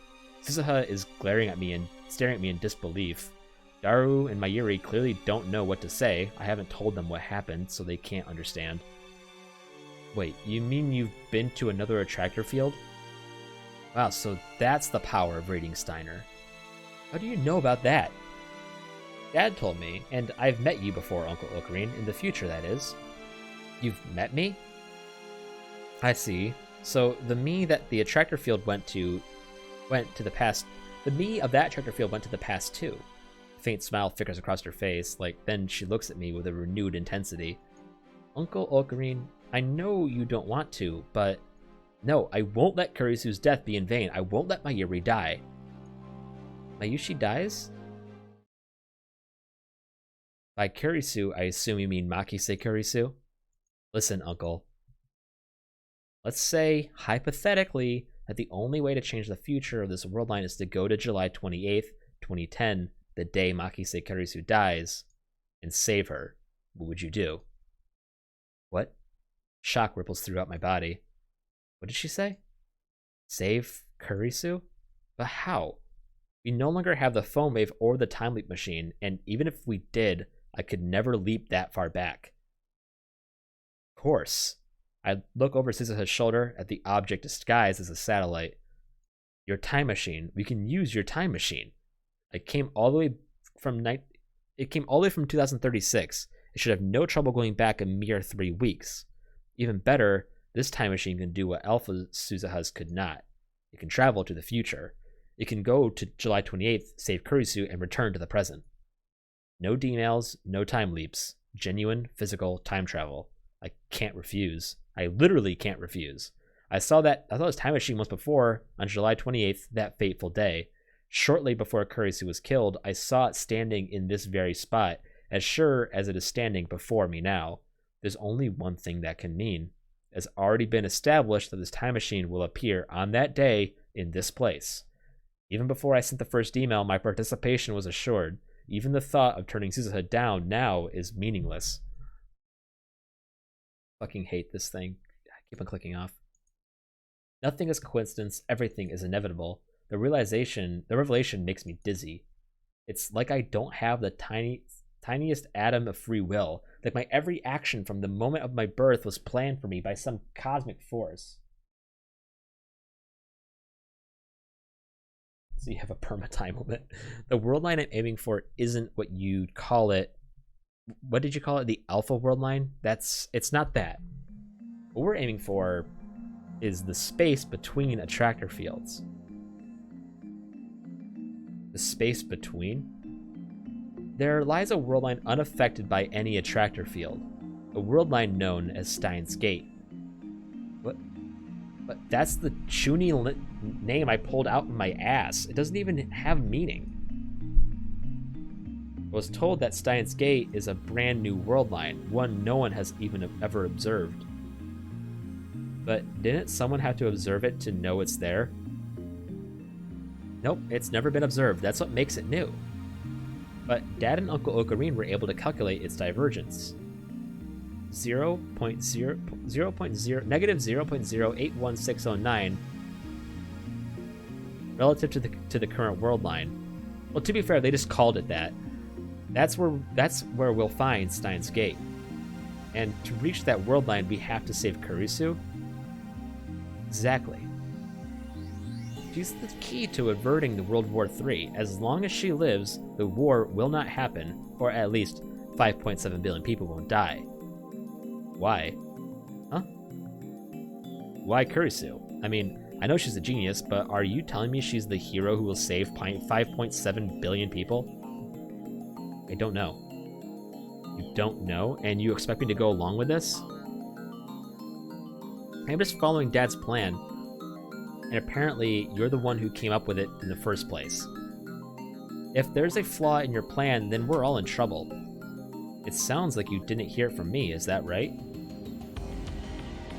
S1: Suzuha is glaring at me and staring at me in disbelief. Daru and Mayuri clearly don't know what to say. I haven't told them what happened, so they can't understand. Wait, you mean you've been to another attractor field? Wow, so that's the power of reading Steiner. How do you know about that? Dad told me, and I've met you before, Uncle Ocarine, in the future, that is. You've met me? I see. So the me that the attractor field went to the past. The me of that attractor field went to the past too. A faint smile flickers across her face, then she looks at me with a renewed intensity. Uncle Ocarine, I know you don't want to, but no, I won't let Kurisu's death be in vain. I won't let Mayuri die. Mayushi dies? By Kurisu, I assume you mean Makise Kurisu? Listen, Uncle. Let's say, hypothetically, that the only way to change the future of this world line is to go to July 28th, 2010, the day Makise Kurisu dies, and save her. What would you do? What? Shock ripples throughout my body. What did she say? Save Kurisu? But how? We no longer have the foam wave or the time leap machine, and even if we did, I could never leap that far back. Of course. I look over Suzuha's shoulder at the object disguised as a satellite. Your time machine. We can use your time machine. It came all the way from 2036. It should have no trouble going back a mere 3 weeks. Even better, this time machine can do what Alpha Suzuha's could not. It can travel to the future. It can go to July 28th, save Kurisu, and return to the present. No demails, no time leaps. Genuine, physical time travel. I can't refuse. I literally can't refuse. I saw this time machine once before, on July 28th, that fateful day. Shortly before Kurisu was killed, I saw it standing in this very spot, as sure as it is standing before me now. There's only one thing that can mean. It's already been established that this time machine will appear on that day in this place. Even before I sent the first email, my participation was assured. Even the thought of turning Suzuha down now is meaningless. Fucking hate this thing. I keep on clicking off. Nothing is coincidence, everything is inevitable. The revelation makes me dizzy. It's like I don't have the tiniest atom of free will. Like my every action from the moment of my birth was planned for me by some cosmic force. So you have a perma-time moment. The world line I'm aiming for isn't what you'd call it. What did you call it? The alpha world line? It's not that. What we're aiming for is the space between attractor fields. The space between? There lies a world line unaffected by any attractor field. A world line known as Steins Gate. What? But that's the chuny name I pulled out in my ass. It doesn't even have meaning. I was told that Steins Gate is a brand new world line, one no one has even ever observed. But didn't someone have to observe it to know it's there? Nope, it's never been observed. That's what makes it new. But Dad and Uncle Ocarine were able to calculate its divergence. Negative 0.081609 relative to the current world line. Well, to be fair, they just called it that. That's where we'll find Steins Gate. And to reach that world line, we have to save Kurisu. Exactly. She's the key to averting the World War III. As long as she lives, the war will not happen, or at least 5.7 billion people won't die. Why? Huh? Why Kurisu? I mean, I know she's a genius, but are you telling me she's the hero who will save 5.7 billion people? I don't know. You don't know? And you expect me to go along with this? I'm just following Dad's plan. And apparently, you're the one who came up with it in the first place. If there's a flaw in your plan, then we're all in trouble. It sounds like you didn't hear it from me, is that right?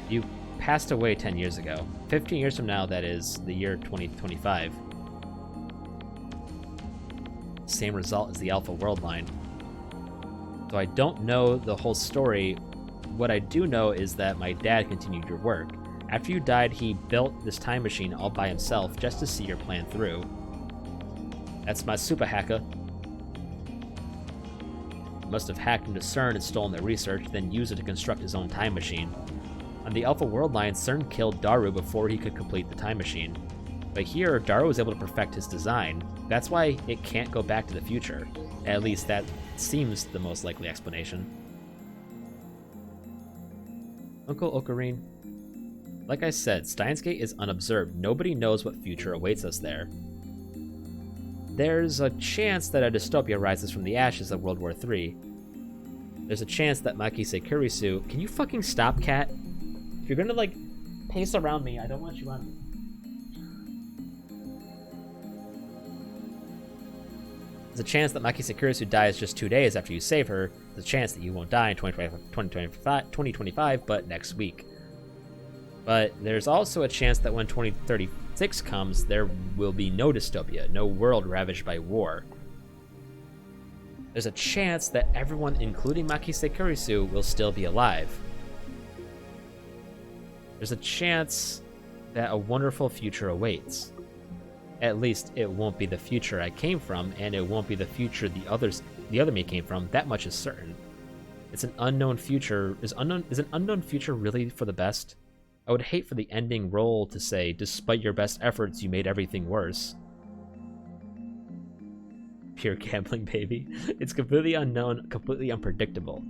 S1: You passed away 10 years ago. 15 years from now, that is, the year 2025. Same result as the Alpha World line. So I don't know the whole story. What I do know is that my dad continued your work. After you died, he built this time machine all by himself just to see your plan through. That's my super hacker. He must have hacked into CERN and stolen their research, then used it to construct his own time machine. On the Alpha World line, CERN killed Daru before he could complete the time machine. But here, Daru was able to perfect his design. That's why it can't go back to the future. At least that seems the most likely explanation. Uncle Ocarine. Like I said, Steins Gate is unobserved. Nobody knows what future awaits us there. There's a chance that a dystopia rises from the ashes of World War III. There's a chance that Makise Kurisu... Can you fucking stop, cat? If you're gonna, like, pace around me, I don't want you on me. There's a chance that Makise Kurisu dies just 2 days after you save her. There's a chance that you won't die in 2025, but next week. But there's also a chance that when 2036 comes, there will be no dystopia, no world ravaged by war. There's a chance that everyone, including Makise Kurisu, will still be alive. There's a chance that a wonderful future awaits. At least it won't be the future I came from, and it won't be the future the other me came from. That much is certain. It's an unknown future. Is an unknown future really for the best? I would hate for the ending role to say, despite your best efforts, you made everything worse. Pure gambling, baby. It's completely unknown, completely unpredictable.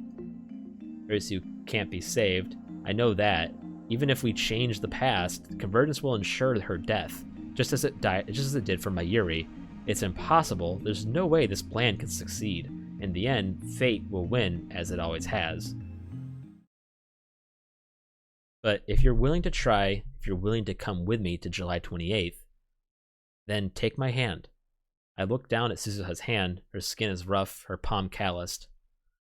S1: Kurisu can't be saved. I know that. Even if we change the past, convergence will ensure her death, just as it did for Mayuri. It's impossible. There's no way this plan can succeed. In the end, fate will win, as it always has. But if you're willing to try, if you're willing to come with me to July 28th, then take my hand. I look down at Suzuha's hand. Her skin is rough, her palm calloused.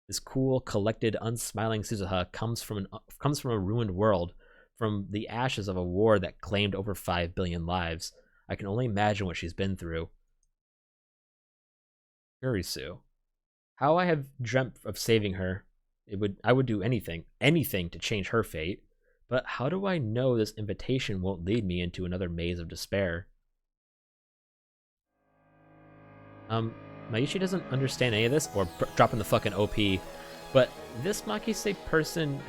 S1: This cool, collected, unsmiling Suzuha comes from a ruined world, from the ashes of a war that claimed over 5 billion lives. I can only imagine what she's been through. Kurisu. How I have dreamt of saving her. I would do anything to change her fate. But how do I know this invitation won't lead me into another maze of despair? Mayushi doesn't understand any of this, or dropping the fucking OP, but this Makise person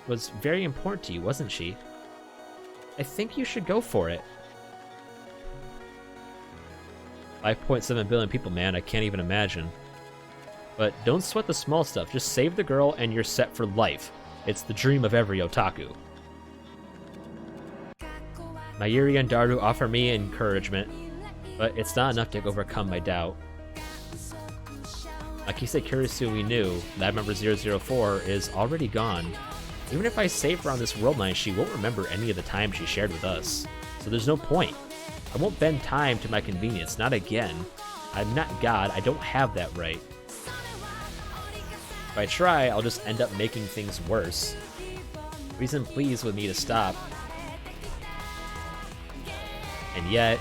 S1: was very important to you, wasn't she? I think you should go for it. 5.7 billion people, man, I can't even imagine. But don't sweat the small stuff, just save the girl and you're set for life. It's the dream of every otaku. Mayuri and Daru offer me encouragement, but it's not enough to overcome my doubt. Makise Kurisu we knew, lab member 004, is already gone. Even if I save her on this world line, she won't remember any of the time she shared with us. So there's no point. I won't bend time to my convenience, not again. I'm not God, I don't have that right. If I try, I'll just end up making things worse. Reason please with me to stop. And yet,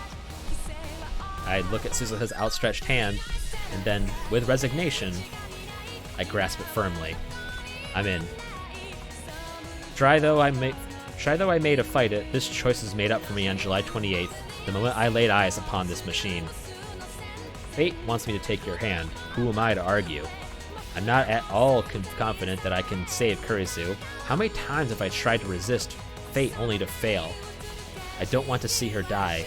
S1: I look at Suzuha's outstretched hand, and then, with resignation, I grasp it firmly. I'm in. Try though I may to fight it, this choice is made up for me on July 28th, the moment I laid eyes upon this machine. Fate wants me to take your hand. Who am I to argue? I'm not at all confident that I can save Kurisu. How many times have I tried to resist fate only to fail? I don't want to see her die.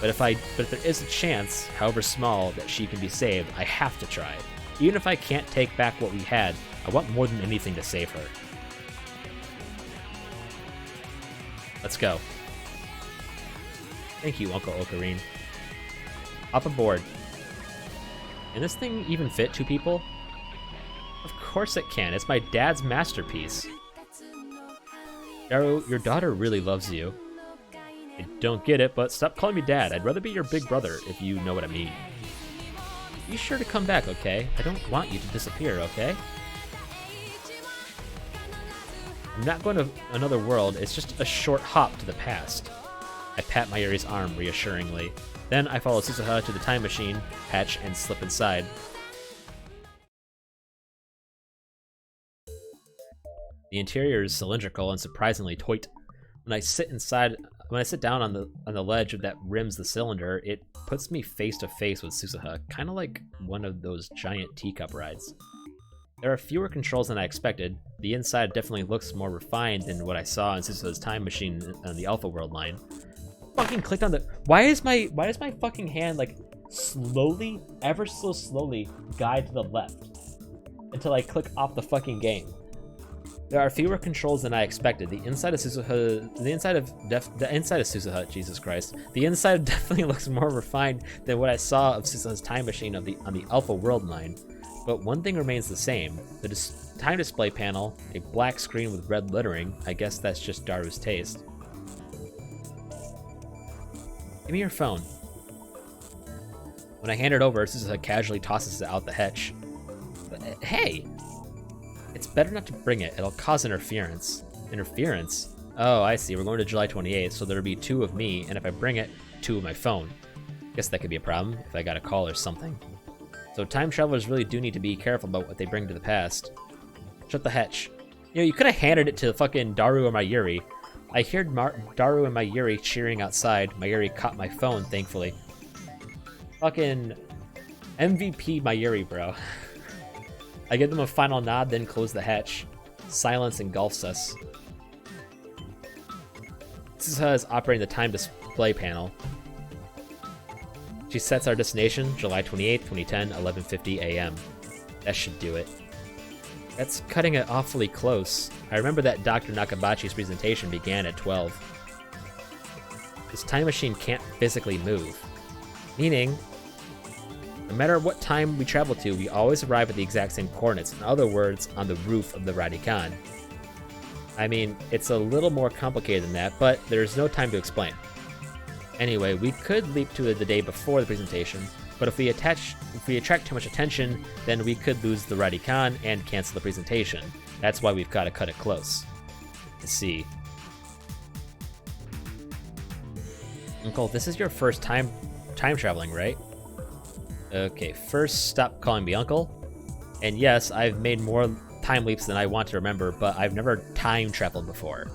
S1: But if there is a chance, however small, that she can be saved, I have to try. Even if I can't take back what we had, I want more than anything to save her. Let's go. Thank you, Uncle Ocarine. Hop aboard. Can this thing even fit 2 people? Of course it can. It's my dad's masterpiece. Daru, your daughter really loves you. I don't get it, but stop calling me Dad. I'd rather be your big brother, if you know what I mean. Be sure to come back, okay? I don't want you to disappear, okay? I'm not going to another world, it's just a short hop to the past. I pat Mayuri's arm reassuringly. Then I follow Suzuha to the time machine, hatch, and slip inside. The interior is cylindrical and surprisingly tight. When I sit down on the ledge that rims the cylinder, it puts me face to face with Suzuha, kind of like one of those giant teacup rides. There are fewer controls than I expected, The inside definitely looks more refined than what I saw in Suzuha's time machine on the Alpha World line. Fucking clicked on the. Why is my fucking hand like slowly, ever so slowly, guide to the left until I click off the fucking game? There are fewer controls than I expected. The inside of Suzuha, the inside of Suzuha, Jesus Christ, the inside definitely looks more refined than what I saw of Suzuha's time machine on the Alpha World line. But one thing remains the same: the time display panel, a black screen with red lettering. I guess that's just Daru's taste. Give me your phone. When I hand it over, Suzuha casually tosses it out the hatch. But, hey! It's better not to bring it. It'll cause interference. Interference? Oh, I see. We're going to July 28th, so there'll be 2 of me, and if I bring it, 2 of my phone. Guess that could be a problem if I got a call or something. So time travelers really do need to be careful about what they bring to the past. Shut the hatch. You know, you could have handed it to fucking Daru or Mayuri. I heard Daru and Mayuri cheering outside. Mayuri caught my phone, thankfully. Fucking MVP Mayuri, bro. I give them a final nod, then close the hatch. Silence engulfs us. Suzuha is operating the time display panel. She sets our destination, July 28th, 2010, 11:50 a.m. That should do it. That's cutting it awfully close. I remember that Dr. Nakabachi's presentation began at 12. This time machine can't physically move. Meaning, no matter what time we travel to, we always arrive at the exact same coordinates. In other words, on the roof of the Radican. I mean, it's a little more complicated than that, but there's no time to explain. Anyway, we could leap to the day before the presentation, but if we attract too much attention, then we could lose the Radican and cancel the presentation. That's why we've got to cut it close. Let's see. Uncle, this is your first time traveling, right? Okay, first stop calling me Uncle. And yes, I've made more time leaps than I want to remember, but I've never time traveled before.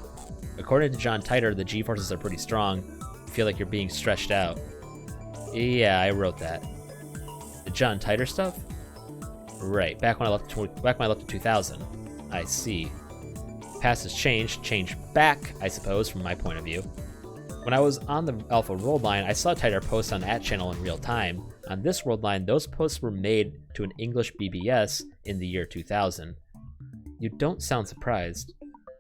S1: According to John Titor, the G-forces are pretty strong. I feel like you're being stretched out. Yeah, I wrote that. The John Titor stuff? Right, back when I left in 2000. I see. Past has changed back, I suppose, from my point of view. When I was on the Alpha World line, I saw Titor post on that channel in real time. On this world line, those posts were made to an English BBS in the year 2000. You don't sound surprised.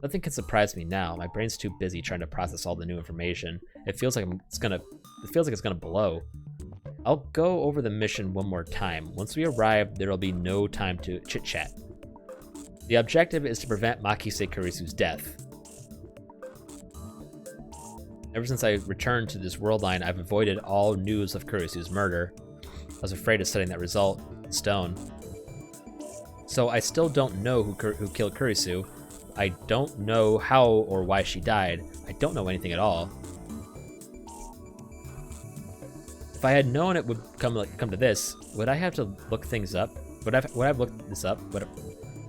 S1: Nothing can surprise me now. My brain's too busy trying to process all the new information. It feels like it's gonna blow. I'll go over the mission one more time. Once we arrive, there'll be no time to chit-chat. The objective is to prevent Makise Kurisu's death. Ever since I returned to this world line, I've avoided all news of Kurisu's murder. I was afraid of setting that result in stone. So I still don't know who killed Kurisu. I don't know how or why she died. I don't know anything at all. If I had known it would come to this, would I have to look things up? Would I have looked this up?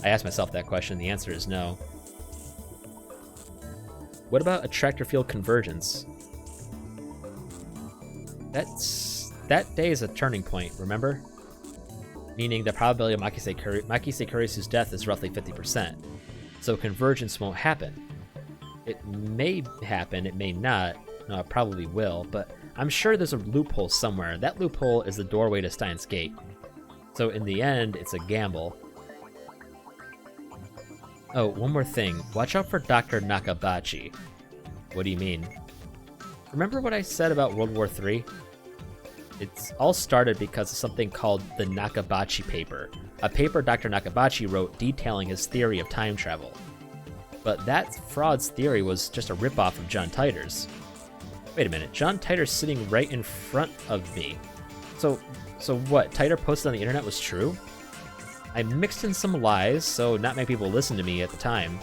S1: I asked myself that question. The answer is no. What about attractor field convergence? That day is a turning point, remember? Meaning the probability of Makise Kurisu's death is roughly 50%. So convergence won't happen. It may happen, it may not. No, it probably will, but I'm sure there's a loophole somewhere. That loophole is the doorway to Steins Gate. So in the end, it's a gamble. Oh, one more thing. Watch out for Dr. Nakabachi. What do you mean? Remember what I said about World War III? It's all started because of something called the Nakabachi paper. A paper Dr. Nakabachi wrote detailing his theory of time travel. But that fraud's theory was just a ripoff of John Titor's. Wait a minute, John Titor's sitting right in front of me. So what, Titor posted on the internet was true? I mixed in some lies, so not many people listened to me at the time.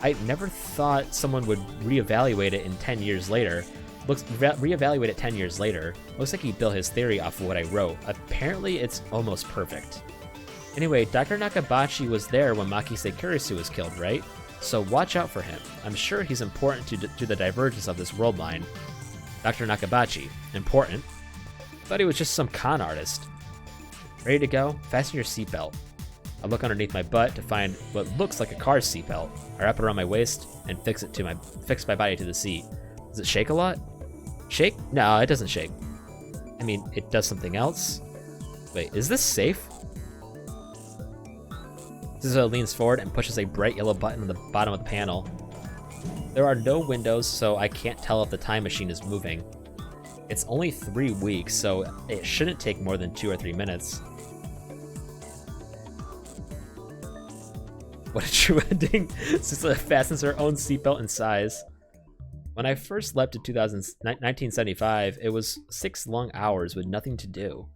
S1: I never thought someone would reevaluate it in 10 years later. Reevaluate it 10 years later. Looks like he built his theory off of what I wrote. Apparently it's almost perfect. Anyway, Dr. Nakabachi was there when Makise Kurisu was killed, right? So watch out for him. I'm sure he's important to the divergence of this world line. Dr. Nakabachi, important. Thought he was just some con artist. Ready to go? Fasten your seatbelt. I look underneath my butt to find what looks like a car seatbelt. I wrap it around my waist and fix my body to the seat. Does it shake a lot? Shake? No, it doesn't shake. I mean, it does something else. Wait, is this safe? Suzuha leans forward and pushes a bright yellow button on the bottom of the panel. There are no windows, so I can't tell if the time machine is moving. It's only 3 weeks, so it shouldn't take more than 2 or 3 minutes. What a true ending. Suzuha fastens her own seatbelt in size. When I first leapt to 1975, it was 6 long hours with nothing to do.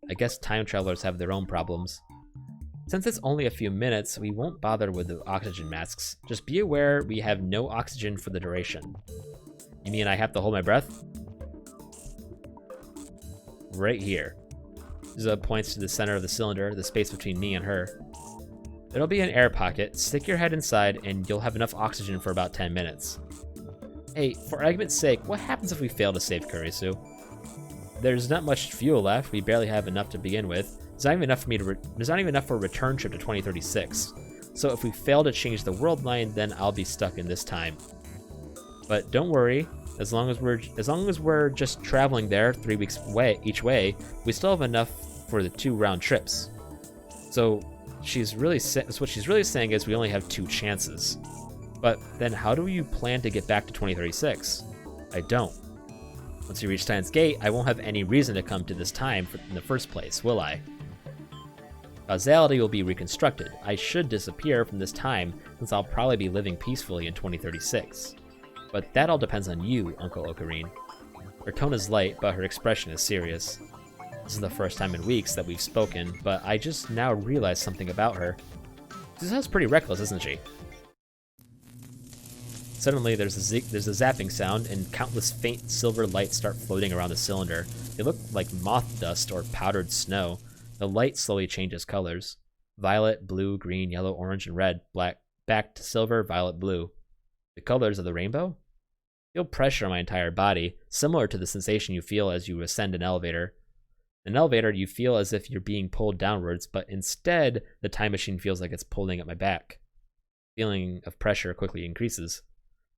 S1: I guess time travelers have their own problems. Since it's only a few minutes, we won't bother with the oxygen masks. Just be aware we have no oxygen for the duration. You mean I have to hold my breath? Right here. Suzuha points to the center of the cylinder, the space between me and her. There'll be an air pocket. Stick your head inside and you'll have enough oxygen for about 10 minutes. Hey, for argument's sake, what happens if we fail to save Kurisu? There's not much fuel left. We barely have enough to begin with. There's not even enough for there's not even enough for a return trip to 2036. So if we fail to change the world line, then I'll be stuck in this time. But don't worry. As long as we're just traveling there 3 weeks each way, we still have enough for the 2 round trips. So what she's really saying is we only have 2 chances. But then how do you plan to get back to 2036? I don't. Once you reach Steins Gate, I won't have any reason to come to this time in the first place, will I? Causality will be reconstructed. I should disappear from this time, since I'll probably be living peacefully in 2036. But that all depends on you, Uncle Ocarine. Her tone is light, but her expression is serious. This is the first time in weeks that we've spoken, but I just now realize something about her. Suzuha's pretty reckless, isn't she? Suddenly, there's a zapping sound, and countless faint silver lights start floating around the cylinder. They look like moth dust or powdered snow. The light slowly changes colors. Violet, blue, green, yellow, orange, and red, black, back to silver, violet, blue. The colors of the rainbow? I feel pressure on my entire body, similar to the sensation you feel as you ascend an elevator. In an elevator, you feel as if you're being pulled downwards, but instead, the time machine feels like it's pulling at my back. The feeling of pressure quickly increases.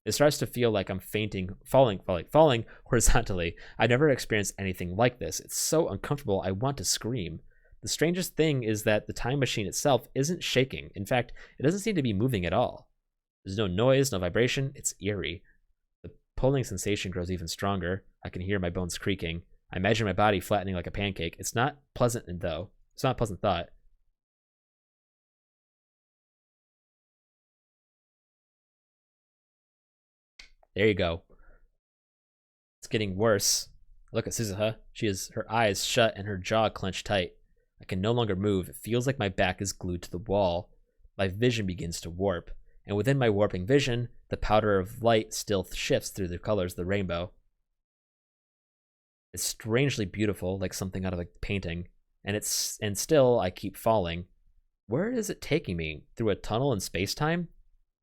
S1: It starts to feel like I'm fainting, falling horizontally. I've never experienced anything like this. It's so uncomfortable, I want to scream. The strangest thing is that the time machine itself isn't shaking. In fact, it doesn't seem to be moving at all. There's no noise, no vibration. It's eerie. The pulling sensation grows even stronger. I can hear my bones creaking. I imagine my body flattening like a pancake. It's not pleasant, though. It's not a pleasant thought. There you go. It's getting worse. Look at Suzuha. She has her eyes shut and her jaw clenched tight. I can no longer move. It feels like my back is glued to the wall. My vision begins to warp. And within my warping vision, the powder of light still shifts through the colors of the rainbow. It's strangely beautiful, like something out of a painting. And still, I keep falling. Where is it taking me? Through a tunnel in space-time?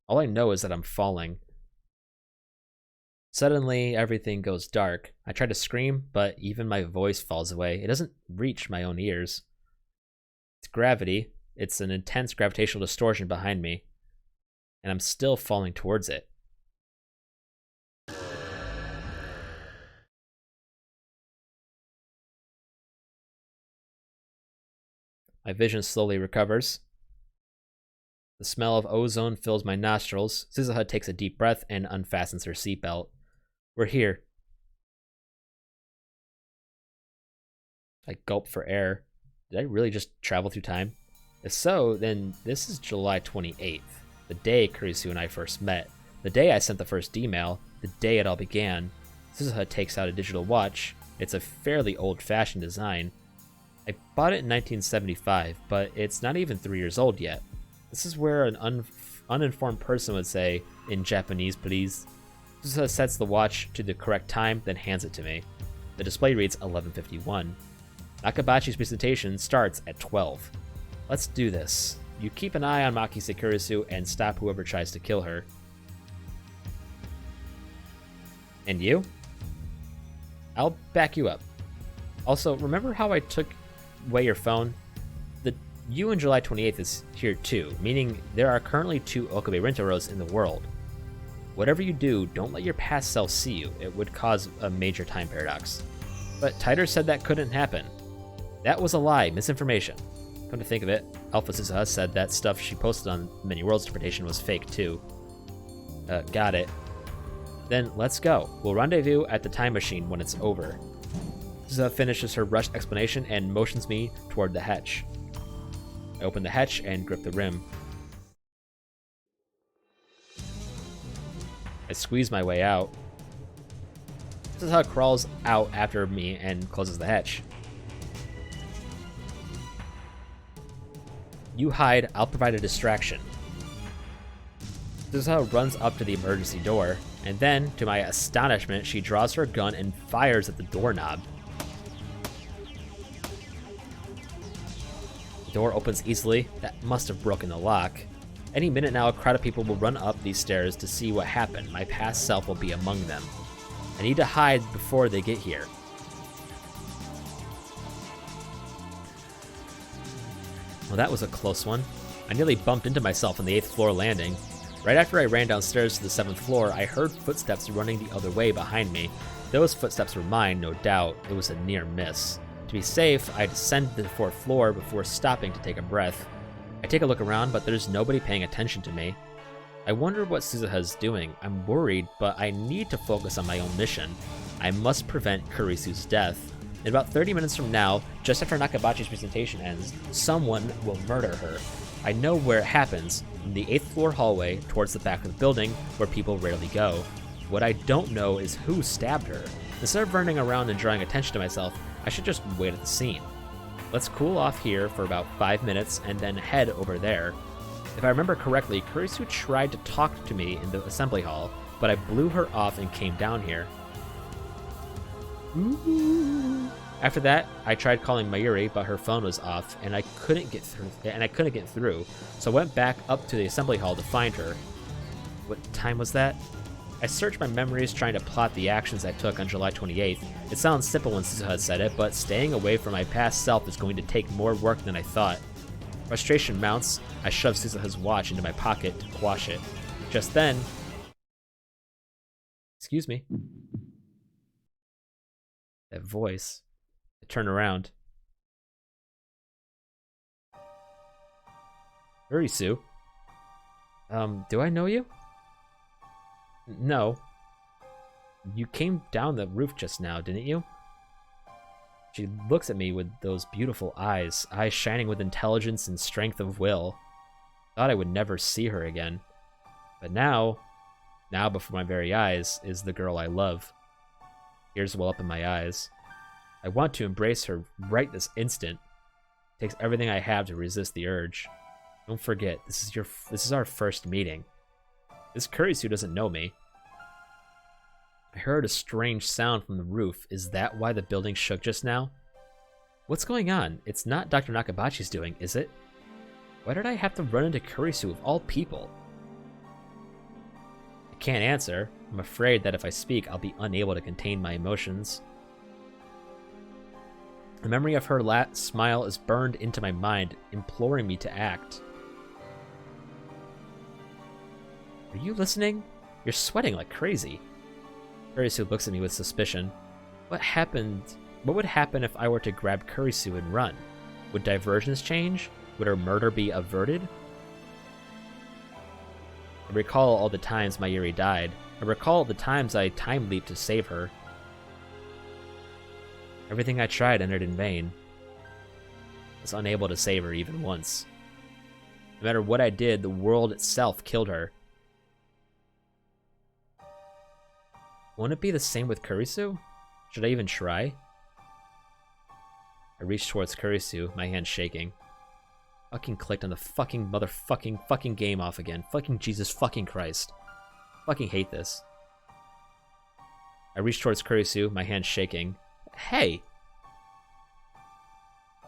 S1: All I know is that I'm falling. Suddenly, everything goes dark. I try to scream, but even my voice falls away. It doesn't reach my own ears. It's gravity. It's an intense gravitational distortion behind me. And I'm still falling towards it. My vision slowly recovers. The smell of ozone fills my nostrils. Suzuha takes a deep breath and unfastens her seatbelt. We're here. I gulp for air. Did I really just travel through time? If so, then this is July 28th, the day Kurisu and I first met, the day I sent the first email, the day it all began. Suzuha takes out a digital watch. It's a fairly old-fashioned design. I bought it in 1975, but it's not even 3 years old yet. This is where an uninformed person would say, in Japanese, please. Suzuha sets the watch to the correct time, then hands it to me. The display reads 11:51. Nakabachi's presentation starts at 12. Let's do this. You keep an eye on Maki Sekurisu and stop whoever tries to kill her. And you? I'll back you up. Also, remember how I took away your phone? You and July 28th is here too, meaning there are currently 2 Okabe Rintaros in the world. Whatever you do, don't let your past self see you. It would cause a major time paradox. But Tider said that couldn't happen. That was a lie, misinformation. Come to think of it, Alpha Suzuha said that stuff she posted on Many Worlds Interpretation was fake too. Got it. Then let's go. We'll rendezvous at the time machine when it's over. Suzuha finishes her rushed explanation and motions me toward the hatch. I open the hatch and grip the rim. I squeeze my way out. Suzuha crawls out after me and closes the hatch. You hide, I'll provide a distraction. Suzuha runs up to the emergency door, and then, to my astonishment, she draws her gun and fires at the doorknob. The door opens easily. That must have broken the lock. Any minute now, a crowd of people will run up these stairs to see what happened. My past self will be among them. I need to hide before they get here. Well, that was a close one. I nearly bumped into myself on the 8th floor landing. Right after I ran downstairs to the 7th floor, I heard footsteps running the other way behind me. Those footsteps were mine, no doubt. It was a near miss. To be safe, I descended to the 4th floor before stopping to take a breath. I take a look around, but there's nobody paying attention to me. I wonder what Suzuha's doing. I'm worried, but I need to focus on my own mission. I must prevent Kurisu's death. In about 30 minutes from now, just after Nakabachi's presentation ends, someone will murder her. I know where it happens, in the 8th floor hallway towards the back of the building where people rarely go. What I don't know is who stabbed her. Instead of running around and drawing attention to myself, I should just wait at the scene. Let's cool off here for about 5 minutes and then head over there. If I remember correctly, Kurisu tried to talk to me in the assembly hall, but I blew her off and came down here. Ooh. After that, I tried calling Mayuri, but her phone was off, and I couldn't get through. So I went back up to the assembly hall to find her. What time was that? I searched my memories trying to plot the actions I took on July 28th. It sounds simple when Suzuha said it, but staying away from my past self is going to take more work than I thought. Frustration mounts. I shoved Suzuha's watch into my pocket to quash it. Just then... Excuse me. That voice. I turn around. Kurisu? Do I know you? No. You came down the roof just now, didn't you? She looks at me with those beautiful eyes shining with intelligence and strength of will. Thought I would never see her again. But now before my very eyes, is the girl I love. Tears well up in my eyes. I want to embrace her right this instant. It takes everything I have to resist the urge. Don't forget, this is our first meeting. This Kurisu doesn't know me. I heard a strange sound from the roof. Is that why the building shook just now? What's going on? It's not Dr. Nakabachi's doing, is it? Why did I have to run into Kurisu of all people? I can't answer. I'm afraid that if I speak, I'll be unable to contain my emotions. The memory of her smile is burned into my mind, imploring me to act. Are you listening? You're sweating like crazy. Kurisu looks at me with suspicion. What would happen if I were to grab Kurisu and run? Would diversions change? Would her murder be averted? I recall all the times Mayuri died. I recall the times I time leaped to save her. Everything I tried ended in vain. I was unable to save her even once. No matter what I did, the world itself killed her. Won't it be the same with Kurisu? Should I even try? I reached towards Kurisu, my hand shaking. Fucking clicked on the fucking motherfucking game off again. Fucking Jesus fucking Christ. Fucking hate this. I reached towards Kurisu, my hand shaking. Hey!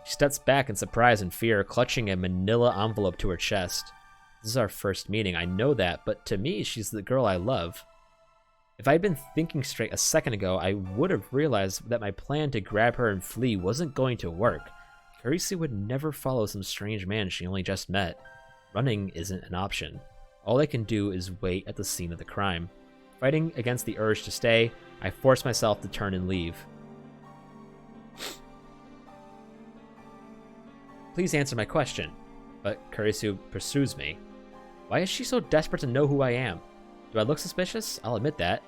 S1: She steps back in surprise and fear, clutching a manila envelope to her chest. This is our first meeting, I know that, but to me, she's the girl I love. If I'd been thinking straight a second ago, I would have realized that my plan to grab her and flee wasn't going to work. Kurisu would never follow some strange man she only just met. Running isn't an option. All I can do is wait at the scene of the crime. Fighting against the urge to stay, I force myself to turn and leave. Please answer my question. But Kurisu pursues me. Why is she so desperate to know who I am? Do I look suspicious? I'll admit that.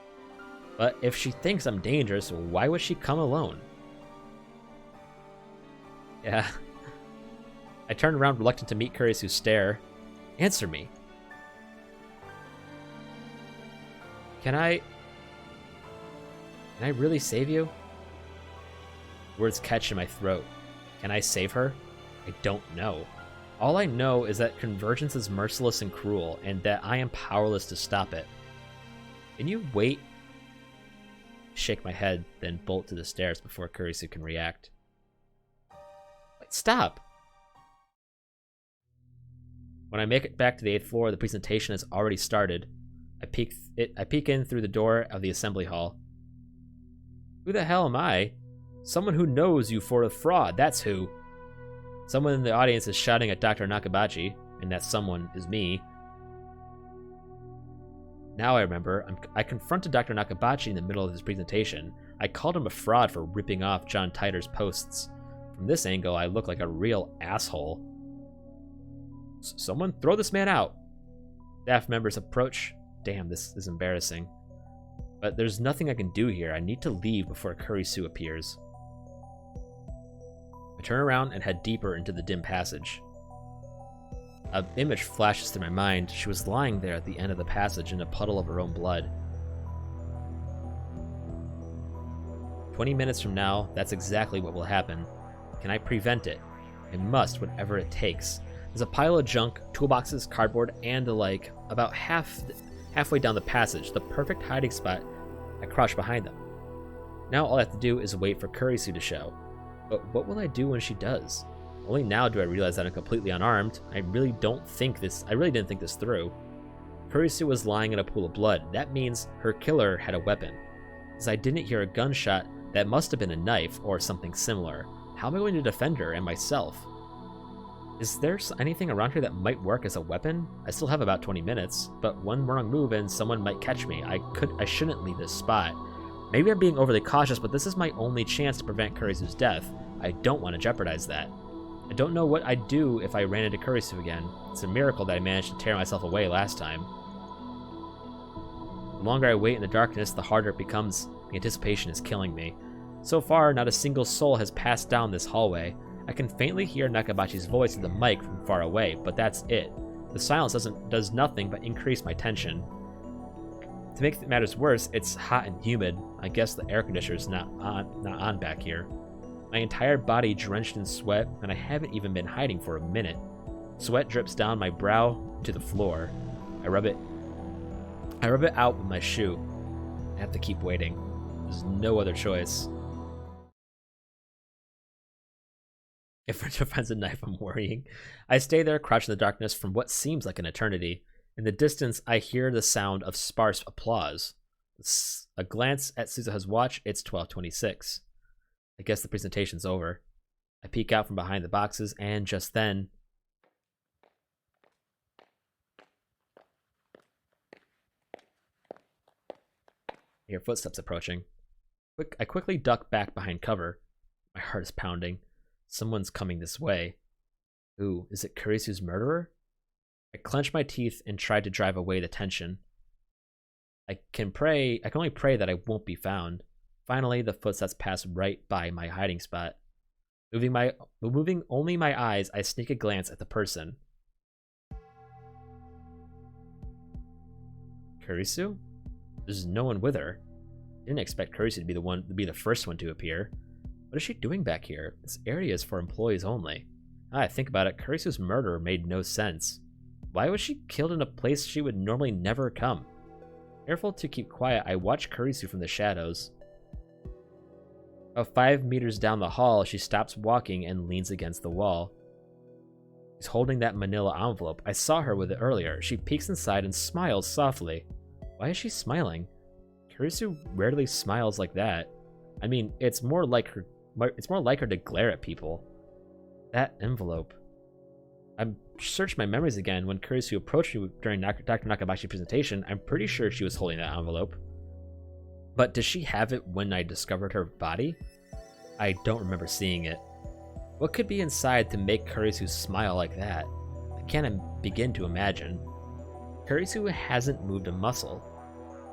S1: But if she thinks I'm dangerous, why would she come alone? Yeah. I turn around reluctant to meet Kurisu's stare. Answer me. Can I really save you? Words catch in my throat. Can I save her? I don't know. All I know is that convergence is merciless and cruel, and that I am powerless to stop it. Can you wait? Shake my head, then bolt to the stairs before Kurisu can react. Wait, stop! When I make it back to the 8th floor, the presentation has already started. I peek in through the door of the assembly hall. Who the hell am I? Someone who knows you for a fraud, that's who. Someone in the audience is shouting at Dr. Nakabachi, and that someone is me. Now I remember, I confronted Dr. Nakabachi in the middle of his presentation. I called him a fraud for ripping off John Titor's posts. From this angle, I look like a real asshole. Someone throw this man out. Staff members approach. Damn, this is embarrassing. But there's nothing I can do here. I need to leave before Kurisu appears. I turn around and head deeper into the dim passage. An image flashes through my mind. She was lying there at the end of the passage in a puddle of her own blood. 20 minutes from now, that's exactly what will happen. Can I prevent it? I must, whatever it takes. There's a pile of junk, toolboxes, cardboard, and the like, about halfway down the passage, the perfect hiding spot. I crouch behind them. Now all I have to do is wait for Kurisu to show. But what will I do when she does? Only now do I realize that I'm completely unarmed. I really didn't think this through. Kurisu was lying in a pool of blood. That means her killer had a weapon. As I didn't hear a gunshot, that must have been a knife or something similar. How am I going to defend her and myself? Is there anything around here that might work as a weapon? I still have about 20 minutes, but one wrong move and someone might catch me. I shouldn't leave this spot. Maybe I'm being overly cautious, but this is my only chance to prevent Kurisu's death. I don't want to jeopardize that. I don't know what I'd do if I ran into Kurisu again. It's a miracle that I managed to tear myself away last time. The longer I wait in the darkness, the harder it becomes. The anticipation is killing me. So far, not a single soul has passed down this hallway. I can faintly hear Nakabachi's voice through the mic from far away, but that's it. The silence does nothing but increase my tension. To make matters worse, it's hot and humid. I guess the air conditioner's not on back here. My entire body drenched in sweat, and I haven't even been hiding for a minute. Sweat drips down my brow to the floor. I rub it out with my shoe. I have to keep waiting. There's no other choice. If Richard finds a knife, I'm worrying. I stay there, crouched in the darkness from what seems like an eternity. In the distance, I hear the sound of sparse applause. A glance at Suzuha's watch, it's 12:26. I guess the presentation's over. I peek out from behind the boxes, and just then... I hear footsteps approaching. I quickly duck back behind cover. My heart is pounding. Someone's coming this way. Ooh, is it Kurisu's murderer? I clench my teeth and try to drive away the tension. I can only pray that I won't be found. Finally, the footsteps pass right by my hiding spot. Moving only my eyes, I sneak a glance at the person. Kurisu? There's no one with her. I didn't expect Kurisu to be the first one to appear. What is she doing back here? This area is for employees only. Now I think about it, Kurisu's murder made no sense. Why was she killed in a place she would normally never come? Careful to keep quiet, I watch Kurisu from the shadows. About 5 meters down the hall, she stops walking and leans against the wall. She's holding that manila envelope. I saw her with it earlier. She peeks inside and smiles softly. Why is she smiling? Kurisu rarely smiles like that. I mean, it's more like her to glare at people. That envelope. I searched my memories again when Kurisu approached me during Dr. Nakabachi's presentation. I'm pretty sure she was holding that envelope. But does she have it when I discovered her body? I don't remember seeing it. What could be inside to make Kurisu smile like that? I can't begin to imagine. Kurisu hasn't moved a muscle.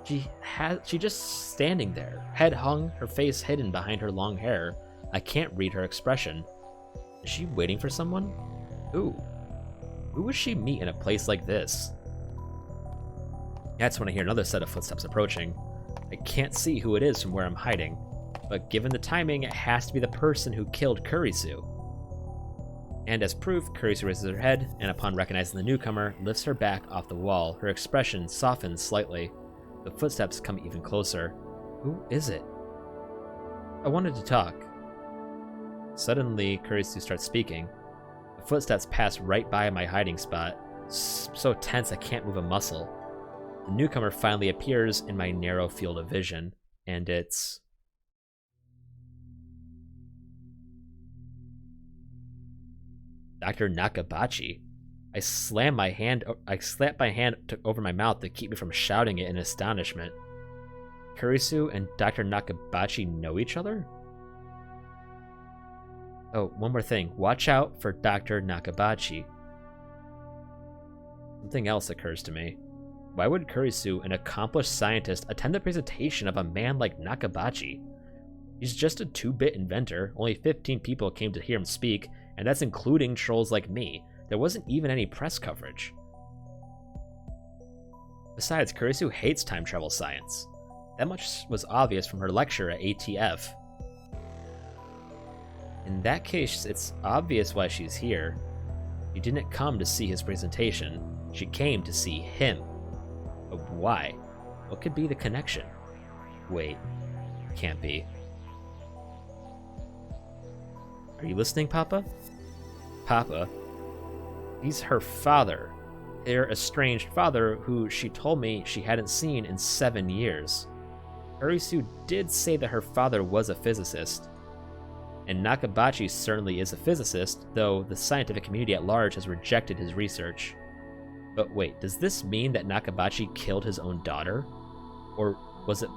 S1: She just standing there, head hung, her face hidden behind her long hair. I can't read her expression. Is she waiting for someone? Who? Who would she meet in a place like this? That's when I hear another set of footsteps approaching. I can't see who it is from where I'm hiding, but given the timing, it has to be the person who killed Kurisu. And as proof, Kurisu raises her head, and upon recognizing the newcomer, lifts her back off the wall. Her expression softens slightly. The footsteps come even closer. Who is it? I wanted to talk. Suddenly, Kurisu starts speaking. The footsteps pass right by my hiding spot. So tense I can't move a muscle. The newcomer finally appears in my narrow field of vision, and it's... Dr. Nakabachi. I slapped my hand over my mouth to keep me from shouting it in astonishment. Kurisu and Dr. Nakabachi know each other? Oh, one more thing. Watch out for Dr. Nakabachi. Something else occurs to me. Why would Kurisu, an accomplished scientist, attend the presentation of a man like Nakabachi? He's just a 2-bit inventor. Only 15 people came to hear him speak, and that's including trolls like me. There wasn't even any press coverage. Besides, Kurisu hates time travel science. That much was obvious from her lecture at ATF. In that case, it's obvious why she's here. She didn't come to see his presentation. She came to see him. But why? What could be the connection? Wait, can't be. Are you listening, Papa? Papa? He's her father. Their estranged father, who she told me she hadn't seen in 7 years. Kurisu did say that her father was a physicist. And Nakabachi certainly is a physicist, though the scientific community at large has rejected his research. But wait, does this mean that Nakabachi killed his own daughter? Or was it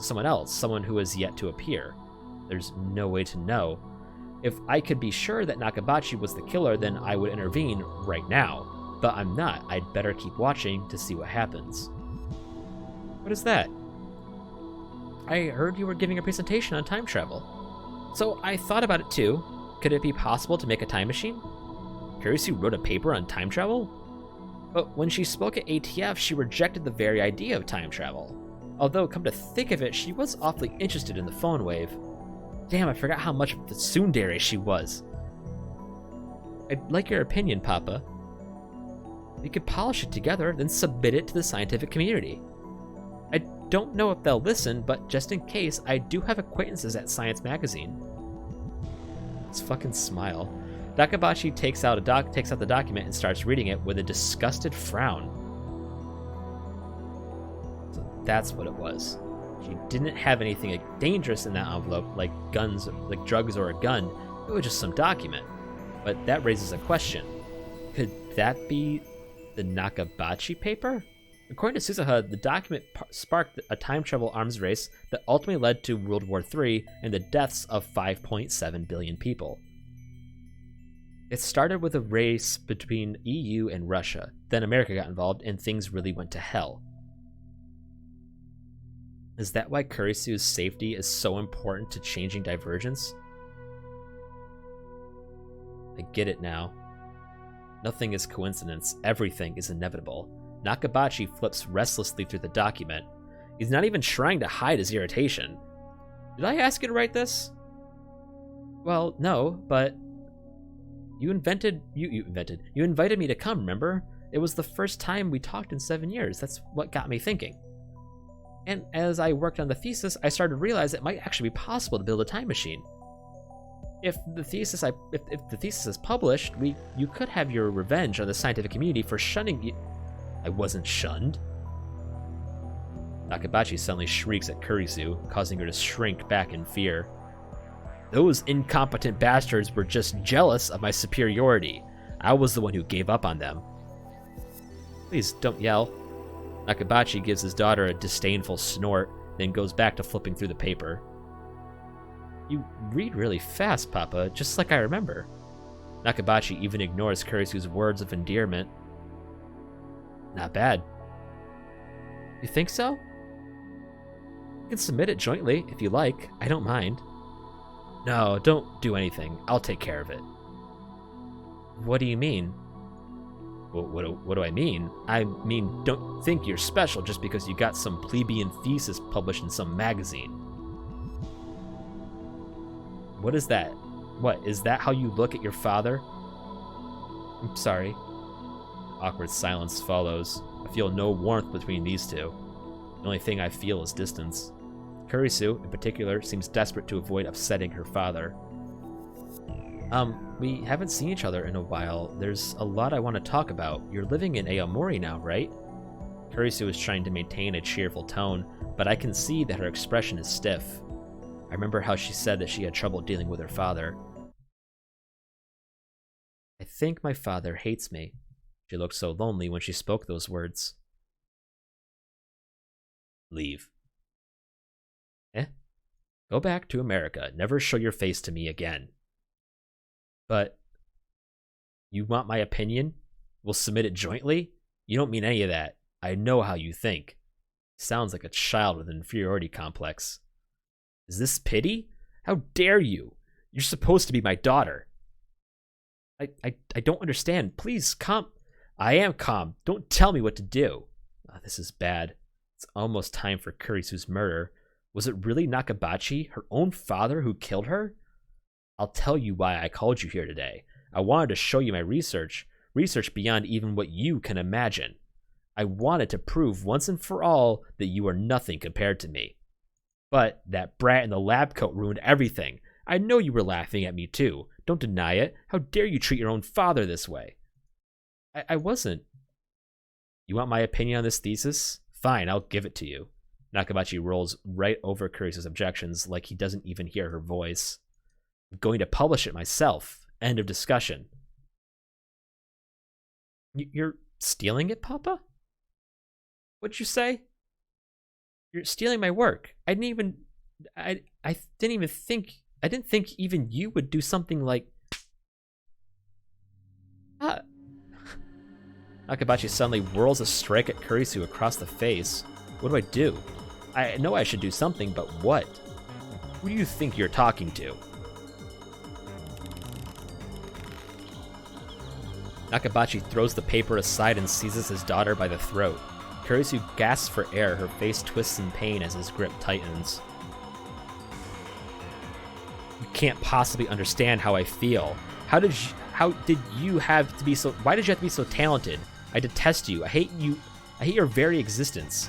S1: someone else, someone who has yet to appear? There's no way to know. If I could be sure that Nakabachi was the killer, then I would intervene right now. But I'm not. I'd better keep watching to see what happens. What is that? I heard you were giving a presentation on time travel. So I thought about it too. Could it be possible to make a time machine? Kurisu wrote a paper on time travel? But when she spoke at ATF, she rejected the very idea of time travel. Although, come to think of it, she was awfully interested in the phone wave. Damn, I forgot how much of the tsundere she was. I'd like your opinion, Papa. We could polish it together, then submit it to the scientific community. I don't know if they'll listen, but just in case, I do have acquaintances at Science Magazine. Let's fucking smile. Nakabachi takes out the document and starts reading it with a disgusted frown. So that's what it was. She didn't have anything dangerous in that envelope, like guns, like drugs or a gun. It was just some document. But that raises a question. Could that be the Nakabachi paper? According to Suzuha, the document sparked a time travel arms race that ultimately led to World War III and the deaths of 5.7 billion people. It started with a race between EU and Russia. Then America got involved and things really went to hell. Is that why Kurisu's safety is so important to changing Divergence? I get it now. Nothing is coincidence. Everything is inevitable. Nakabachi flips restlessly through the document. He's not even trying to hide his irritation. Did I ask you to write this? Well, no, but you invited me to come, remember? It was the first time we talked in 7 years. That's what got me thinking. And as I worked on the thesis, I started to realize it might actually be possible to build a time machine. If the thesis is published, you could have your revenge on the scientific community for shunning you. I wasn't shunned. Nakabachi suddenly shrieks at Kurisu, causing her to shrink back in fear. Those incompetent bastards were just jealous of my superiority. I was the one who gave up on them. Please don't yell. Nakabachi gives his daughter a disdainful snort, then goes back to flipping through the paper. You read really fast, Papa, just like I remember. Nakabachi even ignores Kurisu's words of endearment. Not bad. You think so? You can submit it jointly, if you like. I don't mind. No, don't do anything. I'll take care of it. What do you mean? Well, what do I mean? I mean, don't think you're special just because you got some plebeian thesis published in some magazine. What is that? What, is that how you look at your father? I'm sorry. Awkward silence follows. I feel no warmth between these two. The only thing I feel is distance. Kurisu, in particular, seems desperate to avoid upsetting her father. We haven't seen each other in a while. There's a lot I want to talk about. You're living in Aomori now, right? Kurisu is trying to maintain a cheerful tone, but I can see that her expression is stiff. I remember how she said that she had trouble dealing with her father. I think my father hates me. She looked so lonely when she spoke those words. Leave. Go back to America. Never show your face to me again. But you want my opinion? We'll submit it jointly? You don't mean any of that. I know how you think. Sounds like a child with an inferiority complex. Is this pity? How dare you? You're supposed to be my daughter. I don't understand. Please, calm. I am calm. Don't tell me what to do. Oh, this is bad. It's almost time for Kurisu's murder. Was it really Nakabachi, her own father, who killed her? I'll tell you why I called you here today. I wanted to show you my research beyond even what you can imagine. I wanted to prove once and for all that you are nothing compared to me. But that brat in the lab coat ruined everything. I know you were laughing at me too. Don't deny it. How dare you treat your own father this way? I wasn't. You want my opinion on this thesis? Fine, I'll give it to you. Nakabachi rolls right over Kurisu's objections like he doesn't even hear her voice. I'm going to publish it myself. End of discussion. You're stealing it, Papa? What'd you say? You're stealing my work. I didn't think even you would do something like... Nakabachi suddenly whirls a strike at Kurisu across the face. What do I do? I know I should do something, but what? Who do you think you're talking to? Nakabachi throws the paper aside and seizes his daughter by the throat. Kurisu gasps for air, her face twists in pain as his grip tightens. You can't possibly understand how I feel. Why did you have to be so talented? I detest you. I hate you. I hate your very existence.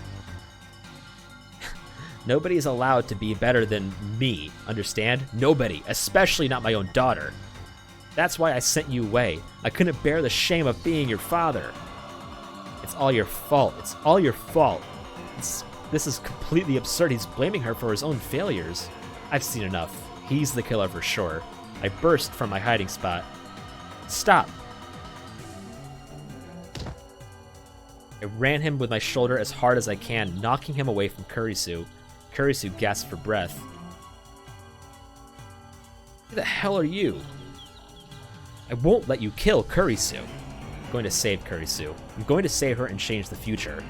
S1: Nobody is allowed to be better than me, understand? Nobody, especially not my own daughter. That's why I sent you away. I couldn't bear the shame of being your father. It's all your fault. It's all your fault. This is completely absurd. He's blaming her for his own failures. I've seen enough. He's the killer for sure. I burst from my hiding spot. Stop. I ran him with my shoulder as hard as I can, knocking him away from Kurisu. Kurisu gasped for breath. Who the hell are you? I won't let you kill Kurisu. I'm going to save Kurisu. I'm going to save her and change the future.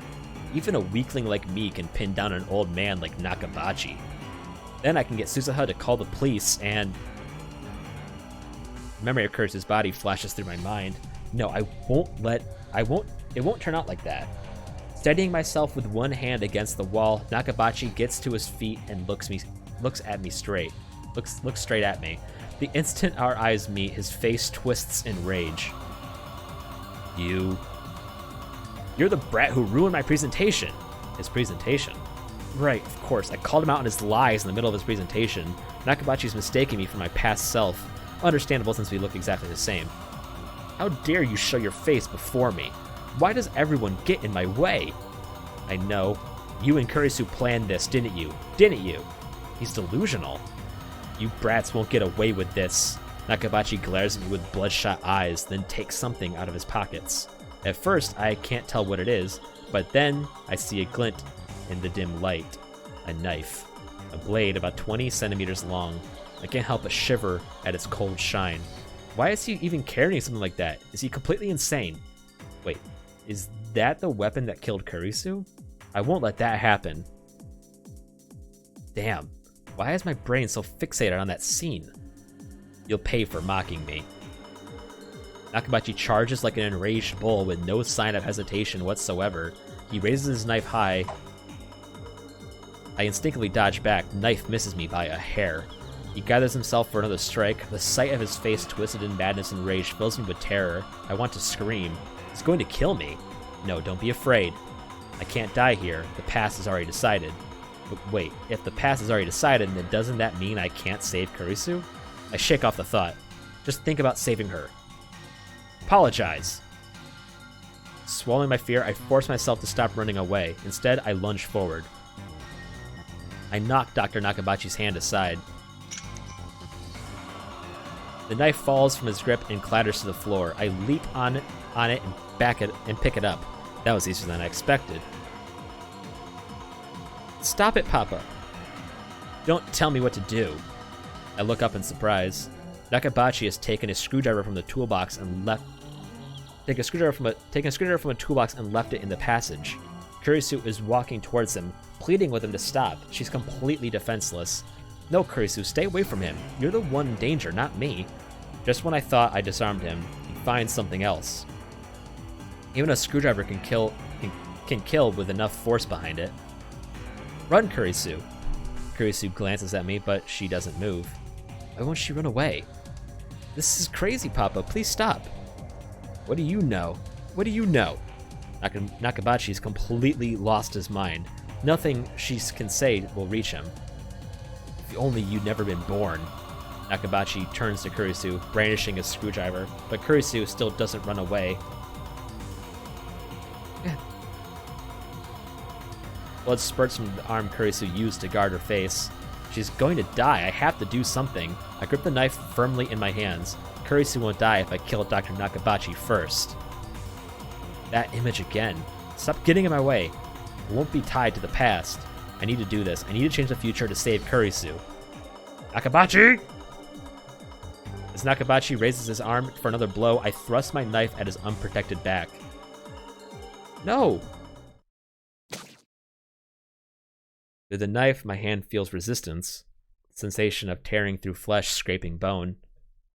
S1: Even a weakling like me can pin down an old man like Nakabachi. Then I can get Suzuha to call the police and... Memory of Kurisu's body flashes through my mind. No, it won't turn out like that. Steadying myself with one hand against the wall, Nakabachi gets to his feet and looks straight at me. The instant our eyes meet, his face twists in rage. You're the brat who ruined my presentation. His presentation? Right, of course. I called him out on his lies in the middle of his presentation. Nakabachi's mistaking me for my past self. Understandable since we look exactly the same. How dare you show your face before me? Why does everyone get in my way? I know. You and Kurisu planned this, didn't you? Didn't you? He's delusional. You brats won't get away with this. Nakabachi glares at me with bloodshot eyes, then takes something out of his pockets. At first, I can't tell what it is, but then I see a glint in the dim light. A knife. A blade about 20 centimeters long. I can't help but shiver at its cold shine. Why is he even carrying something like that? Is he completely insane? Wait, is that the weapon that killed Kurisu? I won't let that happen. Damn, why is my brain so fixated on that scene? You'll pay for mocking me. Nakabachi charges like an enraged bull with no sign of hesitation whatsoever. He raises his knife high. I instinctively dodge back. Knife misses me by a hair. He gathers himself for another strike. The sight of his face twisted in madness and rage fills me with terror. I want to scream. He's going to kill me. No, don't be afraid. I can't die here. The past is already decided. But wait, if the past is already decided, then doesn't that mean I can't save Kurisu? I shake off the thought. Just think about saving her. Apologize. Swallowing my fear, I force myself to stop running away. Instead, I lunge forward. I knock Dr. Nakabachi's hand aside. The knife falls from his grip and clatters to the floor. I leap on it and pick it up. That was easier than I expected. Stop it, Papa. Don't tell me what to do. I look up in surprise. Nakabachi has taken a screwdriver from the toolbox and left a screwdriver from a toolbox and left it in the passage. Kurisu is walking towards him, pleading with him to stop. She's completely defenseless. No, Kurisu, stay away from him. You're the one in danger, not me. Just when I thought I disarmed him, he finds something else. Even a screwdriver can kill with enough force behind it. Run, Kurisu. Kurisu glances at me, but she doesn't move. Why won't she run away? This is crazy, Papa. Please stop. What do you know? What do you know? Nakabachi's completely lost his mind. Nothing she can say will reach him. If only you'd never been born. Nakabachi turns to Kurisu, brandishing his screwdriver, but Kurisu still doesn't run away. Blood spurts from the arm Kurisu used to guard her face. She's going to die. I have to do something. I grip the knife firmly in my hands. Kurisu won't die if I kill Dr. Nakabachi first. That image again. Stop getting in my way. It won't be tied to the past. I need to do this. I need to change the future to save Kurisu. Nakabachi! As Nakabachi raises his arm for another blow, I thrust my knife at his unprotected back. No! With the knife, my hand feels resistance. The sensation of tearing through flesh, scraping bone.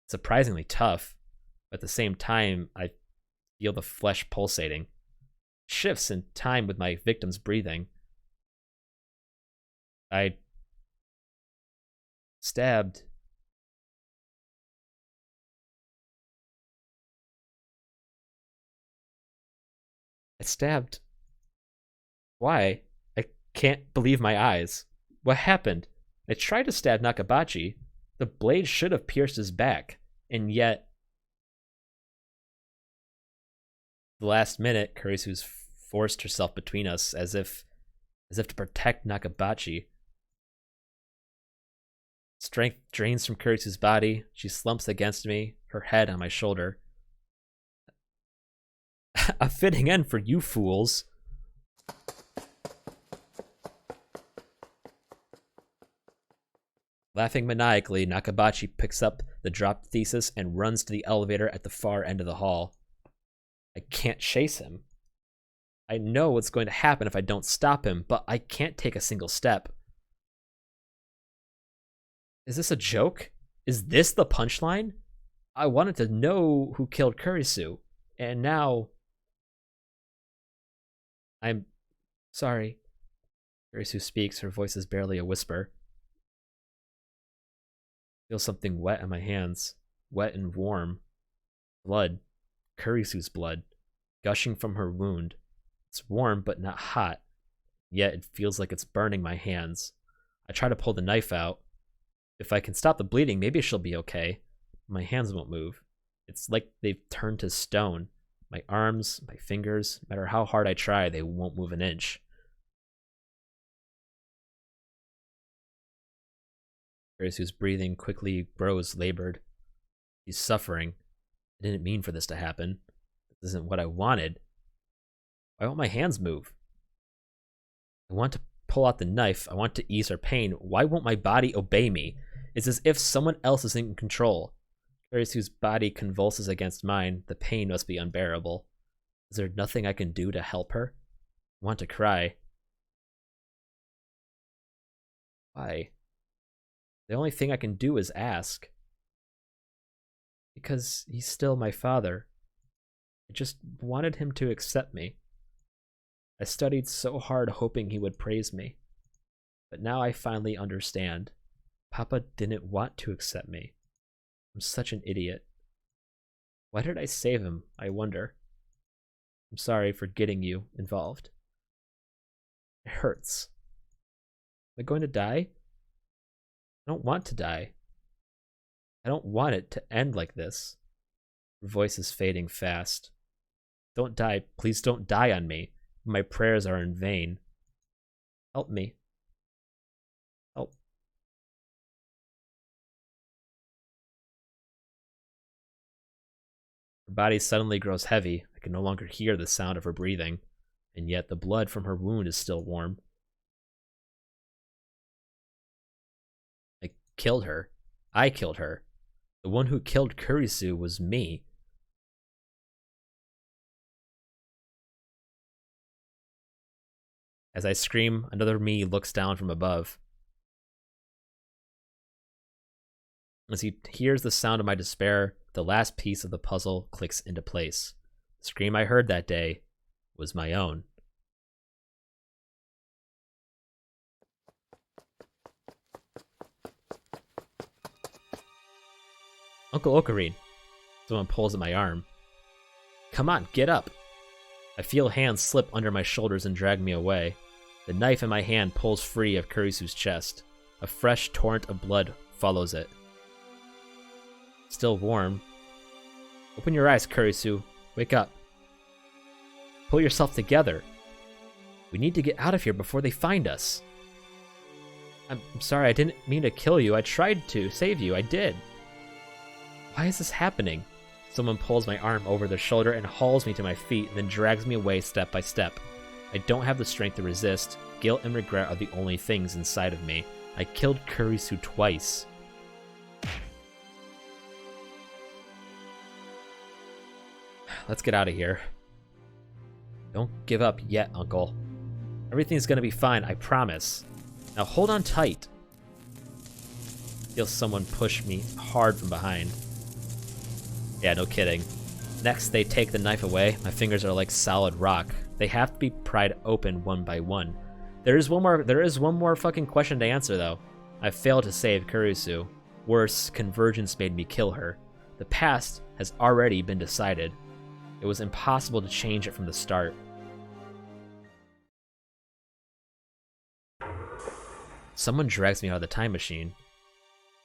S1: Surprisingly tough, but at the same time, I feel the flesh pulsating. It shifts in time with my victim's breathing. I stabbed. Why? I can't believe my eyes. What happened? I tried to stab Nakabachi. The blade should have pierced his back, and yet... The last minute, Kurisu's forced herself between us as if to protect Nakabachi. Strength drains from Kurisu's body. She slumps against me, her head on my shoulder. A fitting end for you fools. Laughing maniacally, Nakabachi picks up the dropped thesis and runs to the elevator at the far end of the hall. I can't chase him. I know what's going to happen if I don't stop him, but I can't take a single step. Is this a joke? Is this the punchline? I wanted to know who killed Kurisu, and now... I'm sorry. Kurisu speaks, her voice is barely a whisper. I feel something wet in my hands, wet and warm. Blood. Kurisu's blood, gushing from her wound. It's warm but not hot, yet it feels like it's burning my hands. I try to pull the knife out. If I can stop the bleeding, maybe she'll be okay. My hands won't move. It's like they've turned to stone. My arms, my fingers, no matter how hard I try, they won't move an inch. Kurisu's breathing quickly grows labored. He's suffering. I didn't mean for this to happen. This isn't what I wanted. Why won't my hands move? I want to pull out the knife. I want to ease her pain. Why won't my body obey me? It's as if someone else is in control. Kurisu's body convulses against mine. The pain must be unbearable. Is there nothing I can do to help her? I want to cry. Why? The only thing I can do is ask. Because he's still my father. I just wanted him to accept me. I studied so hard hoping he would praise me. But now I finally understand. Papa didn't want to accept me. I'm such an idiot. Why did I save him, I wonder? I'm sorry for getting you involved. It hurts. Am I going to die? I don't want to die. I don't want it to end like this. Her voice is fading fast. Don't die. Please don't die on me. My prayers are in vain. Help me. Help. Her body suddenly grows heavy. I can no longer hear the sound of her breathing, and yet the blood from her wound is still warm. I killed her. I killed her. The one who killed Kurisu was me. As I scream, another me looks down from above. As he hears the sound of my despair, the last piece of the puzzle clicks into place. The scream I heard that day was my own. Uncle Ocarine. Someone pulls at my arm. Come on, get up. I feel hands slip under my shoulders and drag me away. The knife in my hand pulls free of Kurisu's chest. A fresh torrent of blood follows it. Still warm. Open your eyes, Kurisu. Wake up. Pull yourself together. We need to get out of here before they find us. I'm sorry, I didn't mean to kill you. I tried to save you. I did. Why is this happening? Someone pulls my arm over their shoulder and hauls me to my feet, then drags me away step by step. I don't have the strength to resist. Guilt and regret are the only things inside of me. I killed Kurisu twice. Let's get out of here. Don't give up yet, Uncle. Everything's gonna be fine, I promise. Now hold on tight. Feel someone push me hard from behind. Yeah, no kidding. Next, they take the knife away. My fingers are like solid rock. They have to be pried open one by one. There is one more fucking question to answer, though. I failed to save Kurisu. Worse, convergence made me kill her. The past has already been decided. It was impossible to change it from the start. Someone drags me out of the time machine.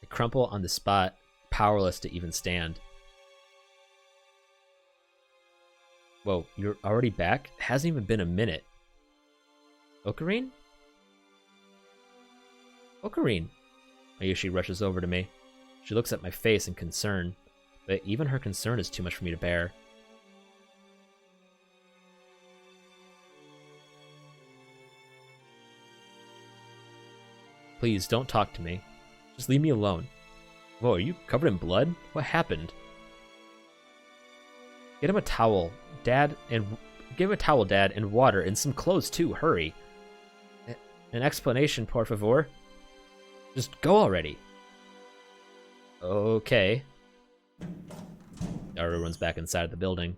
S1: I crumple on the spot, powerless to even stand. Whoa, you're already back? It hasn't even been a minute. Ocarine? Ocarine! Mayushi rushes over to me. She looks at my face in concern, but even her concern is too much for me to bear. Please, don't talk to me. Just leave me alone. Whoa, are you covered in blood? What happened? Get him a towel, Dad, and give him a towel, Dad, and water, and some clothes too. Hurry. An explanation, por favor. Just go already. Okay. Naru runs back inside the building.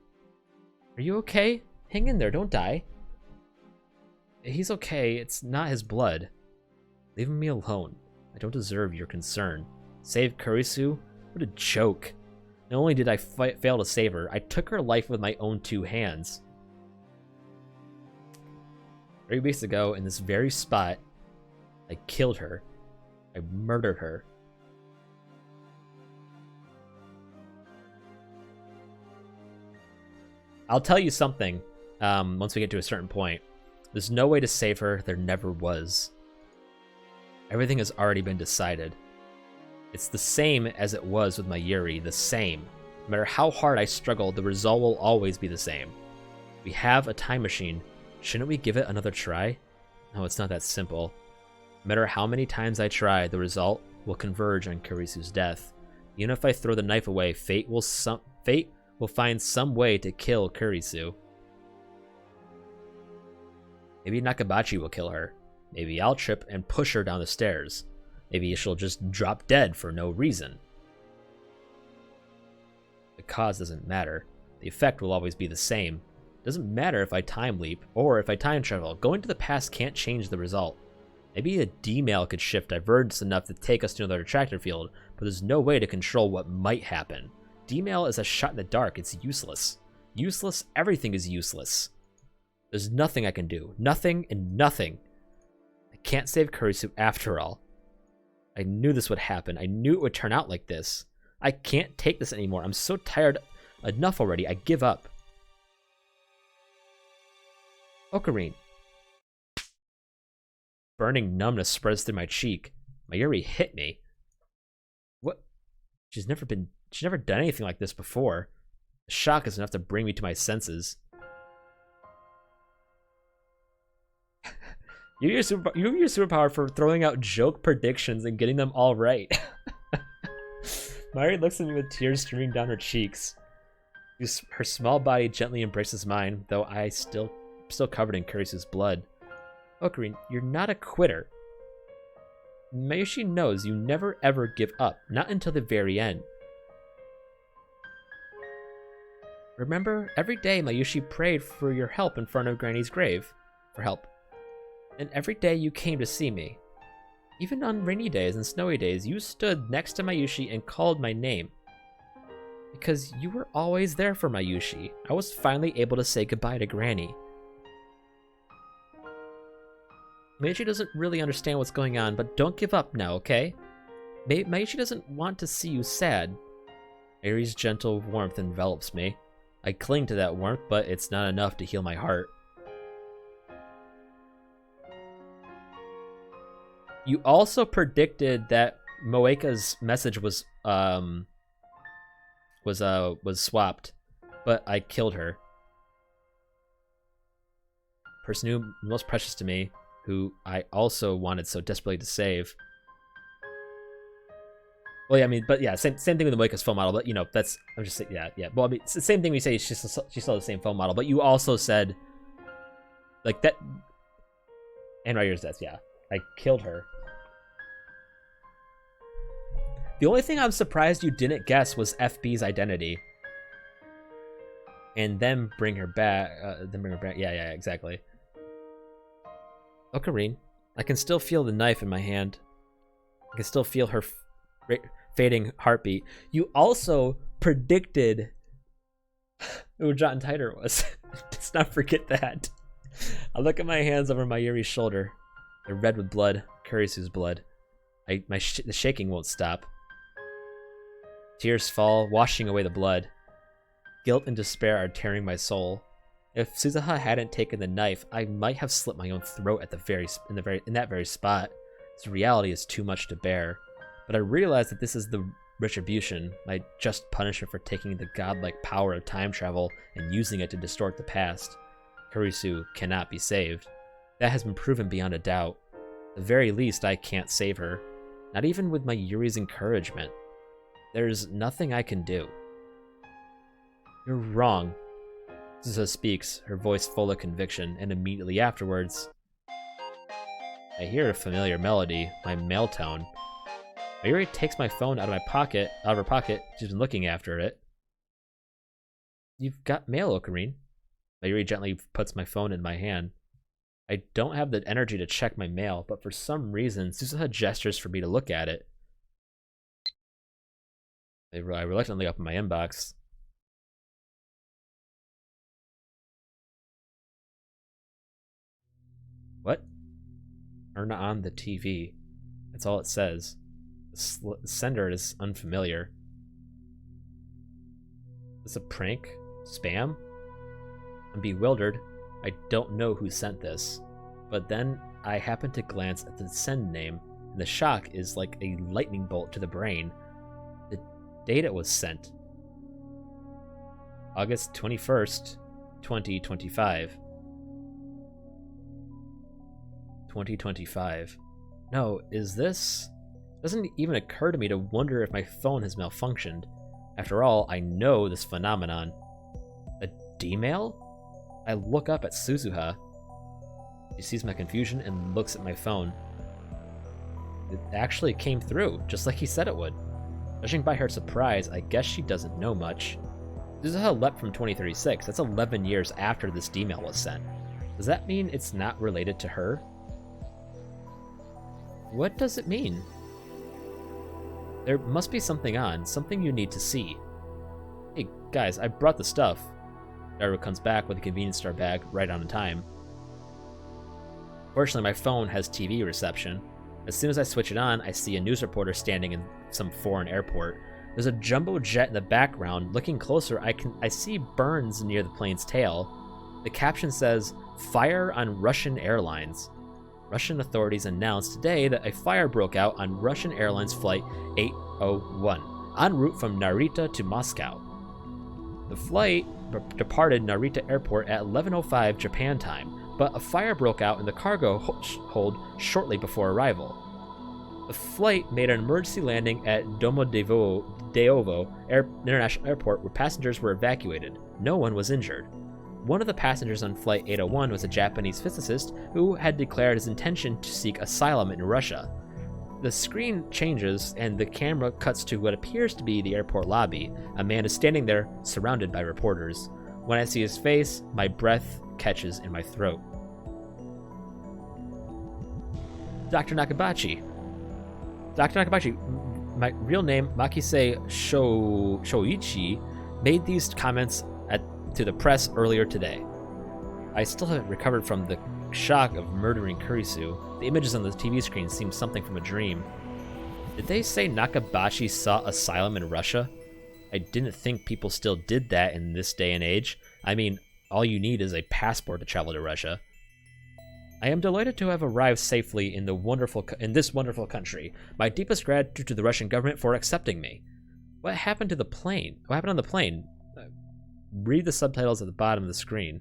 S1: Are you okay? Hang in there, don't die. He's okay, it's not his blood. Leave me alone. I don't deserve your concern. Save Kurisu? What a joke. Not only did I fail to save her, I took her life with my own 2 hands. 3 weeks ago, in this very spot, I killed her. I murdered her. I'll tell you something, once we get to a certain point. There's no way to save her. There never was. Everything has already been decided. It's the same as it was with my Yuri, the same. No matter how hard I struggle, the result will always be the same. We have a time machine. Shouldn't we give it another try? No, it's not that simple. No matter how many times I try, the result will converge on Kurisu's death. Even if I throw the knife away, fate will find some way to kill Kurisu. Maybe Nakabachi will kill her. Maybe I'll trip and push her down the stairs. Maybe she'll just drop dead for no reason. The cause doesn't matter. The effect will always be the same. It doesn't matter if I time leap or if I time travel. Going to the past can't change the result. Maybe a D-mail could shift divergence enough to take us to another attractor field, but there's no way to control what might happen. D-mail is a shot in the dark. It's useless. Useless? Everything is useless. There's nothing I can do. Nothing and nothing. I can't save Kurisu after all. I knew this would happen. I knew it would turn out like this. I can't take this anymore. I'm so tired. Enough already. I give up. Ocarine. Burning numbness spreads through my cheek. Mayuri hit me. What? She's never done anything like this before. The shock is enough to bring me to my senses. You use your superpower for throwing out joke predictions and getting them all right. Mayuri looks at me with tears streaming down her cheeks. Her small body gently embraces mine, though I still covered in Kurisu's blood. Ocarine, you're not a quitter. Mayushi knows you never ever give up, not until the very end. Remember, every day Mayushi prayed for your help in front of Granny's grave. For help. And every day you came to see me. Even on rainy days and snowy days, you stood next to Mayushi and called my name. Because you were always there for Mayushi, I was finally able to say goodbye to Granny. Mayushi doesn't really understand what's going on, but don't give up now, okay? Mayushi doesn't want to see you sad. Mayuri's gentle warmth envelops me. I cling to that warmth, but it's not enough to heal my heart. You also predicted that Moeka's message was swapped, but I killed her. Person who most precious to me, who I also wanted so desperately to save. Well, yeah, I mean, but yeah, same thing with the Moeka's phone model, but you know, that's, I'm just saying, yeah. Well, I mean, it's the same thing we say, she saw the same phone model, but you also said, like, that, and Ryder's death, yeah. I killed her. The only thing I'm surprised you didn't guess was FB's identity. And then bring her back, yeah, exactly. Ocarine, I can still feel the knife in my hand. I can still feel her fading heartbeat. You also predicted who John Titor was. Let's not forget that. I look at my hands over Mayuri's shoulder. They're red with blood, Kurisu's blood. The shaking won't stop. Tears fall, washing away the blood. Guilt and despair are tearing my soul. If Suzuha hadn't taken the knife, I might have slit my own throat at in that very spot. This reality is too much to bear. But I realize that this is the retribution, my just punishment for taking the godlike power of time travel and using it to distort the past. Kurisu cannot be saved. That has been proven beyond a doubt. At the very least, I can't save her. Not even with Mayuri's encouragement. There's nothing I can do. You're wrong. Suzuha speaks, her voice full of conviction, and immediately afterwards, I hear a familiar melody, my male tone. Mayuri takes my phone out of her pocket. She's been looking after it. You've got mail, Ocarine. Mayuri gently puts my phone in my hand. I don't have the energy to check my mail, but for some reason, Suzuha gestures for me to look at it. I reluctantly open my inbox. What? Turn on the TV. That's all it says. The sender is unfamiliar. Is this a prank? Spam? I'm bewildered. I don't know who sent this. But then I happen to glance at the send name. and the shock is like a lightning bolt to the brain. The date it was sent. August 21st, 2025. 2025. No, is this... Doesn't even occur to me to wonder if my phone has malfunctioned. After all, I know this phenomenon. A D-mail? I look up at Suzuha. She sees my confusion and looks at my phone. It actually came through, just like he said it would. Judging by her surprise, I guess she doesn't know much. Suzuha leapt from 2036. That's 11 years after this D-mail was sent. Does that mean it's not related to her? What does it mean? There must be something on, something you need to see. Hey, guys, I brought the stuff. Daru comes back with a convenience store bag right on time. Fortunately, my phone has TV reception. As soon as I switch it on, I see a news reporter standing in some foreign airport. There's a jumbo jet in the background. Looking closer, I see burns near the plane's tail. The caption says, "Fire on Russian airlines." Russian authorities announced today that a fire broke out on Russian Airlines Flight 801, en route from Narita to Moscow. The flight departed Narita Airport at 11:05 Japan time, but a fire broke out in the cargo hold shortly before arrival. The flight made an emergency landing at Domodedovo International Airport, where passengers were evacuated. No one was injured. One of the passengers on Flight 801 was a Japanese physicist who had declared his intention to seek asylum in Russia. The screen changes and the camera cuts to what appears to be the airport lobby. A man is standing there, surrounded by reporters. When I see his face, my breath catches in my throat. Dr. Nakabachi. Dr. Nakabachi, my real name, Makise Shoichi, made these comments to the press earlier today. I still haven't recovered from the shock of murdering Kurisu. The images on the TV screen seem something from a dream. Did they say Nakabashi sought asylum in Russia? I didn't think people still did that in this day and age. I mean, all you need is a passport to travel to Russia. I am delighted to have arrived safely in this wonderful country. My deepest gratitude to the Russian government for accepting me. What happened to the plane? What happened on the plane? Read the subtitles at the bottom of the screen.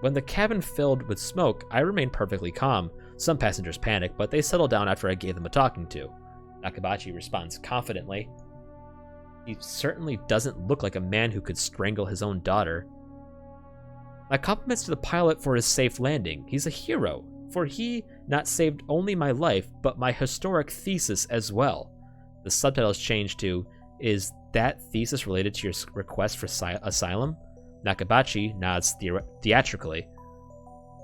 S1: When the cabin filled with smoke, I remained perfectly calm. Some passengers panicked, but they settled down after I gave them a talking to. Nakabachi responds confidently. He certainly doesn't look like a man who could strangle his own daughter. My compliments to the pilot for his safe landing. He's a hero, for he not saved only my life, but my historic thesis as well. The subtitles change to, "Is that thesis related to your request for asylum?" Nakabachi nods theatrically.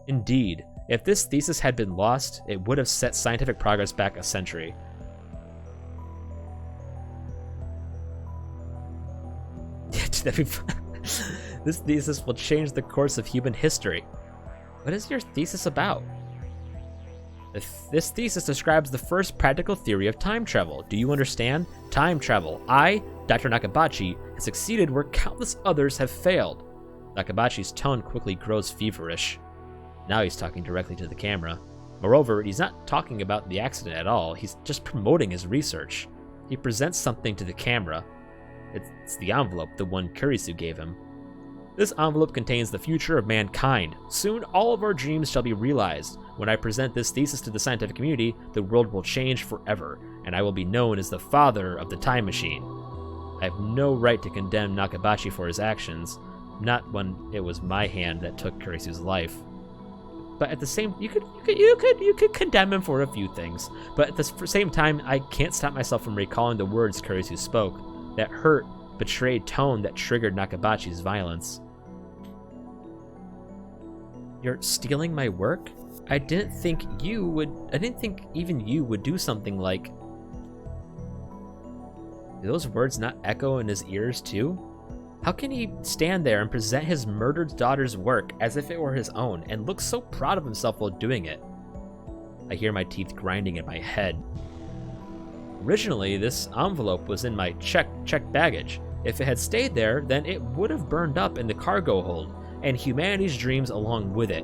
S1: Indeed, if this thesis had been lost, it would have set scientific progress back a century. This thesis will change the course of human history. What is your thesis about? This thesis describes the first practical theory of time travel. Do you understand? Time travel. I, Dr. Nakabachi, have succeeded where countless others have failed. Nakabachi's tone quickly grows feverish. Now he's talking directly to the camera. Moreover, he's not talking about the accident at all. He's just promoting his research. He presents something to the camera. It's the envelope, the one Kurisu gave him. This envelope contains the future of mankind. Soon, all of our dreams shall be realized. When I present this thesis to the scientific community, the world will change forever, and I will be known as the father of the time machine. I have no right to condemn Nakabachi for his actions, not when it was my hand that took Kurisu's life. But at the same, you could condemn him for a few things. But at the same time, I can't stop myself from recalling the words Kurisu spoke. That hurt, betrayed tone that triggered Nakabachi's violence. You're stealing my work? I didn't think even you would do something like... Do those words not echo in his ears too? How can he stand there and present his murdered daughter's work as if it were his own and look so proud of himself while doing it? I hear my teeth grinding in my head. Originally, this envelope was in my checked baggage. If it had stayed there, then it would have burned up in the cargo hold, and humanity's dreams along with it.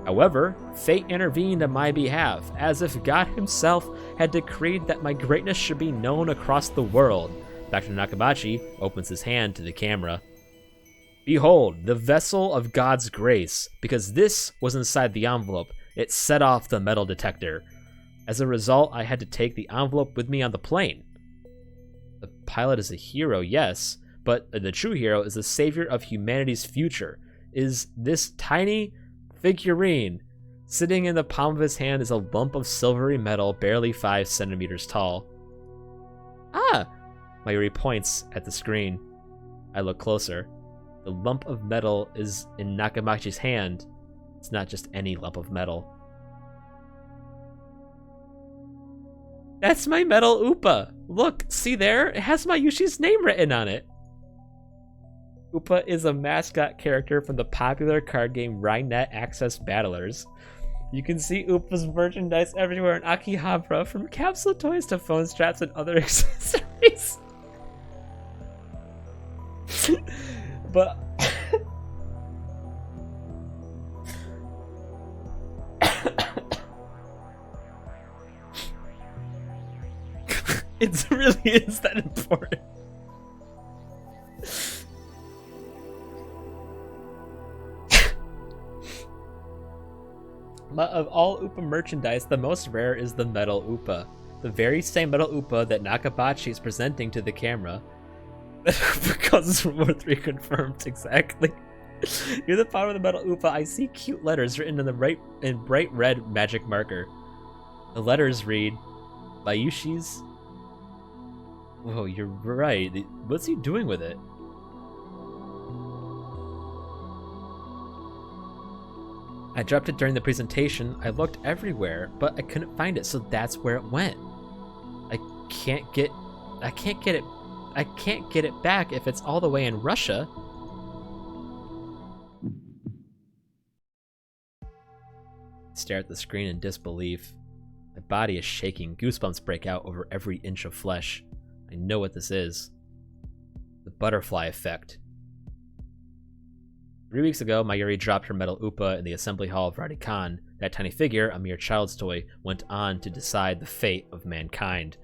S1: However, fate intervened on my behalf, as if God himself had decreed that my greatness should be known across the world. Dr. Nakabachi opens his hand to the camera. Behold, the vessel of God's grace. Because this was inside the envelope, it set off the metal detector. As a result, I had to take the envelope with me on the plane. The pilot is a hero, yes, but the true hero is the savior of humanity's future. Is this tiny figurine sitting in the palm of his hand is a lump of silvery metal barely 5 centimeters tall. Ah! Mayuri points at the screen. I look closer. The lump of metal is in Nakamachi's hand. It's not just any lump of metal. That's my metal Upa! Look, see there? It has Mayushi's name written on it. Upa is a mascot character from the popular card game Rhinenet Access Battlers. You can see Upa's merchandise everywhere in Akihabara, from capsule toys to phone straps and other accessories. But it really is that important. But of all Upa merchandise, the most rare is the metal Upa. The very same metal Upa that Nakabachi is presenting to the camera. Because from World 3 confirmed, exactly. Near the bottom of the metal Upa, I see cute letters written in bright red magic marker. The letters read, Mayushi's. Whoa, you're right. What's he doing with it? I dropped it during the presentation. I looked everywhere, but I couldn't find it, so that's where it went. I can't get it back if it's all the way in Russia. I stare at the screen in disbelief. My body is shaking. Goosebumps break out over every inch of flesh. I know what this is. The butterfly effect. 3 weeks ago, Mayuri dropped her metal Upa in the assembly hall of Radikan. That tiny figure, a mere child's toy, went on to decide the fate of mankind.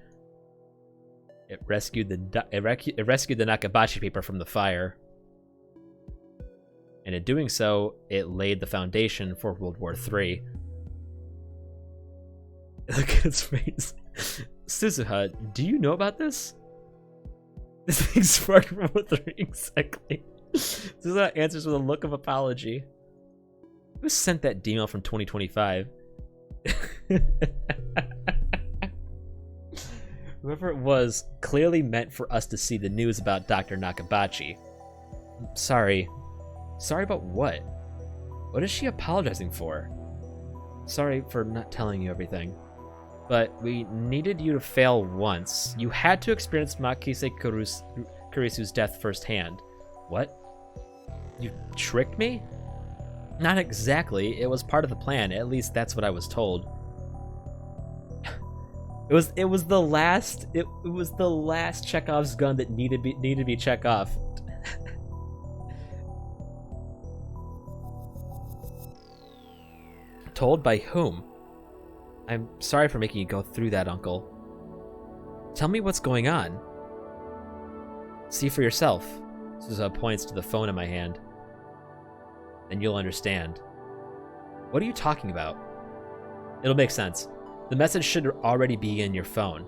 S1: It rescued the Nakabachi paper from the fire. And in doing so, it laid the foundation for World War III. Look at his face. Suzuha, do you know about this? This thing sparked World War III, exactly. Suzuha answers with a look of apology. Who sent that email from 2025? Whoever it was clearly meant for us to see the news about Dr. Nakabachi. Sorry. Sorry about what? What is she apologizing for? Sorry for not telling you everything. But we needed you to fail once. You had to experience Makise Kurisu's death firsthand. What? You tricked me? Not exactly. It was part of the plan. At least that's what I was told. It was the last Chekhov's gun that needed to be checked off. Told by whom? I'm sorry for making you go through that, Uncle. Tell me what's going on. See for yourself. Suzuha points to the phone in my hand. Then you'll understand. What are you talking about? It'll make sense. The message should already be in your phone.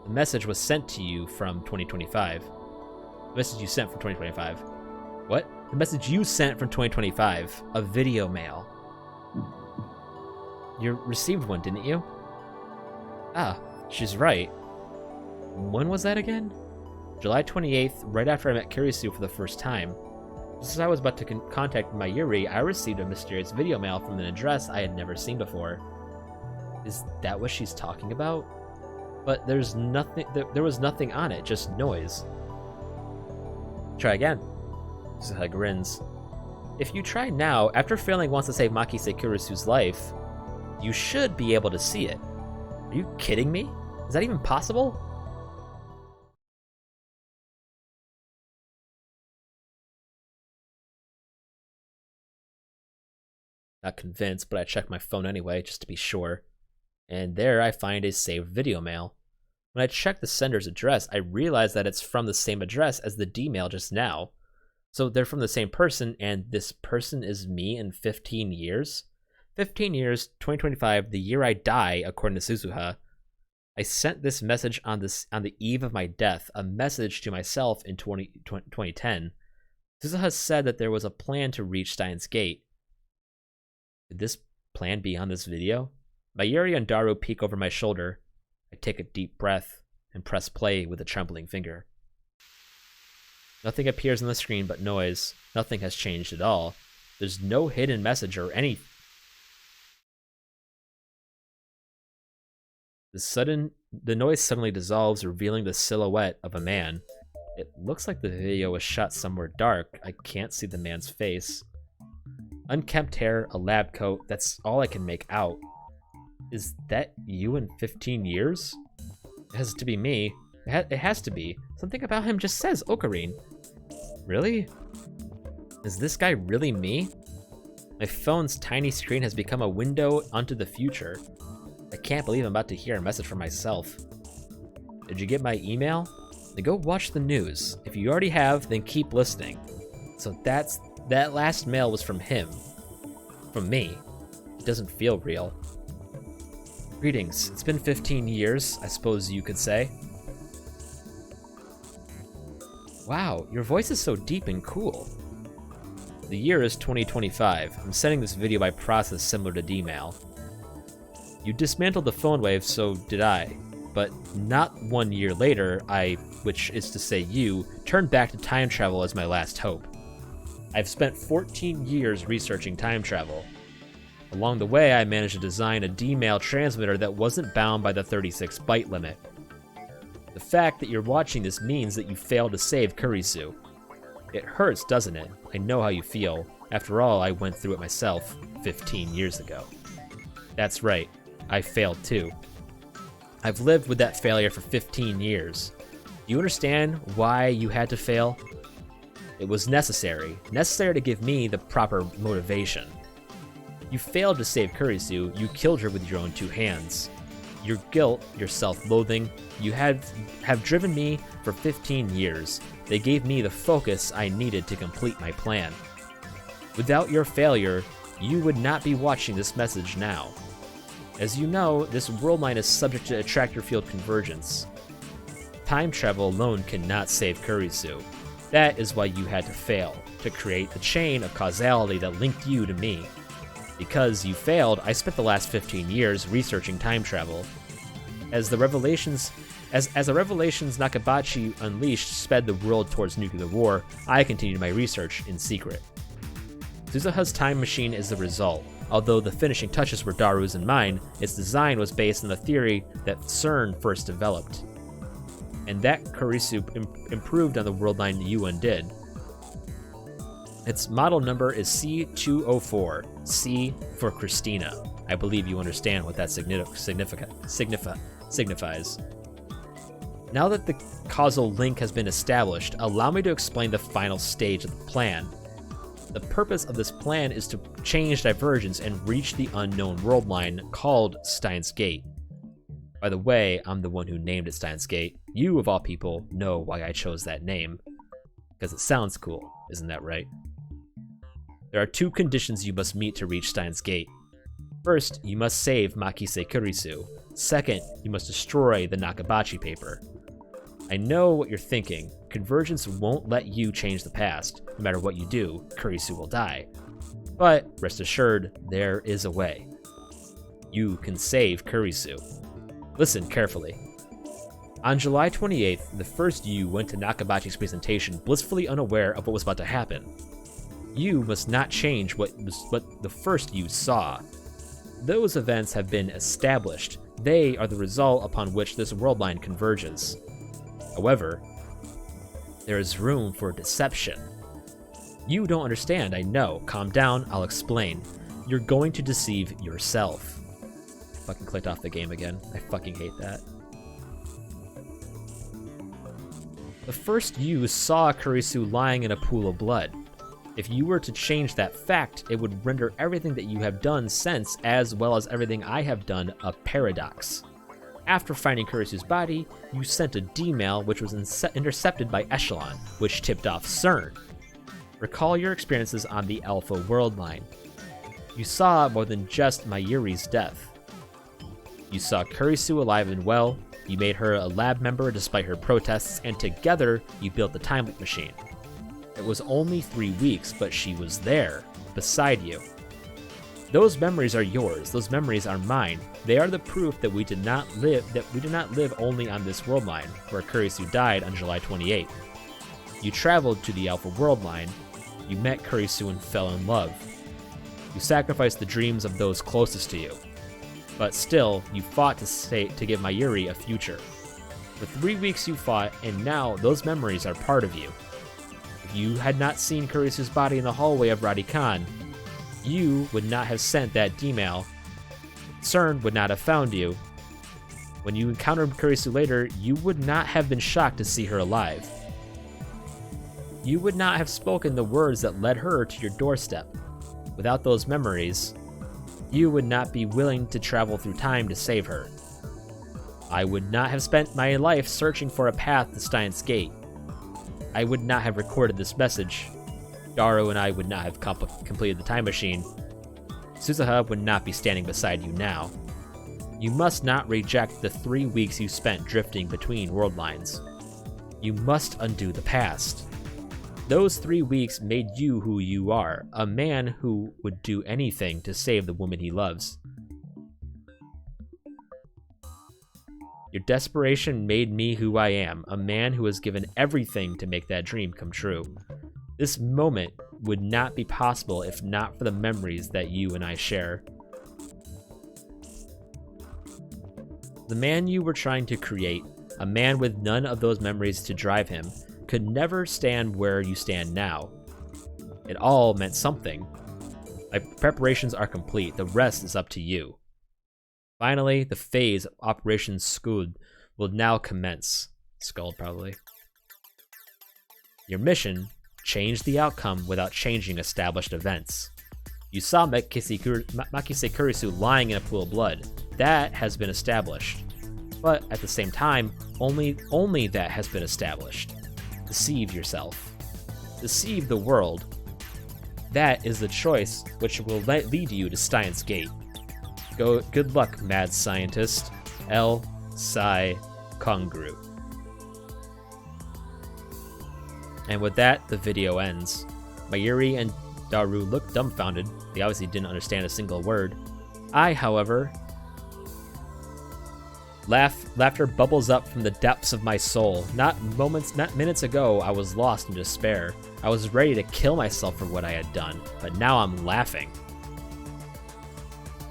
S1: The message was sent to you from 2025. The message you sent from 2025. What? The message you sent from 2025. A video mail. You received one, didn't you? Ah, she's right. When was that again? July 28th, right after I met Kurisu for the first time. Just as I was about to contact Mayuri, I received a mysterious video mail from an address I had never seen before. Is that what she's talking about? But there was nothing on it, just noise. Try again. Suzuha grins. If you try now, after failing once to save Makise Kurisu's life, you should be able to see it. Are you kidding me? Is that even possible? Not convinced, but I check my phone anyway, just to be sure. And there I find a saved video mail. When I check the sender's address, I realize that it's from the same address as the D-mail just now. So they're from the same person, and this person is me in 15 years? 15 years, 2025, the year I die, according to Suzuha. I sent this message on the eve of my death, a message to myself in 2010. Suzuha said that there was a plan to reach Steins Gate. Could this plan be on this video? Mayuri and Daru peek over my shoulder. I take a deep breath and press play with a trembling finger. Nothing appears on the screen but noise. Nothing has changed at all. There's no hidden message or any. The noise suddenly dissolves, revealing the silhouette of a man. It looks like the video was shot somewhere dark. I can't see the man's face. Unkempt hair, a lab coat, that's all I can make out. Is that you in 15 years? It has to be me. It has to be. Something about him just says Ocarine. Really? Is this guy really me? My phone's tiny screen has become a window onto the future. I can't believe I'm about to hear a message from myself. Did you get my email? Then go watch the news. If you already have, then keep listening. So that last mail was from him. From me. It doesn't feel real. Greetings. It's been 15 years, I suppose you could say. Wow, your voice is so deep and cool. The year is 2025. I'm sending this video by process similar to D-mail. You dismantled the phone wave, so did I. But not 1 year later, which is to say you, turned back to time travel as my last hope. I've spent 14 years researching time travel. Along the way, I managed to design a D-mail transmitter that wasn't bound by the 36 byte limit. The fact that you're watching this means that you failed to save Kurisu. It hurts, doesn't it? I know how you feel. After all, I went through it myself 15 years ago. That's right, I failed too. I've lived with that failure for 15 years. Do you understand why you had to fail? It was necessary to give me the proper motivation. You failed to save Kurisu, you killed her with your own two hands. Your guilt, your self-loathing, you have driven me for 15 years. They gave me the focus I needed to complete my plan. Without your failure, you would not be watching this message now. As you know, this world line is subject to attractor field convergence. Time travel alone cannot save Kurisu. That is why you had to fail, to create the chain of causality that linked you to me. Because you failed, I spent the last 15 years researching time travel. As the revelations Nakabachi unleashed sped the world towards nuclear war, I continued my research in secret. Suzuha's time machine is the result. Although the finishing touches were Daru's and mine, its design was based on the theory that CERN first developed. And that Kurisu improved on the world line you undid. Its model number is C204, C for Christina. I believe you understand what that signifies. Now that the causal link has been established, allow me to explain the final stage of the plan. The purpose of this plan is to change divergence and reach the unknown world line called Steins Gate. By the way, I'm the one who named it Steins Gate. You, of all people, know why I chose that name. Because it sounds cool, isn't that right? There are two conditions you must meet to reach Steins Gate. First, you must save Makise Kurisu. Second, you must destroy the Nakabachi paper. I know what you're thinking. Convergence won't let you change the past. No matter what you do, Kurisu will die. But rest assured, there is a way. You can save Kurisu. Listen carefully. On July 28th, the first you went to Nakabachi's presentation, blissfully unaware of what was about to happen. You must not change what the first you saw. Those events have been established. They are the result upon which this world line converges. However, there is room for deception. You don't understand, I know. Calm down, I'll explain. You're going to deceive yourself. I fucking clicked off the game again. I fucking hate that. The first you saw Kurisu lying in a pool of blood. If you were to change that fact, it would render everything that you have done since, as well as everything I have done, a paradox. After finding Kurisu's body, you sent a D-mail which was intercepted by Echelon, which tipped off CERN. Recall your experiences on the Alpha World Line. You saw more than just Mayuri's death. You saw Kurisu alive and well, you made her a lab member despite her protests, and together you built the time loop machine. It was only 3 weeks, but she was there, beside you. Those memories are yours, those memories are mine. They are the proof that we did not live only on this world line, where Kurisu died on July 28th. You traveled to the Alpha World Line, you met Kurisu and fell in love. You sacrificed the dreams of those closest to you. But still, you fought to give Mayuri a future. For 3 weeks you fought, and now those memories are part of you. If you had not seen Kurisu's body in the hallway of Radikan, you would not have sent that D-mail. CERN would not have found you. When you encountered Kurisu later, you would not have been shocked to see her alive. You would not have spoken the words that led her to your doorstep. Without those memories, you would not be willing to travel through time to save her. I would not have spent my life searching for a path to Steins Gate. I would not have recorded this message. Daru and I would not have completed the time machine. Suzuha would not be standing beside you now. You must not reject the 3 weeks you spent drifting between world lines. You must undo the past. Those 3 weeks made you who you are, a man who would do anything to save the woman he loves. Your desperation made me who I am, a man who has given everything to make that dream come true. This moment would not be possible if not for the memories that you and I share. The man you were trying to create, a man with none of those memories to drive him, could never stand where you stand now. It all meant something. My preparations are complete, the rest is up to you. Finally, the phase of Operation Skuld will now commence. Skuld, probably. Your mission: change the outcome without changing established events. You saw Makise Kurisu lying in a pool of blood. That has been established. But at the same time, only that has been established. Deceive yourself. Deceive the world. That is the choice which will lead you to Steins Gate. Good luck, mad scientist. L. Sai Kongru. And with that, the video ends. Mayuri and Daru look dumbfounded. They obviously didn't understand a single word. I, however, laughter bubbles up from the depths of my soul. Not minutes ago, I was lost in despair. I was ready to kill myself for what I had done, but now I'm laughing.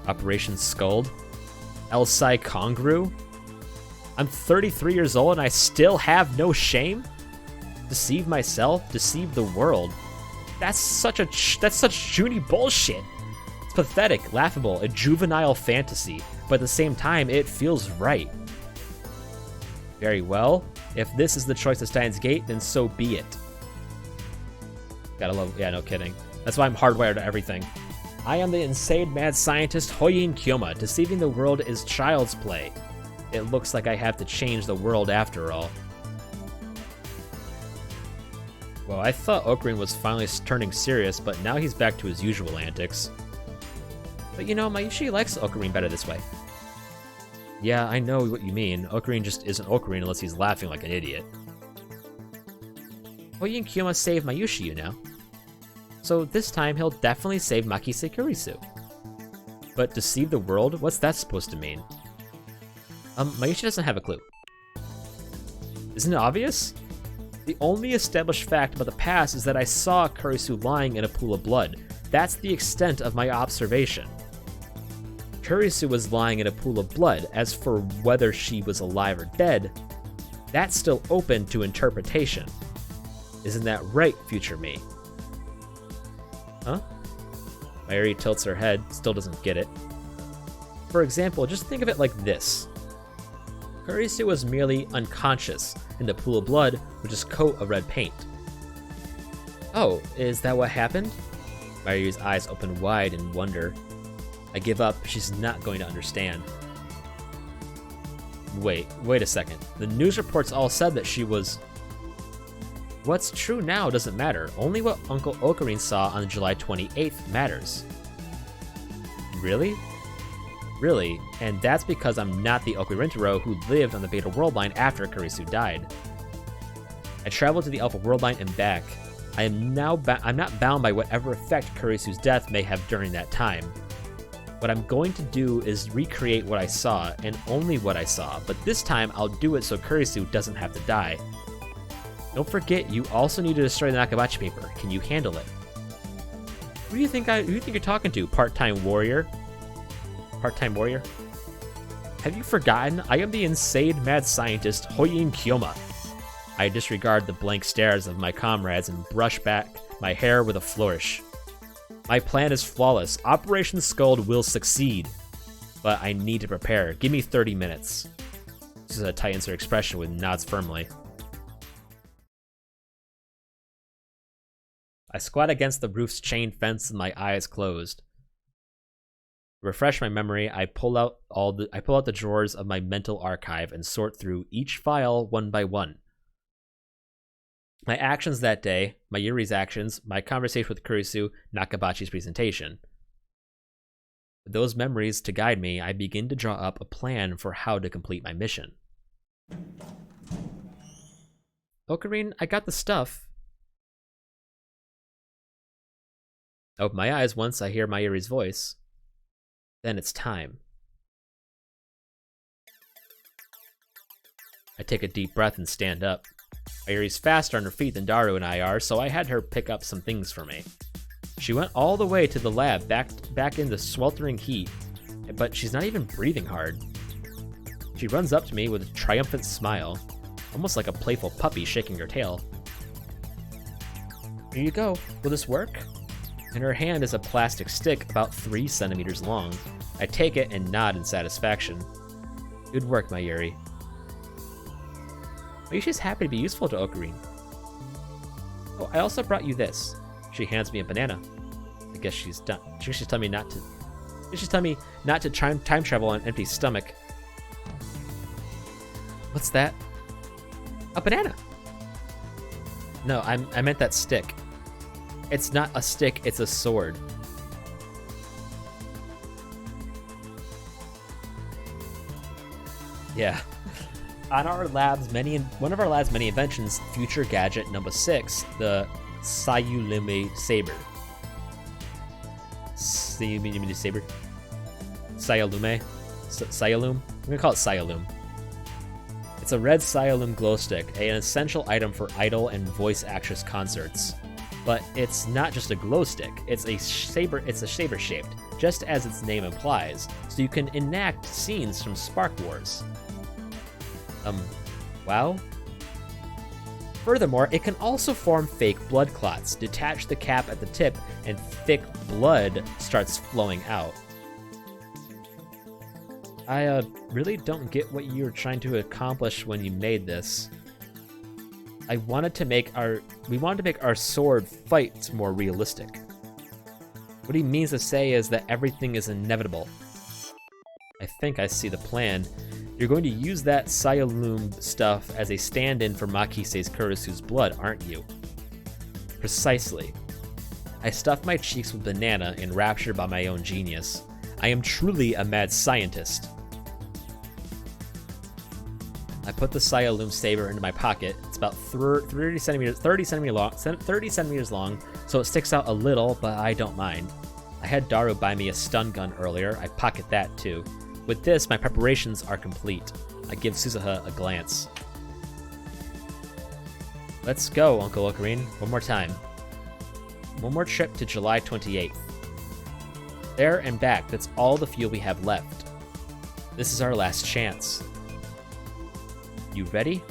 S1: Operation Skuld? Elsai Kongru? I'm 33 years old and I still have no shame? Deceive myself? Deceive the world? That's such Junie bullshit. It's pathetic, laughable, a juvenile fantasy, but at the same time, it feels right. Very well. If this is the choice of Steins Gate, then so be it. Gotta love, yeah, no kidding. That's why I'm hardwired to everything. I am the insane mad scientist Hoyin Kyoma. Deceiving the world is child's play. It looks like I have to change the world after all. Well, I thought Ocarina was finally turning serious, but now he's back to his usual antics. But you know, Mayushi likes Ocarina better this way. Yeah, I know what you mean. Ocarina just isn't Ocarina unless he's laughing like an idiot. Hoyin Kyoma saved Mayushi, you know. So this time he'll definitely save Makise Kurisu. But deceive the world? What's that supposed to mean? Mayushi doesn't have a clue. Isn't it obvious? The only established fact about the past is that I saw Kurisu lying in a pool of blood. That's the extent of my observation. Kurisu was lying in a pool of blood. As for whether she was alive or dead, that's still open to interpretation. Isn't that right, future me? Huh? Mayuri tilts her head, still doesn't get it. For example, just think of it like this. Kurisu was merely unconscious in the pool of blood with his coat of red paint. Oh, is that what happened? Mayuri's eyes open wide in wonder. I give up. She's not going to understand. Wait a second. The news reports all said that she was... What's true now doesn't matter. Only what Uncle Ocarine saw on July 28th matters. Really? Really, and that's because I'm not the Ocarintaro who lived on the Beta World Line after Kurisu died. I traveled to the Alpha World Line and back. I'm not bound by whatever effect Kurisu's death may have during that time. What I'm going to do is recreate what I saw, and only what I saw, but this time I'll do it so Kurisu doesn't have to die. Don't forget, you also need to destroy the Nakabachi paper. Can you handle it? Who do you think you're talking to, part-time warrior? Part-time warrior? Have you forgotten? I am the insane mad scientist Hoyin Kyoma. I disregard the blank stares of my comrades and brush back my hair with a flourish. My plan is flawless. Operation Scold will succeed. But I need to prepare. Give me 30 minutes. Suzuha tightens her expression with nods firmly. I squat against the roof's chain fence with my eyes closed. To refresh my memory, I pull out the drawers of my mental archive and sort through each file one by one. My actions that day, Mayuri's actions, my conversation with Kurisu, Nakabachi's presentation. With those memories to guide me, I begin to draw up a plan for how to complete my mission. Ocarine, I got the stuff. I open my eyes once I hear Mayuri's voice. Then it's time. I take a deep breath and stand up. Mayuri's faster on her feet than Daru and I are, so I had her pick up some things for me. She went all the way to the lab, back in the sweltering heat, but she's not even breathing hard. She runs up to me with a triumphant smile, almost like a playful puppy shaking her tail. Here you go. Will this work? In her hand is a plastic stick about 3 centimeters long. I take it and nod in satisfaction. Good work, Mayuri. Mayuri's happy to be useful to Ocarine. Oh, I also brought you this. She hands me a banana. I guess she's done. She's telling me not to. She's telling me not to time travel on an empty stomach. What's that? A banana. No, I meant that stick. It's not a stick, it's a sword. Yeah. On our lab's one of our lab's many inventions, future gadget number 6, the Sayulume saber. Sayulume saber? Sayalume? Sayalume? I'm gonna call it Sayalume. It's a red Sayalume glow stick, an essential item for idol and voice actress concerts. But it's not just a glow stick, it's a saber shaped, just as its name implies, so you can enact scenes from Spark Wars. Wow? Furthermore, it can also form fake blood clots. Detach the cap at the tip, and thick blood starts flowing out. I really don't get what you were trying to accomplish when you made this. We wanted to make our sword fights more realistic. What he means to say is that everything is inevitable. I think I see the plan. You're going to use that Sayalume stuff as a stand-in for Makise's Kurisu's blood, aren't you? Precisely. I stuff my cheeks with banana, enraptured by my own genius. I am truly a mad scientist. I put the Sayalume saber into my pocket. It's about 30 centimeters long, so it sticks out a little, but I don't mind. I had Daru buy me a stun gun earlier. I pocket that too. With this, my preparations are complete. I give Suzuha a glance. Let's go, Uncle Ocarine. One more time. One more trip to July 28th. There and back, that's all the fuel we have left. This is our last chance. You ready?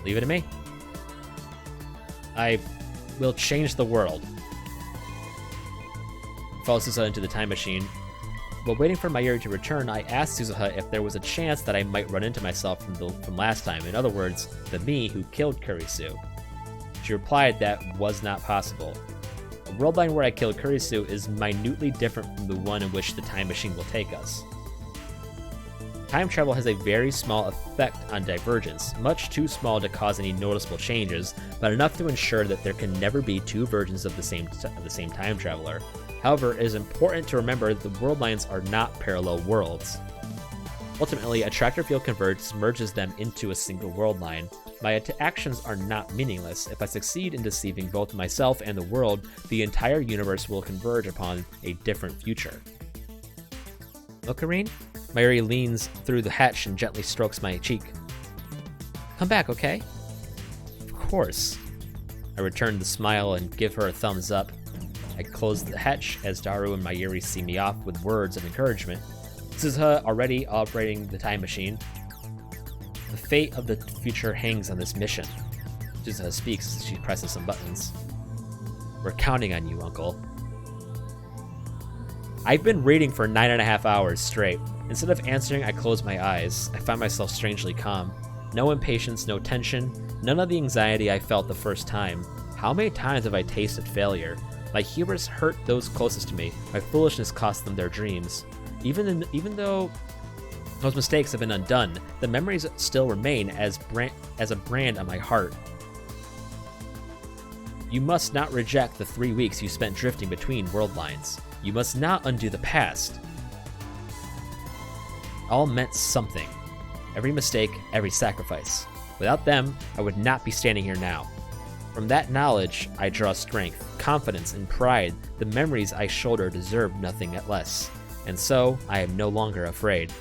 S1: Leave it to me. I will change the world. Follow Suzuha into the time machine. While waiting for Mayuri to return, I asked Suzuha if there was a chance that I might run into myself from last time. In other words, the me who killed Kurisu. She replied that was not possible. The world line where I killed Kurisu is minutely different from the one in which the time machine will take us. Time travel has a very small effect on divergence, much too small to cause any noticeable changes, but enough to ensure that there can never be two versions of the same time traveler. However, it is important to remember that the world lines are not parallel worlds. Ultimately, a tractor field convergence merges them into a single world line. My actions are not meaningless. If I succeed in deceiving both myself and the world, the entire universe will converge upon a different future. Milkarine? Mayuri leans through the hatch and gently strokes my cheek. Come back, okay? Of course. I return the smile and give her a thumbs up. I close the hatch as Daru and Mayuri see me off with words of encouragement. Suzuha already operating the time machine. The fate of the future hangs on this mission. Suzuha speaks as she presses some buttons. We're counting on you, Uncle. I've been reading for 9.5 hours straight. Instead of answering, I close my eyes. I find myself strangely calm. No impatience, no tension, none of the anxiety I felt the first time. How many times have I tasted failure? My hubris hurt those closest to me. My foolishness cost them their dreams. Even though those mistakes have been undone, the memories still remain as a brand on my heart. You must not reject the 3 weeks you spent drifting between world lines. You must not undo the past. All meant something. Every mistake, every sacrifice. Without them, I would not be standing here now. From that knowledge, I draw strength, confidence, and pride. The memories I shoulder deserve nothing less. And so, I am no longer afraid.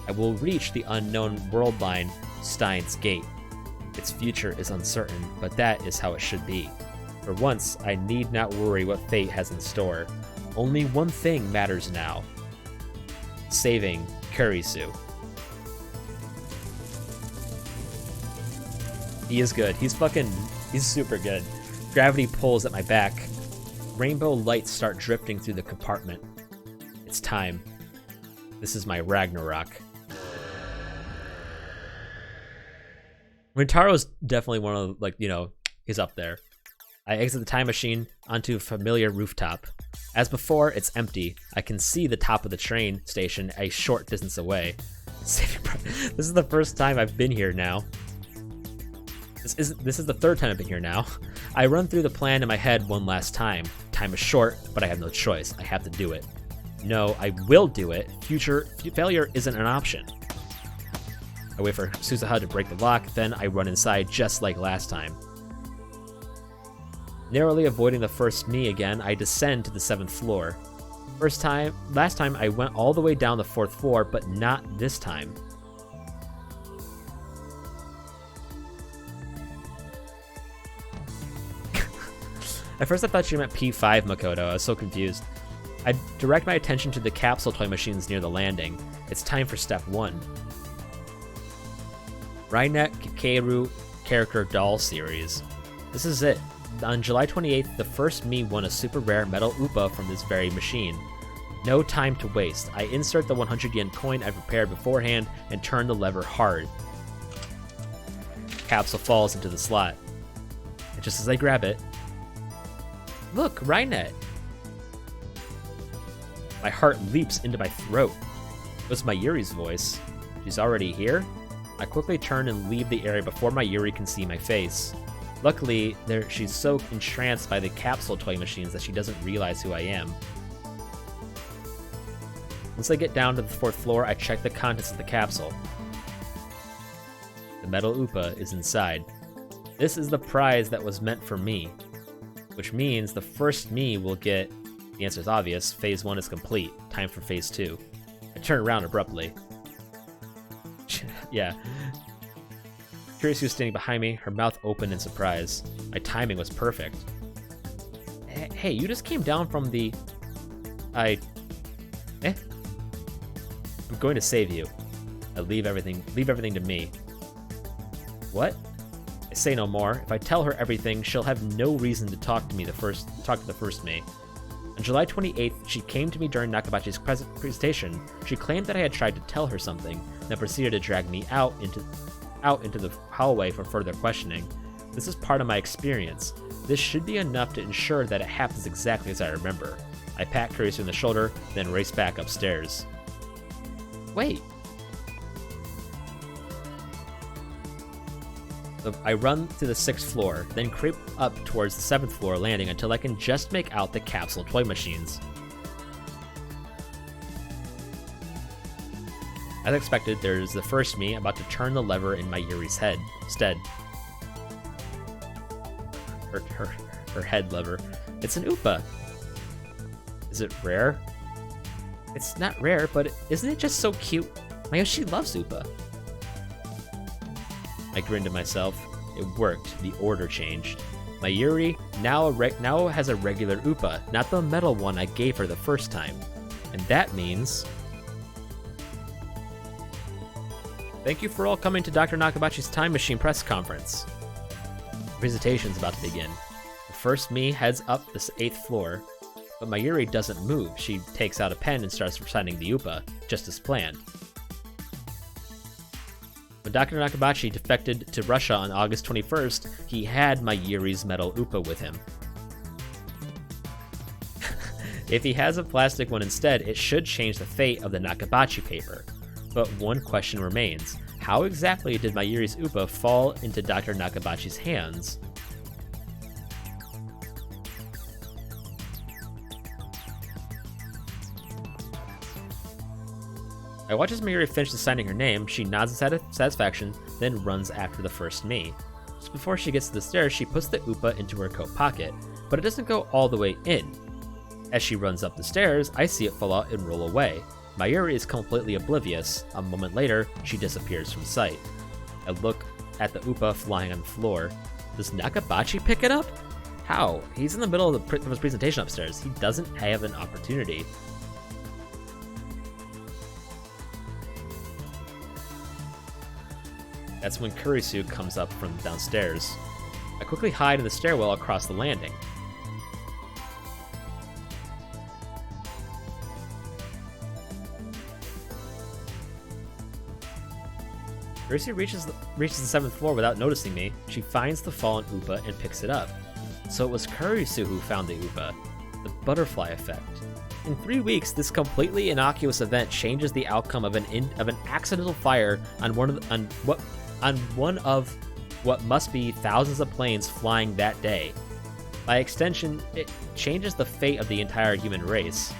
S1: I will reach the unknown world line, Steins Gate. Its future is uncertain, but that is how it should be. For once, I need not worry what fate has in store. Only one thing matters now. Saving Kurisu. He is good. He's super good. Gravity pulls at my back. Rainbow lights start drifting through the compartment. It's time. This is my Ragnarok. Rintaro's definitely one of, he's up there. I exit the time machine onto a familiar rooftop. As before, it's empty. I can see the top of the train station a short distance away. This is the first time I've been here now. This is the third time I've been here now. I run through the plan in my head one last time. Time is short, but I have no choice. I have to do it. No, I will do it. Failure isn't an option. I wait for Suzuha to break the lock, then I run inside just like last time. Narrowly avoiding the first me again, I descend to the 7th floor. Last time I went all the way down the 4th floor, but not this time. At first I thought she meant P5 Makoto. I was so confused. I direct my attention to the capsule toy machines near the landing. It's time for step 1. Rainet Keiru Character Doll Series. This is it. On July 28th, the first me won a super rare metal Upa from this very machine. No time to waste. I insert the 100 yen coin I prepared beforehand and turn the lever hard. Capsule falls into the slot. And just as I grab it, look, Rainet! My heart leaps into my throat. It was Mayuri's voice. She's already here? I quickly turn and leave the area before Mayuri can see my face. Luckily, she's so entranced by the capsule toy machines that she doesn't realize who I am. Once I get down to the 4th floor, I check the contents of the capsule. The metal Upa is inside. This is the prize that was meant for me. Which means the first me will get... The answer is obvious. Phase 1 is complete. Time for Phase 2. I turn around abruptly. Yeah. Kurisu was standing behind me, her mouth open in surprise. My timing was perfect. Hey, you just came down from the... I'm going to save you. I leave everything to me. What? I say no more. If I tell her everything, she'll have no reason to talk to the first me. On July 28th, she came to me during Nakabachi's presentation. She claimed that I had tried to tell her something, then proceeded to drag me out into the hallway for further questioning. This is part of my experience. This should be enough to ensure that it happens exactly as I remember. I pat Kurisu in the shoulder, then race back upstairs. Wait. I run to the 6th floor, then creep up towards the 7th floor landing until I can just make out the capsule toy machines. As expected, there's the first me about to turn the lever in Mayuri's stead. Her head lever. It's an Upa. Is it rare? It's not rare, but isn't it just so cute? Mayoshi loves Upa. I grinned to myself. It worked. The order changed. Mayuri now has a regular Upa, not the metal one I gave her the first time. And that means... Thank you for all coming to Dr. Nakabachi's Time Machine press conference. The presentation's about to begin. The first me heads up the 8th floor, but Mayuri doesn't move. She takes out a pen and starts reciting the Upa, just as planned. When Dr. Nakabachi defected to Russia on August 21st, he had Mayuri's metal Upa with him. If he has a plastic one instead, it should change the fate of the Nakabachi paper. But one question remains. How exactly did Mayuri's Upa fall into Dr. Nakabachi's hands? I watch as Mayuri finishes signing her name. She nods in satisfaction, then runs after the first me. Just before she gets to the stairs, she puts the Upa into her coat pocket, but it doesn't go all the way in. As she runs up the stairs, I see it fall out and roll away. Mayuri is completely oblivious. A moment later, she disappears from sight. I look at the Upa flying on the floor. Does Nakabachi pick it up? How? He's in the middle of his presentation upstairs. He doesn't have an opportunity. That's when Kurisu comes up from downstairs. I quickly hide in the stairwell across the landing. Kurisu reaches the 7th floor without noticing me. She finds the fallen Upa and picks it up. So it was Kurisu who found the Upa. The butterfly effect. In 3 weeks, this completely innocuous event changes the outcome of an accidental fire on one of what must be thousands of planes flying that day. By extension, it changes the fate of the entire human race.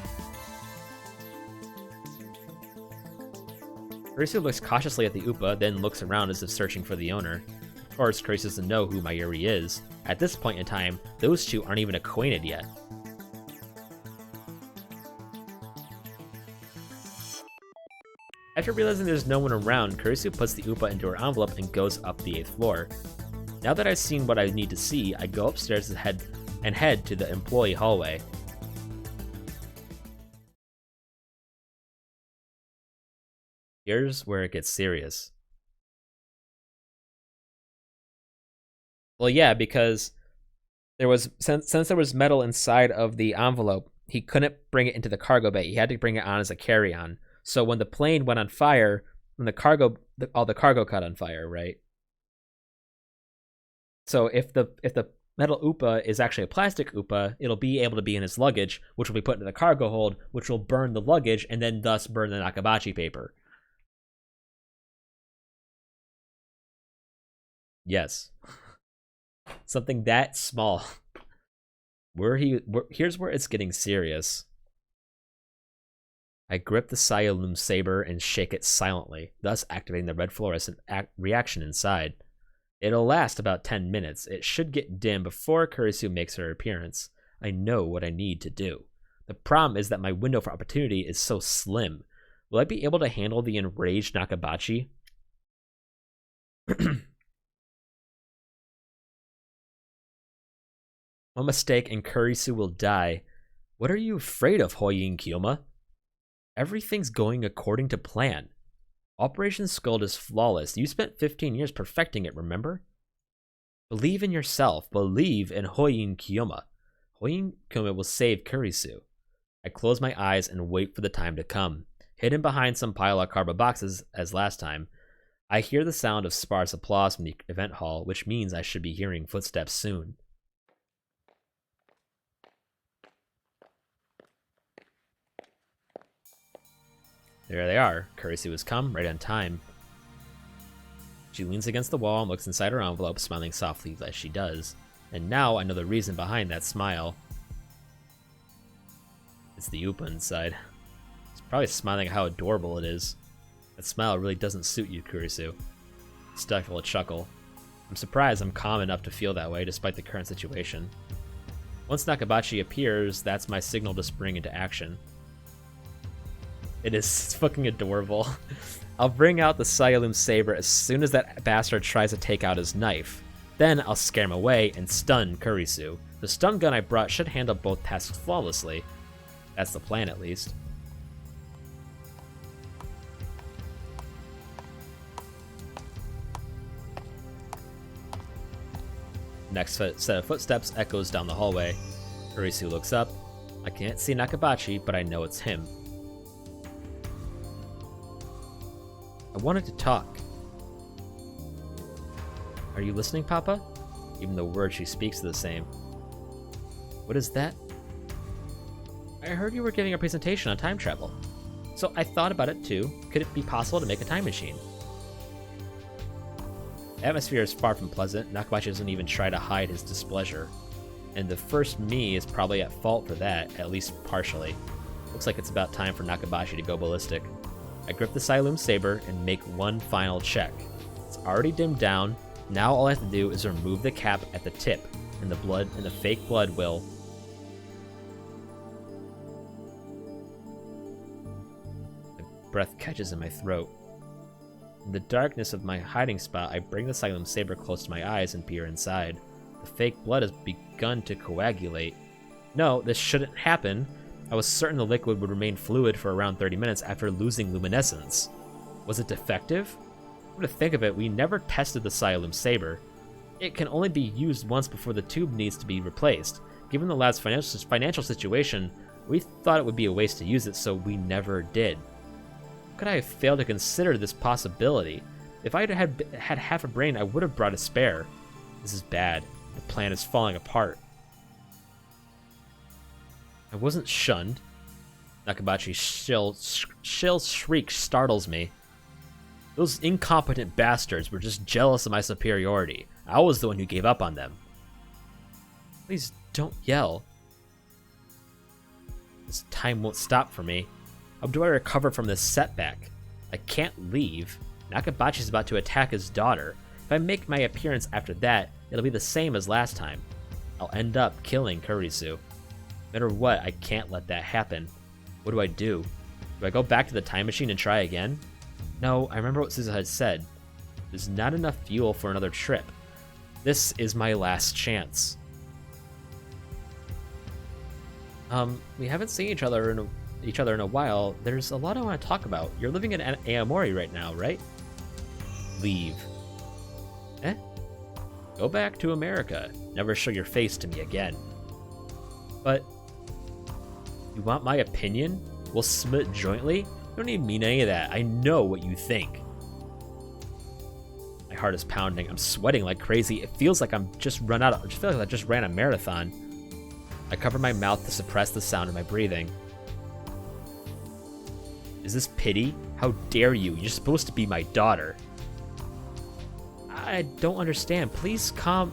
S1: Kurisu looks cautiously at the Upa, then looks around as if searching for the owner. Of course, Kurisu doesn't know who Mayuri is. At this point in time, those two aren't even acquainted yet. After realizing there's no one around, Kurisu puts the Upa into her envelope and goes up the 8th floor. Now that I've seen what I need to see, I go upstairs and head to the employee hallway. Here's where it gets serious. Well, yeah, because since there was metal inside of the envelope, he couldn't bring it into the cargo bay. He had to bring it on as a carry-on. So when the plane went on fire, when all the cargo caught on fire, right? So if the metal Upa is actually a plastic Upa, it'll be able to be in his luggage, which will be put into the cargo hold, which will burn the luggage and then thus burn the Nakabachi paper. Yes. Something that small. Here's where it's getting serious. I grip the Sciolum saber and shake it silently, thus activating the red fluorescent reaction inside. It'll last about 10 minutes. It should get dim before Kurisu makes her appearance. I know what I need to do. The problem is that my window for opportunity is so slim. Will I be able to handle the enraged Nakabachi? One mistake and Kurisu will die. What are you afraid of, Hoyin Kyoma? Everything's going according to plan. Operation Scold is flawless. You spent 15 years perfecting it, remember? Believe in yourself. Believe in Hoyin Kyoma. Hoyin Kyoma will save Kurisu. I close my eyes and wait for the time to come. Hidden behind some pile of cardboard boxes, as last time, I hear the sound of sparse applause from the event hall, which means I should be hearing footsteps soon. There they are. Kurisu has come, right on time. She leans against the wall and looks inside her envelope, smiling softly as she does. And now I know the reason behind that smile. It's the Upa inside. It's probably smiling at how adorable it is. That smile really doesn't suit you, Kurisu. Stifle a chuckle. I'm surprised I'm calm enough to feel that way despite the current situation. Once Nakabachi appears, that's my signal to spring into action. It's fucking adorable. I'll bring out the Cyclone Saber as soon as that bastard tries to take out his knife. Then I'll scare him away and stun Kurisu. The stun gun I brought should handle both tasks flawlessly. That's the plan, at least. Next set of footsteps echoes down the hallway. Kurisu looks up. I can't see Nakabachi, but I know it's him. I wanted to talk. Are you listening, Papa? Even the words she speaks are the same. What is that? I heard you were giving a presentation on time travel. So I thought about it too. Could it be possible to make a time machine? The atmosphere is far from pleasant. Nakabachi doesn't even try to hide his displeasure. And the first me is probably at fault for that, at least partially. Looks like it's about time for Nakabachi to go ballistic. I grip the Cyclone Saber and make one final check. It's already dimmed down. Now all I have to do is remove the cap at the tip, and the fake blood will... My breath catches in my throat. In the darkness of my hiding spot, I bring the Cyclone Saber close to my eyes and peer inside. The fake blood has begun to coagulate. No, this shouldn't happen. I was certain the liquid would remain fluid for around 30 minutes after losing luminescence. Was it defective? Come to think of it, we never tested the Cyclone Saber. It can only be used once before the tube needs to be replaced. Given the lab's financial situation, we thought it would be a waste to use it, so we never did. How could I have failed to consider this possibility? If I had half a brain, I would have brought a spare. This is bad. The plan is falling apart. I wasn't shunned. Nakabachi's shrill shriek startles me. Those incompetent bastards were just jealous of my superiority. I was the one who gave up on them. Please don't yell. This time won't stop for me. How do I recover from this setback? I can't leave. Nakabachi's about to attack his daughter. If I make my appearance after that, it'll be the same as last time. I'll end up killing Kurisu. No matter what, I can't let that happen. What do? Do I go back to the time machine and try again? No, I remember what Suzu had said. There's not enough fuel for another trip. This is my last chance. We haven't seen each other in a while. There's a lot I want to talk about. You're living in Aomori right now, right? Leave. Eh? Go back to America. Never show your face to me again. But you want my opinion? We'll submit jointly? You don't even mean any of that. I know what you think. My heart is pounding. I'm sweating like crazy. It feels like I just ran a marathon. I cover my mouth to suppress the sound of my breathing. Is this pity? How dare you? You're supposed to be my daughter. I don't understand. Please calm.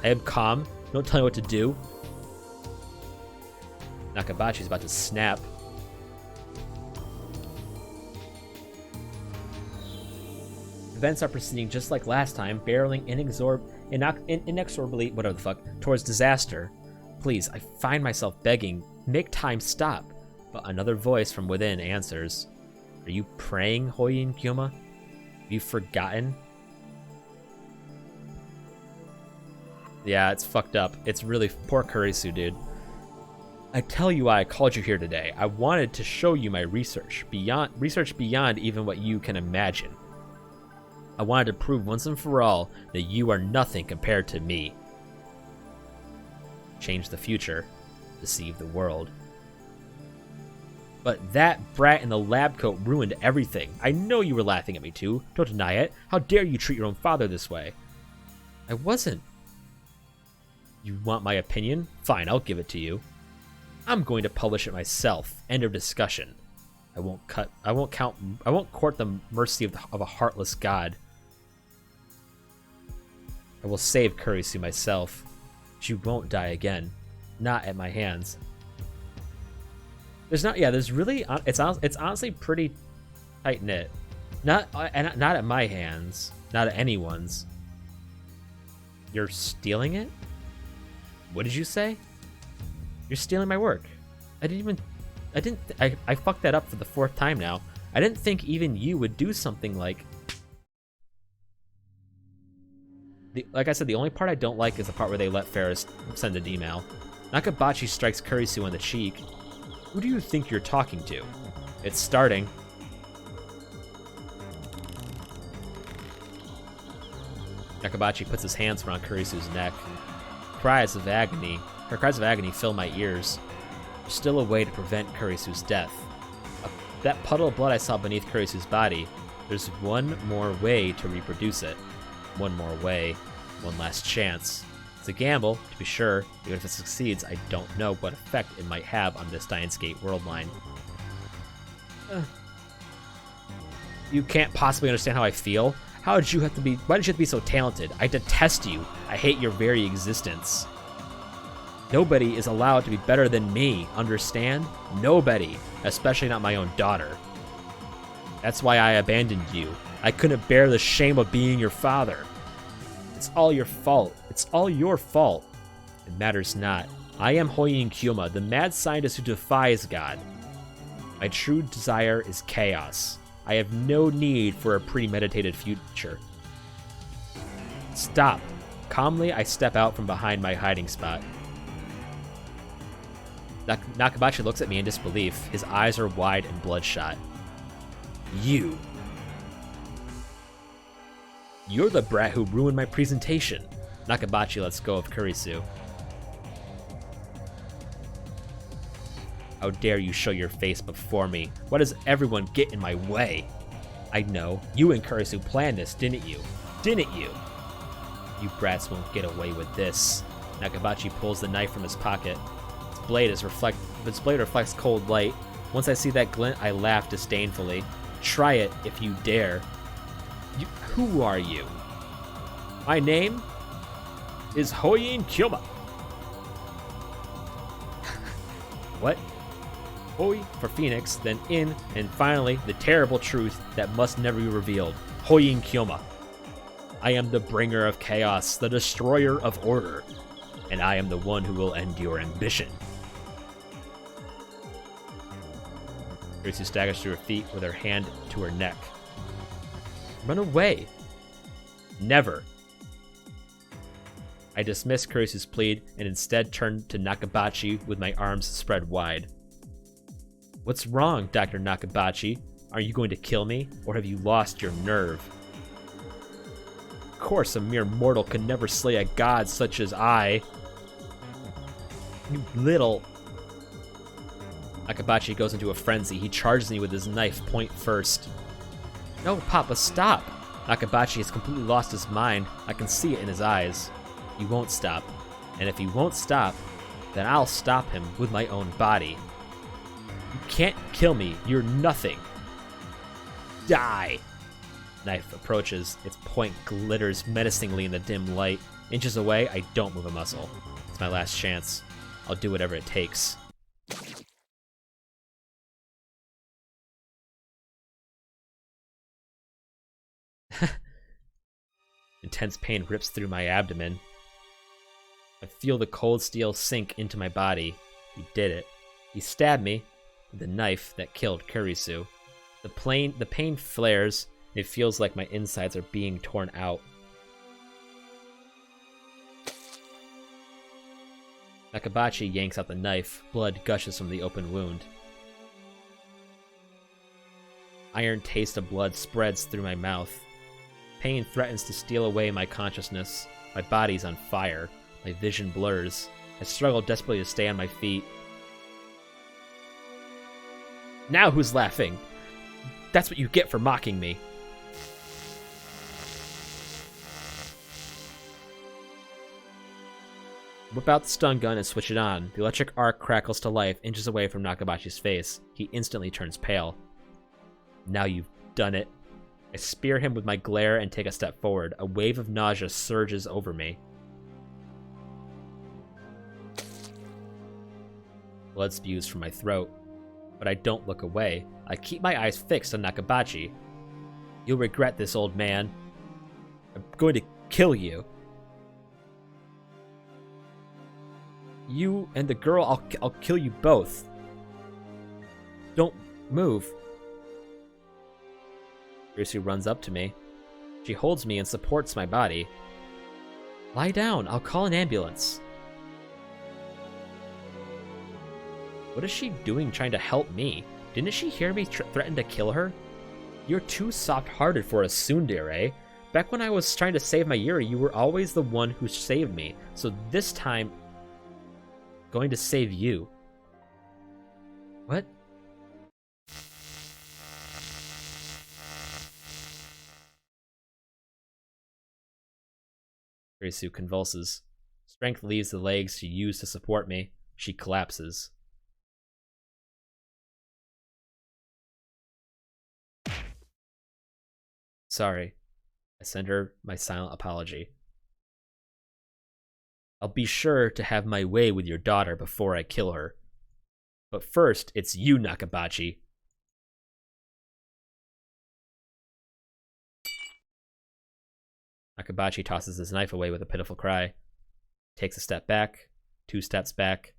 S1: I am calm. Don't tell me what to do. Nakabachi's about to snap. Events are proceeding just like last time, barreling inexorably, whatever the fuck, towards disaster. Please, I find myself begging, make time stop. But another voice from within answers. Are you praying, Hoyin Kyoma? Have you forgotten? Yeah, it's fucked up. It's really poor Kurisu, dude. I tell you why I called you here today. I wanted to show you my research beyond even what you can imagine. I wanted to prove once and for all that you are nothing compared to me. Change the future, deceive the world. But that brat in the lab coat ruined everything. I know you were laughing at me too. Don't deny it. How dare you treat your own father this way? I wasn't. You want my opinion? Fine, I'll give it to you. I'm going to publish it myself. End of discussion. I won't court the mercy of a heartless god. I will save Kurisu myself. She won't die again. Not at my hands. There's really, it's honestly pretty tight-knit. Not at my hands. Not at anyone's. You're stealing it? What did you say? You're stealing my work. I fucked that up for the 4th time now. I didn't think even you would do something like... Like I said, the only part I don't like is the part where they let Ferris send an email. Nakabachi strikes Kurisu on the cheek. Who do you think you're talking to? It's starting. Nakabachi puts his hands around Kurisu's neck. Her cries of agony fill my ears. There's still a way to prevent Kurisu's death. That puddle of blood I saw beneath Kurisu's body, there's one more way to reproduce it. One more way. One last chance. It's a gamble, to be sure. Even if it succeeds, I don't know what effect it might have on the Steins Gate world line. You can't possibly understand how I feel. Why did you have to be so talented? I detest you. I hate your very existence. Nobody is allowed to be better than me, understand? Nobody, especially not my own daughter. That's why I abandoned you. I couldn't bear the shame of being your father. It's all your fault. It's all your fault. It matters not. I am Hoyin Kyoma, the mad scientist who defies God. My true desire is chaos. I have no need for a premeditated future. Stop. Calmly, I step out from behind my hiding spot. Nakabachi looks at me in disbelief. His eyes are wide and bloodshot. You. You're the brat who ruined my presentation. Nakabachi lets go of Kurisu. How dare you show your face before me? Why does everyone get in my way? I know. You and Kurisu planned this, didn't you? Didn't you? You brats won't get away with this. Nakabachi pulls the knife from his pocket. Its blade reflects cold light. Once I see that glint, I laugh disdainfully. Try it if you dare. Who are you? My name is Hoyin Kyoma. What? Hoi for Phoenix, then In, and finally the terrible truth that must never be revealed. Hoyin Kyoma. I am the bringer of chaos, the destroyer of order, and I am the one who will end your ambition. Kurisu staggers to her feet with her hand to her neck. Run away. Never. I dismiss Kurisu's plea and instead turn to Nakabachi with my arms spread wide. What's wrong, Dr. Nakabachi? Are you going to kill me, or have you lost your nerve? Of course, a mere mortal could never slay a god such as I. You little... Nakabachi goes into a frenzy. He charges me with his knife, point first. No, Papa, stop! Nakabachi has completely lost his mind. I can see it in his eyes. He won't stop. And if he won't stop, then I'll stop him with my own body. You can't kill me. You're nothing. Die! Knife approaches. Its point glitters menacingly in the dim light. Inches away, I don't move a muscle. It's my last chance. I'll do whatever it takes. Intense pain rips through my abdomen. I feel the cold steel sink into my body. He did it. He stabbed me with the knife that killed Kurisu. The pain flares. It feels like my insides are being torn out. Nakabachi yanks out the knife. Blood gushes from the open wound. Iron taste of blood spreads through my mouth. Pain threatens to steal away my consciousness. My body's on fire. My vision blurs. I struggle desperately to stay on my feet. Now who's laughing? That's what you get for mocking me. Whip out the stun gun and switch it on. The electric arc crackles to life inches away from Nakabachi's face. He instantly turns pale. Now you've done it. I spear him with my glare and take a step forward. A wave of nausea surges over me. Blood spews from my throat, but I don't look away. I keep my eyes fixed on Nakabachi. You'll regret this, old man. I'm going to kill you. You and the girl, I'll kill you both. Don't move. Risu runs up to me. She holds me and supports my body. Lie down, I'll call an ambulance. What is she doing trying to help me? Didn't she hear me threaten to kill her? You're too soft-hearted for a tsundere. Back when I was trying to save my Yuri, you were always the one who saved me. So this time, I'm going to save you. What? Risu convulses. Strength leaves the legs she used to support me. She collapses. Sorry. I send her my silent apology. I'll be sure to have my way with your daughter before I kill her. But first, it's you, Nakabachi. Nakabachi tosses his knife away with a pitiful cry. Takes a step back, 2 steps back.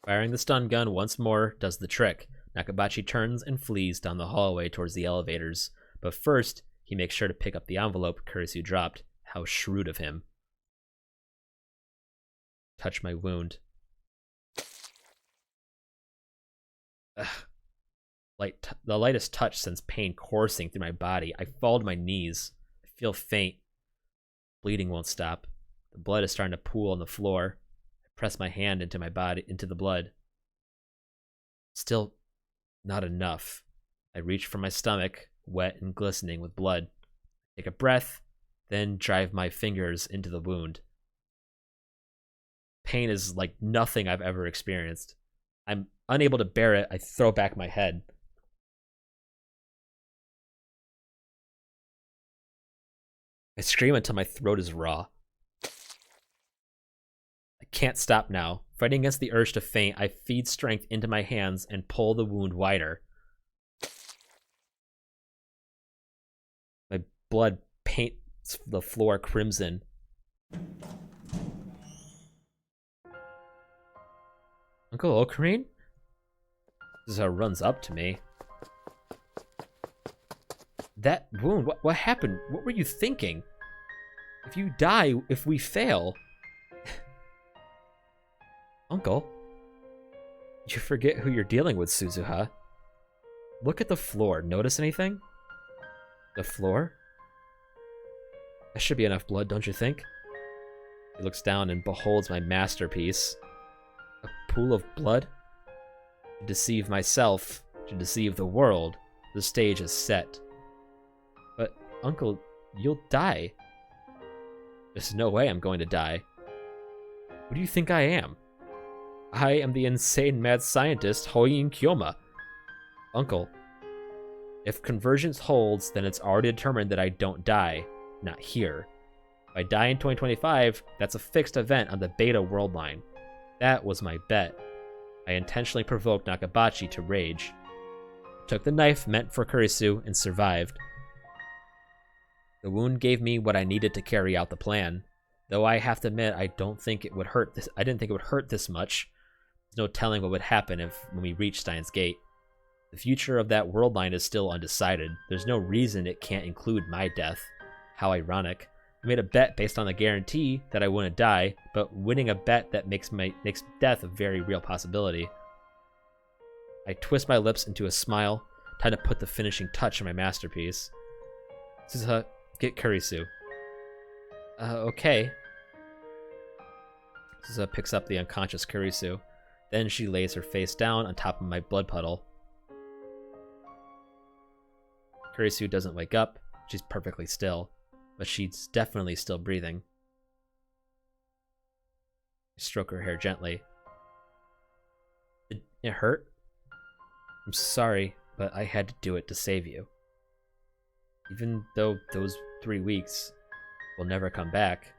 S1: Firing the stun gun once more does the trick. Nakabachi turns and flees down the hallway towards the elevators. But first, he makes sure to pick up the envelope Kurisu dropped. How shrewd of him. Touch my wound. Ugh. The lightest touch sends pain coursing through my body. I fall to my knees. I feel faint. Bleeding won't stop. The blood is starting to pool on the floor. Press my hand into my body, into the blood. Still not enough. I reach for my stomach, wet and glistening with blood. Take a breath, then drive my fingers into the wound. Pain is like nothing I've ever experienced. I'm unable to bear it. I throw back my head. I scream until my throat is raw. Can't stop now. Fighting against the urge to faint, I feed strength into my hands and pull the wound wider. My blood paints the floor crimson. Uncle Ocarine? Suzuha runs up to me. That wound, what happened? What were you thinking? If you die, if we fail... Uncle, you forget who you're dealing with, Suzuha. Look at the floor. Notice anything? The floor? That should be enough blood, don't you think? He looks down and beholds my masterpiece. A pool of blood? To deceive myself, to deceive the world, the stage is set. But, Uncle, you'll die. There's no way I'm going to die. Who do you think I am? I am the insane mad scientist Hoyin Kyoma. Uncle, if convergence holds, then it's already determined that I don't die. Not here. If I die in 2025, that's a fixed event on the Beta world line. That was my bet. I intentionally provoked Nakabachi to rage. Took the knife meant for Kurisu and survived. The wound gave me what I needed to carry out the plan. Though I have to admit, I didn't think it would hurt this much. There's no telling what would happen when we reach Steins Gate. The future of that world line is still undecided. There's no reason it can't include my death. How ironic. I made a bet based on the guarantee that I wouldn't die, but winning a bet that makes death a very real possibility. I twist my lips into a smile, time to put the finishing touch on my masterpiece. Suzuha, get Kurisu. Okay. Suzuha picks up the unconscious Kurisu. Then she lays her face down on top of my blood puddle. Kurisu doesn't wake up. She's perfectly still, but she's definitely still breathing. I stroke her hair gently. It hurt? I'm sorry, but I had to do it to save you. Even though those 3 weeks will never come back,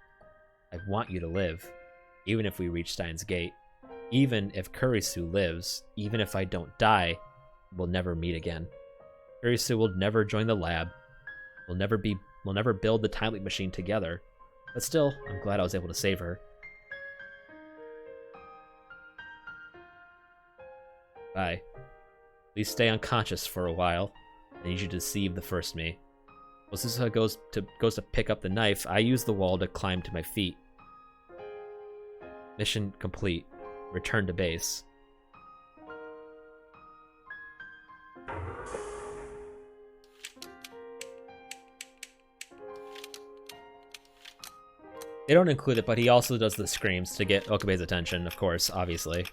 S1: I want you to live, even if we reach Steins Gate. Even if Kurisu lives, even if I don't die, we'll never meet again. Kurisu will never join the lab. We'll never build the time leap machine together. But still, I'm glad I was able to save her. Bye. Please stay unconscious for a while. I need you to deceive the first me. While Suzuha goes to pick up the knife, I use the wall to climb to my feet. Mission complete. Return to base. They don't include it, but he also does the screams to get Okabe's attention, of course, obviously.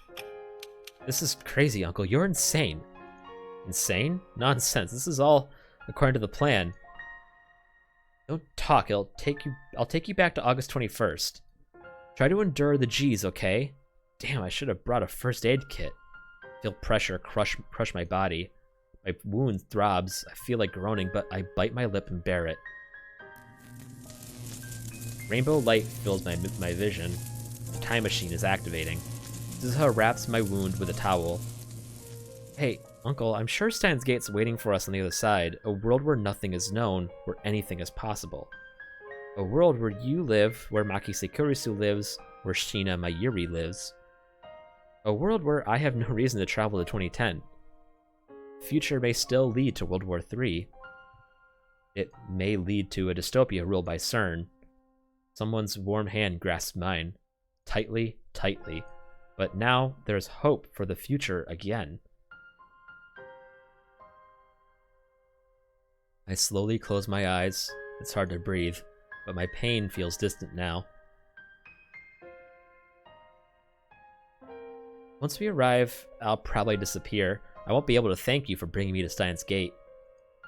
S1: This is crazy, Uncle. You're insane. Insane? Nonsense. This is all according to the plan. Don't talk. I'll take you back to August 21st. Try to endure the G's, okay? Damn, I should have brought a first aid kit. I feel pressure crush my body. My wound throbs. I feel like groaning, but I bite my lip and bear it. Rainbow light fills my vision. The time machine is activating. Suzuha wraps my wound with a towel. Hey, Uncle, I'm sure Steins Gate's waiting for us on the other side. A world where nothing is known, where anything is possible. A world where you live, where Makise Kurisu lives, where Shina Mayuri lives. A world where I have no reason to travel to 2010. The future may still lead to World War III. It may lead to a dystopia ruled by CERN. Someone's warm hand grasps mine. Tightly, tightly. But now there's hope for the future again. I slowly close my eyes. It's hard to breathe, but my pain feels distant now. Once we arrive, I'll probably disappear. I won't be able to thank you for bringing me to Steins Gate.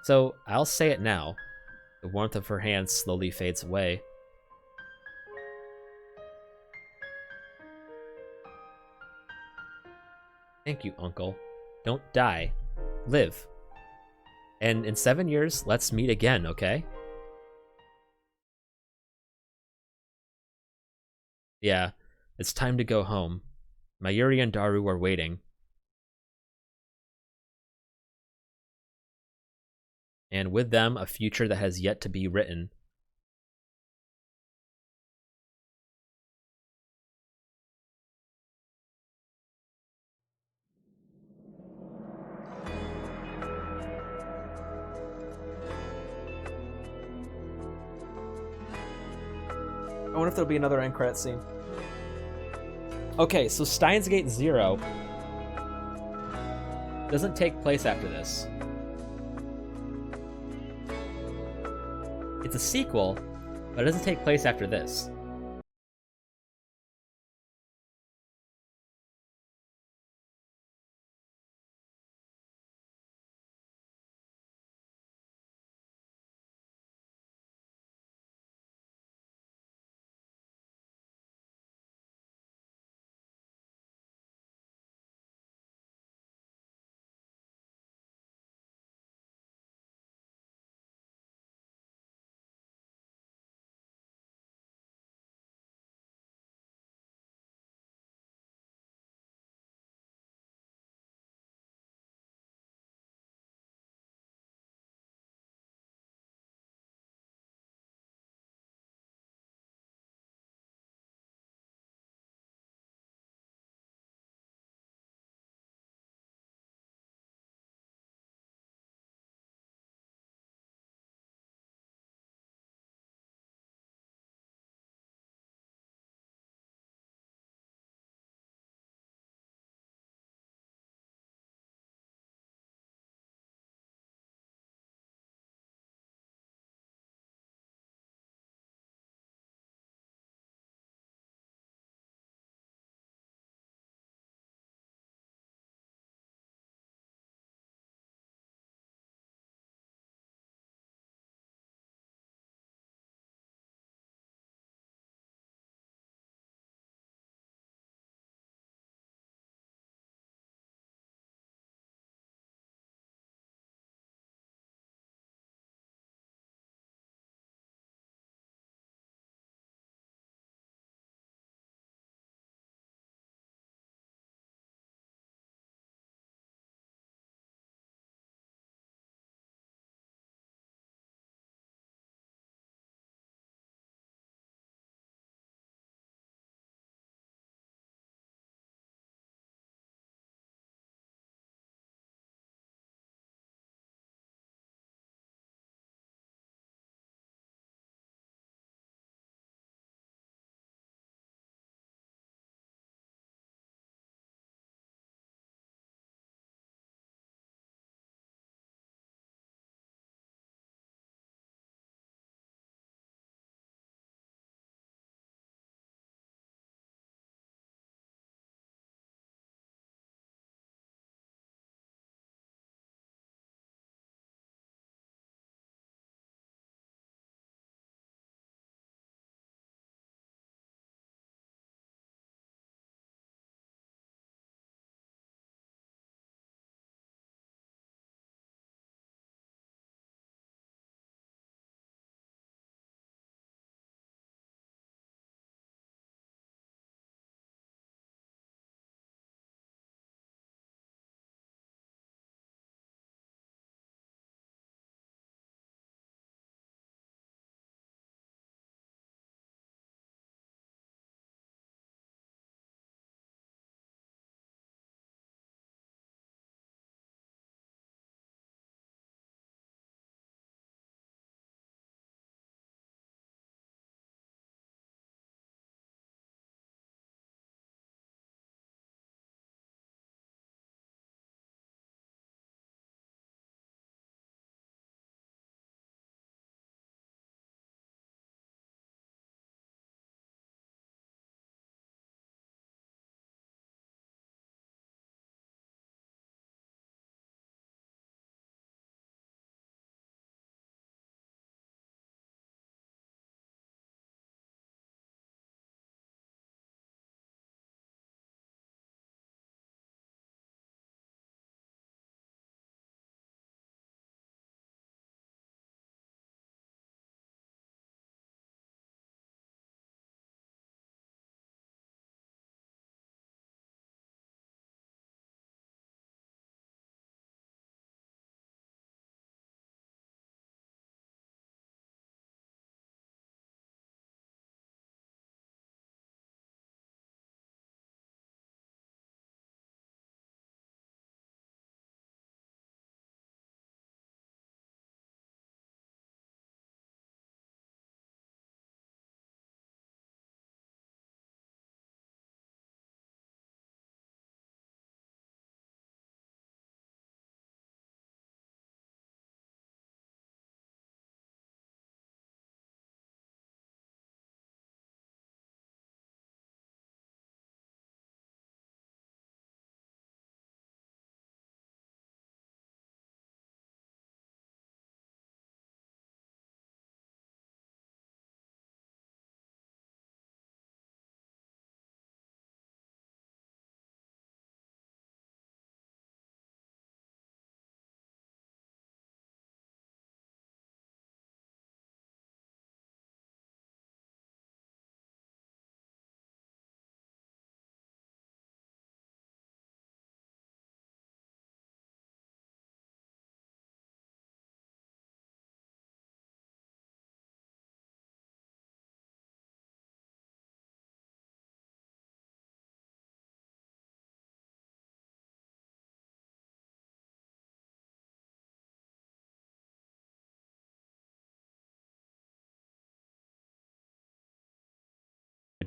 S1: So I'll say it now. The warmth of her hand slowly fades away. Thank you, Uncle. Don't die. Live. And in 7 years, let's meet again, okay? Yeah, it's time to go home. Mayuri and Daru are waiting. And with them, a future that has yet to be written. I wonder if there'll be another end credit scene. Okay, so Steins Gate 0 doesn't take place after this. It's a sequel, but it doesn't take place after this.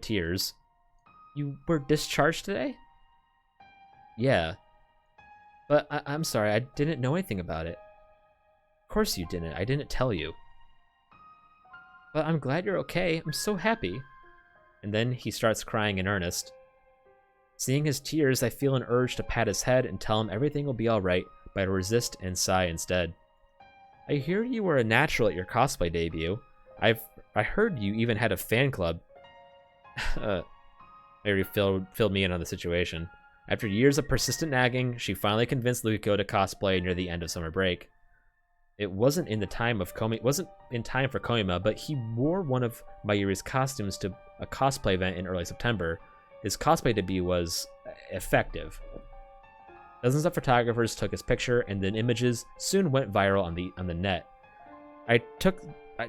S1: tears. You were discharged today? Yeah. But I'm sorry, I didn't know anything about it. Of course you didn't. I didn't tell you. But I'm glad you're okay. I'm so happy. And then he starts crying in earnest. Seeing his tears, I feel an urge to pat his head and tell him everything will be alright, but I resist and sigh instead. I hear you were a natural at your cosplay debut. I heard you even had a fan club. Mary filled me in on the situation. After years of persistent nagging, she finally convinced Lukiko to cosplay near the end of summer break. It wasn't in time for Koima, but he wore one of Mayuri's costumes to a cosplay event in early September. His cosplay debut was effective. Dozens of photographers took his picture, and then images soon went viral on the net.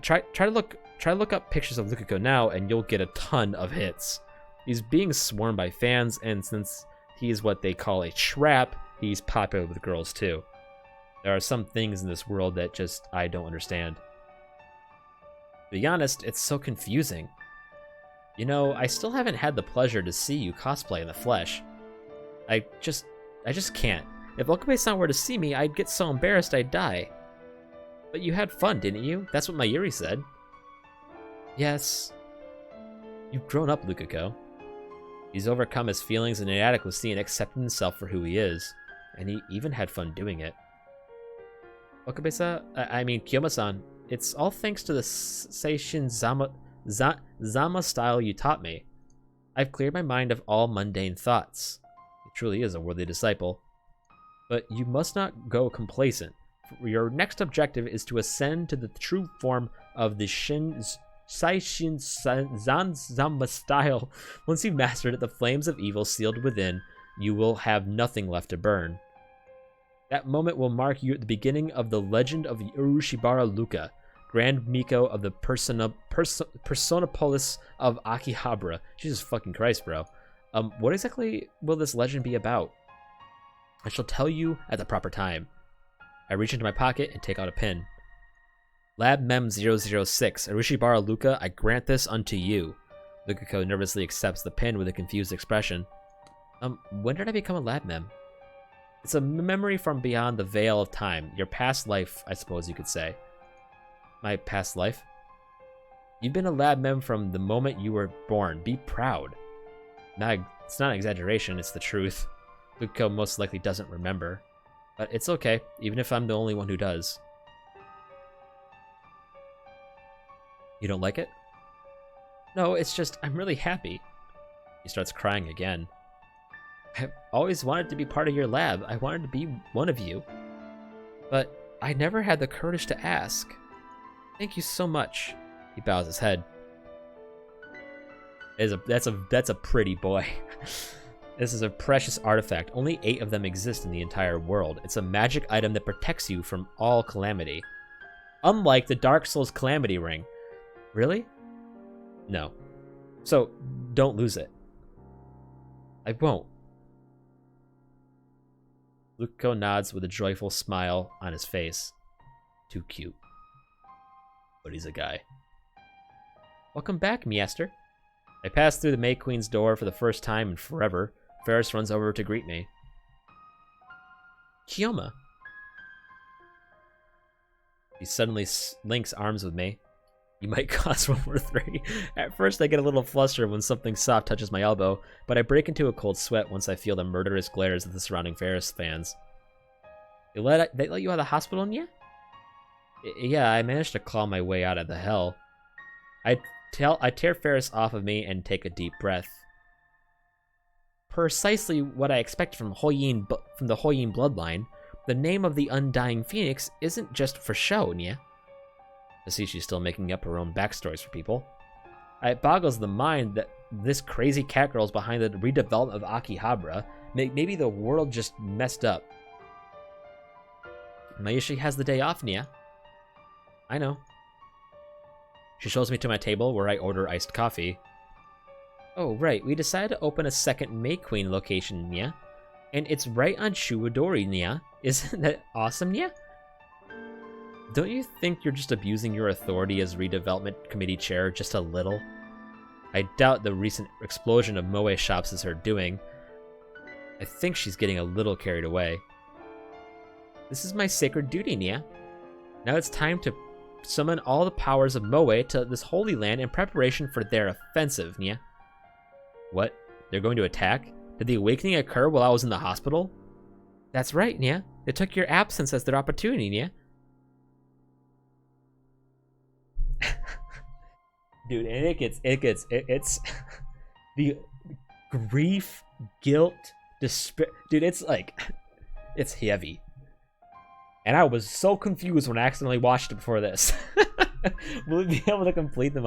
S1: Try to look up pictures of Lukiko now, and you'll get a ton of hits. He's being swarmed by fans, and since he's what they call a trap, he's popular with girls too. There are some things in this world that just I don't understand. To be honest, it's so confusing. You know, I still haven't had the pleasure to see you cosplay in the flesh. I just can't. If Okabe-san were to see me, I'd get so embarrassed I'd die. But you had fun, didn't you? That's what Mayuri said. Yes. You've grown up, Lukiko. He's overcome his feelings and inadequacy and accepted himself for who he is. And he even had fun doing it. Okabe-san, Kiyoma-san, it's all thanks to the Seishin Zama style you taught me. I've cleared my mind of all mundane thoughts. He truly is a worthy disciple. But you must not go complacent. Your next objective is to ascend to the true form of the Seishin Zama style. Once you've mastered it, the flames of evil sealed within, you will have nothing left to burn. That moment will mark you at the beginning of the legend of Urushibara Luka, Grand Miko of the Personopolis of Akihabara. Jesus fucking Christ, bro. What exactly will this legend be about? I shall tell you at the proper time. I reach into my pocket and take out a pin. Lab Mem 006, Urushibara Luka, I grant this unto you. Lukiko nervously accepts the pin with a confused expression. When did I become a Lab Mem? It's a memory from beyond the veil of time. Your past life, I suppose you could say. My past life? You've been a Lab Mem from the moment you were born. Be proud. It's not an exaggeration, it's the truth. Lukiko most likely doesn't remember. But it's okay, even if I'm the only one who does. You don't like it? No, it's just, I'm really happy. He starts crying again. I've always wanted to be part of your lab. I wanted to be one of you. But I never had the courage to ask. Thank you so much. He bows his head. That's a pretty boy. This is a precious artifact. Only 8 of them exist in the entire world. It's a magic item that protects you from all calamity. Unlike the Dark Souls Calamity Ring. Really? No. So, don't lose it. I won't. Lukiko nods with a joyful smile on his face. Too cute. But he's a guy. Welcome back, Miester. I pass through the May Queen's door for the first time in forever. Ferris runs over to greet me. Kiyoma. He suddenly links arms with me. You might cost 143. At first I get a little flustered when something soft touches my elbow, but I break into a cold sweat once I feel the murderous glares of the surrounding Ferris fans. They let you out of the hospital, Nya? Yeah, I managed to claw my way out of the hell. I tear Ferris off of me and take a deep breath. Precisely what I expected from the Hoyin bloodline. The name of the Undying Phoenix isn't just for show, Nya. I see she's still making up her own backstories for people. It boggles the mind that this crazy cat girl's behind the redevelopment of Akihabara. Maybe the world just messed up. Mayushi has the day off, Nya. I know. She shows me to my table where I order iced coffee. Oh, right, we decided to open a second May Queen location, Nya. And it's right on Shuadori, Nya. Isn't that awesome, Nya? Don't you think you're just abusing your authority as redevelopment committee chair just a little? I doubt the recent explosion of moe shops is her doing. I think she's getting a little carried away. This is my sacred duty, Nia. Now it's time to summon all the powers of moe to this holy land in preparation for their offensive, Nia. What? They're going to attack? Did the awakening occur while I was in the hospital? That's right, Nia. They took your absence as their opportunity, Nia. Dude, and it's the grief, guilt, despair. Dude, it's like, it's heavy. And I was so confused when I accidentally watched it before this. Will we be able to complete the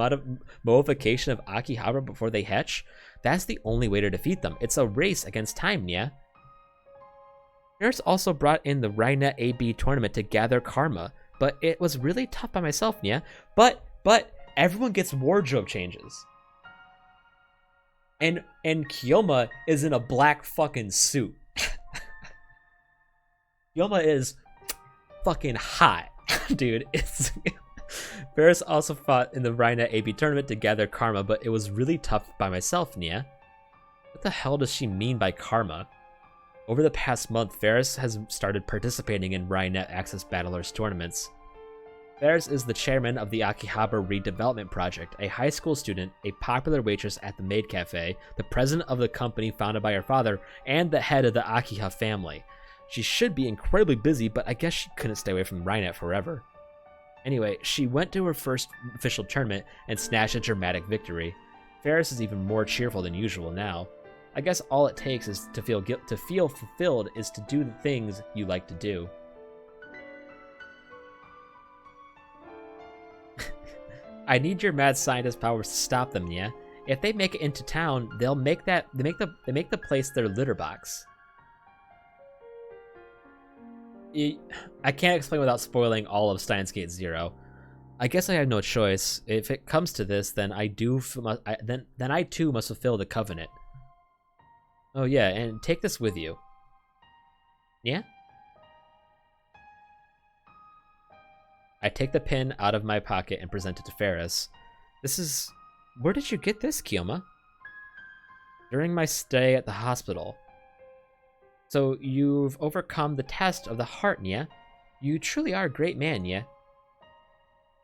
S1: moification of Akihabara before they hatch? That's the only way to defeat them. It's a race against time, Nia. Nurse also brought in the Rainet AB tournament to gather karma, but it was really tough by myself, Nia. But everyone gets wardrobe changes. And Kyoma is in a black fucking suit. Kyoma is fucking hot. Dude, it's... Ferris also fought in the Rainet AB tournament to gather karma, but it was really tough by myself, Nia. What the hell does she mean by karma? Over the past month, Ferris has started participating in Rainet Access Battlers tournaments. Ferris is the chairman of the Akihabara Redevelopment Project, a high school student, a popular waitress at the Maid Cafe, the president of the company founded by her father, and the head of the Akiha family. She should be incredibly busy, but I guess she couldn't stay away from Rainet forever. Anyway, she went to her first official tournament and snatched a dramatic victory. Ferris is even more cheerful than usual now. I guess all it takes is to feel fulfilled is to do the things you like to do. I need your mad scientist powers to stop them, Nia. If they make it into town, they make the place their litter box. I can't explain without spoiling all of Steins Gate 0. I guess I have no choice. If it comes to this, then I too must fulfill the covenant. Oh yeah, and take this with you. Yeah? I take the pin out of my pocket and present it to Ferris. This is... Where did you get this, Kyoma? During my stay at the hospital. So you've overcome the test of the heart, Nia. You truly are a great man, Nia.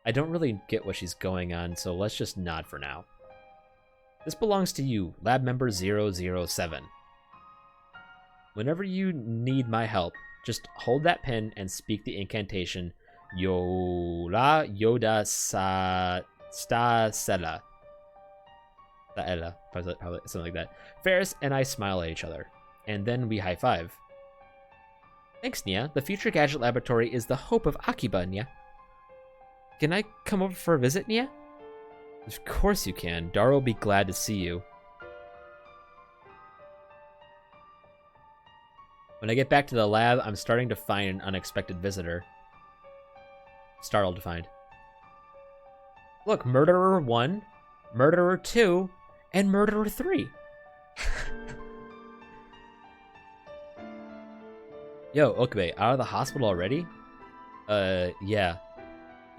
S1: I don't really get what she's going on, so let's just nod for now. This belongs to you, lab member 007. Whenever you need my help, just hold that pin and speak the incantation Yola Yoda Sa Sta Sela. Something like that. Ferris and I smile at each other, and then we high five. Thanks, Nia. The Future Gadget Laboratory is the hope of Akiba, Nia. Can I come over for a visit, Nia? Of course you can. Dara will be glad to see you. When I get back to the lab, I'm starting to find an unexpected visitor. Startled to find. Look, Murderer 1, Murderer 2, and Murderer 3. Yo, Okabe, out of the hospital already? Yeah.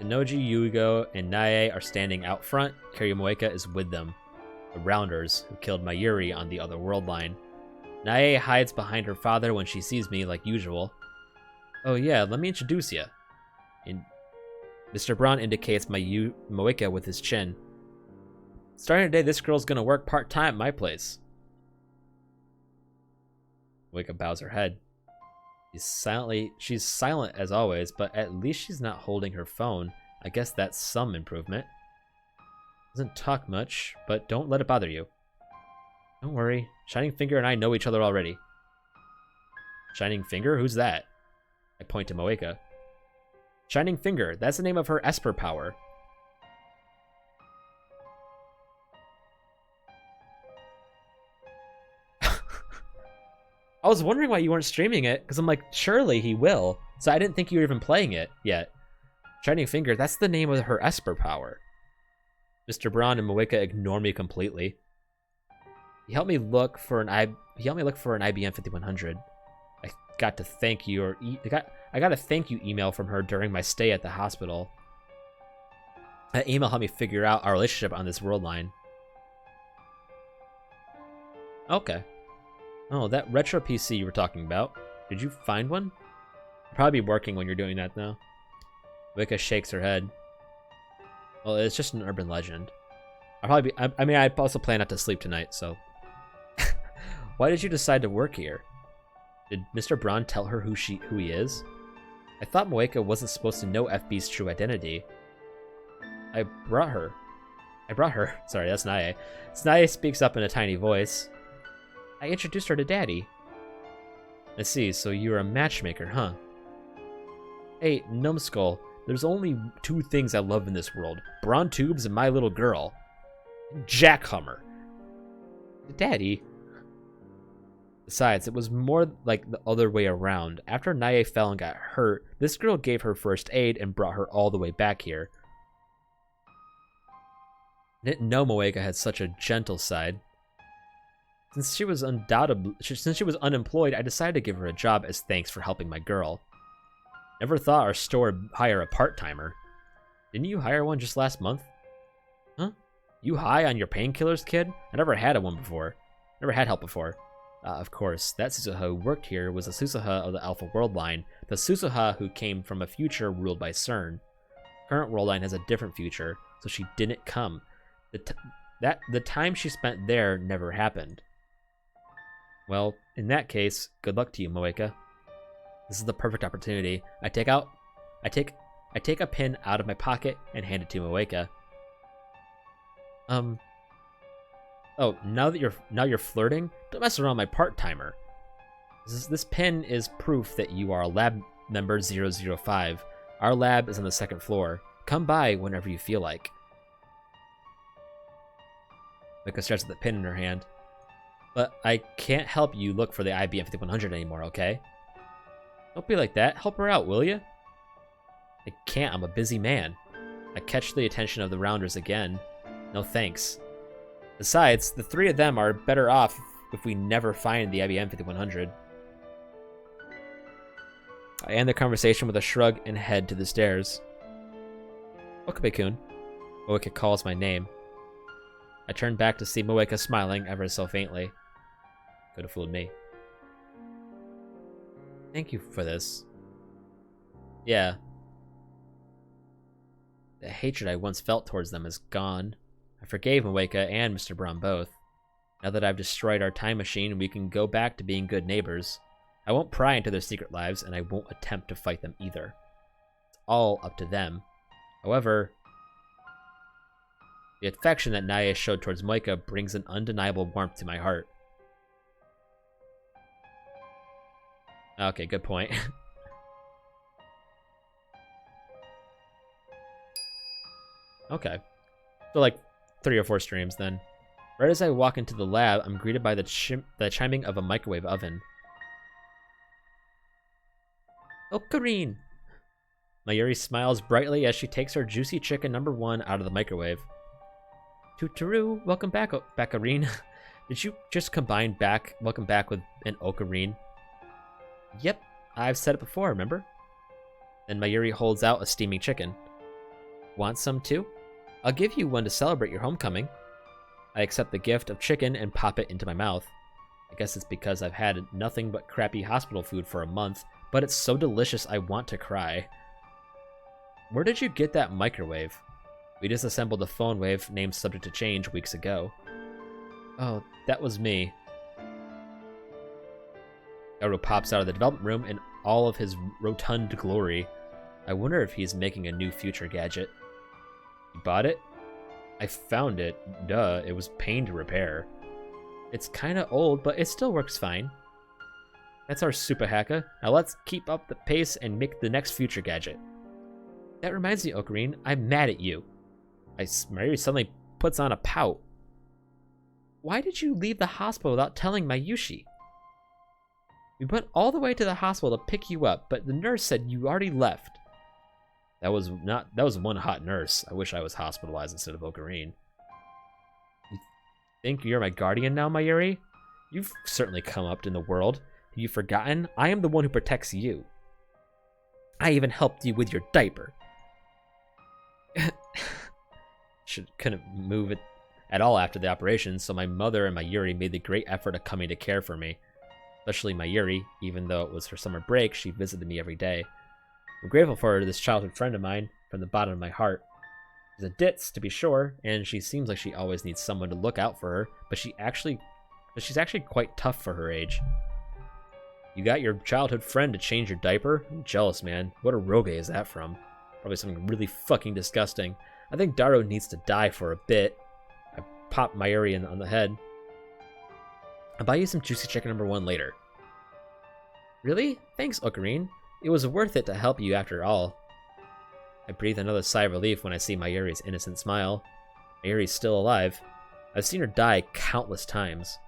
S1: Inoji, Yugo, and Nae are standing out front. Kirimoeka is with them. The Rounders, who killed Mayuri on the other world line. Nae hides behind her father when she sees me, like usual. Oh yeah, let me introduce ya. Mr. Braun indicates Moeka with his chin. Starting today, this girl's gonna work part-time at my place. Moeka bows her head. She's silent as always, but at least she's not holding her phone. I guess that's some improvement. Doesn't talk much, but don't let it bother you. Don't worry, Shining Finger and I know each other already. Shining Finger? Who's that? I point to Moeka. Shining Finger, that's the name of her Esper power. I was wondering why you weren't streaming it, because I'm like, surely he will. So I didn't think you were even playing it yet. Shining Finger, that's the name of her Esper power. Mr. Braun and Moeka ignore me completely. He helped me look for an IBM 5100. I got a thank you email from her during my stay at the hospital. That email helped me figure out our relationship on this world line. Okay. Oh, that retro PC you were talking about. Did you find one? You'll probably be working when you're doing that now. Wicca shakes her head. Well, it's just an urban legend. I mean, I also plan not to sleep tonight, so. Why did you decide to work here? Did Mr. Braun tell her who he is? I thought Moeka wasn't supposed to know FB's true identity. I brought her. Sorry, that's Nae. Nae speaks up in a tiny voice. I introduced her to Daddy. I see, so you're a matchmaker, huh? Hey, numbskull, there's only two things I love in this world. Braun tubes and my little girl. Jackhummer. Daddy. Besides, it was more like the other way around. After Nae fell and got hurt, this girl gave her first aid and brought her all the way back here. I didn't know Moeka had such a gentle side. Since she was unemployed, I decided to give her a job as thanks for helping my girl. Never thought our store would hire a part-timer. Didn't you hire one just last month? Huh? You high on your painkillers, kid? I never had one before. Never had help before. Of course, that Suzuha who worked here was the Suzuha of the Alpha World Line, the Suzuha who came from a future ruled by CERN. Current World Line has a different future, so she didn't come. The time she spent there never happened. Well, in that case, good luck to you, Moeka. This is the perfect opportunity. I take a pin out of my pocket and hand it to Moeka. Oh, now you're flirting? Don't mess around with my part-timer. This pin is proof that you are a lab member 005. Our lab is on the second floor. Come by whenever you feel like. Moeka stares at the pin in her hand. But I can't help you look for the IBM 5100 anymore, okay? Don't be like that. Help her out, will you? I can't. I'm a busy man. I catch the attention of the rounders again. No thanks. Besides, the three of them are better off if we never find the IBM 5100. I end the conversation with a shrug and head to the stairs. Okabe-kun. Moeka calls my name. I turn back to see Moeka smiling ever so faintly. Could have fooled me. Thank you for this. Yeah. The hatred I once felt towards them is gone. I forgave Moeka and Mr. Braun both. Now that I've destroyed our time machine, we can go back to being good neighbors. I won't pry into their secret lives, and I won't attempt to fight them either. It's all up to them. However, the affection that Nae showed towards Moeka brings an undeniable warmth to my heart. Okay, good point. Okay. So like 3 or 4 streams then. Right as I walk into the lab, I'm greeted by the chiming of a microwave oven. Oh, Kareen! Mayuri smiles brightly as she takes her juicy chicken #1 out of the microwave. Tutaru, welcome back, Bakareen. Did you just combine welcome back with an Ocarine? Yep, I've said it before, remember? Then Mayuri holds out a steaming chicken. Want some too? I'll give you one to celebrate your homecoming. I accept the gift of chicken and pop it into my mouth. I guess it's because I've had nothing but crappy hospital food for a month, but it's so delicious I want to cry. Where did you get that microwave? We disassembled a phone wave named Subject to Change weeks ago. Oh, that was me. Garu pops out of the development room in all of his rotund glory. I wonder if he's making a new future gadget. You bought it? I found it. Duh, it was pain to repair. It's kinda old, but it still works fine. That's our super hacker. Now let's keep up the pace and make the next future gadget. That reminds me, Ocarine, I'm mad at you. Mayuri suddenly puts on a pout. Why did you leave the hospital without telling Mayushi? We went all the way to the hospital to pick you up, but the nurse said you already left. That was one hot nurse. I wish I was hospitalized instead of Ocarine. You think you're my guardian now, Mayuri? You've certainly come up in the world. Have you forgotten? I am the one who protects you. I even helped you with your diaper. Couldn't move it. at all after the operation, so my mother and Mayuri made the great effort of coming to care for me. Especially Mayuri, even though it was her summer break, she visited me every day. I'm grateful for this childhood friend of mine from the bottom of my heart. She's a ditz, to be sure, and she seems like she always needs someone to look out for her, but she's actually quite tough for her age. You got your childhood friend to change your diaper? I'm jealous, man. What eroge is that from? Probably something really fucking disgusting. I think Daru needs to die for a bit. I popped Mayuri on the head. I'll buy you some juicy chicken number 1 later. Really? Thanks, Ocarine. It was worth it to help you after all. I breathe another sigh of relief when I see Mayuri's innocent smile. Mayuri's still alive. I've seen her die countless times.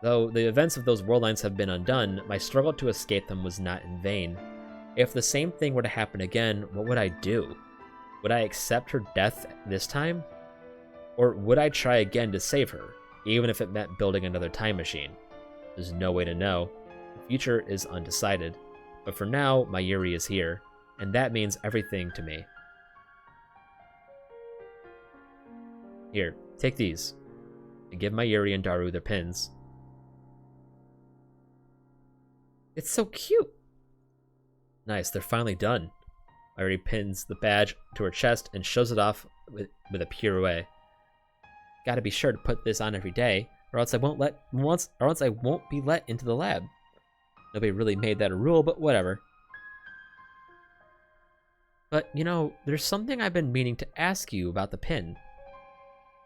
S1: Though the events of those world lines have been undone, my struggle to escape them was not in vain. If the same thing were to happen again, what would I do? Would I accept her death this time? Or would I try again to save her, even if it meant building another time machine? There's no way to know. The future is undecided. But for now, Mayuri is here, and that means everything to me. Here, take these. I give Mayuri and Daru their pins. It's so cute! Nice, they're finally done. Mayuri pins the badge to her chest and shows it off with a pirouette. Gotta be sure to put this on every day, or else I won't be let into the lab. Nobody really made that a rule, but whatever. But, you know, there's something I've been meaning to ask you about the pin.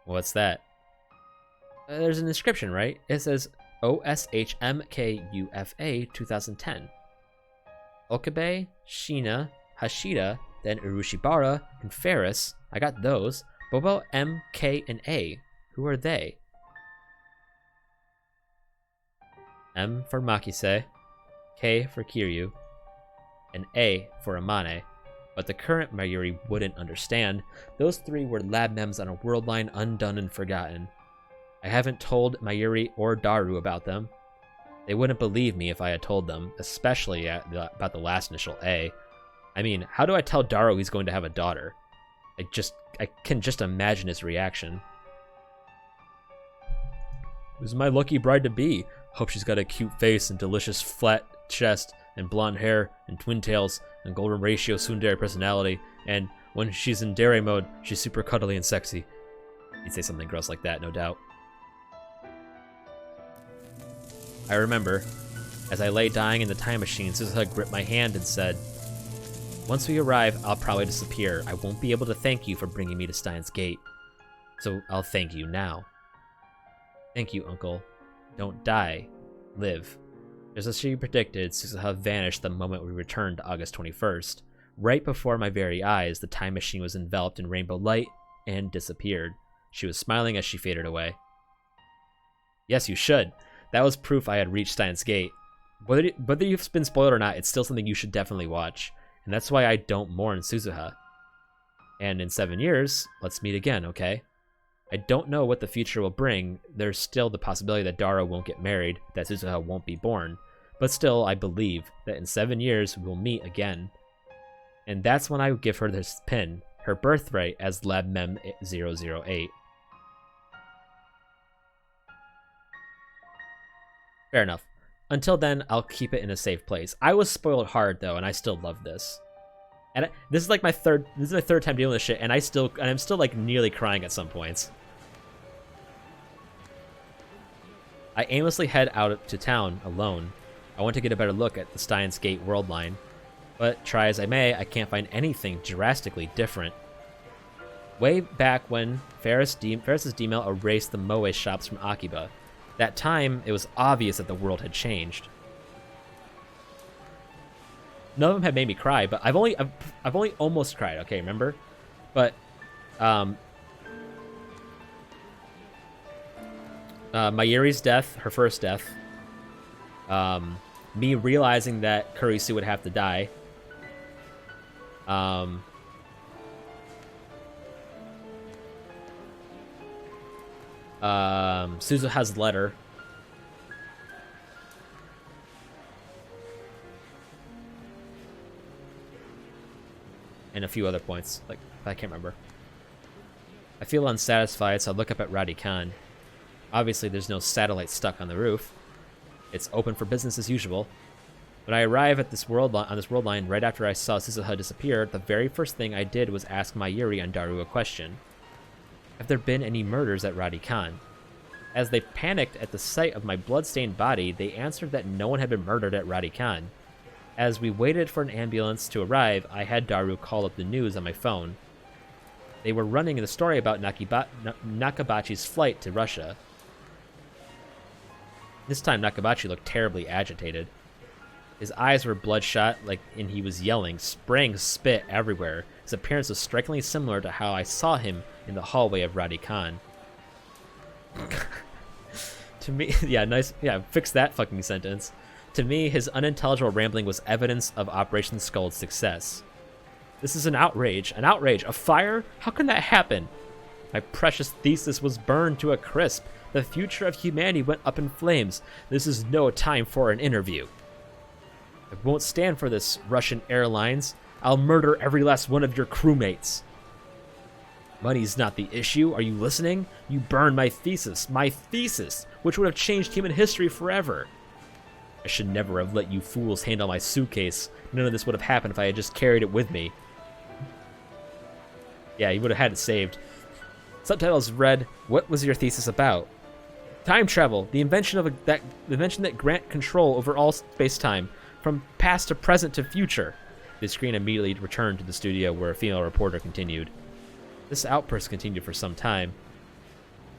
S1: What's that? There's an inscription, right? It says OSHMKUFA 2010. Okabe, Shina, Hashida, then Urushibara, and Ferris. I got those. But about M, K, and A? Who are they? M for Makise, K for Kiryu, and A for Amane. But the current Mayuri wouldn't understand. Those 3 were lab mems on a world line undone and forgotten. I haven't told Mayuri or Daru about them. They wouldn't believe me if I had told them, especially about the last initial A. I mean, how do I tell Daru he's going to have a daughter? I can just imagine his reaction. Who's my lucky bride to be? Hope she's got a cute face and delicious flat chest and blonde hair and twin tails and golden ratio tsundere personality, and when she's in dare mode, she's super cuddly and sexy. He'd say something gross like that, no doubt. I remember, as I lay dying in the time machine, Suzuha gripped my hand and said, "Once we arrive, I'll probably disappear. I won't be able to thank you for bringing me to Steins Gate. So I'll thank you now." Thank you, Uncle. Don't die. Live. Just as she predicted, Suzuha vanished the moment we returned to August 21st. Right before my very eyes, the time machine was enveloped in rainbow light and disappeared. She was smiling as she faded away. Yes, you should. That was proof I had reached Steins Gate. Whether you've been spoiled or not, it's still something you should definitely watch. And that's why I don't mourn Suzuha. And in 7 years, let's meet again, okay? I don't know what the future will bring. There's still the possibility that Daru won't get married, that Suzuha won't be born. But still, I believe that in 7 years, we'll meet again. And that's when I would give her this pin, her birthright as Lab Mem 008. Fair enough. Until then, I'll keep it in a safe place. I was spoiled hard though, and I still love this. And this is like my third time dealing with this shit, and I'm still like nearly crying at some points. I aimlessly head out to town alone. I want to get a better look at the Steins Gate world line, but try as I may, I can't find anything drastically different. Way back when Ferris's D-mail erased the Moe shops from Akiba. That time, it was obvious that the world had changed. None of them had made me cry, but I've only almost cried. Okay, remember? But Mayuri's death, her first death. Me realizing that Kurisu would have to die. Suzuha's letter. And a few other points, like I can't remember. I feel unsatisfied, so I look up at Radikan. Obviously, there's no satellite stuck on the roof. It's open for business as usual. When I arrive at this world line right after I saw Suzuha disappear, the very first thing I did was ask Mayuri and Daru a question. Have there been any murders at Radikan? As they panicked at the sight of my blood-stained body, they answered that no one had been murdered at Radikan. As we waited for an ambulance to arrive, I had Daru call up the news on my phone. They were running the story about Nakabachi's flight to Russia. This time, Nakabachi looked terribly agitated. His eyes were bloodshot, and he was yelling, spraying spit everywhere. His appearance was strikingly similar to how I saw him in the hallway of Radikan. To me, fix that fucking sentence. To me, his unintelligible rambling was evidence of Operation Skull's success. This is an outrage, a fire? How can that happen? My precious thesis was burned to a crisp. The future of humanity went up in flames. This is no time for an interview. I won't stand for this, Russian Airlines. I'll murder every last one of your crewmates. Money's not the issue. Are you listening? You burned my thesis, which would have changed human history forever. I should never have let you fools handle my suitcase. None of this would have happened if I had just carried it with me. Yeah, you would have had it saved. Subtitles read, "What was your thesis about?" Time travel, the invention that grant control over all space-time, from past to present to future. The screen immediately returned to the studio where a female reporter continued. This outburst continued for some time.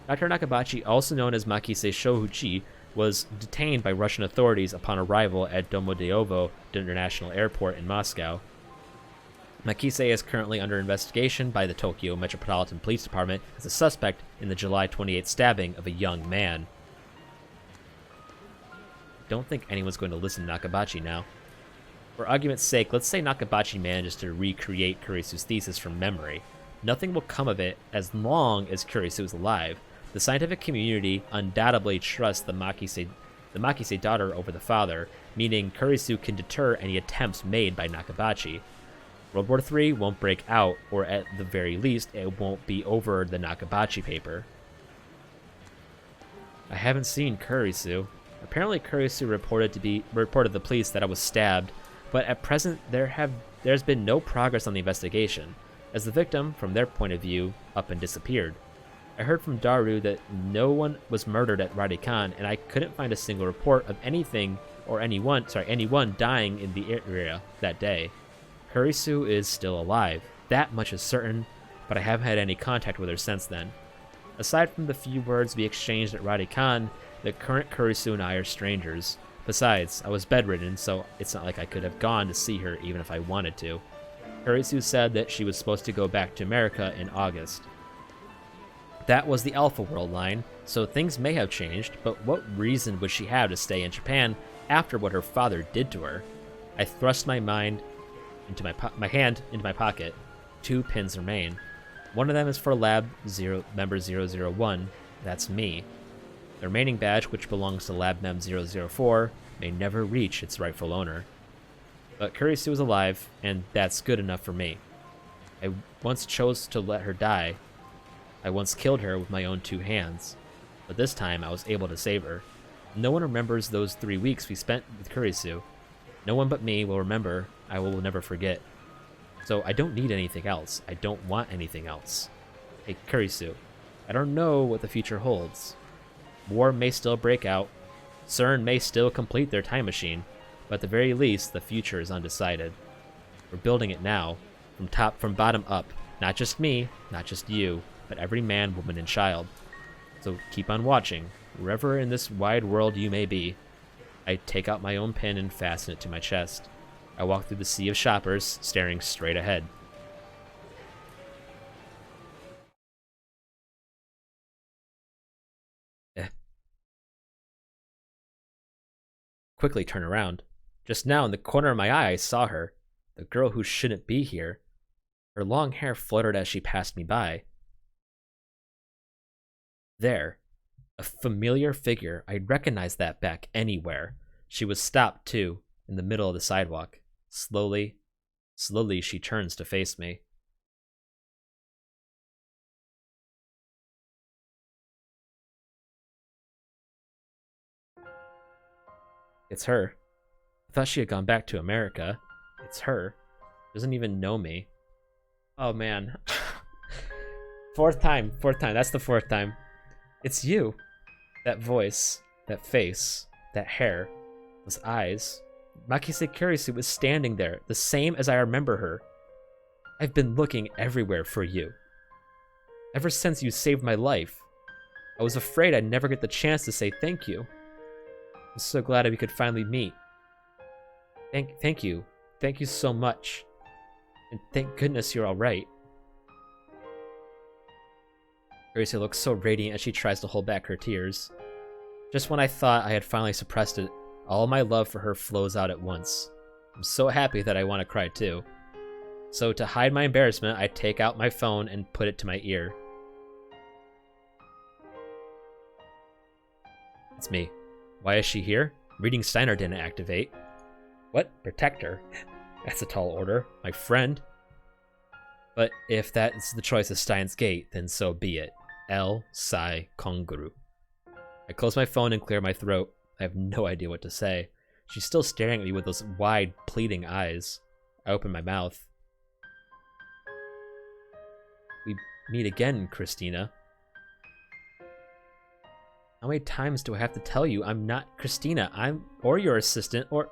S1: Dr. Nakabachi, also known as Makise Shohuchi, was detained by Russian authorities upon arrival at Domodedovo International Airport in Moscow. Makise is currently under investigation by the Tokyo Metropolitan Police Department as a suspect in the July 28th stabbing of a young man. Don't think anyone's going to listen to Nakabachi now. For argument's sake, let's say Nakabachi manages to recreate Kurisu's thesis from memory. Nothing will come of it as long as Kurisu is alive. The scientific community undoubtedly trusts the Makise daughter over the father, meaning Kurisu can deter any attempts made by Nakabachi. World War III won't break out, or at the very least, it won't be over the Nakabachi paper. I haven't seen Kurisu. Apparently Kurisu reported the police that I was stabbed, but at present there's been no progress on the investigation, as the victim, from their point of view, up and disappeared. I heard from Daru that no one was murdered at Radikan, and I couldn't find a single report of anyone dying in the area that day. Kurisu is still alive. That much is certain, but I haven't had any contact with her since then. Aside from the few words we exchanged at Radikan, the current Kurisu and I are strangers. Besides, I was bedridden, so it's not like I could have gone to see her even if I wanted to. Kurisu said that she was supposed to go back to America in August. That was the Alpha World line, so things may have changed, but what reason would she have to stay in Japan after what her father did to her? I thrust my hand into my pocket. 2 pins remain. One of them is for member 001. That's me. The remaining badge, which belongs to Lab Mem 004, may never reach its rightful owner. But Kurisu is alive, and that's good enough for me. I once chose to let her die. I once killed her with my own 2 hands. But this time, I was able to save her. No one remembers those 3 weeks we spent with Kurisu. No one but me will remember. I will never forget. So I don't need anything else. I don't want anything else. Hey, Kurisu, I don't know what the future holds. War may still break out. CERN may still complete their time machine. But at the very least, the future is undecided. We're building it now, from bottom up. Not just me, not just you, but every man, woman, and child. So keep on watching, wherever in this wide world you may be. I take out my own pin and fasten it to my chest. I walk through the sea of shoppers, staring straight ahead. Quickly turn around. Just now, in the corner of my eye, I saw her. The girl who shouldn't be here. Her long hair fluttered as she passed me by. There. A familiar figure. I'd recognize that back anywhere. She was stopped, too, in the middle of the sidewalk. Slowly, she turns to face me. It's her. I thought she had gone back to America. It's her. Doesn't even know me. Oh man. Fourth time. That's the fourth time. It's you. That voice, that face, that hair, those eyes. Makise Kurisu was standing there, the same as I remember her. I've been looking everywhere for you. Ever since you saved my life. I was afraid I'd never get the chance to say thank you. I'm so glad we could finally meet. Thank you. Thank you so much. And thank goodness you're alright. Kurisu looks so radiant as she tries to hold back her tears. Just when I thought I had finally suppressed it, all my love for her flows out at once. I'm so happy that I want to cry too. So to hide my embarrassment, I take out my phone and put it to my ear. It's me. Why is she here? Reading Steiner didn't activate. What? Protector? That's a tall order. My friend? But if that's the choice of Steins Gate, then so be it. L. Sai Konguru. I close my phone and clear my throat. I have no idea what to say. She's still staring at me with those wide, pleading eyes. I open my mouth. We meet again, Christina. How many times do I have to tell you I'm not Christina? or your assistant, or...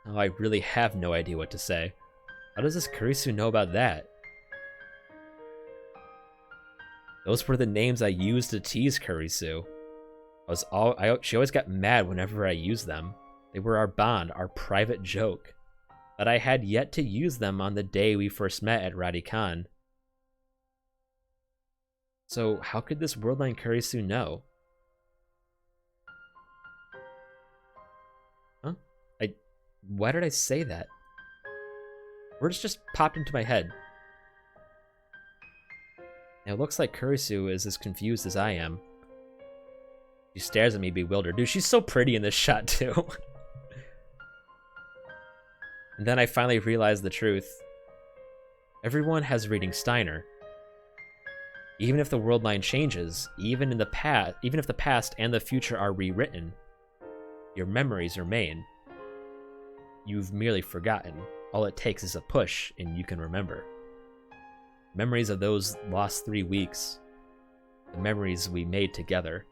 S1: Oh, I really have no idea what to say. How does this Kurisu know about that? Those were the names I used to tease Kurisu. She always got mad whenever I used them. They were our bond, our private joke. But I had yet to use them on the day we first met at Radikan. So how could this Worldline Kurisu know? Huh? Why did I say that? Words just popped into my head. It looks like Kurisu is as confused as I am. She stares at me bewildered. Dude, she's so pretty in this shot too. And then I finally realized the truth. Everyone has reading Steiner. Even if the world line changes, even if the past and the future are rewritten, your memories remain. You've merely forgotten. All it takes is a push, and you can remember. Memories of those lost 3 weeks. The memories we made together.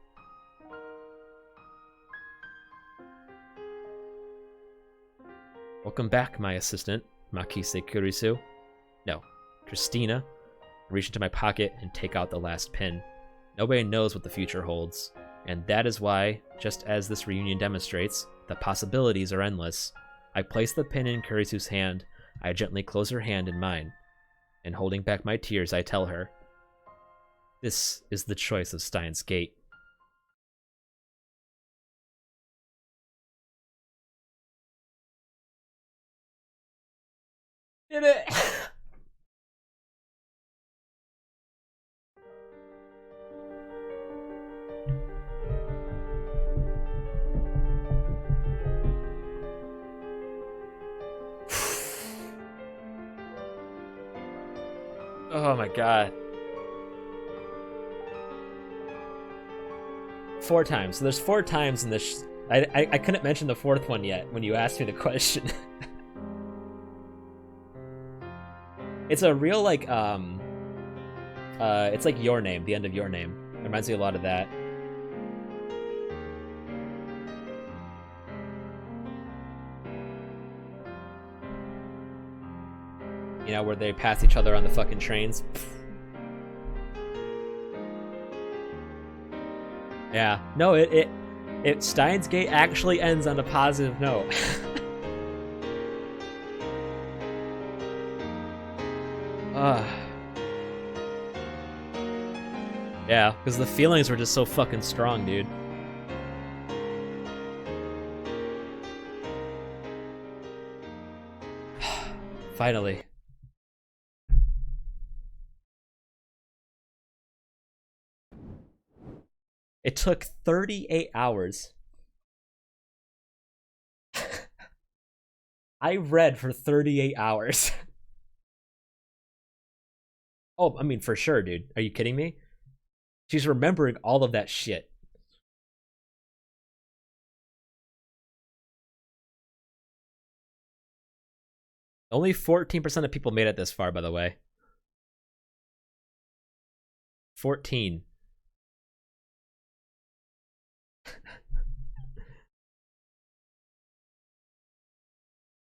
S1: Welcome back, my assistant, Makise Kurisu. No, Christina. I reach into my pocket and take out the last pin. Nobody knows what the future holds, and that is why, just as this reunion demonstrates, the possibilities are endless. I place the pin in Kurisu's hand. I gently close her hand in mine, and holding back my tears, I tell her, "This is the choice of Steins Gate." Did it! Oh my god. 4 times. So there's 4 times in this. I couldn't mention the 4th one yet when you asked me the question. It's a real like it's like Your Name, the end of Your Name. It reminds me a lot of that. You know, where they pass each other on the fucking trains. Yeah. No, it Steins Gate actually ends on a positive note. Yeah, because the feelings were just so fucking strong, dude. Finally. It took 38 hours. I read for 38 hours. Oh, I mean, for sure, dude. Are you kidding me? She's remembering all of that shit. Only 14% of people made it this far, by the way. 14.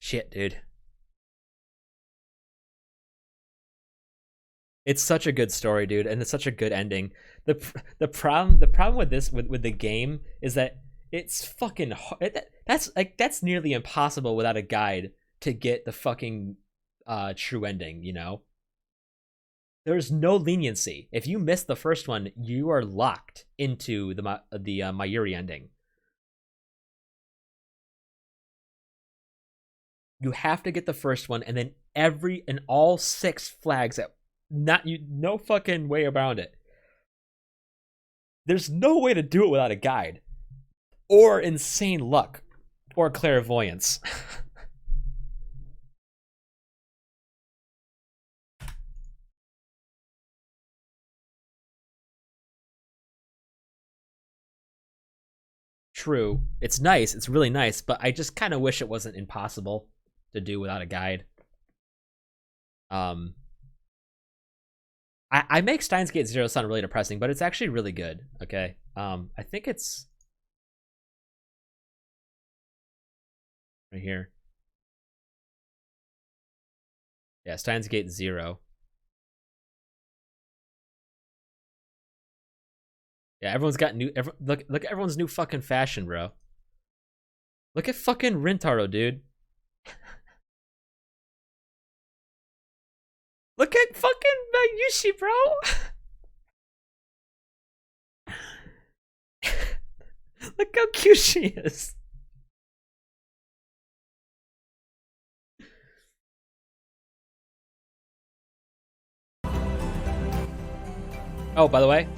S1: Shit, dude. It's such a good story, dude, and it's such a good ending. The problem with this with the game is that it's fucking hard. That's nearly impossible without a guide to get the fucking true ending, you know? There's no leniency. If you miss the first one, you are locked into the Mayuri ending. You have to get the first one, and then all 6 flags at no fucking way around it. There's no way to do it without a guide, or insane luck, or clairvoyance. True, it's nice. It's really nice, but I just kind of wish it wasn't impossible to do without a guide. I make Steins Gate Zero sound really depressing, but it's actually really good. Okay, I think it's right here. Yeah, Steins Gate 0. Yeah, everyone's got look at everyone's new fucking fashion, bro. Look at fucking Rintaro, dude. Look at fucking Yushi, bro. Look how cute she is. Oh, by the way.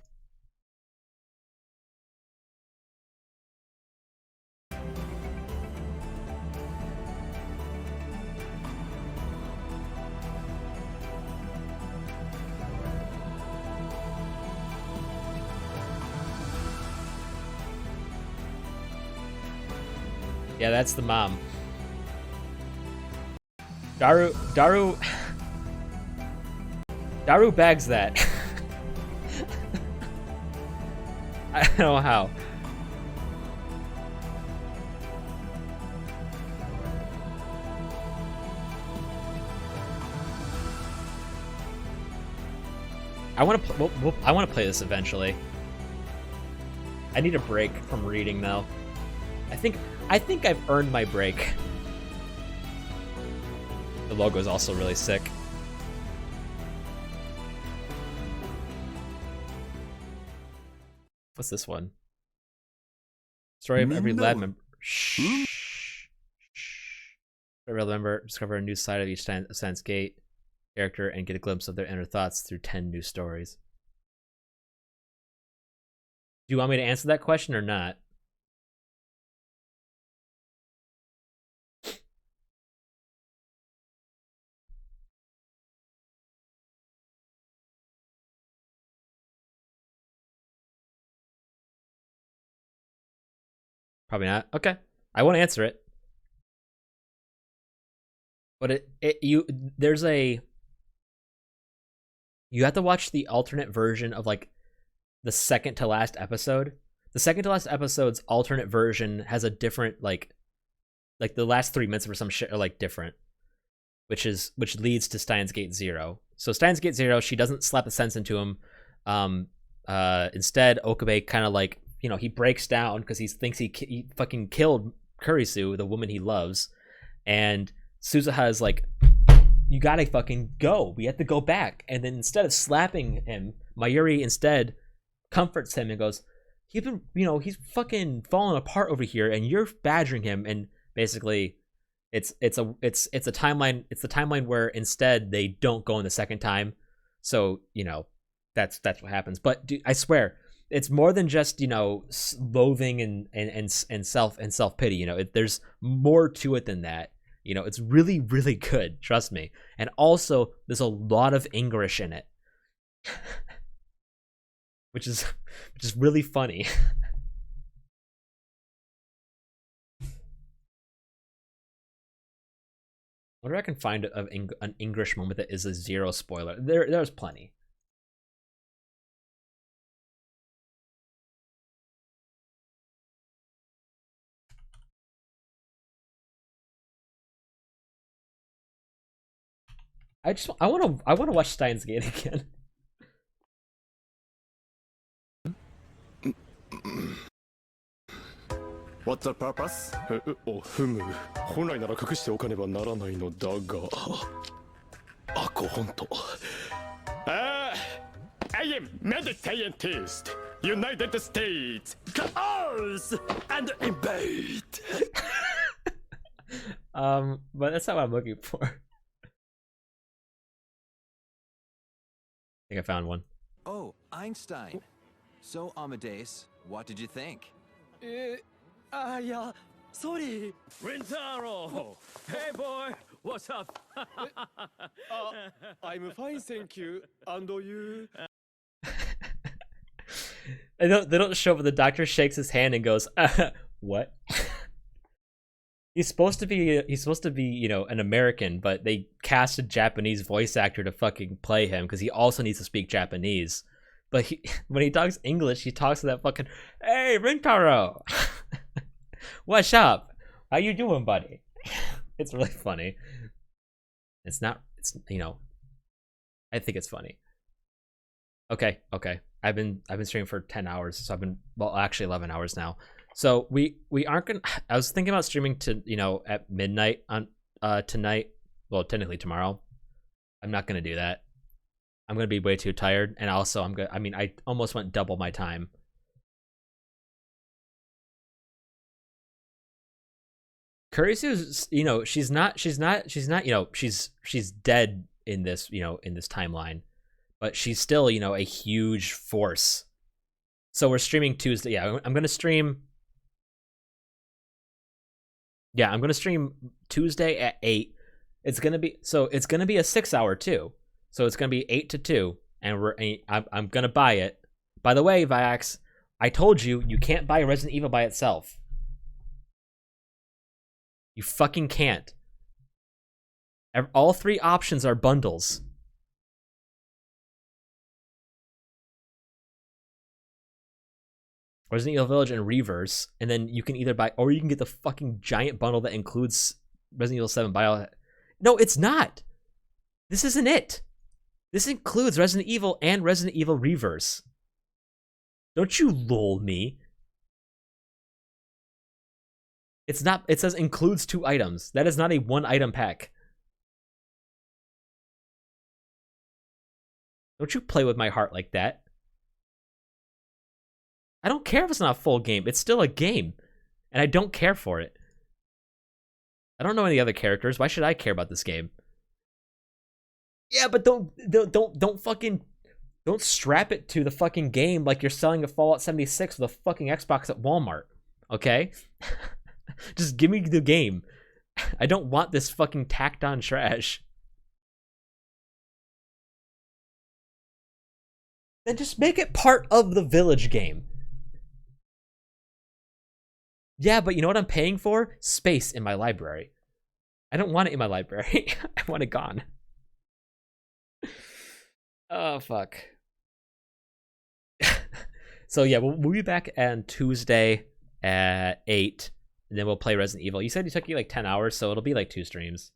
S1: Yeah, that's the mom. Daru bags that. I don't know how. I want to play this eventually. I need a break from reading though. I think I've earned my break. The logo is also really sick. What's this one? Story of every lab member. Shh. Every lab member discover a new side of each Steins Gate character and get a glimpse of their inner thoughts through 10 new stories. Do you want me to answer that question or not? Probably not. Okay. I won't answer it. But you have to watch the alternate version of like the second to last episode. The second to last episode's alternate version has a different like the last 3 minutes or some shit are like different, which leads to Steins Gate 0. So Steins Gate 0, she doesn't slap a sense into him. Instead, Okabe kind of like, you know, he breaks down because he thinks he fucking killed Kurisu, the woman he loves, and Suzuha is like, you gotta fucking go. We have to go back. And then instead of slapping him, Mayuri instead comforts him and goes, he's fucking falling apart over here, and you're badgering him. And basically, it's a timeline. It's the timeline where instead they don't go in the second time. So you know, that's what happens. But dude, I swear, it's more than just, you know, loathing and self pity. You know, there's more to it than that. You know, it's really, really good. Trust me. And also, there's a lot of English in it. which is really funny. I wonder if I can find an English moment that is a zero spoiler. There's plenty. I want to watch Steins Gate again.
S3: What's the purpose?
S4: おふむ本来なら隠しておかねばならないのだがあこほんとI am mad scientist United States Chaos and invade
S1: but that's not what I'm looking for. I think I found one.
S6: Oh, Einstein. So, Amadeus, what did you think?
S4: yeah sorry Rintaro hey boy what's up I'm fine thank you and you
S1: They don't show up, but the doctor shakes his hand and goes, what? He's supposed to be, you know, an American, but they cast a Japanese voice actor to fucking play him because he also needs to speak Japanese. But when he talks English, he talks to that fucking, hey, Rintaro! What's up? How you doing, buddy? It's really funny. It's, you know, I think it's funny. Okay. I've been streaming for 10 hours, so well, actually 11 hours now. So we aren't gonna. I was thinking about streaming to, you know, at midnight on tonight. Well, technically tomorrow. I'm not gonna do that. I'm gonna be way too tired, and also I almost went double my time. Kurisu's, you know, she's not, you know, she's dead in this, you know, in this timeline, but she's still, you know, a huge force. So we're streaming Tuesday. Yeah, I'm gonna stream. Yeah, I'm gonna stream Tuesday at 8. It's gonna be a 6-hour too. So it's gonna be 8 to 2, and I'm gonna buy it. By the way, Vax, I told you can't buy Resident Evil by itself. You fucking can't. All 3 options are bundles. Resident Evil Village and Reverse, and then you can either buy, or you can get the fucking giant bundle that includes Resident Evil 7 Bio. No, it's not. This isn't it. This includes Resident Evil and Resident Evil Reverse. Don't you lol me. It's not, it says includes 2 items. That is not a 1-item pack. Don't you play with my heart like that. I don't care if it's not a full game. It's still a game. And I don't care for it. I don't know any other characters. Why should I care about this game? Yeah, but don't strap it to the fucking game like you're selling a Fallout 76 with a fucking Xbox at Walmart. Okay? Just give me the game. I don't want this fucking tacked on trash. Then just make it part of the Village game. Yeah, but you know what I'm paying for? Space in my library. I don't want it in my library. I want it gone. Oh, fuck. So yeah, we'll be back on Tuesday at 8. And then we'll play Resident Evil. You said it took you like 10 hours, so it'll be like 2 streams.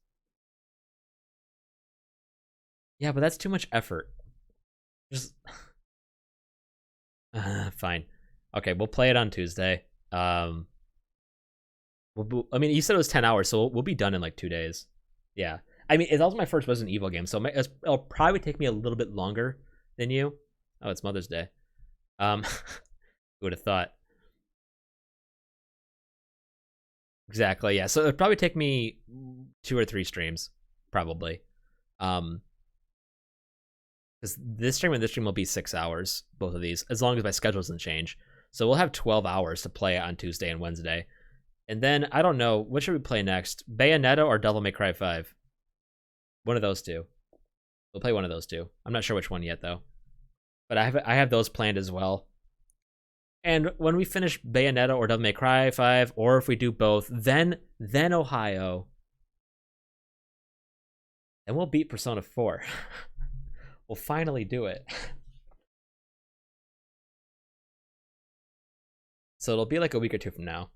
S1: Yeah, but that's too much effort. Just... fine. Okay, we'll play it on Tuesday. I mean, you said it was 10 hours, so we'll be done in like 2 days. Yeah. I mean, it's also my first Resident Evil game, so it'll probably take me a little bit longer than you. Oh, it's Mother's Day. Who would have thought? Exactly, yeah. So it'd probably take me 2 or 3 streams, probably. Because this stream and this stream will be 6 hours, both of these, as long as my schedule doesn't change. So we'll have 12 hours to play on Tuesday and Wednesday. And then, I don't know, what should we play next? Bayonetta or Devil May Cry 5? One of those two. We'll play one of those two. I'm not sure which one yet, though. But I have those planned as well. And when we finish Bayonetta or Devil May Cry 5, or if we do both, then Ohio. And we'll beat Persona 4. We'll finally do it. So it'll be like a week or two from now.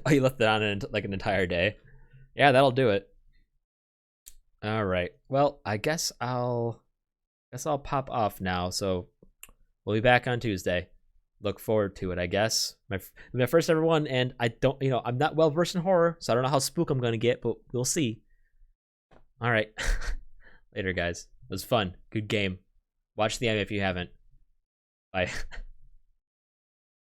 S1: Oh, you left it on in like an entire day. Yeah, that'll do it. All right. Well, I guess I'll pop off now. So we'll be back on Tuesday. Look forward to it, I guess. My first ever one, and I don't, I'm not well versed in horror, so I don't know how spook I'm gonna get, but we'll see. All right. Later, guys. It was fun. Good game. Watch the anime if you haven't. Bye.